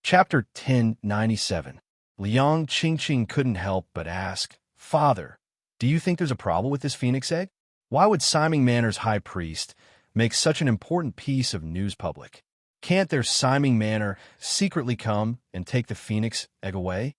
S1: Chapter 1097. Liang Qingqing couldn't help but ask, Father, do you think there's a problem with this phoenix egg? Why would Simon Manor's high priest make such an important piece of news public? Can't their Simon Manor secretly come and take the phoenix egg away?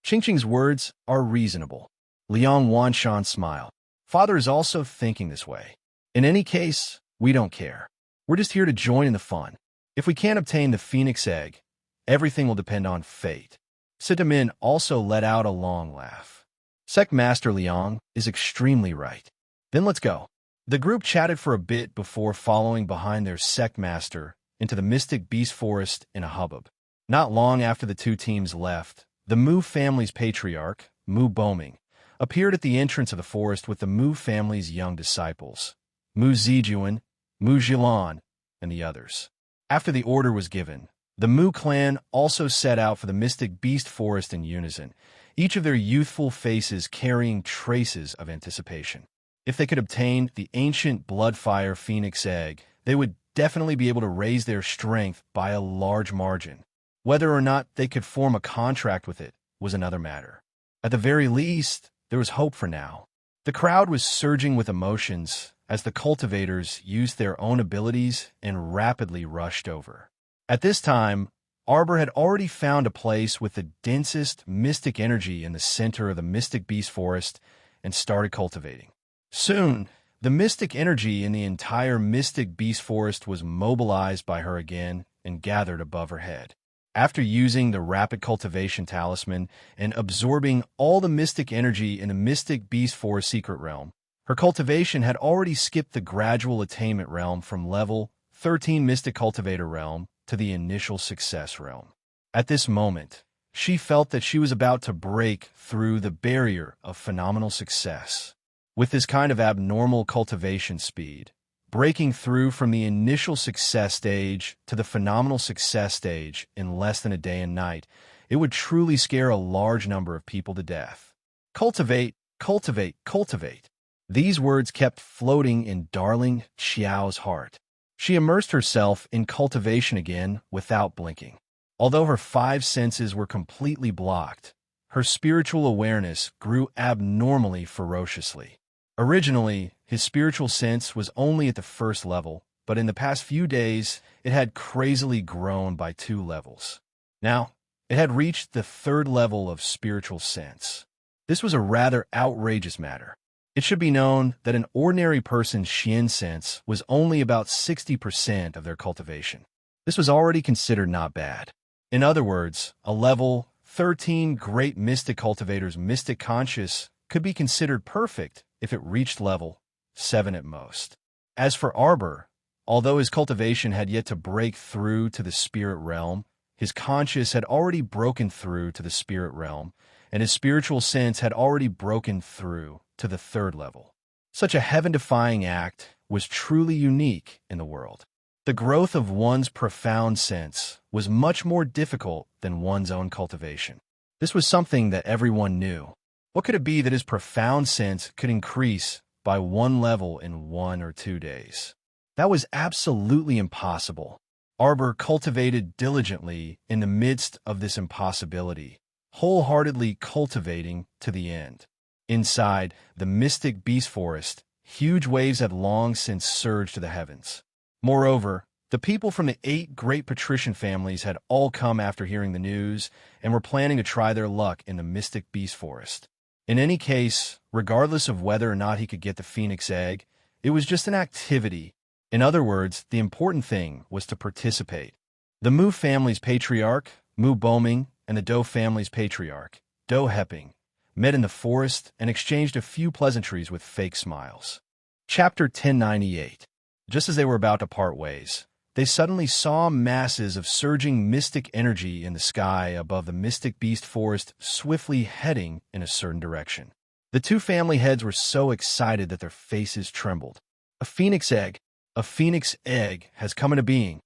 S1: Qingqing's words are reasonable. Liang Wanshan smiled. Father is also thinking this way. In any case, we don't care. We're just here to join in the fun. If we can't obtain the phoenix egg, Everything will depend on fate. Sitamin also let out a long laugh. Sect Master Liang is extremely right. Then let's go. The group chatted for a bit before following behind their sect master into the mystic beast forest in a hubbub. Not long after the two teams left, the Mu family's patriarch, Mu Boming, appeared at the entrance of the forest with the Mu family's young disciples, Mu Zijuan, Mu Jilan, and the others. After the order was given, the Mu clan also set out for the mystic beast forest in unison, each of their youthful faces carrying traces of anticipation. If they could obtain the ancient Bloodfire Phoenix egg, they would definitely be able to raise their strength by a large margin. Whether or not they could form a contract with it was another matter. At the very least, there was hope for now. The crowd was surging with emotions as the cultivators used their own abilities and rapidly rushed over. At this time, Arbor had already found a place with the densest mystic energy in the center of the mystic beast forest and started cultivating. Soon, the mystic energy in the entire mystic beast forest was mobilized by her again and gathered above her head. After using the rapid cultivation talisman and absorbing all the mystic energy in the mystic beast forest secret realm, her cultivation had already skipped the gradual attainment realm from level 13 mystic cultivator realm to the initial success realm. At this moment, she felt that she was about to break through the barrier of phenomenal success. With this kind of abnormal cultivation speed, breaking through from the initial success stage to the phenomenal success stage in less than a day and night, it would truly scare a large number of people to death. Cultivate, cultivate, cultivate. These words kept floating in darling Xiao's heart. She immersed herself in cultivation again without blinking. Although her 5 senses were completely blocked, her spiritual awareness grew abnormally ferociously. Originally, his spiritual sense was only at the first level, but in the past few days, it had crazily grown by 2 levels. Now, it had reached the 3rd level of spiritual sense. This was a rather outrageous matter. It should be known that an ordinary person's Xian sense was only about 60% of their cultivation. This was already considered not bad. In other words, a level 13 great mystic cultivator's mystic conscious could be considered perfect if it reached level 7 at most. As for Arbor, although his cultivation had yet to break through to the spirit realm, his conscious had already broken through to the spirit realm, and his spiritual sense had already broken through to the 3rd level. Such a heaven-defying act was truly unique in the world. The growth of one's profound sense was much more difficult than one's own cultivation. This was something that everyone knew. What could it be that his profound sense could increase by 1 level in 1 or 2 days? That was absolutely impossible. Arbor cultivated diligently in the midst of this impossibility, wholeheartedly cultivating to the end. Inside the mystic beast forest, huge waves had long since surged to the heavens. Moreover, the people from the 8 great patrician families had all come after hearing the news and were planning to try their luck in the mystic beast forest. In any case, regardless of whether or not he could get the phoenix egg, it was just an activity. In other words, the important thing was to participate. The Mu family's patriarch, Mu Boming, and the Do family's patriarch, Do Heping, met in the forest and exchanged a few pleasantries with fake smiles. Chapter 1098. Just as they were about to part ways, they suddenly saw masses of surging mystic energy in the sky above the mystic beast forest swiftly heading in a certain direction. The 2 family heads were so excited that their faces trembled. A phoenix egg! A phoenix egg has come into being.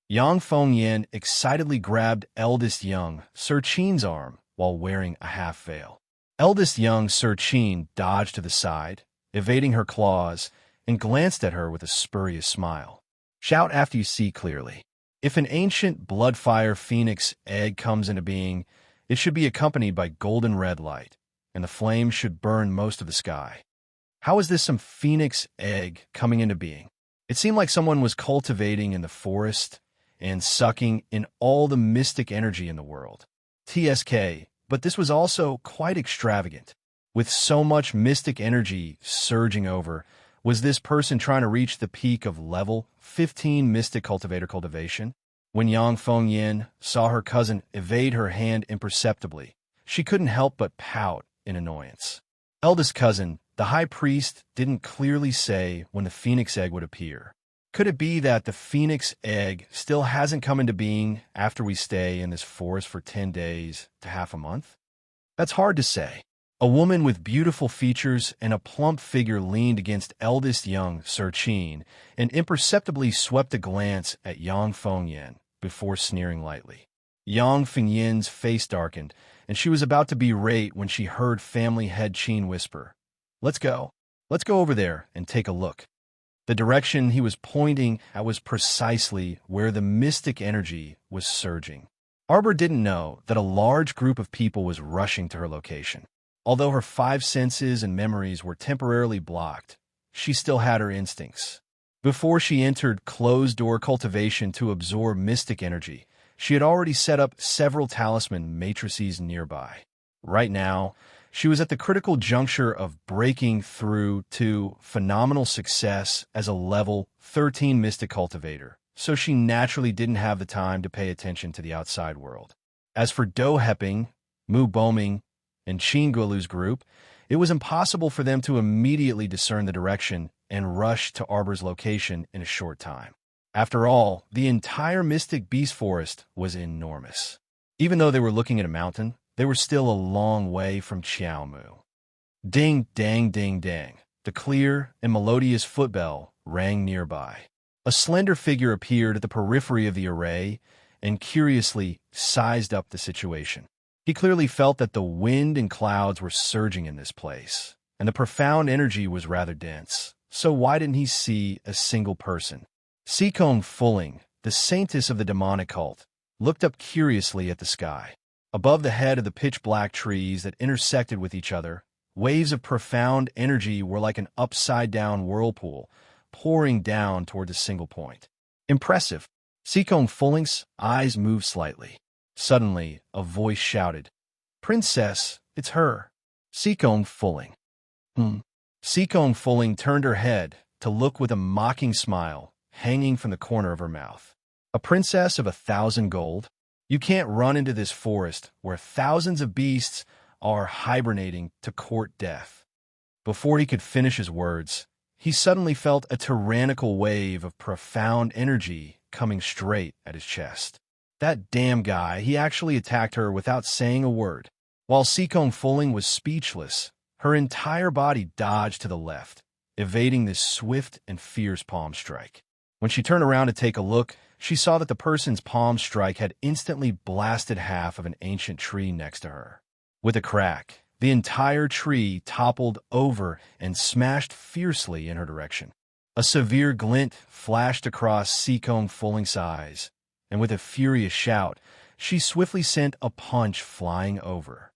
S1: Yang Fengyan excitedly grabbed eldest young Sir Qin's arm while wearing a half veil. Eldest young Sir Qin dodged to the side, evading her claws, and glanced at her with a spurious smile. Shout after you see clearly. If an ancient Bloodfire Phoenix egg comes into being, it should be accompanied by golden red light, and the flames should burn most of the sky. How is this some Phoenix egg coming into being? It seemed like someone was cultivating in the forest and sucking in all the mystic energy in the world. TSK, but this was also quite extravagant. With so much mystic energy surging over, was this person trying to reach the peak of level 15 mystic cultivator cultivation? When Yang Fengyin saw her cousin evade her hand imperceptibly, she couldn't help but pout in annoyance. Eldest cousin, the high priest didn't clearly say when the phoenix egg would appear. Could it be that the phoenix egg still hasn't come into being after we stay in this forest for 10 days to half a month? That's hard to say. A woman with beautiful features and a plump figure leaned against eldest young Sir Qin and imperceptibly swept a glance at Yang Fengyin before sneering lightly. Yang Fengyin's face darkened, and she was about to berate when she heard family head Qin whisper, Let's go. Let's go over there and take a look." The direction he was pointing at was precisely where the mystic energy was surging. Arbor didn't know that a large group of people was rushing to her location. Although her 5 senses and memories were temporarily blocked, she still had her instincts. Before she entered closed-door cultivation to absorb mystic energy, she had already set up several talisman matrices nearby. Right now, she was at the critical juncture of breaking through to phenomenal success as a level 13 mystic cultivator, so she naturally didn't have the time to pay attention to the outside world. As for Do Heping, Mu Boming, and Qin Guolu's group, it was impossible for them to immediately discern the direction and rush to Arbor's location in a short time. After all, the entire Mystic Beast Forest was enormous. Even though they were looking at a mountain, they were still a long way from Qiaomu. Ding, dang, ding, dang. The clear and melodious footbell rang nearby. A slender figure appeared at the periphery of the array and curiously sized up the situation. He clearly felt that the wind and clouds were surging in this place, and the profound energy was rather dense. So why didn't he see a single person? Sikong Fulling, the saintess of the demonic cult, looked up curiously at the sky. Above the head of the pitch-black trees that intersected with each other, waves of profound energy were like an upside-down whirlpool, pouring down toward a single point. Impressive. Sikong Fulling's eyes moved slightly. Suddenly, a voice shouted, "Princess, it's her." Sikong Fulling. Sikong Fulling turned her head to look with a mocking smile hanging from the corner of her mouth. "A princess of 1,000 gold? You can't run into this forest where thousands of beasts are hibernating to court death." Before he could finish his words, he suddenly felt a tyrannical wave of profound energy coming straight at his chest. That damn guy, he actually attacked her without saying a word. While Sikong Fulling was speechless, her entire body dodged to the left, evading this swift and fierce palm strike. When she turned around to take a look, she saw that the person's palm strike had instantly blasted half of an ancient tree next to her. With a crack, the entire tree toppled over and smashed fiercely in her direction. A severe glint flashed across Sikong Fulling's eyes, and with a furious shout, she swiftly sent a punch flying over.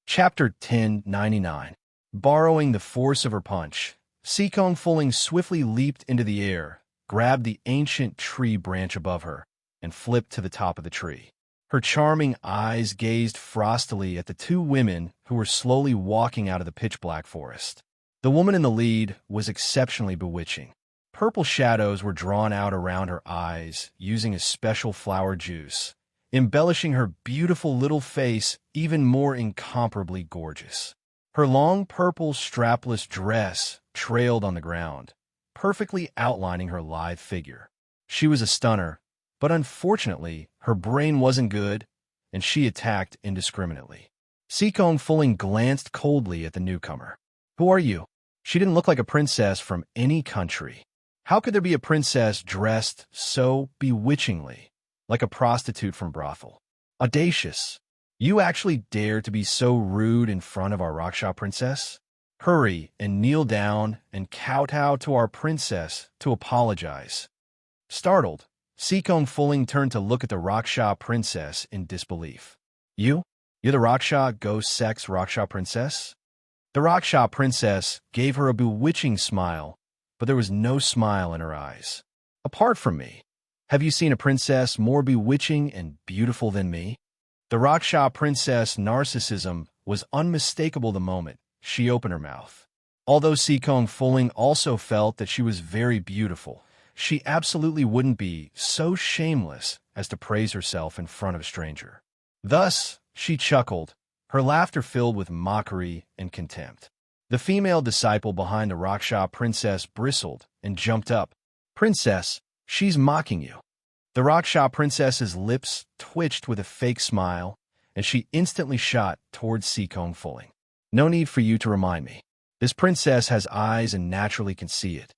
S1: Chapter 1099. Borrowing the force of her punch, Sikong Fulling swiftly leaped into the air, grabbed the ancient tree branch above her, and flipped to the top of the tree. Her charming eyes gazed frostily at the 2 women who were slowly walking out of the pitch-black forest. The woman in the lead was exceptionally bewitching. Purple shadows were drawn out around her eyes using a special flower juice, embellishing her beautiful little face even more incomparably gorgeous. Her long purple strapless dress trailed on the ground, perfectly outlining her lithe figure. She was a stunner, but unfortunately, her brain wasn't good, and she attacked indiscriminately. Sikong Fulling glanced coldly at the newcomer. "Who are you?" She didn't look like a princess from any country. How could there be a princess dressed so bewitchingly, like a prostitute from brothel? Audacious. You actually dare to be so rude in front of our Raksha princess? Hurry and kneel down and kowtow to our princess to apologize. Startled, Sikong Fulling turned to look at the Raksha princess in disbelief. You're the Raksha ghost sex Raksha princess? The Raksha princess gave her a bewitching smile, but there was no smile in her eyes. "Apart from me, have you seen a princess more bewitching and beautiful than me?" The Raksha princess' narcissism was unmistakable the moment she opened her mouth. Although Sikong Fulling also felt that she was very beautiful, she absolutely wouldn't be so shameless as to praise herself in front of a stranger. Thus, she chuckled, her laughter filled with mockery and contempt. The female disciple behind the Rakshasa princess bristled and jumped up. "Princess, she's mocking you." The Rakshasa princess's lips twitched with a fake smile, and she instantly shot towards Seekong Fuling. "No need for you to remind me. This princess has eyes and naturally can see it.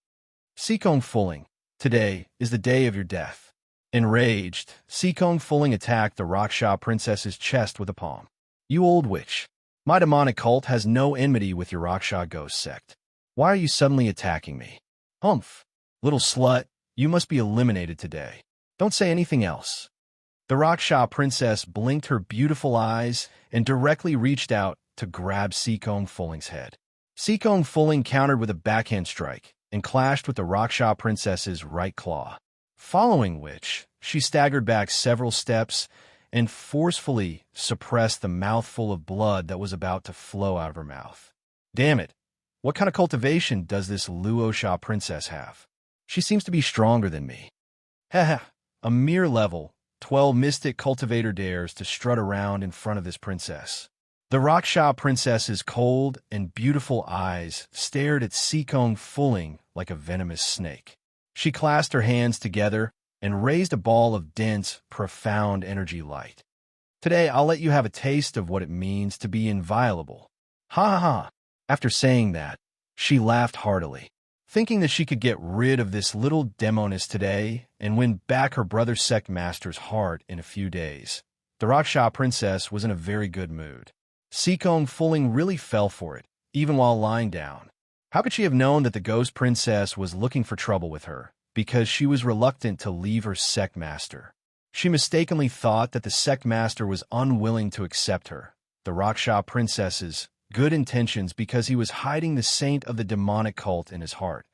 S1: Seekong Fuling, today is the day of your death." Enraged, Seekong Fuling attacked the Rakshasa princess's chest with a palm. "You old witch. My demonic cult has no enmity with your Rakshasa ghost sect. Why are you suddenly attacking me? Humph. Little slut, you must be eliminated today. Don't say anything else." The Rakshasa princess blinked her beautiful eyes and directly reached out to grab Seekong Fuling's head. Seekong Fuling countered with a backhand strike and clashed with the Rakshasa princess's right claw, following which she staggered back several steps and forcefully suppressed the mouthful of blood that was about to flow out of her mouth. "Damn it, what kind of cultivation does this Luosha princess have? She seems to be stronger than me. Heh, a mere level 12 mystic cultivator dares to strut around in front of this princess." The Rakshasa princess's cold and beautiful eyes stared at Seekong Fuling like a venomous snake. She clasped her hands together and raised a ball of dense, profound energy light. "Today I'll let you have a taste of what it means to be inviolable." Ha ha ha. After saying that, she laughed heartily, thinking that she could get rid of this little demoness today and win back her brother's sect master's heart in a few days. The Rakshasa princess was in a very good mood. Seekong Fuling really fell for it, even while lying down. How could she have known that the ghost princess was looking for trouble with her? Because she was reluctant to leave her sect master. She mistakenly thought that the sect master was unwilling to accept her, the Rakshasa princess's good intentions, because he was hiding the saint of the demonic cult in his heart.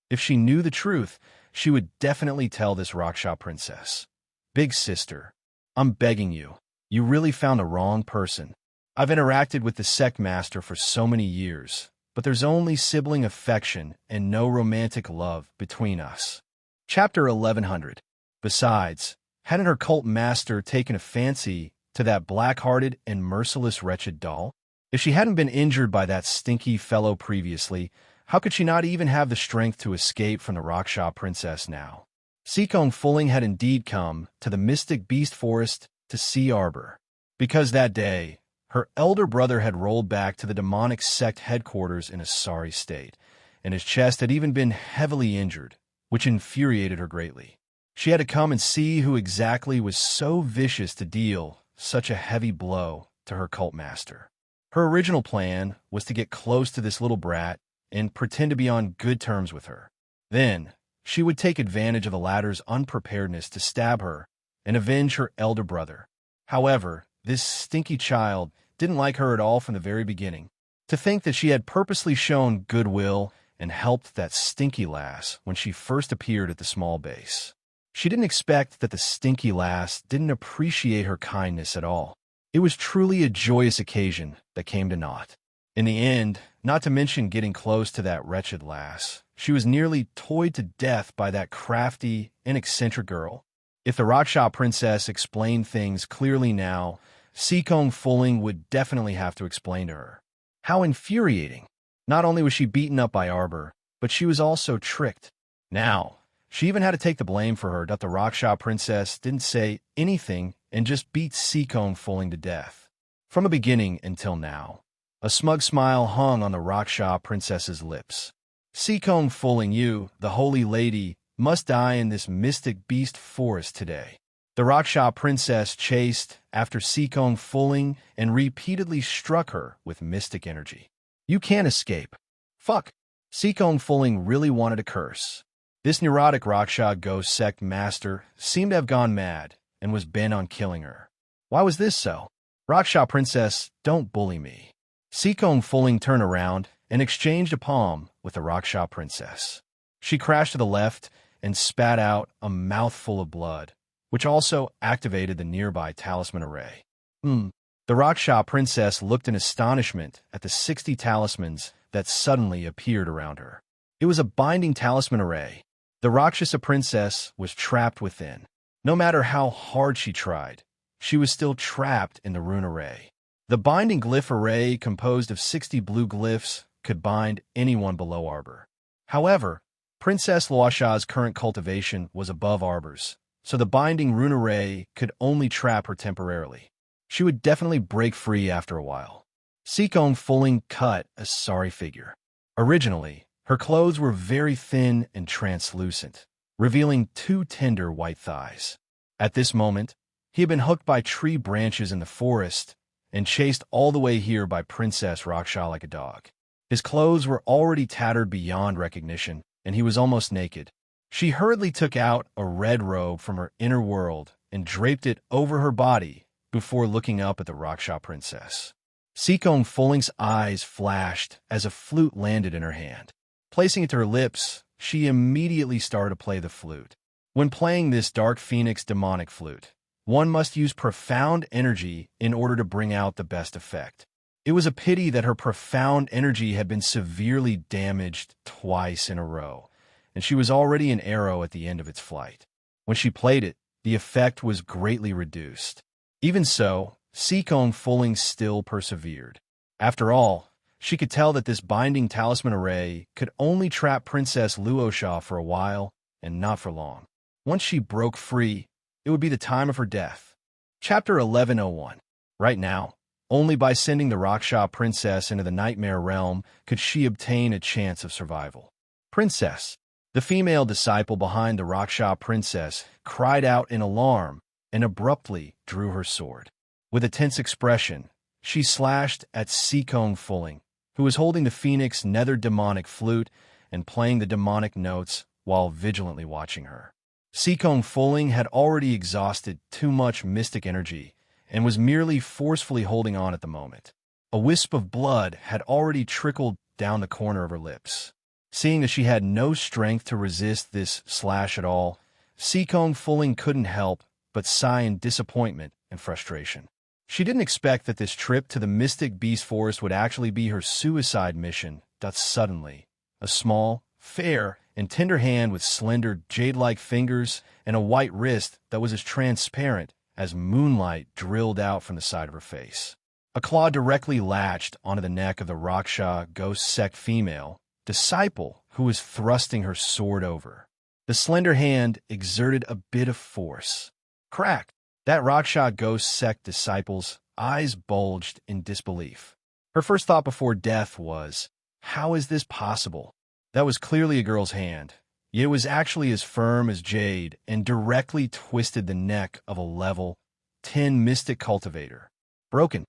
S1: If she knew the truth, she would definitely tell this Rakshasa princess. "Big sister, I'm begging you, you really found the wrong person. I've interacted with the sect master for so many years, but there's only sibling affection and no romantic love between us." Chapter 1100. Besides, hadn't her cult master taken a fancy to that black-hearted and merciless wretched doll? If she hadn't been injured by that stinky fellow previously, how could she not even have the strength to escape from the Rakshasa princess now? Seekong Fuling had indeed come to the mystic beast forest to see Arbor, because that day, her elder brother had rolled back to the demonic sect headquarters in a sorry state, and his chest had even been heavily injured, which infuriated her greatly. She had to come and see who exactly was so vicious to deal such a heavy blow to her cult master. Her original plan was to get close to this little brat and pretend to be on good terms with her. Then, she would take advantage of the latter's unpreparedness to stab her and avenge her elder brother. However, this stinky child didn't like her at all from the very beginning. To think that she had purposely shown goodwill and helped that stinky lass when she first appeared at the small base. She didn't expect that the stinky lass didn't appreciate her kindness at all. It was truly a joyous occasion that came to naught. In the end, not to mention getting close to that wretched lass, she was nearly toyed to death by that crafty and eccentric girl. If the Rakshasa princess explained things clearly now, Seekong Fuling would definitely have to explain to her. How infuriating! Not only was she beaten up by Arbor, but she was also tricked. Now, she even had to take the blame for her that the Rakshasa princess didn't say anything and just beat Seekong Fuling to death. From the beginning until now, a smug smile hung on the Rakshasa princess's lips. "Seekong Fuling, you, the holy lady, must die in this mystic beast forest today." The Rakshasa princess chased after Seekong Fuling and repeatedly struck her with mystic energy. "You can't escape. Fuck." Seekong Fuling really wanted to curse. This neurotic Rakshasa ghost sect master seemed to have gone mad and was bent on killing her. Why was this so? "Rakshasa princess, don't bully me." Seekong Fuling turned around and exchanged a palm with the Rakshasa princess. She crashed to the left and spat out a mouthful of blood, which also activated the nearby talisman array. The Rakshasa princess looked in astonishment at the 60 talismans that suddenly appeared around her. It was a binding talisman array. The Rakshasa princess was trapped within. No matter how hard she tried, she was still trapped in the rune array. The binding glyph array, composed of 60 blue glyphs, could bind anyone below Arbor. However, Princess Luosha's current cultivation was above Arbor's, so the binding rune array could only trap her temporarily. She would definitely break free after a while. Seekong Fulling cut a sorry figure. Originally, her clothes were very thin and translucent, revealing 2 tender white thighs. At this moment, he had been hooked by tree branches in the forest and chased all the way here by Princess Rakshasa like a dog. His clothes were already tattered beyond recognition, and he was almost naked. She hurriedly took out a red robe from her inner world and draped it over her body before looking up at the Rakshasa princess. Seekong Fulling's eyes flashed as a flute landed in her hand. Placing it to her lips, she immediately started to play the flute. When playing this Dark Phoenix demonic flute, one must use profound energy in order to bring out the best effect. It was a pity that her profound energy had been severely damaged twice in a row, and she was already an arrow at the end of its flight. When she played it, the effect was greatly reduced. Even so, Seekong Fulling still persevered. After all, she could tell that this binding talisman array could only trap Princess Luosha for a while, and not for long. Once she broke free, it would be the time of her death. Chapter 1101. Right now, only by sending the Rakshasa princess into the nightmare realm could she obtain a chance of survival. Princess, the female disciple behind the Rakshasa princess, cried out in alarm and abruptly drew her sword. With a tense expression, she slashed at Seekong Fulling, who was holding the Phoenix Nether demonic flute and playing the demonic notes while vigilantly watching her. Seekong Fulling had already exhausted too much mystic energy and was merely forcefully holding on at the moment. A wisp of blood had already trickled down the corner of her lips. Seeing that she had no strength to resist this slash at all, Seekong Fulling couldn't help but sigh in disappointment and frustration. She didn't expect that this trip to the Mystic Beast Forest would actually be her suicide mission. Suddenly, a small, fair, and tender hand with slender, jade-like fingers and a white wrist that was as transparent as moonlight drilled out from the side of her face. A claw directly latched onto the neck of the Rakshasa ghost sect female disciple who was thrusting her sword over. The slender hand exerted a bit of force. Crack! That Rakshasa ghost sect disciple's eyes bulged in disbelief. Her first thought before death was, how is this possible? That was clearly a girl's hand, yet it was actually as firm as jade and directly twisted the neck of a level 10 mystic cultivator. Broken.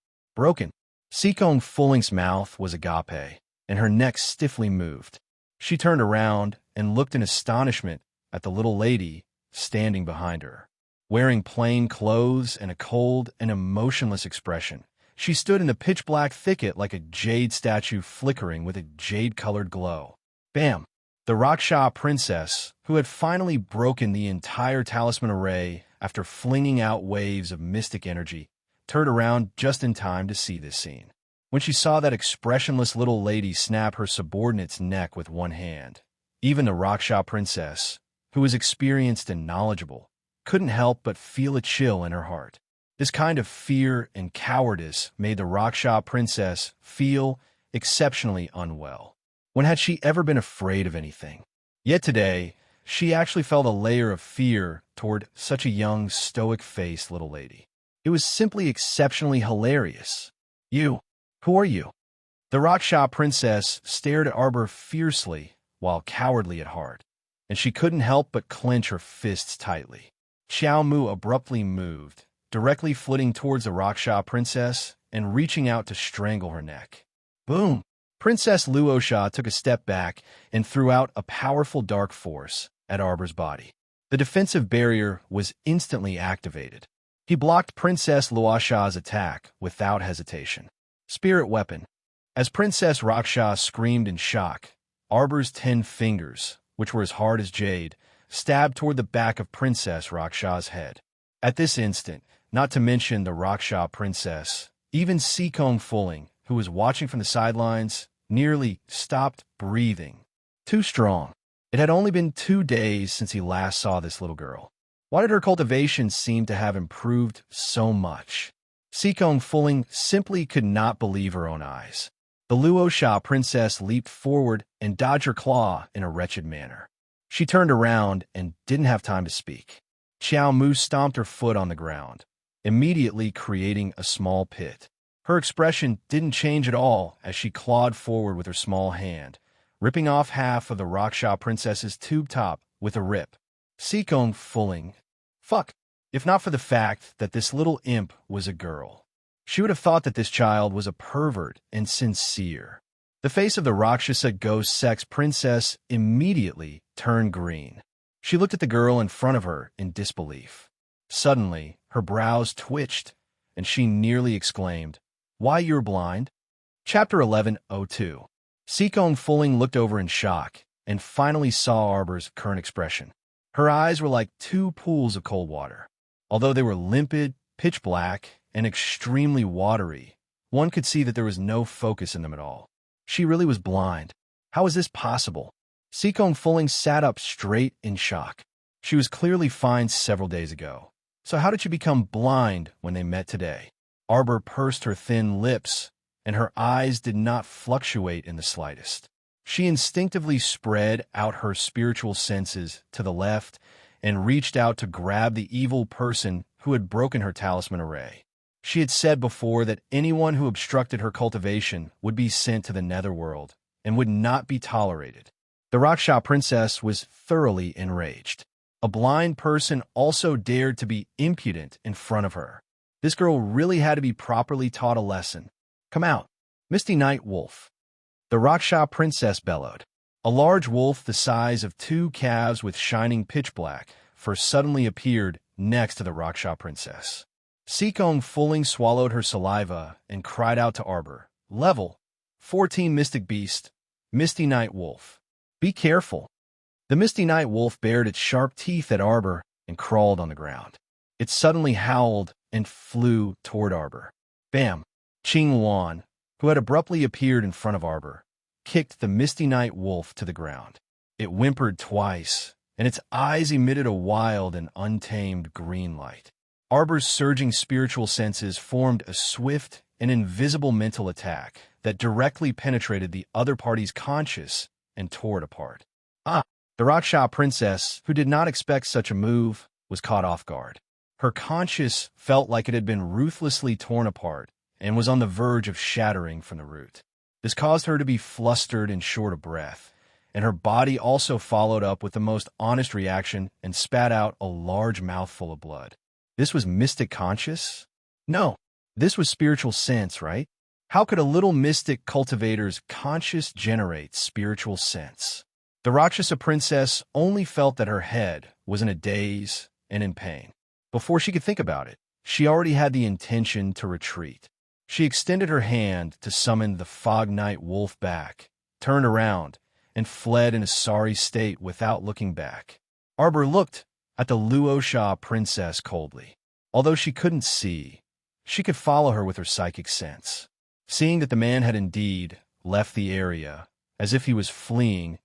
S1: Seekong Fulling's mouth was agape, and her neck stiffly moved. She turned around and looked in astonishment at the little lady standing behind her. Wearing plain clothes and a cold and emotionless expression, she stood in the pitch-black thicket like a jade statue flickering with a jade-colored glow. Bam! The Rakshasa princess, who had finally broken the entire talisman array after flinging out waves of mystic energy, turned around just in time to see this scene. When she saw that expressionless little lady snap her subordinate's neck with one hand, even the Rakshasa princess, who was experienced and knowledgeable, couldn't help but feel a chill in her heart. This kind of fear and cowardice made the Rakshasa princess feel exceptionally unwell. When had she ever been afraid of anything? Yet today, she actually felt a layer of fear toward such a young, stoic-faced little lady. It was simply exceptionally hilarious. You, who are you? The Rakshasa princess stared at Arbor fiercely while cowardly at heart, and she couldn't help but clench her fists tightly. Xiao Mu abruptly moved, directly flitting towards the Rakshasa princess and reaching out to strangle her neck. Boom! Princess Luosha took a step back and threw out a powerful dark force at Arbor's body. The defensive barrier was instantly activated. He blocked Princess Luosha's attack without hesitation. Spirit weapon. As Princess Rakshasa screamed in shock, Arbor's 10 fingers, which were as hard as jade, stabbed toward the back of Princess Rakshasa's head. At this instant, not to mention the Rakshasa princess, even Seekong Fulling, who was watching from the sidelines, nearly stopped breathing. Too strong. It had only been 2 days since he last saw this little girl. Why did her cultivation seem to have improved so much? Sikong Fuling simply could not believe her own eyes. The Luosha princess leaped forward and dodged her claw in a wretched manner. She turned around and didn't have time to speak. Xiao Mu stomped her foot on the ground, immediately creating a small pit. Her expression didn't change at all as she clawed forward with her small hand, ripping off half of the Raksha princess's tube top with a rip. Sikong Fuling. Fuck. If not for the fact that this little imp was a girl, she would have thought that this child was a pervert and sincere. The face of the Rakshasa ghost sex princess immediately turned green. She looked at the girl in front of her in disbelief. Suddenly, her brows twitched, and she nearly exclaimed, "Why, you're blind?" Chapter 11:02. Sikong Fuling looked over in shock and finally saw Arbor's current expression. Her eyes were like two pools of cold water. Although they were limpid, pitch black, and extremely watery, one could see that there was no focus in them at all. She really was blind. How was this possible? Sikong Fuling sat up straight in shock. She was clearly fine several days ago. So how did she become blind when they met today? Arbor pursed her thin lips, and her eyes did not fluctuate in the slightest. She instinctively spread out her spiritual senses to the left and reached out to grab the evil person who had broken her talisman array. She had said before that anyone who obstructed her cultivation would be sent to the netherworld and would not be tolerated. The Raksha princess was thoroughly enraged. A blind person also dared to be impudent in front of her. This girl really had to be properly taught a lesson. "Come out, Misty Night Wolf," the Raksha princess bellowed. A large wolf the size of two calves with shining pitch black fur suddenly appeared next to the Raksha princess. Sikong Fuling swallowed her saliva and cried out to Arbor, "Level 14 Mystic Beast, Misty Night Wolf. Be careful." The Misty Night Wolf bared its sharp teeth at Arbor and crawled on the ground. It suddenly howled and flew toward Arbor. Bam! Qing Wan, who had abruptly appeared in front of Arbor, kicked the Misty Night Wolf to the ground. It whimpered twice, and its eyes emitted a wild and untamed green light. Arbor's surging spiritual senses formed a swift and invisible mental attack that directly penetrated the other party's conscious and tore it apart. The Raksha princess, who did not expect such a move, was caught off guard. Her conscious felt like it had been ruthlessly torn apart and was on the verge of shattering from the root. This caused her to be flustered and short of breath, and her body also followed up with the most honest reaction and spat out a large mouthful of blood. This was mystic conscious? No, this was spiritual sense, right? How could a little mystic cultivator's conscious generate spiritual sense? The Rakshasa princess only felt that her head was in a daze and in pain. Before she could think about it, she already had the intention to retreat. She extended her hand to summon the Fog Night Wolf back, turned around, and fled in a sorry state without looking back. Arbor looked at the Luosha princess coldly. Although she couldn't see, she could follow her with her psychic sense. Seeing that the man had indeed left the area, as if he was fleeing,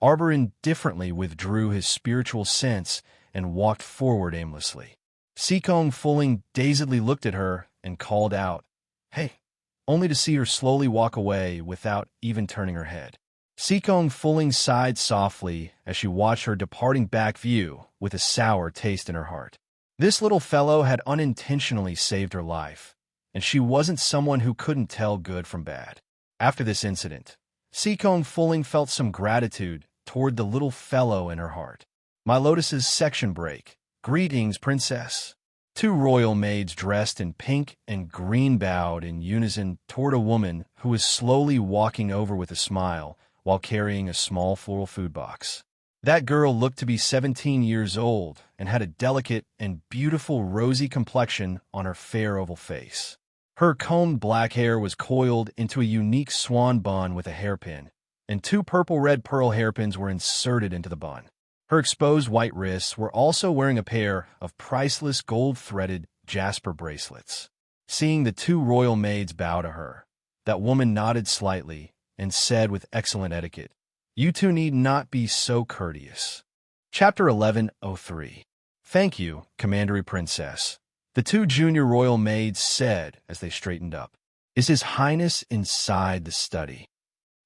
S1: Arbor indifferently withdrew his spiritual sense and walked forward aimlessly. Sikong Fuling dazedly looked at her and called out, "Hey," only to see her slowly walk away without even turning her head. Sikong Fuling sighed softly as she watched her departing back view with a sour taste in her heart. This little fellow had unintentionally saved her life, and she wasn't someone who couldn't tell good from bad. After this incident, Sikong Fuling felt some gratitude toward the little fellow in her heart. My Lotus's section break. Greetings, princess. Two royal maids dressed in pink and green bowed in unison toward a woman who was slowly walking over with a smile while carrying a small floral food box. That girl looked to be 17 years old and had a delicate and beautiful rosy complexion on her fair oval face. Her combed black hair was coiled into a unique swan bun with a hairpin, and two purple-red pearl hairpins were inserted into the bun. Her exposed white wrists were also wearing a pair of priceless gold-threaded jasper bracelets. Seeing the two royal maids bow to her, that woman nodded slightly and said with excellent etiquette, You two need not be so courteous. Chapter 1103. Thank you, Commandery Princess, the two junior royal maids said as they straightened up. Is His Highness inside the study?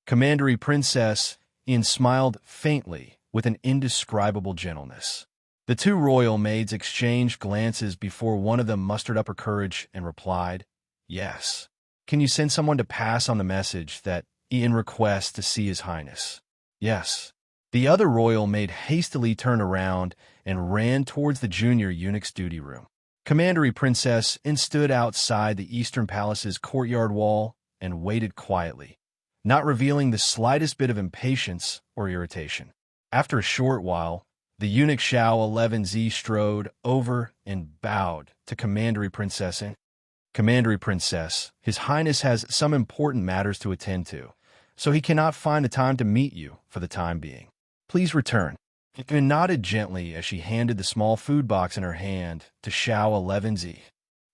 S1: Commandery Princess, Ian smiled faintly with an indescribable gentleness. The two royal maids exchanged glances before one of them mustered up her courage and replied, Yes. Can you send someone to pass on the message that Ian requests to see His Highness? Yes. The other royal maid hastily turned around and ran towards the junior eunuch's duty room. Commandery Princess stood outside the Eastern Palace's courtyard wall and waited quietly, not revealing the slightest bit of impatience or irritation. After a short while, the eunuch Xiao 11Z strode over and bowed to Commandery Princess. Commandery Princess, His Highness has some important matters to attend to, so he cannot find the time to meet you for the time being. Please return. And nodded gently as she handed the small food box in her hand to Xiao 11Z.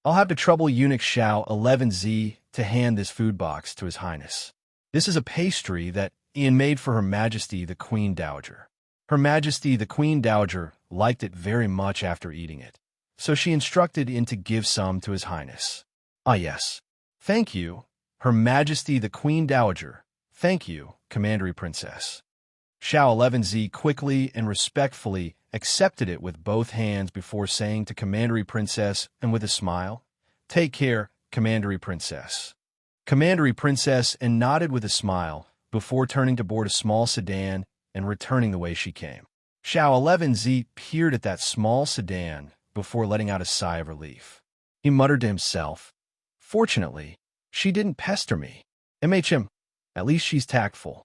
S1: I'll have to trouble eunuch Xiao 11Z to hand this food box to His Highness. This is a pastry that Ian made for Her Majesty the Queen Dowager. Her Majesty the Queen Dowager liked it very much after eating it, so she instructed Ian to give some to His Highness. Ah, yes. Thank you, Her Majesty the Queen Dowager. Thank you, Commandery Princess. Xiao 11Z quickly and respectfully accepted it with both hands before saying to Commandery Princess and with a smile, Take care, Commandery Princess. Commandery Princess nodded with a smile before turning to board a small sedan and returning the way she came. Xiao 11Z peered at that small sedan before letting out a sigh of relief. He muttered to himself, Fortunately, she didn't pester me. MHM, at least she's tactful.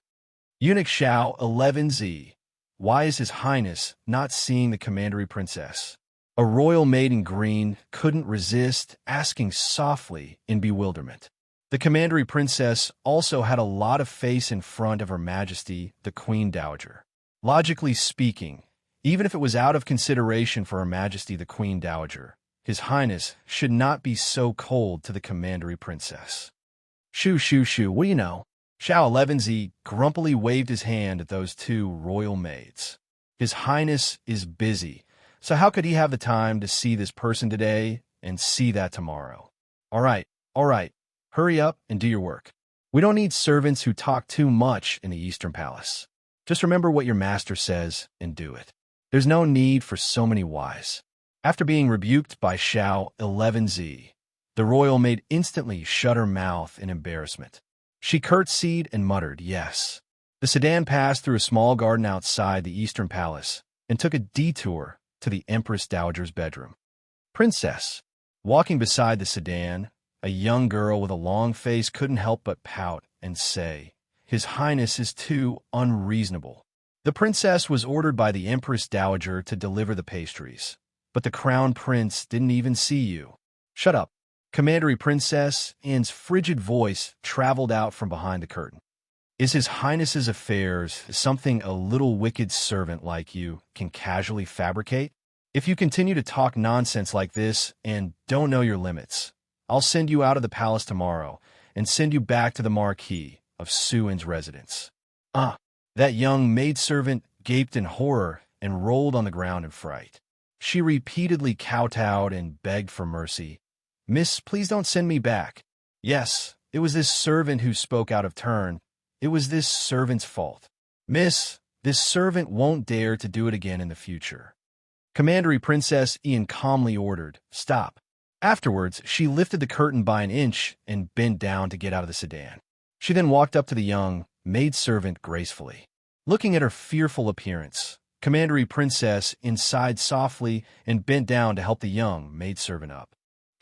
S1: Eunuch Xiao 11Z, why is His Highness not seeing the Commandery Princess? A royal maid in green couldn't resist asking softly in bewilderment. The Commandery Princess also had a lot of face in front of Her Majesty the Queen Dowager. Logically speaking, even if it was out of consideration for Her Majesty the Queen Dowager, His Highness should not be so cold to the Commandery Princess. Shoo, shoo, shoo, what do you know? Xiao 11Z grumpily waved his hand at those two royal maids. His Highness is busy, so how could he have the time to see this person today and see that tomorrow? All right, hurry up and do your work. We don't need servants who talk too much in the Eastern Palace. Just remember what your master says and do it. There's no need for so many whys. After being rebuked by Xiao 11Z, the royal maid instantly shut her mouth in embarrassment. She curtsied and muttered, Yes. The sedan passed through a small garden outside the Eastern Palace and took a detour to the Empress Dowager's bedroom. Princess, walking beside the sedan, a young girl with a long face couldn't help but pout and say, His Highness is too unreasonable. The princess was ordered by the Empress Dowager to deliver the pastries, but the Crown Prince didn't even see you. Shut up. Commandery Princess, Anne's frigid voice traveled out from behind the curtain. Is His Highness's affairs something a little wicked servant like you can casually fabricate? If you continue to talk nonsense like this and don't know your limits, I'll send you out of the palace tomorrow and send you back to the Marquis of Suin's residence. That young maidservant gaped in horror and rolled on the ground in fright. She repeatedly kowtowed and begged for mercy. Miss, please don't send me back. Yes, it was this servant who spoke out of turn. It was this servant's fault. Miss, this servant won't dare to do it again in the future. Commandery Princess Ian calmly ordered, Stop. Afterwards, she lifted the curtain by an inch and bent down to get out of the sedan. She then walked up to the young maidservant gracefully. Looking at her fearful appearance, Commandery Princess Ian sighed softly and bent down to help the young maidservant up.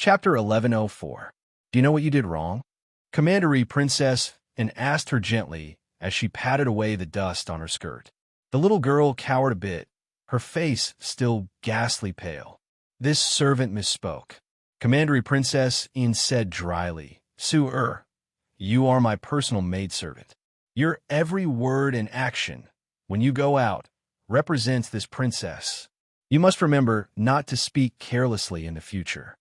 S1: Chapter 1104. Do you know what you did wrong? Commandery Princess Ian asked her gently as she patted away the dust on her skirt. The little girl cowered a bit, her face still ghastly pale. This servant misspoke. Commandery Princess Ian said dryly, Su-er, you are my personal maidservant. Your every word and action, when you go out, represents this princess. You must remember not to speak carelessly in the future.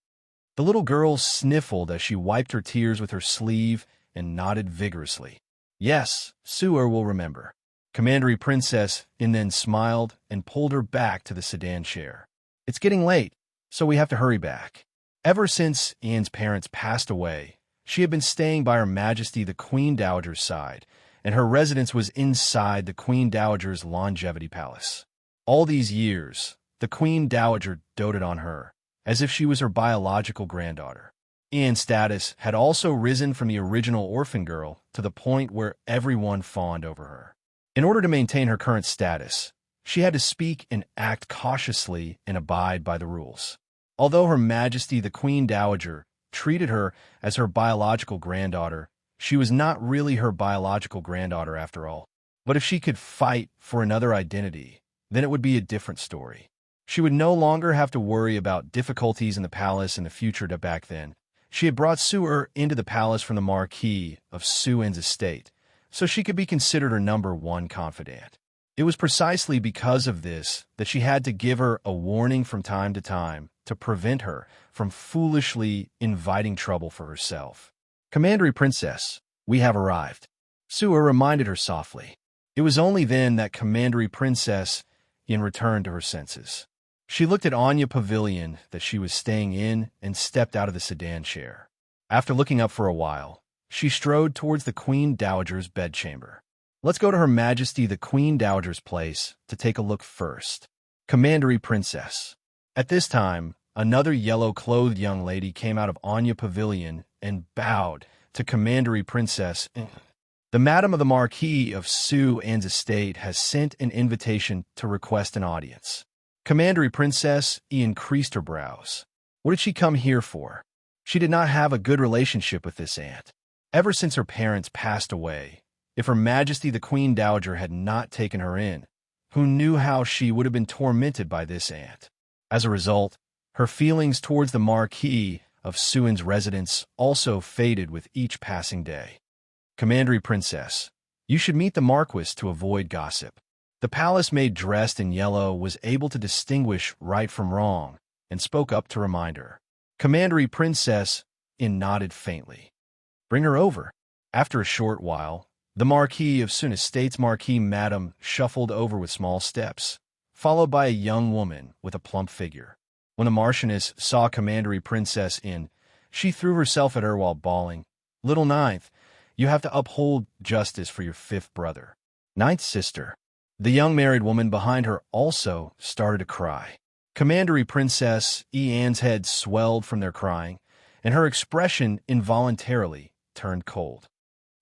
S1: The little girl sniffled as she wiped her tears with her sleeve and nodded vigorously. Yes, Su-er will remember. Commandery Princess In then smiled and pulled her back to the sedan chair. It's getting late, so we have to hurry back. Ever since Ian's parents passed away, she had been staying by Her Majesty the Queen Dowager's side, and her residence was inside the Queen Dowager's longevity palace. All these years, the Queen Dowager doted on her, as if she was her biological granddaughter. Ian's status had also risen from the original orphan girl to the point where everyone fawned over her. In order to maintain her current status, she had to speak and act cautiously and abide by the rules. Although Her Majesty the Queen Dowager treated her as her biological granddaughter, she was not really her biological granddaughter after all. But if she could fight for another identity, then it would be a different story. She would no longer have to worry about difficulties in the palace in the future. Back then, she had brought Su into the palace from the Marquis of Suan's estate, so she could be considered her #1 confidant. It was precisely because of this that she had to give her a warning from time to time to prevent her from foolishly inviting trouble for herself. Commandery Princess, we have arrived. Su reminded her softly. It was only then that Commandery Princess Yin returned to her senses. She looked at Anya Pavilion that she was staying in and stepped out of the sedan chair. After looking up for a while, she strode towards the Queen Dowager's bedchamber. Let's go to Her Majesty the Queen Dowager's place to take a look first. Commandery Princess. At this time, another yellow-clothed young lady came out of Anya Pavilion and bowed to Commandery Princess. The Madam of the Marquis of Suan's estate has sent an invitation to request an audience. Commandery Princess increased her brows. What did she come here for? She did not have a good relationship with this aunt. Ever since her parents passed away, if Her Majesty the Queen Dowager had not taken her in, who knew how she would have been tormented by this aunt? As a result, her feelings towards the Marquis of Suan's residence also faded with each passing day. Commandery Princess, you should meet the Marquis to avoid gossip. The palace maid dressed in yellow was able to distinguish right from wrong and spoke up to remind her. Commandery Princess nodded faintly. Bring her over. After a short while, the Marquis of Suan's estate's Marquis Madam shuffled over with small steps, followed by a young woman with a plump figure. When the Marchioness saw Commandery Princess she threw herself at her while bawling, Little Ninth, you have to uphold justice for your 5th brother. Ninth sister. The young married woman behind her also started to cry. Commandery Princess Anne's head swelled from their crying, and her expression involuntarily turned cold.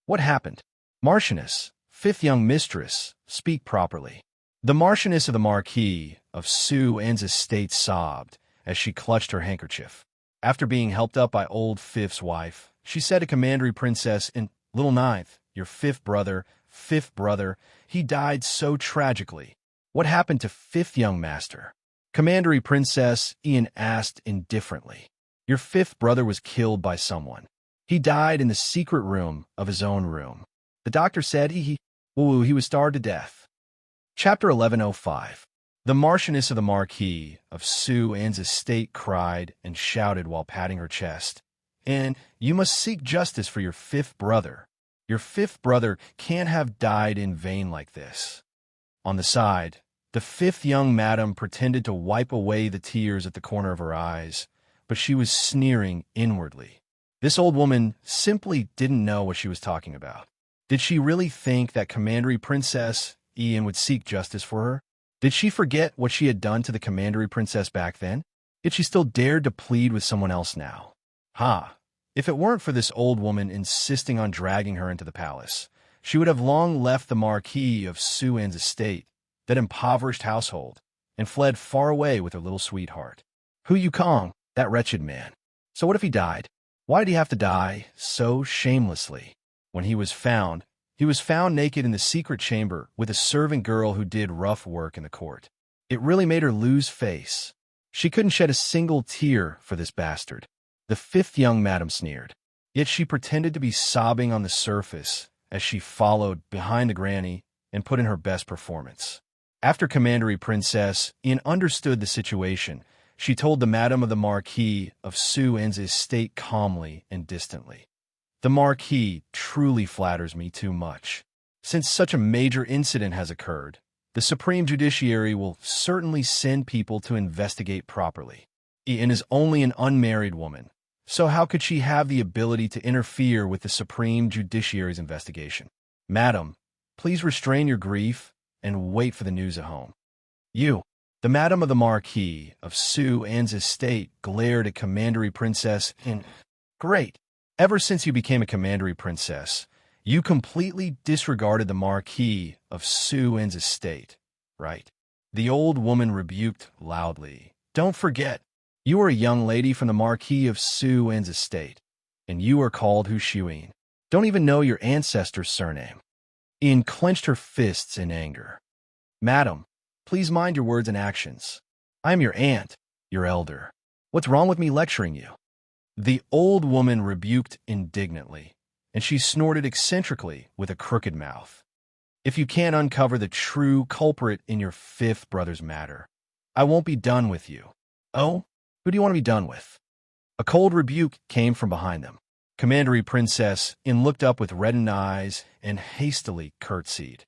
S1: What happened? Marchioness, 5th young mistress, speak properly. The Marchioness of the Marquis of Suan's estate sobbed as she clutched her handkerchief. After being helped up by old 5th's wife, she said to Commandery Princess Little Ninth, your 5th brother, he died so tragically. What happened to 5th young master? Commandery Princess Ian asked indifferently. Your 5th brother was killed by someone. He died in the secret room of his own room. The doctor said he was starved to death. Chapter 1105. The Marchioness of the Marquis of Suan's estate cried and shouted while patting her chest. And you must seek justice for your 5th brother. Your 5th brother can't have died in vain like this. On the side, the 5th young madam pretended to wipe away the tears at the corner of her eyes, but she was sneering inwardly. This old woman simply didn't know what she was talking about. Did she really think that Commandery Princess Ian would seek justice for her? Did she forget what she had done to the Commandery Princess back then? Yet she still dared to plead with someone else now. If it weren't for this old woman insisting on dragging her into the palace, she would have long left the Marquis of Suan's estate, that impoverished household, and fled far away with her little sweetheart. Hu Yukong, that wretched man. So what if he died? Why did he have to die so shamelessly? When he was found naked in the secret chamber with a servant girl who did rough work in the court. It really made her lose face. She couldn't shed a single tear for this bastard. The 5th young madam sneered. Yet she pretended to be sobbing on the surface as she followed behind the granny and put in her best performance. After Commandery Princess Ian understood the situation, she told the Madam of the Marquis of Suan's estate calmly and distantly. The Marquis truly flatters me too much. Since such a major incident has occurred, the Supreme Judiciary will certainly send people to investigate properly. Ian is only an unmarried woman, so how could she have the ability to interfere with the Supreme Judiciary's investigation? Madam, please restrain your grief and wait for the news at home. You, the Madam of the Marquis of Sue Anne's estate, glared at Commandery Princess in, Great. Ever since you became a Commandery Princess, you completely disregarded the Marquis of Sue Anne's estate, right? The old woman rebuked loudly. Don't forget, you are a young lady from the Marquis of Sue Anne's estate, and you are called Hushuin. Don't even know your ancestor's surname. Ian clenched her fists in anger. Madam, please mind your words and actions. I am your aunt, your elder. What's wrong with me lecturing you? The old woman rebuked indignantly, and she snorted eccentrically with a crooked mouth. If you can't uncover the true culprit in your fifth brother's matter, I won't be done with you. Oh, who do you want to be done with? A cold rebuke came from behind them. Commandery Princess Ian looked up with reddened eyes and hastily curtsied.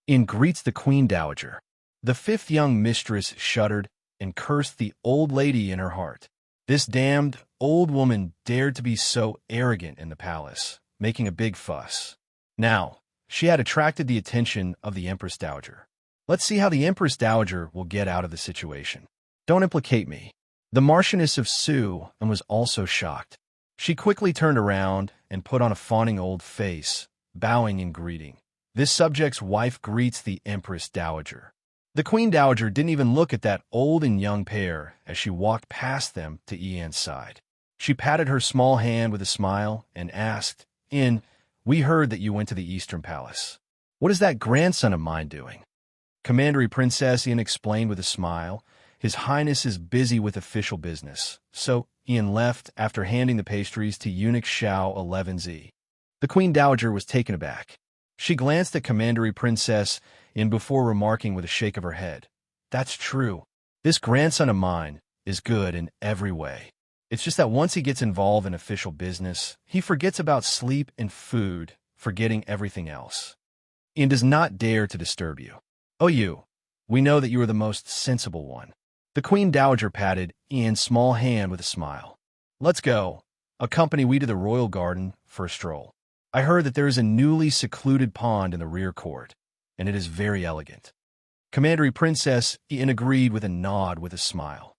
S1: Ian greets the Queen Dowager. The fifth young mistress shuddered and cursed the old lady in her heart. This damned old woman dared to be so arrogant in the palace, making a big fuss. Now, she had attracted the attention of the Empress Dowager. Let's see how the Empress Dowager will get out of the situation. Don't implicate me. The Marchioness of Sue Anne was also shocked. She quickly turned around and put on a fawning old face, bowing in greeting. This subject's wife greets the Empress Dowager. The Queen Dowager didn't even look at that old and young pair as she walked past them to Ian's side. She patted her small hand with a smile and asked, Ian, we heard that you went to the Eastern Palace. What is that grandson of mine doing? Commandery Princess Ian explained with a smile. His Highness is busy with official business, so Ian left after handing the pastries to Eunuch Xiao 11Z. The Queen Dowager was taken aback. She glanced at Commandery Princess Ian before remarking with a shake of her head, That's true. This grandson of mine is good in every way. It's just that once he gets involved in official business, he forgets about sleep and food, forgetting everything else. Ian does not dare to disturb you. Oh, you. We know that you are the most sensible one. The Queen Dowager patted Ian's small hand with a smile. Let's go. Accompany we to the royal garden for a stroll. I heard that there is a newly secluded pond in the rear court, and it is very elegant. Commandery Princess Ian agreed with a nod with a smile.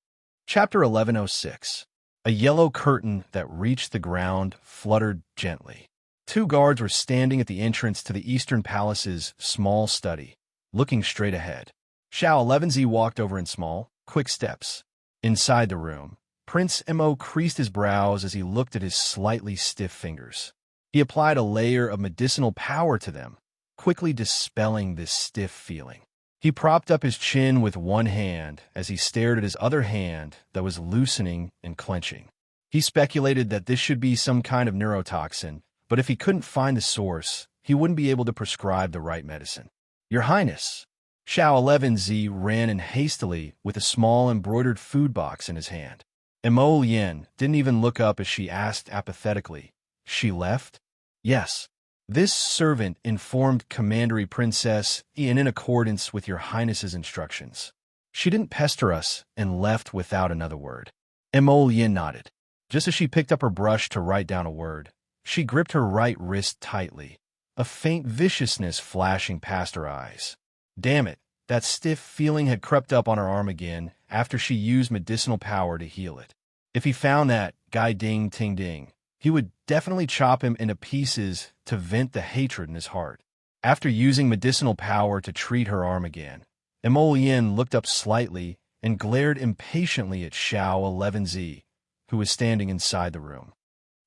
S1: Chapter 1106. A yellow curtain that reached the ground fluttered gently. Two guards were standing at the entrance to the Eastern Palace's small study, looking straight ahead. Xiao 11Z walked over in small, quick steps. Inside the room, Prince Mo creased his brows as he looked at his slightly stiff fingers. He applied a layer of medicinal power to them, quickly dispelling this stiff feeling. He propped up his chin with one hand as he stared at his other hand that was loosening and clenching. He speculated that this should be some kind of neurotoxin, but if he couldn't find the source, he wouldn't be able to prescribe the right medicine. Your Highness! Xiao 11Z ran in hastily with a small embroidered food box in his hand. Mo Lien didn't even look up as she asked apathetically, She left? Yes. This servant informed Commandery Princess Ian in accordance with your Highness's instructions. She didn't pester us and left without another word. Mo Lien nodded. Just as she picked up her brush to write down a word, she gripped her right wrist tightly, a faint viciousness flashing past her eyes. Damn it, that stiff feeling had crept up on her arm again after she used medicinal power to heal it. If he found that guy Ding Ting Ding, he would definitely chop him into pieces to vent the hatred in his heart. After using medicinal power to treat her arm again, Mo Lien looked up slightly and glared impatiently at Xiao 11Z, who was standing inside the room.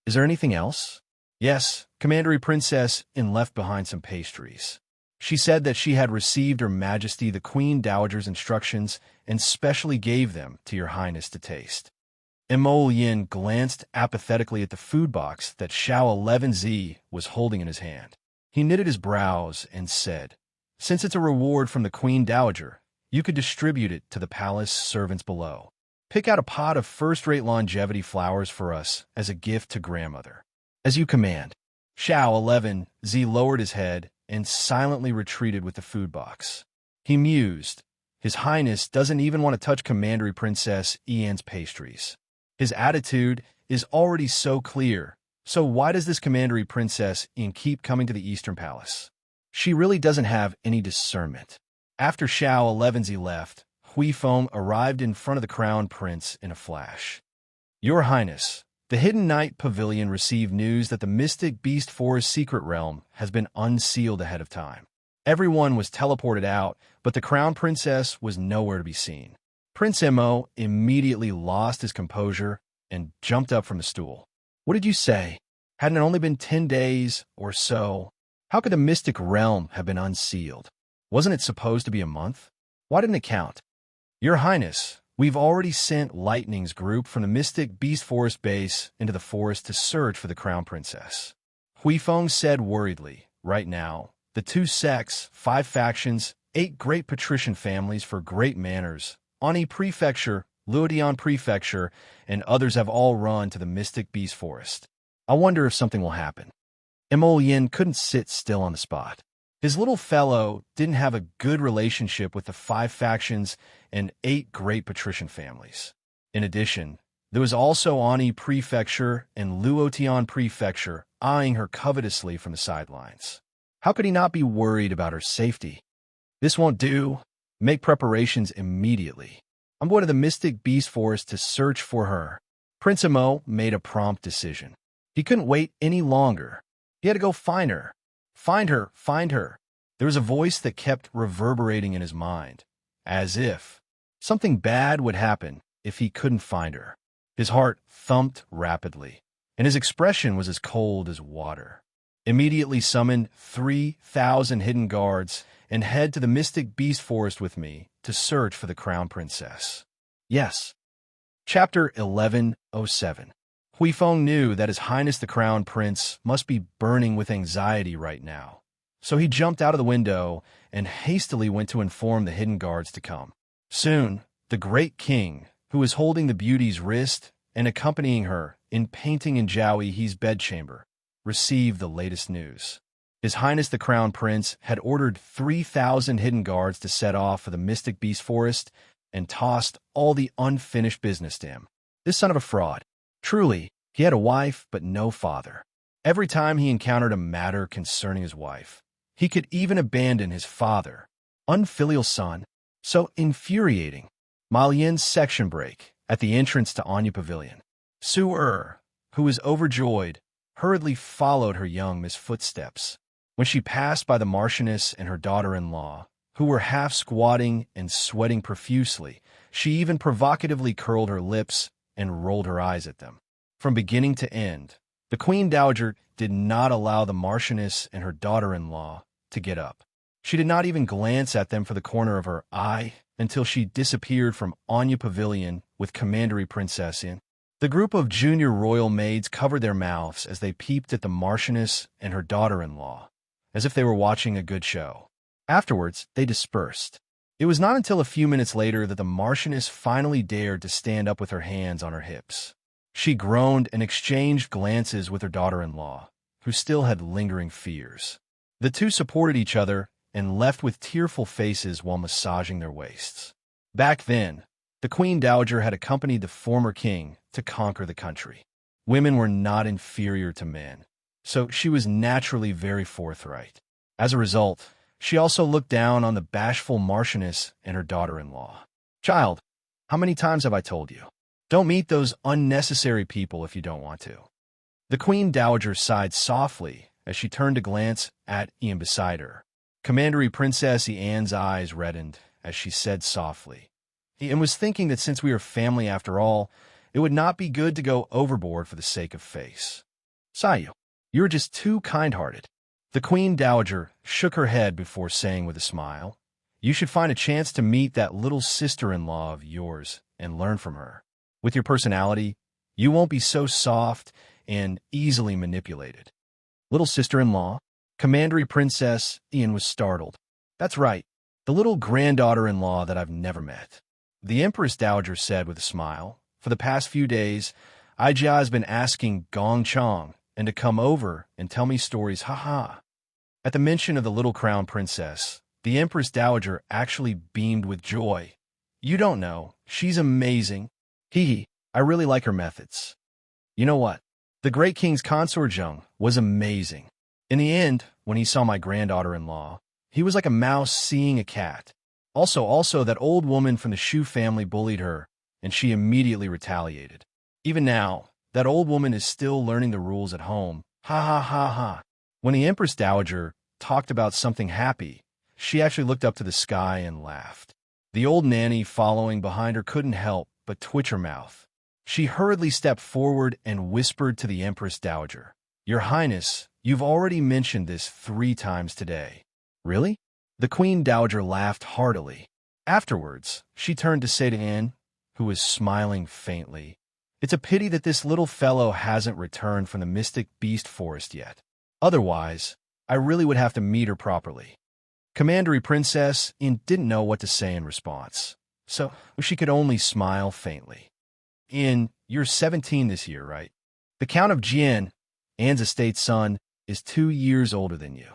S1: Is there anything else? Yes, Commandery Princess Ian left behind some pastries. She said that she had received Her Majesty the Queen Dowager's instructions and specially gave them to your Highness to taste. Mo Lien glanced apathetically at the food box that Xiao 11Z was holding in his hand. He knitted his brows and said, Since it's a reward from the Queen Dowager, you could distribute it to the palace servants below. Pick out a pot of first-rate longevity flowers for us as a gift to grandmother. As you command. Xiao 11Z lowered his head and silently retreated with the food box. He mused. His Highness doesn't even want to touch Commandery Princess Ian's pastries. His attitude is already so clear, so why does this Commandery Princess Ian keep coming to the Eastern Palace? She really doesn't have any discernment. After Xiao 11Z left, Huifeng arrived in front of the Crown Prince in a flash. Your Highness, the Hidden Night Pavilion received news that the Mystic Beast Forest secret realm has been unsealed ahead of time. Everyone was teleported out, but the Crown Princess was nowhere to be seen. Prince Mo immediately lost his composure and jumped up from the stool. What did you say? Hadn't it only been 10 days or so? How could the Mystic Realm have been unsealed? Wasn't it supposed to be a month? Why didn't it count? Your Highness, we've already sent Lightning's group from the Mystic Beast Forest base into the forest to search for the Crown Princess. Huifeng said worriedly, right now, the 2 sects, 5 factions, 8 great patrician families for great manners, Ani Prefecture, Luodian Prefecture, and others have all run to the Mystic Beast Forest. I wonder if something will happen. Mo Yin couldn't sit still on the spot. His little fellow didn't have a good relationship with the 5 factions and 8 great patrician families. In addition, there was also Ani Prefecture and Luotian Prefecture eyeing her covetously from the sidelines. How could he not be worried about her safety? This won't do. Make preparations immediately. I'm going to the Mystic Beast Forest to search for her. Prince Mo made a prompt decision. He couldn't wait any longer. He had to go find her. Find her, find her. There was a voice that kept reverberating in his mind, as if something bad would happen if he couldn't find her. His heart thumped rapidly, and his expression was as cold as water. Immediately summon 3,000 hidden guards and head to the Mystic Beast Forest with me to search for the Crown Princess. Yes. Chapter 1107. Huifeng knew that His Highness the Crown Prince must be burning with anxiety right now, so he jumped out of the window and hastily went to inform the hidden guards to come. Soon, the great king, who was holding the beauty's wrist and accompanying her in painting in Zhao Yi's bedchamber, received the latest news. His Highness the Crown Prince had ordered 3,000 hidden guards to set off for the Mystic Beast Forest and tossed all the unfinished business to him. This son of a fraud. Truly, he had a wife but no father. Every time he encountered a matter concerning his wife, he could even abandon his father. Unfilial son. So infuriating. Ma Yin's section break at the entrance to Anya Pavilion. Su Er, who was overjoyed, hurriedly followed her young Miss footsteps. When she passed by the Marchioness and her daughter-in-law, who were half squatting and sweating profusely, she even provocatively curled her lips and rolled her eyes at them. From beginning to end, the Queen Dowager did not allow the Marchioness and her daughter-in-law to get up. She did not even glance at them for the corner of her eye until she disappeared from Anya Pavilion with Commandery Princess in. The group of junior royal maids covered their mouths as they peeped at the Marchioness and her daughter-in-law, as if they were watching a good show. Afterwards, they dispersed. It was not until a few minutes later that the Marchioness finally dared to stand up with her hands on her hips. She groaned and exchanged glances with her daughter-in-law, who still had lingering fears. The two supported each other and left with tearful faces while massaging their waists. Back then, the Queen Dowager had accompanied the former king to conquer the country. Women were not inferior to men, so she was naturally very forthright. As a result, she also looked down on the bashful Marchioness and her daughter-in-law. Child, how many times have I told you? Don't meet those unnecessary people if you don't want to. The Queen Dowager sighed softly as she turned to glance at Ian beside her. Commandery Princess Ian's eyes reddened as she said softly, Ian was thinking that since we are family after all, it would not be good to go overboard for the sake of face. Sayu, you're just too kind-hearted. The Queen Dowager shook her head before saying with a smile, You should find a chance to meet that little sister-in-law of yours and learn from her. With your personality, you won't be so soft and easily manipulated. Little sister-in-law? Commandery Princess Ian was startled. That's right, the little granddaughter-in-law that I've never met. The Empress Dowager said with a smile, For the past few days, Aijia has been asking Gong Chang and to come over and tell me stories, haha. At the mention of the little crown princess, the Empress Dowager actually beamed with joy. You don't know. She's amazing. Hee, I really like her methods. You know what? The great king's consort was amazing. In the end, when he saw my granddaughter-in-law, he was like a mouse seeing a cat. Also, that old woman from the Shu family bullied her, and she immediately retaliated. Even now, that old woman is still learning the rules at home. Ha ha ha ha. When the Empress Dowager talked about something happy, she actually looked up to the sky and laughed. The old nanny following behind her couldn't help but twitch her mouth. She hurriedly stepped forward and whispered to the Empress Dowager, "Your Highness, you've already mentioned this 3 times today." Really? The Queen Dowager laughed heartily. Afterwards, she turned to say to Anne, who was smiling faintly, "It's a pity that this little fellow hasn't returned from the mystic beast forest yet. Otherwise, I really would have to meet her properly." Commandery Princess Anne didn't know what to say in response, so she could only smile faintly. "Anne, you're 17 this year, right? The Count of Jian, Anne's estate son, is 2 years older than you."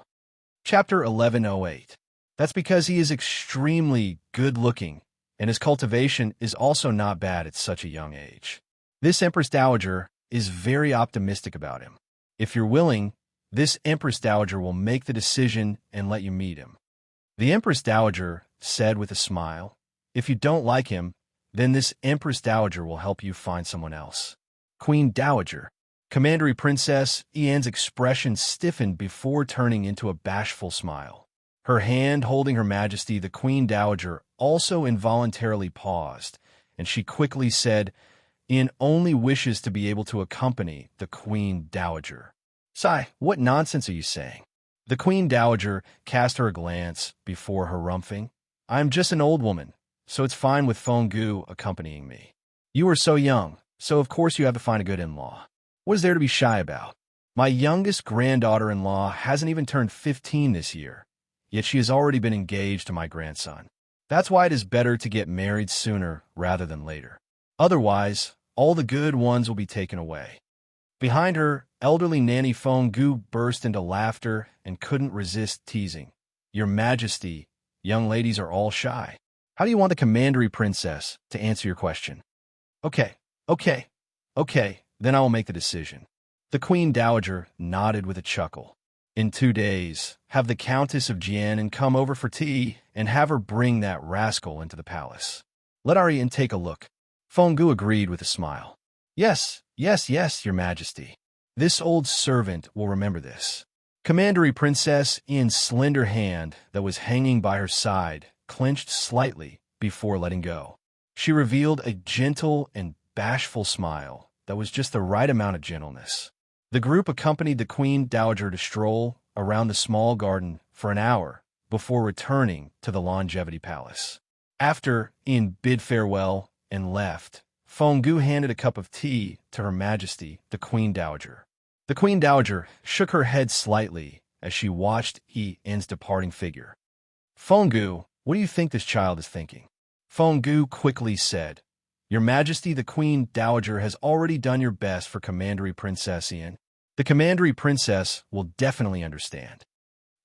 S1: Chapter 1108. That's because he is extremely good-looking, and his cultivation is also not bad at such a young age. This Empress Dowager is very optimistic about him. If you're willing, this Empress Dowager will make the decision and let you meet him. The Empress Dowager said with a smile, "If you don't like him, then this Empress Dowager will help you find someone else." Queen Dowager. Commandery Princess Anne's expression stiffened before turning into a bashful smile. Her hand holding Her Majesty the Queen Dowager also involuntarily paused, and she quickly said, "Anne only wishes to be able to accompany the Queen Dowager." "Sigh, what nonsense are you saying?" The Queen Dowager cast her a glance before harumphing. "I'm just an old woman, so it's fine with Fenggu accompanying me. You are so young, so of course you have to find a good in-law. What is there to be shy about? My youngest granddaughter-in-law hasn't even turned 15 this year, yet she has already been engaged to my grandson. That's why it is better to get married sooner rather than later. Otherwise, all the good ones will be taken away." Behind her, elderly Nanny Fenggu burst into laughter and couldn't resist teasing. "Your Majesty, young ladies are all shy. How do you want the Commandery Princess to answer your question?" Okay, then I will make the decision." The Queen Dowager nodded with a chuckle. "In 2 days, have the Countess of Jian come over for tea and have her bring that rascal into the palace. Let Ariane take a look." Fenggu agreed with a smile. Yes, Your Majesty. This old servant will remember this." Commandery Princess Anne's slender hand that was hanging by her side clenched slightly before letting go. She revealed a gentle and bashful smile that was just the right amount of gentleness. The group accompanied the Queen Dowager to stroll around the small garden for an hour before returning to the Longevity Palace. After Anne bid farewell and left, Fenggu handed a cup of tea to Her Majesty, the Queen Dowager. The Queen Dowager shook her head slightly as she watched Anne's departing figure. "Fenggu, what do you think this child is thinking?" Fenggu quickly said, "Your Majesty the Queen Dowager has already done your best for Commandery Princess Anne. The Commandery Princess will definitely understand.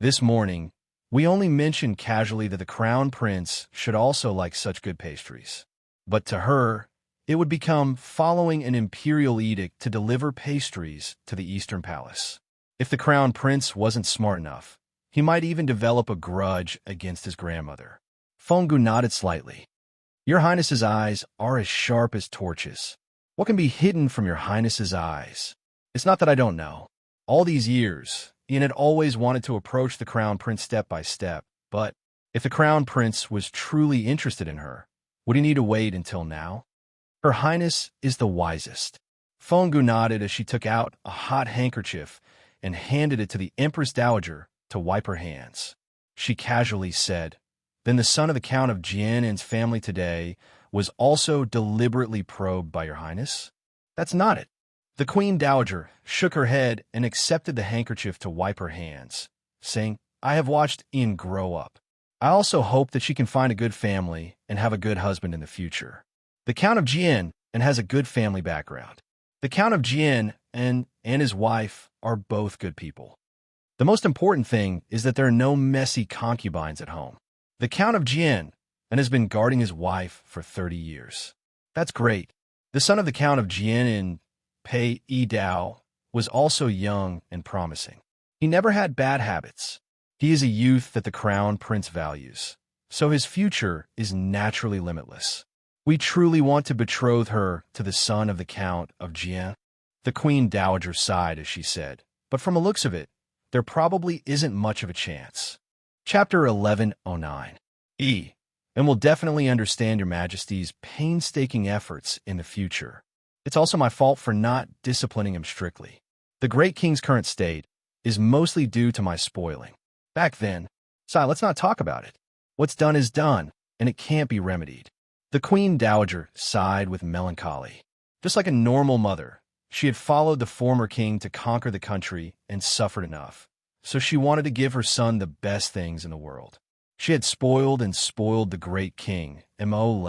S1: This morning, we only mentioned casually that the Crown Prince should also like such good pastries. But to her, it would become following an imperial edict to deliver pastries to the Eastern Palace. If the Crown Prince wasn't smart enough, he might even develop a grudge against his grandmother." Fenggu nodded slightly. "Your Highness's eyes are as sharp as torches. What can be hidden from your Highness's eyes? It's not that I don't know. All these years, Ian had always wanted to approach the Crown Prince step by step, but if the Crown Prince was truly interested in her, would he need to wait until now? Her Highness is the wisest." Fenggu nodded as she took out a hot handkerchief and handed it to the Empress Dowager to wipe her hands. She casually said, "Then the son of the Count of Jian's family today was also deliberately probed by your Highness?" "That's not it." The Queen Dowager shook her head and accepted the handkerchief to wipe her hands, saying, "I have watched Ian grow up. I also hope that she can find a good family and have a good husband in the future. The Count of Jian has a good family background. The Count of Jian and his wife are both good people." The most important thing is that there are no messy concubines at home. The Count of Jian and has been guarding his wife for 30 years. That's great. The son of the Count of Jian in Pei Dao was also young and promising. He never had bad habits. He is a youth that the crown prince values, so his future is naturally limitless. We truly want to betroth her to the son of the Count of Jian. The Queen Dowager sighed as she said, but from the looks of it, there probably isn't much of a chance. Chapter 1109. And will definitely understand your majesty's painstaking efforts in the future. It's also my fault for not disciplining him strictly. The great king's current state is mostly due to my spoiling. Back then, let's not talk about it. What's done is done, and it can't be remedied. The Queen Dowager sighed with melancholy. Just like a normal mother, she had followed the former king to conquer the country and suffered enough, so she wanted to give her son the best things in the world. She had spoiled the great king, Mo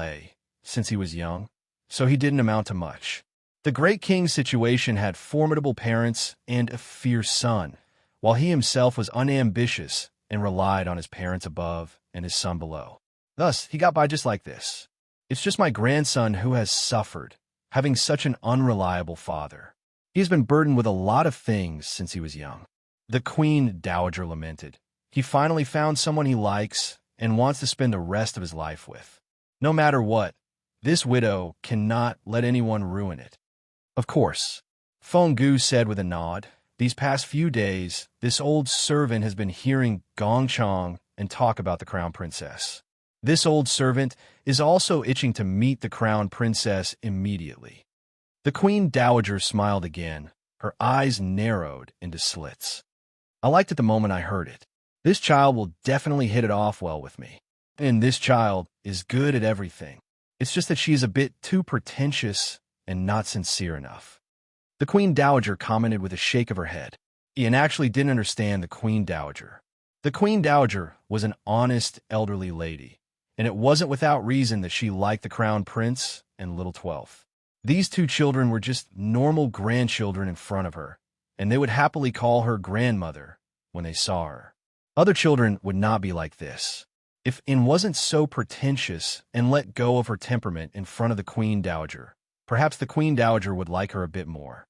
S1: since he was young, so he didn't amount to much. The great king's situation had formidable parents and a fierce son, while he himself was unambitious and relied on his parents above and his son below. Thus, he got by just like this. It's just my grandson who has suffered, having such an unreliable father. He has been burdened with a lot of things since he was young. The Queen Dowager lamented. He finally found someone he likes and wants to spend the rest of his life with. No matter what, this widow cannot let anyone ruin it. Of course, Feng Gu said with a nod. These past few days, this old servant has been hearing Gong Chang and talk about the crown princess. This old servant is also itching to meet the crown princess immediately. The Queen Dowager smiled again, her eyes narrowed into slits. I liked it the moment I heard it. This child will definitely hit it off well with me. And this child is good at everything. It's just that she is a bit too pretentious and not sincere enough. The Queen Dowager commented with a shake of her head. Ian actually didn't understand the Queen Dowager. The Queen Dowager was an honest, elderly lady, and it wasn't without reason that she liked the Crown Prince and Little Twelfth. These two children were just normal grandchildren in front of her, and they would happily call her grandmother when they saw her. Other children would not be like this. If In wasn't so pretentious and let go of her temperament in front of the Queen Dowager, perhaps the Queen Dowager would like her a bit more.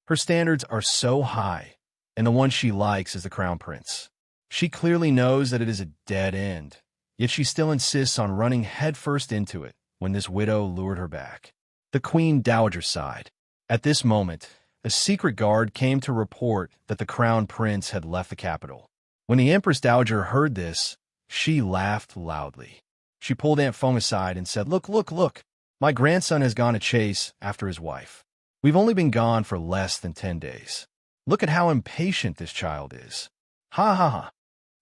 S1: Her standards are so high, and the one she likes is the Crown Prince. She clearly knows that it is a dead end, yet she still insists on running headfirst into it when this widow lured her back. The Queen Dowager sighed. At this moment, a secret guard came to report that the Crown Prince had left the capital. When the Empress Dowager heard this, she laughed loudly. She pulled Aunt Feng aside and said, Look, my grandson has gone to chase after his wife. We've only been gone for less than 10 days. Look at how impatient this child is. Ha ha ha.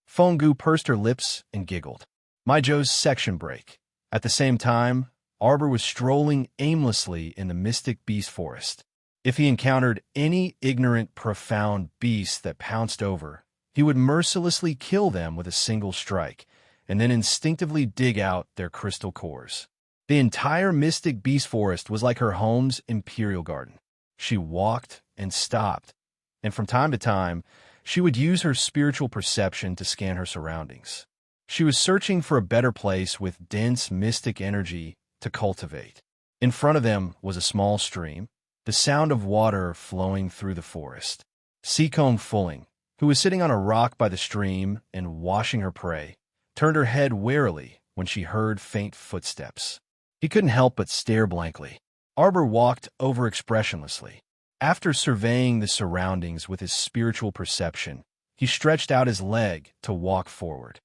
S1: Feng Gu pursed her lips and giggled. My Joe's section break. At the same time, Arbor was strolling aimlessly in the mystic beast forest. If he encountered any ignorant, profound beast that pounced over, he would mercilessly kill them with a single strike, and then instinctively dig out their crystal cores. The entire mystic beast forest was like her home's imperial garden. She walked and stopped, and from time to time, she would use her spiritual perception to scan her surroundings. She was searching for a better place with dense mystic energy to cultivate. In front of them was a small stream, the sound of water flowing through the forest. Seacombe Fulling, who was sitting on a rock by the stream and washing her prey, turned her head warily when she heard faint footsteps. He couldn't help but stare blankly. Arbor walked over expressionlessly. After surveying the surroundings with his spiritual perception, he stretched out his leg to walk forward.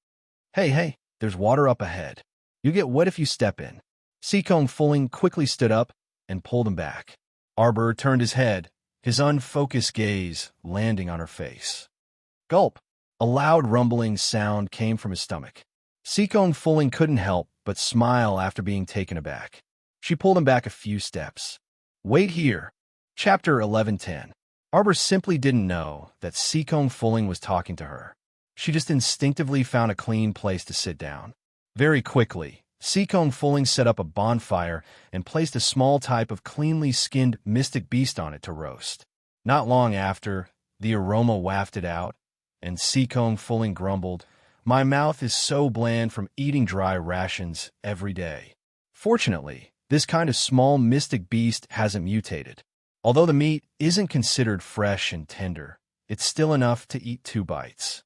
S1: Hey, there's water up ahead. You get wet if you step in. Seacombe Fulling quickly stood up and pulled him back. Arbor turned his head, his unfocused gaze landing on her face. Gulp! A loud rumbling sound came from his stomach. Seacombe Fulling couldn't help but smile after being taken aback. She pulled him back a few steps. Wait here. Chapter 1110. Arbor simply didn't know that Seacombe Fulling was talking to her. She just instinctively found a clean place to sit down. Very quickly, Seacombe Fulling set up a bonfire and placed a small type of cleanly skinned mystic beast on it to roast. Not long after, the aroma wafted out, And Seacombe Fulling grumbled, "My mouth is so bland from eating dry rations every day." Fortunately, this kind of small mystic beast hasn't mutated. Although the meat isn't considered fresh and tender, it's still enough to eat 2 bites.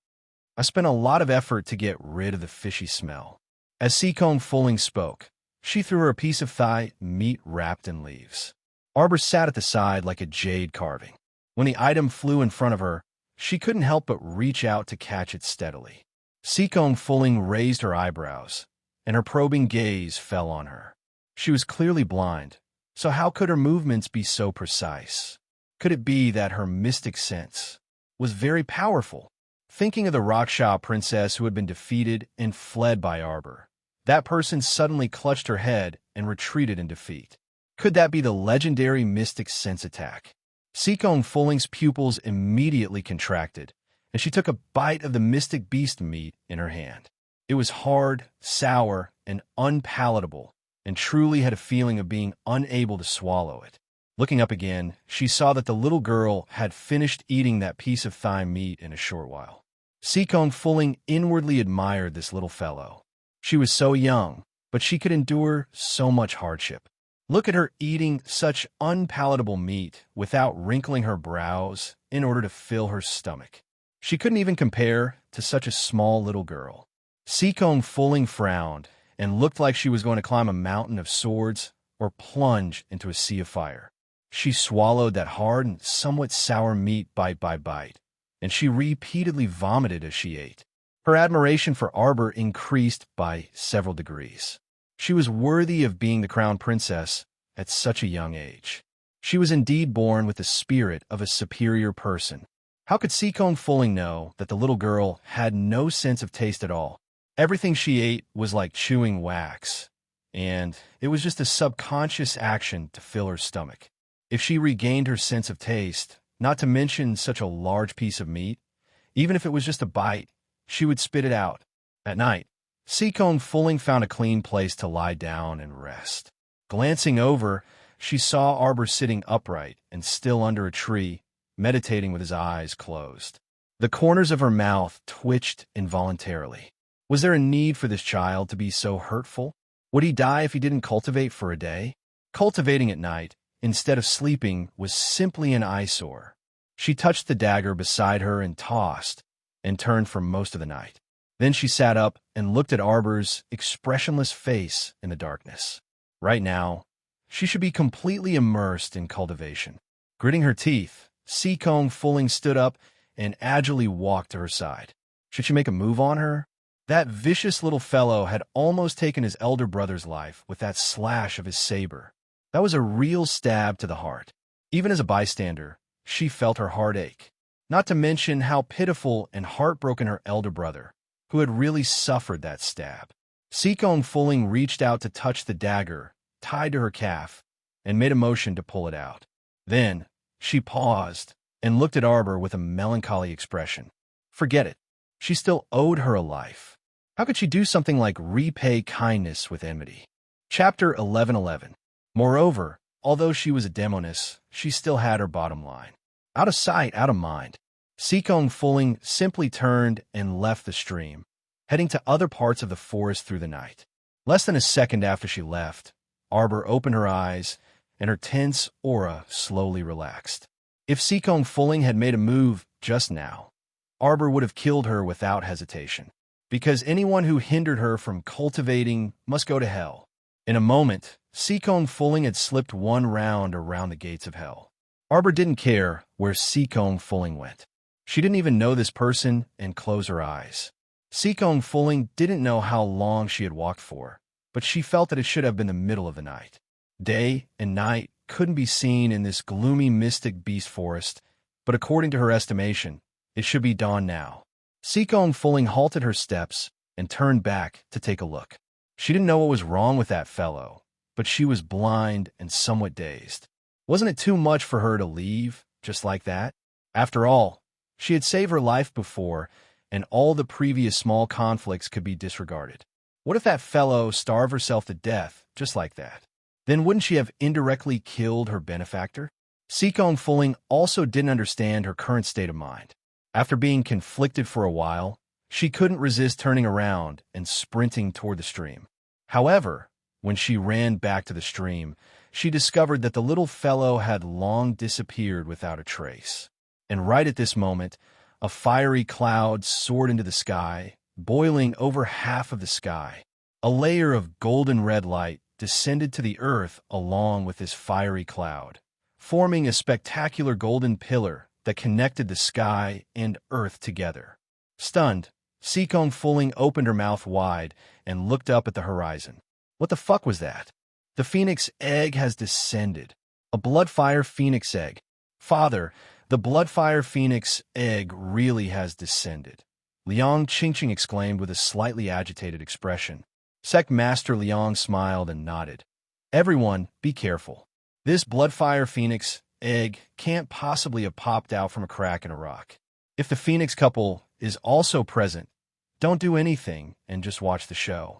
S1: I spent a lot of effort to get rid of the fishy smell. As Seacombe Fulling spoke, she threw her a piece of thigh meat wrapped in leaves. Arbor sat at the side like a jade carving. When the item flew in front of her, she couldn't help but reach out to catch it steadily. Seacombe Fulling raised her eyebrows, and her probing gaze fell on her. She was clearly blind, so how could her movements be so precise? Could it be that her mystic sense was very powerful? Thinking of the Raksha princess who had been defeated and fled by Arbor, that person suddenly clutched her head and retreated in defeat. Could that be the legendary mystic sense attack? Seacombe Fulling's pupils immediately contracted, and she took a bite of the mystic beast meat in her hand. It was hard, sour, and unpalatable, and truly had a feeling of being unable to swallow it. Looking up again, she saw that the little girl had finished eating that piece of thigh meat in a short while. Seacombe Fulling inwardly admired this little fellow. She was so young, but she could endure so much hardship. Look at her eating such unpalatable meat without wrinkling her brows in order to fill her stomach. She couldn't even compare to such a small little girl. Seacombe Fulling frowned and looked like she was going to climb a mountain of swords or plunge into a sea of fire. She swallowed that hard and somewhat sour meat bite by bite, and she repeatedly vomited as she ate. Her admiration for Arbor increased by several degrees. She was worthy of being the crown princess at such a young age. She was indeed born with the spirit of a superior person. How could Seacombe Fulling know that the little girl had no sense of taste at all? Everything she ate was like chewing wax, and it was just a subconscious action to fill her stomach. If she regained her sense of taste, not to mention such a large piece of meat, even if it was just a bite, she would spit it out. At night, Seacombe Fulling found a clean place to lie down and rest. Glancing over, she saw Arbor sitting upright and still under a tree, meditating with his eyes closed. The corners of her mouth twitched involuntarily. Was there a need for this child to be so hurtful? Would he die if he didn't cultivate for a day? Cultivating at night, instead of sleeping, was simply an eyesore. She touched the dagger beside her and tossed, and turned for most of the night. Then she sat up and looked at Arbor's expressionless face in the darkness. Right now, she should be completely immersed in cultivation. Gritting her teeth, Seacombe Fulling stood up and agilely walked to her side. Should she make a move on her? That vicious little fellow had almost taken his elder brother's life with that slash of his saber. That was a real stab to the heart. Even as a bystander, she felt her heart ache. Not to mention how pitiful and heartbroken her elder brother, who had really suffered that stab. Seacombe Fulling reached out to touch the dagger tied to her calf and made a motion to pull it out. Then she paused and looked at Arbor with a melancholy expression. Forget it. She still owed her a life. How could she do something like repay kindness with enmity? Chapter 1111. Moreover, although she was a demoness, she still had her bottom line. Out of sight, out of mind. Seacombe Fulling simply turned and left the stream, heading to other parts of the forest through the night. Less than a second after she left, Arbor opened her eyes, and her tense aura slowly relaxed. If Seacombe Fulling had made a move just now, Arbor would have killed her without hesitation, because anyone who hindered her from cultivating must go to hell. In a moment, Seacombe Fulling had slipped one round around the gates of hell. Arbor didn't care where Seacombe Fulling went. She didn't even know this person and close her eyes. Seacombe Fulling didn't know how long she had walked for, but she felt that it should have been the middle of the night. Day and night couldn't be seen in this gloomy mystic beast forest, but according to her estimation, it should be dawn now. Seacombe Fulling halted her steps and turned back to take a look. She didn't know what was wrong with that fellow, but she was blind and somewhat dazed. Wasn't it too much for her to leave, just like that? After all, she had saved her life before, and all the previous small conflicts could be disregarded. What if that fellow starved herself to death, just like that? Then wouldn't she have indirectly killed her benefactor? Seacombe Fulling also didn't understand her current state of mind. After being conflicted for a while, she couldn't resist turning around and sprinting toward the stream. However, when she ran back to the stream, she discovered that the little fellow had long disappeared without a trace. And right at this moment, a fiery cloud soared into the sky, boiling over half of the sky. A layer of golden red light descended to the earth along with this fiery cloud, forming a spectacular golden pillar that connected the sky and earth together. Stunned, Seacombe Fulling opened her mouth wide and looked up at the horizon. What the fuck was that? The phoenix egg has descended. A bloodfire phoenix egg. Father, the bloodfire phoenix egg really has descended. Liang Qingqing exclaimed with a slightly agitated expression. Sect Master Liang smiled and nodded. Everyone, be careful. This bloodfire phoenix egg can't possibly have popped out from a crack in a rock. If the phoenix couple is also present, don't do anything and just watch the show.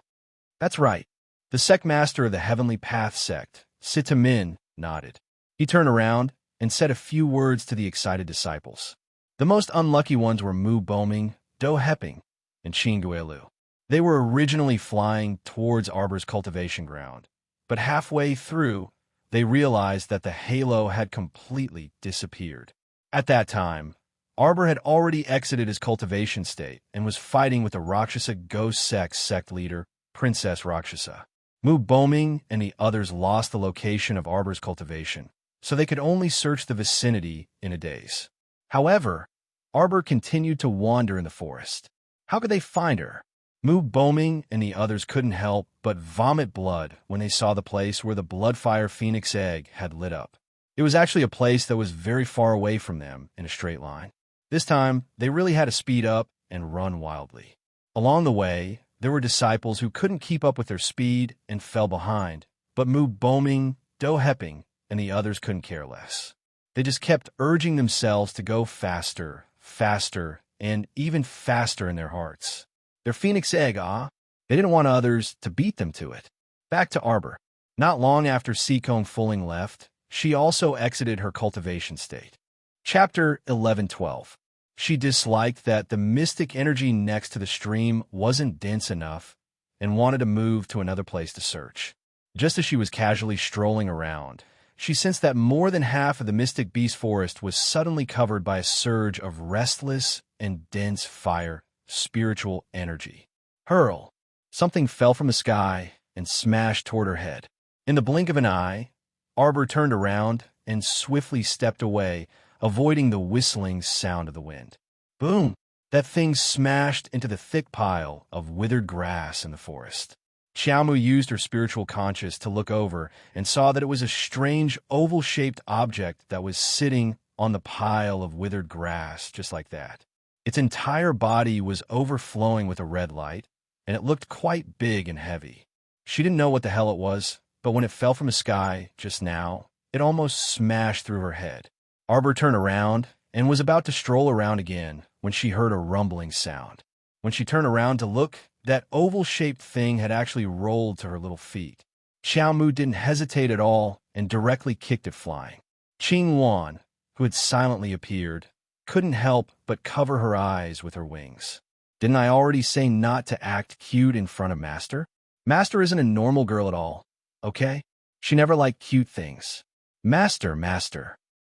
S1: That's right. The sect master of the Heavenly Path sect, Sita Min, nodded. He turned around and said a few words to the excited disciples. The most unlucky ones were Mu Boming, Do Heping, and Qin Guilu. They were originally flying towards Arbor's cultivation ground, but halfway through, they realized that the halo had completely disappeared. At that time, Arbor had already exited his cultivation state and was fighting with the Rakshasa Ghost sect leader, Princess Rakshasa. Mu Boming and the others lost the location of Arbor's cultivation, so they could only search the vicinity in a daze. However, Arbor continued to wander in the forest. How could they find her? Mu Boming and the others couldn't help but vomit blood when they saw the place where the bloodfire phoenix egg had lit up. It was actually a place that was very far away from them in a straight line. This time, they really had to speed up and run wildly. Along the way, there were disciples who couldn't keep up with their speed and fell behind, but Mu Boming, Do Heping, and the others couldn't care less. They just kept urging themselves to go faster, faster, and even faster in their hearts. Their phoenix egg, They didn't want others to beat them to it. Back to Arbor. Not long after Seacombe Fulling left, she also exited her cultivation state. Chapter 11:12. She disliked that the mystic energy next to the stream wasn't dense enough and wanted to move to another place to search. Just as she was casually strolling around, she sensed that more than half of the mystic beast forest was suddenly covered by a surge of restless and dense fire, spiritual energy. Hurl! Something fell from the sky and smashed toward her head. In the blink of an eye, Arbor turned around and swiftly stepped away, avoiding the whistling sound of the wind. Boom! That thing smashed into the thick pile of withered grass in the forest. Xiaomu used her spiritual conscience to look over and saw that it was a strange oval-shaped object that was sitting on the pile of withered grass just like that. Its entire body was overflowing with a red light, and it looked quite big and heavy. She didn't know what the hell it was, but when it fell from the sky just now, it almost smashed through her head. Arbor turned around and was about to stroll around again when she heard a rumbling sound. When she turned around to look, that oval-shaped thing had actually rolled to her little feet. Xiaomu didn't hesitate at all and directly kicked it flying. Qing Wan, who had silently appeared, couldn't help but cover her eyes with her wings. Didn't I already say not to act cute in front of Master? Master isn't a normal girl at all, okay? She never liked cute things. Master.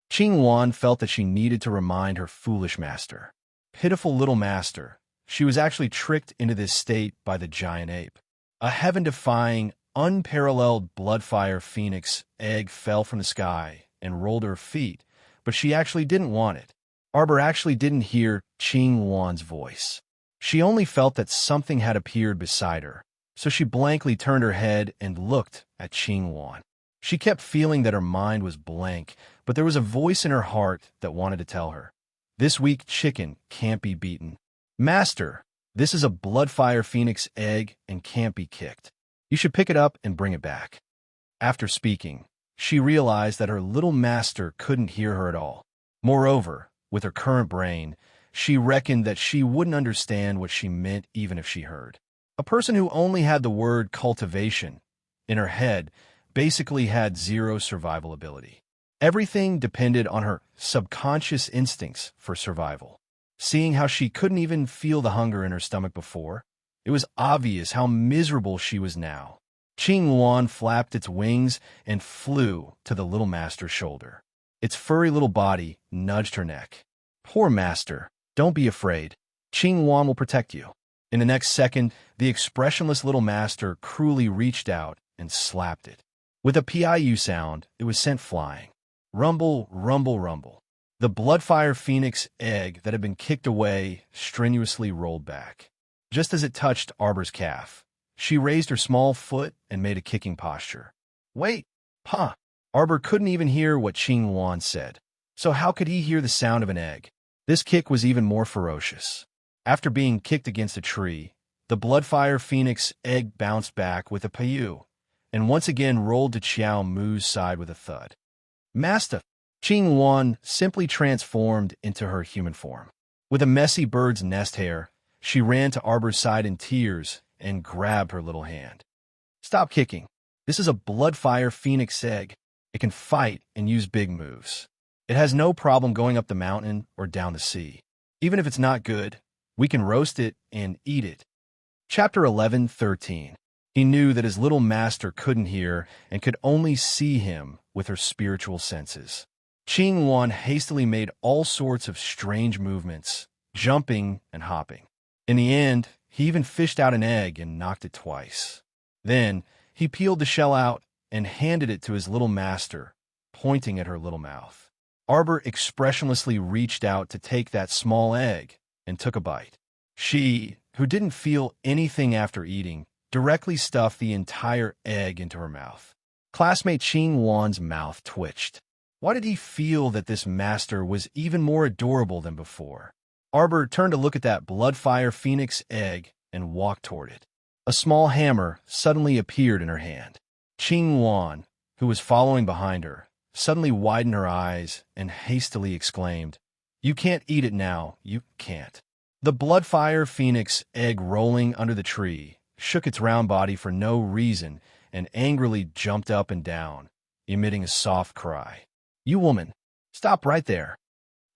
S1: Qing Wan felt that she needed to remind her foolish master. Pitiful little master. She was actually tricked into this state by the giant ape. A heaven-defying, unparalleled bloodfire phoenix egg fell from the sky and rolled to her feet, but she actually didn't want it. Arbor actually didn't hear Qing Wan's voice. She only felt that something had appeared beside her, so she blankly turned her head and looked at Qing Wan. She kept feeling that her mind was blank, but there was a voice in her heart that wanted to tell her, "This weak chicken can't be beaten. Master, this is a bloodfire phoenix egg and can't be kicked. You should pick it up and bring it back." After speaking, she realized that her little master couldn't hear her at all. Moreover, with her current brain, she reckoned that she wouldn't understand what she meant even if she heard. A person who only had the word cultivation in her head basically had zero survival ability. Everything depended on her subconscious instincts for survival. Seeing how she couldn't even feel the hunger in her stomach before, it was obvious how miserable she was now. Qing Wan flapped its wings and flew to the little master's shoulder. Its furry little body nudged her neck. Poor master, don't be afraid. Qing Wan will protect you. In the next second, the expressionless little master cruelly reached out and slapped it. With a PIU sound, it was sent flying. Rumble, rumble, rumble. The Bloodfire Phoenix egg that had been kicked away strenuously rolled back. Just as it touched Arbor's calf, she raised her small foot and made a kicking posture. Wait, huh? Arbor couldn't even hear what Qing Wan said. So how could he hear the sound of an egg? This kick was even more ferocious. After being kicked against a tree, the Bloodfire Phoenix egg bounced back with a PIU, and once again rolled to Xiao Mu's side with a thud. Master! Qing Wan simply transformed into her human form. With a messy bird's nest hair, she ran to Arbor's side in tears and grabbed her little hand. Stop kicking. This is a Bloodfire Phoenix egg. It can fight and use big moves. It has no problem going up the mountain or down the sea. Even if it's not good, we can roast it and eat it. Chapter 11:13. He knew that his little master couldn't hear and could only see him with her spiritual senses. Qing Wan hastily made all sorts of strange movements, jumping and hopping. In the end, he even fished out an egg and knocked it twice. Then, he peeled the shell out and handed it to his little master, pointing at her little mouth. Arbor expressionlessly reached out to take that small egg and took a bite. She, who didn't feel anything after eating, directly stuffed the entire egg into her mouth. Classmate Qing Wan's mouth twitched. Why did he feel that this master was even more adorable than before? Arbor turned to look at that Bloodfire Phoenix egg and walked toward it. A small hammer suddenly appeared in her hand. Qing Wan, who was following behind her, suddenly widened her eyes and hastily exclaimed, "You can't eat it now, you can't." The Bloodfire Phoenix egg rolling under the tree shook its round body for no reason and angrily jumped up and down, emitting a soft cry. "You woman, stop right there."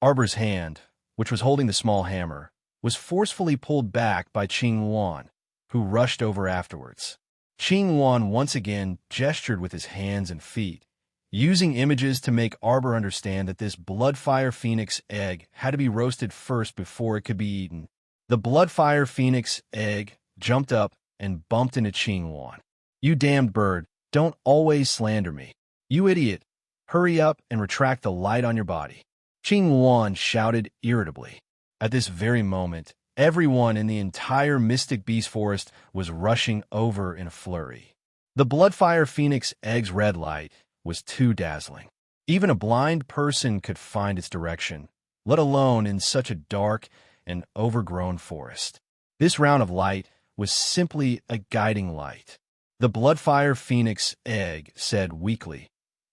S1: Arbor's hand, which was holding the small hammer, was forcefully pulled back by Qing Wan, who rushed over afterwards. Qing Wan once again gestured with his hands and feet, using images to make Arbor understand that this Bloodfire Phoenix egg had to be roasted first before it could be eaten. The Bloodfire Phoenix egg jumped up and bumped into Qing Wan. "You damned bird, don't always slander me. You idiot. Hurry up and retract the light on your body." Qing Wan shouted irritably. At this very moment, everyone in the entire Mystic Beast Forest was rushing over in a flurry. The Bloodfire Phoenix egg's red light was too dazzling. Even a blind person could find its direction, let alone in such a dark and overgrown forest. This round of light was simply a guiding light. The Bloodfire Phoenix egg said weakly,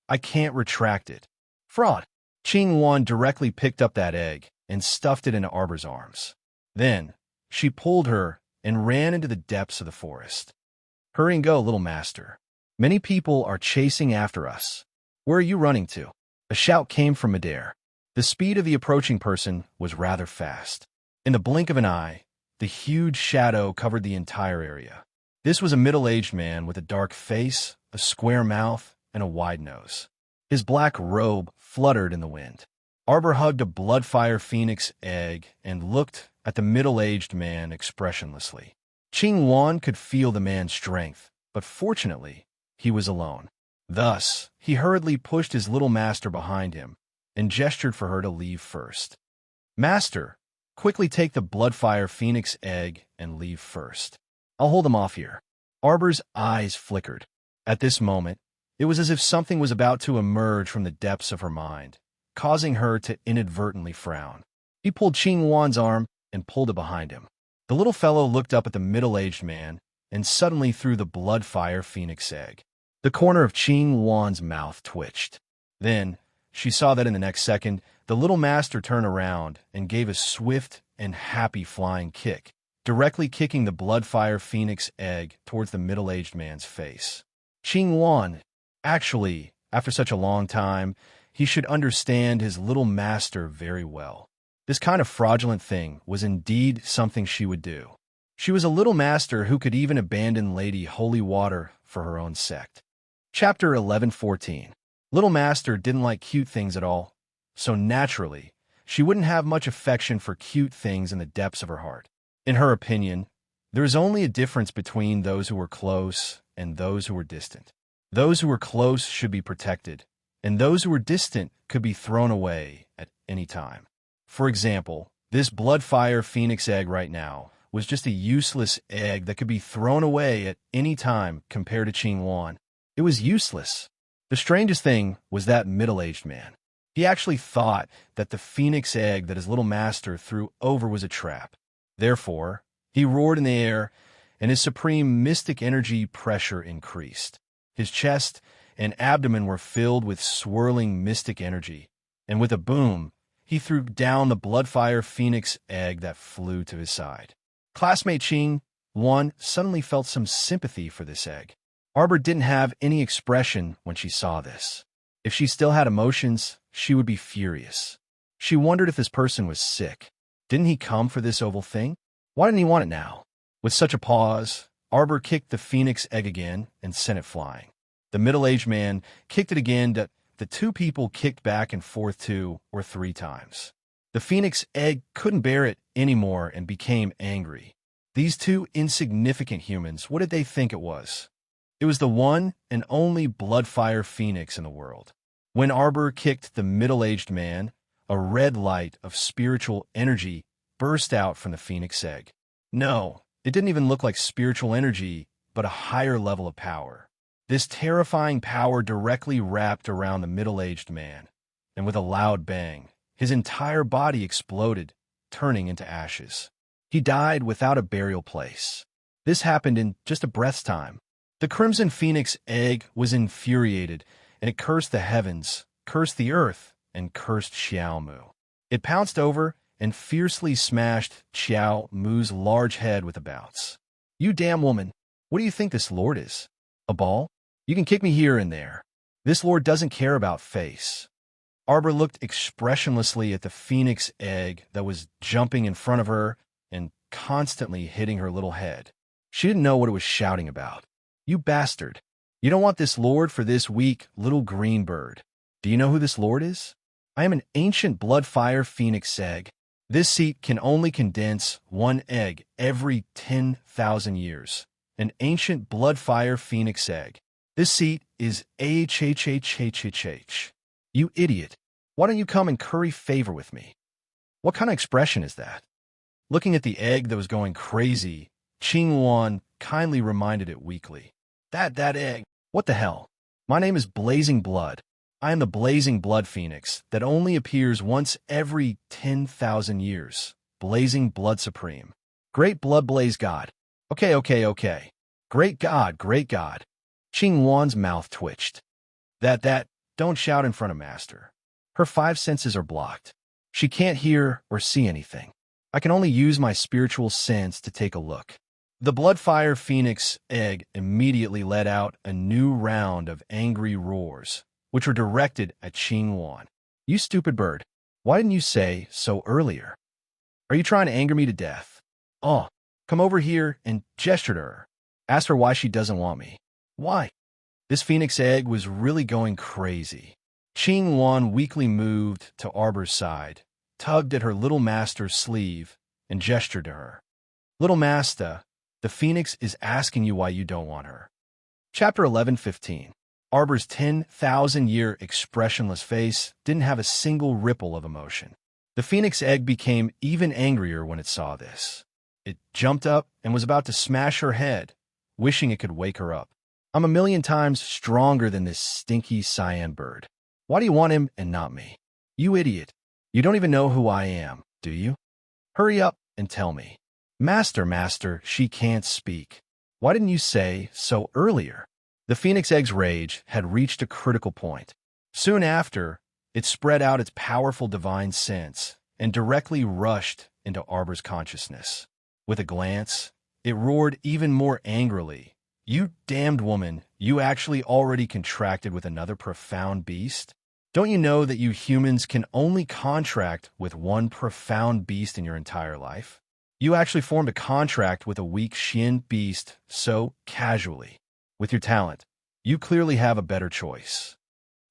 S1: "I can't retract it." Fraud! Qing Wan directly picked up that egg and stuffed it into Arbor's arms. Then, she pulled her and ran into the depths of the forest. "Hurry and go, little master. Many people are chasing after us." "Where are you running to?" A shout came from midair. The speed of the approaching person was rather fast. In the blink of an eye, the huge shadow covered the entire area. This was a middle-aged man with a dark face, a square mouth, and a wide nose. His black robe fluttered in the wind. Arbor hugged a Bloodfire Phoenix egg and looked at the middle-aged man expressionlessly. Qing Wan could feel the man's strength, but fortunately, he was alone. Thus, he hurriedly pushed his little master behind him and gestured for her to leave first. "Master, quickly take the Bloodfire Phoenix egg and leave first. I'll hold him off here." Arbor's eyes flickered. At this moment, it was as if something was about to emerge from the depths of her mind, causing her to inadvertently frown. He pulled Qing Wan's arm and pulled it behind him. The little fellow looked up at the middle-aged man and suddenly threw the Bloodfire Phoenix egg. The corner of Qing Wan's mouth twitched. Then, she saw that in the next second, the little master turned around and gave a swift and happy flying kick, directly kicking the Bloodfire Phoenix egg towards the middle-aged man's face. Qing Wan, actually, after such a long time, he should understand his little master very well. This kind of fraudulent thing was indeed something she would do. She was a little master who could even abandon Lady Holy Water for her own sect. Chapter 11:14. Little Master didn't like cute things at all, so naturally, she wouldn't have much affection for cute things in the depths of her heart. In her opinion, there is only a difference between those who were close and those who were distant. Those who were close should be protected, and those who were distant could be thrown away at any time. For example, this Bloodfire Phoenix egg right now was just a useless egg that could be thrown away at any time compared to Qingwan. It was useless. The strangest thing was that middle-aged man. He actually thought that the phoenix egg that his little master threw over was a trap. Therefore, he roared in the air, and his supreme mystic energy pressure increased. His chest and abdomen were filled with swirling mystic energy, and with a boom, he threw down the Bloodfire Phoenix egg that flew to his side. Classmate Qingwan suddenly felt some sympathy for this egg. Arbor didn't have any expression when she saw this. If she still had emotions, she would be furious. She wondered if this person was sick. Didn't he come for this oval thing? Why didn't he want it now? With such a pause, Arbor kicked the phoenix egg again and sent it flying. The middle-aged man kicked it again. The two people kicked back and forth 2 or 3 times. The phoenix egg couldn't bear it anymore and became angry. These two insignificant humans, what did they think it was? It was the one and only Bloodfire Phoenix in the world. When Arbor kicked the middle-aged man, a red light of spiritual energy burst out from the phoenix egg. No, it didn't even look like spiritual energy, but a higher level of power. This terrifying power directly wrapped around the middle-aged man, and with a loud bang, his entire body exploded, turning into ashes. He died without a burial place. This happened in just a breath's time. The Crimson Phoenix egg was infuriated, and it cursed the heavens, cursed the earth, and cursed Xiao Mu. It pounced over and fiercely smashed Xiao Mu's large head with a bounce. "You damn woman, what do you think this lord is? A ball? You can kick me here and there. This lord doesn't care about face." Arbor looked expressionlessly at the phoenix egg that was jumping in front of her and constantly hitting her little head. She didn't know what it was shouting about. "You bastard. You don't want this lord for this weak little green bird. Do you know who this lord is? I am an ancient Bloodfire Phoenix egg. This seat can only condense 1 egg every 10,000 years. An ancient Bloodfire Phoenix egg. This seat is HHHHHH. You idiot. Why don't you come and curry favor with me?" What kind of expression is that? Looking at the egg that was going crazy, Qingwan kindly reminded it weakly. That egg. What the hell? My name is Blazing Blood. I am the Blazing Blood Phoenix that only appears once every 10,000 years. Blazing Blood Supreme. Great Blood Blaze God. Okay. Great God. Qingwan's mouth twitched. Don't shout in front of Master. Her 5 senses are blocked. She can't hear or see anything. I can only use my spiritual sense to take a look. The Bloodfire Phoenix egg immediately let out a new round of angry roars, which were directed at Qingwan. "You stupid bird. Why didn't you say so earlier? Are you trying to anger me to death? Oh, come over here," and gestured to her. Asked her why she doesn't want me. Why? This phoenix egg was really going crazy. Qingwan weakly moved to Arbor's side, tugged at her little master's sleeve, and gestured to her. "Little master, the phoenix is asking you why you don't want her." Chapter 11:15. Arbor's 10,000-year expressionless face didn't have a single ripple of emotion. The phoenix egg became even angrier when it saw this. It jumped up and was about to smash her head, wishing it could wake her up. "I'm a million times stronger than this stinky cyan bird. Why do you want him and not me? You idiot. You don't even know who I am, do you? Hurry up and tell me." Master, she can't speak. "Why didn't you say so earlier?" The phoenix egg's rage had reached a critical point. Soon after, it spread out its powerful divine sense and directly rushed into Arbor's consciousness. With a glance, it roared even more angrily. "You damned woman, you actually already contracted with another profound beast? Don't you know that you humans can only contract with one profound beast in your entire life? You actually formed a contract with a weak Shin beast so casually. With your talent, you clearly have a better choice.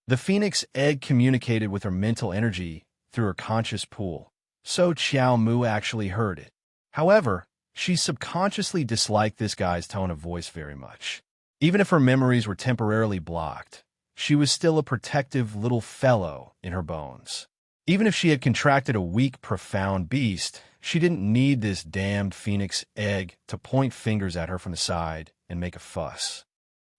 S1: The phoenix egg communicated with her mental energy through her conscious pool, so Xiao Mu actually heard it. However, she subconsciously disliked this guy's tone of voice very much. Even if her memories were temporarily blocked, she was still a protective little fellow in her bones. Even if she had contracted a weak, profound beast, she didn't need this damned phoenix egg to point fingers at her from the side and make a fuss.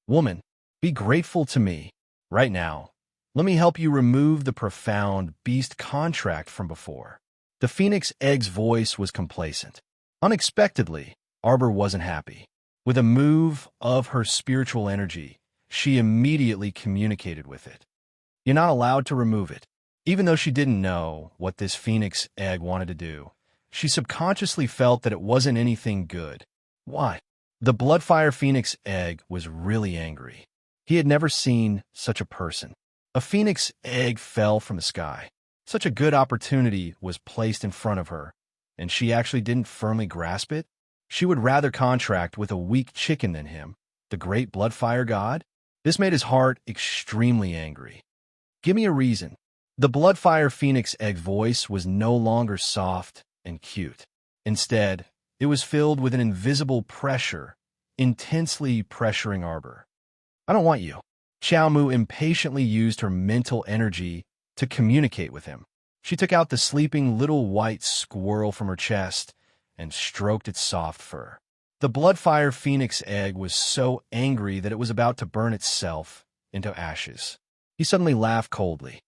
S1: Woman, be grateful to me. Right now, let me help you remove the profound beast contract from before. The phoenix egg's voice was complacent. Unexpectedly, Arbor wasn't happy. With a move of her spiritual energy, she immediately communicated with it. You're not allowed to remove it. Even though she didn't know what this phoenix egg wanted to do, she subconsciously felt that it wasn't anything good. Why? The Bloodfire Phoenix egg was really angry. He had never seen such a person. A phoenix egg fell from the sky. Such a good opportunity was placed in front of her, and she actually didn't firmly grasp it. She would rather contract with a weak chicken than him, the great Bloodfire god. This made his heart extremely angry. Give me a reason. The Bloodfire Phoenix egg voice was no longer soft and cute. Instead, it was filled with an invisible pressure, intensely pressuring Arbor. I don't want you. Xiao Mu impatiently used her mental energy to communicate with him. She took out the sleeping little white squirrel from her chest and stroked its soft fur. The Bloodfire Phoenix egg was so angry that it was about to burn itself into ashes. He suddenly laughed coldly.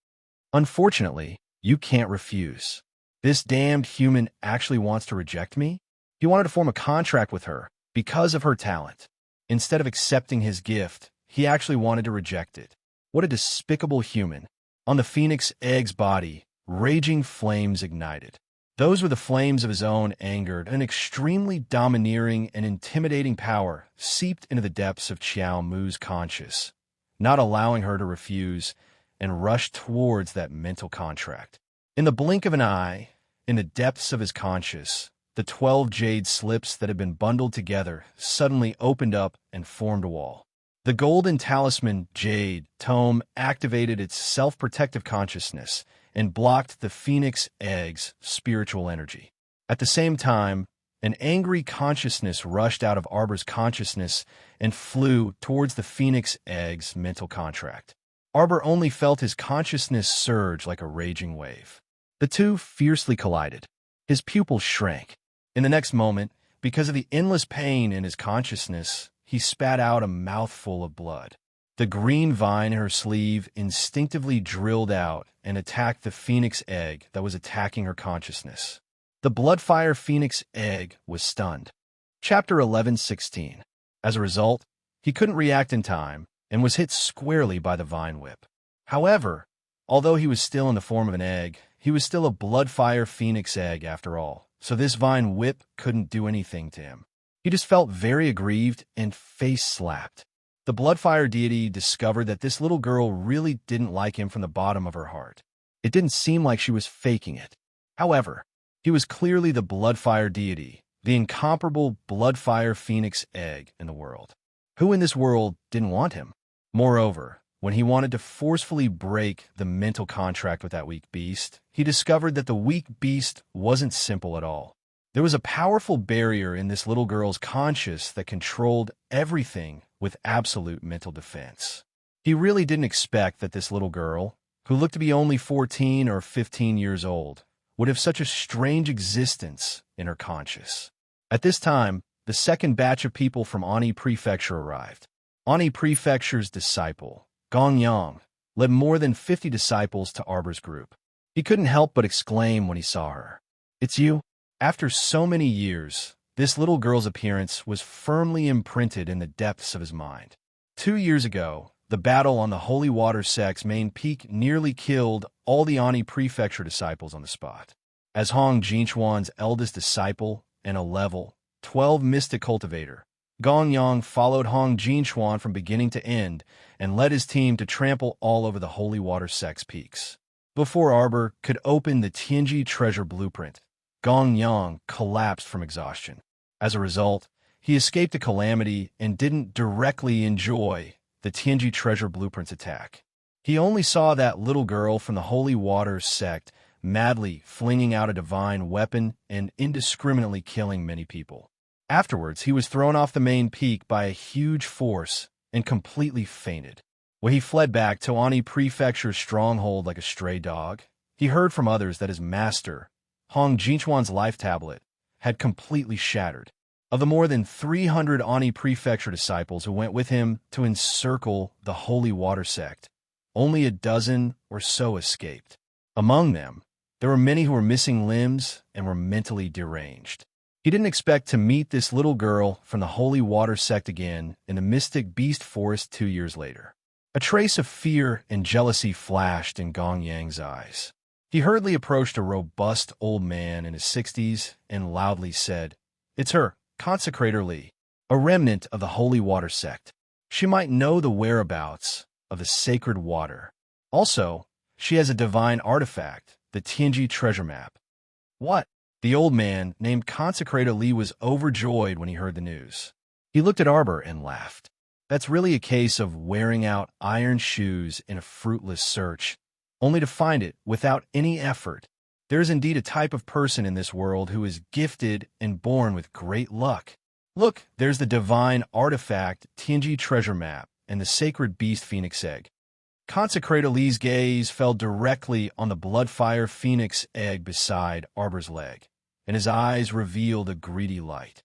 S1: Unfortunately, you can't refuse. This damned human actually wants to reject me? He wanted to form a contract with her because of her talent. Instead of accepting his gift, he actually wanted to reject it. What a despicable human. On the phoenix egg's body, raging flames ignited. Those were the flames of his own anger. An extremely domineering and intimidating power seeped into the depths of Xiao Mu's conscious, not allowing her to refuse and rush towards that mental contract. In the blink of an eye, in the depths of his conscious, the 12 jade slips that had been bundled together suddenly opened up and formed a wall. The golden talisman jade tome activated its self-protective consciousness and blocked the phoenix egg's spiritual energy. At the same time, an angry consciousness rushed out of Arbor's consciousness and flew towards the phoenix egg's mental contract. Arbor only felt his consciousness surge like a raging wave. The two fiercely collided. His pupils shrank. In the next moment, because of the endless pain in his consciousness, he spat out a mouthful of blood. The green vine in her sleeve instinctively drilled out and attacked the phoenix egg that was attacking her consciousness. The Bloodfire Phoenix egg was stunned. Chapter 11:16. As a result, he couldn't react in time and was hit squarely by the vine whip. However, although he was still in the form of an egg, he was still a Bloodfire Phoenix egg after all, so this vine whip couldn't do anything to him. He just felt very aggrieved and face-slapped. The Bloodfire deity discovered that this little girl really didn't like him from the bottom of her heart. It didn't seem like she was faking it. However, he was clearly the Bloodfire deity, the incomparable Bloodfire Phoenix egg in the world. Who in this world didn't want him? Moreover, when he wanted to forcefully break the mental contract with that weak beast, he discovered that the weak beast wasn't simple at all. There was a powerful barrier in this little girl's conscious that controlled everything with absolute mental defense. He really didn't expect that this little girl, who looked to be only 14 or 15 years old, would have such a strange existence in her conscious. At this time, the second batch of people from Ani Prefecture arrived. Ani Prefecture's disciple, Gong Yang, led more than 50 disciples to Arbor's group. He couldn't help but exclaim when he saw her. "It's you?" After so many years, this little girl's appearance was firmly imprinted in the depths of his mind. 2 years ago, the battle on the Holy Water Sect's main peak nearly killed all the Ani Prefecture disciples on the spot. As Hong Jinchuan's eldest disciple and a level 12 mystic cultivator, Gong Yang followed Hong Jinchuan from beginning to end and led his team to trample all over the Holy Water Sect's peaks. Before Arbor could open the Tianji treasure blueprint, Gong Yang collapsed from exhaustion. As a result, he escaped a calamity and didn't directly enjoy the Tianji treasure blueprint's attack. He only saw that little girl from the Holy Water Sect madly flinging out a divine weapon and indiscriminately killing many people. Afterwards, he was thrown off the main peak by a huge force and completely fainted. When he fled back to Ani Prefecture's stronghold like a stray dog, he heard from others that his master, Hong Jinchuan's life tablet, had completely shattered. Of the more than 300 Ani Prefecture disciples who went with him to encircle the Holy Water Sect, only a dozen or so escaped. Among them, there were many who were missing limbs and were mentally deranged. He didn't expect to meet this little girl from the Holy Water Sect again in the Mystic Beast Forest 2 years later. A trace of fear and jealousy flashed in Gong Yang's eyes. He hurriedly approached a robust old man in his 60s and loudly said, "It's her, Consecrator Li, a remnant of the Holy Water Sect. She might know the whereabouts of the sacred water. Also, she has a divine artifact, the Tianji treasure map." "What?" The old man, named Consecrator Li, was overjoyed when he heard the news. He looked at Arbor and laughed. That's really a case of wearing out iron shoes in a fruitless search, only to find it without any effort. There is indeed a type of person in this world who is gifted and born with great luck. Look, there's the divine artifact Tianji treasure map and the sacred beast phoenix egg. Consecrator Li's gaze fell directly on the bloodfire phoenix egg beside Arbor's leg, and his eyes revealed a greedy light.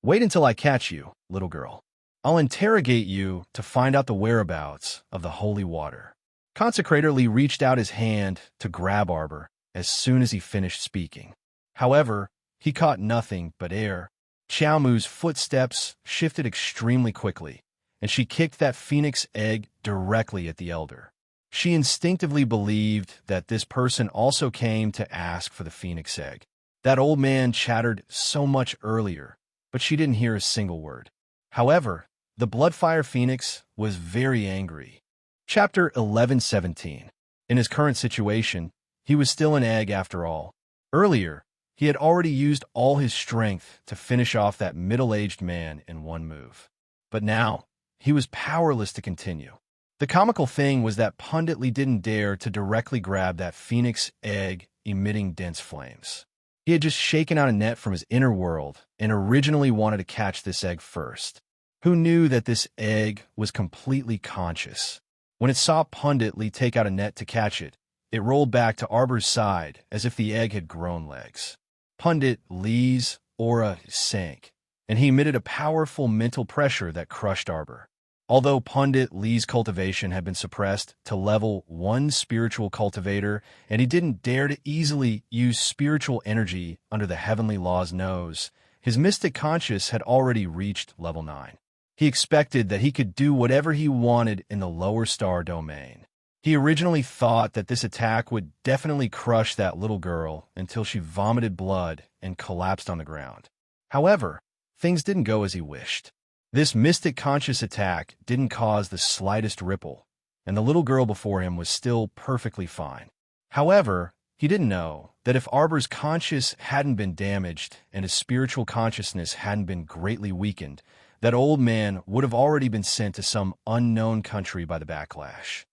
S1: "Wait until I catch you, little girl. I'll interrogate you to find out the whereabouts of the holy water." Consecrator Li reached out his hand to grab Arbor as soon as he finished speaking. However, he caught nothing but air. Xiaomu's footsteps shifted extremely quickly, and she kicked that phoenix egg directly at the elder. She instinctively believed that this person also came to ask for the phoenix egg. That old man chattered so much earlier, but she didn't hear a single word. However, the Bloodfire Phoenix was very angry. Chapter 11:17. In his current situation, he was still an egg after all. Earlier, he had already used all his strength to finish off that middle-aged man in one move. But now, he was powerless to continue. The comical thing was that Pundit Li didn't dare to directly grab that phoenix egg emitting dense flames. He had just shaken out a net from his inner world and originally wanted to catch this egg first. Who knew that this egg was completely conscious? When it saw Pundit Li take out a net to catch it, it rolled back to Arbor's side as if the egg had grown legs. Pundit Li's aura sank, and he emitted a powerful mental pressure that crushed Arbor. Although Pundit Li's cultivation had been suppressed to level 1 spiritual cultivator, and he didn't dare to easily use spiritual energy under the heavenly law's nose, his mystic conscious had already reached level 9. He expected that he could do whatever he wanted in the lower star domain. He originally thought that this attack would definitely crush that little girl until she vomited blood and collapsed on the ground. However, things didn't go as he wished. This mystic conscious attack didn't cause the slightest ripple, and the little girl before him was still perfectly fine. However, he didn't know that if Arbor's conscious hadn't been damaged and his spiritual consciousness hadn't been greatly weakened, that old man would have already been sent to some unknown country by the backlash.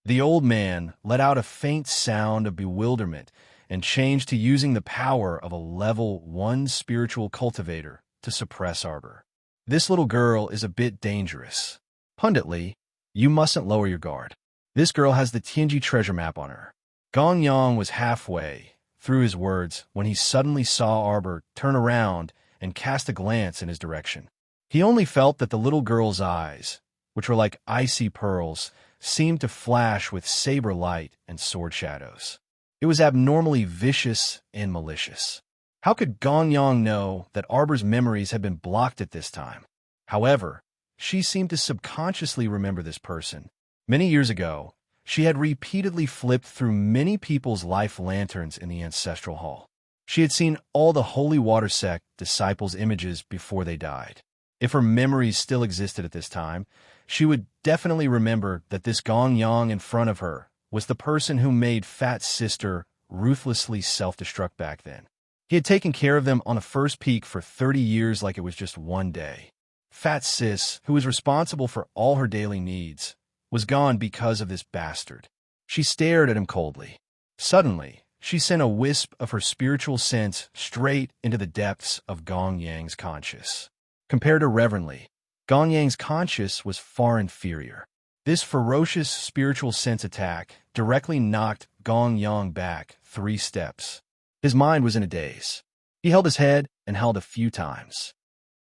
S1: The old man let out a faint sound of bewilderment and changed to using the power of a level 1 spiritual cultivator to suppress Arbor. "This little girl is a bit dangerous. Pundit Li, you mustn't lower your guard. This girl has the Tianji treasure map on her." Gong Yang was halfway through his words when he suddenly saw Arbor turn around and cast a glance in his direction. He only felt that the little girl's eyes, which were like icy pearls, seemed to flash with saber light and sword shadows. It was abnormally vicious and malicious. How could Gong Yang know that Arbor's memories had been blocked at this time? However, she seemed to subconsciously remember this person. Many years ago, she had repeatedly flipped through many people's life lanterns in the Ancestral Hall. She had seen all the Holy Water Sect disciples' images before they died. If her memories still existed at this time, she would definitely remember that this Gong Yang in front of her was the person who made Fat's sister ruthlessly self-destruct back then. He had taken care of them on the first peak for 30 years like it was just one day. Fat Sis, who was responsible for all her daily needs, was gone because of this bastard. She stared at him coldly. Suddenly, she sent a wisp of her spiritual sense straight into the depths of Gong Yang's conscious. Compared to reverently, Gong Yang's conscious was far inferior. This ferocious spiritual sense attack directly knocked Gong Yang back 3 steps. His mind was in a daze. He held his head and held a few times.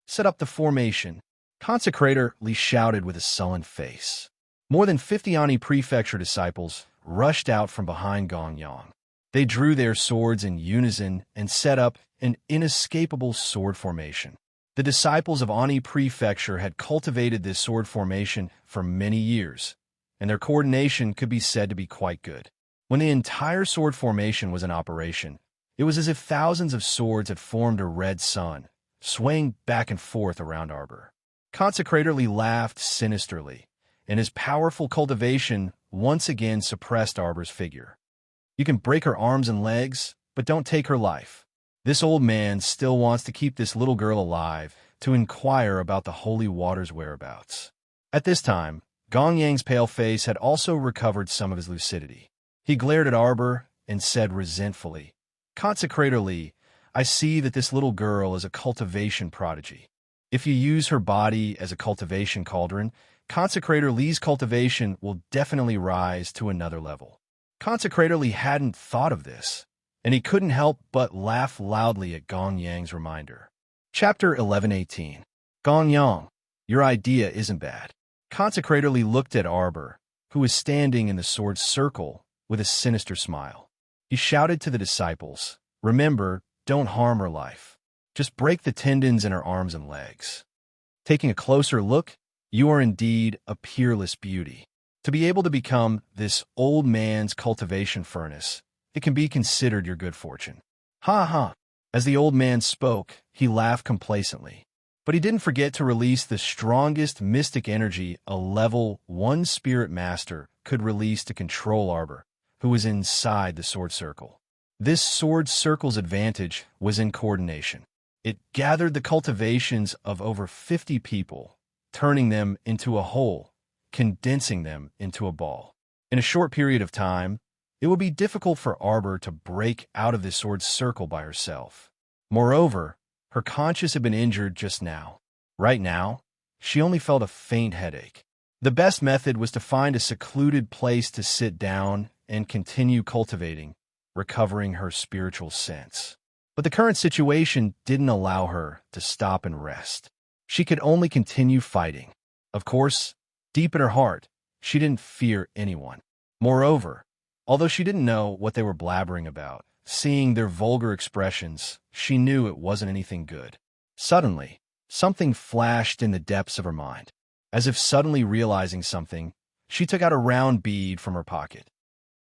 S1: Set up the formation, Consecrator Li shouted with a sullen face. More than 50 Ani Prefecture disciples rushed out from behind Gong Yang. They drew their swords in unison and set up an inescapable sword formation. The disciples of Ani Prefecture had cultivated this sword formation for many years, and their coordination could be said to be quite good. When the entire sword formation was in operation, it was as if thousands of swords had formed a red sun, swaying back and forth around Arbor. Consecrator Li laughed sinisterly, and his powerful cultivation once again suppressed Arbor's figure. You can break her arms and legs, but don't take her life. This old man still wants to keep this little girl alive to inquire about the holy water's whereabouts. At this time, Gong Yang's pale face had also recovered some of his lucidity. He glared at Arbor and said resentfully, "Consecrator Li, I see that this little girl is a cultivation prodigy. If you use her body as a cultivation cauldron, Consecrator Li's cultivation will definitely rise to another level." Consecrator Li hadn't thought of this, and he couldn't help but laugh loudly at Gong Yang's reminder. Chapter 11:18. Gong Yang, your idea isn't bad. Consecrator Li looked at Arbor, who was standing in the sword's circle, with a sinister smile. He shouted to the disciples, "Remember, don't harm her life. Just break the tendons in her arms and legs." Taking a closer look, you are indeed a peerless beauty. To be able to become this old man's cultivation furnace, it can be considered your good fortune. Ha ha! As the old man spoke, he laughed complacently. But he didn't forget to release the strongest mystic energy a level 1 spirit master could release to control Arbor, who was inside the sword circle. This sword circle's advantage was in coordination. It gathered the cultivations of over 50 people, turning them into a whole, condensing them into a ball. In a short period of time, it would be difficult for Arbor to break out of this sword circle by herself. Moreover, her conscience had been injured just now. Right now, she only felt a faint headache. The best method was to find a secluded place to sit down and continue cultivating, recovering her spiritual sense. But the current situation didn't allow her to stop and rest. She could only continue fighting. Of course, deep in her heart, she didn't fear anyone. Moreover, although she didn't know what they were blabbering about, seeing their vulgar expressions, she knew it wasn't anything good. Suddenly, something flashed in the depths of her mind. As if suddenly realizing something, she took out a round bead from her pocket.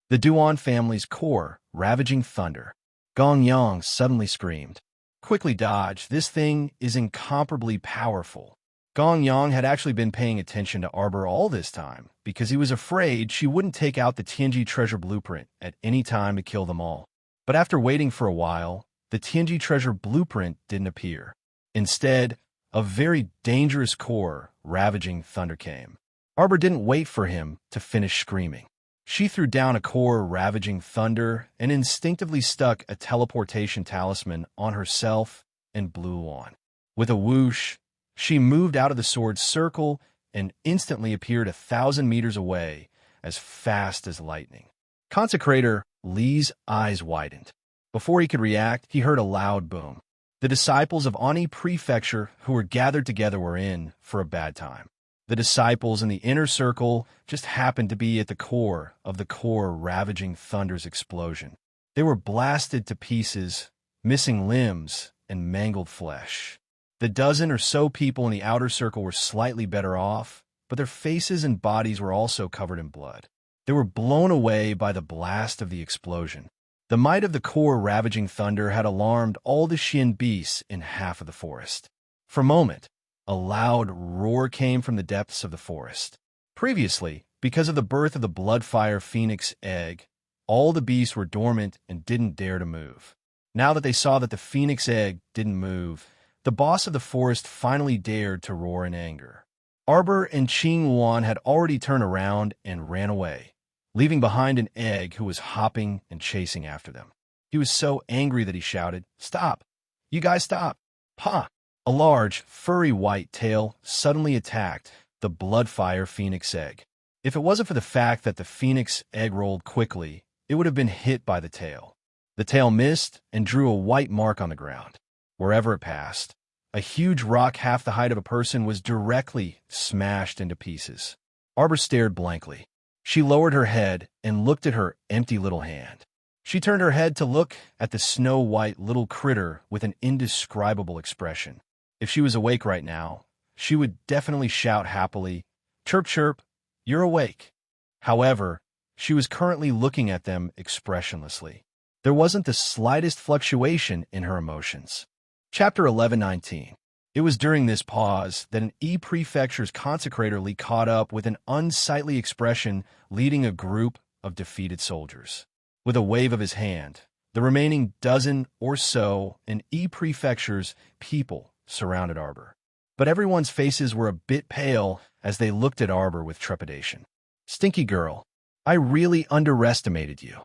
S1: The Duan family's core, ravaging thunder. Gong Yang suddenly screamed. "Quickly dodge, this thing is incomparably powerful." Gong Yang had actually been paying attention to Arbor all this time, because he was afraid she wouldn't take out the Tianji treasure blueprint at any time to kill them all. But after waiting for a while, the Tianji treasure blueprint didn't appear. Instead, a very dangerous core, ravaging thunder came. Arbor didn't wait for him to finish screaming. She threw down a core, ravaging thunder, and instinctively stuck a teleportation talisman on herself and blew on. With a whoosh, she moved out of the sword's circle and instantly appeared 1,000 meters away, as fast as lightning. Consecrator Li's eyes widened. Before he could react, he heard a loud boom. The disciples of Ani Prefecture who were gathered together were in for a bad time. The disciples in the inner circle just happened to be at the core of the core ravaging thunder's explosion. They were blasted to pieces, missing limbs and mangled flesh. The dozen or so people in the outer circle were slightly better off, but their faces and bodies were also covered in blood. They were blown away by the blast of the explosion. The might of the core ravaging thunder had alarmed all the Xin beasts in half of the forest. For a moment, A loud roar came from the depths of the forest. Previously, because of the birth of the Bloodfire Phoenix egg, all the beasts were dormant and didn't dare to move. Now that they saw that the Phoenix egg didn't move, the boss of the forest finally dared to roar in anger. Arbor and Qing Wan had already turned around and ran away, leaving behind an egg who was hopping and chasing after them. He was so angry that he shouted, "Stop! You guys stop!" "Ha!" A large, furry white tail suddenly attacked the Bloodfire Phoenix egg. If it wasn't for the fact that the Phoenix egg rolled quickly, it would have been hit by the tail. The tail missed and drew a white mark on the ground. Wherever it passed, a huge rock half the height of a person was directly smashed into pieces. Arbor stared blankly. She lowered her head and looked at her empty little hand. She turned her head to look at the snow-white little critter with an indescribable expression. If she was awake right now, she would definitely shout happily, "Chirp, chirp, you're awake." However, she was currently looking at them expressionlessly. There wasn't the slightest fluctuation in her emotions. Chapter 11:19. It was during this pause that an E-Prefecture's consecrator Li caught up with an unsightly expression leading a group of defeated soldiers. With a wave of his hand, the remaining dozen or so in E-Prefecture's people surrounded Arbor. But everyone's faces were a bit pale as they looked at Arbor with trepidation. "Stinky girl, I really underestimated you."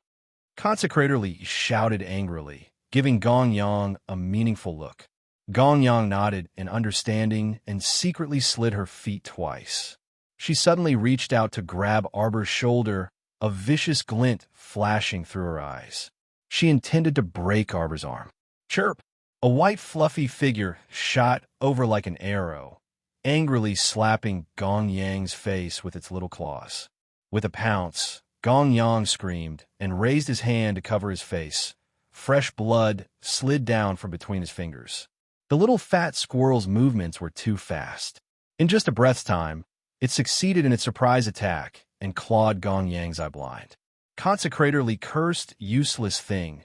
S1: Consecrator Li shouted angrily, giving Gong Yang a meaningful look. Gong Yang nodded in understanding and secretly slid her feet twice. She suddenly reached out to grab Arbor's shoulder, a vicious glint flashing through her eyes. She intended to break Arbor's arm. "Chirp!" A white fluffy figure shot over like an arrow, angrily slapping Gong Yang's face with its little claws. With a pounce, Gong Yang screamed and raised his hand to cover his face. Fresh blood slid down from between his fingers. The little fat squirrel's movements were too fast. In just a breath's time, it succeeded in its surprise attack and clawed Gong Yang's eye blind. Consecrator Li cursed "useless thing"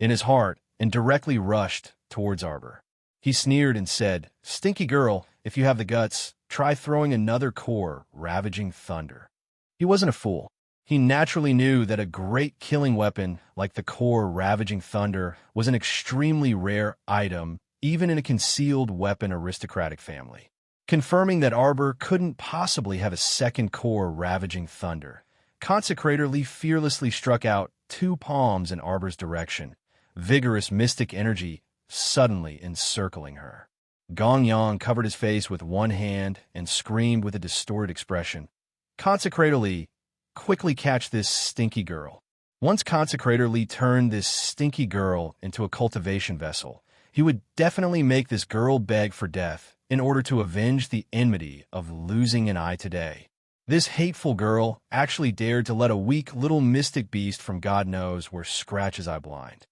S1: in his heart and directly rushed towards Arbor. He sneered and said, "Stinky girl, if you have the guts, try throwing another core ravaging thunder." He wasn't a fool. He naturally knew that a great killing weapon like the core ravaging thunder was an extremely rare item, even in a concealed weapon aristocratic family. Confirming that Arbor couldn't possibly have a second core ravaging thunder, Consecrator Li fearlessly struck out 2 palms in Arbor's direction, vigorous mystic energy suddenly encircling her. Gong Yang covered his face with one hand and screamed with a distorted expression, "Consecrator Li, quickly catch this stinky girl." Once Consecrator Li turned this stinky girl into a cultivation vessel, he would definitely make this girl beg for death in order to avenge the enmity of losing an eye today. This hateful girl actually dared to let a weak little mystic beast from God knows where scratch his eye blind.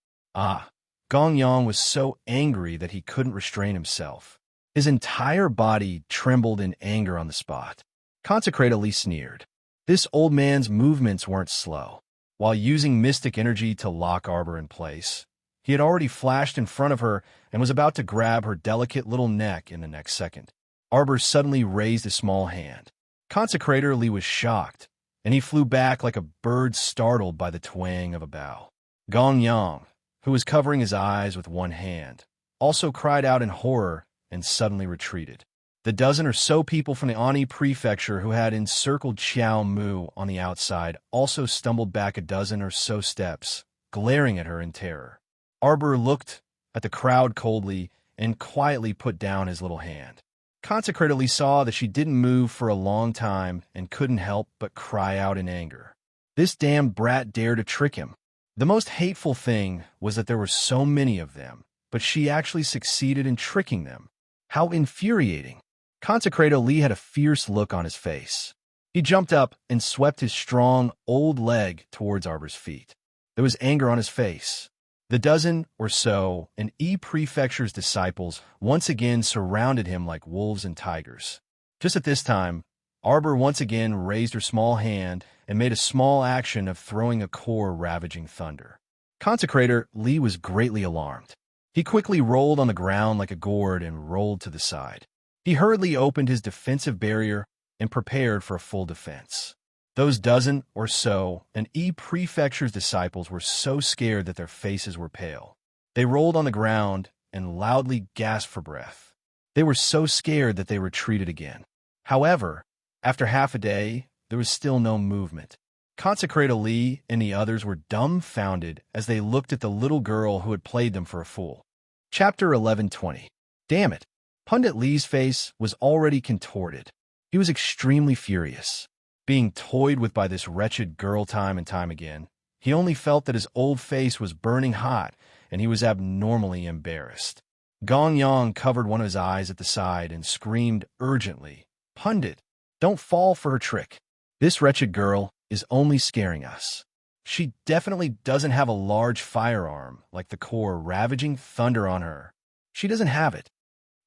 S1: Gong Yang was so angry that he couldn't restrain himself. His entire body trembled in anger on the spot. Consecrator Li sneered. This old man's movements weren't slow. While using mystic energy to lock Arbor in place, he had already flashed in front of her and was about to grab her delicate little neck in the next second. Arbor suddenly raised a small hand. Consecrator Li was shocked, and he flew back like a bird startled by the twang of a bough. Gong Yang, who was covering his eyes with one hand, also cried out in horror and suddenly retreated. The dozen or so people from the Ani Prefecture who had encircled Xiao Mu on the outside also stumbled back a dozen or so steps, glaring at her in terror. Arbor looked at the crowd coldly and quietly put down his little hand. Consecrator Li saw that she didn't move for a long time and couldn't help but cry out in anger. This damned brat dared to trick him. The most hateful thing was that there were so many of them, but she actually succeeded in tricking them. How infuriating! Consecrator Li had a fierce look on his face. He jumped up and swept his strong, old leg towards Arbor's feet. There was anger on his face. The dozen or so in E-Prefecture's disciples once again surrounded him like wolves and tigers. Just at this time, Arbor once again raised her small hand and made a small action of throwing a core ravaging thunder. Consecrator Li was greatly alarmed. He quickly rolled on the ground like a gourd and rolled to the side. He hurriedly opened his defensive barrier and prepared for a full defense. Those dozen or so and Prefecture's disciples were so scared that their faces were pale. They rolled on the ground and loudly gasped for breath. They were so scared that they retreated again. However, after half a day, there was still no movement. Consecrator Lee and the others were dumbfounded as they looked at the little girl who had played them for a fool. Chapter 11:20. Damn it! Pundit Lee's face was already contorted. He was extremely furious. Being toyed with by this wretched girl time and time again, he only felt that his old face was burning hot, and he was abnormally embarrassed. Gong Yang covered one of his eyes at the side and screamed urgently, "Pundit, don't fall for her trick. This wretched girl is only scaring us. She definitely doesn't have a large firearm like the core ravaging thunder on her. She doesn't have it.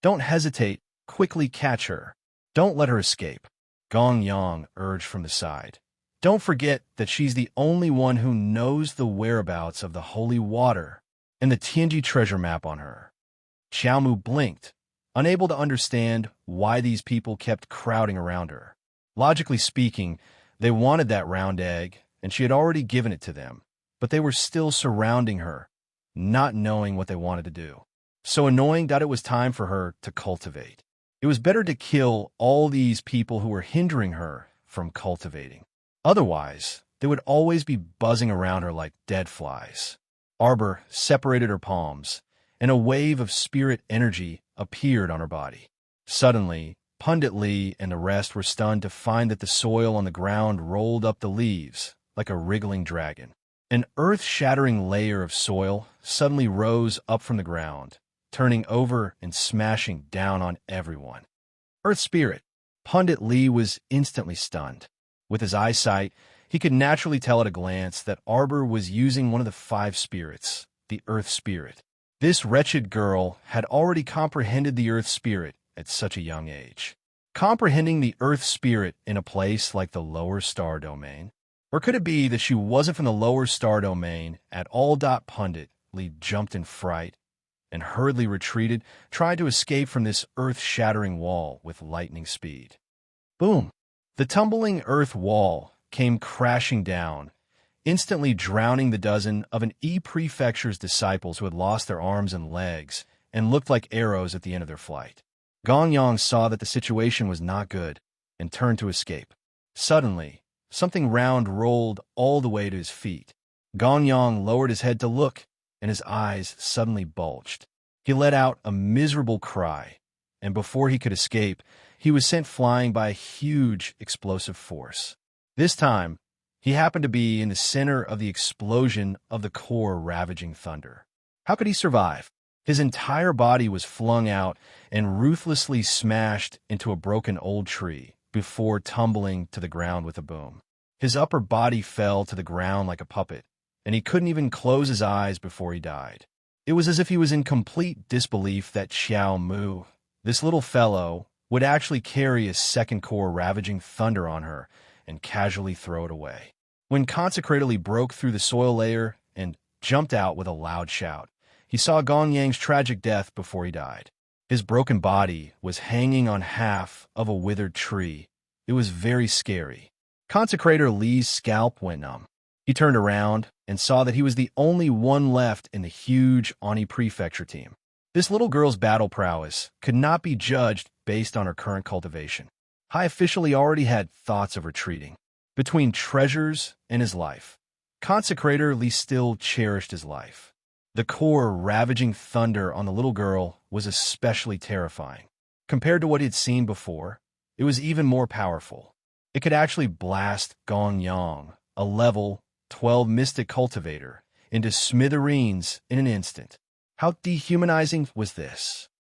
S1: Don't hesitate, quickly catch her. Don't let her escape." Gong Yang urged from the side. "Don't forget that she's the only one who knows the whereabouts of the holy water and the Tianji treasure map on her." Xiaomu blinked, unable to understand why these people kept crowding around her. Logically speaking, they wanted that round egg, and she had already given it to them, but they were still surrounding her, not knowing what they wanted to do. So annoying that it was time for her to cultivate. It was better to kill all these people who were hindering her from cultivating. Otherwise, they would always be buzzing around her like dead flies. Arbor separated her palms, and a wave of spirit energy appeared on her body. Suddenly, Pundit Lee and the rest were stunned to find that the soil on the ground rolled up the leaves like a wriggling dragon. An earth-shattering layer of soil suddenly rose up from the ground, turning over and smashing down on everyone. Earth Spirit. Pundit Lee was instantly stunned. With his eyesight, he could naturally tell at a glance that Arbor was using one of the 5 spirits, the Earth Spirit. This wretched girl had already comprehended the Earth Spirit at such a young age. Comprehending the Earth Spirit in a place like the lower star domain? Or could it be that she wasn't from the lower star domain at all? Pundit Lee jumped in fright and hurriedly retreated, trying to escape from this earth-shattering wall with lightning speed. Boom! The tumbling earth wall came crashing down, instantly drowning the dozen of an Prefecture's disciples who had lost their arms and legs and looked like arrows at the end of their flight. Gong Yang saw that the situation was not good and turned to escape. Suddenly, something round rolled all the way to his feet. Gong Yang lowered his head to look, and his eyes suddenly bulged. He let out a miserable cry, and before he could escape, he was sent flying by a huge explosive force. This time, he happened to be in the center of the explosion of the core ravaging thunder. How could he survive? His entire body was flung out and ruthlessly smashed into a broken old tree before tumbling to the ground with a boom. His upper body fell to the ground like a puppet, and he couldn't even close his eyes before he died. It was as if he was in complete disbelief that Xiao Mu, this little fellow, would actually carry a second core ravaging thunder on her and casually throw it away. When Consecrator Lee broke through the soil layer and jumped out with a loud shout, he saw Gong Yang's tragic death before he died. His broken body was hanging on half of a withered tree. It was very scary. Consecrator Lee's scalp went numb. He turned around and saw that he was the only one left in the huge Oni Prefecture team. This little girl's battle prowess could not be judged based on her current cultivation. Hai officially already had thoughts of retreating. Between treasures and his life, Consecrator Lee still cherished his life. The core ravaging thunder on the little girl was especially terrifying. Compared to what he had seen before, it was even more powerful. It could actually blast Gong Yang, a level 12 mystic cultivator, into smithereens in an instant. How dehumanizing was this?